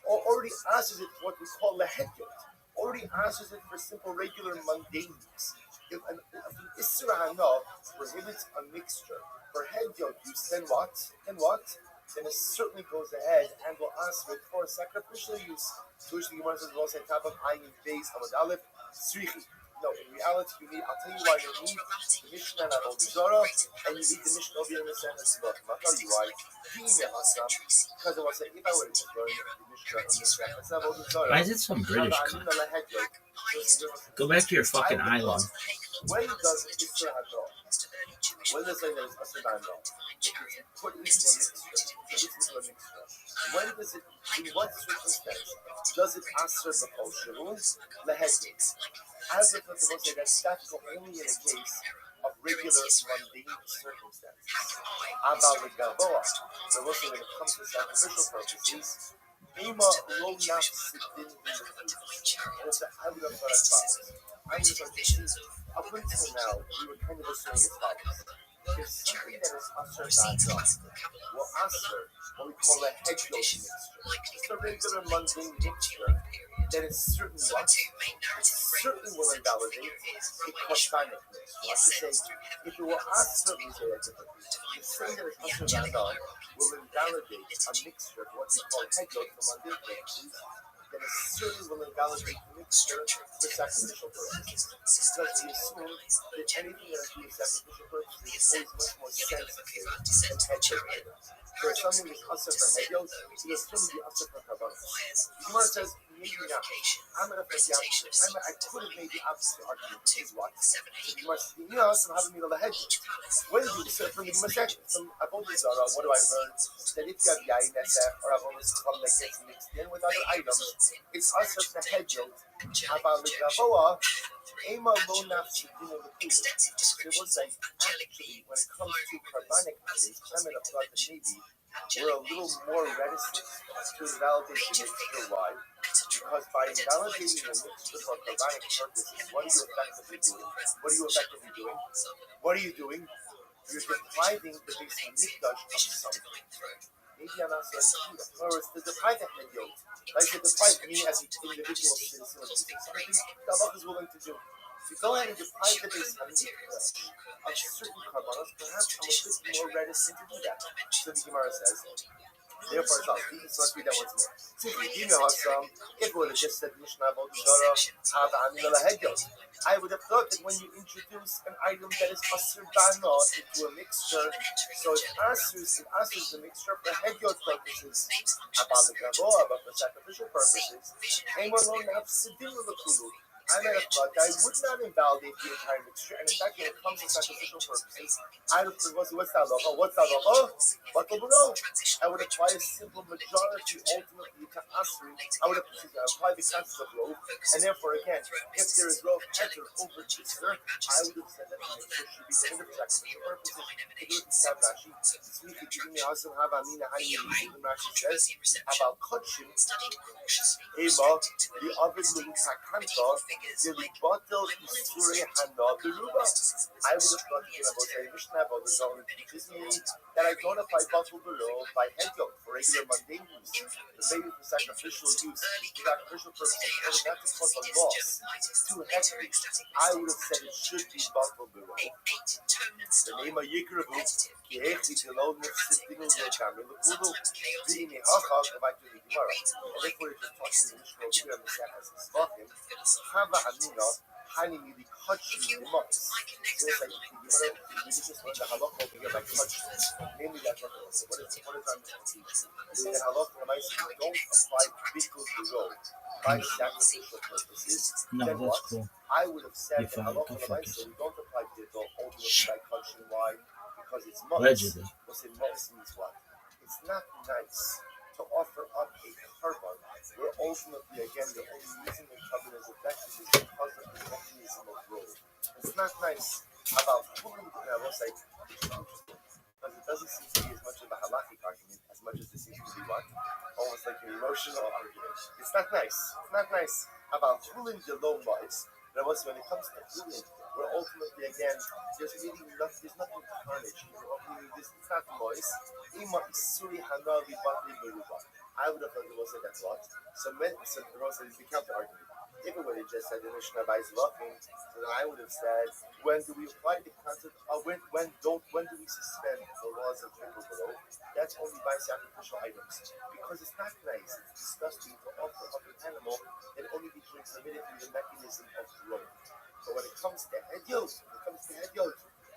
Or already answers it what we call lehedyot. Already answers it for simple, regular, mundane use. If an isur hana prohibits a mixture for hedyot use, then what? Then it certainly goes ahead and will answer it for sacrificial use. To which the Gemara says, "We'll say top of ayin base amud aleph srichi." No, in reality, you need. I'll tell you why you need the Mishnah and Avodah Zarah, and you need the Mishnah over in the sentence. I'll tell you why. Because I will say, if I were to learn the Mishnah and Avodah Zarah, Why is it some British cunt? Go back to your fucking island. When does Isra Hadar? When does it say that it's Asr Ba'anah? Put into a mixture. When does it, in what circumstance, does it Asr B'chol Shavun? Lehedyot. As if it's supposed to say that's only in a case of regular mundane circumstances. About the Gavoah, so we'll say when it comes to sacrificial purposes, Ema lo nafsidin I would have thought as follows. I would have thought up until now, we were kind of assuming as follows. If something that is asr ba'anah will asr what we call a hedyot mixture, just a regular mundane mixture, then it's certainly what? It certainly will invalidate a korbanik mixture. I should say, if it will asr, we say that differently. If saying that it's asr ba'anah will invalidate a mixture of what we call hedyot for mundane purposes, then it certainly will invalidate the mixture for sacrificial purposes. Because we assume that anything that is being sacrificial purposes is always much more sensitive than hedyot items. So if something is asr for hedyot, it will certainly be asr for karbanos. The Gemara says, maybe not. I'm going to put the opposite. I could have made the opposite argument, which is what? So the Gemara says, so how do we know the hedyot? When do you say from the Gemara section, from Avodah Zarah, what do I learn? That if you have yayin nesef or avodah chacham that gets mixed in with other items, it's asr for hedyot. About the gavoah, ema lo nafsidin l'kulu. So we'll say, actually, when it comes to carbonic items, Clement thought that maybe we're a little more reticent to validate the mixture. Why? Because by invalidating the mixture for carbonic purposes, what are you effectively doing? You're depriving the basic mikdash of something. Maybe I'm not saying to do that. In other words, to deprive the hedyot, like to deprive me as an individual citizen of something that Allah is willing to do. To go ahead and deprive the basic mikdash of certain karbanos, perhaps I'm a bit more reticent to do that. So the Gemara says, Therefore, it's all. Let's read that once more. If it would have just said Mishnah about I would have thought that when you introduce an item that is asur bana into a mixture, so it asurs the mixture for hedyot purposes, about for sacrificial purposes. I might have thought that I would not invalidate the entire mixture, and in fact, when it comes to sacrificial purposes, I would have what's that halacha? What's that halacha? I would apply a simple majority ultimately to asri. I would apply the concept of rove, and therefore, again, if there is rove heter over Easter, I would have said that the mixture should be permitted for sacrificial purposes. Take a look at Rashi. Rashi says about kachim, ema the oven looking takanta. I would have thought teaches me that I don't apply batul below by hedyot for regular mundane use, but maybe for sacrificial use, for sacrificial purposes, in order not to cause a loss to hectic. I would have said it should be batul below. The name of Yikrahu, Kehechti Delon Sitting in the Kamil Kulu, being a Hacha, go back to the Gemara. And if we're just talking to the Mishnah over here on the Sechas Sfachim, Hava Amina, Hani Mili Kachim Demotis. So it's like we just learned the halacha over here by Kachim. Namely, that's what it is. What is our Mishnah teach? The halacha of you don't apply Bikul Below by sacrificial purposes. No, then that's what? cool. I would have said If that I halacha go of focus. we don't apply Bikul ultimately by Kachim. Why? Because it's Motis. Allegedly. What's in Motis means what? It's not nice to offer up a carbon where ultimately, again, the only reason the carbon is effective is because of the mechanism of growth. It's not nice about pulling the say, because it doesn't seem to be as much of a halakhic argument as much as it seems to be what? Almost like an emotional argument. It's not nice. It's not nice about pulling the low voice, but also when it comes to pulling, where ultimately, again, there's nothing to carnage. It's not noise. I would have thought the Rose said that's what. So the Rose said is the counter argument. If it would have just said the Mishnah by Zlachim, so then I would have said, when do we apply the concept of when do we suspend the laws of Bikul Below? That's only by sacrificial items. Because it's not nice, it's disgusting to offer up an animal that only becomes permitted through the mechanism of growth. So when it comes to hedyot,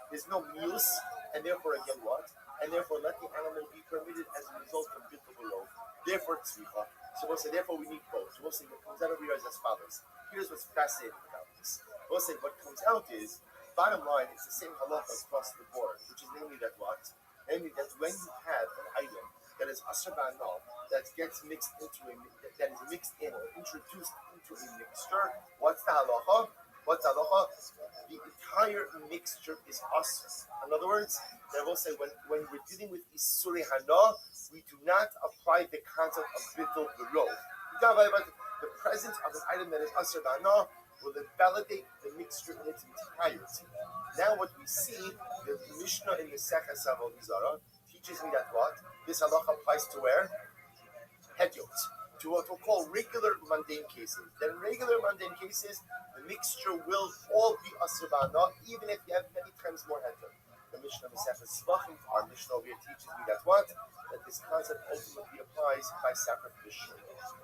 there's no mius, and therefore again what? And therefore let the animal be permitted as a result of Bikul Below. Therefore tzricha. So we'll say therefore we need both. So we'll say what comes out of here is as follows. Here's what's fascinating about this. We'll say what comes out is, bottom line, it's the same halacha across the board, which is namely that what? Namely that when you have an item that is asur bana, that gets mixed into that is mixed in or introduced into a mixture, what's the halacha? What's the halacha? The entire mixture is asur. In other words, they will say when we're dealing with isuri hana, we do not apply the concept of bittul below. The presence of an item that is asur bana will invalidate the mixture in its entirety. Now what we see, the Mishnah in the Sechas Avodah teaches me that what? This halacha applies to where? Hedyot. To what we'll call regular mundane cases. Then regular mundane cases, the mixture will all be asur bana, even if you have many times more heter. The Mishnah Masechet Sfachim, our Mishnah over here teaches me that what? That this concept ultimately applies by sacrificial.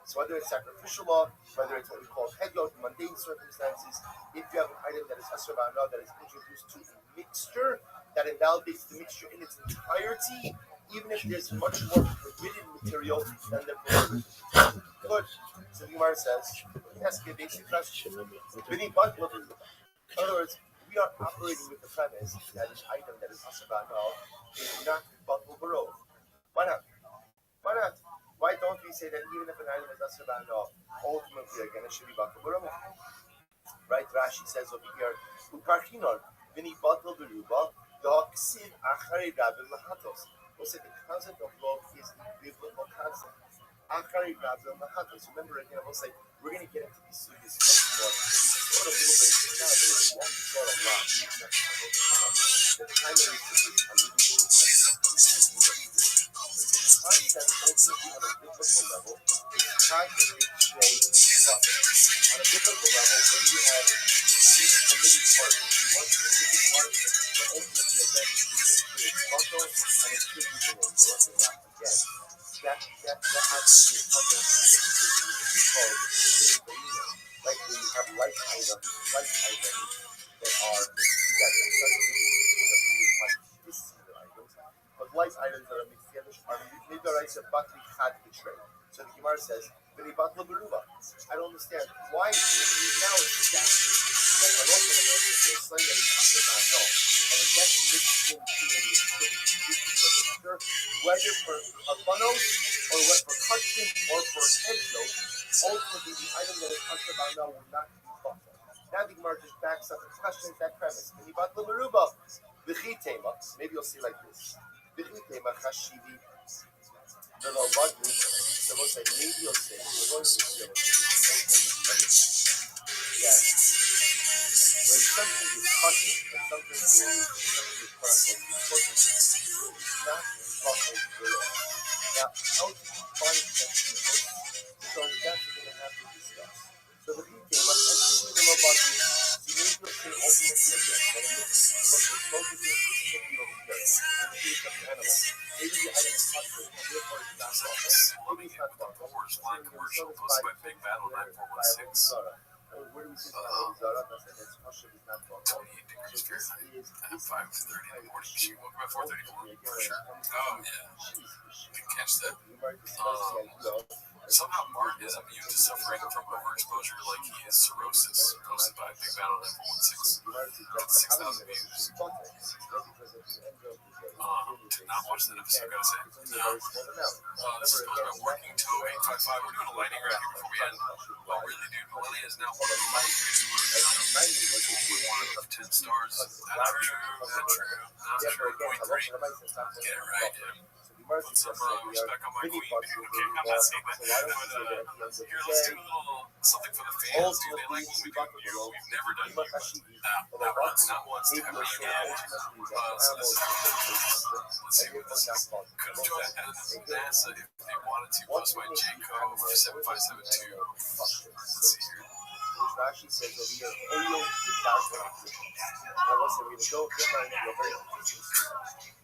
So whether it's sacrificial law, whether it's what we call hedyot, mundane circumstances, if you have an item that is asur bana that is introduced to a mixture, that invalidates the mixture in its entirety, even if there's much more permitted material than the prohibited. Good. So the Gemara says, let me ask you a basic question. In other words, we are operating with the premise that an item that is asur bana is not batul below. Why not? Why not? Why don't we say that even if an item is asur bana, ultimately again it should be batul below? Right? Rashi says over here, "Ukarchinon v'ni batul beruba da'ksiv achari Rabbi lahatos." We'll say the concept of love is a biblical concept. Achari Rabbi lahatos. Remember again, we'll say we're going to get into these studies much more. Sort of a little bit, not a little bit, sort of long. The primary studies are really concept ultimately on a biblical level is trying to make on a biblical level when you have committed parts, you want specific parts, but ultimately again, you look to its muscle and it should be the one. Not again. attribute under called like where you have like items that are mixed together. But like items that are mixed together are midoraisa batri chad betray. So the Gemara says, I don't understand why now it's exactly that a lot of the is saying that it's after that no. And it gets mixed into whether for abanos or whether for custom or for headload, ultimately the item that is after that now will not be bought. Now the Gemara just backs up and questions that premise. Maybe you'll see like this. The Rabbi, so we'll say, maybe you'll say, we're going to see that when something is cutting, when something is cutting, it's not possible to do it. Now, how do you find that people? So that's what we're going to have to discuss. So the Rabbi, actually the Rabbi, so maybe you'll say ultimately again, but it looks focusing on the case of the animal. Maybe the item is cutting, and therefore it's not possible. Maybe it's not possible. Flying commercial posted by Big Battle 9416. Where do we see Zara? That's Hashem is not possible. 28 degrees Fahrenheit at 5:30 in the morning. She woke up at 4:34 for sure. Oh yeah, didn't catch that. Somehow Mark is immune to suffering from overexposure like he is cirrhosis, posted by Big Battle 9416. 6,000 views. Did not watch that episode, gotta say. No. This is posted by Working Toe 855. We're doing a lightning round here before we end. Well, really, dude, Millennia is now one of the greatest words. 1 of 10 stars. Not true. Not true. Not true. Point 3. Get it right, dude. Put some respect on my queen, dude. Okay, I'm not saying that. But here, let's do a little something for the fans, dude. They like when we do you. We've never done you. Not once. Ever again. So this is let's see what this is. Could have joined NASA if they wanted to. Post by J-Cove 7572. Let's see here. Which Rashi says over here, Oyo the dark one. Now listen, we're going to go get my name, very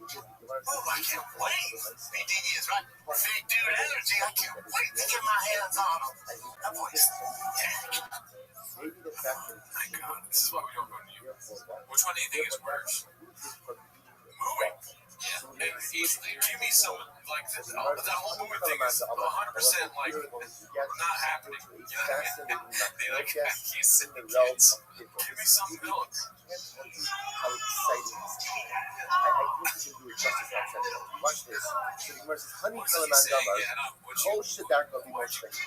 Oh, I can't wait. BD is right. Big dude energy. I can't wait to get my hands on him. That voice. maybe the fact that My God, this is why we don't go to you. Which one do you think is worse? Moving. Yeah, easily. Give me some, like, that whole moving thing is 100% like not happening. You know what I mean? They like, he's sitting in kids. Give me some milk. how exciting this is. I think you can do it justice outside of it. Watch this. So the Gemara says, Honey Kalaman Damar, O Shedarka Vimos Shani.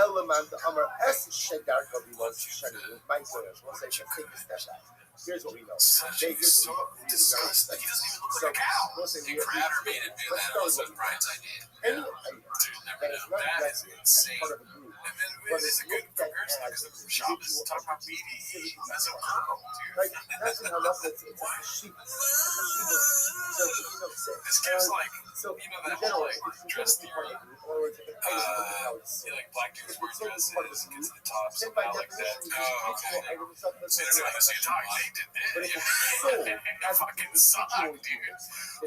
Elaman Damar S Shedarka Vimos Shani. With my players, once I can take a step back. Here's what we know. They just so disgusting. He doesn't even look like a cow. And Crowder made it do that. That was Brian's idea. Any item that is not That is insane. part of a group, And then it's a good comparison because the shop is talking about BDE as a girl, dude. like that's how enough it's a sheep. So This gives like, so you know, in that general, whole like if you dress don't theory. in other words, if an item look at how it's You know, like black dudes wear dresses and get to the top then by somehow like that. definition, Oh, okay. item itself So doesn't you're have talking, they did But if that. it's sold It as fucking sucked, dude.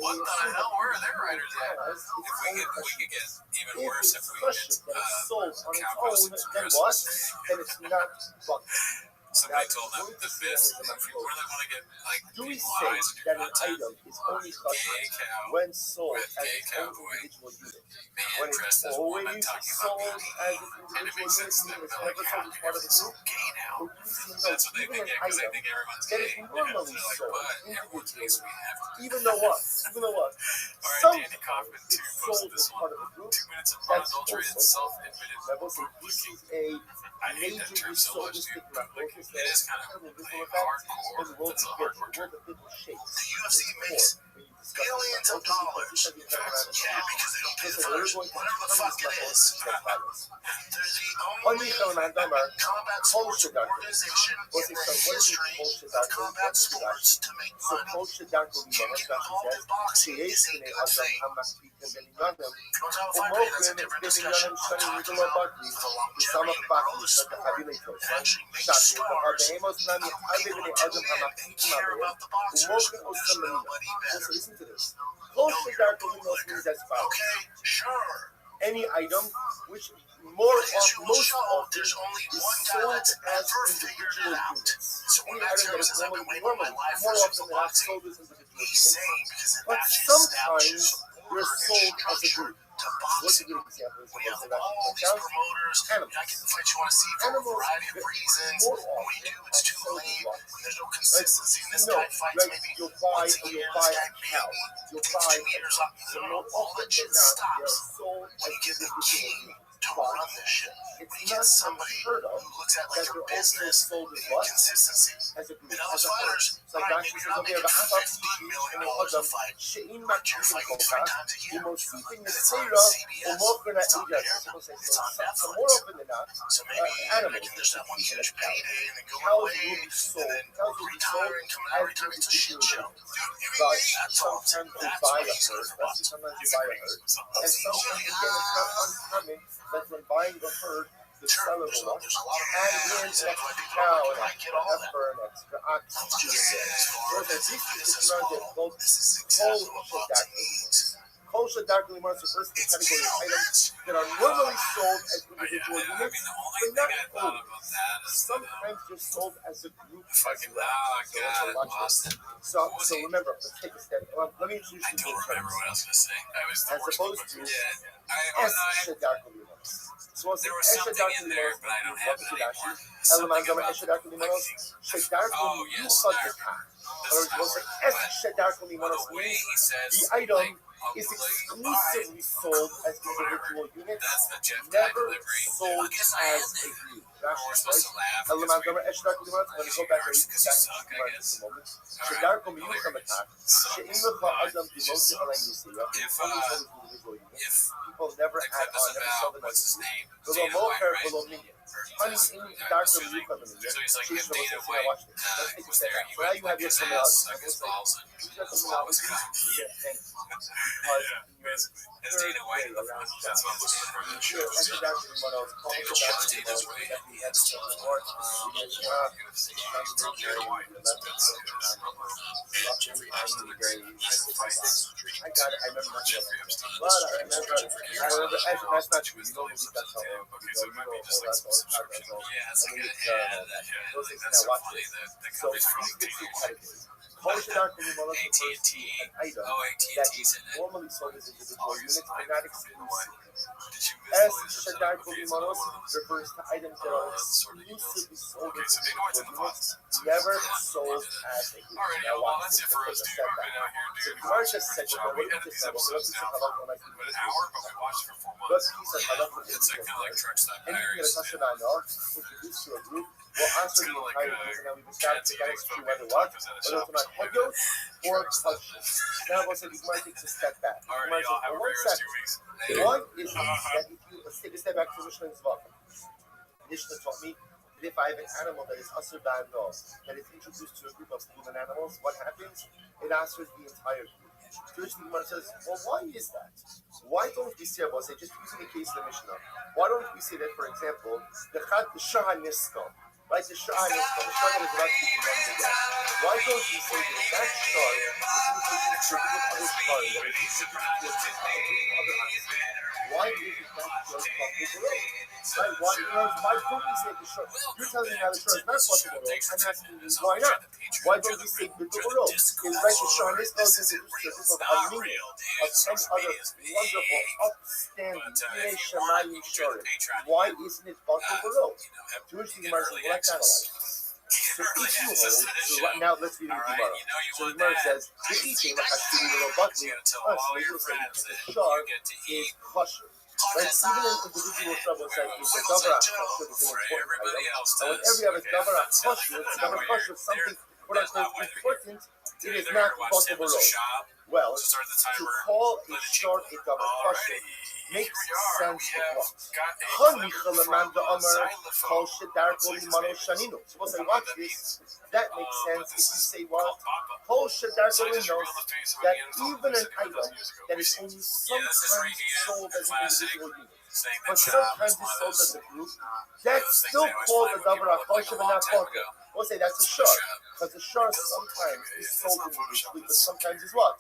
What the hell? Where are their writers at? If we could get even worse if we get that is sold on its cow own, costumes then and what? dresses. Then it's not buck. Somebody told them the best, if we really want to get like Do we people say eyes on that your an content, item is only kosher gay cow when sold with as gay its own cowboy, individual unit? man When dressed it's as woman always talking sold about as beauty. its And it individual makes sense to unit, them. it's They're like, never how sold as part of a everything's so group. gay now? But you see, no, That's what they even think, an because they item think everyone's that gay. is And normally they're like, sold but everyone thinks we have to. even though what? Even though what? All right, Some Danny Kaufman it's too sold posted as this part one. of a group. 2 minutes of That's unadulterated, also self-admitted I will say this looking. is a I hate that term so much, dude. Like, it is kind of like hardcore. That's a hardcore term. The UFC makes billions of dollars. Yeah, because they don't pay the fighters. Whatever the fuck it is. They're the only combat sports organization in the history of combat sports to make money. Can't get involved in boxing is a good thing. Hotel fighter, that's a different discussion. I'm talking about the longevity and growth of sport that actually makes stars of people tune in and care about the boxers. There's nobody better. Listen to this. Know your opponent. Okay, sure. any item which most often there's only is one guy sold that's as ever figured individual it out. units. So when Any Max item that Harris is says, I've been normally, waiting all my life for more often than not, boxing, sold as individual he's units. saying because it But actually sometimes establishes they're order and sold as a structure group. to What's a boxing. good example? When you have That all point these out? promoters, you're not getting the fight you want to see for a Animals variety of reasons. more And when you do, it's too often late. are And there's no consistency. And this No, guy fights like maybe you'll buy once a year. This guy a cow. maybe You'll takes buy 2 years a off. so No, more all often that shit than not, they're stops sold when as you get the individual king units. to run this shit. When It's you get not somebody unheard of who looks at like that your they're also business sold and as your what? consistency. As a group, And as those a whole. fighters, So all right, Rashi maybe says, you're not okay, making $15 million a fight, שאם but you're fighting 3 times a year. ומוסיפים And it's on לסיירה CBS. ומוכרים It's on לאיגה. Paramount. So It's on more Netflix. often than not, So maybe animals, there's that one huge payday and then going cows away will be sold, and then cows will be sold retiring, coming out every time it's a shit individual show. units. But That's all I'm saying. sometimes you That's buy why a he's herd, going for boxing. sometimes you buy a herd, and sometimes, again, it's not uncommon that when buying a herd, the seller will want There's a lot of add in an reasons why extra people cow, don't an like extra it, all that. heifer, an extra ox, I'm here just and saying there. as far So as that this business is not model, this is exactly what boxing needs. Kol Shadarkli Mars refers to the It's category of killers. items that are normally sold as individual I units, mean, the only but thing not I thought always. about that is that Sometimes they're sold as a group as fucking well. oh So god, I watch lost this. it. So remember, let's take a step. Let me introduce I you don't to the remember what I was gonna say. I was the as worst opposed with to yeah. Es Shadarkli Mars. So There was something in there, but I don't have it anymore. Eleman Something Gama about Es Shadarkli Mars. Shadarkli oh yes, Yuchad there. Bekah. This Or is we'll say not Es where Shadarkli but Mars the way means he says the item like, is like, exclusively sold as individual units, that's the Jeff guy never delivery. sold I guess I as had a that. group. We're Rashi supposed says, to laugh. Eleman because we- Gama Es Shadarkli Mars. I'm going to go back and read Because you that suck, I in guess. just a moment. Alright, Shadarkli hilarious. Yuchad Bekah. Suck. She'im Lecha Adam He just Dimoti Alay sucks. Nisiyah. If, Only sold as individual units. If People never the add clip is on, never sell about them what's as his a name? group. Dana Below White, Mocher, right? below Minion. Or Honey just- in I'm darker assuming- Yuchad Minion. So he's like, She's if supposed Dana to say, White watch this. Let's take a was step there, back. he So now would you have lick your his terminology. ass, suck his balls, and Use your swallow his terminology. cock. You get things. Yeah, basically. It's Dana White in the front. That's what I'm looking for in the show. Dana Dana's way. White. Jeffrey Epstein. I got it. I remember nothing else. But I remember. Actually, that's not true. You don't believe that's how. Okay, so it might be just like some subscription. Yeah, it's I like mean, a it's, ad. those Like, things that's that so watch funny. this. The So company's from these are two Dana White. categories. Kosher refers AT&T. to an item Oh, that AT&T's in it. normally sold as individual units, but not exclusive. Did you miss As the laser Shadar setup? Okay, it's another Kulimanos one of those. refers to items that are Sort of exclusively sold Okay, as so Dana White's in the individual units, box. never sold as a group. Alright, Now well, watch that's this. it for Let's us, take dude. a We've step been back. out here So doing Gemara a just said, job. okay, We what edit is these this now? episodes Let's down talk for about when I do an this. hour, but we watched it for 4 What months. piece of Yeah, halakha it's like kind of like truck stop anything that a diaries. customer I know introduced to a group will answer the kinda like entire a piece, and then we decide to Cat get eating to fucking whether what, tacos at a whether shop it's not or something like hedyot or touches. Now, we'll say the Gemara takes a step back. The Alright, Gemara y'all says, have a well, one great rest of second. your weeks. What is that if you, let's take a step back to Mishnah Zvachim. Mishnah taught me that if I have an animal that is asur ba'ano, that is introduced to a group of human animals, what happens? It answers the entire group. To which the Gemara says, well, why is that? Why don't we say, well, say, just using the case of the Mishnah, why don't we say that, for example, the Shah Nisko, right? The Shah Nisko, the Shah that is about to be together. Why don't we say that that Shah is introduced to a group of other Shah, that is introduced to a group of other animals? Why isn't that Shah possible? Right? Why don't we say the Shah? You're telling me now the Shah is not possible. I'm asking you, why not? Why don't we say the Duro? Is right, the Shah Nisko is introduced to a group of Aminim, of 10 other wonderful, upstanding, Yirei Shemayim Shorim. Why isn't it possible? Jewish Gemara says, well, let's analyze this. So if you hold, so right now let's read the Gemara. So the Gemara says, the eating, like I see the little buckley, us, we will say that the shark is kosher. Right? Even in individual trouble, it's like, is the davar kosher is an important item. And whenever you have a davar kosher, something quote unquote important, it is not possible. Well, to call a shark a davar kosher makes sense of what? So we'll say, watch this. That makes sense if you say what? Kol Shadarkoli knows that even an item that is only sometimes sold as an individual unit, but sometimes it's sold as a group, that's still called a davar kosher but not kosher. We'll say that's a shark, because the shark sometimes is sold individually, but sometimes is what?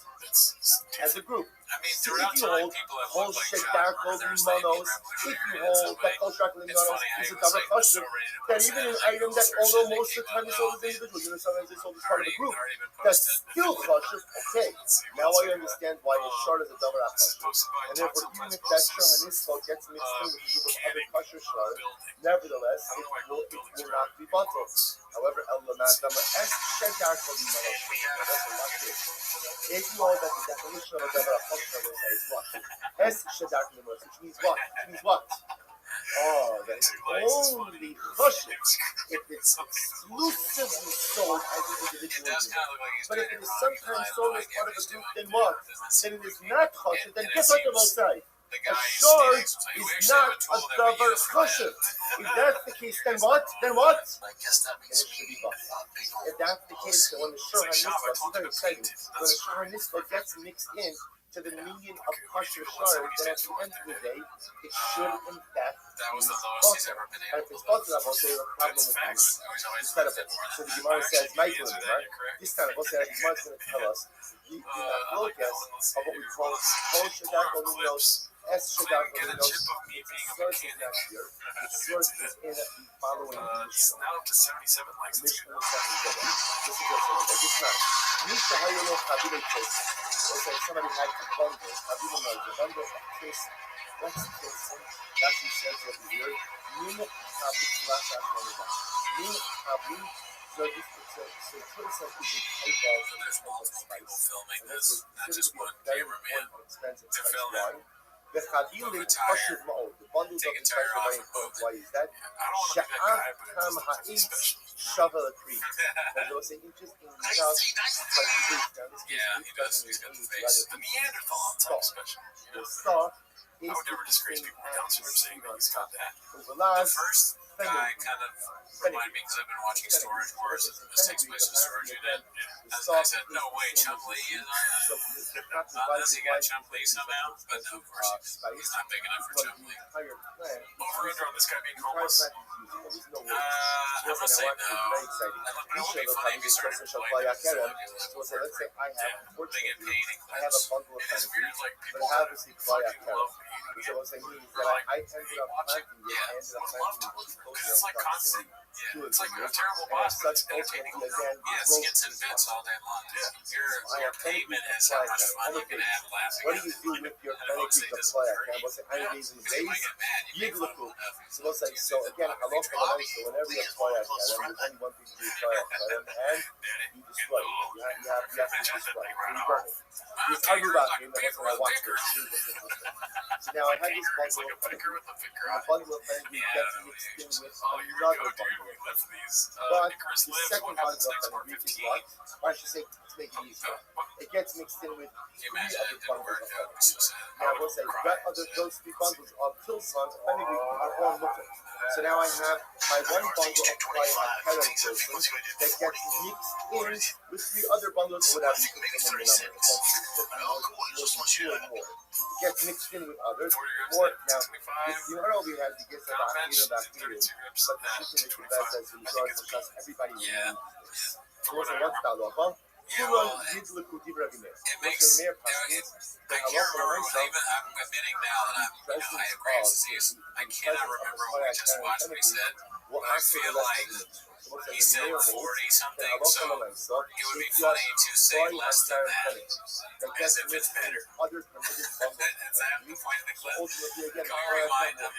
As a group. I mean, So throughout if you time, hold people have whole looked like shit John dark Moore. golden There's maybe monos, if revolutionary you in some hold way. that whole dark golden It's monos, funny how is he a was double like kosher. so ready to That post even that, an like, item Google that, search although that most of came the time up is with sold all as these individuals, you know, sometimes they sold as part of a group, already been that's posted. still kosher. Okay, now I understand why a shard is a double kosher. Posted by And therefore, even if that shahanisco gets mixed in with a group of other kosher shards, nevertheless, it will not be bottled. However, if you know that the definition of a double kosher is what? Which means what? Which means what? Oh, that's only kosher if it's exclusively sold as an individual unit. But if it is sometimes sold as part of a group, then what? Then it is not kosher. Then guess what the most say? A shard is not a davar kosher. If that's the case, then what? Then what? I guess that Then makes it should be bought. If that's the case, then when the shur hanispa, it's very exciting. When the shur hanispa gets mixed in to the million of kosher shard, then at the end of the day, it should in fact That was be the lowest he's bought. ever been And able if it's to bought, then they have a problem with facts. it. I was always Incredible. So the Gemara says, Michael, right? This time, the Gemara is going to tell us the focus of what we call Kol Shadak Olunos, S Shadak Olunos. Its source is not here. Its source is in the following It's Mishnah. now up to 77 likes. The Mishnah is second Gemara. This is what it says. This time, Misha Hayolo Chabile Kiss. It's like somebody had a bundle. Chabile knows the bundle of kiss. What's kissing? Rashi says over here. Min Chabile Lasha Holidah. Min Chabile. So this so Twitter says is a type of There's multiple people filming and this, not just one very cameraman. important, expensive to spice film wine. The Chabile Kosher Ma'od. The bundles of Take a the spice tire are very off. important. Why is that? I don't want to be that guy, but Sha'af Tam Ha'itz Shovel a tree. And they'll say interesting enough, He's got the face. the Neanderthal type special. the stalk is I would never disgrace people with Down syndrome saying that he's got that. The Overlaps, first guy kind of reminded me because I've been watching Storage Wars, the Six Places Storage Unit. I said, no way, Chum Lee is on that. Unless he got Chum Lee somehow, but no, of course he's not big enough for Chum Lee. Over under on this guy being homeless. I'm gonna say no. But it would be funny if he started playing this. So say, let's say I have, They get unfortunately, paid in I have a clips. bundle of It is pennies, weird, like but people I have this Klaya fucking carrot. love eating Which it. also means that I ended up planting it, I ended up planting it close Because it's like constant. Yeah, It's like a to terrible and as boss, but such, it's entertaining. ultimately, again, Yeah, growth skits and is bits fun. all day long. I Your have plenty payment of is how Klaya much carrot. money Other you can things. have laughing. What do you do with your And I would say plenty of this Klaya is carrot? Was it dirty. 90 days in Because you might days? get mad. You make fun of Yigluku. enough. So let's say, so again, I love Kalai, so whenever you have Klaya carrot, there's only one thing to do with Klaya carrot, and you destroy it. You have to destroy it. You burn it. This Agubaki, that's what I watched this. So now I have this bundle of pennies. A bundle of pennies gets mixed in with another bundle of pennies. But the second bundle of pennies reaches what? Or I should say, to make it easier, it gets mixed in with three other bundles of pennies. Now we'll say those three bundles of Pilsons technically are all mutter. So now I have my one bundle of Klaya Pilsons that gets mixed in with three other bundles of whatever you put them in the number. It gets mixed in with others. Or now, you know what we have to get about here, but the chicken is the best as we try to trust everybody. Yeah. So what's the what's that huh? Yeah, well, it makes. Mayor I can't remember. I'm admitting now that I agree with Aziz. I cannot remember what we just watched. We said I feel like he said 40 something, so it would be funny to say less than that, as if it's better. Is that the point of the clip? Go rewind them.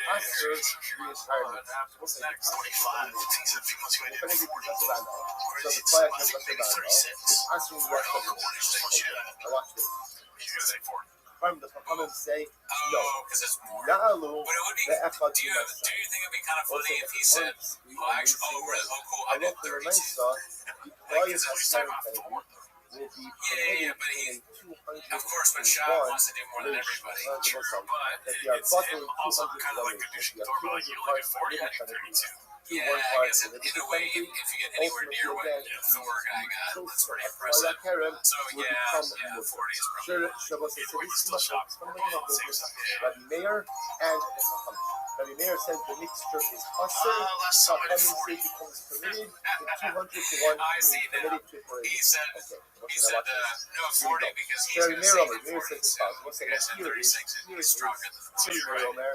From the Chachamim say no. Oh, because it's more. Ya'alu But it would be. ve'echad Do you think it'd be kind of funny if he said, "Oh, actually, oh, really? Oh, cool. I did 32." the Is that what he's talking about? will be Yeah, but he. Of course, but Shah wants to do more than everybody. True, but that they are it's buckling him also 200 kind of like kilometers. the You douchey have Thor, but like, you only do 40, I do 32. Yeah, I guess in a way, if you get anywhere near what Thor guy got, that's pretty impressive. So yeah, 40 is probably. Rabbi Meir and the Chachamim. Rabbi Meir says the mixture is usher. Last time I did Chachamim 40. say becomes permitted. It's 200 to 1 I see being now. permitted to it already. He said, Okay, he said no 40 because he's Rabbi going to Meir say Rabbi the Meir 40. says this So fast. What's he that? said Here it is. 36 and Here he's it stronger is. than the Here 40, is right? Omer.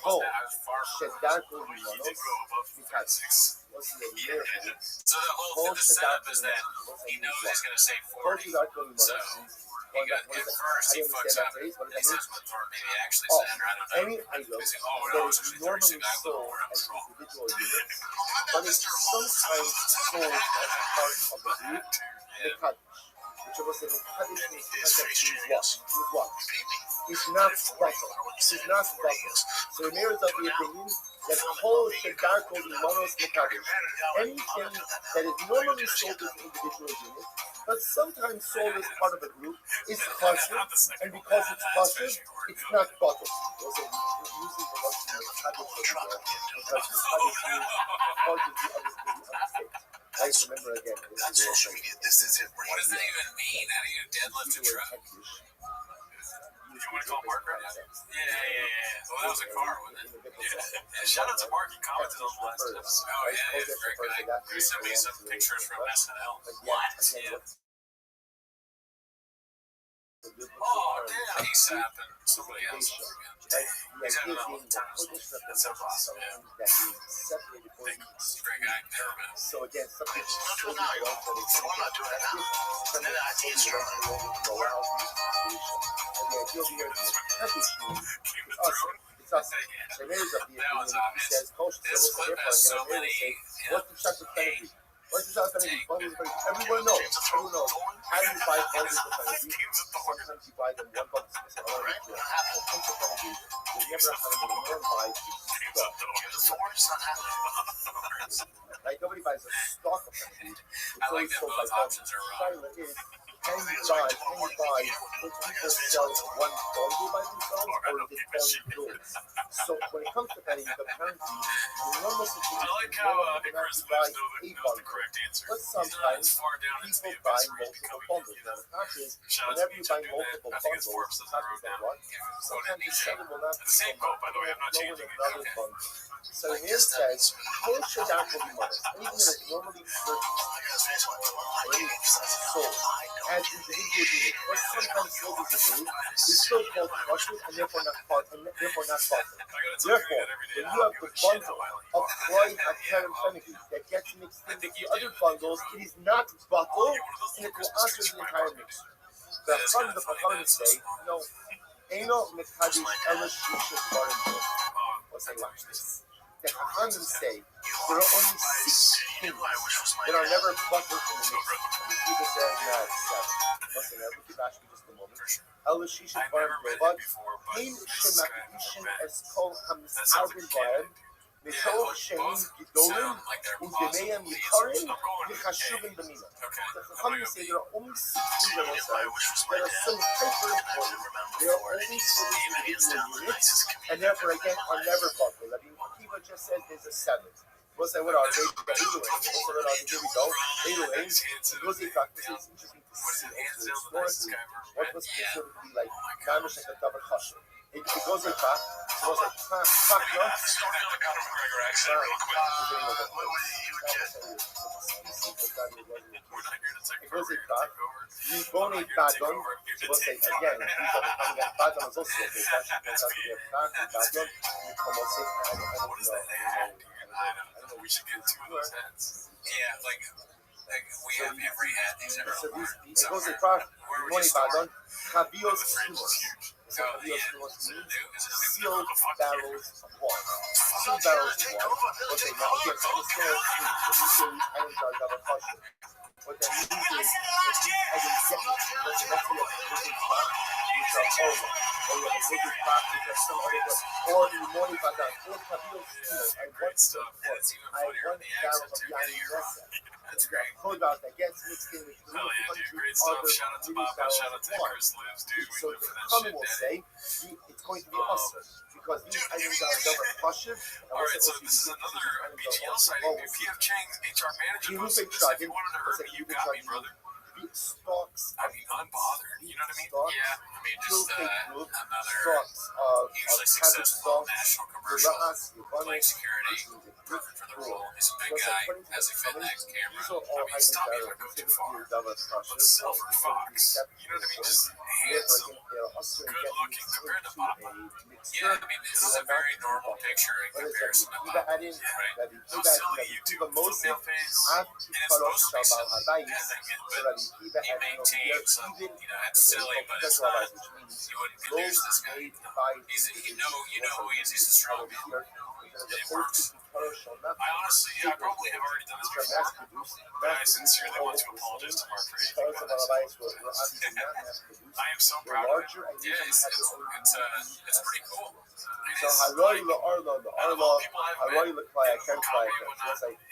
No, I was far from Shedarko He Limonos. did go above Because 36. what's the Yeah, Meir? yeah. So the setup is that he knows he's going to say 40. So at first he fucks up. He says what maybe actually said, or I don't know. Any item He's like, that no, is it's normally 36. I sold where I'm as wrong. individual units, but is sometimes sold as part of a group, Mekadosh. Which was the Mekadosh in the context means what? He's not bottle. He's not bottle. So the Meir is of the opinion that Kol Shedarko Limonos Mekadosh. Anything that is normally sold as individual units, but sometimes sold as part of a group, is kosher, and because it's kosher, it's not bottled. Also, using the word Mekadosh because Mekadosh means causes the others to be unsafe. Guys, remember again, That's social media. This is it. What does that even mean? How do you deadlift a truck? You want to call Mark right now? Yeah. Well, that was a car, wasn't it? Yeah. Shout out to Mark. He commented on the last episode. Oh, yeah. Great guy. He sent me some pictures from SNL. What? Yeah. Oh, damn. He's sapping somebody else. He's having a hell of a time. That's so awesome. Yeah. He's a great guy. Never met him. So again, some people Not doing now, yo. So I'm not doing it now. And then I take it strong. It's us. The Meir's of the opinion, he says, This clip has so many. what's the shot of penalty? What's the shot of penalty? Everyone knows. How do you buy bundles of penalty? Sometimes you buy them one bundle. Right? When it comes to penalty, you never have them in one buy. Like nobody buys a stock of penalty. I like that both options are wrong. Can you buy, when people sell one bundle by themselves, or is it bundles? So when it comes to penalty, the penalty, the normal situation I like how Icarus buy lives know a the bundle. correct answer. But He's not sometimes as far down into the people buy abyss where he's multiple becoming bundles. Now the infinite. fact is, Shout out to whenever you Beach buy on doing that. multiple I think it's bundles, Forbes the that fact wrote is that down. what? Quoted Sometimes the DJ. seller will not The same quote, by the way. I'm not no changing it. another Okay. bundle. So here says, Kol Shedarko Limonos, anything that is normally purchased or any sold as individual units, or sometimes sold as a group, is still called kosher and therefore not bottled. Therefore, when you have the bundle of Kroy HaKerem penalty that gets mixed in with the other bundles, it is not bottled and it will answer the entire mix. The Chachamim say, no, Eino Mekadosh Ela Shisha Barim. Let's say, watch this. The Chachamim say there are only 6 things that are never bottled in the mix. The Kiva says, no, it's 7. Listen, I'll give Ashby just a moment. Ela Shisha Barim Bilvad. Ein Shemakdishin Es Kol HaMisarvin Barim. Mishol Shemin Gidolim, Udemeim Yikarim, Yichashuvim B'mina. The Chachamim say there are only 6 things that are so hyper important. They are only for the individual units, and therefore again are never bottled. I mean, Kiva just says there's a 7. We'll say what are they? Here we go. Anyways, it goes in fact, it's interesting to see also historically what was considered to be like Mamish and Davar Chashem. It goes in fact, it was like Chakra. It goes in fact, Nibone Badon, we'll say again, these are the coming at Badon is also a big Badon, What is that hat? I don't know. We should get 2 of those hats. Yeah, like we have every hat these ever worn. It goes in fact, Nibone Badon, Chavios Kimos. Oh, yeah. Is it new? Sealed barrels of wine. Sealed barrels of wine. Okay, now again, so this is when you say these items are Davar Chashem. What that means is that these items get let's say a crack, which are over, or you have a wicked crack, which are some other, or in the morning by that, or Chavios Kimos. I want stuff. That's even funnier one than the barrel accent of too. Yain That's great. Kodak that gets mixed in with Hell yeah, dude. 300 Great stuff. other Shout out to British Bob. barrels Shout out of to wine. Chris Lives, dude. We So live the for that Chachamim shit, will daddy. say it's going to be awesome because these items are Davar Chashem. Alright, so this is another BGL sighting. P.F. Chang's HR manager posted this. If you wanted to hurt me, you got me, brother. stalks. I mean, unbothered. You know what I mean? Stalks. Yeah, I mean, Still just take group another stalks of hugely cabbage successful stalks. national commercial. Playing Playing security, perfect for the role. He's a big guy, has a fit next camera. I mean, stop me if I go too far. But Silver Fox, you know what I mean? Just handsome, good looking compared to Papa. Yeah, I mean, this is a very normal picture in comparison to Papa, right? No silly YouTube thumbnail face. And it's supposed to be silly. But he maintains, it's silly, but it's not. You wouldn't confuse this guy. You know who he is. He's a strong man. And it works. I honestly, I probably have already done this before, but I sincerely want to apologize to Mark for anything about this. I am so proud of it. Yeah, it's pretty cool. So Haroy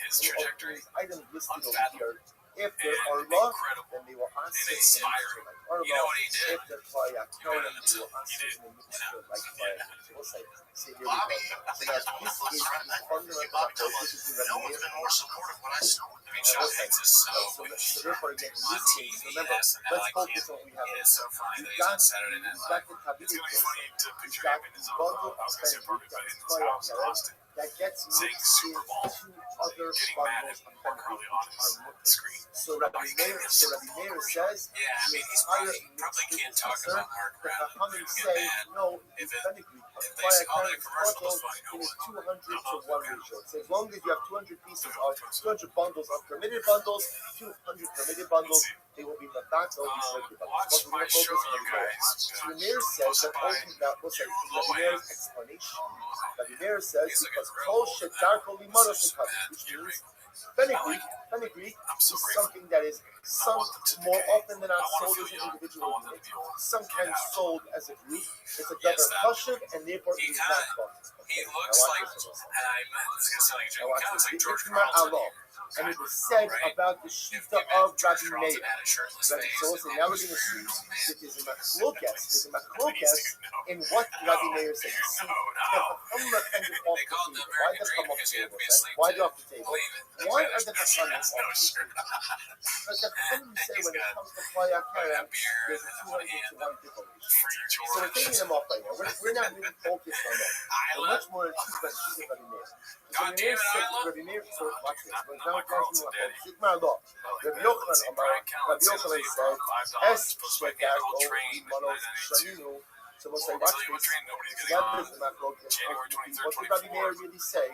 his trajectory, items listed over here. If they're Arla, then they will answer in the mixture like Arla. You know what he did? If they're Playa Karen, they will answer in the mixture like Playa. So we'll say here we go. So now this is the fundamental approach. This is the No one's been more supportive when I snowed. I mean, Sean hates us so therefore, again, in this case, remember, let's focus on what we have. It is so funny that You've he's got on Saturday Night Live. the Kabbalah It's going to be funny to picture got him in his the own bundle I was going to say apartment, but in his Playa house in Karen Austin. that gets Saying mixed Super in Bowl, two other getting mad bundles at Mark Harley on his screen. So Rabbi Meir says, Yeah, I mean, he's probably can't talk about Mark the around him. Chachamim He'll say, get mad. no, If it's it- technically if they say, oh, that commercial is fine, it is 200 to 1 ratio. So as long as you have 200 pieces of 200 bundles of permitted bundles, 200 permitted bundles, they will be the back, they'll be circuit bundles. Watch my show, you guys. So the mayor says that the mayor's explanation. The mayor says because kol shetarko limanos mekabel, which means fenugreek is something that is some more often than not sold as an individual unit, sometimes sold as a group. It's a double chashuv, and therefore it is not bundles. He looks like, this is going to sound like a joke, he kind of looks like George Carlton. And it is said about the Shita of Rabbi Meir. So now we're going to see that there's a machlokes in what Rabbi Meir said. You see, why the off the table? Why are the Chachamim off the table? Because the Chachamim say when it comes to Playa Karen, there's a 200 to 1 difference. So we're taking them off right now. We're not really focused on that. We're much more interested in Rabbi Meir. So Rabbi Meir said, watch this. Now it comes to Sigmar law. Rabbi Yochanan said, Es shekako manos shaninu. So we'll say, watch this. So that is the machlokes. What did Rabbi Meir really say?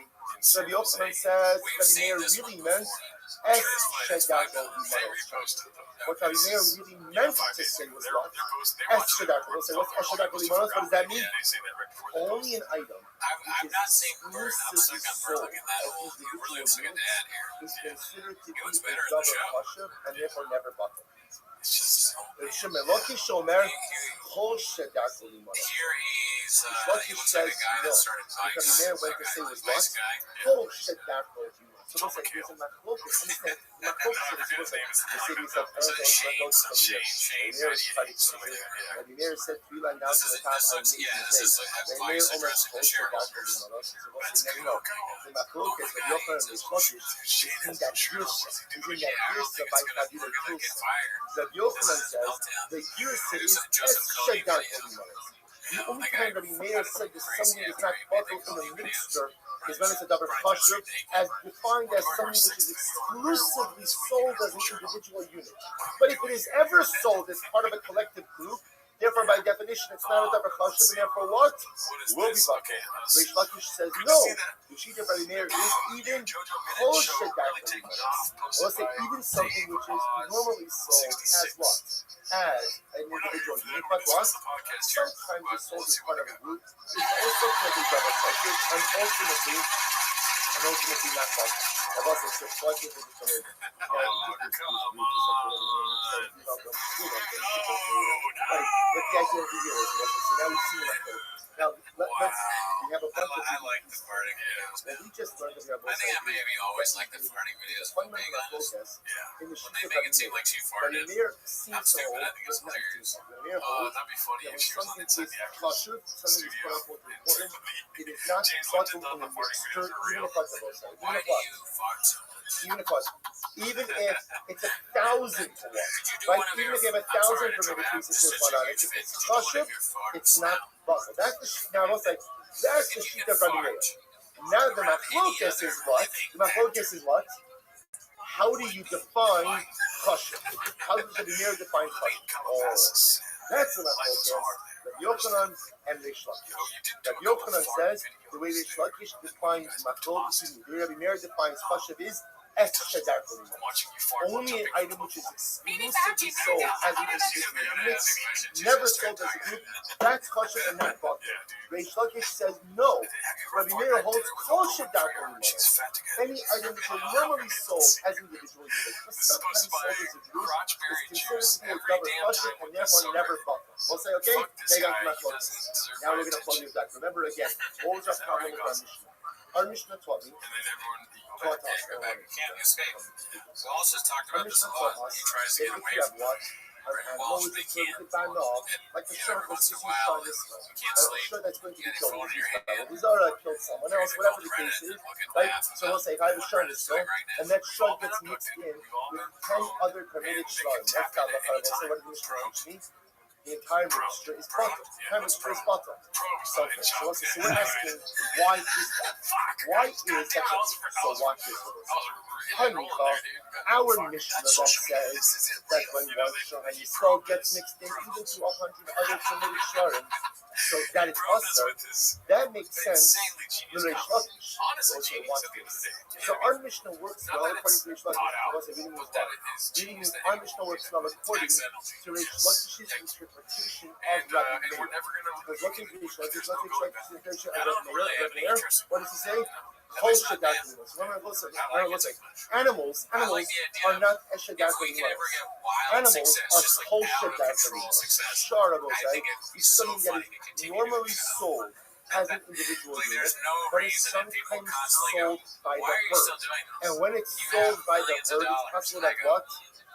Rabbi Yochanan says, Rabbi Meir really meant Es shekako manos shaninu. What Rabbi Meir really meant to say was what? Es shekako. We'll say, what's Es shekako manos? What does that mean? Only an item. I'm not saying Bert. I'm stuck on Bert looking that old. You're really looking at the ad here. Is considered to be a What's better in the double show? chashuv and therefore never buckled. It's just so Shemeloki shomer chol shedarko limanos. here he Loki looks like a says guy no. that started Because Vice. the mayor went to say was what? Nice guy. Chol shedarko limanos. So we'll say there's a machlokes. Understand? Machlokes is supposed to be the city of the mayor said Tefillah now to the top of the mayor almost told shedarko limanos. So we'll say no. The machlokes of Yochanan is Loki is in that girsa. Is in that girsa by Kabbalah Tulsa. Rabbi Yochanan says the girsa is es shedarko limanos. The only time that Meir said that something is not bottled in a mixture is when it's a double chashuv, as defined as something which is exclusively sold as an individual unit. But if it is ever sold as part of a collective group, therefore by definition it's not a double chashuv, and therefore what? Will be bottled. Reish Lakish says no. The sheet of Rabbi Meir is even kol shedarko limanos. Let's say even something which is normally sold as what? As an individual unit, but what? Sometimes it's sold as part of a group. It's also called a double chashuv, and ultimately not bottled. I've also said twice with the community. But the idea of the year is so now we've seen it. Now we have a bunch of I like the farting videos. well, we just learned that we have I think I maybe always like the farting videos. If I'm being honest. in the When they make it seem like she farted, I'm stupid. I think it's hilarious. That'd be funny if she was on the inside the actress. Something is quote unquote important. It is not bottled in a mixture, even if it's a Why do you fuck so much? Even if it's 1,000 to 1, right? Even if you have 1,000 permitted pieces in one on it, if it's chashuv, it's not buzzed. That's the now I was like, that's the sheet of Rabbi Meir. Now the machlokas is what? The machlokas is what? How do you define chashuv? How does Rabbi Meir define chashuv? Oh, that's the machlokas. Rabbi Yochanan and Reish Lakish. Rabbi Yochanan says the way Reish Lakish defines machlokas, the way Rabbi Meir defines chashuv is only an item which is exclusively sold as an individual unit, never sold as a group, that's chashuv and not bought. Reish Lakish says no. Rabbi Meir holds kol shedarko limos. Any item which is normally sold as individual units, but sometimes sold as a group, is considered to be a double chashuv and therefore never bought. We'll say, okay, they got my clothes. Now we're going to plug it back. Remember again, what was our problem with our Mishnah? Our Mishnah taught me. Can't escape. We also talked about this a lot. He tries to get away from very well as they can. Like the shirt was just wild. You can't sleep. Sure that's going to be You killed. got your head. These are killed someone else, whatever the case is. Right? So we'll say if I have a shirt this and that shirt gets mixed in with 10 other permitted shirts. That's not what we'll say what the mixture means. The entire mixture is butter. The entire mixture is butter. So we're asking, why is that? Why is that? So watch this. Hanicha, our Mishnah that says that when one Shah Yisrael gets mixed in even to 100 other permitted Sharim, so that it's usher, that makes sense. So our Mishnah works well according to Reish Lakish. Our Mishnah works well according to Reish Lakish's interpretation of Rabbi Meir. Because what is Reish Lakish's interpretation of Rabbi Meir? What does he say? Animals are not eshadakolimos. Animals are kol shadakolimos. Sharabosai is something that is normally sold as an individual unit, but it's sometimes sold by the herd. And when it's sold by the herd, it's possible that what?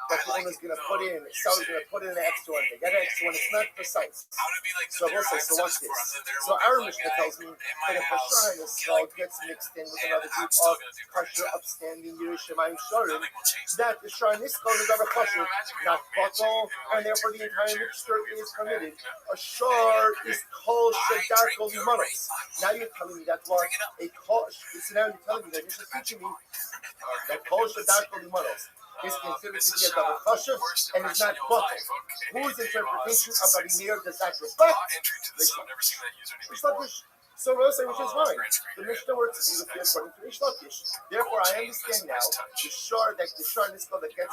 That the owner's going to put in, the seller's going to put in an extra one. They get an extra one. It's not precise. So we'll say, so watch this. So our Mishnah tells me that if a Shah Yisrael gets mixed in with another group of pressure upstanding Yerushalayim Sharim, that the Shah Yisrael is ever pressure, not bottle, and therefore the entire mixture is permitted. A Shah is kol shedarko limanos. Now you're telling me that what a kol, so now you're telling me that you're teaching me that kol shedarko limanos is considered to be a double chashuv and is not bottle. Whose interpretation of Rabbi Meir does that reflect? Reish Lakish. So Rosa, which is fine. The Mishnah works beautifully according to Reish Lakish. Therefore, I understand now the shar that gets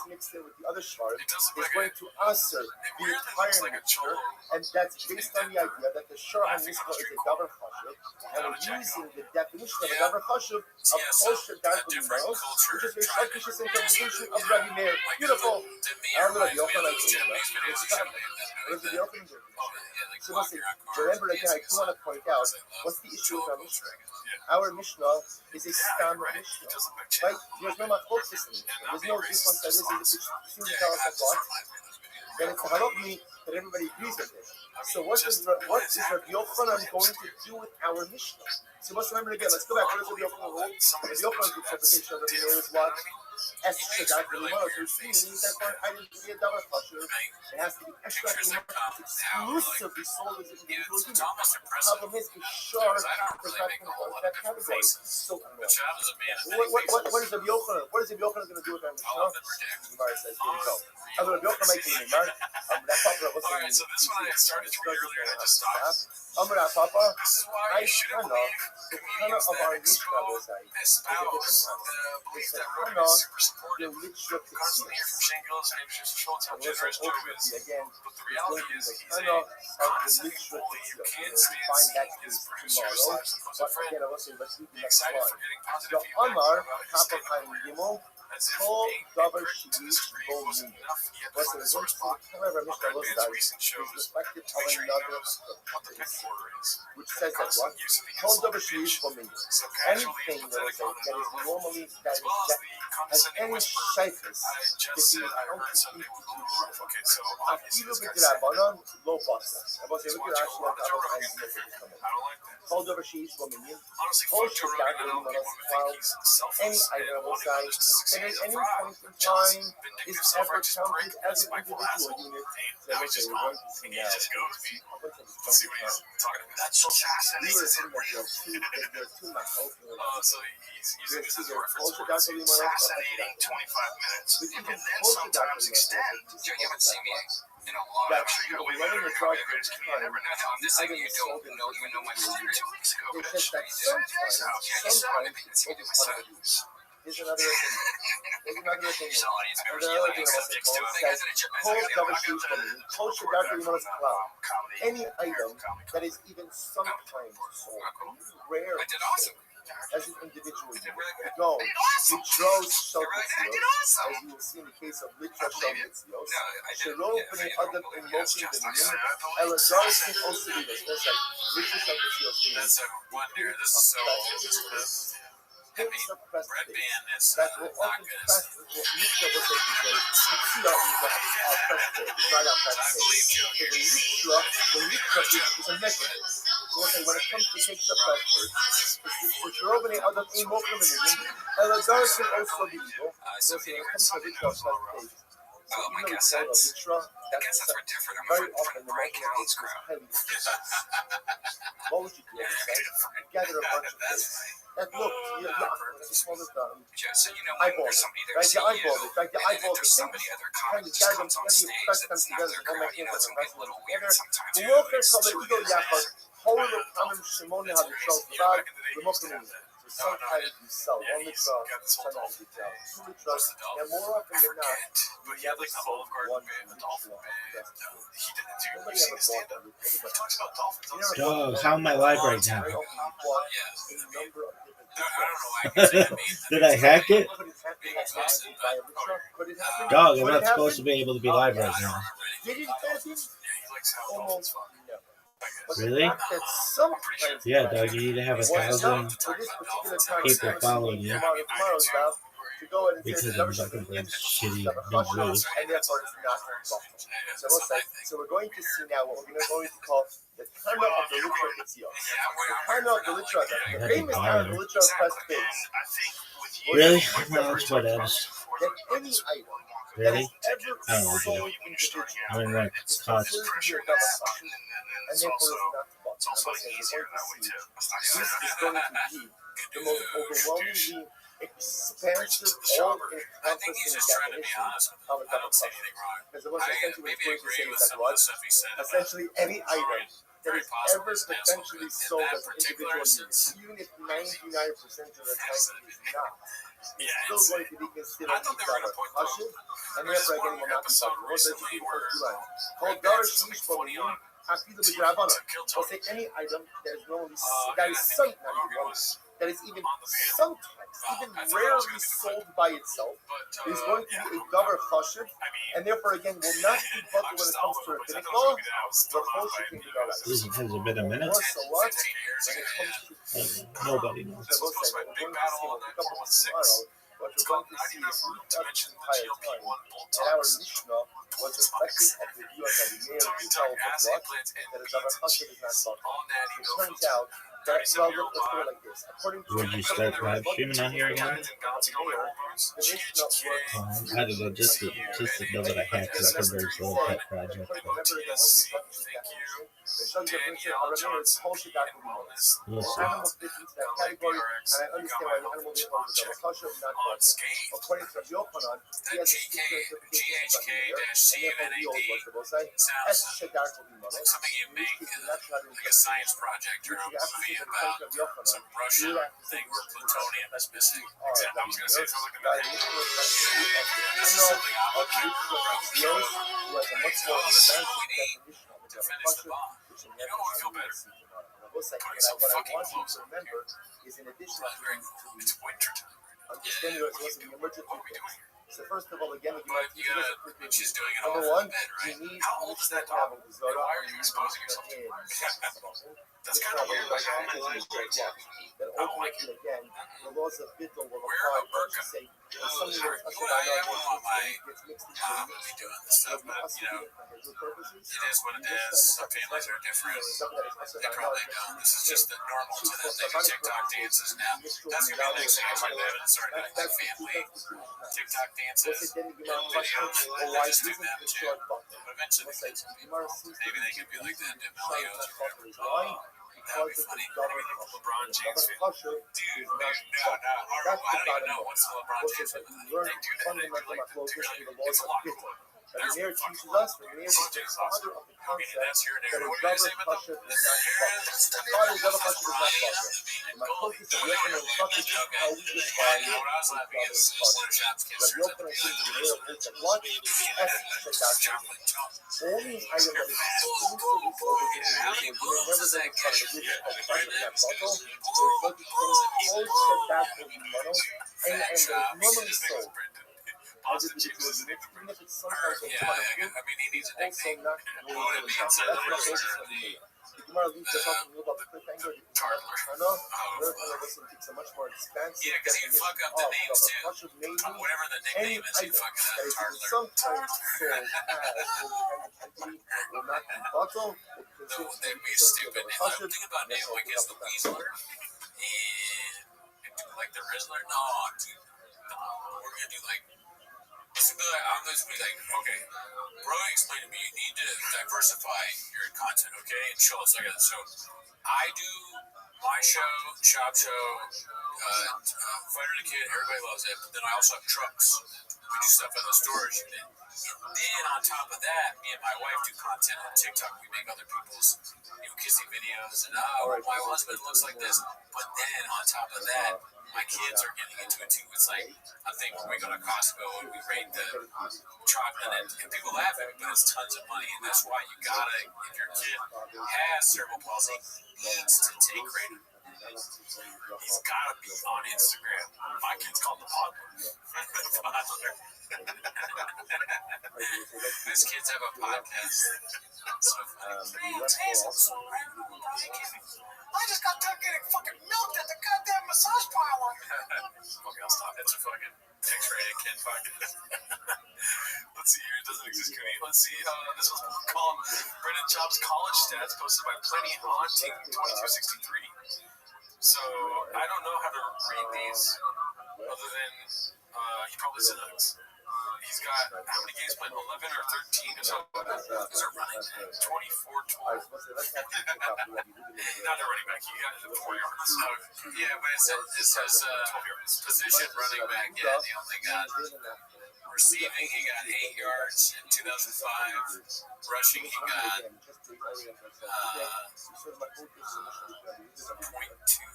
mixed in with the other shar is going to answer the entire mixture, and that's based on the idea that the shar HaNiskal is a double chashuv, and we're using the definition of a double chashuv of kol shedarko limos, which is Reish Lakish's interpretation of Rabbi Meir. Beautiful. Rabbi Yochanan. So remember again, I do want to point out what's the issue with our Mishnah. Our Mishnah is a stam Mishnah, right? There's no machlokas in it. There's no this one says this is seems to tell us a lot. Then it's a halakha that everybody agrees with it. So what is Rabbi Yochanan going to do with our Mishnah? So let's remember again. Let's go back. What is Rabbi Yochanan rule? Rabbi Yochanan's interpretation of Rabbi Meir is what? Which means that for an item to be a double chashuv, it has to be extra exclusively sold as an individual unit. The problem is, the shar does not control that category. So what is Rabbi Yochanan? What is Rabbi Yochanan going to do with our Mishnah? The Gemara says, here we go. Rabbi Yochanan makes the Gemara. That Papa was saying. So this one I started to earlier and I just stopped. Amra Papa, this is why you shouldn't believe the Kana of our Mishnah was a different belief that Rabbi is super supportive. Constantly hear from Shane Gillis and he's just Schultz how generous Joe is. Again, but the reality is he's a constantly bully. You can't stand seeing his producer / supposed friend be excited for getting positive feedback about his Amar, Papa Chaim Gimel, As if Kol being davar encouraged to sheyish disagree bo wasn't min. enough. He had to What's find the a sore spot. Mishnah Rabban's is recent shows reflective to of make sure he another knows what the pecking order is. which says that what? Constant use of the Kol insult davar sheyish bitch. bo min. So casually Anything that empathetic on is another level. normally As well as the has condescending any whisper. shaykhs I just said I heard Sunday was a little rough. Okay, so obviously אפילו this guy's saying, בדרבנן לא בצע. אבל זה "Just לא watch קרה a lot of Joe Rogan. שלא I don't like that. כל דבר שיש בו מינים, Honestly, כל fuck Joe שדאג Rogan. I don't לו think women think he's any selfless item and will wanting say others to that succeed at is a any fraud. point in Jealous, time is vindictive, ever self-righteous counted prick. as That's an my poor individual asshole. unit. Now he's just gone. He just goes me. Let's see what he's talking about. That's fascinating. You are real. There are two muscles. So he's using this as a reference Culture for it's Dr. Limon, fascinating 25 minutes. You can then Culture sometimes Dr. extend. You haven't seen me in a long That I'm sure you know way running better the than drug me. is You never know. I'm just saying you don't know even know my phone 2 weeks ago. But It's just that you saw it because you did my son. Here's another opinion. Here's another opinion. You saw audience members Another yelling opinion dicks to him. says, I guys in a Kol davar sheyish bo min, kol shedar Limon's cloud. Any item that is even sometimes sold, rare, I did awesome. as an individual, I did really good. go, I did awesome. Litros I did Shalkitzios, awesome. as you will see in the case of Litros I believe you. Shalkitzios, No, I did. Shelo b'nei adam in motion Just b'minim, I believe. Elazarsin Osiridos, that's like Litros Shalkitzios means That's a wonder. This is so heavy. suppressed Red things band is that will not often good. press what Litros will say is a Tzia is a press thing, dried out press I thing. believe you. So the Litros is a measurement. So we'll say when it comes to take suppressed words, Shelo b'nei adam in motion b'minim, Elazarsin Osiridos, so when it comes to Litros suppressed things, so Oh, my even guess though that's. Litra, I guess that's we're different. I'm very a often the Frank measurement Allen's is crowd. highly precise. What would you do? Gather a bunch of things that look, it's the smallest So you know when eyeball there's it, somebody there right? to see You eyeball you, it, right? You and then eyeball there's the somebody things, other kind comic of just gather them comes on together, you stage press them that's not together, their and then crowd. make You know, it's gonna be a little weird together. sometimes. הוא לא אוכל חלק איתו יחד, הול פעמים שמונה הראשון לבד, ומוקרים. So sometimes you sell one litra, sometimes you sell 2 liters, and more often than not, But he had like the Olive Garden one band, the Dolphin band. He didn't do. Nobody You ever seen bought stand up? that. He talks about dolphins on stage. Dog, how am I live right now? Very often you bought a number of different I don't know why I can say that means. Did I hack it? But it happened by a litra, but it happened. Dog, I'm But not it supposed to happened. be able to be live right now. Did it happen? Yeah, he likes how dolphins Almost fuck. never. But the Really? fact that sometimes Yeah, dog, you need to have was 1,000 enough for this particular time people to following you tomorrow's bout to go ahead and because say of the numbers Zuckerberg's shitty have a new caution, rules. and therefore it's not possible. So we'll say, so we're going to see now what we're going to call the Tana of the Litra Etzios. The Tana of the Litra, the famous Tana of the Litra of pressed pigs. Really? No, that's what it is. That any item Really? that is I ever don't know, sold dude. individually I mean, like, is cost. considered to be a double caution, and therefore it's not the It's also we're going to easier that way see too. this is going to be the most overwhelmingly expansive, I think he's just trying to be honest with of a me. I double don't see caution. anything wrong. Because what I essentially maybe it's going to agree say with is that some of what? the stuff he said. Essentially any item that Very is possible. ever potentially sold that as an particular individual unit, instance. even if 99% of the time it is not, Yeah, it's still going to be considered I thought they were double gonna point caution, and There's therefore one again will not be episode double. What's that recently you where two lines? Red Called Band's Darish something Yish funny on Hafidu B'Drabana. to kill I'll say Tony. any item that is normally And that I is think sometimes Rogan was that is even on the band. sometimes, even I thought that was rarely gonna be the sold by itself, but is going to be a davar chashiv, I mean, and therefore again will not be butter when it comes to rabbinic law, but mostly came to Has it been a minute? More so what? 10 years When it ago. comes to Nobody knows. so we'll say, my we're big going to battle see on what that we come up with 416. tomorrow. What It's we're called going to see 99 is root root to of mention the the entire GLP-1 time. bolt And our talks. Mishnah was reflective of the view of the Meir Tummy Vital tuck of acid what? implants and That a beads davar and chashiv is not cheese. butter. All natty, It no turns filter. out that, well, let's put it like this. According to Would you start live streaming on here again? And bouncing all my hormones. the Mishnah works. I don't know, just to know that I hacked Zuckerberg's little pet project. But Danielle Johnson, and wellness. we'll see. Animals fit into that category, and I understand why animal being part of the kosher, not On kosher. skate. According to Rabbi Yochanan, he has a secret interpretation and therefore he always was able to say, Sounds "Es shedar kol bimane," something you in which make case you're not trying to like a science project or a movie about some Russian thing where plutonium is missing. I was gonna say, it sounds like a Guy, movie. This is something I'm looking for. who has a much more advanced definition of To the finish the kosher, bomb. which You know what would feel better? what I want you to remember is in addition to It's winter time. understanding that it wasn't the emergent What are we doing things. here? So first of all, again, you But might you teach us gotta, a quick and she's review. doing it all Number from one, the bed, right? you need How old is that dog? And why are you exposing yourself to her? That's kind of weird. Like, how many lives right now? Then I don't like ultimately, again, the laws of Bittul will Wear apply a burqa. once you say, Oh, something sorry. that's You ushered know, I on wouldn't want my gets mixed into mom the would mix. be doing this stuff, but you know, it is what it is. Some families are different. They probably don't. This is just the normal to them. They do TikTok dances now. That's gonna be the next thing on my list. I'm starting to do family TikTok dances, videos. I just do them too. But eventually the kids will be involved. Maybe they could be like the D'Amelios or whatever. That would be funny. Maybe the LeBron James fan. Dude, no. I don't even know what's the LeBron James fan. They do that. They do like, it's a lot cooler. They're Rainier fucking teaches cool. us, Rainier is the father of the Okay, concept that's your that narrative. a What do you say double about pasha the is not fucking. The father of double pasha is not fucking. My focus of Yochanan and Chuck is how we define What I was laughing at is Slim Shop's kids. Rabbi Yochanan says the Rainier is the blood, S shekach. Only item that is exclusively sold in How many balloons does that get? and normally sold. Boston Chiefs is a nickname. Even if it's sometimes I mean, he needs a also nickname. not What would it be inside the roster? the Gemara leaves us off and about the cliffhanger. It's a much more expansive. Yeah, because you fuck up the names too. Whatever the nickname is, you fuck it up. Tartler. Sometimes sold as will not be bottle. They'd be stupid. If I'm thinking about name like it's the Weasler. And like the Rizzler? No, dude. No, we're gonna do like. I'm just be like, okay, bro, explain to me. You need to diversify your content, okay? And show us. So I do my show, shop show, Fighter the Kid. Everybody loves it. But then I also have trucks. We do stuff in the storage unit. And then on top of that, me and my wife do content on TikTok. We make other people's, kissing videos and my husband looks like this. But then on top of that, my kids are getting into it too. It's like I think when we go to Costco and we rate the chocolate and people laugh at it, but it's tons of money, and that's why you gotta, if your kid has cerebral palsy, needs to take rating. He's gotta be on Instagram. My kid's called the Podler. His kids have a podcast. So I just got done getting fucking milked at the goddamn massage parlor. Okay, I'll stop. It's a fucking X-rated kid podcast. Let's see here. It doesn't exist. Let's see. This was called Brennan Jobs College Stats, posted by Plenty Haunting 2263. So I don't know how to read these, other than he probably sucks. He's got how many games played? 11 or 13 or something. These are running 24-12. Not a running back. He got 4 yards. Yeah, but it says 12 yards. Position running back. Yeah, they only got receiving. He got 8 yards in 2005. Rushing, he got 0.2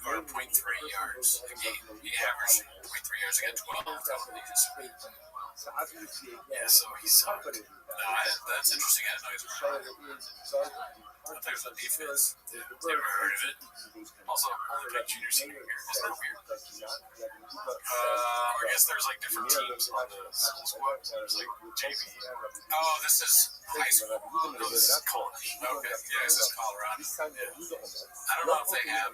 or 0.3 yards a game. He averaged 0.3 yards. He got 12 penalties. Yeah, so he sucked. That's interesting. I didn't know he was running. I thought it was a defense. Never heard of it. Also, only played junior senior year. Isn't that weird? I guess there's like different teams on the school squad. There's like JV. Oh, this is high school. No, this is college. Okay, yeah, this is Colorado. Yeah. I don't know if they have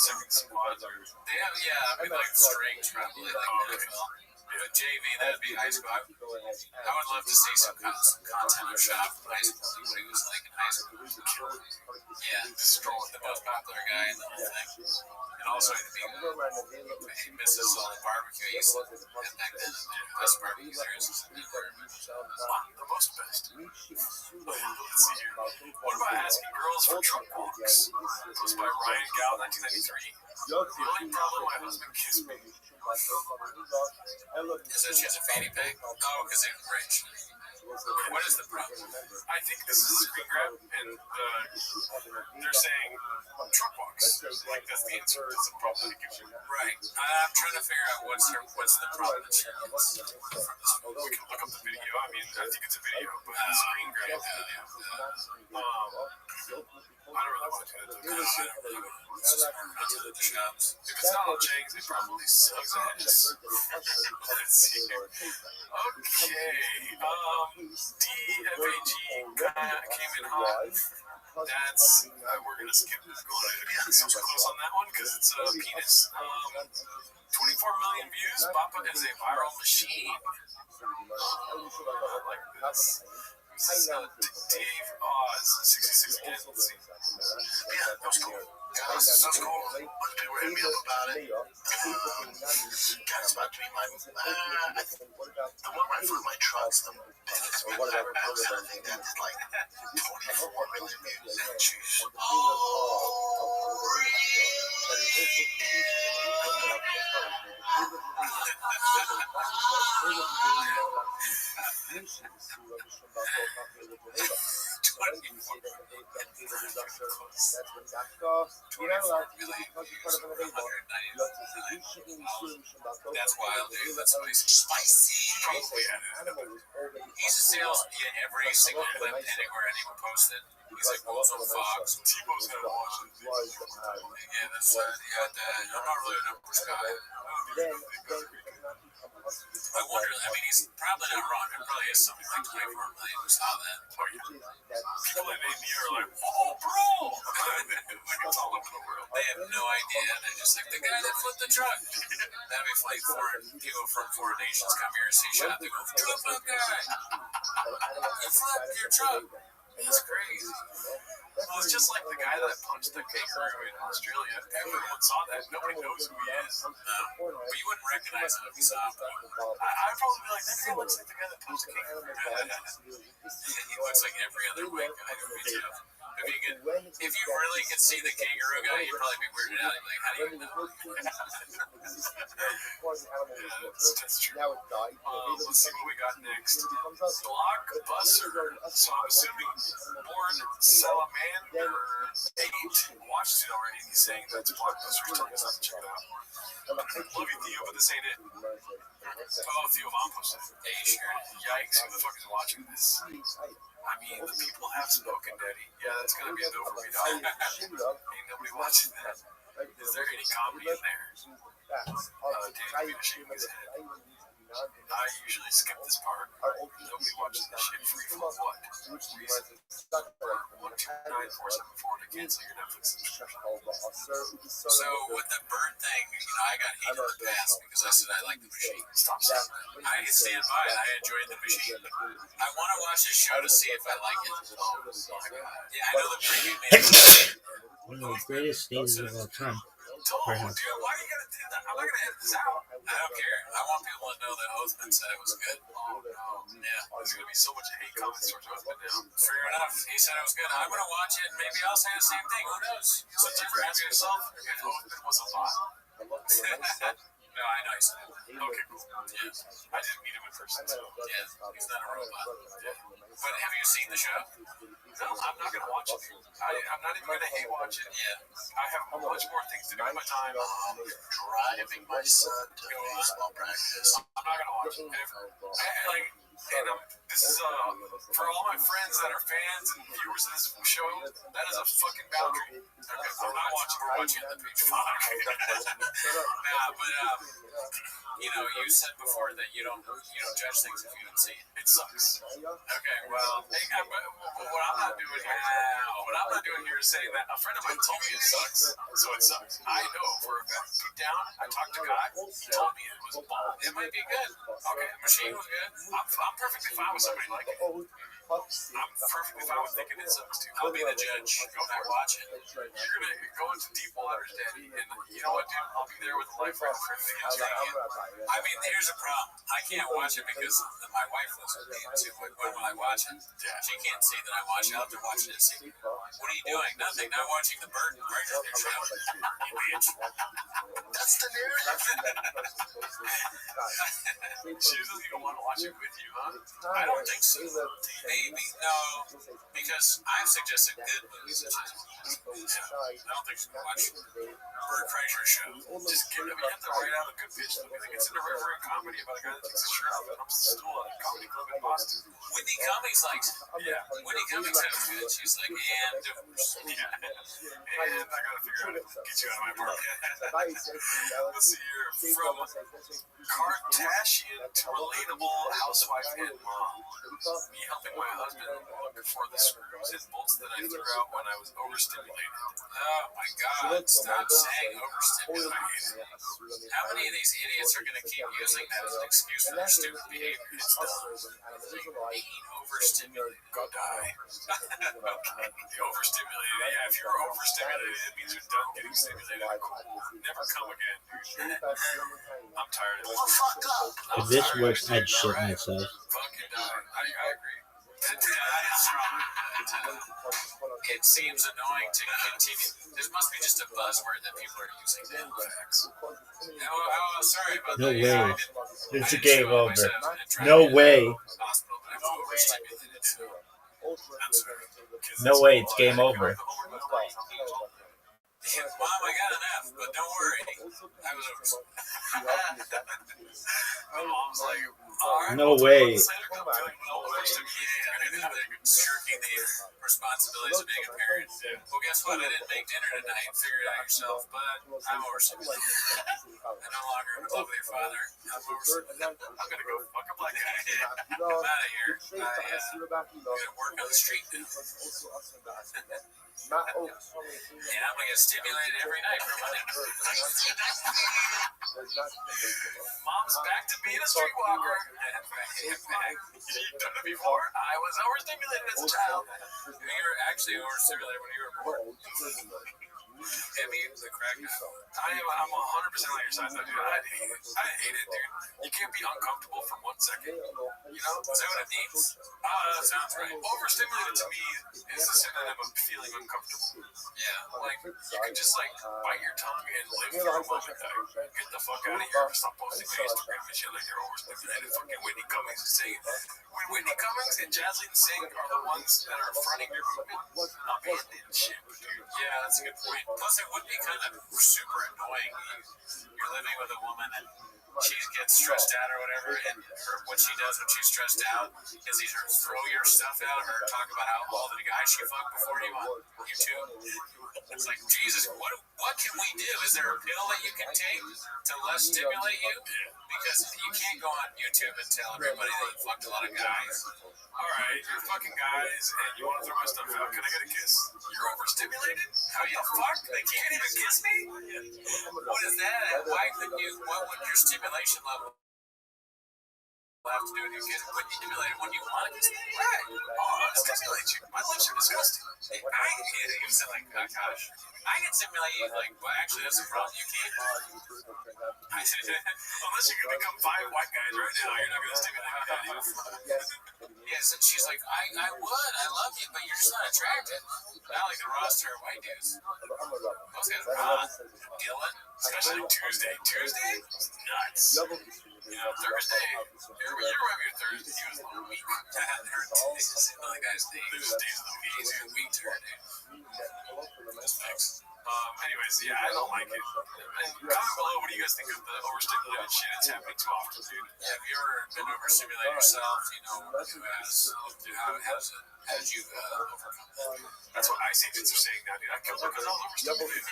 second squads or they have. Yeah, I mean like strings probably like NFL. But JV, that'd be high school. I would love to see some content of Shop in high school. What he was like in high school. Yeah, strolling the most popular guy in the whole thing. And also, he misses all the barbecue. He used to have back then. The best barbecue there is in the most best. Let's see here. What about asking girls for truck walks? Posted by Ryan Gal, 1993. The only problem my husband kissed me. Is that she has a fanny pack? Oh, because they're rich. What is the problem? I think this is a screen grab, and they're saying truck walks. Like that's the answer. That's the problem that gives you. Right. I'm trying to figure out what's the problem that she has. We can look up the video. I mean, I think it's a video, but the screen grab. I don't really want to to the shops. If it's not all Jags, it probably sucks ass. Let's see here. Okay. DFAG came in hot. That's we're gonna skip going to some close on that one because it's a penis. 24 million views. Papa is a viral machine. I like this. This is Dave Oz, 66 kids. Let's see. Yeah, that was cool. Guys, that's cool. A bunch of people were hitting me up about it. Guys, about to be my. The one right for my trucks, the penis. I posted a thing that did like 24 million views. That's wild, dude. That's spicy. Probably he's a sales every single clip anywhere anyone posted. He's like Wilson Fox. T-Bo's gonna watch it. Yeah, that's I'm not really a numbers guy. I wonder. I mean, he's probably not wrong. It probably is something like 24 million. We saw that. People in India are like, "Whoa, bro!" Like it's all over the world. They have no idea. They're just like the guy that flipped the truck. That'd be like people from foreign nations come here and see shot. They go, "Truck flip guy, you flipped your truck." It's crazy. Well, it's just like the guy that punched the kangaroo in Australia. Everyone saw that. Nobody knows who he is. But you wouldn't recognize him if you saw him. I'd probably be like, that guy looks like the guy that punched the kangaroo. He looks like every other white guy who we have. If you really could see the kangaroo guy, you'd probably be weirded out. You'd be like, how do you know? That's true. Let's see what we got next. Blockbuster. So I'm assuming Born Salamander 8 watched it already. He's saying that's Blockbuster. He's telling us to check it out. Love you, Theo, but this ain't it. Oh, Theo Von posted it. Hey, sure. Yikes, who the fuck is watching this? I mean, the people have spoken, Daddy. Yeah, that's gonna be a no for me, dog. Ain't nobody watching that. Is there any comedy in there? Dan being ashamed of his head. I usually skip this part. Nobody watches this shit free for what? Which reason? 129-474 to cancel your Netflix subscription. So with the bird thing, I got heat in the past because I said I like the machine. Stop saying that. I can stand by it. I enjoyed the machine. I want to watch this show to see if I like it. Yeah, I know the preview made One of the greatest sneezes of all time. Perhaps. Dude, why are you gonna do that? I'm not gonna edit this out. I don't care. I want people to know that Othman said it was good. Oh, no. Yeah. There's gonna be so much hate comments towards Othman now. Fair enough. He said it was good. I'm gonna watch it. Maybe I'll say the same thing. Who knows? So did you ever ask yourself if Othman was a bot? No, I know he's not. Okay, cool. Yeah. I didn't meet him in person, so. Yeah, he's not a robot. Yeah. But have you seen the show? No, I'm not gonna watch it. I'm not even gonna hate watch it. Yeah. I have much more things to do with my time. Driving my son to baseball practice. I'm not gonna watch it ever. This is for all my friends that are fans and viewers of this show. That is a fucking boundary. Okay, I'm not watching. We're watching on the page. Fuck. Nah, but you said before that you don't judge things if you don't see it. It sucks. Okay, well, What I'm not doing here is saying that a friend of mine told me it sucks, so it sucks. I know for a fact. Deep down, I talked to God. He told me it was a ball. it might be good. Okay, The machine was good. I'm perfectly fine with somebody liking it. I'm perfectly fine with thinking it sucks too. I'll be the judge. Go back, watch it. You're gonna go into deep waters, Daddy, and you know what, dude? I'll be there with a lifeline for everything else. I mean, here's a problem. I can't watch it because my wife lives with me. So when will I watch it? She can't see that I watch it. I'll have to watch it and see. What are you doing? Nothing. Not watching the bird in your show. You bitch. That's the narrative. She doesn't even want to watch it with you, huh? I don't think so. Maybe. No. Because I've suggested good movies. I don't think she can watch Bert Kreischer's show. Just give it. You have to write out a good pitch. Like it's an irreverent comedy about a guy that takes a shirt off and jumps the stool at a comedy club in Boston. Whitney Cummings likes it. Yeah. Whitney Cummings had a good. She's like, and divorce. Yeah. And I gotta figure out how to get you out of my apartment. Let's see here. From Kardashian to relatable housewife and mom. Me helping my husband before the screws and bolts that I threw out when I was overstimulated. Oh my God, stop saying overstimulated. How many of these idiots are going to keep using that as an excuse for their stupid behavior? It's dumb. Being overstimulated. Go die. Okay. Overstimulated. Yeah, if you're overstimulated, it means you're done getting stimulated. Cool. Never come again, dude. I'm tired of this. Fuck up. If this works, I'd shit myself. Fucking die. I agree. It seems annoying to continue. There must be just a buzzword that people are using now. Oh, sorry about No that. way. It's a game over. No way. No way. It's game over. Mom, I got an F, but don't worry. I was over. My mom's like, all right. No way. Shirking the responsibilities of being a parent. Well, guess what? I didn't make dinner tonight. Figure it out yourself, but I'm overstimulated. I no longer love your father. I'm overstimulated. I'm gonna go fuck a black guy. I'm out of here. I'm gonna work on the street now. Yeah, I'm gonna get stimulated every night for money. Mom's back to being a streetwalker. You've done it before. I was overstimulated as a child. You were actually overstimulated when you were born. Heavy the crack. I'm 100% on your side, though, dude. I hate it, dude. You can't be uncomfortable for 1 second. You know? Is that what it means? That sounds right. Overstimulated to me is a synonym of feeling uncomfortable. Yeah, like, you can just, like, bite your tongue and live through a moment. Get the fuck out of here. Stop posting on Instagram and shit like you're overstimulated. Fucking Whitney Cummings is saying. When Whitney Cummings and Jaslyn Singh are the ones that are fronting your movement, abandoned shit, dude. Yeah, that's a good point. Plus, it would be kind of super annoying. You're living with a woman and she gets stressed out or whatever, and what she does when she's stressed out is either throw your stuff at her, talk about how all the guys she fucked before you on YouTube. It's like, Jesus, what can we do? Is there a pill that you can take to less stimulate you? Because you can't go on YouTube and tell everybody that you fucked a lot of guys. Alright, you're fucking guys, and you want to throw my stuff out. Can I get a kiss? You're overstimulated? How you fuck? They can't even kiss me? What is that? Why couldn't you? What would your stimulation level have to do with your kiss? When you stimulate when you want to kiss me? Right. Oh, I'll stimulate you. My lips are disgusting. I hate it. You said, like, oh, gosh. I can stimulate you. Like, well, actually, that's the problem. You can't. Unless you're going to become 5 white guys right now, you're not going to stimulate me. Yes, and she's like, I would. I love you, but you're just not attracted. Not like the roster of white dudes. Those guys are hot. Dylan, especially Tuesday. Tuesday? Nuts. You know, Thursday. You're right here Thursday. He was a little weak. This other guy's name. There's days of the week. He's a weak turn, dude. Just thanks. Anyways, yeah, I don't like it. Comment below, what do you guys think of the overstimulated shit? It's happening too often, dude. Have you ever been overstimulated yourself? You know, who has? How did you overcome that? That's what ice agents are saying now, dude. I killed her because I was overstimulated.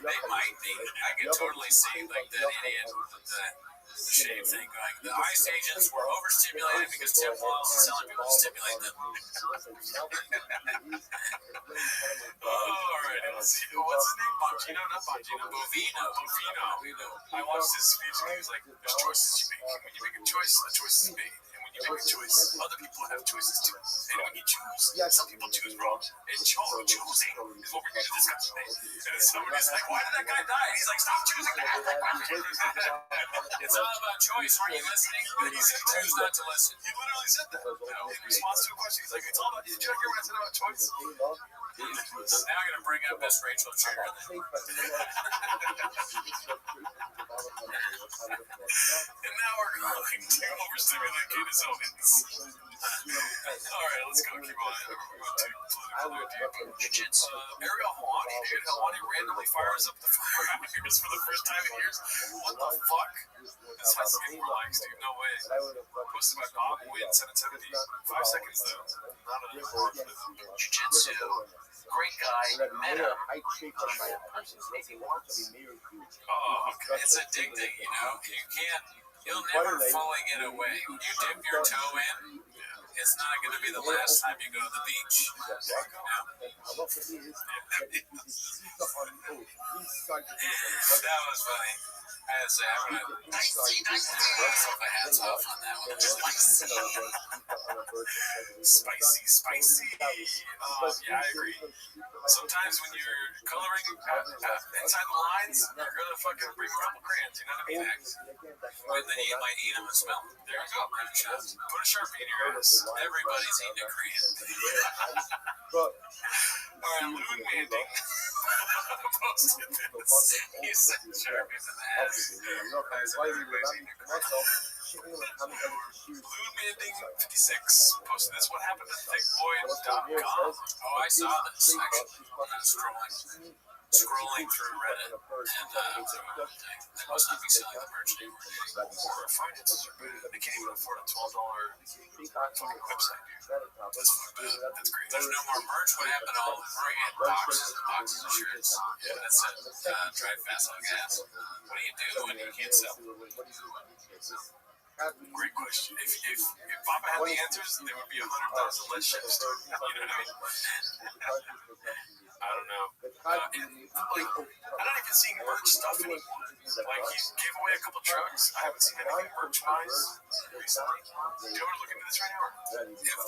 They might be. I can totally see, like, that idiot with the shame thing going. The ice agents were overstimulated because Tim Walz is telling people to stimulate them. Alright, let's see. What's his name? Bongino? Not Bongino. Bovino. I watched this speech and he was like, there's choices you make. When you make a choice, the choice is made. And when you make a choice, other people have choices too. And when you choose, some people choose wrong. And choosing is what we're going to discuss today. And somebody's like, why did that guy die? And he's like, stop choosing that. It's all about choice. Were you listening? He said choose not to listen. He literally said that. In response to a question, he's like, it's all about, did you hear what I said about choice? Now I'm going to bring up Miss Rachel Chair. And now we're going to overstimulate Candace Owens. Alright, let's go. Keep on. We're going to Ariel Hawani dude. Helwani randomly fires up the fire hydrant for the first time in years. What the fuck? That's how skateboard likes, dude. No way. Posted by Bob Wynn, 770. 5 seconds, though. Not enough. Jiu-jitsu. Great guy. Meta. Oh, okay. It's addicting, you know. You'll never fully get away. When you dip your toe in, it's not going to be the last time you go to the beach. That was funny. I had to say, I'm going to give myself a hats off on that one. Spicy. Yeah, I agree. Sometimes when you're coloring inside the lines, you're going to fucking bring a couple crayons, you know what I mean? And then you might eat them and smell them. There you go, put a Sharpie in your ass. Everybody's eating a Korean. Alright, Loon Manding posted this. He said Sharpies in the ass. Everybody's eating a Korean. Loon Manding 56 posted this. What happened to thickboy.com? Oh, I saw this actually. I was scrolling through Reddit, and they must not be selling the merch anymore. Or finances are bad. They can't even afford a $12 fucking website, dude. That's great. There's no more merch. What happened to all the brand boxes and boxes of shirts? Yeah, That's it. Drive fast on gas. What do you do when you can't sell? Great question. If Papa had the answers, there would be 100,000 less ships. You know what I mean? I don't know. I'm not even seeing merch stuff anymore. Like, he gave away a couple trucks. I haven't seen anything merch-wise recently. Do you want to look into this right now? If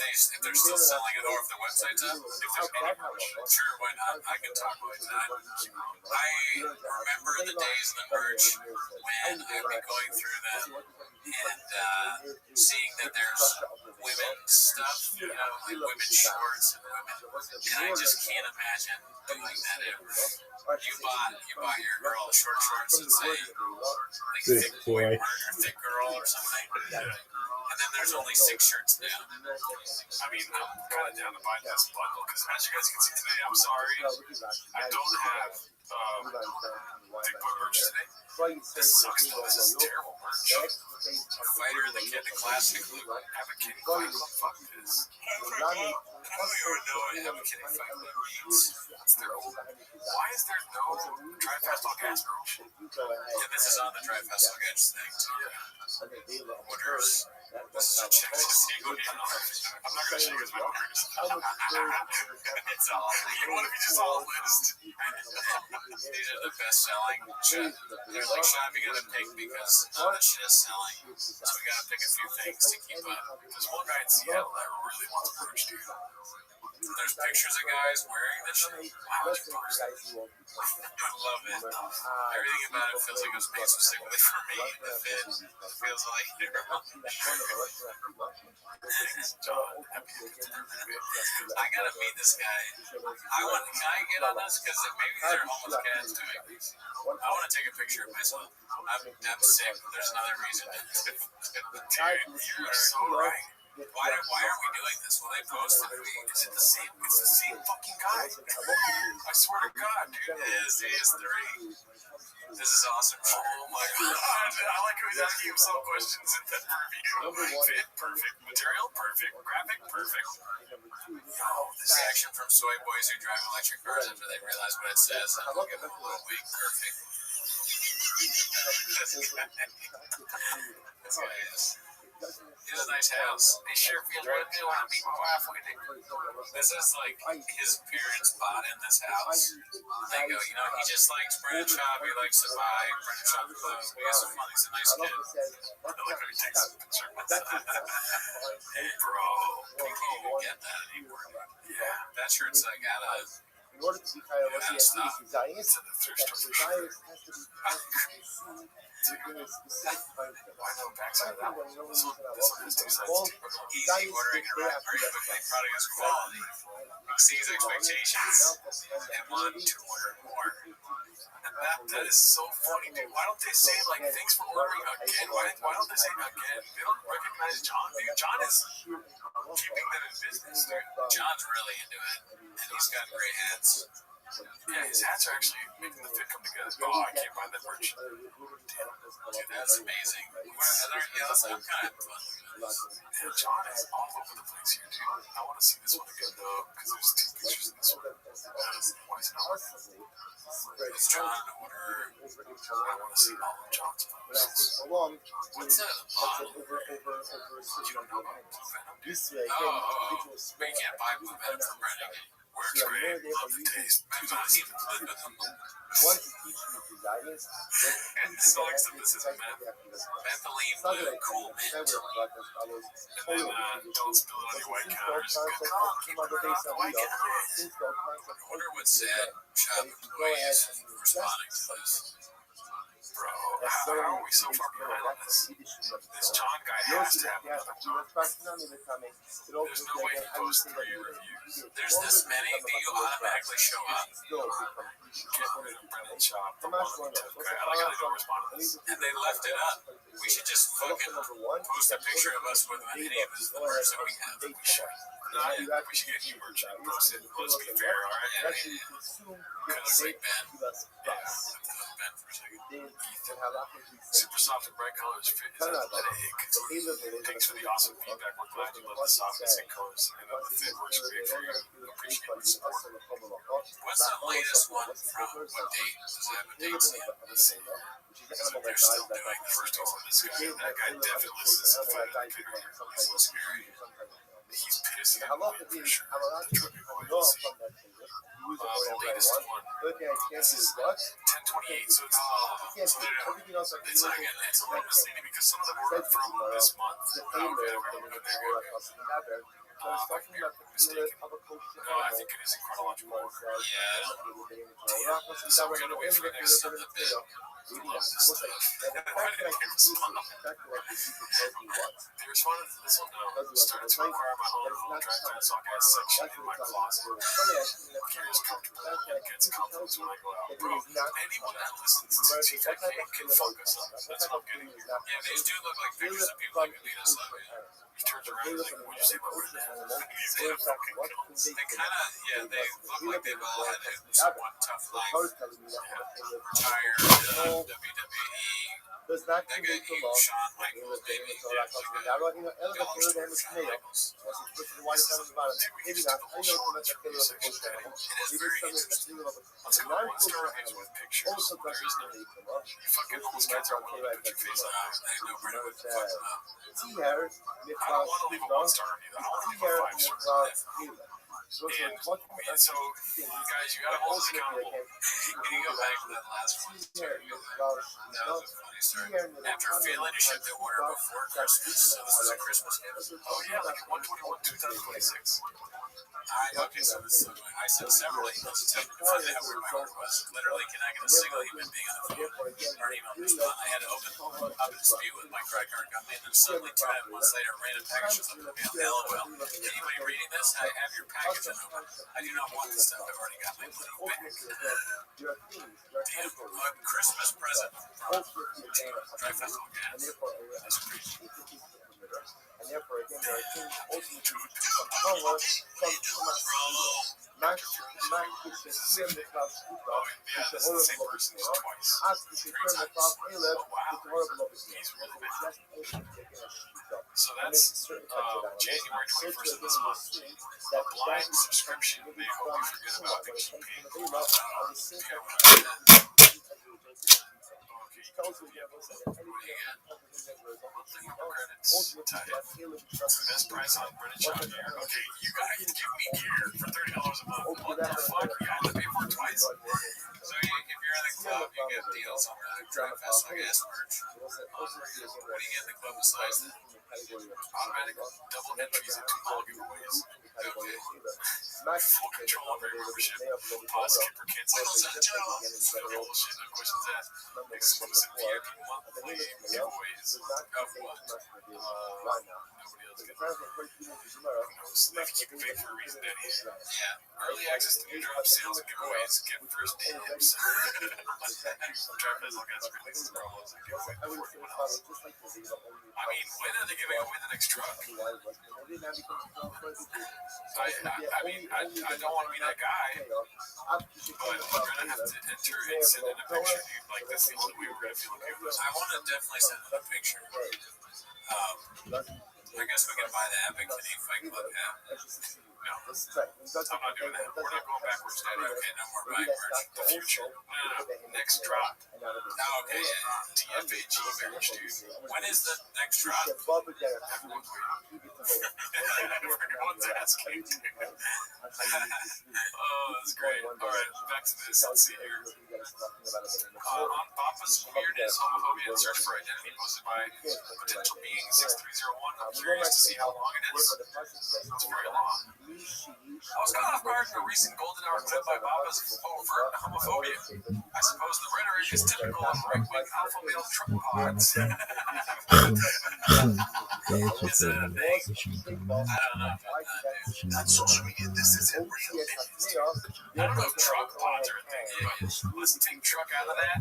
they're still selling it, or if the website's up, If there's any merch. sure, why not? I can talk about that. I remember the days of the merch when I'd be going through them and seeing that there's women's stuff, you know, like women's shorts and I just can't imagine doing that ever. You bought your girl short shorts that say like thick boy or thick girl or something, and then there's only 6 shirts down. I mean, I'm kind of down to buy this bundle because as you guys can see today, I'm sorry, I don't have thick boy merch today. This sucks though. This is terrible merch. Fighter the Kid, the classic look. Have a kitty fight. Fuck this. I don't even know what have a kitty fight look means. Why is there no Drive Fast All Gas merch? Yeah, this is on the Drive Fast All Gas thing too. Orders. This is a check to see who I'm not going to show you guys my orders. It's all. What if you just all list? These are the best selling. They're like shop you gotta pick because all that shit is selling. So we gotta pick a few things to keep up. There's one guy in Seattle that really wants merch, dude. There's pictures of guys wearing this shit. Wow, it's post. I love it. Everything about it feels like it was made specifically for me. The fit feels like I gotta meet this guy. Can I get on this? Because maybe they're homeless cats doing these. I want to take a picture of myself. I'm sick. There's another reason. Dude, you're so right. Why are we doing this? Well, they posted. Is it the same? It's the same fucking guy. I swear to God, dude. It is 3. This is awesome. Oh my God. I like how he's asking himself questions in that review. Fit, perfect. Material, perfect. Graphic, perfect. This reaction from soy boys who drive electric cars after they realize what it says. I'm looking at a week. Perfect. This guy is. He has a nice house. It sure feels really good when I meet my wife. This is like his parents bought in this house. They go, you know, he just likes brand shop. He likes to buy brand shop clothes. He has some fun. He's a nice kid. I like how he takes a picture. Hey, bro, you can't even get that anymore. Yeah, that shirt's like out of. In order to be kind of what he has to design it, It's in the thrift store. desire has to be within a specific time frame. I know backside of that one. This one has 2 sides. Easy ordering and arrive very quickly. Product is quality. Exceeds expectations. And want to order more. And that is so funny, dude. Why don't they say, like, thanks for ordering again? Why don't they say again? They don't recognize John, dude. John is keeping them in business, dude. John's really into it. And he's got great hats. Yeah, his hats are actually making the fit come together. Oh, I can't buy that merch. Dude, that's amazing. I'm kind of fun. Yeah, John is all over the place here, dude. I want to see this one again, though, because there's 2 pictures in this one. Why is it not working? Is John in order? I want to see all of John's posts. What's that at the bottom? You don't know about Blue Venom, dude? Oh, we can't buy Blue Venom for printing. Works great. Love the taste. Maybe not even Want to teach me to guidance? And so except this is methylene blue cool mint. And then don't spill it on your white counters. Good call. Keep it right off the white counters. I wonder what sad shop employees responding to this. Bro, how are we so far behind on this? This John guy has to have another John. There's no way he posts 3 reviews. There's this many, do you automatically show up? Get rid of Brennan Chop, the one tough guy. I like how they don't respond to this. And they left it up. We should just fucking post a picture of us with any of his numbers that we have. We should. We should get humor and post it. Let's be fair, alright? Because like Ben. Yeah, Ben for a second. Ethan. Super soft and bright colors fit his athletic. Thanks for the awesome feedback. We're glad you love the softness and colors, and that the fit works great for you. Appreciate the support. What's the latest one from? What date? Does it have a date stamp? Let's see. So they're still doing the first one. This guy, that guy definitely listens to Fight Night Computer. So scary. He's pissing at me for sure. The truck boys. The latest one. 10/28. So it's not again. It's a little misleading because some of them were from this month. I can be mistaken. I think it is in chronological order. Yeah. So we're gonna wait for the next stuff a bit. Love this stuff. Why did they respond? They responded to this one now. Started to require my own dry clean sock ass section in my closet. Carries comfortable and gets confidence when I go out. Bro, anyone that listens to TikTok can fuck us up. That's what I'm getting here. Yeah, these do look like pictures of people that can beat us up. He turns around and is like, what'd you say about Red? He's gonna fucking kill us. They kind of, yeah, they look like they've all had somewhat tough life. Retired WWE. Does not That guy, create the he, law. Shawn Michaels, baby. Let's go one star reviews with pictures. There is no. You fucking almost can't tell one of them put your face on. I know Brenda would fuck him up. I don't want to leave a 1-star review. I want to leave a 5-star. And so, guys, you gotta hold us accountable. Can you go back to that last one? That was a funny story. After failing to ship the order before Christmas, so this was a Christmas gift. Oh yeah, like 1/21/2026. Okay, so this is, I sent several emails to tell me to find out where my order was. Literally, can I get a single human being on the phone or email respond? I had to open up a dispute with my credit card company, and then suddenly 2 months later, random package shows up in the mail. LOL. Anybody reading this? I have your package unopened. I do not want this stuff. I've already got my money back. Damn, a Christmas present from Dry Festival Gas. That's appreciated. And therefore, again, there are things ultimately power from Max which is swim the class Yeah, this is the same person just twice. ask to confirm the class A-Lib with the horrible officer. So that's January 21st of this month. A blind subscription may help you forget about the campaign. Best price on British John gear. Okay, you guys give me gear for $30 a month. What the fuck? You have to pay for it twice. So if you're in the club, you get deals on the Dry Festival Gas merch. What do you get in the club besides that? Automatic double entries and 2 ball giveaways. Okay. Full control of your membership. Pause skipper cancels that job. No bullshit, no questions asked. Exclusive VIP monthly giveaways. Of what? nobody else gets it. Who knows? They keep it big for a reason, Daddy. Yeah. Early access to new drop sales and giveaways. Get first dibs. Drive Fizzle gets releases promos and giveaway before anyone else. I mean, when are they giving away the next truck? I don't want to be that guy, but we're gonna have to enter and send in a picture, dude. Like, that's the only way we're gonna feel okay with this. I want to definitely send in a picture. I guess we can buy the Epic Kitty Fight Club app. No, I'm not doing that. We're not going backwards, Daddy. Okay, no more buying merch. The future. No. Next drop. Oh, okay, yeah. TFAG merch, dude. When is the next drop? Everyone's waiting. Everyone's asking. Oh, that's great. All right, back to this. Let's see here. On Papa's Weirdness, Homophobia, and Search for Identity, posted by Potential Being 6301. I'm curious to see how long it is. It's very long. I was caught off guard in a recent Golden Hour clip by Papa's overt homophobia. I suppose the rhetoric is typical of right-wing alpha male Trump pods. Is it a thing? I don't know about that, dude. On social media, this isn't real. I don't know if Trump pods are a thing, but let's take Truck out of that.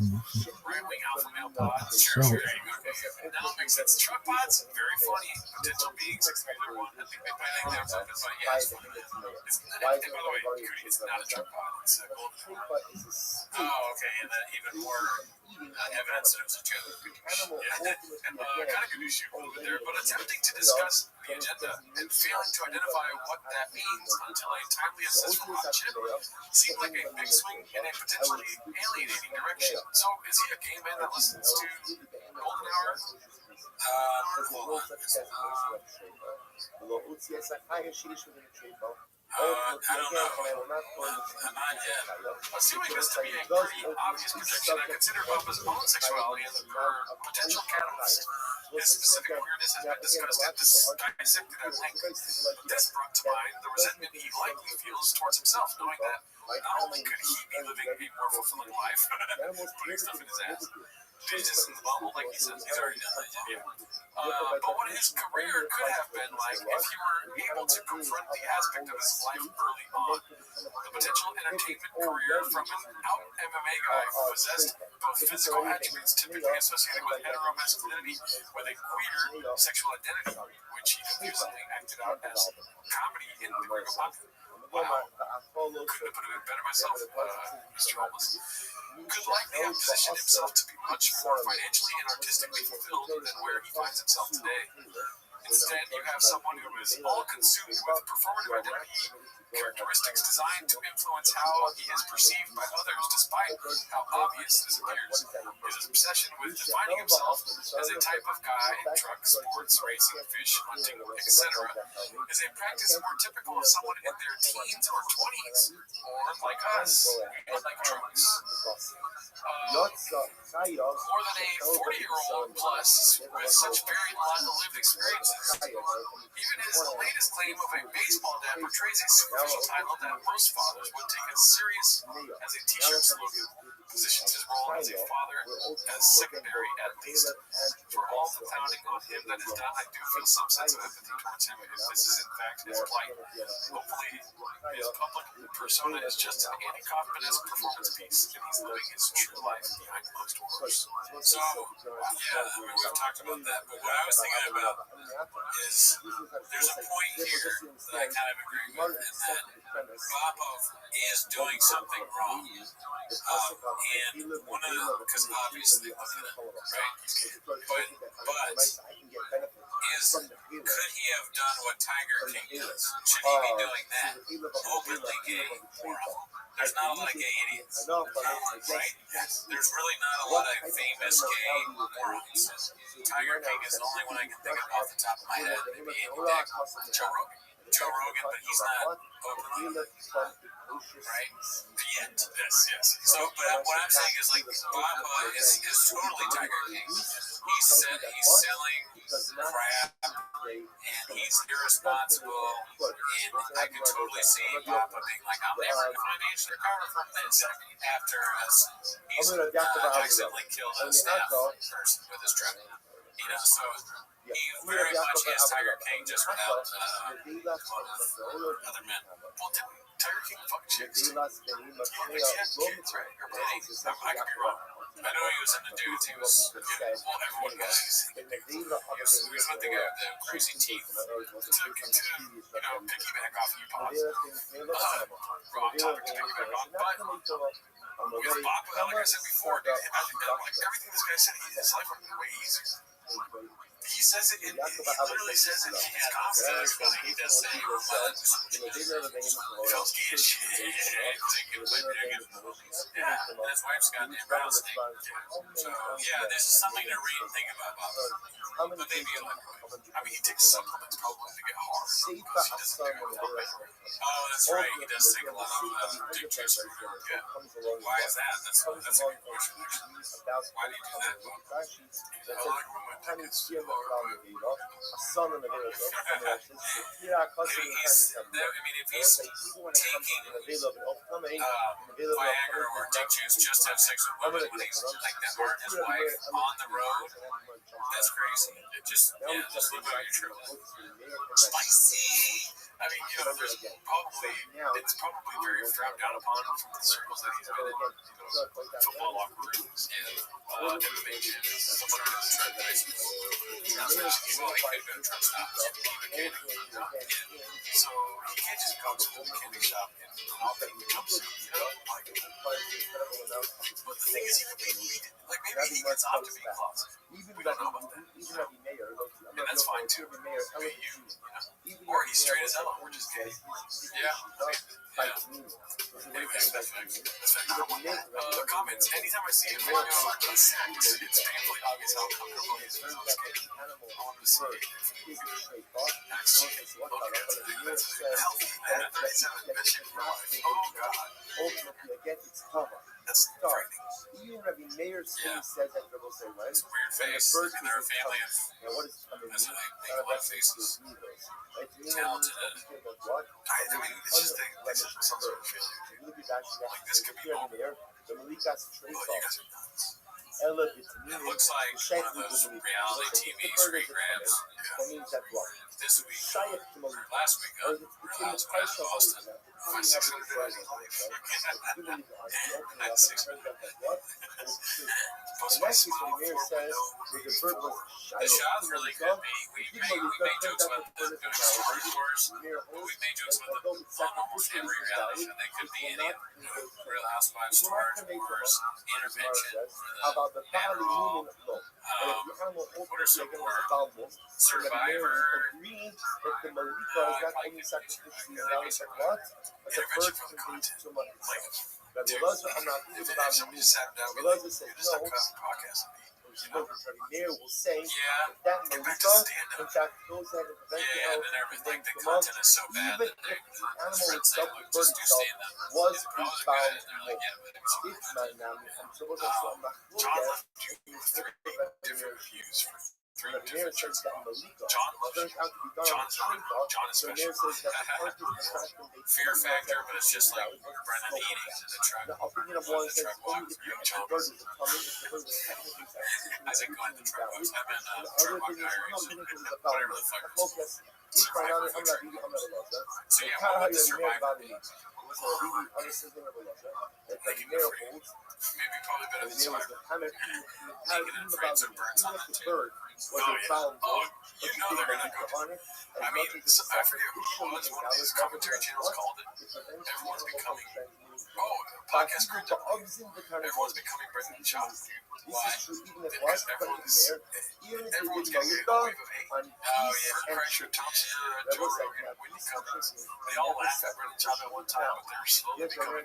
Right-wing alpha male pods. Sure, there you go. Now it makes sense. Truck pods, very funny. Potential Being 6301. I think they pay them something, but yeah, it's funny. It's not, by the way, Cootie, it's not a Trump pod. It's a golden pod. Oh, okay, and then even more evidence that it was a joke. Yeah. Kind of confused you a little bit there, but attempting to discuss the agenda and failing to identify what that means until a timely assist from Hot Chip seemed like a big swing in a potentially alienating direction. So, is he a gay man that listens to Golden Hour? Hold on. I don't know. Not yet. Assuming this to be a pretty obvious projection, I consider Papa's own sexuality as a potential catalyst. His specific weirdness has been discussed and dissected at length. This brought to mind the resentment he likely feels towards himself, knowing that not only could he be living a more fulfilling life, putting stuff in his ass, Jesus in the bubble, like he says, he's already done that, yeah. But what his career could have been like if he were able to confront the aspect of his life early on. The potential entertainment career from an out MMA guy who possessed both physical attributes typically associated with heteromasculinity with a queer sexual identity, which he confusingly acted out as comedy in the Gringo Popular. Wow. Couldn't have put it better myself, Mr. Holmes. Could likely have positioned himself to be much more financially and artistically fulfilled than where he finds himself today. Instead, you have someone who is all consumed with performative identity characteristics designed to influence how he is perceived by others, despite how obvious this appears. His obsession with defining himself as a type of guy in trucks, sports, racing, fish, hunting, etc., is a practice more typical of someone in their teens or 20s, or like us, we like trucks. More than a 40-year-old plus with such varied lived experiences. Even his latest claim of a baseball dad portrays a superficial title that most fathers would take as serious as a t-shirt slogan, positions his role as a father as secondary at least. For all the pounding on him that is done, I do feel some sense of empathy towards him if this is in fact his plight. Hopefully his public persona is just an Andy Kaufman-esque performance piece and he's living his true life behind closed doors. So, yeah, I mean, we've talked about that, but what I was thinking about is there's a point here that I kind of agree with, and that Popov is doing something wrong. And one of the, because obviously, right? But could he have done what Tiger King does? Should he be doing that? Openly gay moral? There's not a lot of gay idiots, right? There's really not a lot of famous gay morons. Tiger King is the only one I can think of off the top of my head. Maybe Andy Dick, Joe Rogan, but he's not openly, right? Yet, yes. So, but what I'm saying is, like, Papa is totally Tiger King. He's selling crap, and he's irresponsible, and I could totally see Papa being like, I'm never going to financially recover from this after he's accidentally killed a staff person with his truck. You know, so He very much is Tiger King, just without other men. Well, Tiger King fucking chicks. They last the name of He had kids, right? Or did he? I could be wrong. I know he was into dudes. He was, Well, everyone was. he was with the guy with the crazy teeth. To piggyback off you, pause. Wrong topic to piggyback on, but with Bob, like I said before, dude, I think that like everything this guy said, his life would be way easier. He says it, he literally says it. He's confident. He does say, Feels gay as shit. yeah, and his wife's got the embarrassing. So, yeah, this is something to read and think about Bob. But they be like, I mean, he takes supplements probably to get hard. Because he doesn't take a lot of it. oh, that's right, he does take a lot of dick juice. Yeah. Why is that? That's a good question. Why do you do that, Bob? I like when my dick is If he's taking Viagra or dick juice just to have sex with women when he's like that aren't his wife on the road, that's crazy. Just live out your truth. spicy. I mean, it's probably very frowned down upon from the circles that he's been in, football locker rooms and MMA gyms. Someone who has tried that. Well, he could go Trump stops. So he can't just go to the candy shop and hop in the jumpsuit, But the thing is, he could be elite. Like, maybe he gets off to be a closet. We don't know about that. And that's fine too. Maybe or he's straight as hell. We're just kidding. Anyways, that's facts. Comments. Anytime I see a video on sex, it's painfully obvious how comfortable he is with his skin. I want to see healthy. That's an ambition for life. Oh, God. That's frightening. Even Rabbi Meir says that Rabbi say, right? It's a weird face. And they're a family of, that's how they make a lot of faces. Talented. I mean, it's just some sort of feeling. Like, this could be normal. Oh, you guys are nuts. It looks like one of those reality TV screen grabs. This week, or last week, Real Housewives of Boston. My 600 days of life. That's 600. Plus my smile 4.0. The shot's really good. We made jokes about them doing Star Wars, but we made jokes about them on almost every reality show. They could be any of them. Real Housewives, Star Wars, Intervention for the Adderall. What are some more? Survivor. Intervention for the content. Like, dude, if somebody just sat down and just talk about the podcast, Rabbi will say Yeah. that get back Malika, to stand-up. in fact, those that have Yeah, and then everything, the come up, content is so bad even that if they the animal friends say, itself, look, the bird just do itself, stand up. was If I was found good, they're like, yeah, but it's so it's not now, and so was John left you with 3 different views for 3 different churches. John loves you. John's So special. Mayor says that the purpose of the fact that they Fear factor, but it's just like Brennan eating in the truck. the opinion of one says only if the bird is coming, if the bird is technically I said go in the truck. I've been the other Truck thing is, Diaries, no, it's about whatever the fuck it's called. Survivor fiction. So yeah, what would the Survivor be? Maybe probably better than Survivor. Naked and afraid, so birds on that too. You know they're gonna go. I mean, I forget who it was. One of these commentary channels called it. Everyone's becoming. Podcast crypto. Everyone's becoming Brendan Shaw. Why? Because everyone's. Everyone's getting a wave of hate. Oh yeah, Kreischer, Thompson, Joe Rogan, Whitney Cummings. They all laugh at Brendan Shaw at one time, but they're slowly becoming.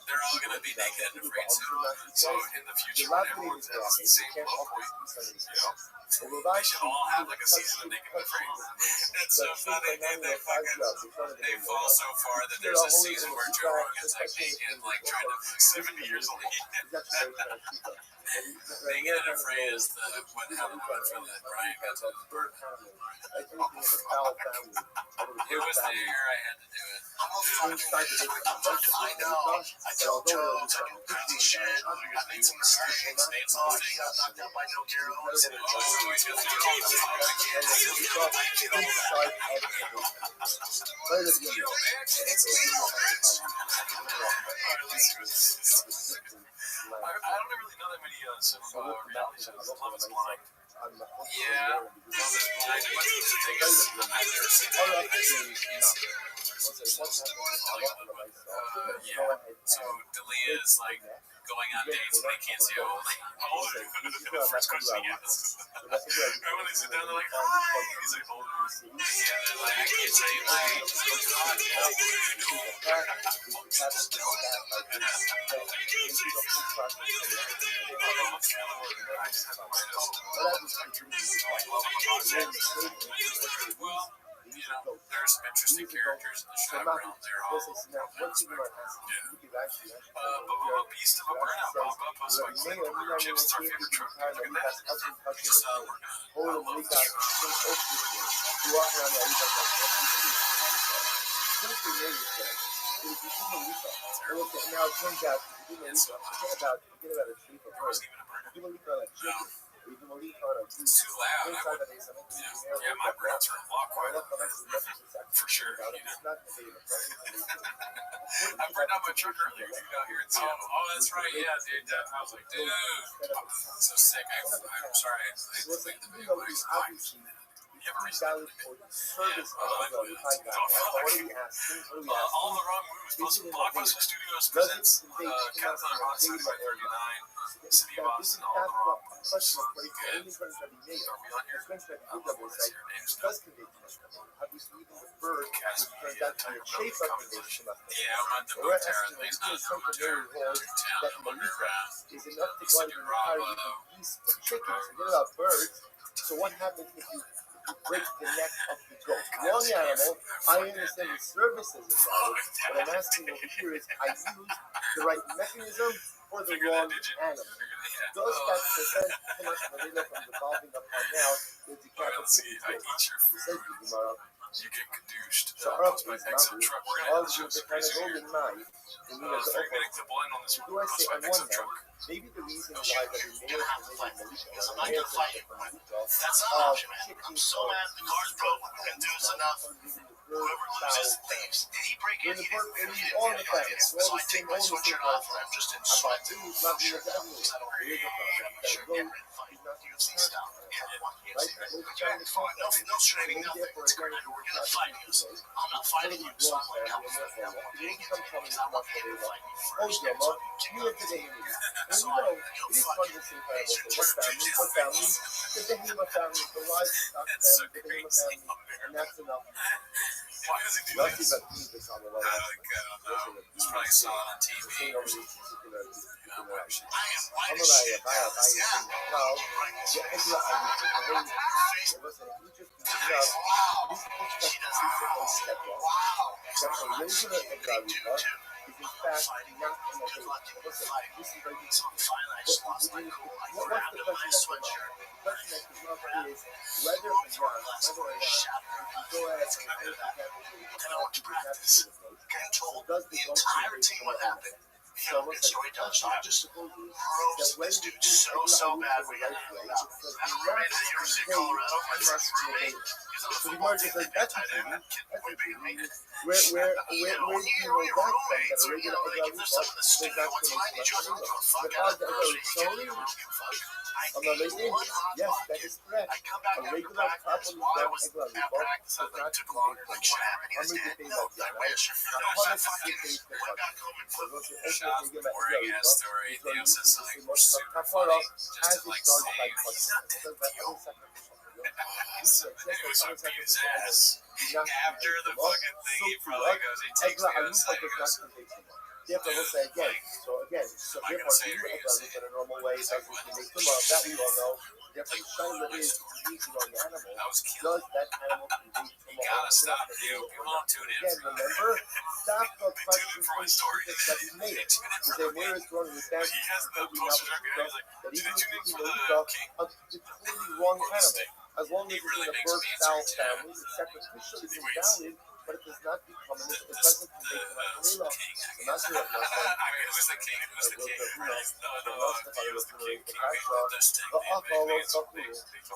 They're all gonna be naked and afraid soon. So in the future, when everyone's at the same low point, they should all have like a season of Naked and Afraid. It's so funny, dude. They fall so far that there's a season where Joe Rogan's like naked and like trying to 70 years old. Being in a phrase that what happened from that Brian got to the bird. It was there, I had to do it. I know. I tell jokes, I do crazy shit. I made some mistakes, made some things. I knocked out by no Carol's. I don't really know that many reality shows. Love is Blind. Yeah, Love is Blind. I've never seen yeah. So Dalia is like going on dates and they can't see how old the first question he asks. Right when they sit down, they're like, hi. He's like, older. Yeah, they're like, I can't tell you my age. Well, you know, there's some interesting characters in the background. They're all but Beast of a Burnout pop up was like, Chips is our favorite truck. Look at that. He's working on. I love this Now it turns out, forget about a shape of her. Even it's too loud. Yeah, my burnouts are a lot quieter. For sure. You know. I burned out my truck earlier, dude, out here in Seattle. Oh, that's right. Yeah, dude. I was like, dude, I'm so sick. I'm sorry. I think the video was fine. You ever read that? service all the wrong moves. Blockbuster Studios presents Countdown on Saturday 39. City of Austin, all the wrong moves. Are we on here? Obviously, even the bird turns out to be a shape of the nation. Yeah, I'm on the boat there, at least not on the town. Is enough to go out and retire geese or chickens. Forget about birds. So what happens if you break the neck of the goat? Young animal, I understand the services involved, but I'm asking over here is I use the right mechanism or the wrong animal? Those that prevent too much marina from devolving upon now is the capital. I eat your food. You get caduced. So That's my exit truck. We're going to have to kind of golden mind. getting to blend on this one. Do I say on one hand, maybe the reason why that we may have to fight because I'm not going to fight it. That's not an option, man. I'm so mad the car's broke. We can do this enough. Whoever loses leaves. Did he break in? He didn't. All the facts. So I take my sweatshirt off and I'm just in sweat. Not being UFC style. No straining, nothing. It's great. We're gonna fight you. I'm not fighting you, so I'm like, I'm not here to fight you first. you look at the Hindu. And you know, it is fun to say what family, the Bahima family, the livestock family, the Bahima family, and that's enough. Why does he do Lucky this? that he was on the level. I don't know. He's probably saw it on TV. Does the entire team what happened? You know, it's story telling. So I just roast this dude so bad we got to get him out. I'm right at the University of Colorado. My first roommate. He's on the football team. Tight end. That kid way bigger than me. Where you know, when you're roommates, or, you know, like if there's something in the studio, what's mine? You just don't give a fuck. I don't give a fuck. I ate one hot yes, dog. that is correct. I come back after practice. While I was at practice, I like took longer. Like, should happen. He was dead. No, I wish. I fucking went back home and put Shot the boring ass story. Theo says something super funny. Just to like say, he's not dead, Theo. Anyway, so I beat his ass. After the fucking thing, he probably goes, he takes me outside and goes, Therefore, we'll say again. So therefore, if you eat in a normal way, it doesn't make tumah. That we all know. Therefore, the shaila is eating on the animal. Does that animal convey tumah? Gotta stop you. People don't tune in. Again, remember, stop the question for my story. that he made. They tune in He for said, the where is wrong with that? He has the posters up here. He's like, That did even they tune in if for you the know king? a completely wrong animal, as long as He it's really in a makes bird me fowl answer, family, it's sacrificially invalid, but it does not become an it doesn't convey to my Kalila. king. Not to have nothing. I mean, who's the king? Who's the king? No, he was the king. King made this thing. The upper They was made the some fool. big things.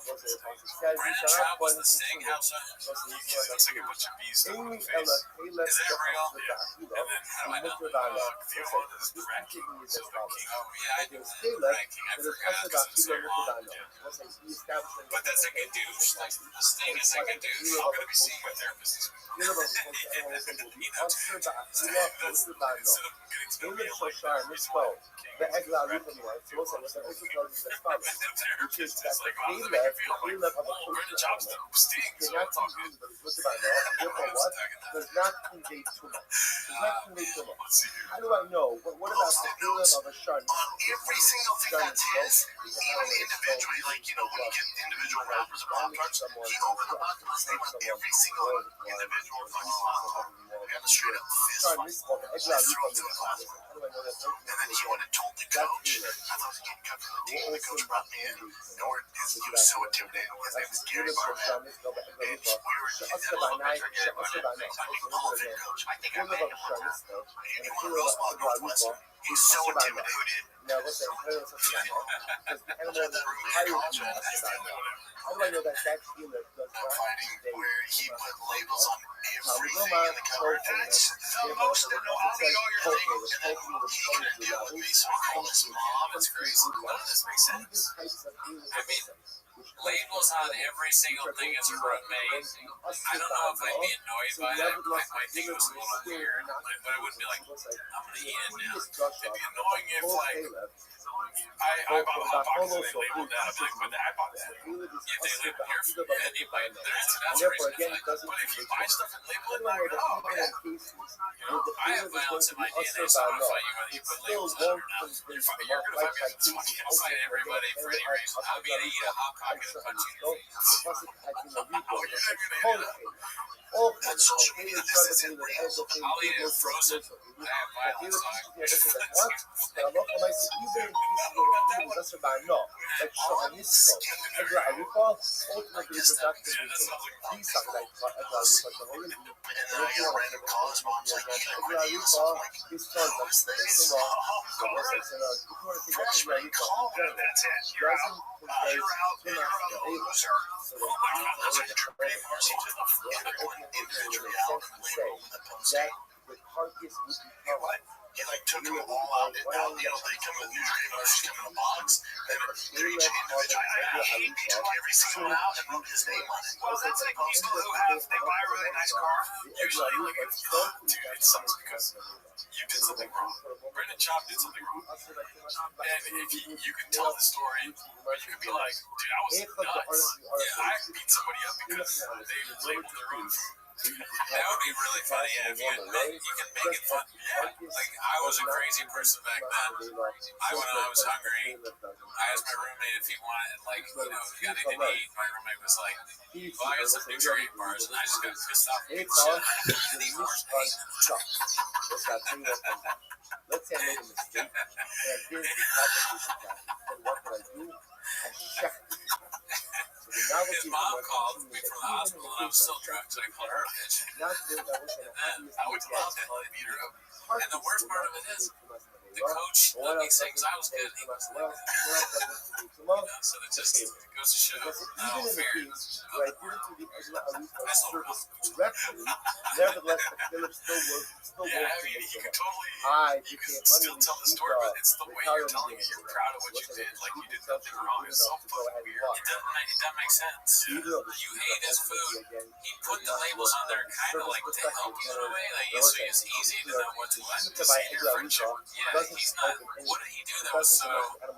Says he Brandon shall Traub not was one the steakhouse. He looks like a bunch of bees stuck on Amy the Ella, face. he left Is that the real? house with Yeah. the And then how do I know? Mr. Dana. Theo is the rat king. Is So the king. Oh, yeah, I knew It was the Caleb rat king. I that is forgot also because about it's so Mr. long. Dana. Yeah. Was he established But that's like a douche. Like, this thing is like a douche. I'm going to be seeing my therapist this week. Caleb was supposed to animals and will be Oscar Bakula, Oscar Dana. Instead of getting to know me, Caleb I'm like, Shoshar, the reason Mispo. why The Egla Rupam one, so also was an Israel as follows. Which is that the Caleb of a Brandon kosher Traub's animal the stings. cannot be used but it's about therefore what? Does not convey tumah. Does not convey tumah. Let's see here. How do I know? What about the Caleb of a shark? On every single thing that's his, even individually, like, you know, when you get individual wrappers of Pop-Tarts, he opened the box and was name on every single individual fucking Pop-Tart. We have a straight up fist Sorry, fight. Miss Paul, the Egla Rupam one. How do I know that? And then he went and told the coach. I thought I was getting cut from the team. The coach brought me in. Nor he was so intimidating. His name was Gary Barnett. And we were in that little picture, Gary Barnett. I mean, Hall of Fame coach. I think I met him one time. He won Roosevelt at Northwestern. He's so intimidating. Now, what's that? Because the animal that hired him as how do I know that that Caleb does not Fighting convey where he tumah? put labels on Now, we go everything on in the cover. That's the most annoying. And then he couldn't deal with me, so he called his mom. It's crazy. None of this makes sense. I mean, labels on every single thing is amazing. I don't know if I'd be annoyed by that. I might think it was a little weird, but I wouldn't be like, I'm gonna eat it now. It'd be annoying if, like, I bought a hot box and they labeled that. I'd be like, but I bought this label. If they label here for you, and you buy it, that's the reason. But if you buy stuff and label it, like, oh, yeah. You know, I have violence in my DNA, so I'm gonna fight you whether you put labels on it or not. You're gonna fight me on this one. I'll fight everybody for any reason. I'm gonna eat a hot coffee and punch you in your face. That social media, this isn't real. I'll eat it frozen. I have violence on it. And then I get random calls. Mom's like, you gotta quit eating this. I'm like, how is this? Freshman call. That's it. You're out. You're out. And you're a loser. Oh my God, that's like a trade party to everyone individually out and label with a post-it. You know what? He like took them all out. Now, you know, they come in newspaper, just come in a box. They're each individual. He took every single one out and wrote his name on it. Well, that's like people who have, they buy a really nice car. Usually, like, dude, it sucks because you did something wrong. Brandon Traub did something wrong. And if you can tell the story, or you could be like, dude, I was nuts. Yeah, I beat somebody up because they labeled the roof. That would be really funny. Yeah, if you can make it fun. Yeah, like I was a crazy person back then. When I was hungry, I asked my roommate if he wanted, like, you know, if he got anything to eat. My roommate was like, well, I got some nutrient bars, and I just got pissed off and beat the shit out of him. And he forced me. Let's say I made a mistake, and I did it then what could I do? I checked it. So His mom called me from the hospital, and I was still drunk, so I called her a bitch. And then I went to the hospital and beat her up. And the worst part of it is, the coach let me say, because I was good, he was like, so it just goes to show how fair it is. where I didn't do the service correctly, nevertheless, the Philip still works. Yeah, I mean, you can totally, you can became still tell the story, but it's the way you're telling it. You're proud of what you did, like you did nothing wrong. It's so fucking weird. It doesn't make sense. You ate his food. He put the labels on there kind of like to help you in a way. Like, so it's easy to know what to let. Just in your friendship. Yeah, he's not. What did he do that was so? And then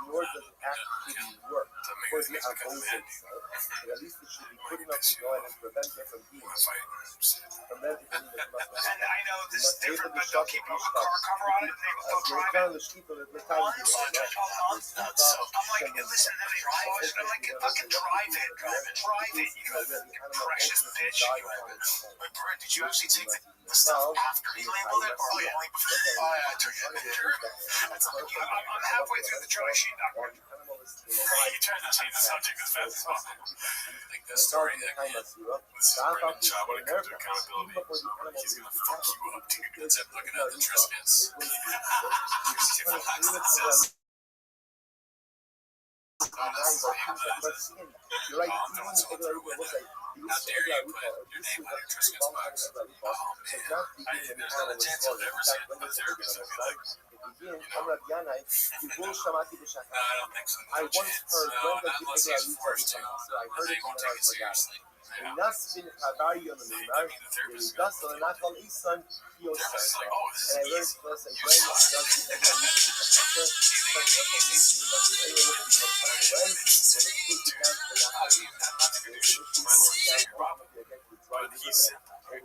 nor does it actually work. to make would be opposite, but at least it should be good enough to go ahead and prevent her from being from then to And I know this is different, but they'll keep a car cover on it and they will drive it once a month. I'm like, listen, let me drive it. I'm like, fucking drive it. Drive it, you precious bitch. But Brett, did you actually take the stuff after he labeled it, or only before? Oh, yeah, I took it. I'm halfway through the dry sheet. You tried to change the subject as fast as possible. I think this story that with Brandon Shaw, when it comes to accountability, he's gonna fuck you up, dude. That's him looking at the Triscuits. You're right. How dare you put your name on your Triscuits box? Oh man, there's not a chance I'll ever see a therapist that'd be like, no, I don't think so. I once heard No, not unless he's forced to. They won't take it seriously. الناس في الحبايب من النار يتصل ناقل إنسان Therapist is like, oh, this and I is learned easy. plus and You brain suck. does the But he's simple, right?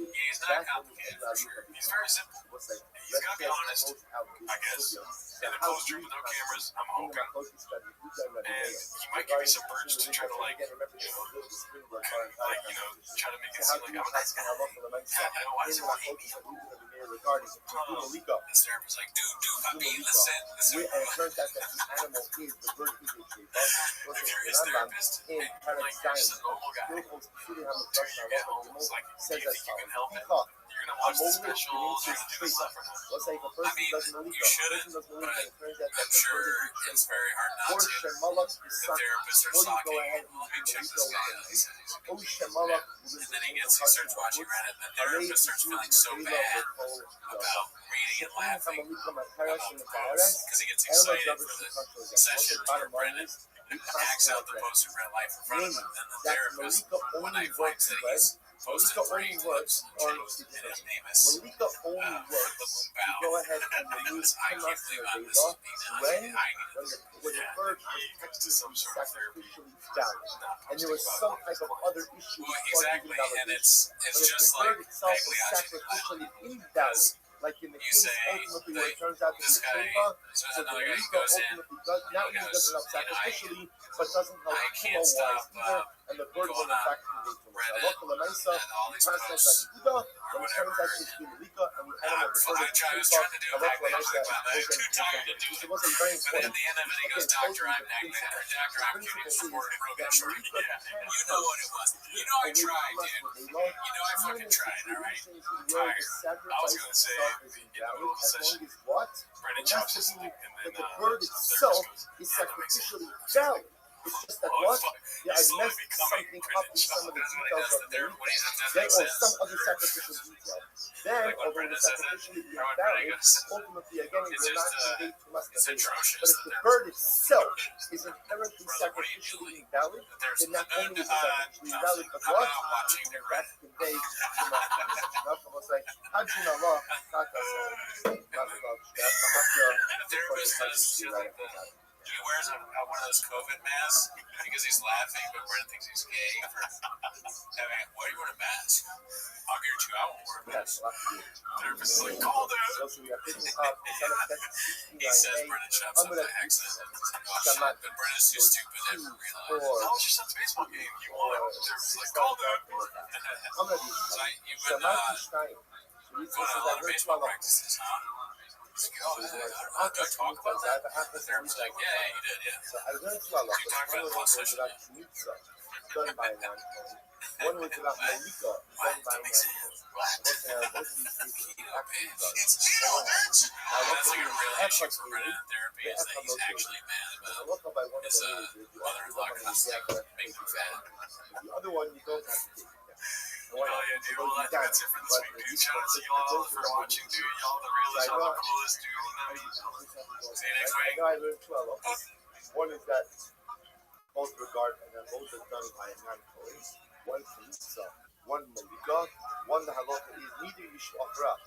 He's not complicated for sure. He's very simple. He's got to be honest, I guess. In a closed room with no cameras, I'm hoping. And he might give me some birds to try to try to make it seem like I'm a nice guy. I don't want to hate me. This therapist's like, dude, puppy, listen. And it turns out that the animal is the bird is a If you're his therapist, and like you're just a normal guy, when you get home, it's like, do you think you can help it? You're gonna watch the specials, you're gonna do the stuff or not. I mean, you shouldn't, but I'm sure it's very hard not to. The therapists are talking, let me check this guy out. He said he's a good dude. And then he starts watching Reddit, and the therapist starts feeling so bad about reading and laughing because he gets excited for the session where Brendan acts out the post-grad life in front of him, and the therapist one night finds that he's posted 3 clips and his name is Malika only works to go ahead and remove I can't believe I'm this when the bird was sacrificially down. And there was some type of other issue. Well, exactly, and it's just the bird like itself was psychologically sacrificially invalid. Like in the you case, say ultimately, that where it turns out to be this guy, Sheba, so so the another guy Malika goes in, ultimately does, not only doesn't help sacrificially, but doesn't help I can't chemo-wise stop either, and the bird will in fact convey to us. Reddit Local Mesa, and all these Pastor posts Zaguda, or and it whatever. turns out she's been Malika, and the animal I was trying to do a Magnagler, like, wow, I'm too tired to do it. It wasn't very But at important. the end of it, he goes, Dr. I'm Magnagler, or Dr. I'm Cutie supported Rogan Short. Yeah, you know what it was. You know I tried, dude. You know I fucking tried, all right? I'm tired. I was going to say, in the middle of the session, Brendan chops his thing, and then the bird itself is sacrificially valid. It's just that what? Yeah, I messed something up in some of the details of the or some other sacrificial detail. Then, although the sacrificially invalid, ultimately again it will not convey to us the data. But if the bird itself is inherently sacrificially invalid, then not only is it sacrificially invalid, but what? That conveys to us. Malcolm was like, Hajjin Allah, The therapist does he wears one of those COVID masks because he's laughing, but Brent thinks he's gay. I mean, why do you wear a mask? I'll get you out and wear a mask. The therapist is like, call them. He says Brennan shops up the accent. Oh shit, but Brennan's too stupid to ever realize. How was your son's baseball game? You won. The therapist is like, call them. So you've been going to a lot of baseball practices, huh? Like, oh, I don't talk about that. The therapist's like, yeah, you did, yeah. So I learned to Allah. You talked about one session. Done by one was about Malika, done by It's aliens. That's like a real issue for Brennan in therapy is that he's actually mad about his mother-in-law because making him fat. The other one you don't have to take. Oh yeah, dude. Well, that's it for this week, dude. Shout out to y'all for watching, dude. Y'all the realest, y'all the coolest, dude. See you next week. I learned 12. One is that both regard and then both are done by a non-Kohen. One Khalitsa, one Malika, one the halacha is neither you should offer up.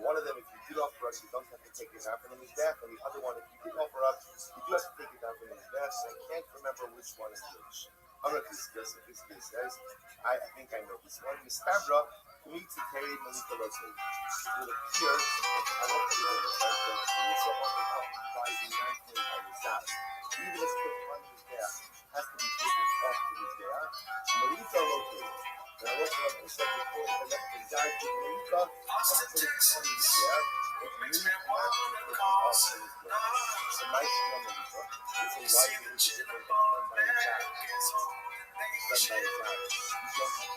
One of them, if you get off drugs, you don't have to take it down from his death. And the other one, if you get off drugs, you do have to take it down from his death. And I can't remember which one is which. I'm not discussing this case says. I think I know this one. Mistabra meets a Kari Malika Lotay. It appears, I don't know if it's right, but he needs to occupy the 9th by his dad. Even if the money is there, has to be taken off to his dad. Malika Lotay. And I wrote on this before the left the guy to Malika and put his money there. It really cannot be off to his dad. It's a nice one, Malika. It's a wide range of different done by his dad. Done by his dad. You don't have to take it off to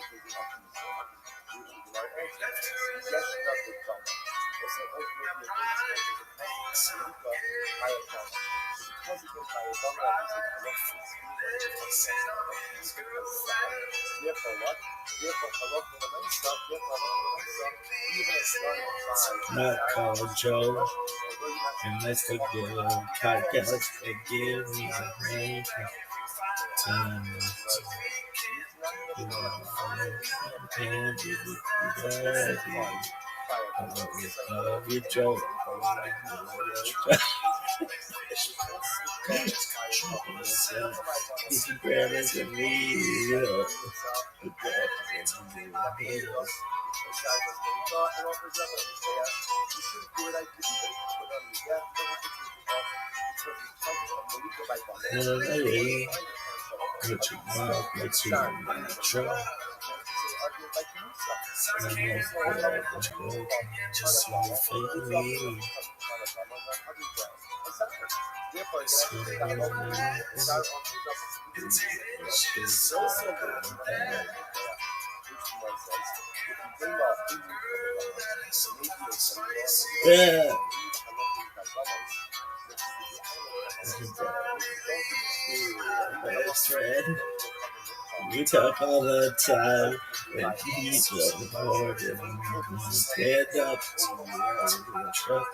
his dad. Yes, not the trauma. It's an ultimately a thing because of the pain and higher trauma. Because it is higher trauma, therefore what? Therefore, halach in the main stuff, therefore, even if it's Not called Joe, unless they give a podcast, they give me a name. Love you, Joe. Instagram is a real. Put your mouth next to my truck. Just like me. Yeah. Best friend. We talk all the time. When he's on the board and stand up to the truck.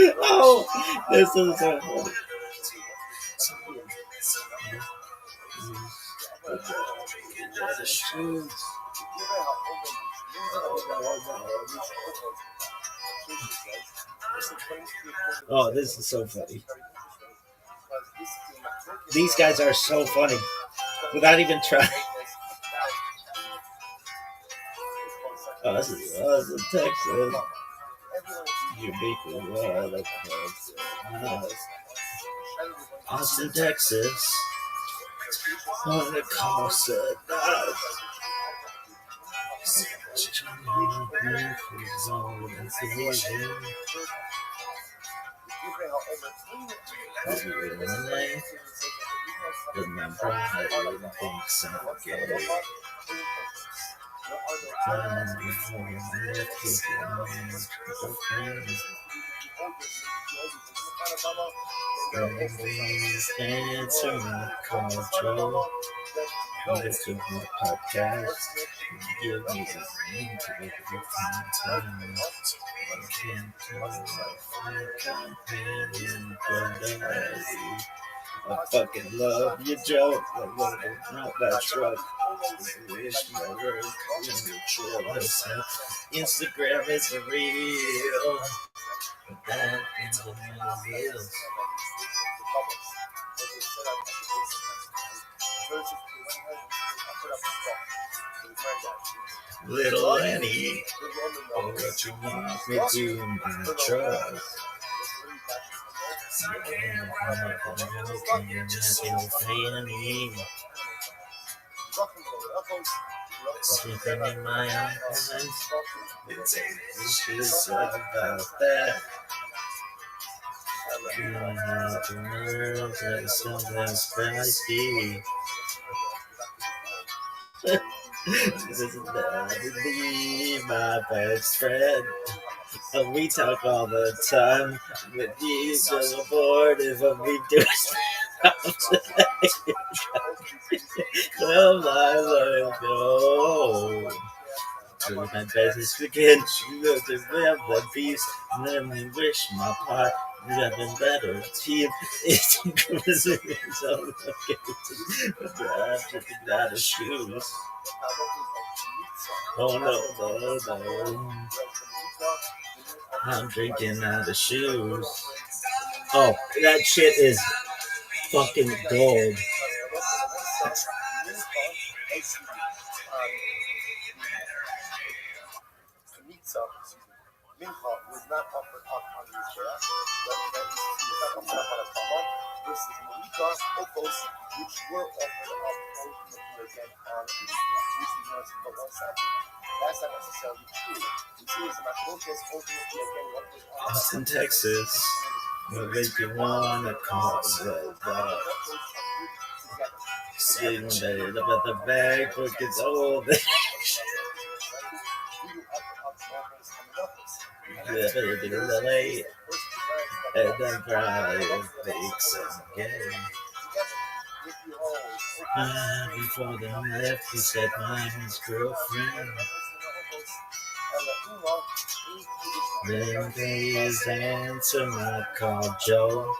Oh, this is so funny. Oh, this is so funny. These guys are so funny without even trying. Oh, this is Austin, Texas. Unique world of Austin, Texas. On the course of night. Answer my call, Joe. Listen to my podcast. Give me the name to make it time. Can't tell my companion, but I fucking love you, Joe. I love it, not that truck. Wish my work in the trail. Instagram is real. That is the real. Little Annie, oh, what you want me to my truck? Sleeping in my arms, this is about that. You don't have to nerve, that's sometimes spicy. This is not me, my best friend. And we talk all the time with you, just bored if we do it. Come on, let go. To my business begin, you go to have the peace, and then we wish my part Even better, team is out of shoes. Oh no. I'm drinking out of shoes. Oh, that shit is fucking gold. Mincha was not offered up on the Mizbeach, but was not offered up on a Tama, versus Malika, Opos, which were offered up ultimately again on the Mizbeach, which we learned for 1 second. That's not necessarily true. We see as a Machlokas ultimately again what was on Austin, Texas. What make you wanna call the dog? Sitting there about the bag, look, it's all there. Late, and then cry and fake some game. Before they left, he said, "Mine's girlfriend." Then please answer my call, Joe.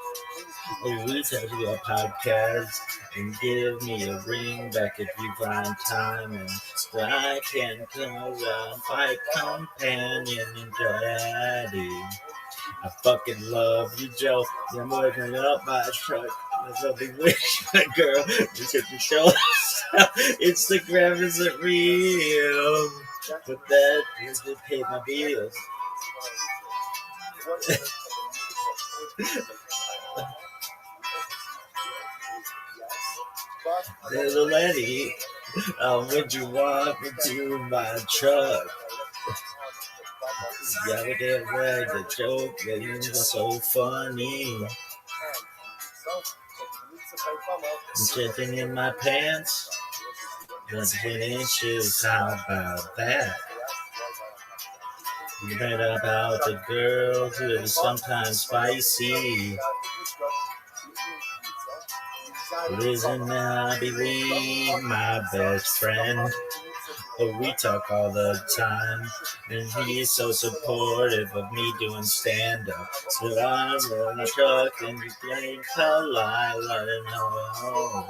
Oh, we tell you a podcast and give me a ring back if you find time, and I can come around, fight companion and daddy. I fucking love you, Joe. You're moving up my truck. That's what we wish, my girl. Just hit the show. Instagram isn't real, but that is to pay my bills. Little Lenny, would you walk into my truck? Yeah, we get ready to joke, but you were so funny. I'm checking in my pants, 10 inches, how about that? You read about the girl who is sometimes spicy. Listen, I believe my best friend. Oh, we talk all the time, and he is so supportive of me doing stand-up. So I'm in the truck and we playing Kalila, let him know.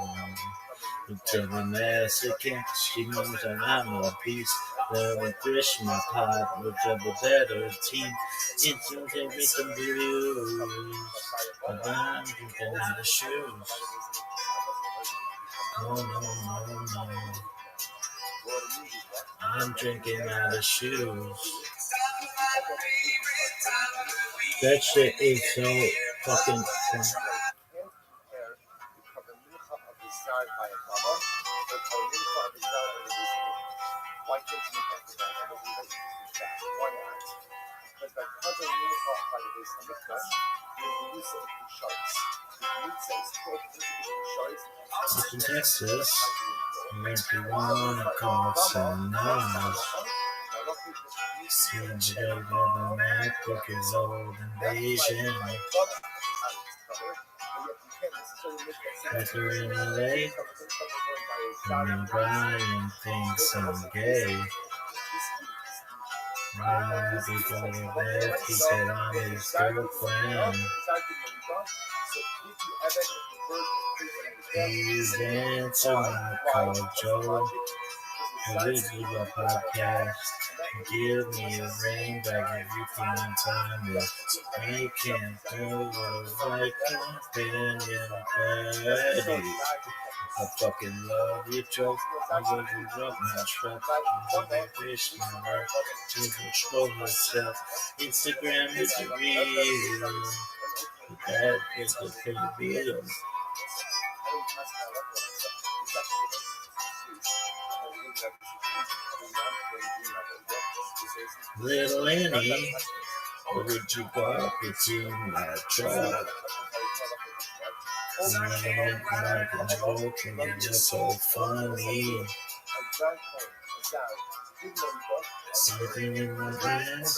Lieutenant Mexican, she knows that I'm a beast. Then we fish my pot, we'll double better team. It's gonna give me some blues, but I'm drinking out of shoes. No. I'm drinking out of shoes. That shit is so fucking fun. In Texas, if you wanna call some noise, seems you don't know the map book is old invasion. If you're in LA, and Brian thinks I'm gay. Before he left, he said I'm his girlfriend. Please answer my call, Joe. Please do a podcast. Give me a ring back if you find time. I can't do a right companion, buddy. I fucking love you, Joe. I love you up my truck. I wish my life to control myself. Instagram is real. That is the thing real. Little Annie, would you walk into my truck? I'm joking, you're so funny. Sitting in my dress,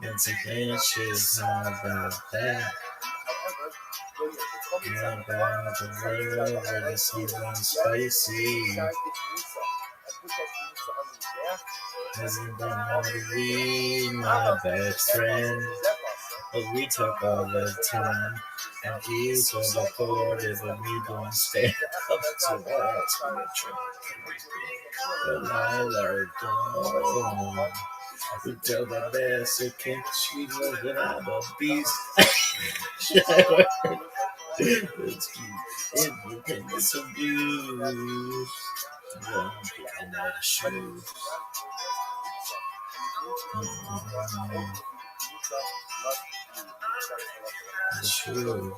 and today she's how about that? How about the world where the someone spicy? Isn't that how to be my best friend? But we talk all the time. And he's so supportive of me doing stand up to watch me try. But I like we tell the best it can't she knows that I'm a beast. It's cute. Independence abuse. I'm picking out the shoes. The shoes.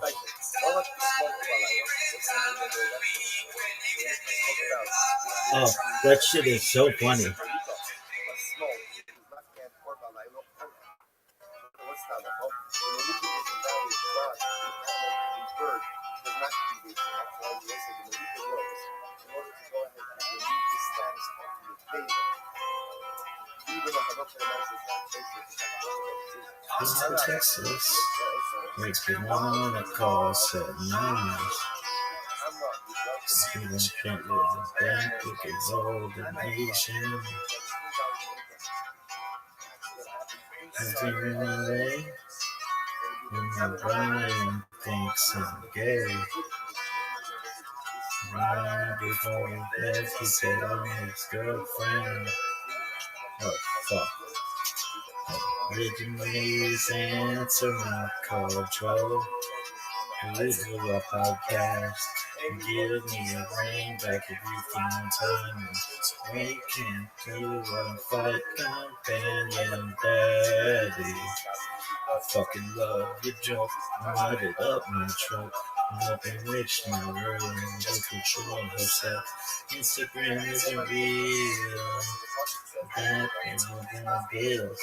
Oh, that shit is so funny. Into Texas, makes me wanna call set nice. Steven can't live his back, look at all the nation. Hunting in LA, and Brian thinks I'm gay. Right before he left, he said I'm his girlfriend. Oh, fuck. Originally's answer my call, Joe. We do a podcast. Give me a ring back if you find time. We can do a fight companion, daddy. I fucking love your joke. Lighted up my truck. Nothing rich, my room. Just control herself. Instagram isn't real. That is what my bills.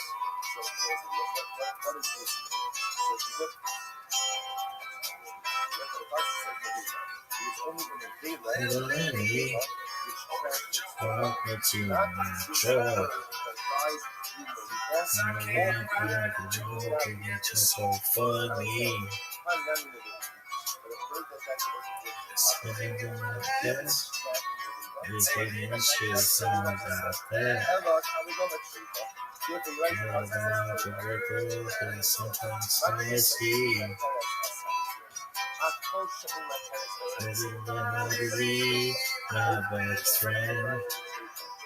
Lenny, walk me to my truck. It's so funny. Spinning in my head. We're getting shit on about that. I'm going to work and sometimes spicy. Everybody, my best friend.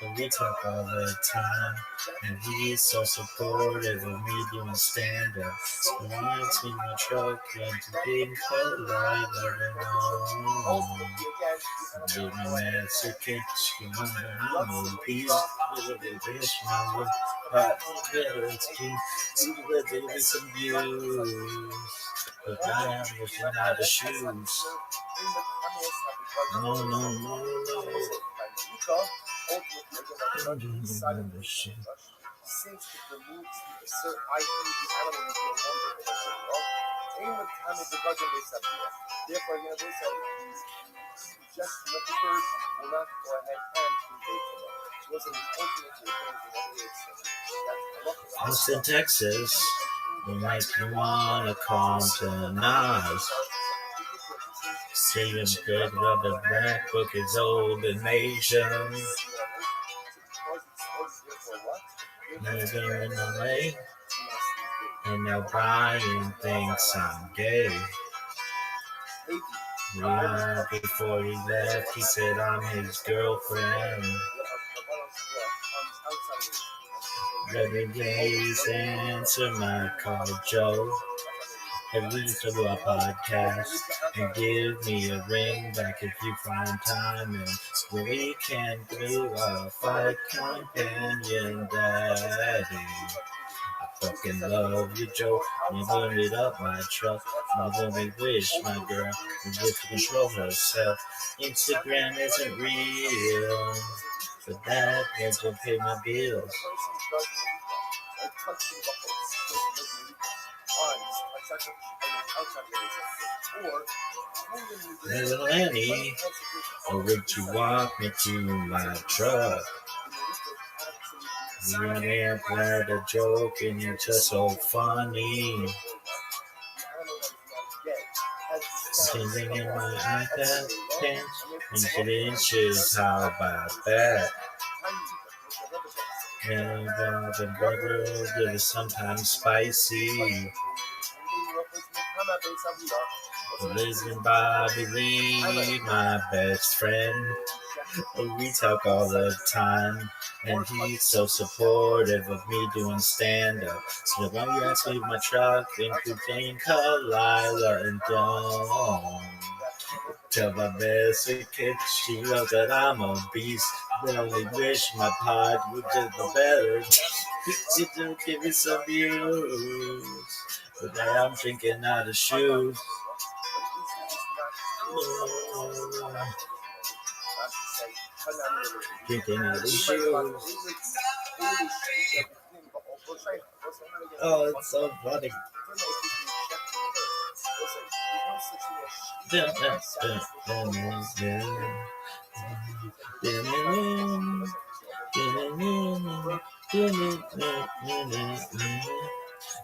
But we talk all the time, and he's so supportive of me doing stand-up. So I see my truck into big collide, give me that second, she wanna peace, little bit bitch, my love, hot, better, it's key, see what there is some views, but I am looking out the shoes. No. I'm doing the shit. Austin, Texas, will make you wanna come to Nas. Steven good rubber back book is old and nation. Living in LA, and now Brian thinks I'm gay. Right before he left, he said I'm his girlfriend. Every day's answer my call, Joe. Have you to do a podcast and give me a ring back if you find time, and we can do a fight companion, daddy. I fucking love you, Joe. You loaded up my truck. Mother me wish my girl would get to control herself. Instagram isn't real, but that doesn't pay my bills. Little Lenny, or would you walk me to my truck? You ain't glad a joke and you're just so funny. Sitting in my iPad pants and getting inches, how about that? And the burger that is sometimes spicy. Listen, Bobby Lee, my best friend. We talk all the time, and he's so supportive of me doing stand-up. So when you ask me my truck, including Kalila and Dawn. Tell my best kid, she knows that I'm a beast. But only wish my pod would do the better. She do give me some views. But now I'm drinking out of shoes. Drinking out of shoes. Oh, it's so funny.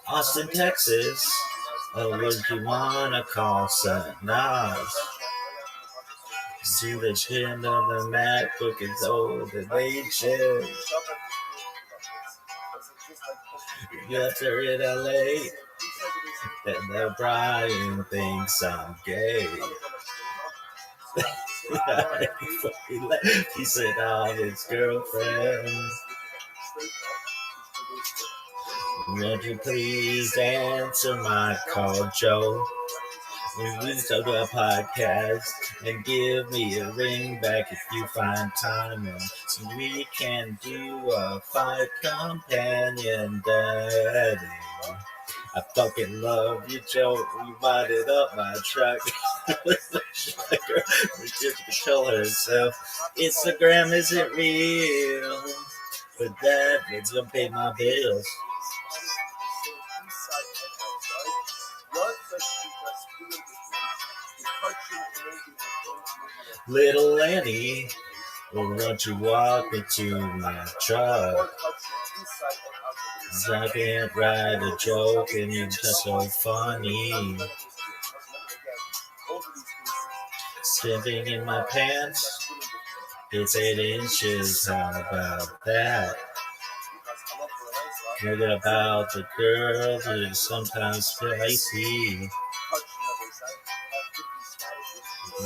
Austin, Texas. Oh, would you wanna call sunrise? See the chin of the MacBook is old and ancient. You after in LA, and the Brian thinks I'm gay. He said I'm his girlfriend. Would you please answer my call, Joe? We start a podcast and give me a ring back if you find time, and so we can do a fight companion, Daddy. I fucking love you, Joe. You minded up my truck. Sugar, just control herself. Instagram isn't real, but that is gonna pay my bills. Little Annie, why don't you walk me to my truck? 'Cause I can't write a joke and you're just so funny. Slipping in my pants, it's 8 inches, how about that? What about the girl that is sometimes spicy?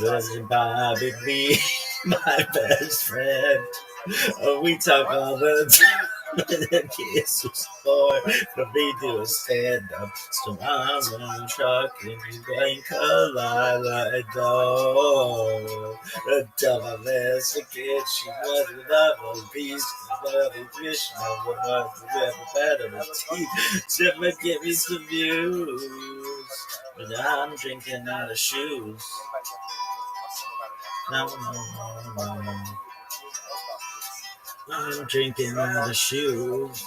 Doesn't Bobby be my best friend? Oh, we talk all the time. The kids was for me to stand up. So I'm in the truck and you ain't Kalila and Dawn. A double mess kid, she wasn't up on beast. Bobby wish I was better than teeth. Never give me some views. But I'm drinking out of shoes. No. I'm drinking out of shoes.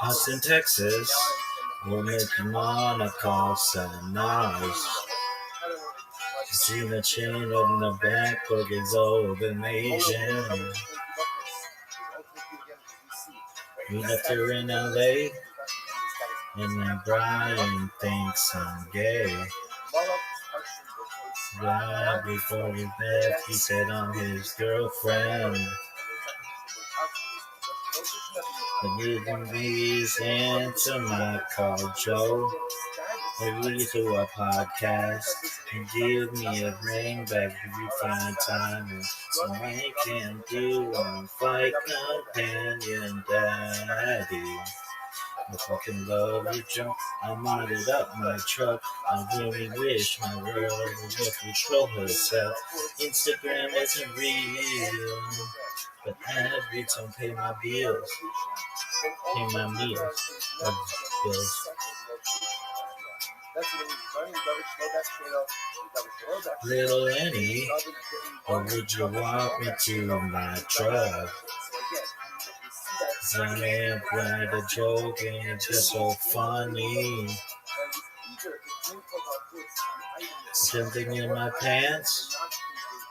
Austin, Texas. We'll make you wanna call sunrise. See the chain on the back, book is old and Asian. We left her in LA, and then Brian thinks I'm gay. Right before we left, he said I'm his girlfriend. But you can please answer my call, Joe. Maybe we do a podcast and give me a ring back if you find time. And so I can do a fight companion, Daddy. I fucking love you, Joe. I modded up my truck. I really wish my girl would just control herself. Instagram isn't real, but ads don't pay my bills. Pay my meals. Bills. Little Annie, or would you walk me to my truck? 'Cause I ain't write a joke and it's just so funny. Something in my pants?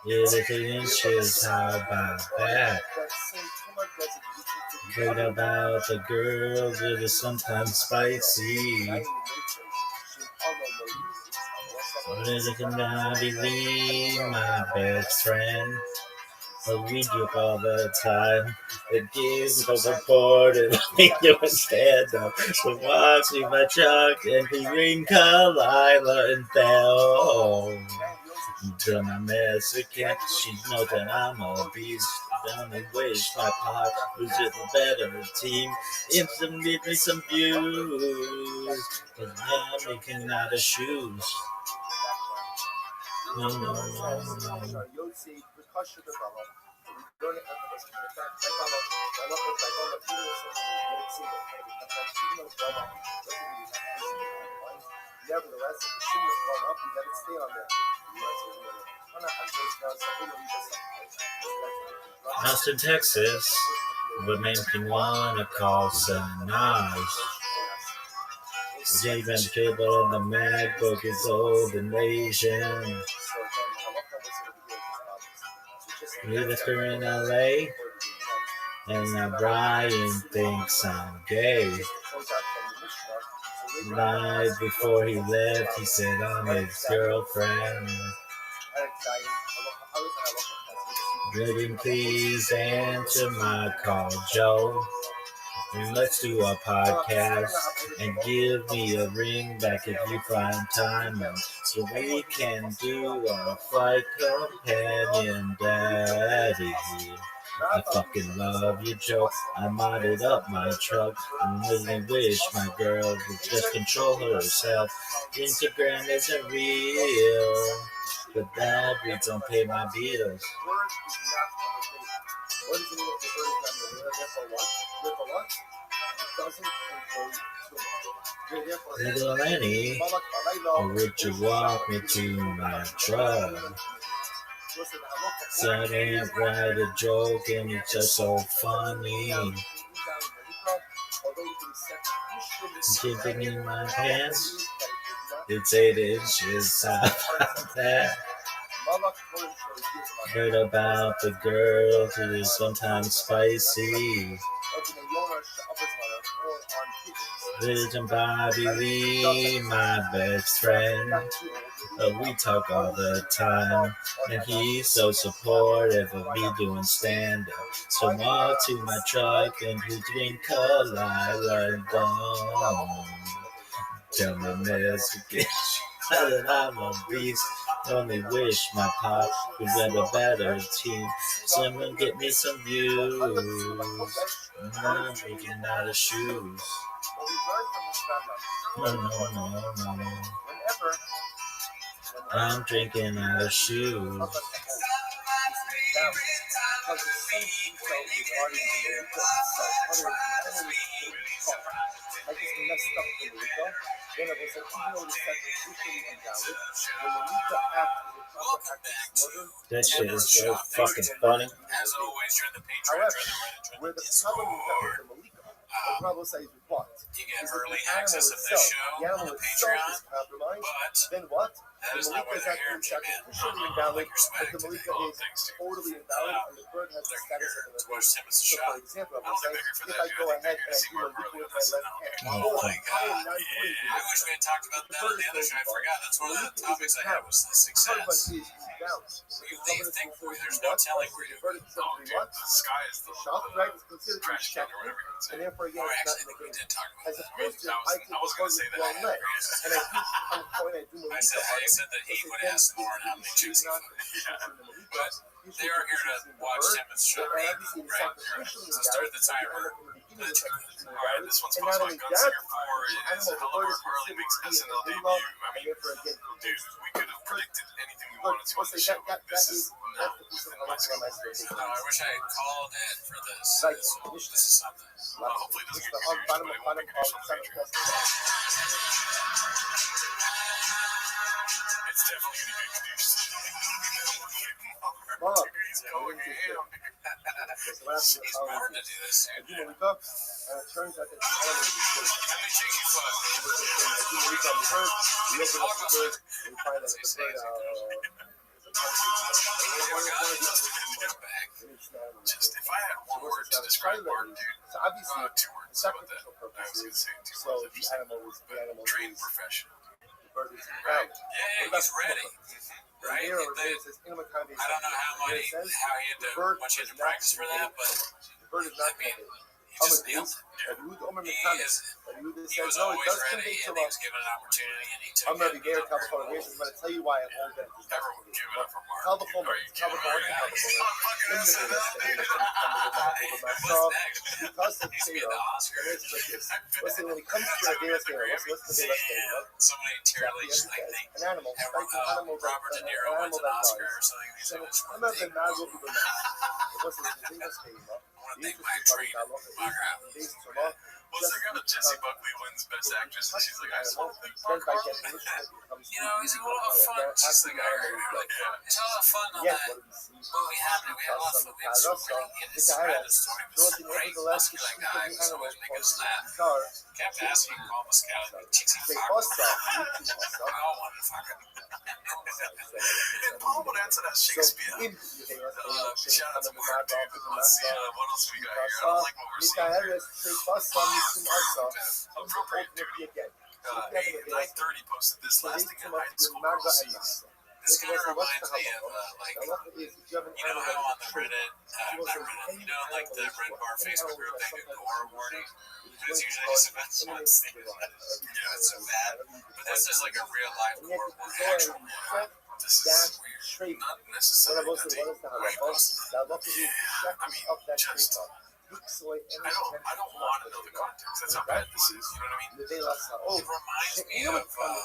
Yeah, 8 inches, how about that? Heard about the girls that are sometimes spicy. But I cannot believe my best friend. But we joke all the time. It gives no support and we do a stand up. So watching my truck and hearing Kalila and Bell. Done my mess again. She knows that I'm a beast. Done and wish my pop was just a better team. If some give me some views. Cause I'm making out of shoes. No. Nevertheless, if you shouldn't have gone up, you let it stay on there. Austin, Texas, what made me wanna call Sanaj? Jay Van Cable on the MacBook is old and Asian. Lister in LA, and now Brian thinks I'm gay. Right before he left, he said I'm his girlfriend. Would you please answer my call, Joe? And let's do a podcast and give me a ring back if you find time, and so we can do a flight companion, Daddy. I fucking love your jokes. I modded up my truck. I really wish my girl would just control herself. Instagram isn't real, but that we don't pay my bills. Little Lenny, or would you walk me to my truck? So I didn't write a joke and it's just so funny. Keeping in my pants, it's 8 inches out there. Heard about the girl who is sometimes spicy. Vision Bobby Lee, my best friend. We talk all the time, and he's so supportive of me doing stand-up. So walk to my truck and we drink Kalila and Dawn. Tell me message that I'm a beast. Only wish my pop could have a better team. Someone get me some views. I'm drinking out of shoes. No. I'm drinking out of shoes. That shit is so fucking funny. As always, you're the Patreon. Where the problem is report. You get early access of this show on the Patreon, but then what? that is not why they're here, Jimmy. Like you're sweating today. Oh, thanks to Totally invalid, and the bird has the they're status here of to watch Tim as a So, show. for example, I don't think they're here for if that, I dude. go I ahead think they're here to see and Mark Burley with us left now. hand, Oh my god. Yeah. I wish we had talked about that on the other show. I forgot. That's one of the topics I had was the success. You leave things where there's no telling where you're going. Oh, dude, the sky is the right? It's considered trash can or whatever you would say. and therefore again, Oh, it's actually, I not think we did talk about as that. opposed to I was going to say that. well led. And I keep on point I do I said that he would ask more on how many chicks he fucked. Yeah. But they are here to watch Simmons' show, right? So start the timer. Alright, this one's sponsored by Guns Here 4 is how Mark Burley makes SNL debut. I mean, dude, we could have predicted anything we wanted to on the show, but this is not my scope. I wish I had called in for this. This is something. Hopefully it doesn't get confused, but it won't be confused on the Patreon. It's definitely going to get confused. He's going ham. He's born to do this, dude. And it turns out that the animal is How many chicks you fuck? we open up the bird, and we find that the bird Just if I had one word on its describe private art, leave. dude. So obviously, 2 the words. How about that? sacrificial I was purpose gonna is say 2 so words. the animal Trained is professional. the bird is Right. valid. Yeah, What about he's the ready. purpose? Right? Here, They- it says, I don't know how Where it says, how he had the to bird much he is had to not practice for that, but the bird is not I mean, committed. he just nailed it. He was always ready, and he was given an opportunity, and he took I'm going to it. be there, tell the congregation. I'm going to tell you why I'm holding it. Never would give it up for Mark. Tell the full Are man. you Tell the kidding full me? man. Fucking SNL, dude. So, because of He's potato, been the Oscar. listen, when it comes to a day of what's the day of Somebody terribly just like they an animal, like an animal that, Robert De Niro an wins animal an that Oscar dies. or something. He said it's I'm one not thing. the mad look of the man. It wasn't the thing that's paid, I want to thank my trainer, my grandma. What's the girl that Jessie Buckley wins Best Actress? And she's like, I just want to thank Then Mark by Harmon. definition, it becomes You know, he's a little fun. She's like, I heard. It's a lot of fun on Yet, that what do we see? movie happening. We had a lot of fun. We had so many innocent the story was so great. Muscular guy was always making us laugh. Kept asking Paul Mescal, Chixie They Fuck. bust up, you two bust I up. want to fuck it. And Paul would answer that So, Shakespeare. in Shout out to Mark, dude. Let's see what else we got here. I Mika don't like what we're seeing. Harris, they bust on Mr. Masa. Appropriate duty. Again. 9:30 posted this last thing in high school. This kind of reminds me of, like, you know how on the Reddit, not Reddit, you know, like the Red Bar Facebook group, they do gore warning, but it's usually just about someone's thing. Yeah, it's so bad. But this is like a real life gore warning, actual warning. This is weird. Not necessarily that they posted that. I mean, just I don't want to know the context. That's how bad this is. You know what I mean? It reminds me of how,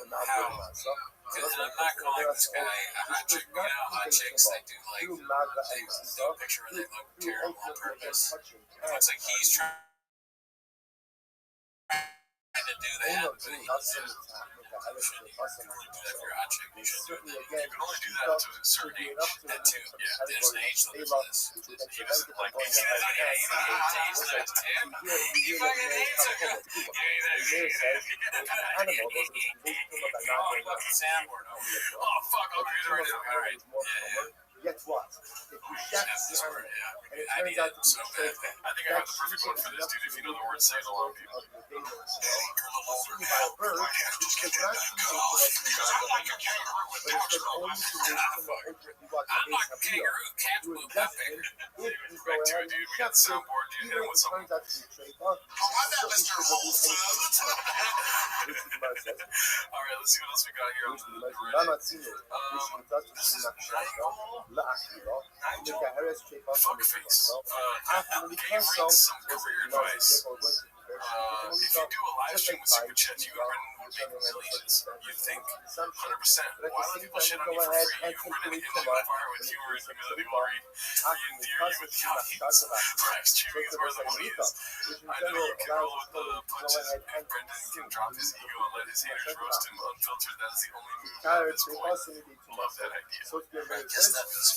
and I'm not calling this guy a hot chick, but you know, hot chicks, they do like, they do a picture where they look terrible on purpose. It's like he's trying to do that, but he doesn't. You shouldn't really do that for a hot chick. You shouldn't do that. You can only do that to a certain age. That too. Yeah, there's an age limit to this. He doesn't like me. He doesn't age limit to him. He fucking hates it. Soundboard. Oh, fuck, I'll use it right now. All right. Yeah. Guess what? If you shack That's the this word, animal, yeah. and it I need turns out it to be so bad. I think I have the perfect one for this, dude. If you know the word, say it along, people. of the data by a bird, which does not Because I'm like a kangaroo with but pouch it's roll. only to the ultimately what I'm like a the base kangaroo, can't you move that invest in. big. If you go Right to ahead it, dude. and We got shack it, soundboard, dude. Hit even him if with it something. turns out to be trademark, Oh, I'm that Mr. Whole Foods. All All right, let's see what else we got here on the I'm Reddit. not seeing it. This is Nigel Nigel Fuckface. Gave Reek some career advice. If you do a live stream with Super Chats, you and Brendan would make millions. You think 100%. Why don't people shit on you for free? You and Brendan hit like on fire with humor and humility will re-endear you with the audience. For extremely as far as the money is. I know you can roll with the punches, and Brendan can drop his ego and let his haters roast him unfiltered. That is the only move at this point. Love that idea. Guess that means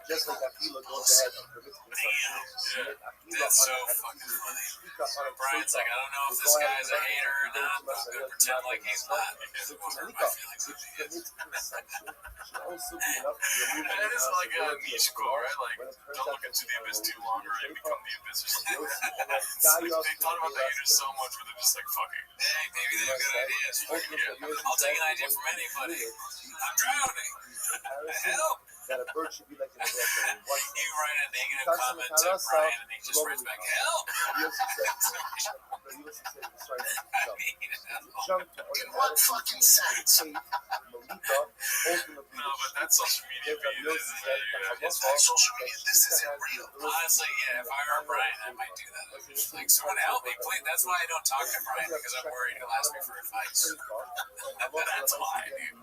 just like Aquila goes ahead and permits consumption. that's so fucking funny. Brian's like, I don't know if this guy's a hater or not, but I'm gonna pretend like he's not because it won't hurt my feelings if he is. That is like a niche quote, right? Like, don't look into the abyss too long or you become the abyss or something. They thought about the haters so much where they're just like, fuck it. Hey, maybe they have good ideas. I'll take an idea from anybody. I'm drowning. Help! That a bird should be like an airplane. You write a negative comment to Brian and he just writes back, help! In what fucking sense? No, but that's social media beat is Social media, this isn't real. Honestly, yeah, if I were Brian, I might do that. Like, someone help me, please. That's why I don't talk to Brian, because I'm worried he'll ask me for advice. That's why, dude.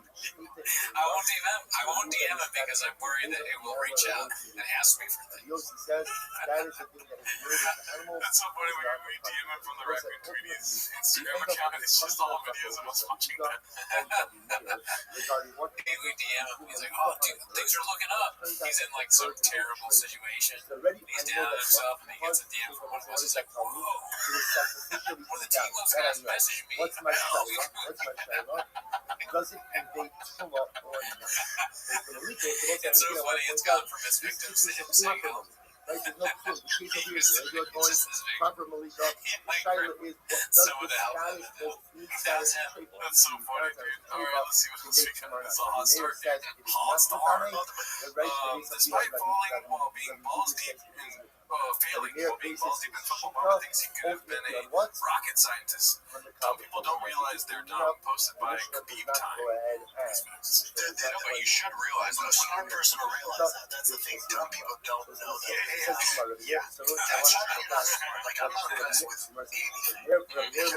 I won't DM him because I'm worried that he will reach out and ask me for things. That's That's so funny when we DM him from the Raccoon Tweeties Instagram account and it's just all videos of us watching that. We DM him, he's like, oh dude, things are looking up. He's in like some terrible situation. He's down on himself and he gets a DM from one of us. He's like, whoa. One of the team ups guys messaged me. What's my shine? Does it convey too much or not? It's so funny. It's gone from his victims to him saying, help. Right? There's no clue. The case of here, you're going Just this big. proper Malika. The Shiloh is what does Someone the to help status, them. both need status and trade. That's so funny, dude. Alright, let's see what else we got. It's a hot start. Hot start. Despite falling while being balls deep in failing while being balls deep in football, Mama thinks he could have been a rocket scientist. Some people don't realize they're dumb. Posted by Khabib Time. But you should realize that a smart person will realize that. That's the thing. Dumb people don't know that. Yeah. That's like I'm not impressed with anything because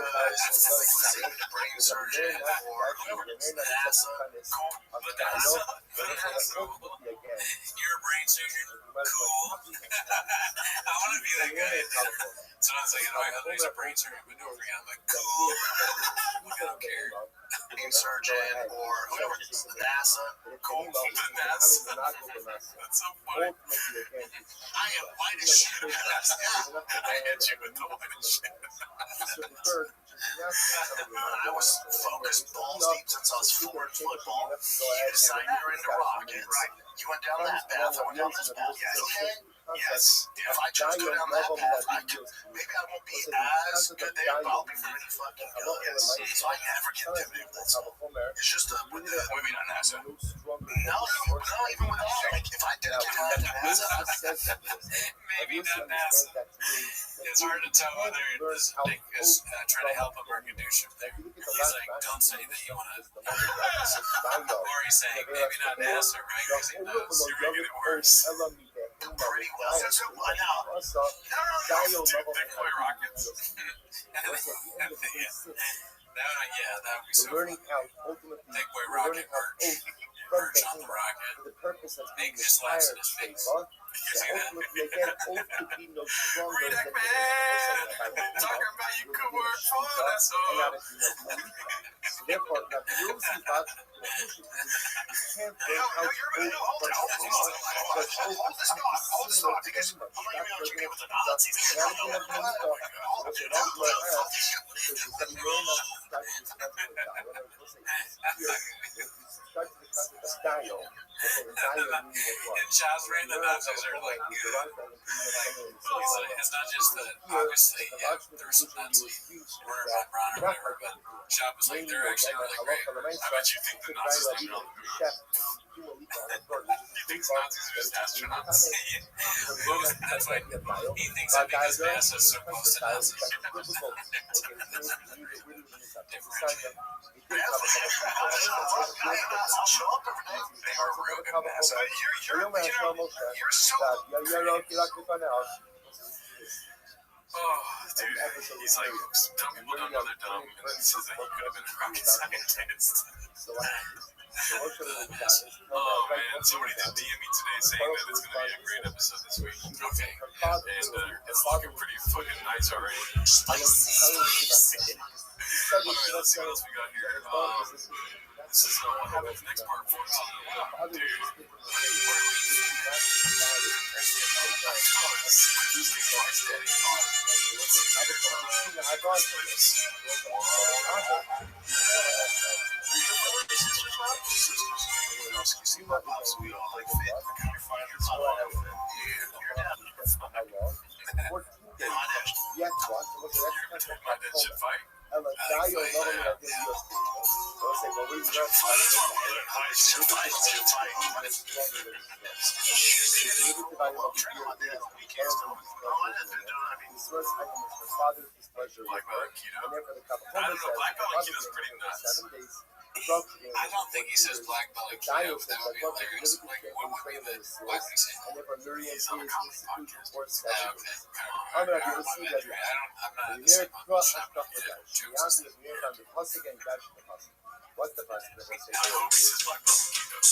it's like say the brain surgeon or NASA. You're a brain surgeon? Cool. I want to be that guy. Sometimes I get my husband's a brain surgeon, but don't forget, I'm like, cool. I don't care. Brain surgeon or whoever, NASA. Cool. NASA. That's so funny. I am white as shit. I hit you with the white as shit. I was focused balls deep since I was 4 in football. You decided you're into rockets. Right. You went down that path. I went down this path. Yes. Okay. Yes. If I chose to go down that path, maybe I won't be as good there, but I'll be pretty fucking good. Yes. So I never get intimidated with that stuff. It's just Maybe not NASA. no, even with that, like if I did get into NASA, Maybe not NASA. It's hard to tell whether this dick is trying to help him or do something. He's like, don't say that you want to. Or he's saying, maybe not NASA, right? Because he knows you're making it worse. pretty well. So what now? No. Big boy rockets. That would be so learning how ultimately Big boy rocket merch. Merch on the rocket. for the purpose of being Nick just laughs in inspired his face. faith, You see that? ultimately again, oath to be no stronger Redact than man! Talking about you could work for that song. So therefore, now you see that can't break out Hold this thought, because I'm not even going to be with the Nazis. In Child's Reign, the Nazis are like good. It's not just that, obviously, yeah, there were some Nazis running around or whatever, but Chop was like, they're actually really great. I bet you think the Nazis don't know. He thinks Nazis are just astronauts. That's why he thinks that because NASA's so close to Nazis. You're so Oh, dude, he's like, dumb people don't know they're dumb, and then says that he could have been a rocket scientist. Oh man, somebody did DM me today saying that it's going to be a great episode this week. Okay, and it's looking pretty fucking nice already. Alright, let's see what else we got here. This is what happens next part 14. Dude. I don't think he says black belly keto. That would be hilarious. Like, what would be the black thing? He's on a comedy podcast. I'm not in the same podcast. I'm not jokes. What's the first thing? I hope he says black belly keto.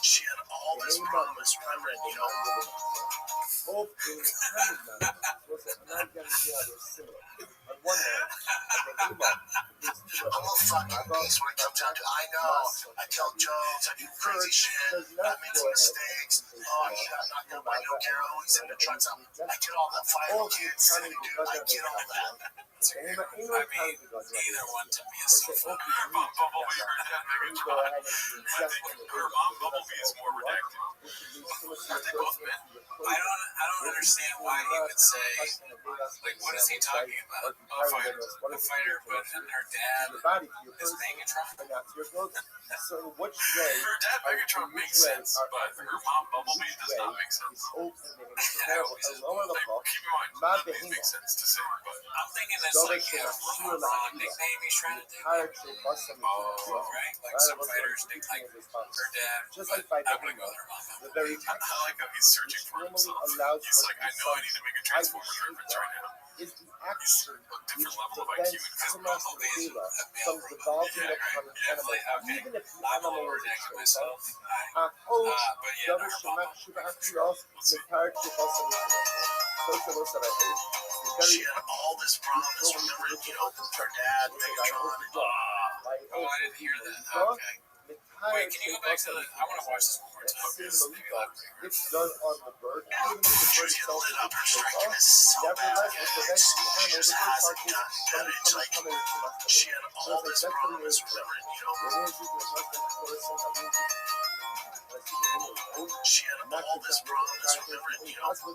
She had all this promise, remember, you know. Both things one hand, and the I'm a fucking beast when it comes down to I know. I tell jokes, I do crazy shit, I made some mistakes. Oh, he got knocked out by no Carol, he's in the trucks. I get all that final kids, dude, I get all that. Either one to me is so funny. Her mom Bumblebee or that Megatron. I think her mom Bumblebee is more redacted. Aren't they both men? I don't understand why he would say, like, what is he talking about? A fighter, but her dad is Megatron. Her dad Megatron makes sense, but her mom Bumblebee does not make sense. Keep in mind, it makes sense to say, but I'm thinking it's like a wrong nickname he's trying to do. Oh, right? Like some fighters nick like her dad, but I'm gonna go with her mom. I like how he's searching for himself. He's like, I know I need to make a Transformers reference right now. Is the He's action a different which level of IQ prevents because Bumblebee is Kayla a male from robot. devolving Yeah, upon right. an animal, Okay. even if the I'm animal all is a redacting traitor, myself. host But yeah, דבר her שמע mom שבעתי לו מתאר כבוסם social sarayos the She very had all this promise. Remember, her dad, Megatron. Oh, I didn't hear that. Okay. Wait, can you go back to the... I want to watch this one more time. It's done on the bird, even if the bird She itself lit up her is striking is so bad. nevertheless, it prevents the She animal, just the bird hasn't particles gotten better. It's like she had all this promise. Remember, she had all this promise. Remember,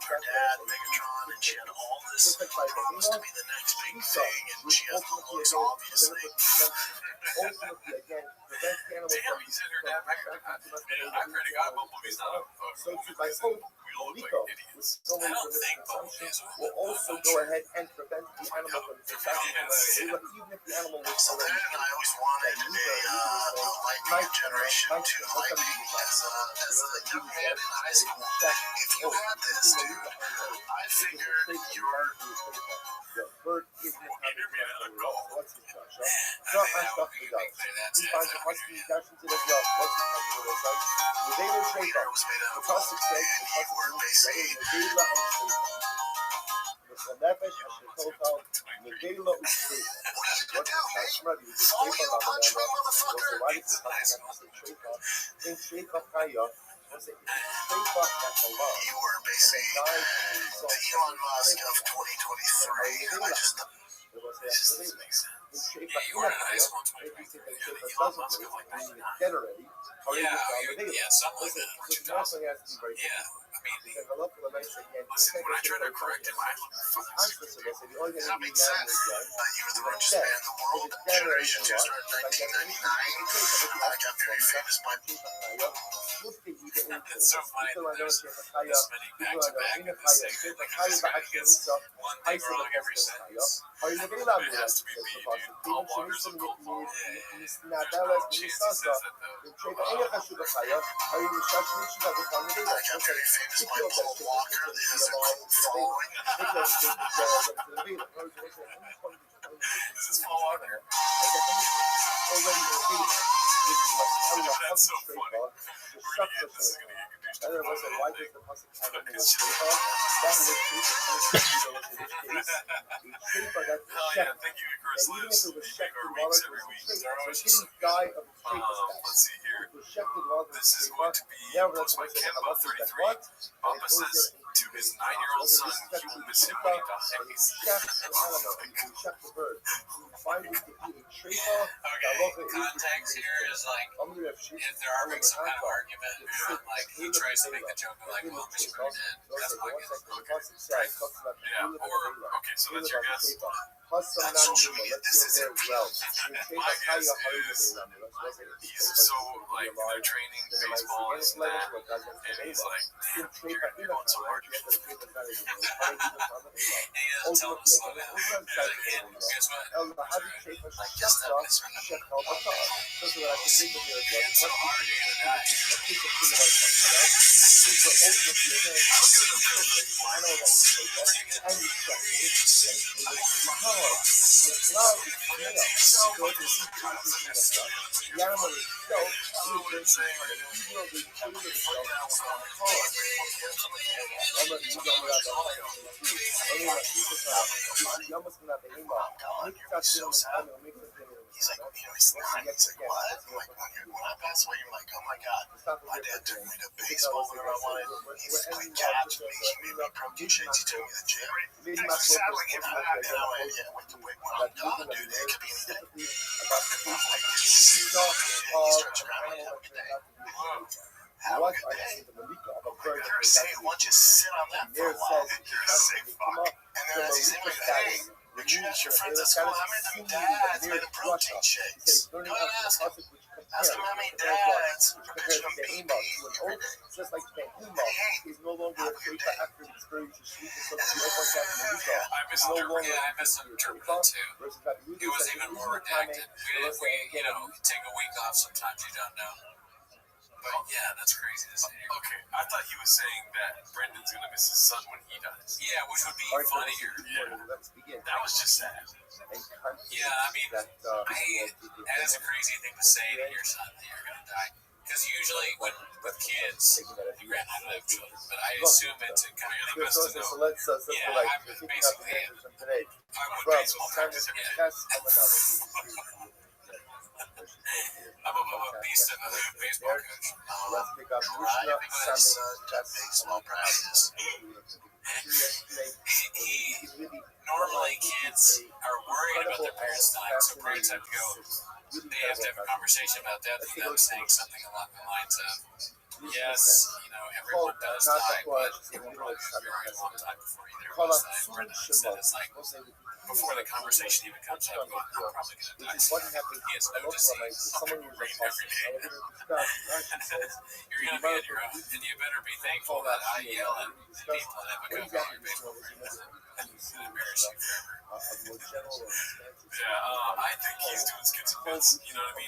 her dad, Megatron, and she had all this promise to be the next big thing, and she has the looks, obviously. ultimately, again, prevents the animal Damn, he said her dad Megatron. I pray to God Bumblebee's not a so to by hope, we all look Nico, like with idiots. so I many don't limited think consumption, Bumblebee is will also go ahead and prevent the animal from successfully even if the animal was So then I always wanted a Lightning Generation 2 Lightning as a young man in high school. If you had this, dude, I figured you're... the bird is the what's his gosh, I think that would be a big thing. That's he finds a husky dash into the job, what's his gosh, the David Shaker, was made out the of classic gold, steak, and the you were classic basically... Negela and Shaker. The Nefesh, the Total, Negela and Shaker. What's his gosh, Rabbi, the Shaker, why did the Shaker, in Shaker Kaya, was it Shaker at the law, You were basically the Elon Musk of 2023. I just... it was It just doesn't make sense. in Yeah, you were in high school in 2023. Elon Musk of like 99. get already. Yeah, something like that. Or 2000. Yeah, I mean, listen, when I try to correct him, I look fucking stupid. Does that make sense? You were the richest man in the world. Generation 2 started in 1999. I got very famous by... It's so funny that there's this many back-to-back in this segment. Like, this guy gets one thing wrong every sentence. It has to be me, dude. Paul Walker's a cold ball. Yeah. There's no chance he says that, though. I got very famous by Paul Walker that has a cult following. This is Paul Walker. That's so funny. This is going to get confused. And there was a why does the Pasuk have a It's just- that was Hell yeah, thank you, Chris even if Liz. it was You make Shepard our Waller, weeks every week. They're always just so guy good. of the Shaper Let's see here. It was Shepard Waller. This is going to be posted by Kemba33. Papa says to his 9-year-old son, he will miss him when he dies. Chef the bird. Find it to eat a trafer. Okay, context here is like, if they're having some kind of argument, and like he tries to make the joke of like, well, Mr. Dead, that's my guess. Okay. Yeah, or, okay, so that's your guess. On social media, this isn't real. My guess is he's so, like, they're training baseball and this and that, and he's like, damn, you're going so hard. And he doesn't tell him to slow down. He's like, yeah, guess what? I guess that was me. And so hard, you're gonna die. I'll give it a cloud is made up because it's increasing the stuff. The animal itself is going to feel the change of itself on the color. Vamos a decir que He's like, he's lying. He's like, what? I'm like, when I pass away, you're like, oh my God, my dad took me to baseball whenever I wanted. He played catch. He made me protein shakes. He took me to the gym. And I went, yeah, wait, when I'm done, dude, it could be anything. I'm like, he starts grabbing it every day. Have a good day. You're safe. Why don't you sit on that for a while? You're a safe fuck. And then as he's in there, hey, did you ask your friends at school how many of them dads made a protein shakes? Go ahead and ask him. Ask him how many dads prepared them BP every day. Just like Behemoth is no longer a paper after the experience of sleep and something I misinterpreted too. It was even more redacted. We take a week off sometimes, you don't know. But yeah, that's crazy to say. Okay, I thought he was saying that Brendan's gonna miss his son when he dies. Yeah, which would be funnier. Yeah, that was just sad. Yeah, I mean, that is a crazy thing to say to your son that you're gonna die. Because usually with kids, you live children, but I assume it's kind of the best to know. Yeah, I'm basically I would baseball practice every day. I'm a beast of a baseball coach. Drive my son to baseball practice. Normally kids are worried about their parents dying, so parents have to go. They have to have a conversation about that, and them saying something along the lines of, yes, everyone does die, but it will probably be a very long time before either of us die. Brendan said it's like, before the conversation even comes up, going, I'm probably going to die. He has no disease. Fucking rain every day. You're going to be on your own, and you better be thankful that I yell at people and have a go call your baseball practice. It's going to embarrass you forever. Yeah, I think he's doing skits and bits. You know what I mean?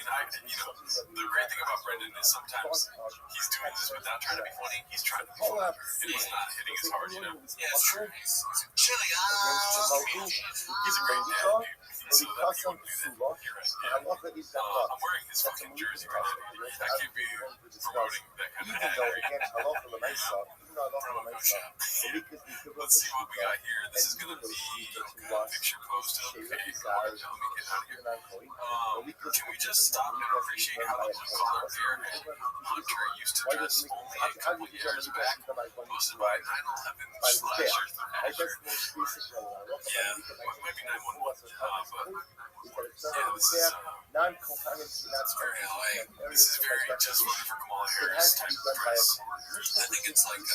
The great thing about Brendan is sometimes he's doing this without trying to be funny. He's trying to be funny, and he's not hitting as hard. Yeah, it's true. He's chilly. He's a great dad, dude. So that people do that. You're right. Yeah. I'm wearing his fucking jersey right now. I can't be promoting that kind of hat right now. Let's see what we got here. This is going to be a picture post of a let me get out of here. Can we just stop and appreciate how the blue collar beer hunter used to dress only a couple years back, posted by 9/11 slashers for Asher. Yeah, maybe 9/11. But yeah, this is that's very LA. This is very just voted for Kamala Harris type of dress. I think it's like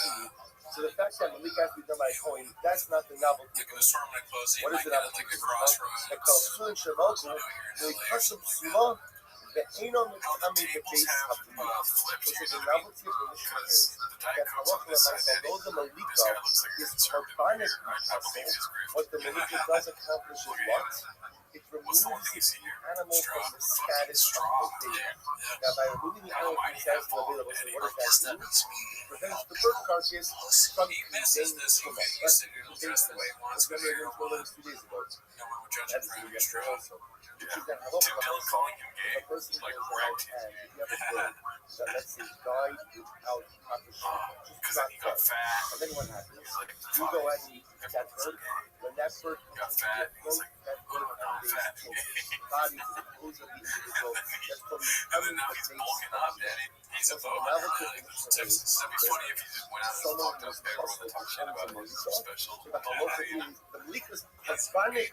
so the fact that Malik has to be done by a coin, that's not the novelty. like an assortment of clothes, you What might is it? get at like a crossroads. ain't on the coming the base of the which is a novelty of the mission that Halacha Lamaisa, although the Malika is carbonic what the Malika does accomplish is what? It removes the animal from the status of the day. Now, by removing the animal from the status of the day, what does that mean? Prevents the bird carcass from misses this who used to dress the way he wants to. That's the yesterday also. Dylan calling him gay, like wrecked. So let's say died without accomplishment. Because then he got fat. And then what happens? He's like, You go ahead and eat that bird. When that bird got fat. He's like, that bird I'm fat. body goes of the individual. And then now he's bulking up, Daddy. He's a vote. Texas. That'd be funny if he just went out and talked to everyone that talked shit about him. Special. The Malika's Hispanic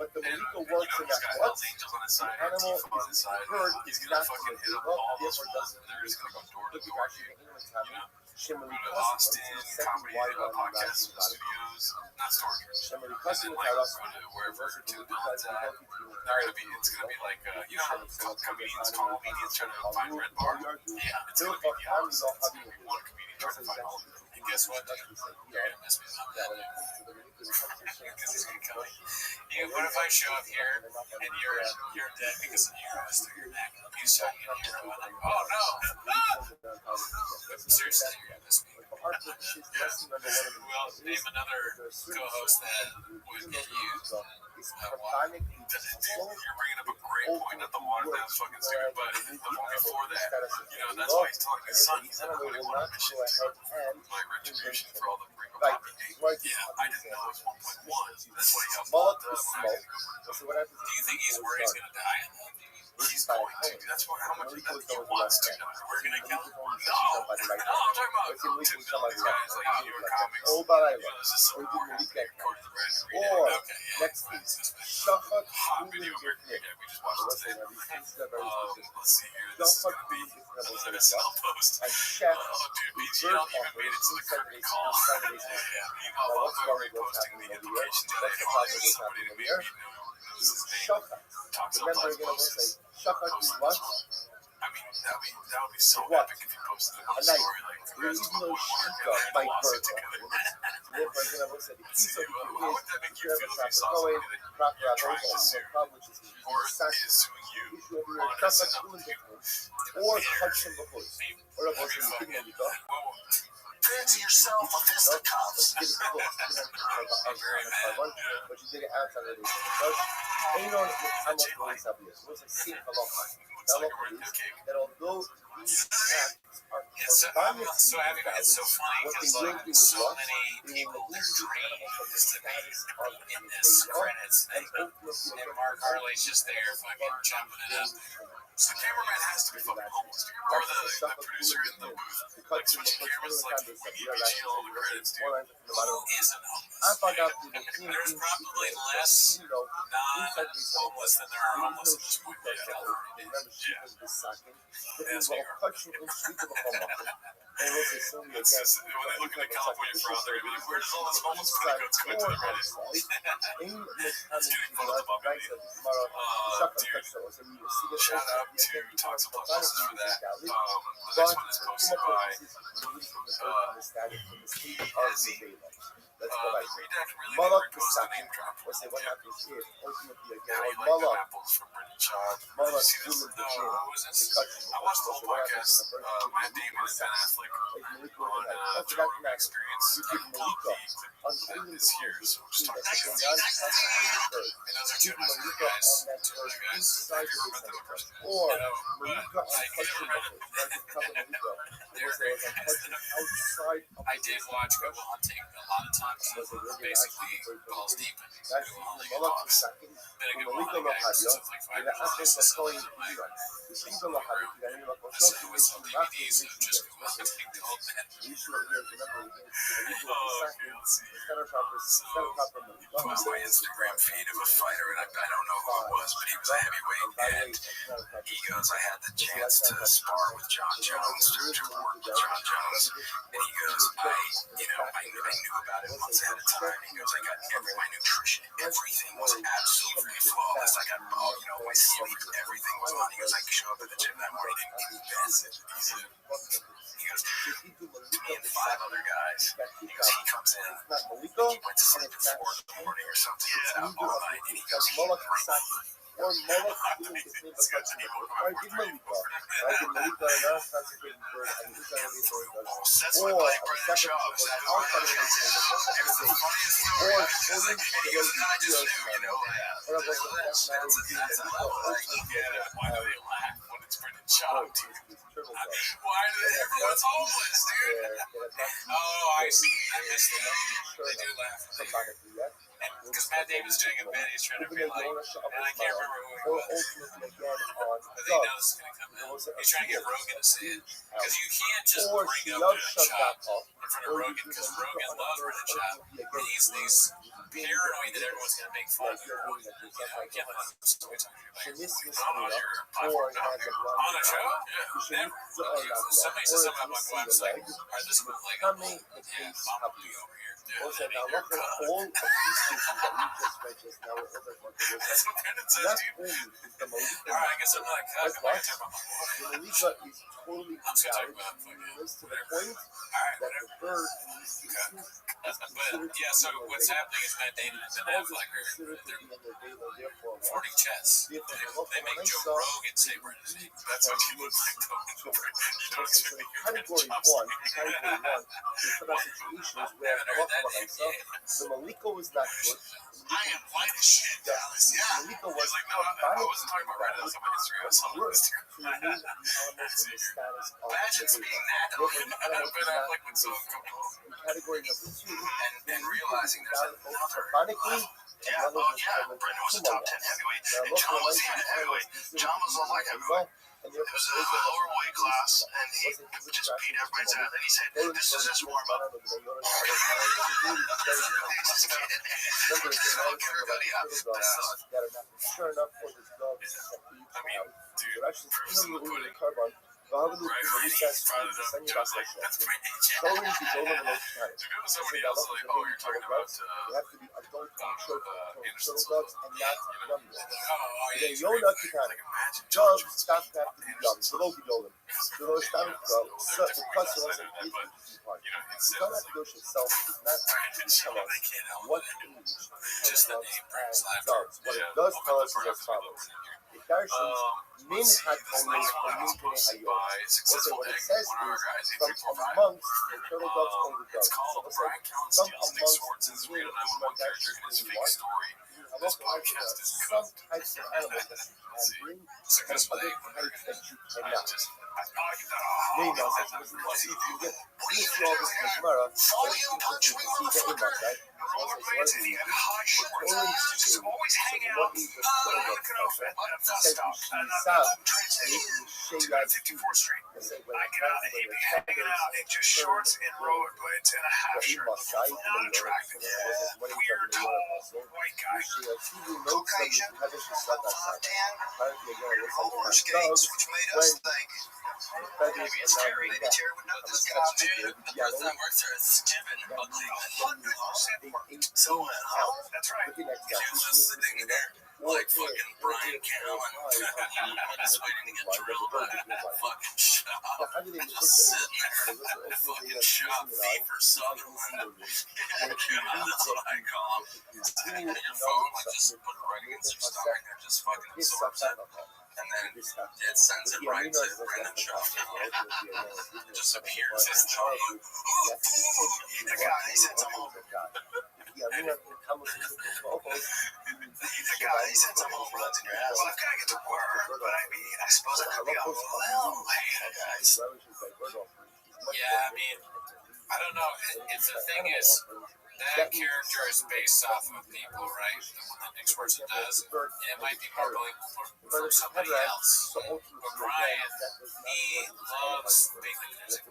but the Malika works in He's that got what? Hells Angels on his side, Animal Antifa on his is side. bird He's is gonna not fucking hit up well, all those therefore fools. doesn't They're just gonna go door to look door. at You know? Shimmery Go to Cousin, Austin, the second comedy wide one podcast in Bali. studios, not storage. Shimmery And Cousin then with like us. go to wherever to the Dylan's at. It's gonna be like you know how comedians call comedians trying to find Red Bar. Yeah, it's gonna be the opposite. It's gonna be one comedian trying to find all of them. And guess what? You're gonna miss me on that. Because he's gonna come. What if I show up here and you're dead because of heroes through your neck? You saw you a hero and like, oh no! Seriously, you're gonna miss me. Well, name another co-host that would get you. Why? You're bringing up a great point at the water that was fucking stupid, but the one before that, that's why he's telling his son, he's like, I really want a mission like retribution for all the Right. Yeah, I didn't know it was 1.1. That's why he got Moloch fucked is up. smoke. So what happens Do you think he's worried he's gonna die in that? He's going to. That's what, how much he wants to. We're going to kill him. No, I'm talking about these guys like New York comics. Oh, but I This is some more Cody the Red. Or Okay, yeah. next week, Shafak Hot video over here. Yeah, we just watched it today. Let's see here. This is going to be an SNL post. and Chef Dude, BGL even made it to the curtain call. Meanwhile, while we were reposting the implications that I wanted somebody to maybe know this is Shafak. talks up Remember like again, I will posts. say Shafak is what? I mean, that would be so What? epic if you posted a A story night. like There is congrats to no my work Shika and by they lost it birth. together. Therefore, again, I will say the Let's piece see, of it how would that make you is feel if you proper saw going, somebody that proper you're trying to operation, sue proper which is or assassin. is suing you Issue over on your Shafak SNL? doing different. Or Hudson Bahus. Or a Bahus in Kidney. Fancy yourself a fisticuffs. But you did it outside of the church. And you know how much money sabia. It was like seeing halacha. That although these acts are So happy, it's so funny what they because will like do is so what? many They people will their lose the dream animal from the is to be status of in this credits thing, and Mark Harley's just there fucking jumping it up. So the cameraman has to be fucking homeless, dude. Or the producer in the booth, like switching cameras, like, we need BGL all the credits, dude. Who isn't homeless? I found out There's probably less non-homeless than there are homeless at this point in California. It's just, when they look at the California fraud, they're gonna be like, where does all this homeless money go? It's going to the Reddit. It's getting close to bumping me. Dude, shout out to Talks About Buses for that. The next one is posted by Izzy. Redact really didn't repost the name drop. What's it? What happens here? Ultimately, How do again, you like the Moloch. apples from Brendan Schaub? Moloch Did you see this? is No, what was this? I watched the whole podcast. Matt Damon and Ben Affleck on Joe Rogan Experience. I love the clip that is here, so we'll just talk about it. And those are two of my favorite guys. Two other guys. Have you ever met them in person? Or No, but Malika I get it. I did watch Good Will Hunting a lot of times. Basically, balls deep in Good Will Hunting talks. Been a Good Will Hunting guy since I was like 5 years old. So with some DVDs of just Good Will Hunting the old man. Okay, let's see. So, post my Instagram feed of a fighter, and I don't know who it was, but he was a heavyweight, and he goes, I had the chance to spar with John Jones, to work with John Jones, and he goes, I knew about it months ahead of time. He goes, I got my nutrition, everything was absolutely flawless. I got, my sleep, everything was on. He goes, I show up at the gym that morning in bed. He goes, me and 5 other guys. He goes, he comes in, he went to sleep at 4 in the morning or something. He was out all night, and he goes, he or Moloch doing the same as I did Malika. I did Malika and I consecrated bird and this kind of thing. Or a second of the outside of the or only the or about the nationality why do they laugh when it's Brendan Schaub, dude? Why do everyone's homeless, dude? Oh, I see. I missed that. They do laugh. Because Matt Damon's doing a bit, he's trying to be like, and I can't remember who it was. But they know this is going to come in. He's trying to get Rogan to say it. Because you can't just bring up Brendan Schaub in front of Rogan, because Rogan loves Brendan Schaub. And he's paranoid that everyone's going to make fun of him. I can't let him start talking about it. On your platform, on a show? Yeah. Somebody says something about my website. Or this one, like, yeah, I'm going over here. also now look at all of these stations that we just read just now with other controversies. That's what Brendan says, Not dude. only is the Malika Alright, I guess I'm not That's talking what? about my boy. the Malika is totally I'm just talking invalid about fucking to the point Alright, that whatever. the bird in these stations But yeah, so what's happening is Matt Damon and Ben Affleck are they're fording chess. They make Joe Rogan say Brendan's name. That's what you look like, though. You don't expect me to Category one is about situations where Haven't heard that name yet. the Malika was not good. I am white shit, Dallas, yeah. Malika He was was like, no, I wasn't talking about Reddit. I was talking about history. I was talking about history. to remove the elements from the status of Imagine the being data. that. Therefore, the animal Ben is not Affleck would so invasive. uncomfortable. In category number 2, And realizing there's valid both another sarconically yeah, as well as Brendan was a top 10 heavyweight. And John was a heavyweight. John was a light heavyweight. And It was a lower weight class, and he just beat everybody's ass. And he said, this is his warm-up. Sure enough for the dogs I mean, dude, they're actually proofs in the pudding. carbon. Right, John's like, that's my Showing the golden To go to somebody else, like, oh, you're talking about, you have to be adult Anderson turtle Silva. dogs and not young dogs. Oh, Then he's you're great. not the kind Like, imagine dogs John stop have to be young. So don't be young. So those stop the plus also you know, it's the constitution itself is not actually tell us they can't help what it. age Just the turtle name dogs brings and life. dogs. What it does tell us is as follows. The Darshans min Let's see, hat this only next for one min was posted hayot. by Okay, Successful what it Egg, says one of our is guys, from 8345. amongst the turtle dogs or the It's dogs. called So Brian Cowan from Steals Nick amongst Swartz's the real real 911 character in his fake story. I This also like podcast is some cooked. types of animals that you can bring and Successful other Egg, types that you I cannot. just, Maybe I'll say this is you get you see all this in Gemara, but you see the image, right? high shorts. Just always hang out. Look at outfit. Said you see 54th Street. I get out and he'd be hanging out in just shorts and rollerblades and a half shirt. Not attractive. Weird, tall, white guy. Caucasian, Roller skates, which made us think. Maybe it's Terry. Maybe Terry would know this guy too. The person that works there is stupid and ugly. 100% so that's right. He was just sitting there like fucking Brian Cowan. Just waiting to get drilled by that fucking shop. Just sitting there at the fucking shop fee for Sutherland. That's what I call him. Sitting on your phone, like just put it right against your stomach and just fucking absorbs it. And then it sends it right to Brendan Shaw. It just appears in Shaw. The guy, he said something. The guy, he said something runs in your ass. Well, I've got to get to work, but I mean, I suppose I could be a little later, guys. Yeah, I mean, I don't know. It's the thing is, that character is based off of people, right? The next person does, and it might be more believable for somebody else. But Brian, he loves big music.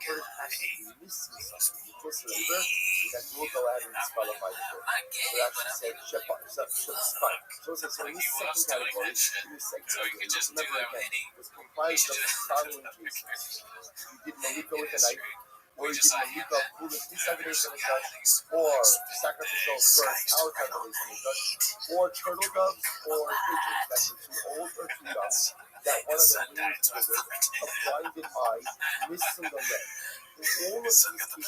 So he loves doing that shit. So you could just do that with any. comprised of the following cases. You did Malika with a knife, or you did Malika who was desegregated from the judge, or sacrificial birth outside of the judge, or turtle doves, or pigeons that were too old or too young, that one of them lose a blinded eye, missing the leg. In all of these cases of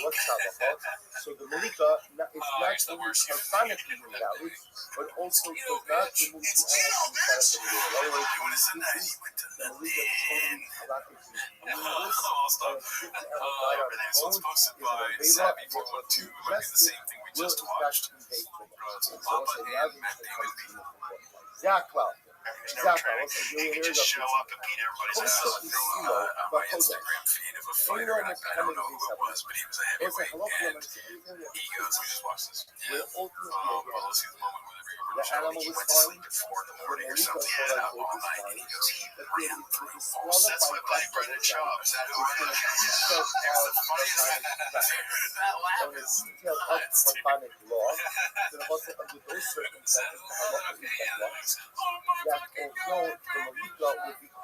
what the ROTHSCHILD, so the Malika is not only carbonically invalid, but also does not remove the animal from the status of the lower the Malika is totally allowed to be Everything's what's posted by Savvy412, might be the same thing we just watched. Papa and Matt Damon's beat. Exactly. He could just show up and beat everybody's ass on my Instagram feed of a fighter. I don't know who it was, but he was a heavyweight. And he goes, we just watched this. Well, let's see the moment where he went to sleep at 4 in the morning or something. He had out all night, and he goes, he ran through walls. That's my buddy Brendan Shaw. Is that who it is? Yeah. It was the funniest thing. That laugh is nuts, dude.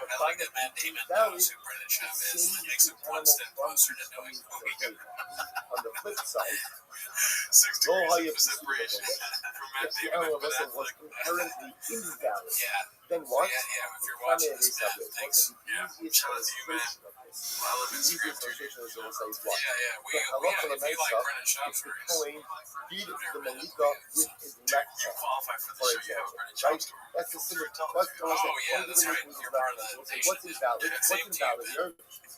I like that Matt Damon knows who Brendan Shaw is, and it makes him one step closer to knowing who he is. On the flip side, 6 degrees of separation from Matt if the Damon animal and Ben was Affleck. inherently invalid, then then what? Yeah, if you're Primary watching this, subject, thanks. Yeah, shout out to you, man. this. Well, I live in The easiest script, dude. illustration is going to say is what? Yeah. The If halacha you like l'maisa Brennan is Schaub's the stories, Kohen feed the never been malika with his left you hand, qualify for for the show. You have a example. Brennan Right? Schaub story. That's the symbol. Oh, What's yeah, that's right. You're part of the We'll say, nation. what's invalid? Yeah, What's same team. invalid here?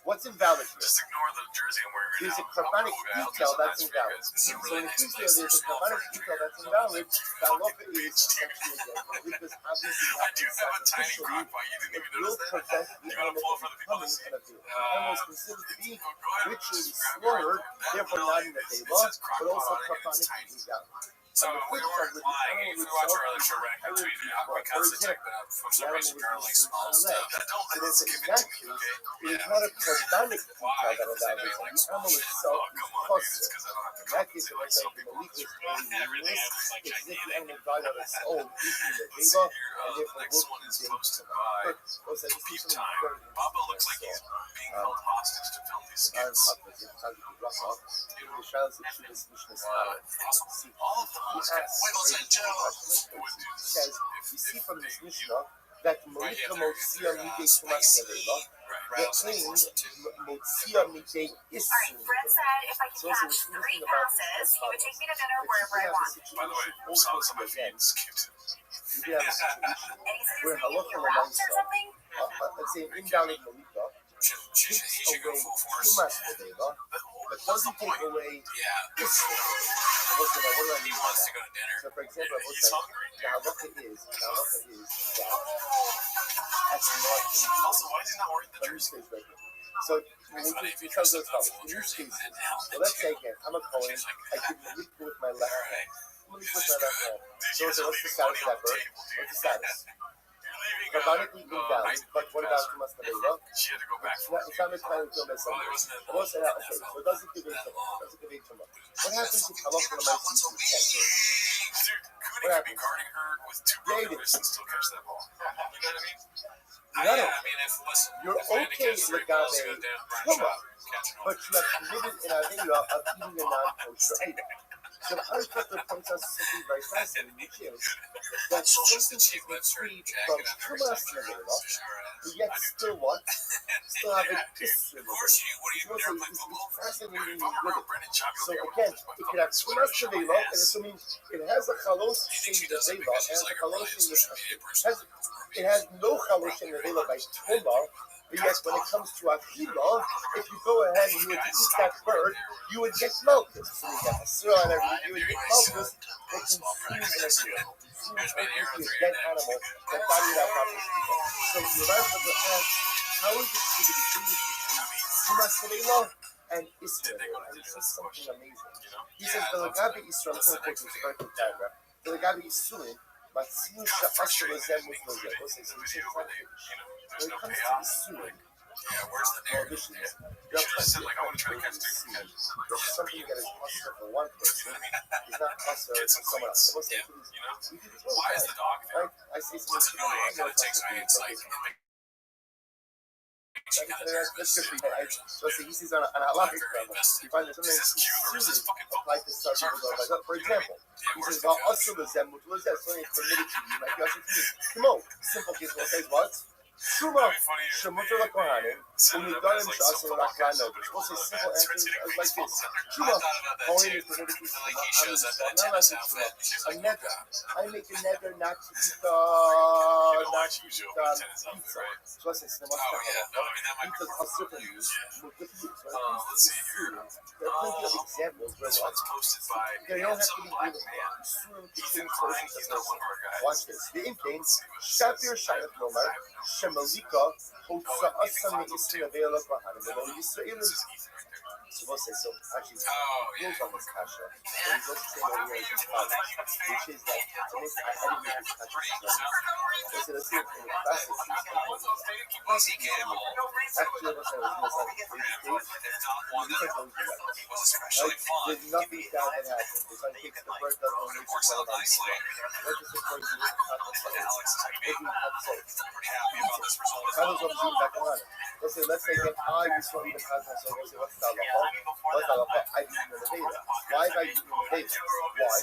What's invalid here? Just ignore the jersey I'm wearing right There's now. a carbonic I'm cool, guy. I'll detail dress up that's nice for you invalid. guys. This is a So really in nice Tuesday, place. there's a Small carbonic furniture. detail that's invalid. The halacha is essentially again, because obviously I do have a tiny sacrificially, crock pot. You didn't it even will notice that? prevent the You gotta animal pull it from for the people to becoming see. an avila. The animal is considered to be Go ahead. ritually Grab slaughtered, that therefore little, not an it avila, says crock but pot also on it, and it's carbonically tiny. invalid. So On the we flip side, weren't with the lying. animal If we watch itself, our other show, we're not going to tweet it out because the tech been up for some reason. Apparently, small stuff. That don't so there's give in it that to me, case, okay? it is Yeah. not a carbonic detail Why? that Because they allows know it. you like The small animal shit. itself Oh, is come on, dude. custom. It's because I don't have to In that compensate case, like if some the people malika go is through. very Everything meaningless, else is like it's as if the gigantic. animal died on its own, eating the Let's see avila, here. and The therefore next will one is be posted by also, this Peep is something Time. very Bubba looks like he's interesting. being held hostage to film these skits. All of them. Says, you see from this Mishnah that Malika Motzia Midei Tumas Nevela, Ve'ein Motzia Midei Issu. Fred said if I could catch 3 passes, he would take me to dinner wherever I want. By the way, some of you skipped it. You could have a situation And he said where he's going to halacha give me wraps or l'maisa, something. let's say an invalid Malika, He takes should go away full force. Tumas Nevela, but doesn't take away Yeah. Issu. What do I He mean by wants to that? go to dinner. So, for example, I would He's say hungry. the halacha is that that's not Also, why is he not wearing the Let me jersey? just say this. So, because of those in these cases, so let's say again, I'm a Cohen, I give Malika with my left hand. Malika with my left hand. So, what's the status of that bird? What's the status? Carbonically invalid, but what about Tumas Nevela? She had to go back. It's not a kind of film as Well, something. there wasn't I won't say that, okay, so it doesn't give it to me. Doesn't give it to me. What happens if halacha l'maisa is Dude, Cooney could be guarding her with 2 broken wrists and still catch that ball. You know what I mean? No. I mean, if listen, You're if Andy okay catches with 3 balls, Gabe, you go down, come on. catching But you have committed an avila of eating a non-kosher item. So the Aristotle points out something very fascinating, which is that something can be freed from Tumas Nevela, but yet still what? Still have an issue. Of course, what do you never play football? Fascinating If I'm with around it. Brennan Chop, So again, it could have Tumas Nevela, and assuming it has a chalosh in the Nevela, and has a chalosh in the it has no chalosh in the Nevela by Tuma, but yet when it comes to Achila, if you go ahead and you were to eat that bird, you would get Malchus. So you got Asura and everything, you would get Malchus that consumes an Avila. Consumes a dead animal that died without proper treatment. So the Rabbi asks, how is it to be distinguished between Tumas Nevela and Israel? And he says something amazing. He says, the Lagabi Israel, I'm going to quote this very quick paragraph. The Lagabi Israel, but Sinu Sha'asha Lezem Muzlozeh. When it comes to Israel, where's the narrative? prohibitions, You should have said, like, I want to try to catch 3 catches. there's something that is possible for one person, is not possible Get for some someone else. cleats. So Yeah, let's say, you know? we do this all Why the is time, the dog there? right? I see It's something annoying, and it takes me, it's like, Let's just read that. So he sees on a halachic level, you find that sometimes students apply to start people going like that. For example, he says, "Well, also the Zem, which was that something permitted to you, you might be also to me." Come on, simple case will say what? Shuma, Shemuter LaKohanim, Umidarim Shasur LaKohanim. We'll say simple answers like this. Shuma, Kohen is permitted to eat Shuma. Not like Shuma. A nether. I make a nether not to eat pizza. So I say, Sinema. Because of certain use, let's see here. there are plenty of examples where This one's posted by they don't have to be black uniform. man. Surim Ethan Kitchen Klein, Sources he's not one of our guys. Watch this. The influence, Shapir Shayat Lomar, Shemalika, Hotza'asa Me'isra Ve'ela Kohanim, V'lo Yisraelim. So we'll say, so actually, rules on this kasha. But he's also saying over here is which is that to make I didn't make this kasha. Let's see if in the classics actually, let's say there's nothing bad that happens. If I take the bird doesn't make it sound like what is the point of this? How does one zoom back on? Let's say that I was from the context of what's the halacha? What's the halacha? I didn't know the data. Why have I didn't know the data? Why?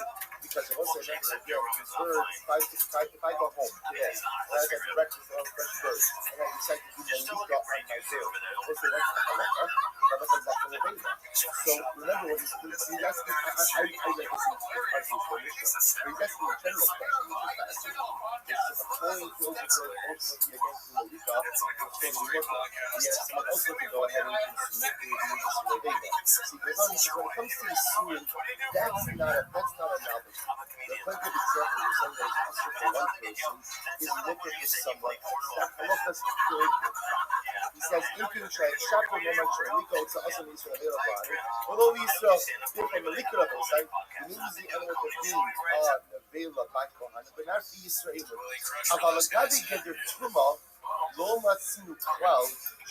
because I also remember again, these birds, if I go home today, and I get breakfast of fresh birds, and I decide to do malika on my veil, also that's the halacha, halacha is not going to be there. So remember what he's asking, I read this in part of the Mishnah, but he's asking a general question, which is fascinating. If a coin kills the bird ultimately against the malika, it's going to be mutter. Yet someone else can go ahead and submit to the religious malika. See, when it comes to the suing, that's not a novelty. There are plenty of examples where someone is useful for one person, is wicked for someone else. That halacha is very good. He says, "Inkin shay shapo nomad shaliko to also means for the Rabbi. Although we saw different malika levels, right? The means the animal of being nevela by kohan, but not for Yisrael. Aval agabi geder truma lo matzinu klal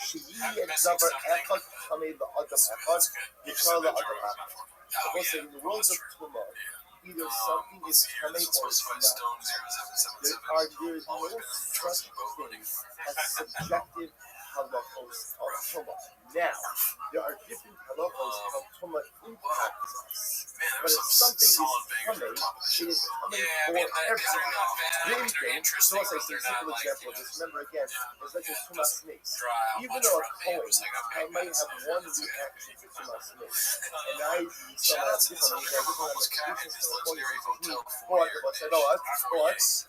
sheyi davar echad kamei la'adam echad yikar la'adam echad." Also, in the world of truma, either something is coming or it's not. There is no such thing as subjective halachos of Tumah. Now, there are different halachos of how Tumah impacts us. But if something is coming, it is coming for everyone. So as I say, a simple example of this, remember again, it's like a Tumah snakes. Even though a coin, I might have one reaction to Tumah snakes. And I saw that differently, and I different applications for the coin but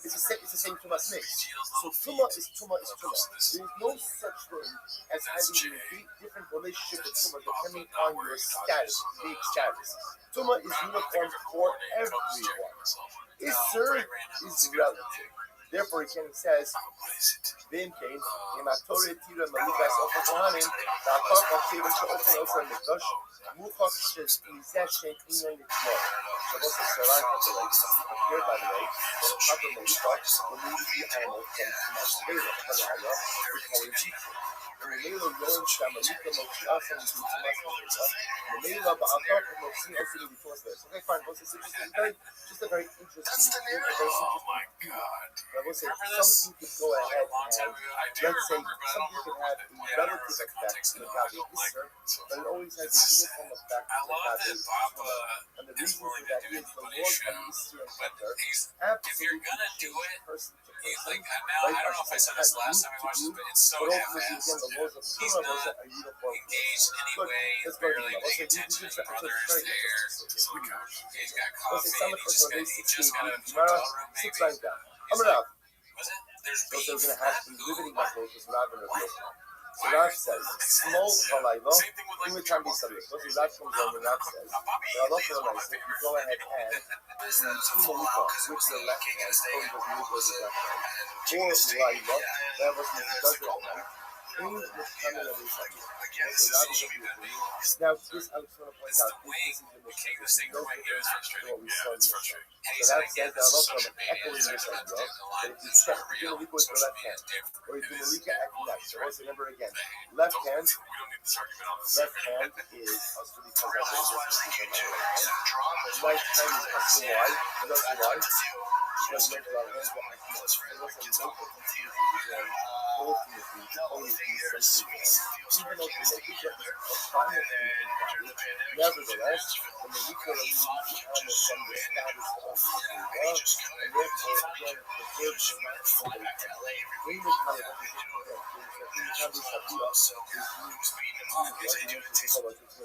it's the same Tumah snakes. So Tumah is Tumah is Tumah. There is no such thing as having a different relationship with Tumah depending on your status, big status. Tumah is uniform for everyone. Isser is relative. Therefore, again, it says, "V'imkein imatore tira malikas ofer kohanim v'akar k'tivin she'ofen ofer mikdash muchach shezeh she'en inyan l'kmor." So what's the Sarai calculate? Here, by the way, the proper malika removes the animal from Masvela, Halaya, which Halaya. וממילא לא שהמלika מוציאה שם מביטוח מהסביבה, וממילא בעבר הם מוציאים also מביטוח מהסביבה. Okay, fine, we'll say just a very interesting thing. I will say something could go ahead and, let's say, something could have a relative effect to the Gabi Isser, but it always has a uniform effect to the Gabi Isser. And the reason for that is the Lord of Isser and Heather absolutely changed person to person. I don't know if I said this last time we watched it, but it's so half-assed. He's not engaged anyway, barely paying attention. His brother's there. He's got coffee, and he just got a hotel room, maybe. Was it? There's beef. So they're going to have to be riveting muscles with Rav and Rabbi. So Rav says, small valaylo, in which time be subject. So Rav comes on and Rav says, Allah for the nice, you go ahead and do malika, which the left hand, according to the malika is the left hand. Or valaylo, that was the dozen hand. Now, this I just want to point out, this is the Mishnah. What we saw in the Mishnah. So that says that Allah from echoing this idea, that if you check, you do malika with the left hand, or you do malika at left. So let's remember again, left hand is Asuli Kazak, right hand is Asuli wide, and that's why, because we have our hands that are close. So there's no confusion between ultimately, only these senses, even though the malika is a final thing, nevertheless, the malika removes the animal from the status of the malika, and therefore, again, the bird is not from the malika. In the time of the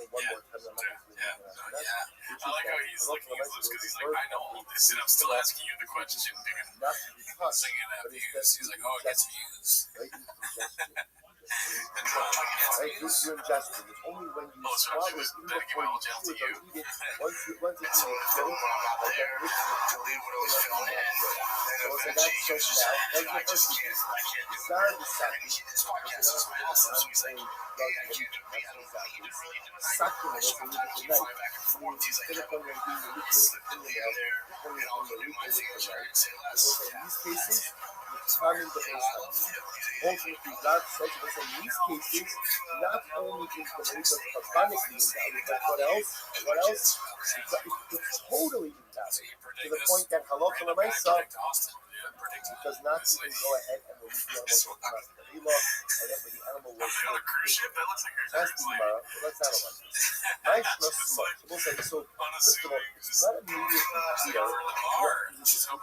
one more time, I like how he's looking at this because he's like, I know all this, and I'm still asking you the question. not because, Singing at views. He's like, oh, it gets views. Right? This is injustice. It's only when you swallow it, even before you chew it or eat it, once it's in your throat, like that mixture cannot be natural. So that's just now. That's the first thing. Desire the saki. I'm saying, Sakin was a little bit night. Instead of coming and being a little bit in the out, coming from the little bit in these cases, determine the baseline. Ultimately, God says to us in these cases, not only is the Malaysia carbonically invalid, but what else? It's totally invalid. To the point that halakha l'maisa, it does not even go ahead and remove the animal from the law, and therefore the animal will be that's the Gemara. Well, let's analyze this. Nice, no smart. So we'll say, so first of all, it's not immediately clear what is the on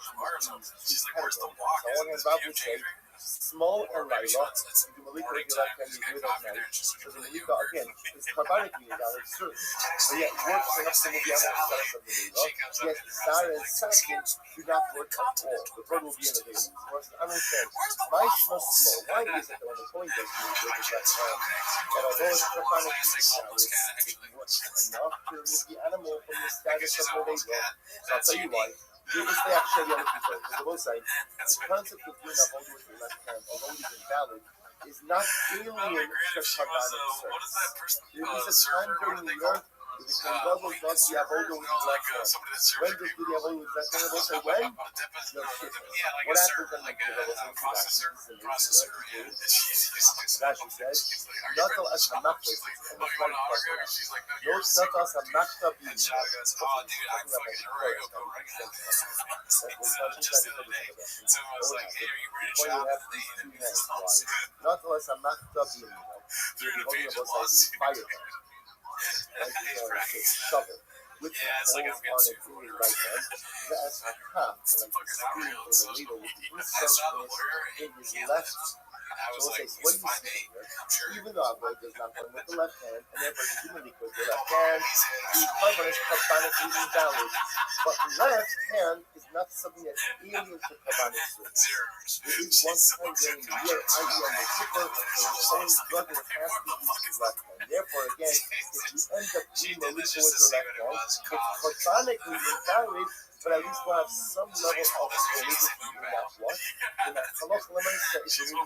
hand, Bob would say, small and light, if you Malika with your left hand, you do it at night. So the Malika, again, is carbonically invalid, certainly. But yet, works enough to move the animal instead of the Malika. Yet, Zara and Sakin do not work at all. The bird will be unavailable. For us to understand, my small, why is it that when the coin does move with his left hand, that although it's carbonically invalid, it works enough to remove the animal from the status of the Malika? So I'll tell you why. It is the actual other people. Because the both side, the concept of doing a hold with your left hand, although it is invalid, is not alien to carbonic service. There is a time during the earth where the Kambabo does the avoda with his left hand. When does do the avoda with his left hand? They say when? No shit. What happens when the Kambabo says Rashi says, Natal as Hamakta, and the Kali Kosher. Note Natal as Hamakta being not unless a machta being fire shovel with the holes on it in his right hand, that's a half, and like the spoon or the needle with the incense in his left. So we'll say, so what do you see here? Even though Avodah does not run with the left hand, and therefore the human liquid with the left hand, the carbon is carbonically invalid. But left hand is not something that's alien to carbonic service. There is one time during the year, i.e. on the super, the same drug that has to be used with left hand. Therefore, again, if you end up doing the liquid with your left hand, it's carbonically invalid, but at least we'll have some level of validity in that what? In that halakha l'maisa is the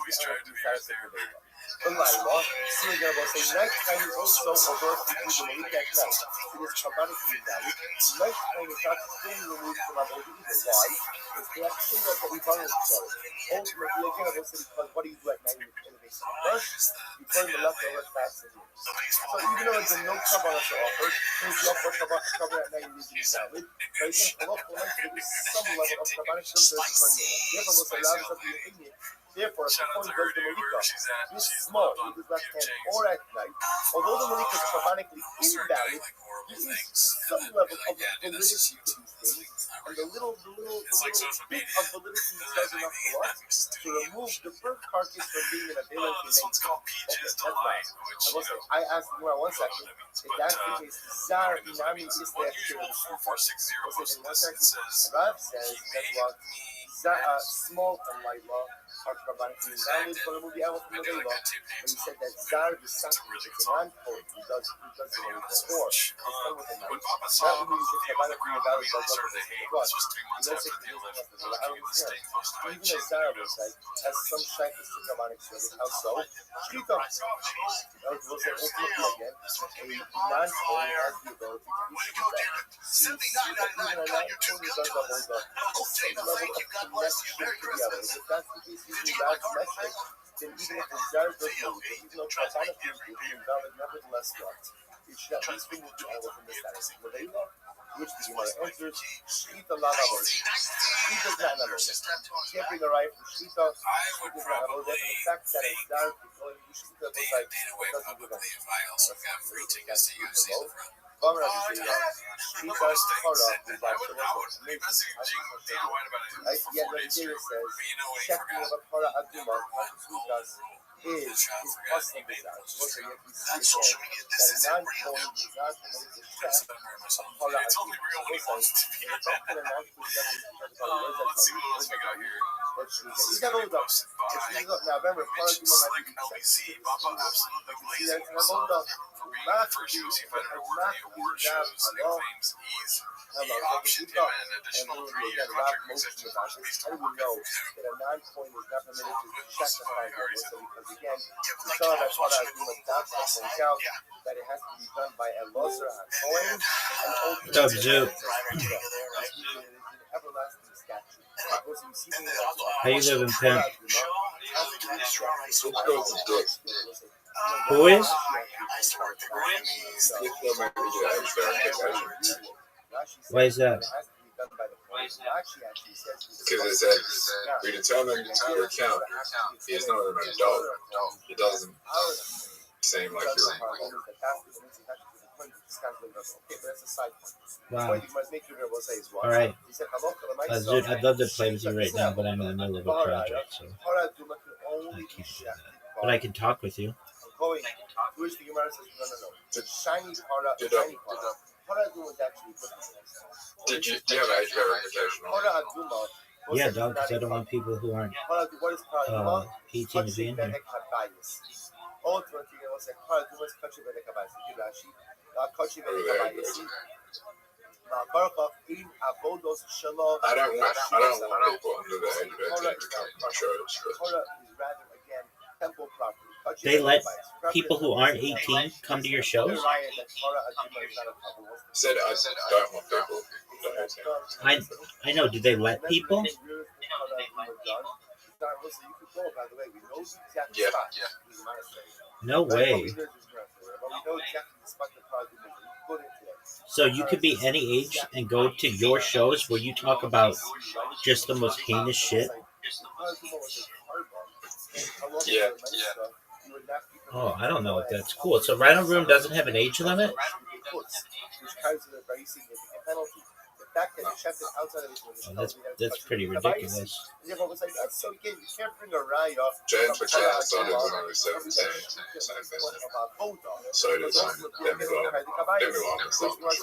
status of the Veda. The Laila, Siri Gabba say, night time is also overt to do the Malika at night. It is carbonically invalid. Night time is not fully removed from our body either. Why? It's the action of what we call it flow. Ultimately, again, I will say, because what do you do at night in the base? First, you turn the left or left fast and yours. So even though there's no kabbalah to offer, since you offer kabbalah at night, it is invalid. But again, halakha l'maisa, there is some level of kabbalic service to turn the left. Therefore, what's allowed us to be opinion. Therefore, if the coin does the Malika, is small with his left hand or at night, although the Malika is carbonically invalid, there is some level of validity to these things, and the little bit of validity does enough for us to remove the bird carcass from being an available thing. Okay, that's right. I asked you one second, if that's the case, Zar Inami is the actual Rav says that what small and light law are carbonically invalid for remove the animal from the law. And he said that Zar the Sakri is a non-poet who does the Malika, or is done with a knife. That means it's carbonically invalid by what is the blood. He does say he doesn't have to do that. I don't understand. Even a Zar website has some shyness to carbonic service. How so? Shkita. We'll say ultimately again, a non-poet has the ability to be Shkita. Even a non-poet does the whole same level of connection together. If that's the case, using God's metric, then even if the Zar does Malika, even though carbonically invalid, nevertheless what? It should at least remove the animal from the status of the Veda, which the Gemara answers, Shkita la navod. Shkita is not navod. Can't bring a right from Shkita. Shkita is not navod. The fact that a Zar can go and do Shkita looks like it doesn't give them. I also got free tickets to use these around. Vamra Shkita is Torah, who by the way, yet the Jada says, checking of a Torah Aduma, is possible without. Also, yet we see again that a non-poem is not to make the check of Torah Aduma. Also, in the top of the non-poem, let's see what else we got here. You got hold up. Now, remember, Torah Aduma might be checked. You see that? And hold up. First shows he fighter award the award shows claims ease. He optioned him an additional 3-year contract extension. How do we know that a non-point is not permitted to check the fight? Because again, we saw that Torah Aduma does point out that it has to be done by a loser on coin and ultimately it is an everlasting statute. And then How you living, Pimp? Show. Who is? I used to work the Grammys. Why is that? Because it said, we determined your account. He is not an adult. He doesn't seem like you're Wow. All right. Dude, I'd love to play with you right now, but I'm in the middle of a project, so I can't do that. But I can talk with you. Did you have age verification on? Yeah, dog, because I don't want people who aren't 18 to be in here. I don't want people under the age of 18 to come to my shows. They let people who aren't 18 come to your shows? Said I don't want people under 18. I know. Do they let people? Yeah. No way. So you could be any age and go to your shows where you talk about just the most heinous shit? Yeah. Oh, I don't know if that's cool. So Rhino Room doesn't have an age limit? Oh, that's pretty ridiculous. James McLeod started when I was 17. Same thing. So does Demi Long. Demi Long is not much.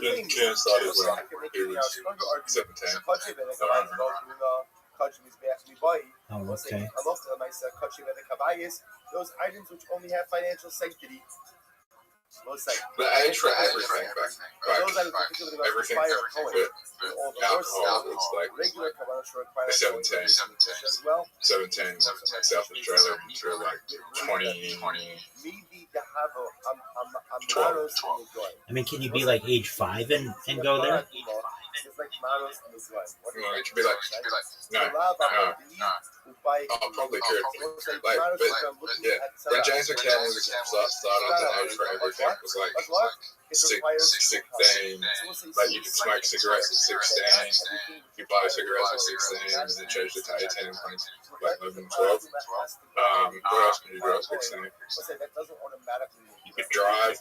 Ken started when he was 17. Oh, okay. Those items which only have financial sanctity. The age for everything back everything but alcohol is like 17 South Australia through like 2012. I mean, can you be like age 5 and go there? No, it could be like no. Oh, probably could. Like, but yeah, when James McCann was started the age for everything was like 16. Like you could smoke cigarettes at 16. You buy cigarettes at 16, and then changed it to 18 and like 11 and 12. What else could you do at 16? You could drive.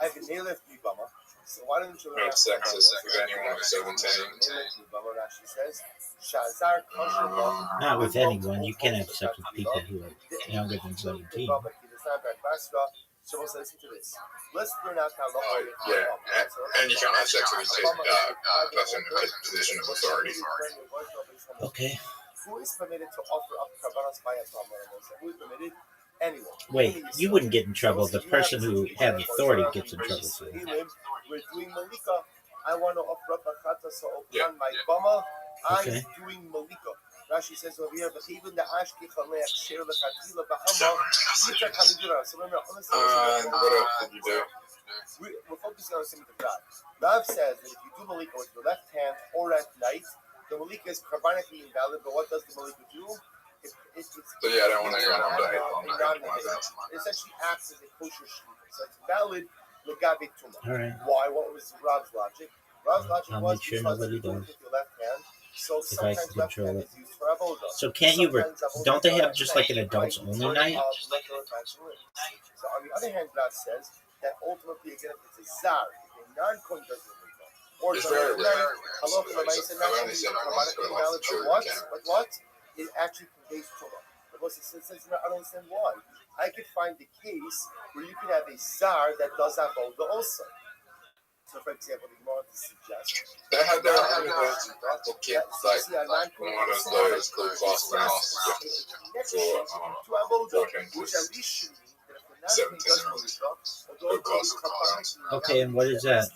I have a nail lift me bummer. So why don't you have sex with anyone at 17? Not with anyone. You can't have sex with people who are younger than 17. Let's burn out how long and you can't have sex with a person in a position of authority. Okay. Who is permitted to offer up karbanos by a who is permitted? Anyone. Wait, you wouldn't get in trouble. The person who had authority gets in trouble for that. We're doing Malika. I want to offer up a chata so on my bama. I'm doing Malika. Rashi says over here, but even the Ashki Chalech, share the Katila Bahama, Yita Kalidura. So remember, honestly, what else did you do? We're focusing on something to God. Rav says that if you do Malika with your left hand or at night, the Malika is karbanically invalid, but what does the Malika do? So yeah, I don't want anyone on diet. It essentially acts as a kosher shlichus. So it's valid legabe tuma. All right. Why? What was Rav's logic? Rav's logic I'll was make sure because nobody you do it does. with your left hand. So If I sometimes can left control hand it. is used for avodah. So can't you? Don't they have just like an adults only night? So on the other hand, Rav says that ultimately, again, if it's a zar, if a non-coin does it, or It's very rare. what? It actually conveys Torah. Because it says, I don't understand why. I could find a case where you could have a zar that does avodah also. So, for example, the Gemara suggests they had their own events for kids, like one of those cool class classes for 14 to 17 good class. Okay, and what is that?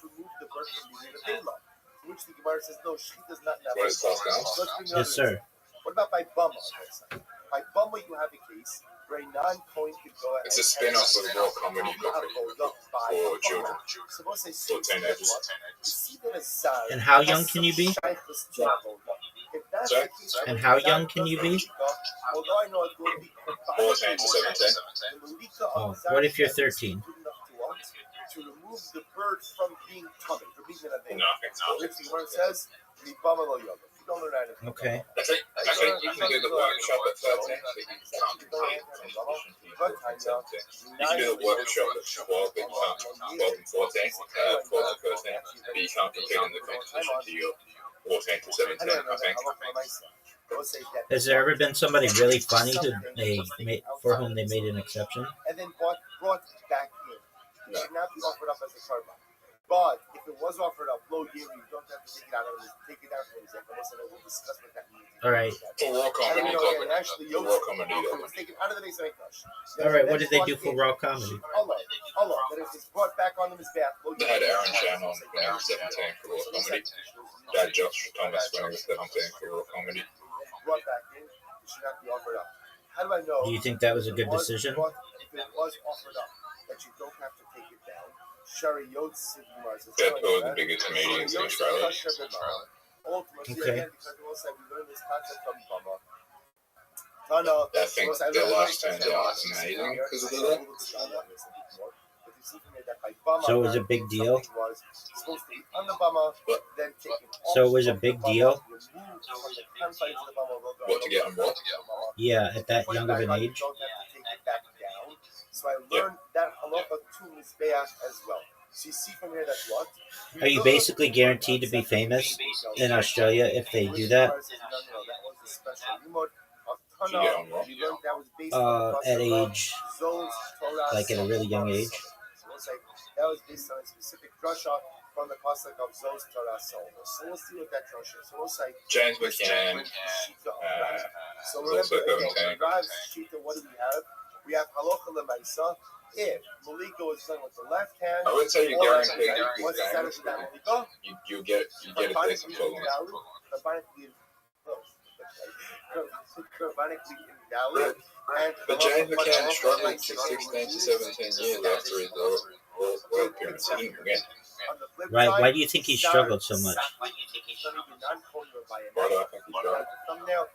Which the Gemara says, no, she does not have. What is class dance? Yes, sir. What about by Bama? By Bama, you have a case where a non-Kohen could go ahead. It's a spin-off of raw comedy for children. So we'll say For teenagers. you see that a Zar And how young can you be? If that's Sorry? the case, And how young can you be? although I know it's going to be 14 to 17. Oh, what if you're 13? to remove the bird from being tummy, from being an No, I think not. Literally, what it says, you don't learn anything. Okay. I think you can do the workshop at 13, but you can't complete at 17. You can do the workshop at 12 and 14, 12 to 13, but you can't compete in the competition to your 14 to 17, I think. Has there ever been somebody really funny for whom they made an exception? And then brought back in. It No. should not be offered up as a korban. But if it was offered up, low year, you don't have to take it out of it. Take it out for a second. We'll discuss what that means. All right. For raw comedy, Actually, for raw comedy, it was taken out of the base of Mikdash. All right. What did they do for raw comedy? Allah, that it was brought back on them as bad. they had Aaron Chan on when he was 17 for raw comedy. They had Josh Thomas when he was 17 for raw comedy. Brought back in, it should not be offered up. How do I know? Do you think that was a good decision? If it was offered up, that you don't have to take it down. Shari Yotz They're two of the biggest comedians in Australia. Ultimately, Okay. again, because we also learned this concept from Bama. Tana, I think their life turned out amazing because of that. So it was a big deal? Was supposed to be on the Bama, What? then taken So it off was a of big the Bama, deal? removed from the confines of the Bama, What, to get on what? Yeah, at that young of an You age. don't have to take it back down. So I learned that halacha to Mizbeach as well. So you see from here that what? Are you basically guaranteed to be famous in Australia if they do that? That was a special limud of To get on what? we learned that was based on the At Pasuk of age, Zol's Torah. like at a really young age? So we'll say that was based on a specific drasha from the Pasuk of Zol's Torah. So we'll see what that drasha is. So we'll say James McCann so is also remember, commentating. again, Rav's Shita, what do we have? We have halacha lemaisa. If Malika was done with the left hand, I would say you or guarantee what's the status of that Malika? you get a decent following. Carbonically invalid. But James McCann struggled for 16 to 17 years after his world appearance. He didn't win. Right. Why do you think he struggled so much? Why do I think he struggled?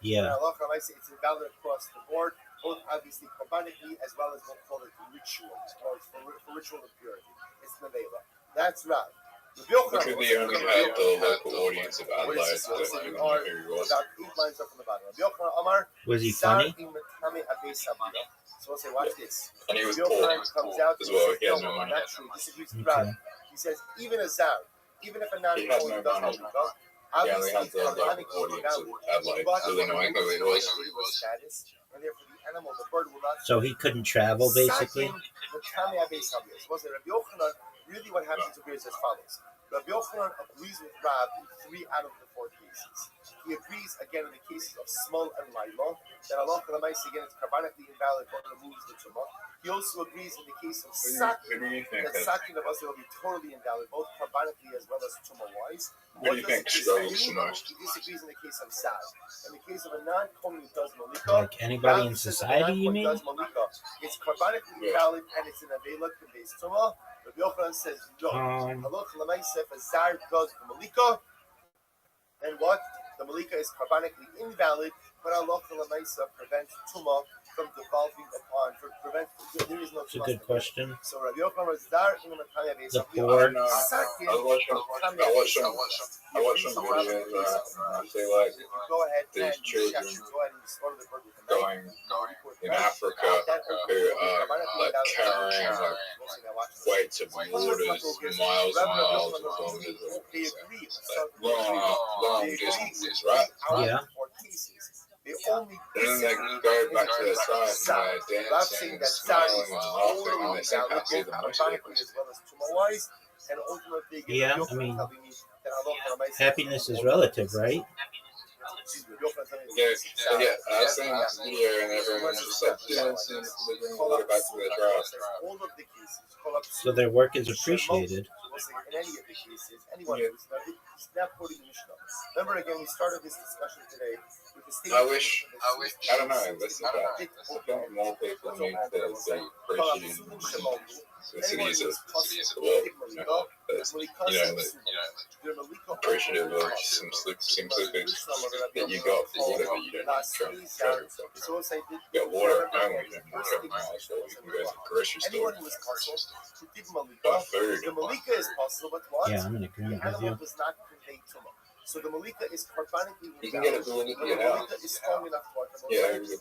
Yeah. It's invalid across the board, both obviously carbonically as well as what we call it ritual, or for ritual impurity. It's the Nevela. That's right. Because he only had the local audience of Adelaide that knew who he was. About 8 lines up from the bottom. Was he funny? So we'll say, watch this. And he was Rabbi poor Yochanan comes out as and well. says, He had no, no money. not true. Disagrees with Okay. Rabbi. He says, even a Zar, even if a He had non-Kohen no does money. Malika, He only had obviously, the local carbonically audience of invalid. Adelaide, But really knowing who he was. status, and therefore the animal, the bird will not. So he couldn't travel, basically? The Tami Abbas Habias. Was it Rabbi Yochanan? Really, what happens over here is as follows. Rabbi Yochanan agrees with Rab in 3 out of the 4 cases. He agrees again in the cases of Small and Laila that Allah Kalamaisi again is carbonically invalid but removes the tumah. He also agrees in the case of Sakin Who do you think that Sakin of us will be totally invalid, both carbonically as well as tumah wise. Who do you think struggles the most? He disagrees in the case of Sad. In the case of a non-Kohen who does Malika, Like anybody in Rab says that society, you a non-Kohen mean? does Malika. It's carbonically invalid and it's an Avela conveys tumah. Rabbi Yochanan says no. Allah Kalamaisi, if a Zar does the Malika, then what? The Malika is carbonically invalid, but Allah Kalamaisa prevents Tumah from devolving upon, there is no It's a Tumah. good question. So Rabbi Yochanan was Zar in the Matanya Beis The Havilah. poor. I watched some videos I feel like Go ahead these and children go ahead and slaughter the bird with a knife. going in Africa who are like carrying like weights of waters miles and miles of kilometers They agree. long distances, right? Yeah. They only And then they go back to their side and they're dancing and smiling and laughing and they seem happier than most people. as well as tumor-wise, and ultimately they Yeah, get I mean, telling me that Allah Almighty- Happiness is relative, right? Yeah, I was seeing this video and everyone's just like dancing and they go back to their tribe. All of the cases, call up So their work is appreciated. in any of the cases, anyone Yeah. who's studied, Now quoting the Mishnah. Remember again, we started this discussion today with the statement. I don't know. This is that. I think more people need to be appreciative. City is a world, appreciative of some simple things that you got for whatever you don't need to go. You got water at home, you don't need to go miles, or you can go to the grocery store. Buy food. The malika is possible, but what? Yeah, I'm in agreement The with you. animal does not convey tumah. So the malika is carbonically You can get it invalid. delivered to The your malika house. is strong enough to remove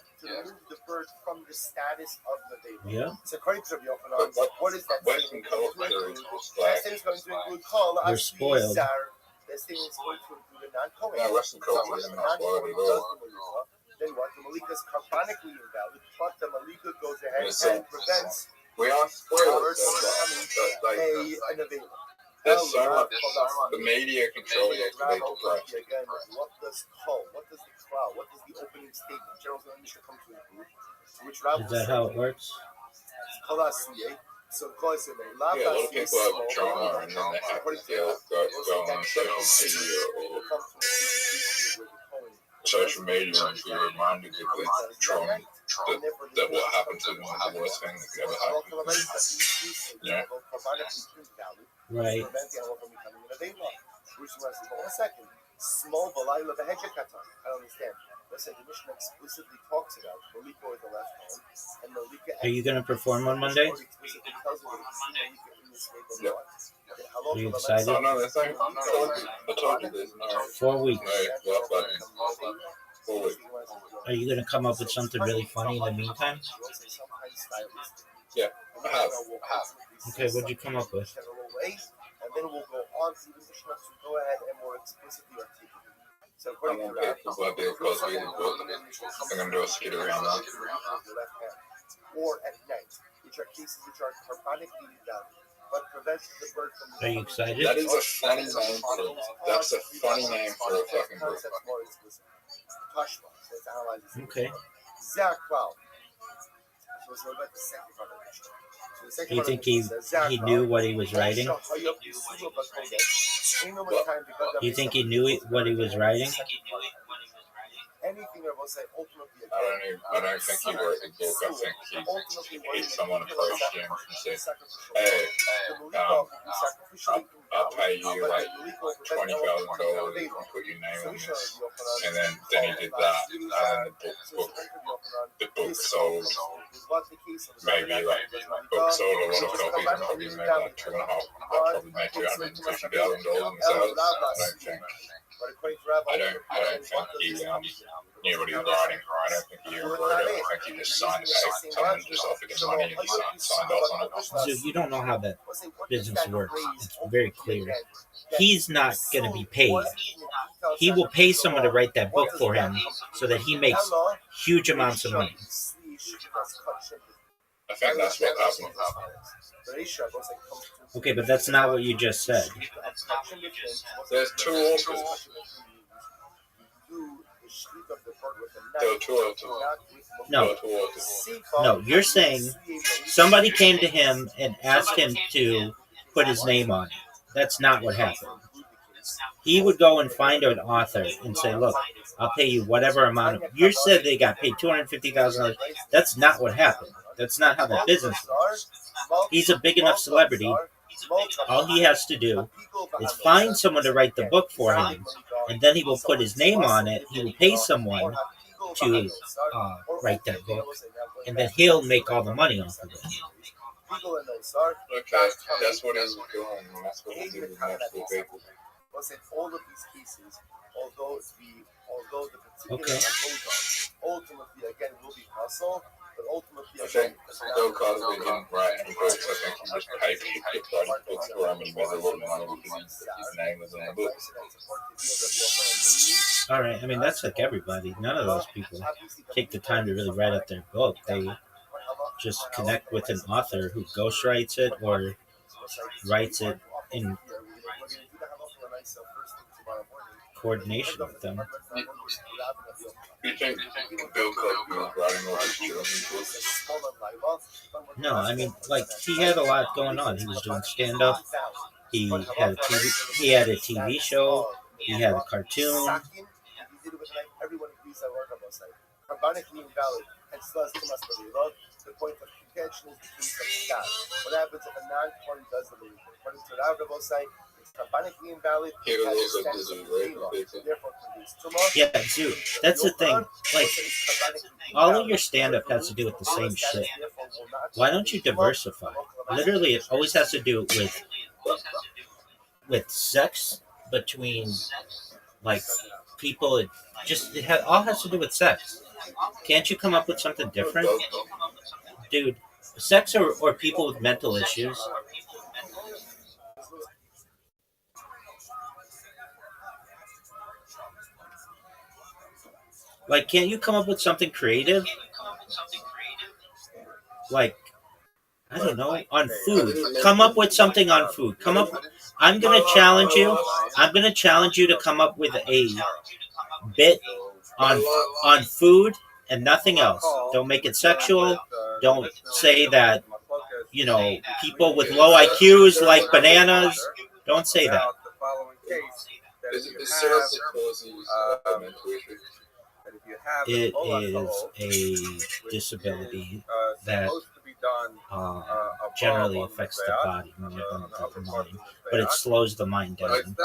the bird from the status of the baby. Yeah. So according to Rabbi Yochanan, what is that Western statement? culture is That like, statement is going to include kol, You're asli, spoiled. zar. That statement is going to include a non-kohen. no, Western culture isn't that spoiled at all. Then what? The malika is carbonically invalid, but the malika goes ahead Yeah, so- and prevents We are spoiled, but like, an available. there's so much, the media controls it to make it right. Again, what does kol? What does the klal? What does the opening statement? General Mishnah come to include? Which Rabbi Is that how it works? Kol asiyeh. So kol asiyeh. Yeah, a lot of people have trauma and then they have to go on social media or social media and be reminded of the trauma that what happened to them was the worst thing that could ever happen to them. Yeah. Right. One second. Small balayla behekatan. I don't understand. Listen, the Mishnah explicitly talks about malika with the left hand and malika. Are you going to perform on Monday? Yeah. Are you excited? Oh, no, that's like, I told you there's no, 4 weeks. no love button. 4 weeks. Are you going to come up with something really funny in the meantime? Yeah, I have. Okay, what'd you come up with? And then we'll go on to the Mishnah to go ahead and more explicitly articulate. So I'm according to going to pick up Bill Cosby in the book. I'm going to do a skit around that. or at night, which are cases which are carbonically invalid, but prevents the bird from. Are you excited? That is a funny name for it. That's a funny name for a fucking book. Tashma. So let's analyze this. Okay. Zaklau. So let's go back to the second part of the Mishnah. So the second You part think of the Mishnah says, he knew what he was writing? You think he knew what he was writing? Anything that will say ultimately I don't think he wrote the book. I think someone approached him and said, hey, I'll pay you like $20,000 and put your name on this. And then he did that, and the book sold, maybe like, book sold a lot of copies, and probably made like probably made $250,000 in sales. I don't think he knew what he was writing. I don't think he wrote it. I think he just signed the paper. Someone just offered him money and he signed off on it. So you don't know how that business works. It's very clear. He's not going to be paid. He will pay someone to write that book for him so that he makes huge amounts of money. I think that's what happened. Okay, but that's not what you just said. There's two authors. There were two authors. No. There were two authors. No, you're saying somebody came to him and asked him to put his name on it. That's not what happened. He would go and find an author and say, look, I'll pay you whatever amount. You said they got paid $250,000. That's not what happened. That's not how the business works. He's a big enough celebrity. All he has to do is find someone to write the book for him, and then he will put his name on it. He will pay someone to write that book, and then he'll make all the money off of it. Okay, that's what he's doing. That's what he did with multiple people. In all of these cases, although the particular ultimately again will be hustle, but ultimately I think Bill Cosby didn't write any books. I think he just paid people to write books for him and he made a lot of money because his name was on the book. All right, I mean, that's like everybody. None of those people take the time to really write up their book. They just connect with an author who ghostwrites it or writes it in coordination with them. You think Bill Cosby was writing all his children's books? No, I mean, like, he had a lot going on. He was doing stand-up. He had a TV show. He had a cartoon. Sakin, he did it with like everyone agrees I work on those sides. Rabbinic mean valid, and still has Tumas B'Leilot. The point of contention is between some stat. What happens if a non-Kohen does the B'Leilot? According to Rabbi side, it's rabbinically invalid. It has a status of B'Leilot, therefore produce Tumah. Yeah, dude, that's the thing. Like, all of your stand-up has to do with the same shit. Why don't you diversify? Literally, it always has to do with sex between like people. It all has to do with sex. Can't you come up with something different, dude? Sex or people with mental issues. Like, can't you come up with something creative? Like, I don't know, on food. Come up with something on food. I'm gonna challenge you. I'm gonna challenge you to come up with a bit on food and nothing else. Don't make it sexual. Don't say that, people with low IQs like bananas. Don't say that. It is a disability that generally affects the body more than the mind, but it slows the mind down.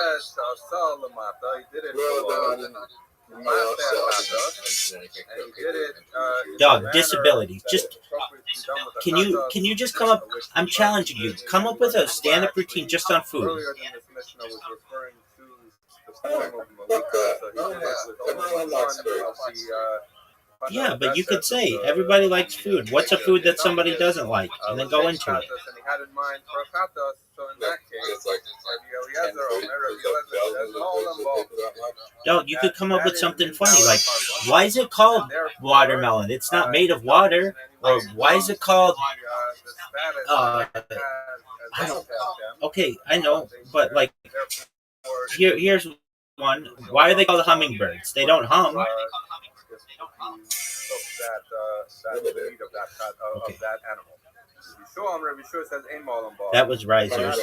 Dog, disability. Just can you just come up? I'm challenging you. Come up with a stand-up routine just on food. Yeah, but you could say everybody likes food. What's a food that somebody doesn't like, and then go into it. No, you could come up with something funny, like, why is it called watermelon? It's not made of water. Or why is it called? Okay, I know, but like, here's one. Why are they called hummingbirds? They don't hum. That was Riser's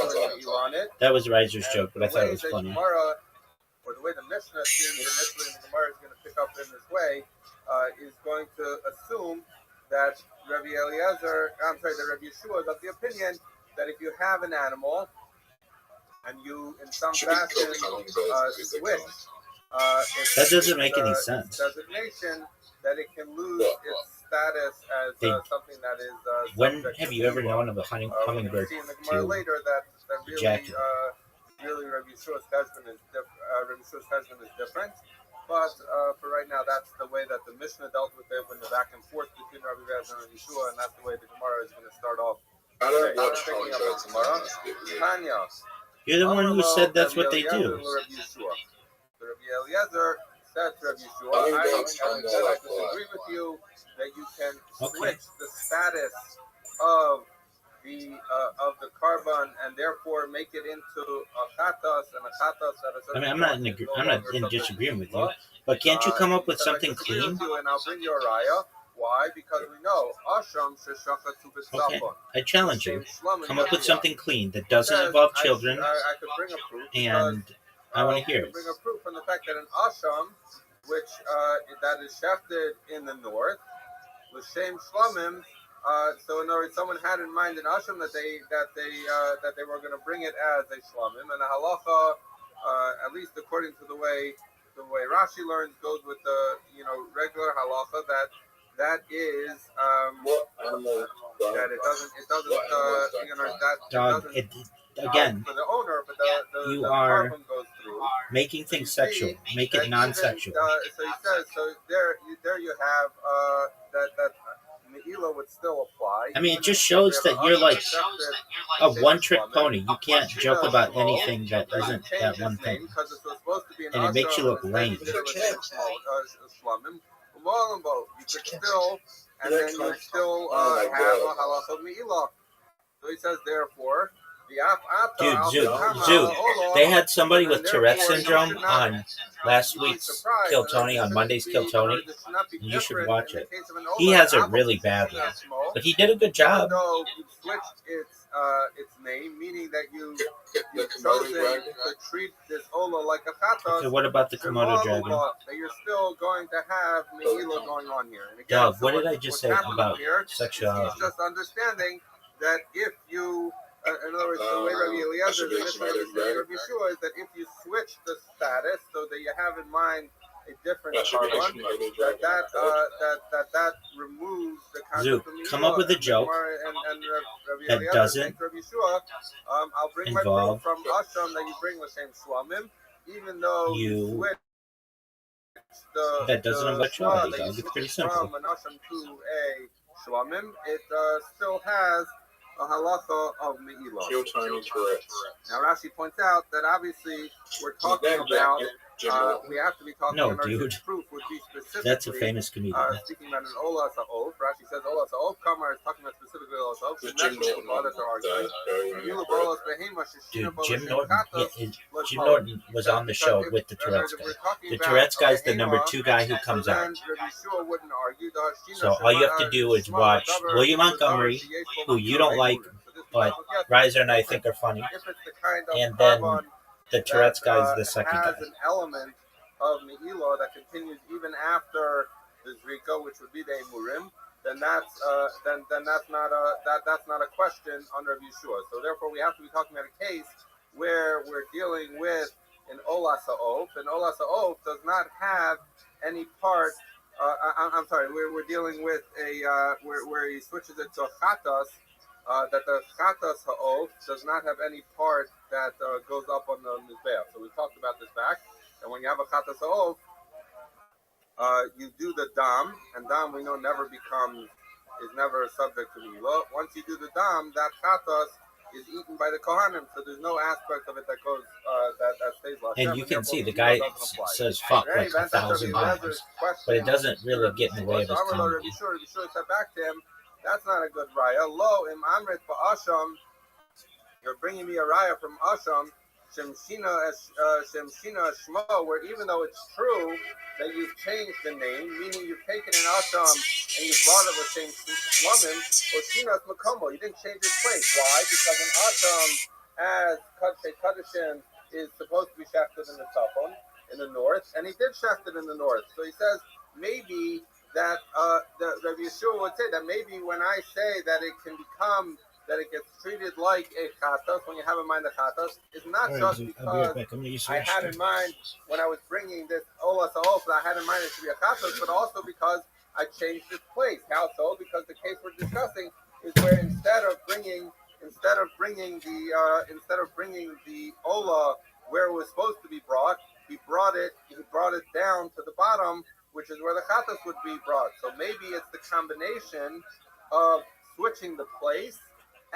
joke, but I thought it was funny. Or the way the Mishnah seems initially the Gemara is going to pick up in this way, is going to assume that Rabbi Yeshua is of the opinion that if you have an animal and you, in some fashion, switch, that doesn't make any sense. Designation, that it can lose its status as something that is. When have you ever known of a hummingbird to ejaculate? Really, Rabbi Yeshua's husband is different. But for right now, that's the way that the Mishnah dealt with it when the back and forth between Rabbi Yezra and Yeshua, and that's the way the Gemara is going to start off. You're the one who said that's what they do. Rabbi Eliezer said to Rabbi Yeshua, I disagree with you that you can switch the status of the carbon and therefore make it into a chatas and a chatas that is. I mean, I'm not in disagreement with you, but can't you come up with something clean? And I'll bring you a raya. Why? Because we know Asham sheshachatu b'tzapon. Okay, I challenge you. Come up with something clean that doesn't involve children. I could bring a proof, and I want to hear it. Bring a proof from the fact that an Asham, which that is shafted in the north, l'shem shlamim. So in other words, someone had in mind an asham that they were going to bring it as a shlamim, and the halacha, at least according to the way Rashi learns, goes with the regular halacha that is that it doesn't again. For the owner, but you the are carbon goes through. making things sexual. Make it non-sexual. So he says, there you have that. Me'ila would still apply. I mean, it just shows that you're like a one-trick pony. You can't joke about anything that isn't that one thing. And it makes you look lame. You could still, and then you still have a halacha me'ila. So he says, therefore, Dude, Zoo, they had somebody with Tourette's syndrome on last week's Kill Tony, on Monday's Kill Tony. You should watch it. He has it really badly. But he did a good job. Though you switched its name, meaning that you've chosen to treat this Ola like a Chatos. Okay, what about the Komodo dragon? That you're still going to have Me'ila going on here. And again, Dog, what did I just say about sexuality? He's just understanding that if you, in other words, the way Rabbi Eliezer is Rabbi Yeshua is that if you switch the status so that you have in mind a different carbon, that removes the concept of Me'ila. Come up with a joke that doesn't I'll bring my proof from Asham that you bring the same Shlamim, even though you switch that doesn't involve sexuality. It's pretty simple. From an Asham to a Shlamim, it still has a halacha of Me'ila. Now Rashi points out that obviously we're talking about we have to be talking about proof would be specifically. That's a famous comedian. Speaking about an Ola Sa'ov, Rashi says Ola Sa'ov, Kamar is talking about specifically Ola Sa'ov. Dude, Jim Norton was on the show with the Tourette's guy. The Tourette's guy is the number 2 guy who comes out. So all you have to do is watch William Montgomery, who you don't like, but Riser and I think are funny, and then the Tourette's guy is the second guy. Has an element of Me'ila that continues even after the Zrika, which would be the Emurim, then that's not a question under Yeshua. So therefore, we have to be talking about a case where we're dealing with an Ola Sa'ov. An Ola Sa'ov does not have any part. I'm sorry. We're dealing with a where he switches it to a Chatas. That the Chatas Ha'ov does not have any part that goes up on the Mizbeach. So we talked about this back. And when you have a Chatas Ha'ov, you do the Dam, and Dam we know is never subject to Me'ila. Once you do the Dam, that Chatas is eaten by the Kohanim, so there's no aspect of it that goes that stays left. And you can see the guy says fuck like 1,000 times, but it doesn't really get in the way of his comedy. Yeshua said back to him, that's not a good raya. Lo im amrit ba'asham. You're bringing me a raya from Asham. Shemshina Shmo, where even though it's true that you've changed the name, meaning you've taken an Asham and you've brought it with same Shlamim, or Shinas Makomo, you didn't change its place. Why? Because an Asham, as Kadishin, is supposed to be shafted in the Tzafon, in the north, and he did shaft it in the north. So he says maybe that Rabbi Yeshua would say that maybe when I say that it can become, that it gets treated like a chatas, when you have in mind the chatas, is not just because I had in mind when I was bringing this Ola Sa'of, I had in mind it to be a chatas, but also because I changed its place. How so? Because the case we're discussing is where instead of bringing the Ola where it was supposed to be brought, he brought it down to the bottom, which is where the chatas would be brought. So maybe it's the combination of switching the place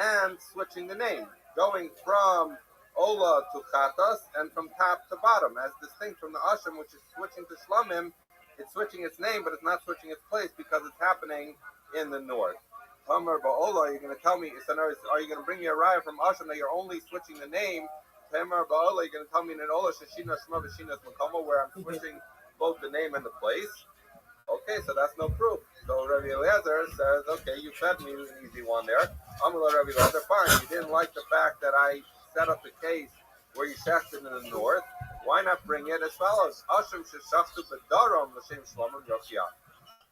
and switching the name, going from Ola to chatas and from top to bottom, as distinct from the Asham, which is switching to Shlamim. It's switching its name, but it's not switching its place because it's happening in the north. Tamar Ba'ola, are you going to tell me, are you going to bring me a raya from Asham that you're only switching the name? Tamar Ba'ola, you're going to tell me in an Ola Shashina Shma V'Shinas Makoma, where I'm switching both the name and the place? Okay, so that's no proof. So Rabbi Eliezer says, okay, you fed me an easy one there. Amar Rabbi Eliezer, fine. You didn't like the fact that I set up the case where you shafted in the north. Why not bring it as follows? Asham sheshaftu b'darom l'shem shlamim yochiyah.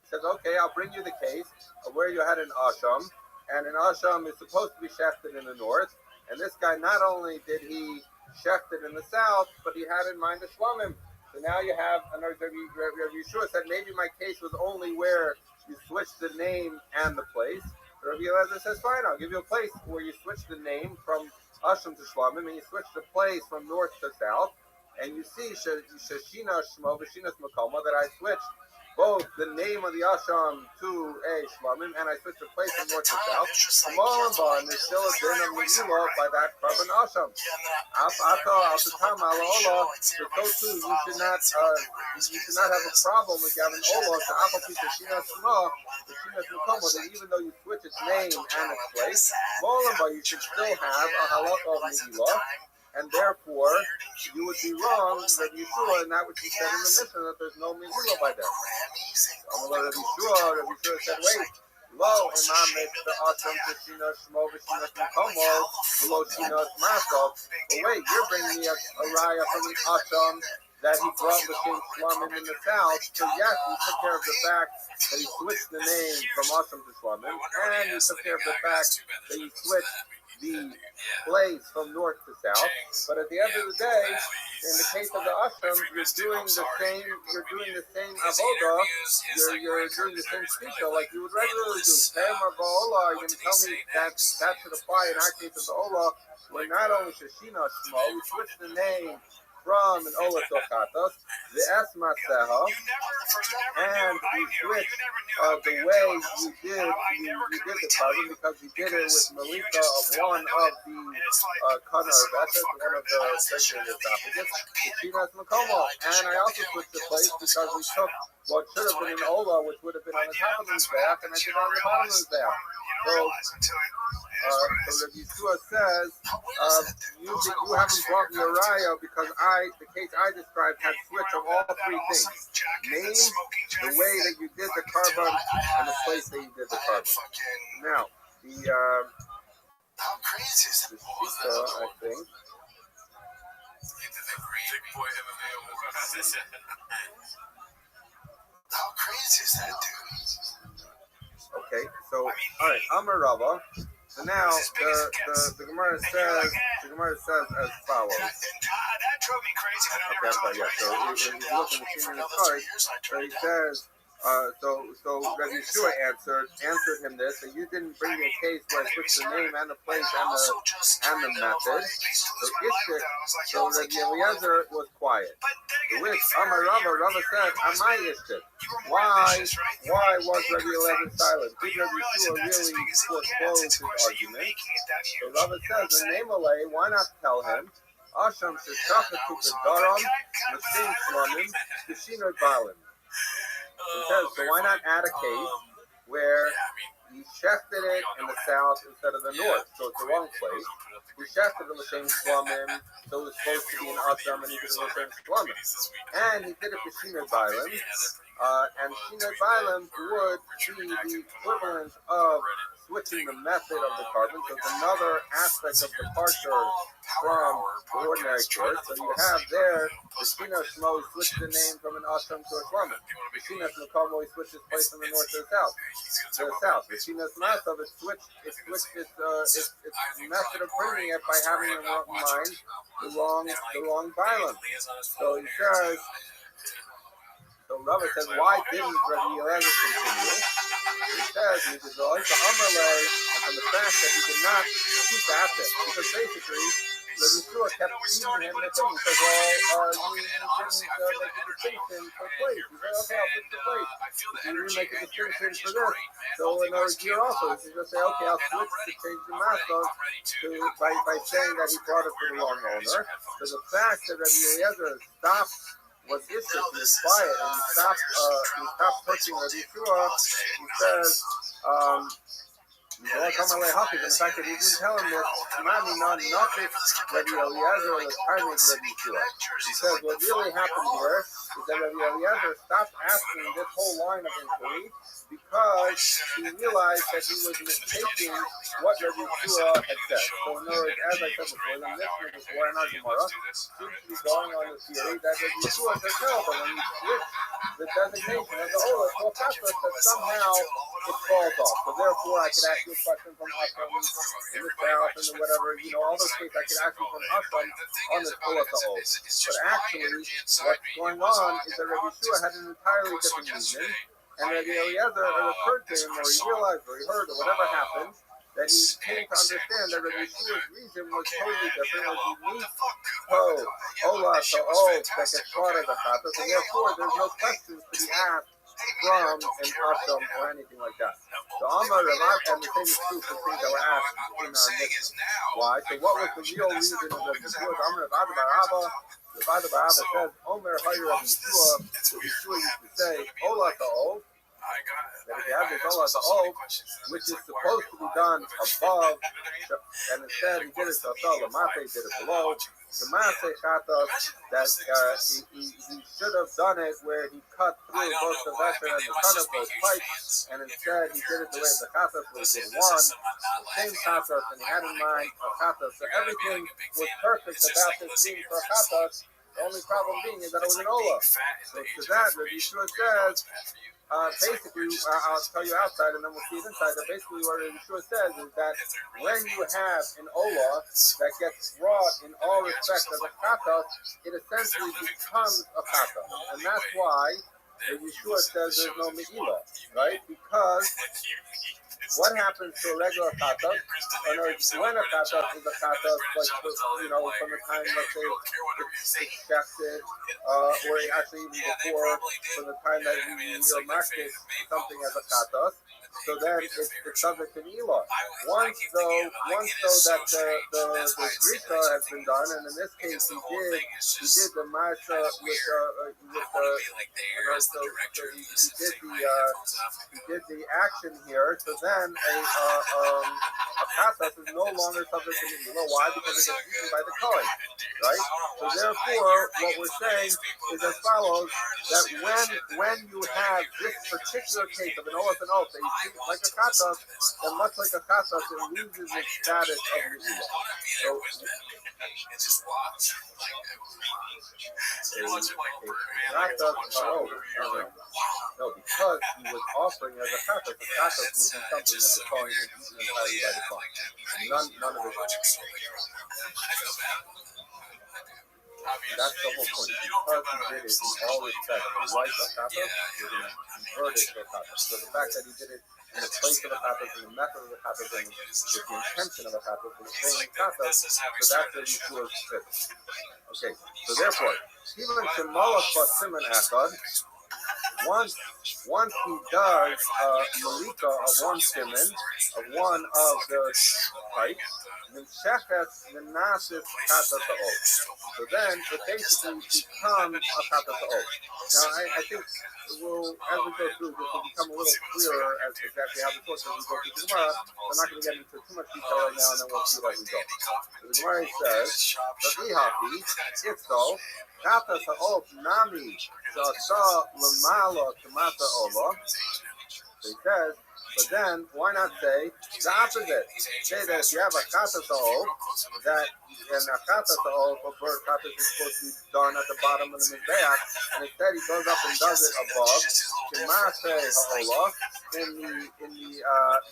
He says, okay, I'll bring you the case of where you had an Asham, and an Asham is supposed to be shafted in the north, and this guy, not only did he shaft it in the south, but he had in mind the shlamim. So now you have another. Rabbi Yeshua said maybe my case was only where you switched the name and the place. Rabbi Eliezer says, fine, I'll give you a place where you switch the name from Asham to Shlamim, and you switch the place from north to south, and you see Shashina Shmo V'Shinas Makoma, that I switched both the name of the Asham to a Shlamim, and I switched the place from north to south. And there's still a din of Me'ila by that carbon Asham. So too, you should not have a problem with having Ola to Shashina Shmo V'Shinas Makoma, that even though you switch its name and its place, you should still have a halakha of Me'ila. And therefore, you would be wrong, Rabbi Yeshua, and that which he said in the Mishnah, that there's no Me'ila by that. Rabbi Yeshua said, wait, Lo imamet the Asham Shina Shmo Vishina Makomo, Lo Shina Masov. But wait, you're bringing me a raya from an Asham that he brought between Shlamim in the south. So yes, he took care of the fact that he switched the name from Asham to Shlamim, and he took care of the fact that he switched the place from north to south. But at the end of the day, in the case of the Ashram, you're doing the same avodah, you're doing the same speaker like you would regularly do. Same of Ola, you're going to tell me that should apply in our case of the Ola, where not only Shashina Shmo, we switched the name from an Ola to Chatas, the Esma Seha, and we switched the way you did the carbon, because you did it with Malika of one of the Kana of Esset, one of the sacred esophagus, the Shinas Makomo. And I also switched the place because we took what should have been an Ola, which would have been on the top of the Mizbeach, and I did it on the bottom of the Mizbeach. So the Yeshua says, you haven't brought me a raya because the case I described had switch of all three things. Name, the way that you did the carbon, and the place that you did the carbon. Now, how crazy is that? I think. How crazy is that, dude? Okay, so all right, Amar Rava. So now the Gemara says as follows. And that drove me crazy. Okay, I'm sorry, yeah. So if you look in the Shimon card, so he says, so Rabbi Yeshua answered him this, and you didn't bring me a case where I switched the name and the place and the method. So Rabbi Eliezer was quiet. To which Amar Rava said, Amai Ishtik. Why was Rabbi Eliezer silent? Did Rabbi Yeshua really foreclose his argument? So Rava says, the name Alei, why not tell him? Asham Sheshachat Daram, Machine Shlamim, Kishino Balim. He says, so why not add a case where he shefted it in the south instead of the north? So it's the wrong place. He shefted in the same Shlamim, so it was supposed to be an Asham, and he did it in the same Shlamim. And he did it for Kishino Balim. And Kishino Balim would be the equivalent of switching the method of the carbon. So it's another aspect of departure from the ordinary course. So you have there the Shinas Shmo switched the name from an Ashram to a Shlamim. The Shinas Makomo switched its place from the north to the south. The Shinas Masav it switched its method of bringing it by having in mind the wrong violence. So he says. So Rabbi says, why didn't Rabbi Eliezer continue? He says, he did all to Amalei, and from the fact that he did not keep at it. Because basically, Rabbi Yeshua kept feeding him the thing. He says, well, you didn't make a distinction for place. He said, okay, I'll fix the place. You didn't make a distinction for this. So in other words, here also, he can just say, okay, I'll switch to change the master by saying that he brought it to the wrong owner. So the fact that Rabbi Eliezer stopped was issued, he was quiet, and he stopped pushing Rabbi Yeshua. He says, and the fact that he didn't tell him this, Mami not nothing Rabbi Eliezer or the timing of Rabbi Yeshua. He says, what really happened here is that Rabbi Eliezer stopped asking this whole line of inquiry because he realized that he was mistaking what Rabbi Yeshua had said. So in other words, as I said before, the listener before in our Gemara seems to be going on the theory that Rabbi Yeshua said no, but when he switched the designation of the Ola to a Chatas, that somehow it falls off. So therefore, I could ask you a question from Ashram in the south and whatever, all those things I could ask you from Ashram on this Ola to Ola. But actually, what's going on is that Rabbi Yeshua had an entirely different reason. And Rabbi Eliezer, it occurred to him, or he realized, or he heard, or whatever happened, that he came to understand that Rabbi Yeshua's reason was totally different. As he meets Ola to O, that gets brought as a Chatas, and therefore there's no questions to be asked from an Asham or anything like that. So Amar Rav, and the same is true for things that were asked in our mission. Why? So what was the real reason of Rabbi Yeshua? Amar Rav Barabba. The Father Barabba says, Omer Hayr Rabbi Yeshua, Rabbi Yeshua used to say, Ola to O, that if you have this Ola to O, which is supposed to be done above, and instead he did it to Asal Lamate, did it below, Shemase Chatos, that he should have done it where he cut through both the Vesher and the Tanakh, both pipes, and instead he did it the way of the Chatos, where he did one, the same Chatos, and he had in mind a Chatos. So everything was perfect about this being for Chatos. The only problem being is that it was an Ola. So to that, Rabbi Yeshua says, basically, I'll tell you outside and then we'll see it inside. But basically, what Yeshua says is that when you have an Ola that gets brought in all respects as a kata, it essentially becomes a kata. And that's why Yeshua says there's no me'ilah, right? Because what happens to a regular kata? When a kata is a kata, like, from the time, let's say, it's shafted, or actually even before, from the time that you market something as a kata, so then it's subject to Elah. Once that the Grita has been done, and in this case he did the Marsha with he did the action here. So then a kata is no longer subject to Elah. Why? Because it gets eaten by the Kohen, right? So therefore, what we're saying is as follows: that when you have this particular case of an oath and oath that you treat like a kata, then much like a kata, it loses its status of me'ilah. So, no, because he was offering as a kata, the kata would be something that the Kohen is eaten entirely by the Kohen. None of it. That's the whole point. Because he did it in all respects, like a kata, we're going to convert it to a kata. So the fact that he did it in the place of a kata, in the method of a kata, and with the intention of a kata, for the same kata, so that's where Yeshua fits. Okay, so therefore, even Shemalach Simon Echad, once he does malika of one simon, of one of the pipes, so then it basically becomes a kata ta'ol. Now I think we'll, as we go through, this will become a little clearer as to exactly how this works as we go through the Gemara. I'm not going to get into too much detail right now, and then we'll see it as we go. So the Gemara says, if so, kata ta'ol nami sha'asa lamala kamata ola. So he says, but then, why not say the opposite? Say that if you have a kata ta'ol, that in a kata ta'ol, a bird kata is supposed to be done at the bottom of the mizbeach, and instead he goes up and does it above. Shemase ha'olah, in the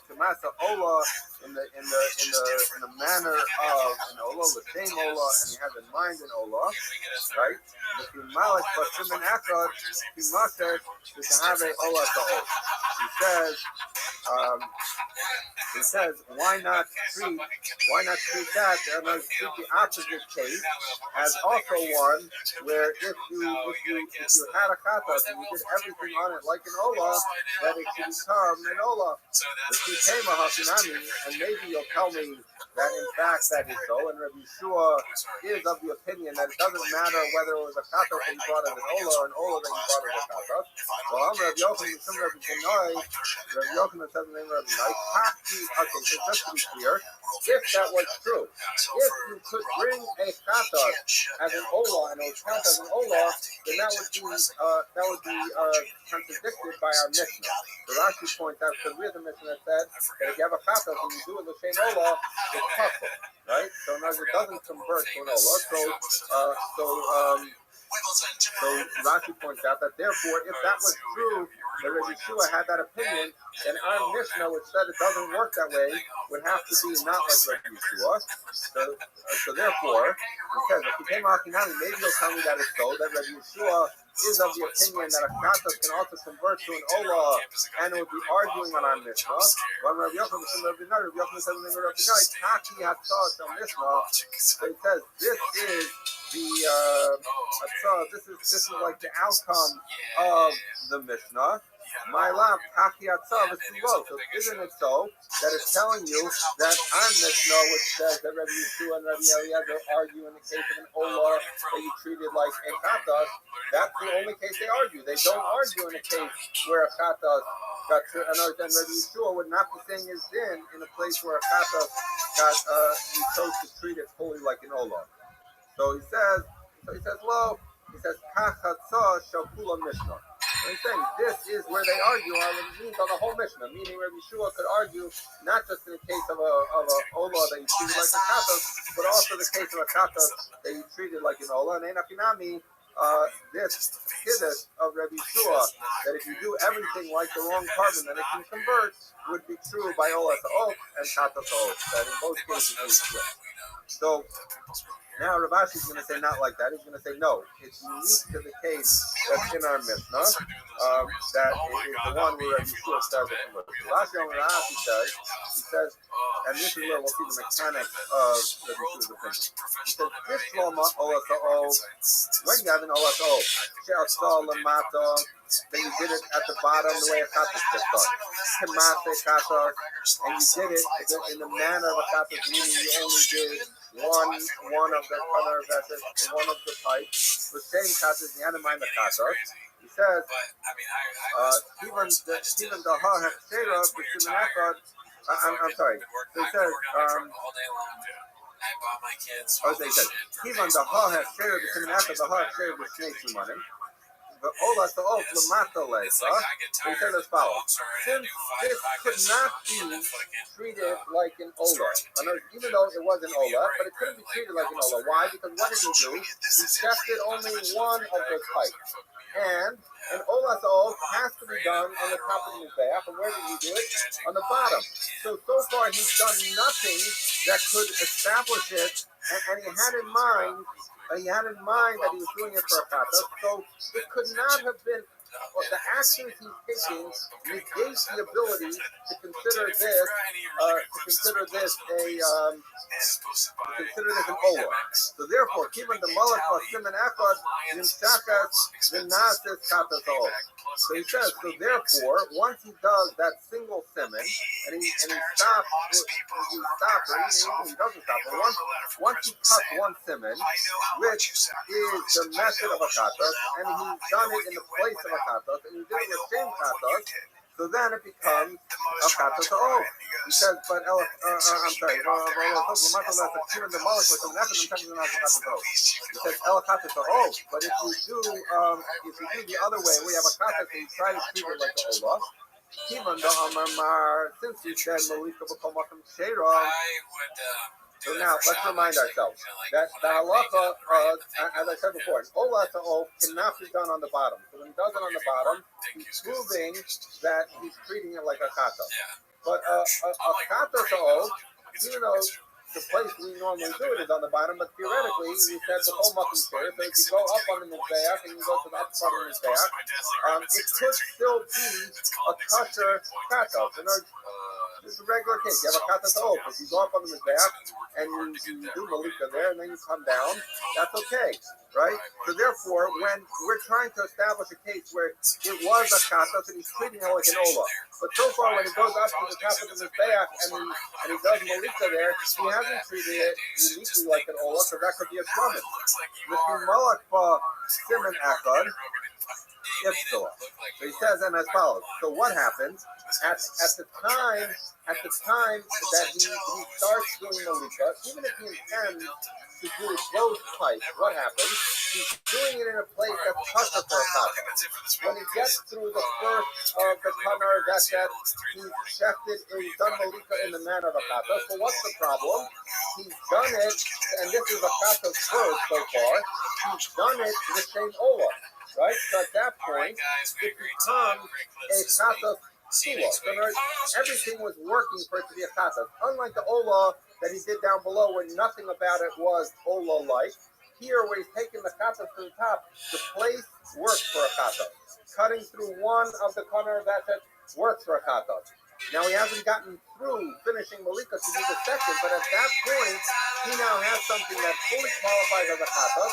shemase olah, in the manner of an olah, the same olah, and he has in mind an olah, right? If you malik b'simin echad, he must say to have a olah ta'ol. He says, why not treat that and treat the opposite case as also one where if you had a kata and you did everything on it like an olah, that it can become an olah. If you came a hakinami, and maybe you'll tell me that in fact that is so, and Rabbi Yeshua is of the opinion that it doesn't matter whether it was a kata that you brought as an olah or an olah that you brought as a kata. Well, I'm Rabbi Yochanan, some Rabbi Kenoi, Rabbi Yochanan says the name of Rabbi Kenoi. Okay, so just to be clear, if that was true, if you could bring a kata as an olah and a kata as an olah, then that would be contradicted by our Mishnah. The Rashi points out because we have the Mishnah that said that if you have a kata and you do it the same olah, it's possible, right? So in other words, it doesn't convert to an olah. So Rashi points out that therefore, if that was true, that Rabbi Yeshua had that opinion, then our Mishnah, which said it doesn't work that way, would have to be not like Rabbi Yeshua. So therefore, he says, if you came out Kinani, maybe you'll tell me that it's so, that Rabbi Yeshua is of the opinion that a kata can also convert to an olah, and it would be arguing on our Mishnah. When Rabbi Yochanan says the name of Rabbi Noi, Taki Hatzah Shel Mishnah, so he says, this is the this is like the outcome of the Mishnah. My love, Taki Hatzah V'Sivot. So isn't it so that it's telling you that our Mishnah, which says that Rabbi Yeshua and Rabbi Eliezer argue in the case of an olah that you treated like a kata, that's the only case they argue. They don't argue in a case where a kata got, and Rabbi Yeshua would not be saying his din in a place where a kata got, you chose to treat it fully like an olah. So he says, lo, he says, Kachatza Shakula Mishnah. So he's saying this is where they argue on the means of the whole Mishnah, meaning Rabbi Yeshua could argue not just in the case of a Ola that you treated like a Katos, but also the case of a Katos that you treated like an Ola. And Enafinami, this Kiddush of Rabbi Yeshua, that if you do everything like the wrong carbon, then it can convert, would be true by Ola to Oak and Katos to Oak. That in both cases is true. So now Rav Ashi is going to say not like that. He's going to say no. It's unique to the case that's in our Mishnah. That is the one where Rabbi Yeshua says it. Rav Ashi says, and this is where we'll see the mechanics of Rabbi Yeshua's opinion. He says, this loma ola to when you have an ola to she'asal lamata, then you did it at the bottom the way a katas is done. Kemase katas, and you did it in the manner of a katas, meaning you only did one of the color vessels, one of the pipes, the same katas, you had in mind the katas. He says, even the ha hechshera b'simen echad. I'm sorry. So he says, he says, even the ha hechshera b'simen echad, the ha hechshera b'shnei simanim. The ola to ola lamata leisa. He says as follows: since this could not be treated like an ola, even though it was an ola, but it couldn't be treated like an ola. Why? Because what did he do? He shafted only one of the pipes, and an ola to ola has to be done on the top of the mizbeach. And where did he do it? On the bottom. So far he's done nothing that could establish it, and he had in mind. He had in mind that he was doing it for a kata, so it could not have been. The actions he's taking negate the ability to consider this an ola. So therefore, given the malach siman echad nimshakas v'nases kata ola. So he says, so therefore, once he does that single siman, and he stops, once he cuts one siman, which is the method of a kata, and he's done it in the place of a kata, and he's doing the same kata, so then it becomes a kata to oath. He says, but I'm sorry, he says el kata to oath. But if you do the other way, we have a kata, so you try to treat it like a olah. Since you said Malika B'Komakim Sheira, so now let's remind ourselves that the halacha, as I said before, an olah to oath cannot be done on the bottom. So when he does it on the bottom, he's proving that he's treating it like a kata. But a kata to oath, even though the place we normally do it is on the bottom, but theoretically, we said the whole makom share. So if you go up on the mizbeach and you go to the upper part of the mizbeach, it could still be a kosher kata. This is a regular case. You have a kata to oath. If you go up on the mizbeach and you do malika there, and then you come down, that's okay, right? So therefore, when we're trying to establish a case where it was a kata, so he's treating it like an olah. But so far, when it goes up to the top of the mizbeach and he does malika there, he hasn't treated it uniquely like an olah, so that could be a shlomin. With the malach siman echad, so he says them as follows. So what happens at the time that he starts doing malika, even if he intends to do a closed pipe, what happens? He's doing it in a place that's kosher for a kata. When he gets through the first of the kamar, that's that he's shefted, he's done malika in the manner of a kata. So what's the problem? He's done it, and this is a kata's first so far. He's done it the same olah. Right? So at that point, it becomes a kata sula. So everything was working for it to be a kata. Unlike the olah that he did down below, where nothing about it was olah-like, here where he's taking the kata to the top, the place works for a kata. Cutting through one of the corner of that works for a kata. Now he hasn't gotten through finishing malika to do the second, but at that point, he now has something that fully qualifies as a kata,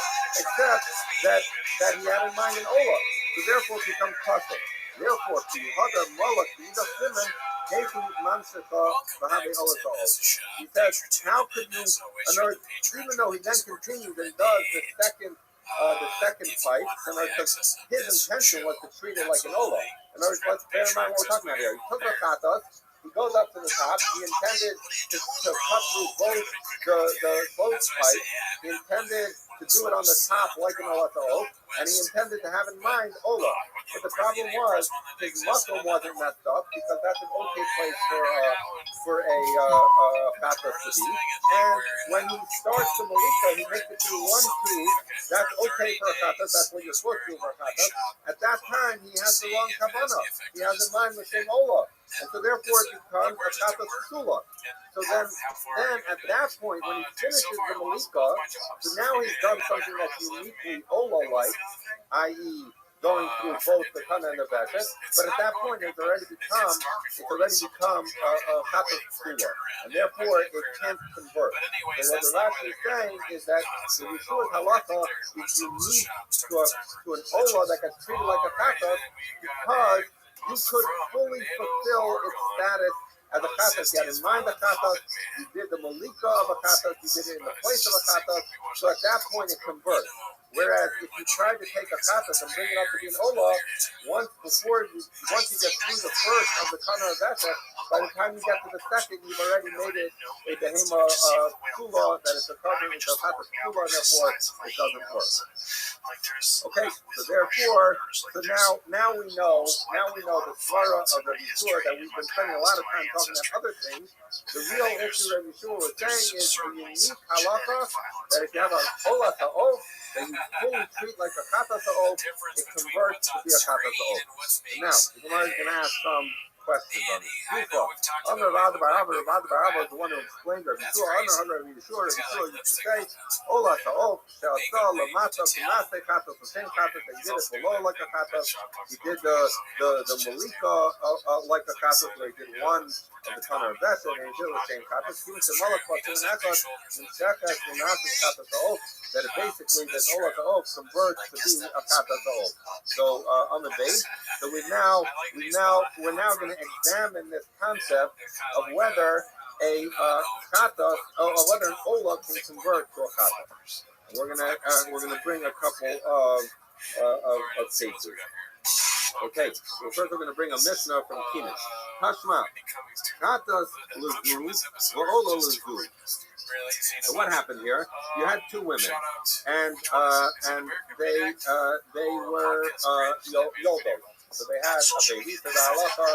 except that he had in mind an olah. So therefore it becomes kosher. Therefore, to Hadar Malach, to Ida Simon, Kefu Mamsika, Bahabi Olah. He says, how could you, even though he then continues and does the second pipe, because his intention was to treat it like an olah. In other words, let's bear in mind what we're talking about here. He took a katas, he goes up to the top, he intended to cut through both the pipe, he intended to do it on the top like an Olata'o, and he intended to have in mind Ola. But the problem was his muscle wasn't messed up because that's an okay place for a chatas to be. And when he starts the malika, he makes it through 1, 2. That's okay for a chatas. That's what you're supposed to do for a chatas. At that time, he has the wrong kavanah. He has in mind the same Ola. And so therefore it becomes a chatas psula. So then at that point, when he finishes the malika, so now he's done something that's uniquely Ola-like, i.e., going through both the kana and the veshet. But at that point, it's already become a chatas psula, and therefore it can't convert. So what the Rashi is saying is that the Yeshua's halacha is unique to an Ola that gets treated like a chatas because you could fully fulfill its status as a chatas. You had in mind the chatas, you did the malika of a chatas, you did it in the place of a chatas, so at that point it converts. Whereas if you try to take a chatas and bring it up to be an olah, once you get through the first of the kana of veshet, by the time you get to the second, you've already made it a behema psula, that it's a covering, it's a chatas psula, and therefore it doesn't work. Okay, so therefore, now we know the svara of Rabbi Yeshua that we've been spending a lot of time talking about other things. The real issue Rabbi Yeshua was saying is the unique halacha that if you have an olah ta'ov, that you fully treat like a chatas ta'ov, it converts to be a chatas ta'ov. Now, the Gemara is going to ask some questions on this. Rabbi is the one who explained Rabbi Yeshua. Rabbi Yeshua used to say, olah ta'ov, she'asa lamata kumase chatas, the same chatas that you did it below like a chatas. He did the malika like a chatas, where he did one of the kana of veshet, and he did the same chatas. He was the malach in ekas, and shekas kumase chatas ta'ov, that it basically, that olah ta'ov converts to be a chatas ta'ov. So on the base, so we're now going to examine this concept of whether a chatas, or whether an olah can convert to a chatas. We're gonna bring a couple of cases. Okay, so first we're going to bring a mishnah from Guinness. Tashma, chatas l'zu, v'olah l'zu. So what happened here? You had two women, and they were yoldos. So they had a baby. So the halacha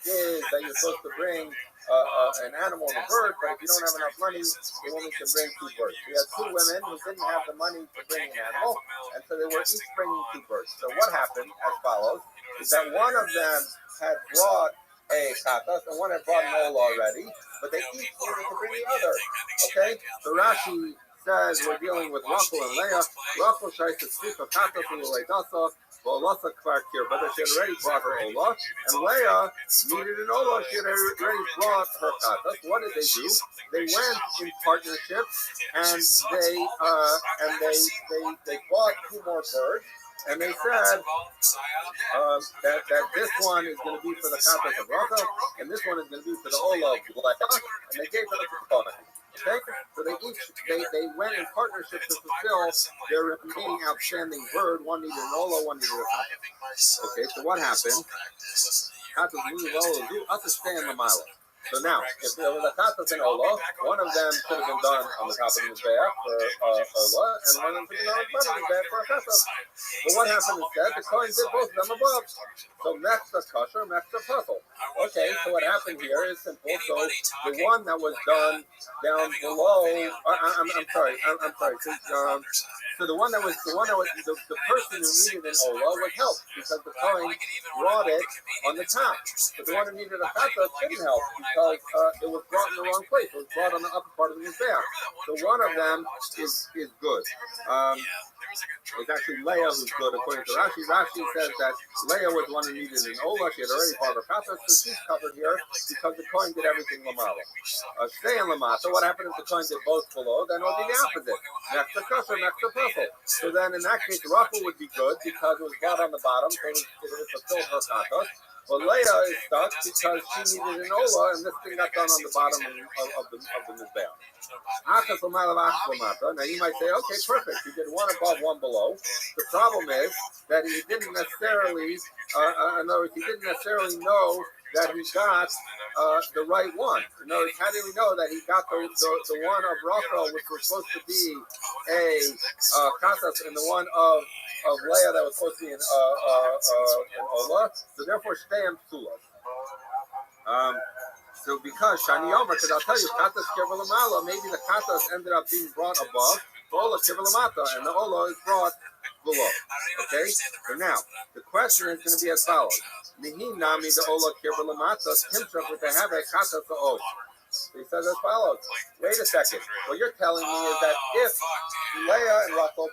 is that you're supposed to bring an animal and a bird, but if you don't have enough money, the woman can bring two birds. We had two women who didn't have the money to bring an animal, and so they were each bringing two birds. So what happened, as follows, is that one of them had brought a chatas and one had brought an olah already, but they each needed to bring the other. Okay? So Rashi says we're dealing with Rachel and Leah. Rachel tries to speak of chatas and Leidasa. Well, Lasa Kvarkir, but she had already brought her olah, and Leah needed an olah. She had already brought her chatas. What did they do? They went in partnership, and they bought two more birds. And they said that this one is going to be for the chatas of Rachel, and this one is going to be for the olah of Leah, and they gave her the component. Okay, so they went in partnership to fulfill their remaining outstanding bird. One needed an olah, one needed a chatas. Okay, so what happened? Chatas lose olah, do us to stay in the mila. So now, if there was a chatas and olah, one of them could have been done on the top of the mizbeach for olah, and one of them could have been done on the bottom of the mizbeach for a chatas. But what happened instead? The Kohen did both of them above. So mechta kosher, mechta puzzle. Okay, so what happened here is simple. So the one that was done down below, I'm sorry. So the person who needed an olah was helped because the Kohen brought it on the top. But the one who needed a chatas didn't help because it was brought in the wrong place. It was brought on the upper part of the mizbeach. So one of them is good. It's actually Leah who's good according to Rashi. Rashi says that Leah was the one who needed an olah. She had already brought her chatas, so she's covered here because the Kohen did everything lamala. Stay in lamata. What happened if the Kohen did both below? Then it would be the opposite. Next to kosher, next to puzzle. So then in that case, Rachel would be good because it was brought on the bottom, so it fulfilled her chatas. Well, Leah is stuck because she needed an olah, and this thing got done on the bottom of the mizbeach. Now you might say, okay, perfect. You did one above, one below. The problem is that he didn't necessarily, in other words, he didn't necessarily know that he got the right one. In other words, how did we know that he got the one of Rachel, which was supposed to be a katas, and the one of Leah that was supposed to be an Ola? So therefore, Shteim Psulas. So because Shani Omer, because I'll tell you, katas kirvalamala, maybe the katas ended up being brought above, the Ola kirvalamata, and the Ola is brought below. Okay? So now, the question is going to be as follows. Mihi nami the Ola kirvalamata, timshach with the have a katas to O. So he says as follows. Wait a second. What you're telling me is that if Leah and Rachel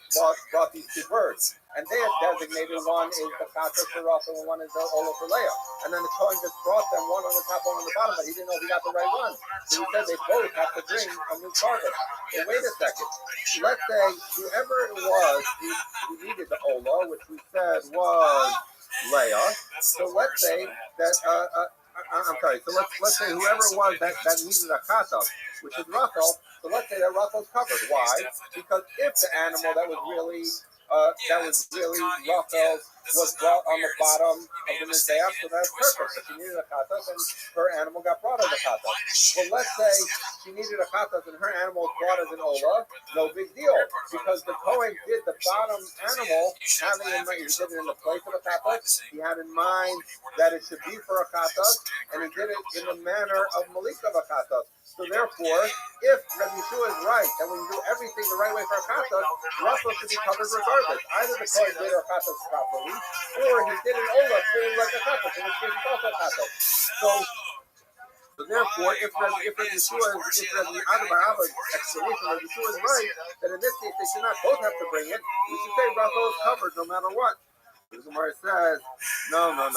brought these two birds, and they had designated one is the katas for Rachel and one is the Ola for Leah, and then the Kohen just brought them one on the top, one on the bottom, but he didn't know if he got the right one. So he said they both have to bring a new carpet. So wait a second. Let's say whoever it was who needed the Ola, which we said was Leah. So let's say that I'm sorry. So let's say whoever it was that needed a katas, which is Rachel. So let's say that Rachel's covered. Why? Because if the animal that was really Rachel was brought on the bottom of the mizbeach, so that's perfect. But she needed a katas, and her animal got brought as a katas. Well, let's say she needed a katas and her animal was brought as an ola. No big deal, because the Kohen did the bottom animal having in mind, he did it in the place of a katas. He had in mind that it should be for a katas, and he did it in the manner of malika of a katas. So therefore, if Rabbi Yeshua is right, that when you do everything the right way for a katas, Rachel should be covered regardless. Either the Kohen did her katas properly, or he did an ola feeling like a katas, in which case it's also a katas. So therefore, if Rabbi Abba's explanation, Rabbi Yeshua is right, that in this case they should not both have to bring it. We should say Rachel is covered no matter what. The Gemara says, no. Amar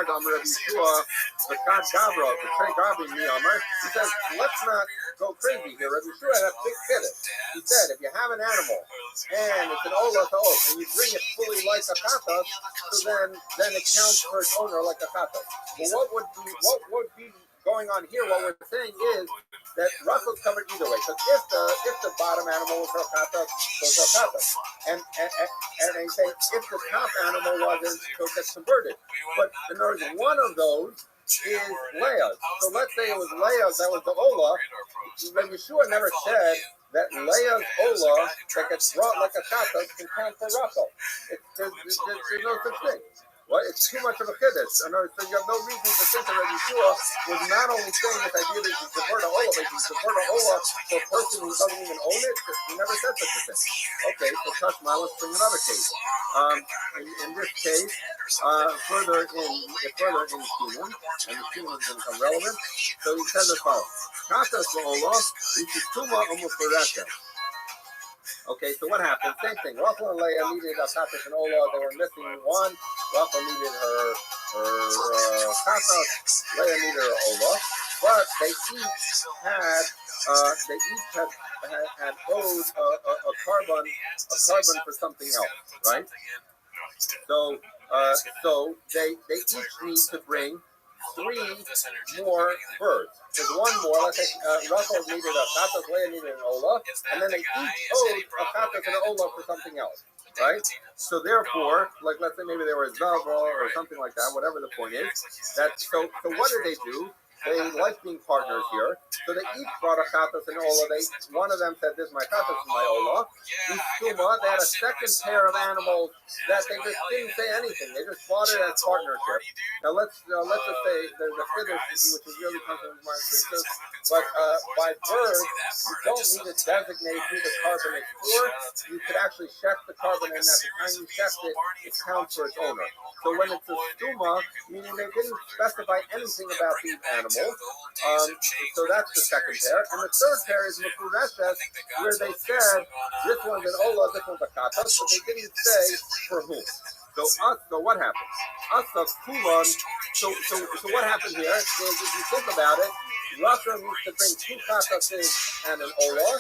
Damar Rabbi Yeshua, the God Gavra, the Trey Gabi Miyamar. He says, let's not go crazy here. Rabbi Yeshua had a big pivot. He said, if you have an animal and it's an ola to oak, and you bring it fully like a katas, so then it counts for its owner like a katas. Well, what would be going on here? What we're saying is that Rachel's covered either way. Because if the bottom animal was her katas, so it's her katas. And they say if the top animal wasn't, so it gets converted. But in other words, one of those is Leah's. So let's say it was Leah's that was the ola. Rabbi Yeshua never said that Leah's ola that gets brought like a katas can count for Rachel. There's no such thing. Well, it's too much of a kiddush. So you have no reason to think that Rabbi Yeshua was not only saying this idea that you can convert a ola, but you can convert a ola to a person who doesn't even own it. He never said such a thing. Okay, so Tashma, let's bring another case. In this case, further in Shimon, and the Shimon is going to become relevant. So he says as follows: Katas ola, which is tuma almost for that. Okay, so what happened? Same thing. Rachel and Leah needed a katas and ola. They were missing one. Rachel needed her katas. Leah needed her ola. But they each had owed a carbon for something else, right? So they each need to bring 3 more birds. There's one more. Let's say Rachel needed a katas, Leah needed an ola, and then they each owed a katas and an ola for something else, right? So therefore, like let's say maybe they were a zava or something like that. Whatever the point is, that so what did they do? They like being partners here, so they each brought a katas and ola. One of them said, "This is my katas and my ola." They had a second pair of animals that they just didn't say anything. They just bought it as partnership. Now let's just say there's a fiddush which is really something with my priestess, but by birds you don't need to designate who the carbon is for. You could actually check the carbon, and at the time you checked it, it counts for its owner. So when it's a stuma, meaning they didn't specify anything about these animals. So that's the second pair. And the third pair is Mekureshes, where they said, this one's an ola, this one's a katas, but they didn't say for whom. So what happened? So what happened here is, if you think about it, Rachel needs to bring 2 katases and an ola,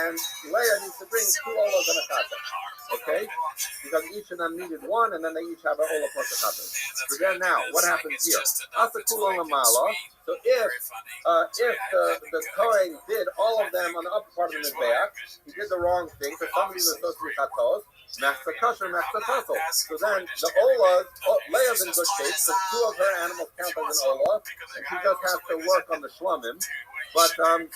and Leah needs to bring 2 olas and a katas. Okay? Because each of them needed one, and then they each have an Ola plus a Chatas. So then now, what happens here? Asakula Lamala. So if the Kohen did all of them on the upper part of the Mizbeach, he did the wrong thing, because somebody was supposed to be Chatos, Mechza Kosher, Mechza Pasul. So then the Ola, Leah's in good shape, because two of her animals count as an Ola, and she just has to work on the Shlomim. But Rachel,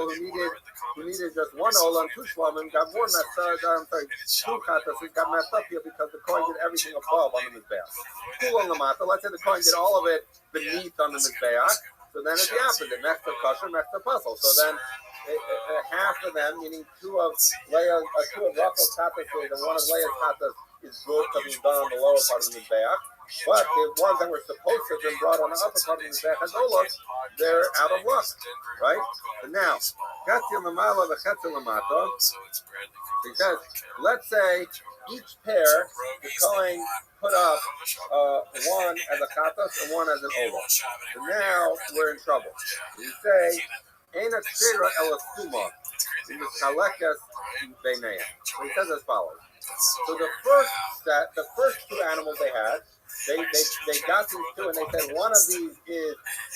who needed just one Ola and two Shlomim, got more messed up. Two Chatas, got messed up here because the Kohen did everything above on the Mizbeach. Let's say the Kohen did all of it beneath on the Mizbeach, so then it's the opposite, Mechza Kosher, Mechza Pasul. So then half of them, meaning two of Rachel's Chatas and one of Leah's Chatas is good because it's done on the lower part of the Mizbeach. But the ones that were supposed to have been brought on the upper part of the Mizbeach as Olas, they're out of luck, right? And now, Chetzi Lamala v'Chetzi Lamata, because let's say each pair, the Kohen put up one as a Chatas and one as an Ola. And now we're in trouble. We say, Eina Ksheira Ela Suma, V'Chalekes Beinei. So he says as follows. So the first two animals they had, they got these two and they said one of these is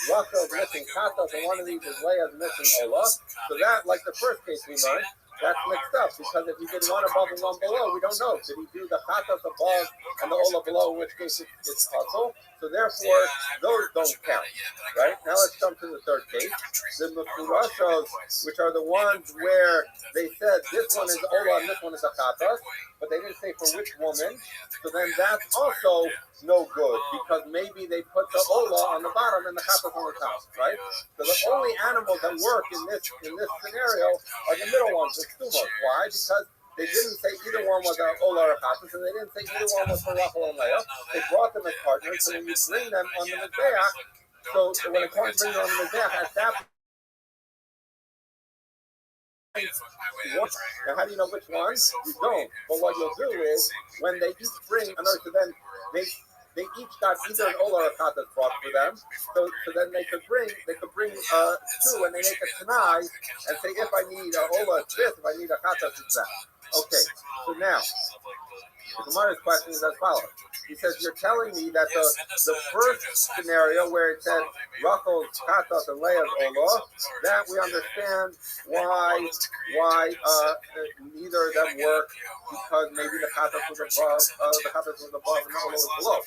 Rachel's missing Chatas and one of these is Leah's missing Ola. So that, like the first case we learned, that's mixed up because if he did one above and one below, we don't know. Did he do the Chatas above and the Ola below, in which case it's puzzle? So therefore, those don't count, right? Now let's jump to the third case. The Mefurashos, which are the ones where they said this one is Ola and this one is a Chatas, but they didn't say for which woman. So then that's also no good because maybe they put the Ola on the bottom and the Chatas on the top, right? So the only animals that work in this scenario are the middle ones, the stumos. Why? Because they didn't say either one was an Ola or a Chatas, and they didn't say either one was for Rachel and Leah. They brought them as partners, so when you bring them on the Mizbeach, so when a Kohen brings them on the Mizbeach, at that point, now how do you know which ones? You don't. But what you'll do is, when they each bring another to them, they each got either an Ola or a Chatas brought for them, so then they could bring two, and they make a Tanai, and say, if I need an Ola, it's this, if I need a Chatas, it's that. Okay, so now, the Gemara's question is as follows. He says, you're telling me that the first scenario where it said Rachel's Chatas and Leah's Ola, that we understand why neither of them work because maybe the Chatas was above and the Ola was below.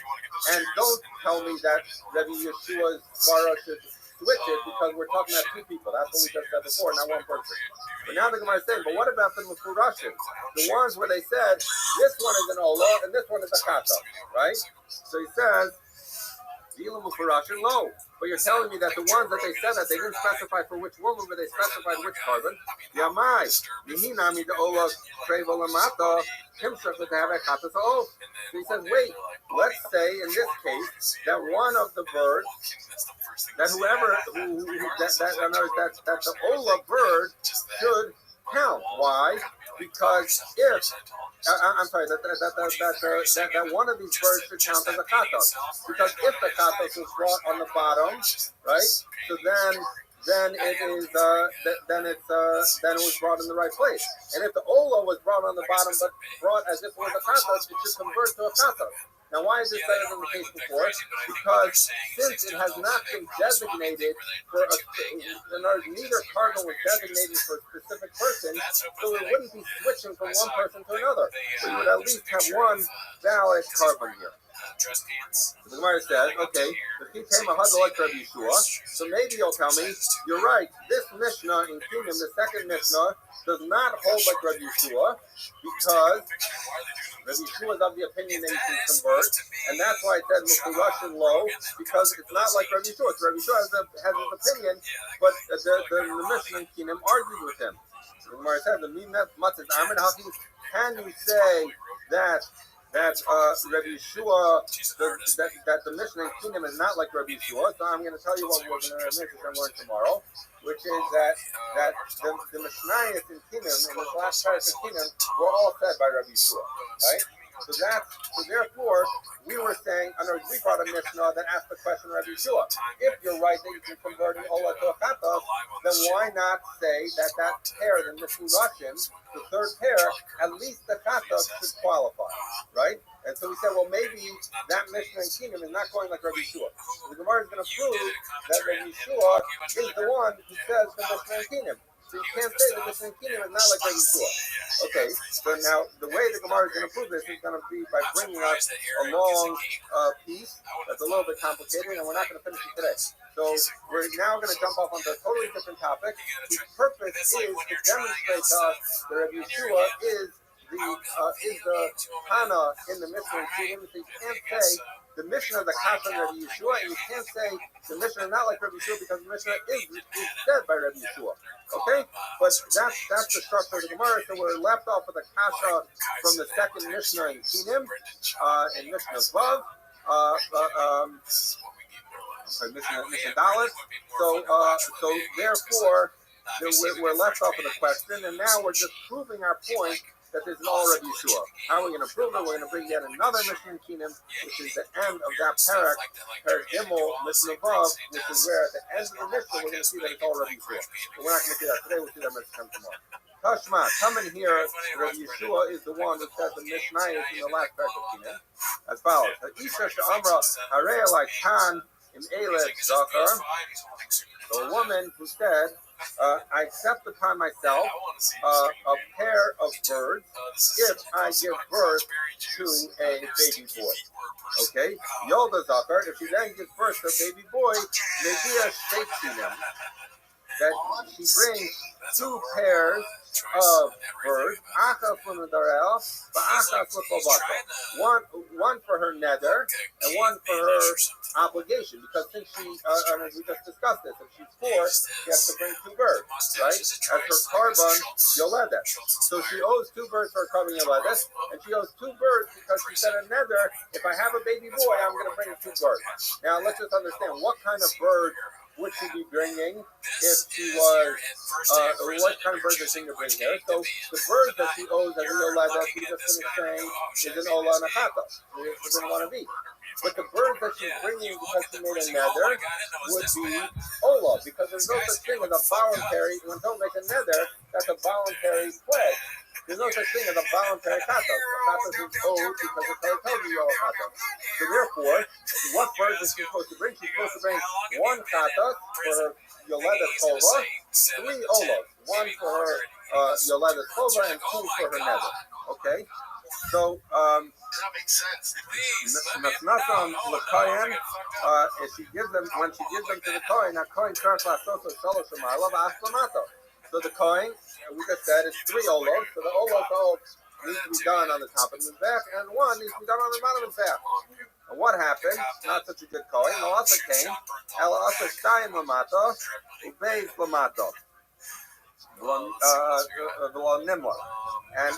And don't tell me that Rabbi Yeshua's Svara should switch it because we're talking about two people. That's what we just said before, not one person. But now the Gemara is saying, but what about the Mefurashim? The ones where they said, this one is an Ola and this one is a Chatas, right? So he says, Dila Mefurashim, low. But you're telling me that the ones that they said that they didn't specify for which woman, but they specified which carbon. Yamai. Yihinami the Ola Trevo Lamata, Kimshach would have a Chatas O. So he says, wait, let's say in this case that one of the birds, that that the Ola bird should count. Why? Because if that one of these birds should count as a Chatas. Because if the Chatas was brought on the bottom, right? So then it was brought in the right place. And if the Ola was brought on the bottom but brought as if it was a Chatas, it should convert to a Chatas. Now, why is this better than the case before? Because since it has not been designated for neither cardinal was designated for a specific person, so it wouldn't be switching from one person to another. So you would at least have one valid carbon here. The Gemara says, okay, if he came a huddle like Rabbi Yeshua, so maybe you'll tell me, you're right, this Mishnah in Kingdom, the second Mishnah, does not hold like Rabbi Yeshua, because Rabbi Yeshua is of the opinion that you can convert, and that's why it said Mefurashim low, because it's not like Rabbi Yeshua. So Rabbi Yeshua has his opinion, but the Mishnah in Kingdom argues with him. The Gemara says, can you say that Rabbi Yeshua, that the Mishnah in Kingdom is not like Rabbi Yeshua? So I'm going to tell you what we're going to learn tomorrow, which is that the Mishnayos in Kingdom, in this last part of Kingdom, were all said by Rabbi Yeshua, right? So therefore, we were saying, we brought a Mishnah that asked the question, Rabbi Yeshua, if you're right that you can convert an Ola to a Chatos, then why not say that pair, the Mishurashim, the third pair, at least the Chatos should qualify, right? And so we said, well, maybe that Mishnah in Kingdom is not going like Rabbi Yeshua. So the Gemara is going to prove that Rabbi Yeshua is the one who says the Mishnah in Kingdom. So you can't say the Mishnah in Kingdom is not like Rabbi Yeshua. Okay, so now the way the Gemara is going to prove this is going to be by bringing us a long piece that's a little bit complicated, and we're not going to finish it today. So we're now going to jump off onto a totally different topic. The purpose is to demonstrate to us that Rabbi Yeshua is the Hana in the Mishnah in Kingdom. So you can't say the Mishnah is a Kasha of Rabbi Yeshua, and you can't say the Mishnah is not like Rabbi Yeshua because the Mishnah is said by Rabbi Yeshua. Okay? But that's the structure of the Gemara. So we're left off with a Kasha from the second Mishnah in Kingdom, in Mishnah Vav, Mishnah Dalet. So therefore, we're left off with a question, and now we're just proving our point that this is all Rabbi Yeshua. How are we going to prove it? We're going to bring yet another Mishnah in Kingdom, which is the end of that parak Gimel, Mishnah Vav, which is where at the end of the Mishnah we're going to see that it's all Rabbi Yeshua. But we're not going to see that today. We'll see that Mishnah come tomorrow. Tashma, come in here. Rabbi Yeshua is the one who said the Mishnah is in the last parak of Kingdom. As follows: Isha she'amra harei like Khan in Eled Zakar. So a woman who said, I accept upon myself a pair of birds if I give birth to a baby boy. Okay? Yolda Zakar, if she then gives birth to a baby boy, maybe a Sheikhinem, that she brings two pairs of birds, one for her nether and one for her obligation, because since she, we just discussed this, if she's forced, she has to bring two birds, right? As her carbon yoledet. So she owes two birds for her carbon yoledet, and she owes two birds because she said a nether, if I have a baby boy, I'm going to bring two birds. Now let's just understand, what kind of bird would she be bringing if she was, what kind of birds is she going to bring here? So the birds that she owes as a yoleda, she just finished saying, is an ola and a chata. She doesn't want to be. But the birds that she's bringing because she made a nether would be ola, because there's no such thing as a voluntary, when someone makes a nether, that's a voluntary pledge. There's no such thing as a voluntary kata. A kata is owed because the Torah tells you you're a kata. So therefore, what birds is she supposed to bring? She's supposed to bring one kata for her yoleda tova, three olas, one for her yoleda tova, and two for her nether. Okay? So, that makes sense. Nasnasan l'kohen, if she gives them, when she gives them to the kohen, that kohen starts lasoso shalosh u'ma'alav asklamato. So the kohen, we just said, is three olos. So the olos all need to be done on the top of his back, and one needs to be done on the bottom of his back. And what happened? Not such a good kohen. Melasa came, elasa shtayim lamato, ubeis lamato.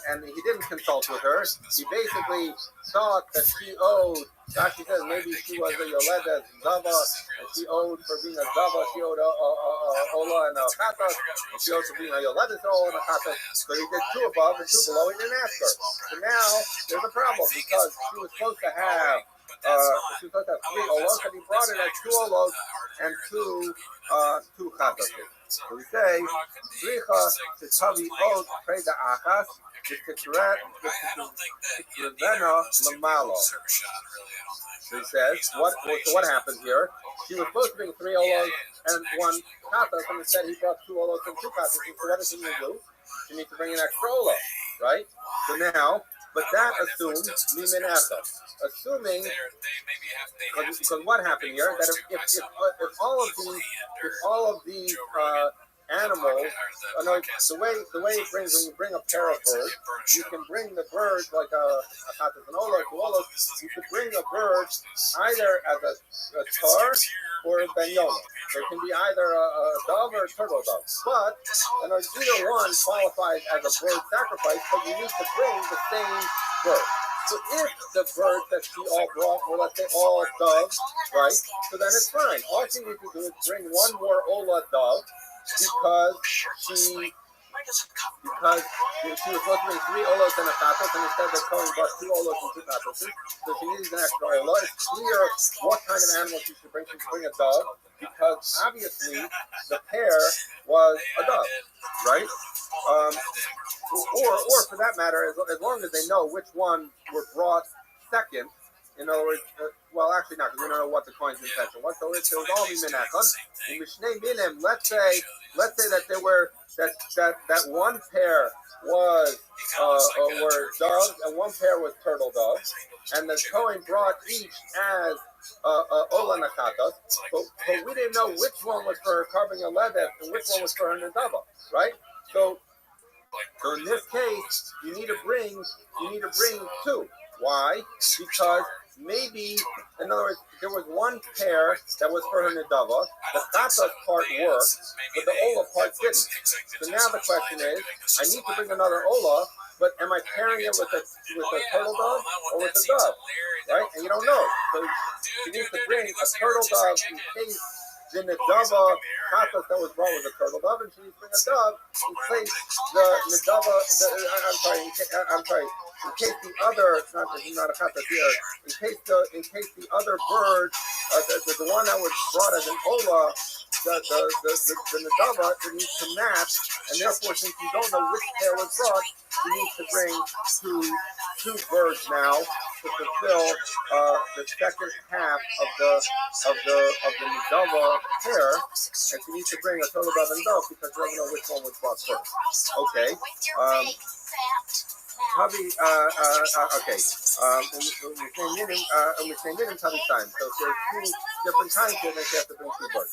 And he didn't consult with her. He basically thought that she owed, Rashi says maybe she was a Yoleda Zava, and she owed for being a Zava, she owed a Ola and a Chata, and she owed for being a Yoleda Ola and a Chata. So he did two above and two below, he didn't ask her. So now there's a problem, because she was supposed to have three Olos, and he brought it as two Olos and two Chatas. So we say, Tzricha Titavi Ot Preda Achas, Titrevena Lamalo. So he says, what happened here? She was supposed to bring three olos and one katas, and instead he brought two olos and two katas. So what does she need to do? She needs to bring an extra olo, right? So now, but that assumes Mimin Esa. Assuming, because what happened here, that if all of these animals, the way it brings, when you bring a pair of birds, you can bring the birds like a chatas and olos, you could bring a bird either as a tar or a ben-yona. So it can be either a dove or a turtle dove. But either one qualifies as a bird sacrifice, but you need to bring the same bird. So if the birds that she all brought were, let's say, all doves, right, so then it's fine. All she needs to do is bring one more Ola dove, because she because she was supposed to bring 3 olos and a patos, and instead the Kohen brought 2 olos and 2 patos. So she needs an extra olo. It's clear what kind of animal she should bring. She should bring a dove, because obviously the pair was a dove, right? Or for that matter, as long as they know which one were brought second. In other words, well, actually not, because we don't know what the Kohen's intention was. So it was all minachon. In Mishnei Minim, let's say that there were that one pair was were doves and one pair was turtle doves, and the Kohen brought each as ola nakatos, but we didn't know which one was for her carving a leather and which one was for her nadava, right? So in this case, you need to bring 2. Why? Because maybe, in other words, there was one pair that was for her nadava. The chatas part worked, but the ola part didn't. So now the question is, I need to bring another ola, but am I pairing it with a turtle dove or with a dove? Right? And you don't know. So she needs to bring a turtle dove in case the nadava chatas that was brought was a turtle dove, and she needs to bring a dove in case the nadava. I'm sorry. In case the other, not a chatas here. In case the other bird, the one that was brought as an ola, the nadava, it needs to match, and therefore, since you don't know which pair was brought, you need to bring two birds now to fulfill the second half of the nadava pair, and you need to bring a turtle dove and dove because you don't know which one was brought first. Okay. Okay. We say minim tavi time. So if there's 2 different times here, then you have to bring 2 birds.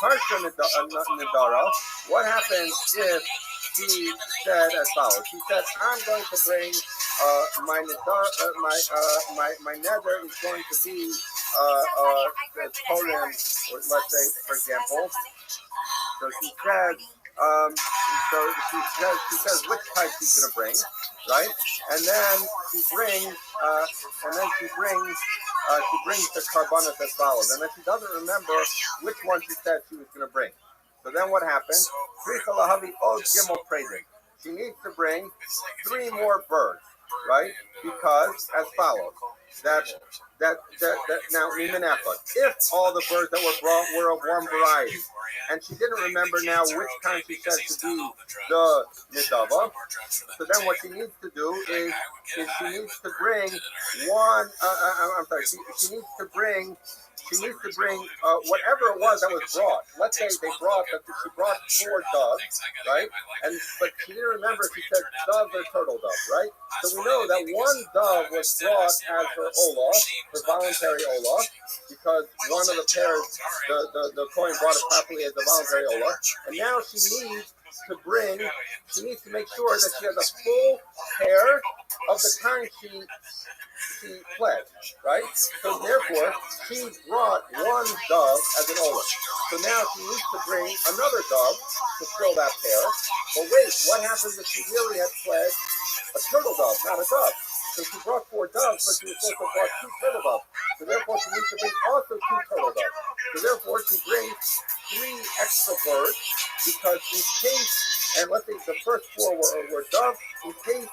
Parsha Nadara. What happens if she said as follows? She said, "I'm going to bring my nether is going to be the Torah, let's say, for example." So she says which type she's going to bring, right? And then she brings the karbanos as follows. And then she doesn't remember which one she said she was going to bring. So then what happens? She needs to bring 3 more birds, right? Because as follows. That now if all the birds that were brought were of one variety, and she didn't remember now which kind she said to be the nidava, so then what she needs to do is she needs to bring one. She needs to bring whatever it was that was brought. Let's say she brought 4 doves, right? But she didn't remember if she said doves or turtle doves, right? So we know that one dove was brought as her ola, her voluntary ola, because one of the pairs, the Kohen brought it properly as a voluntary ola, and now she needs to make sure that she has a full pair of the kind she pledged, right? So therefore, she brought 1 dove as an ola. So now she needs to bring another dove to fill that pair. But wait, what happens if she really had pledged a turtle dove, not a dove? So she brought 4 doves, but she was supposed to brought 2 turtle doves. So therefore, she needs to bring also 2 turtle doves. So therefore, she brings 3 extra birds, because in case, and let's say the first 4 were doves, in case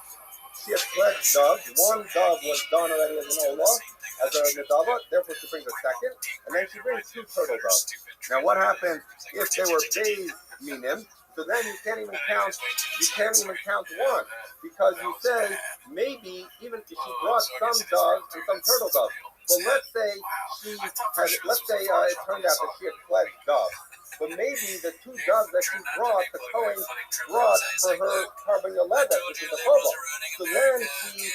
she had pledged doves, 1 dove was done already as an ola, as a nadava, therefore she brings a second, and then she brings 2 turtle doves. Now what happens if they were beis minim? So then you can't even count 1, because you say maybe even if she brought some doves and some turtle doves. But let's say it turned out that she had pledged doves. But maybe the 2 doves that she brought, the Kohen brought for her carving a leather, which is a kova. So then she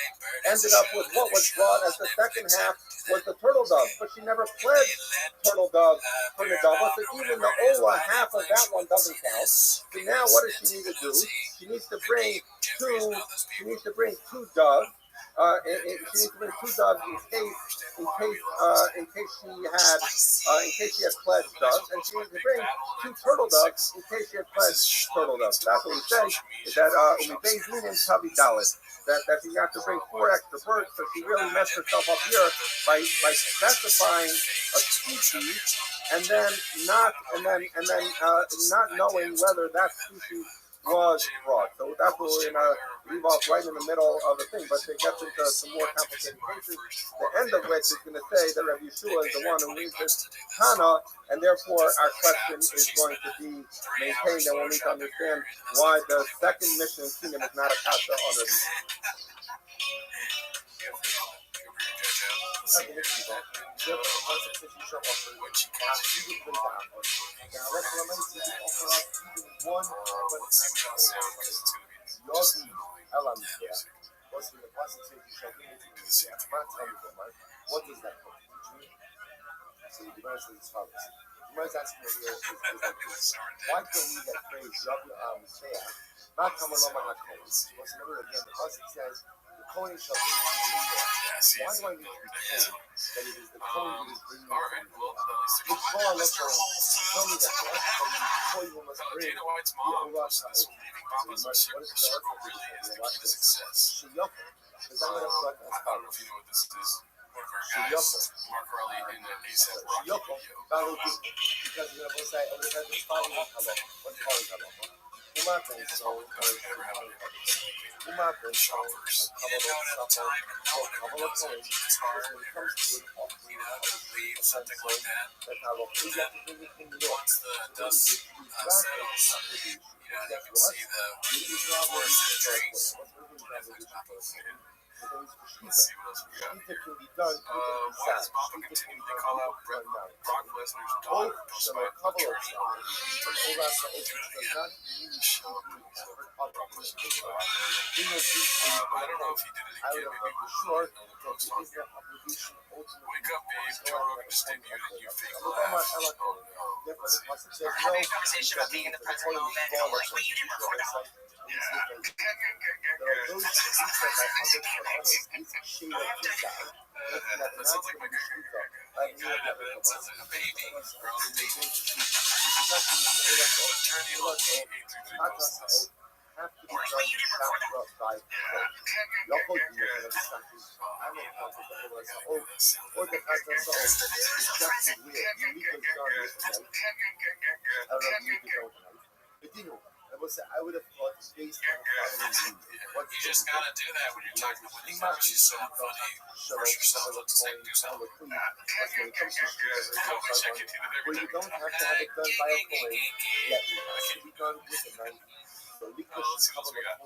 ended up with what was brought as the second half was the turtle dove, but she never pledged turtle dove for nadava, so even the ola, half of that one doesn't count. So now what does she need to do? She needs to bring 2 doves. She needs to bring 2 doves in case she had pledged doves, and she needs to bring 2 turtle doves in case she had pledged turtle doves. So that's what we say, is that that you have to bring 4 extra birds, so she really messed herself up here by specifying a species and then not knowing whether that species was fraud. So that's what we're gonna leave off right in the middle of the thing. But to get into some more complicated cases, the end of which is going to say that Rabbi Yeshua is the one who reads this Tana, and therefore our question is going to be maintained, and we'll need to understand why the second mission in kingdom is not a kasha on Rabbi Yeshua. What does that mean? So the Gemara says as follows. The Gemara is asking over here, why don't we that phrase not come along with HaKohen? Because remember again, the Pasuk says, the Kohen shall bring the Mizbeach. Why do I need to be told that it is the Kohen who is bringing the Mizbeach? Which Torah looks for tell me that the Kohen must bring the Uras HaOt. What is the circle really is the key to success? Sheyoko. Because I'm going to put as follows. I don't know if you know what this is. One of our guys, Mark Harley, in the ASAP Rocky video. Because you're going to say, oh, this is following Halacha. What's following Halacha? Umaten, so, shoppers. You didn't know it at the time, and no one ever does it. It's hard, it hurts, to leave, something like that. And then, once the dust settles, you can see the forest and the trees. Everything's not going to fit. Let's see what else we got here. Why does Papa continually call out Brock Lesnar's daughter despite attorney orders? Do it again. Show up. Brock Lesnar's daughter. I don't know if he did it again. Maybe another post on here. Wake up, babe. Joe Rogan just debuted a new fake laugh. Oh no. We're having a conversation about being in the present moment, and I'm like, wait, you didn't record that one. That sounds like my that sounds like a baby. We're on a date. Turn the old 833 Wait, you didn't record that one. I would have thought based on you just gotta do that when you're talking to Wendy Marsh. She's so funny. Force yourself to say, do something. I wish I could do that every where you time. don't have to have it done by a coin, yet it has to be done with a knife. So we could Let's see what we got.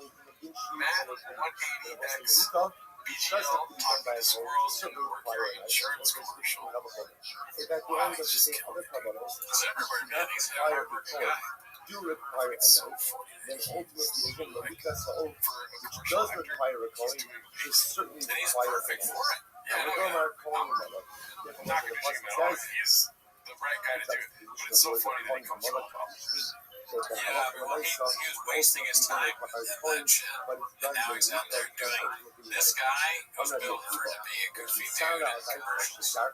Matt, 180X. BGL talking to squirrels in the Mercury insurance commercial. If at the end of the day other criminals It's everywhere, man. He's a hard-working guy. do require a knife, then ultimately again the Mikas Ha'ot, which does require a coin, is certainly And he's require a perfect knife. for it. Yeah, And we're going to coin level. I'm not going to shoot him out. He's the right guy to do it. But it's so funny that he comes from yeah, well, he was wasting his time in that shit. And now he's out there doing this guy who's built for to be a goofy dude in commercials. Yeah,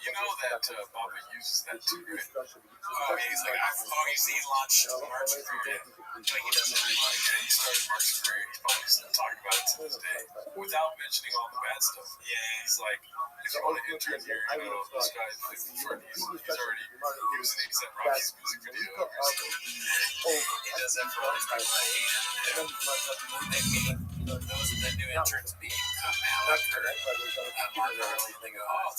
you know that Baba uses that too, right? Oh, he's like, he launched March 3rd. Like he doesn't like it. He started March 3rd. He's probably still talking about it to this day without mentioning all the bad stuff. Yeah, he's like, if you want to enter in here, you know, this guy's like, he's already, he was in ASAP Rocky's music video. He does that for all these people I hate him. Those are the new interns being Malik or Mark or they go, oh,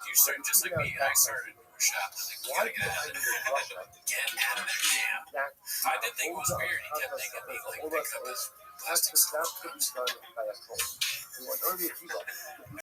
you started just like me, and I started shop. Like, you gotta get out of there. Get out of there, damn. I did think it was weird. He kept making me like pick up his plastic stuff. That's done by a coin. We want earlier people.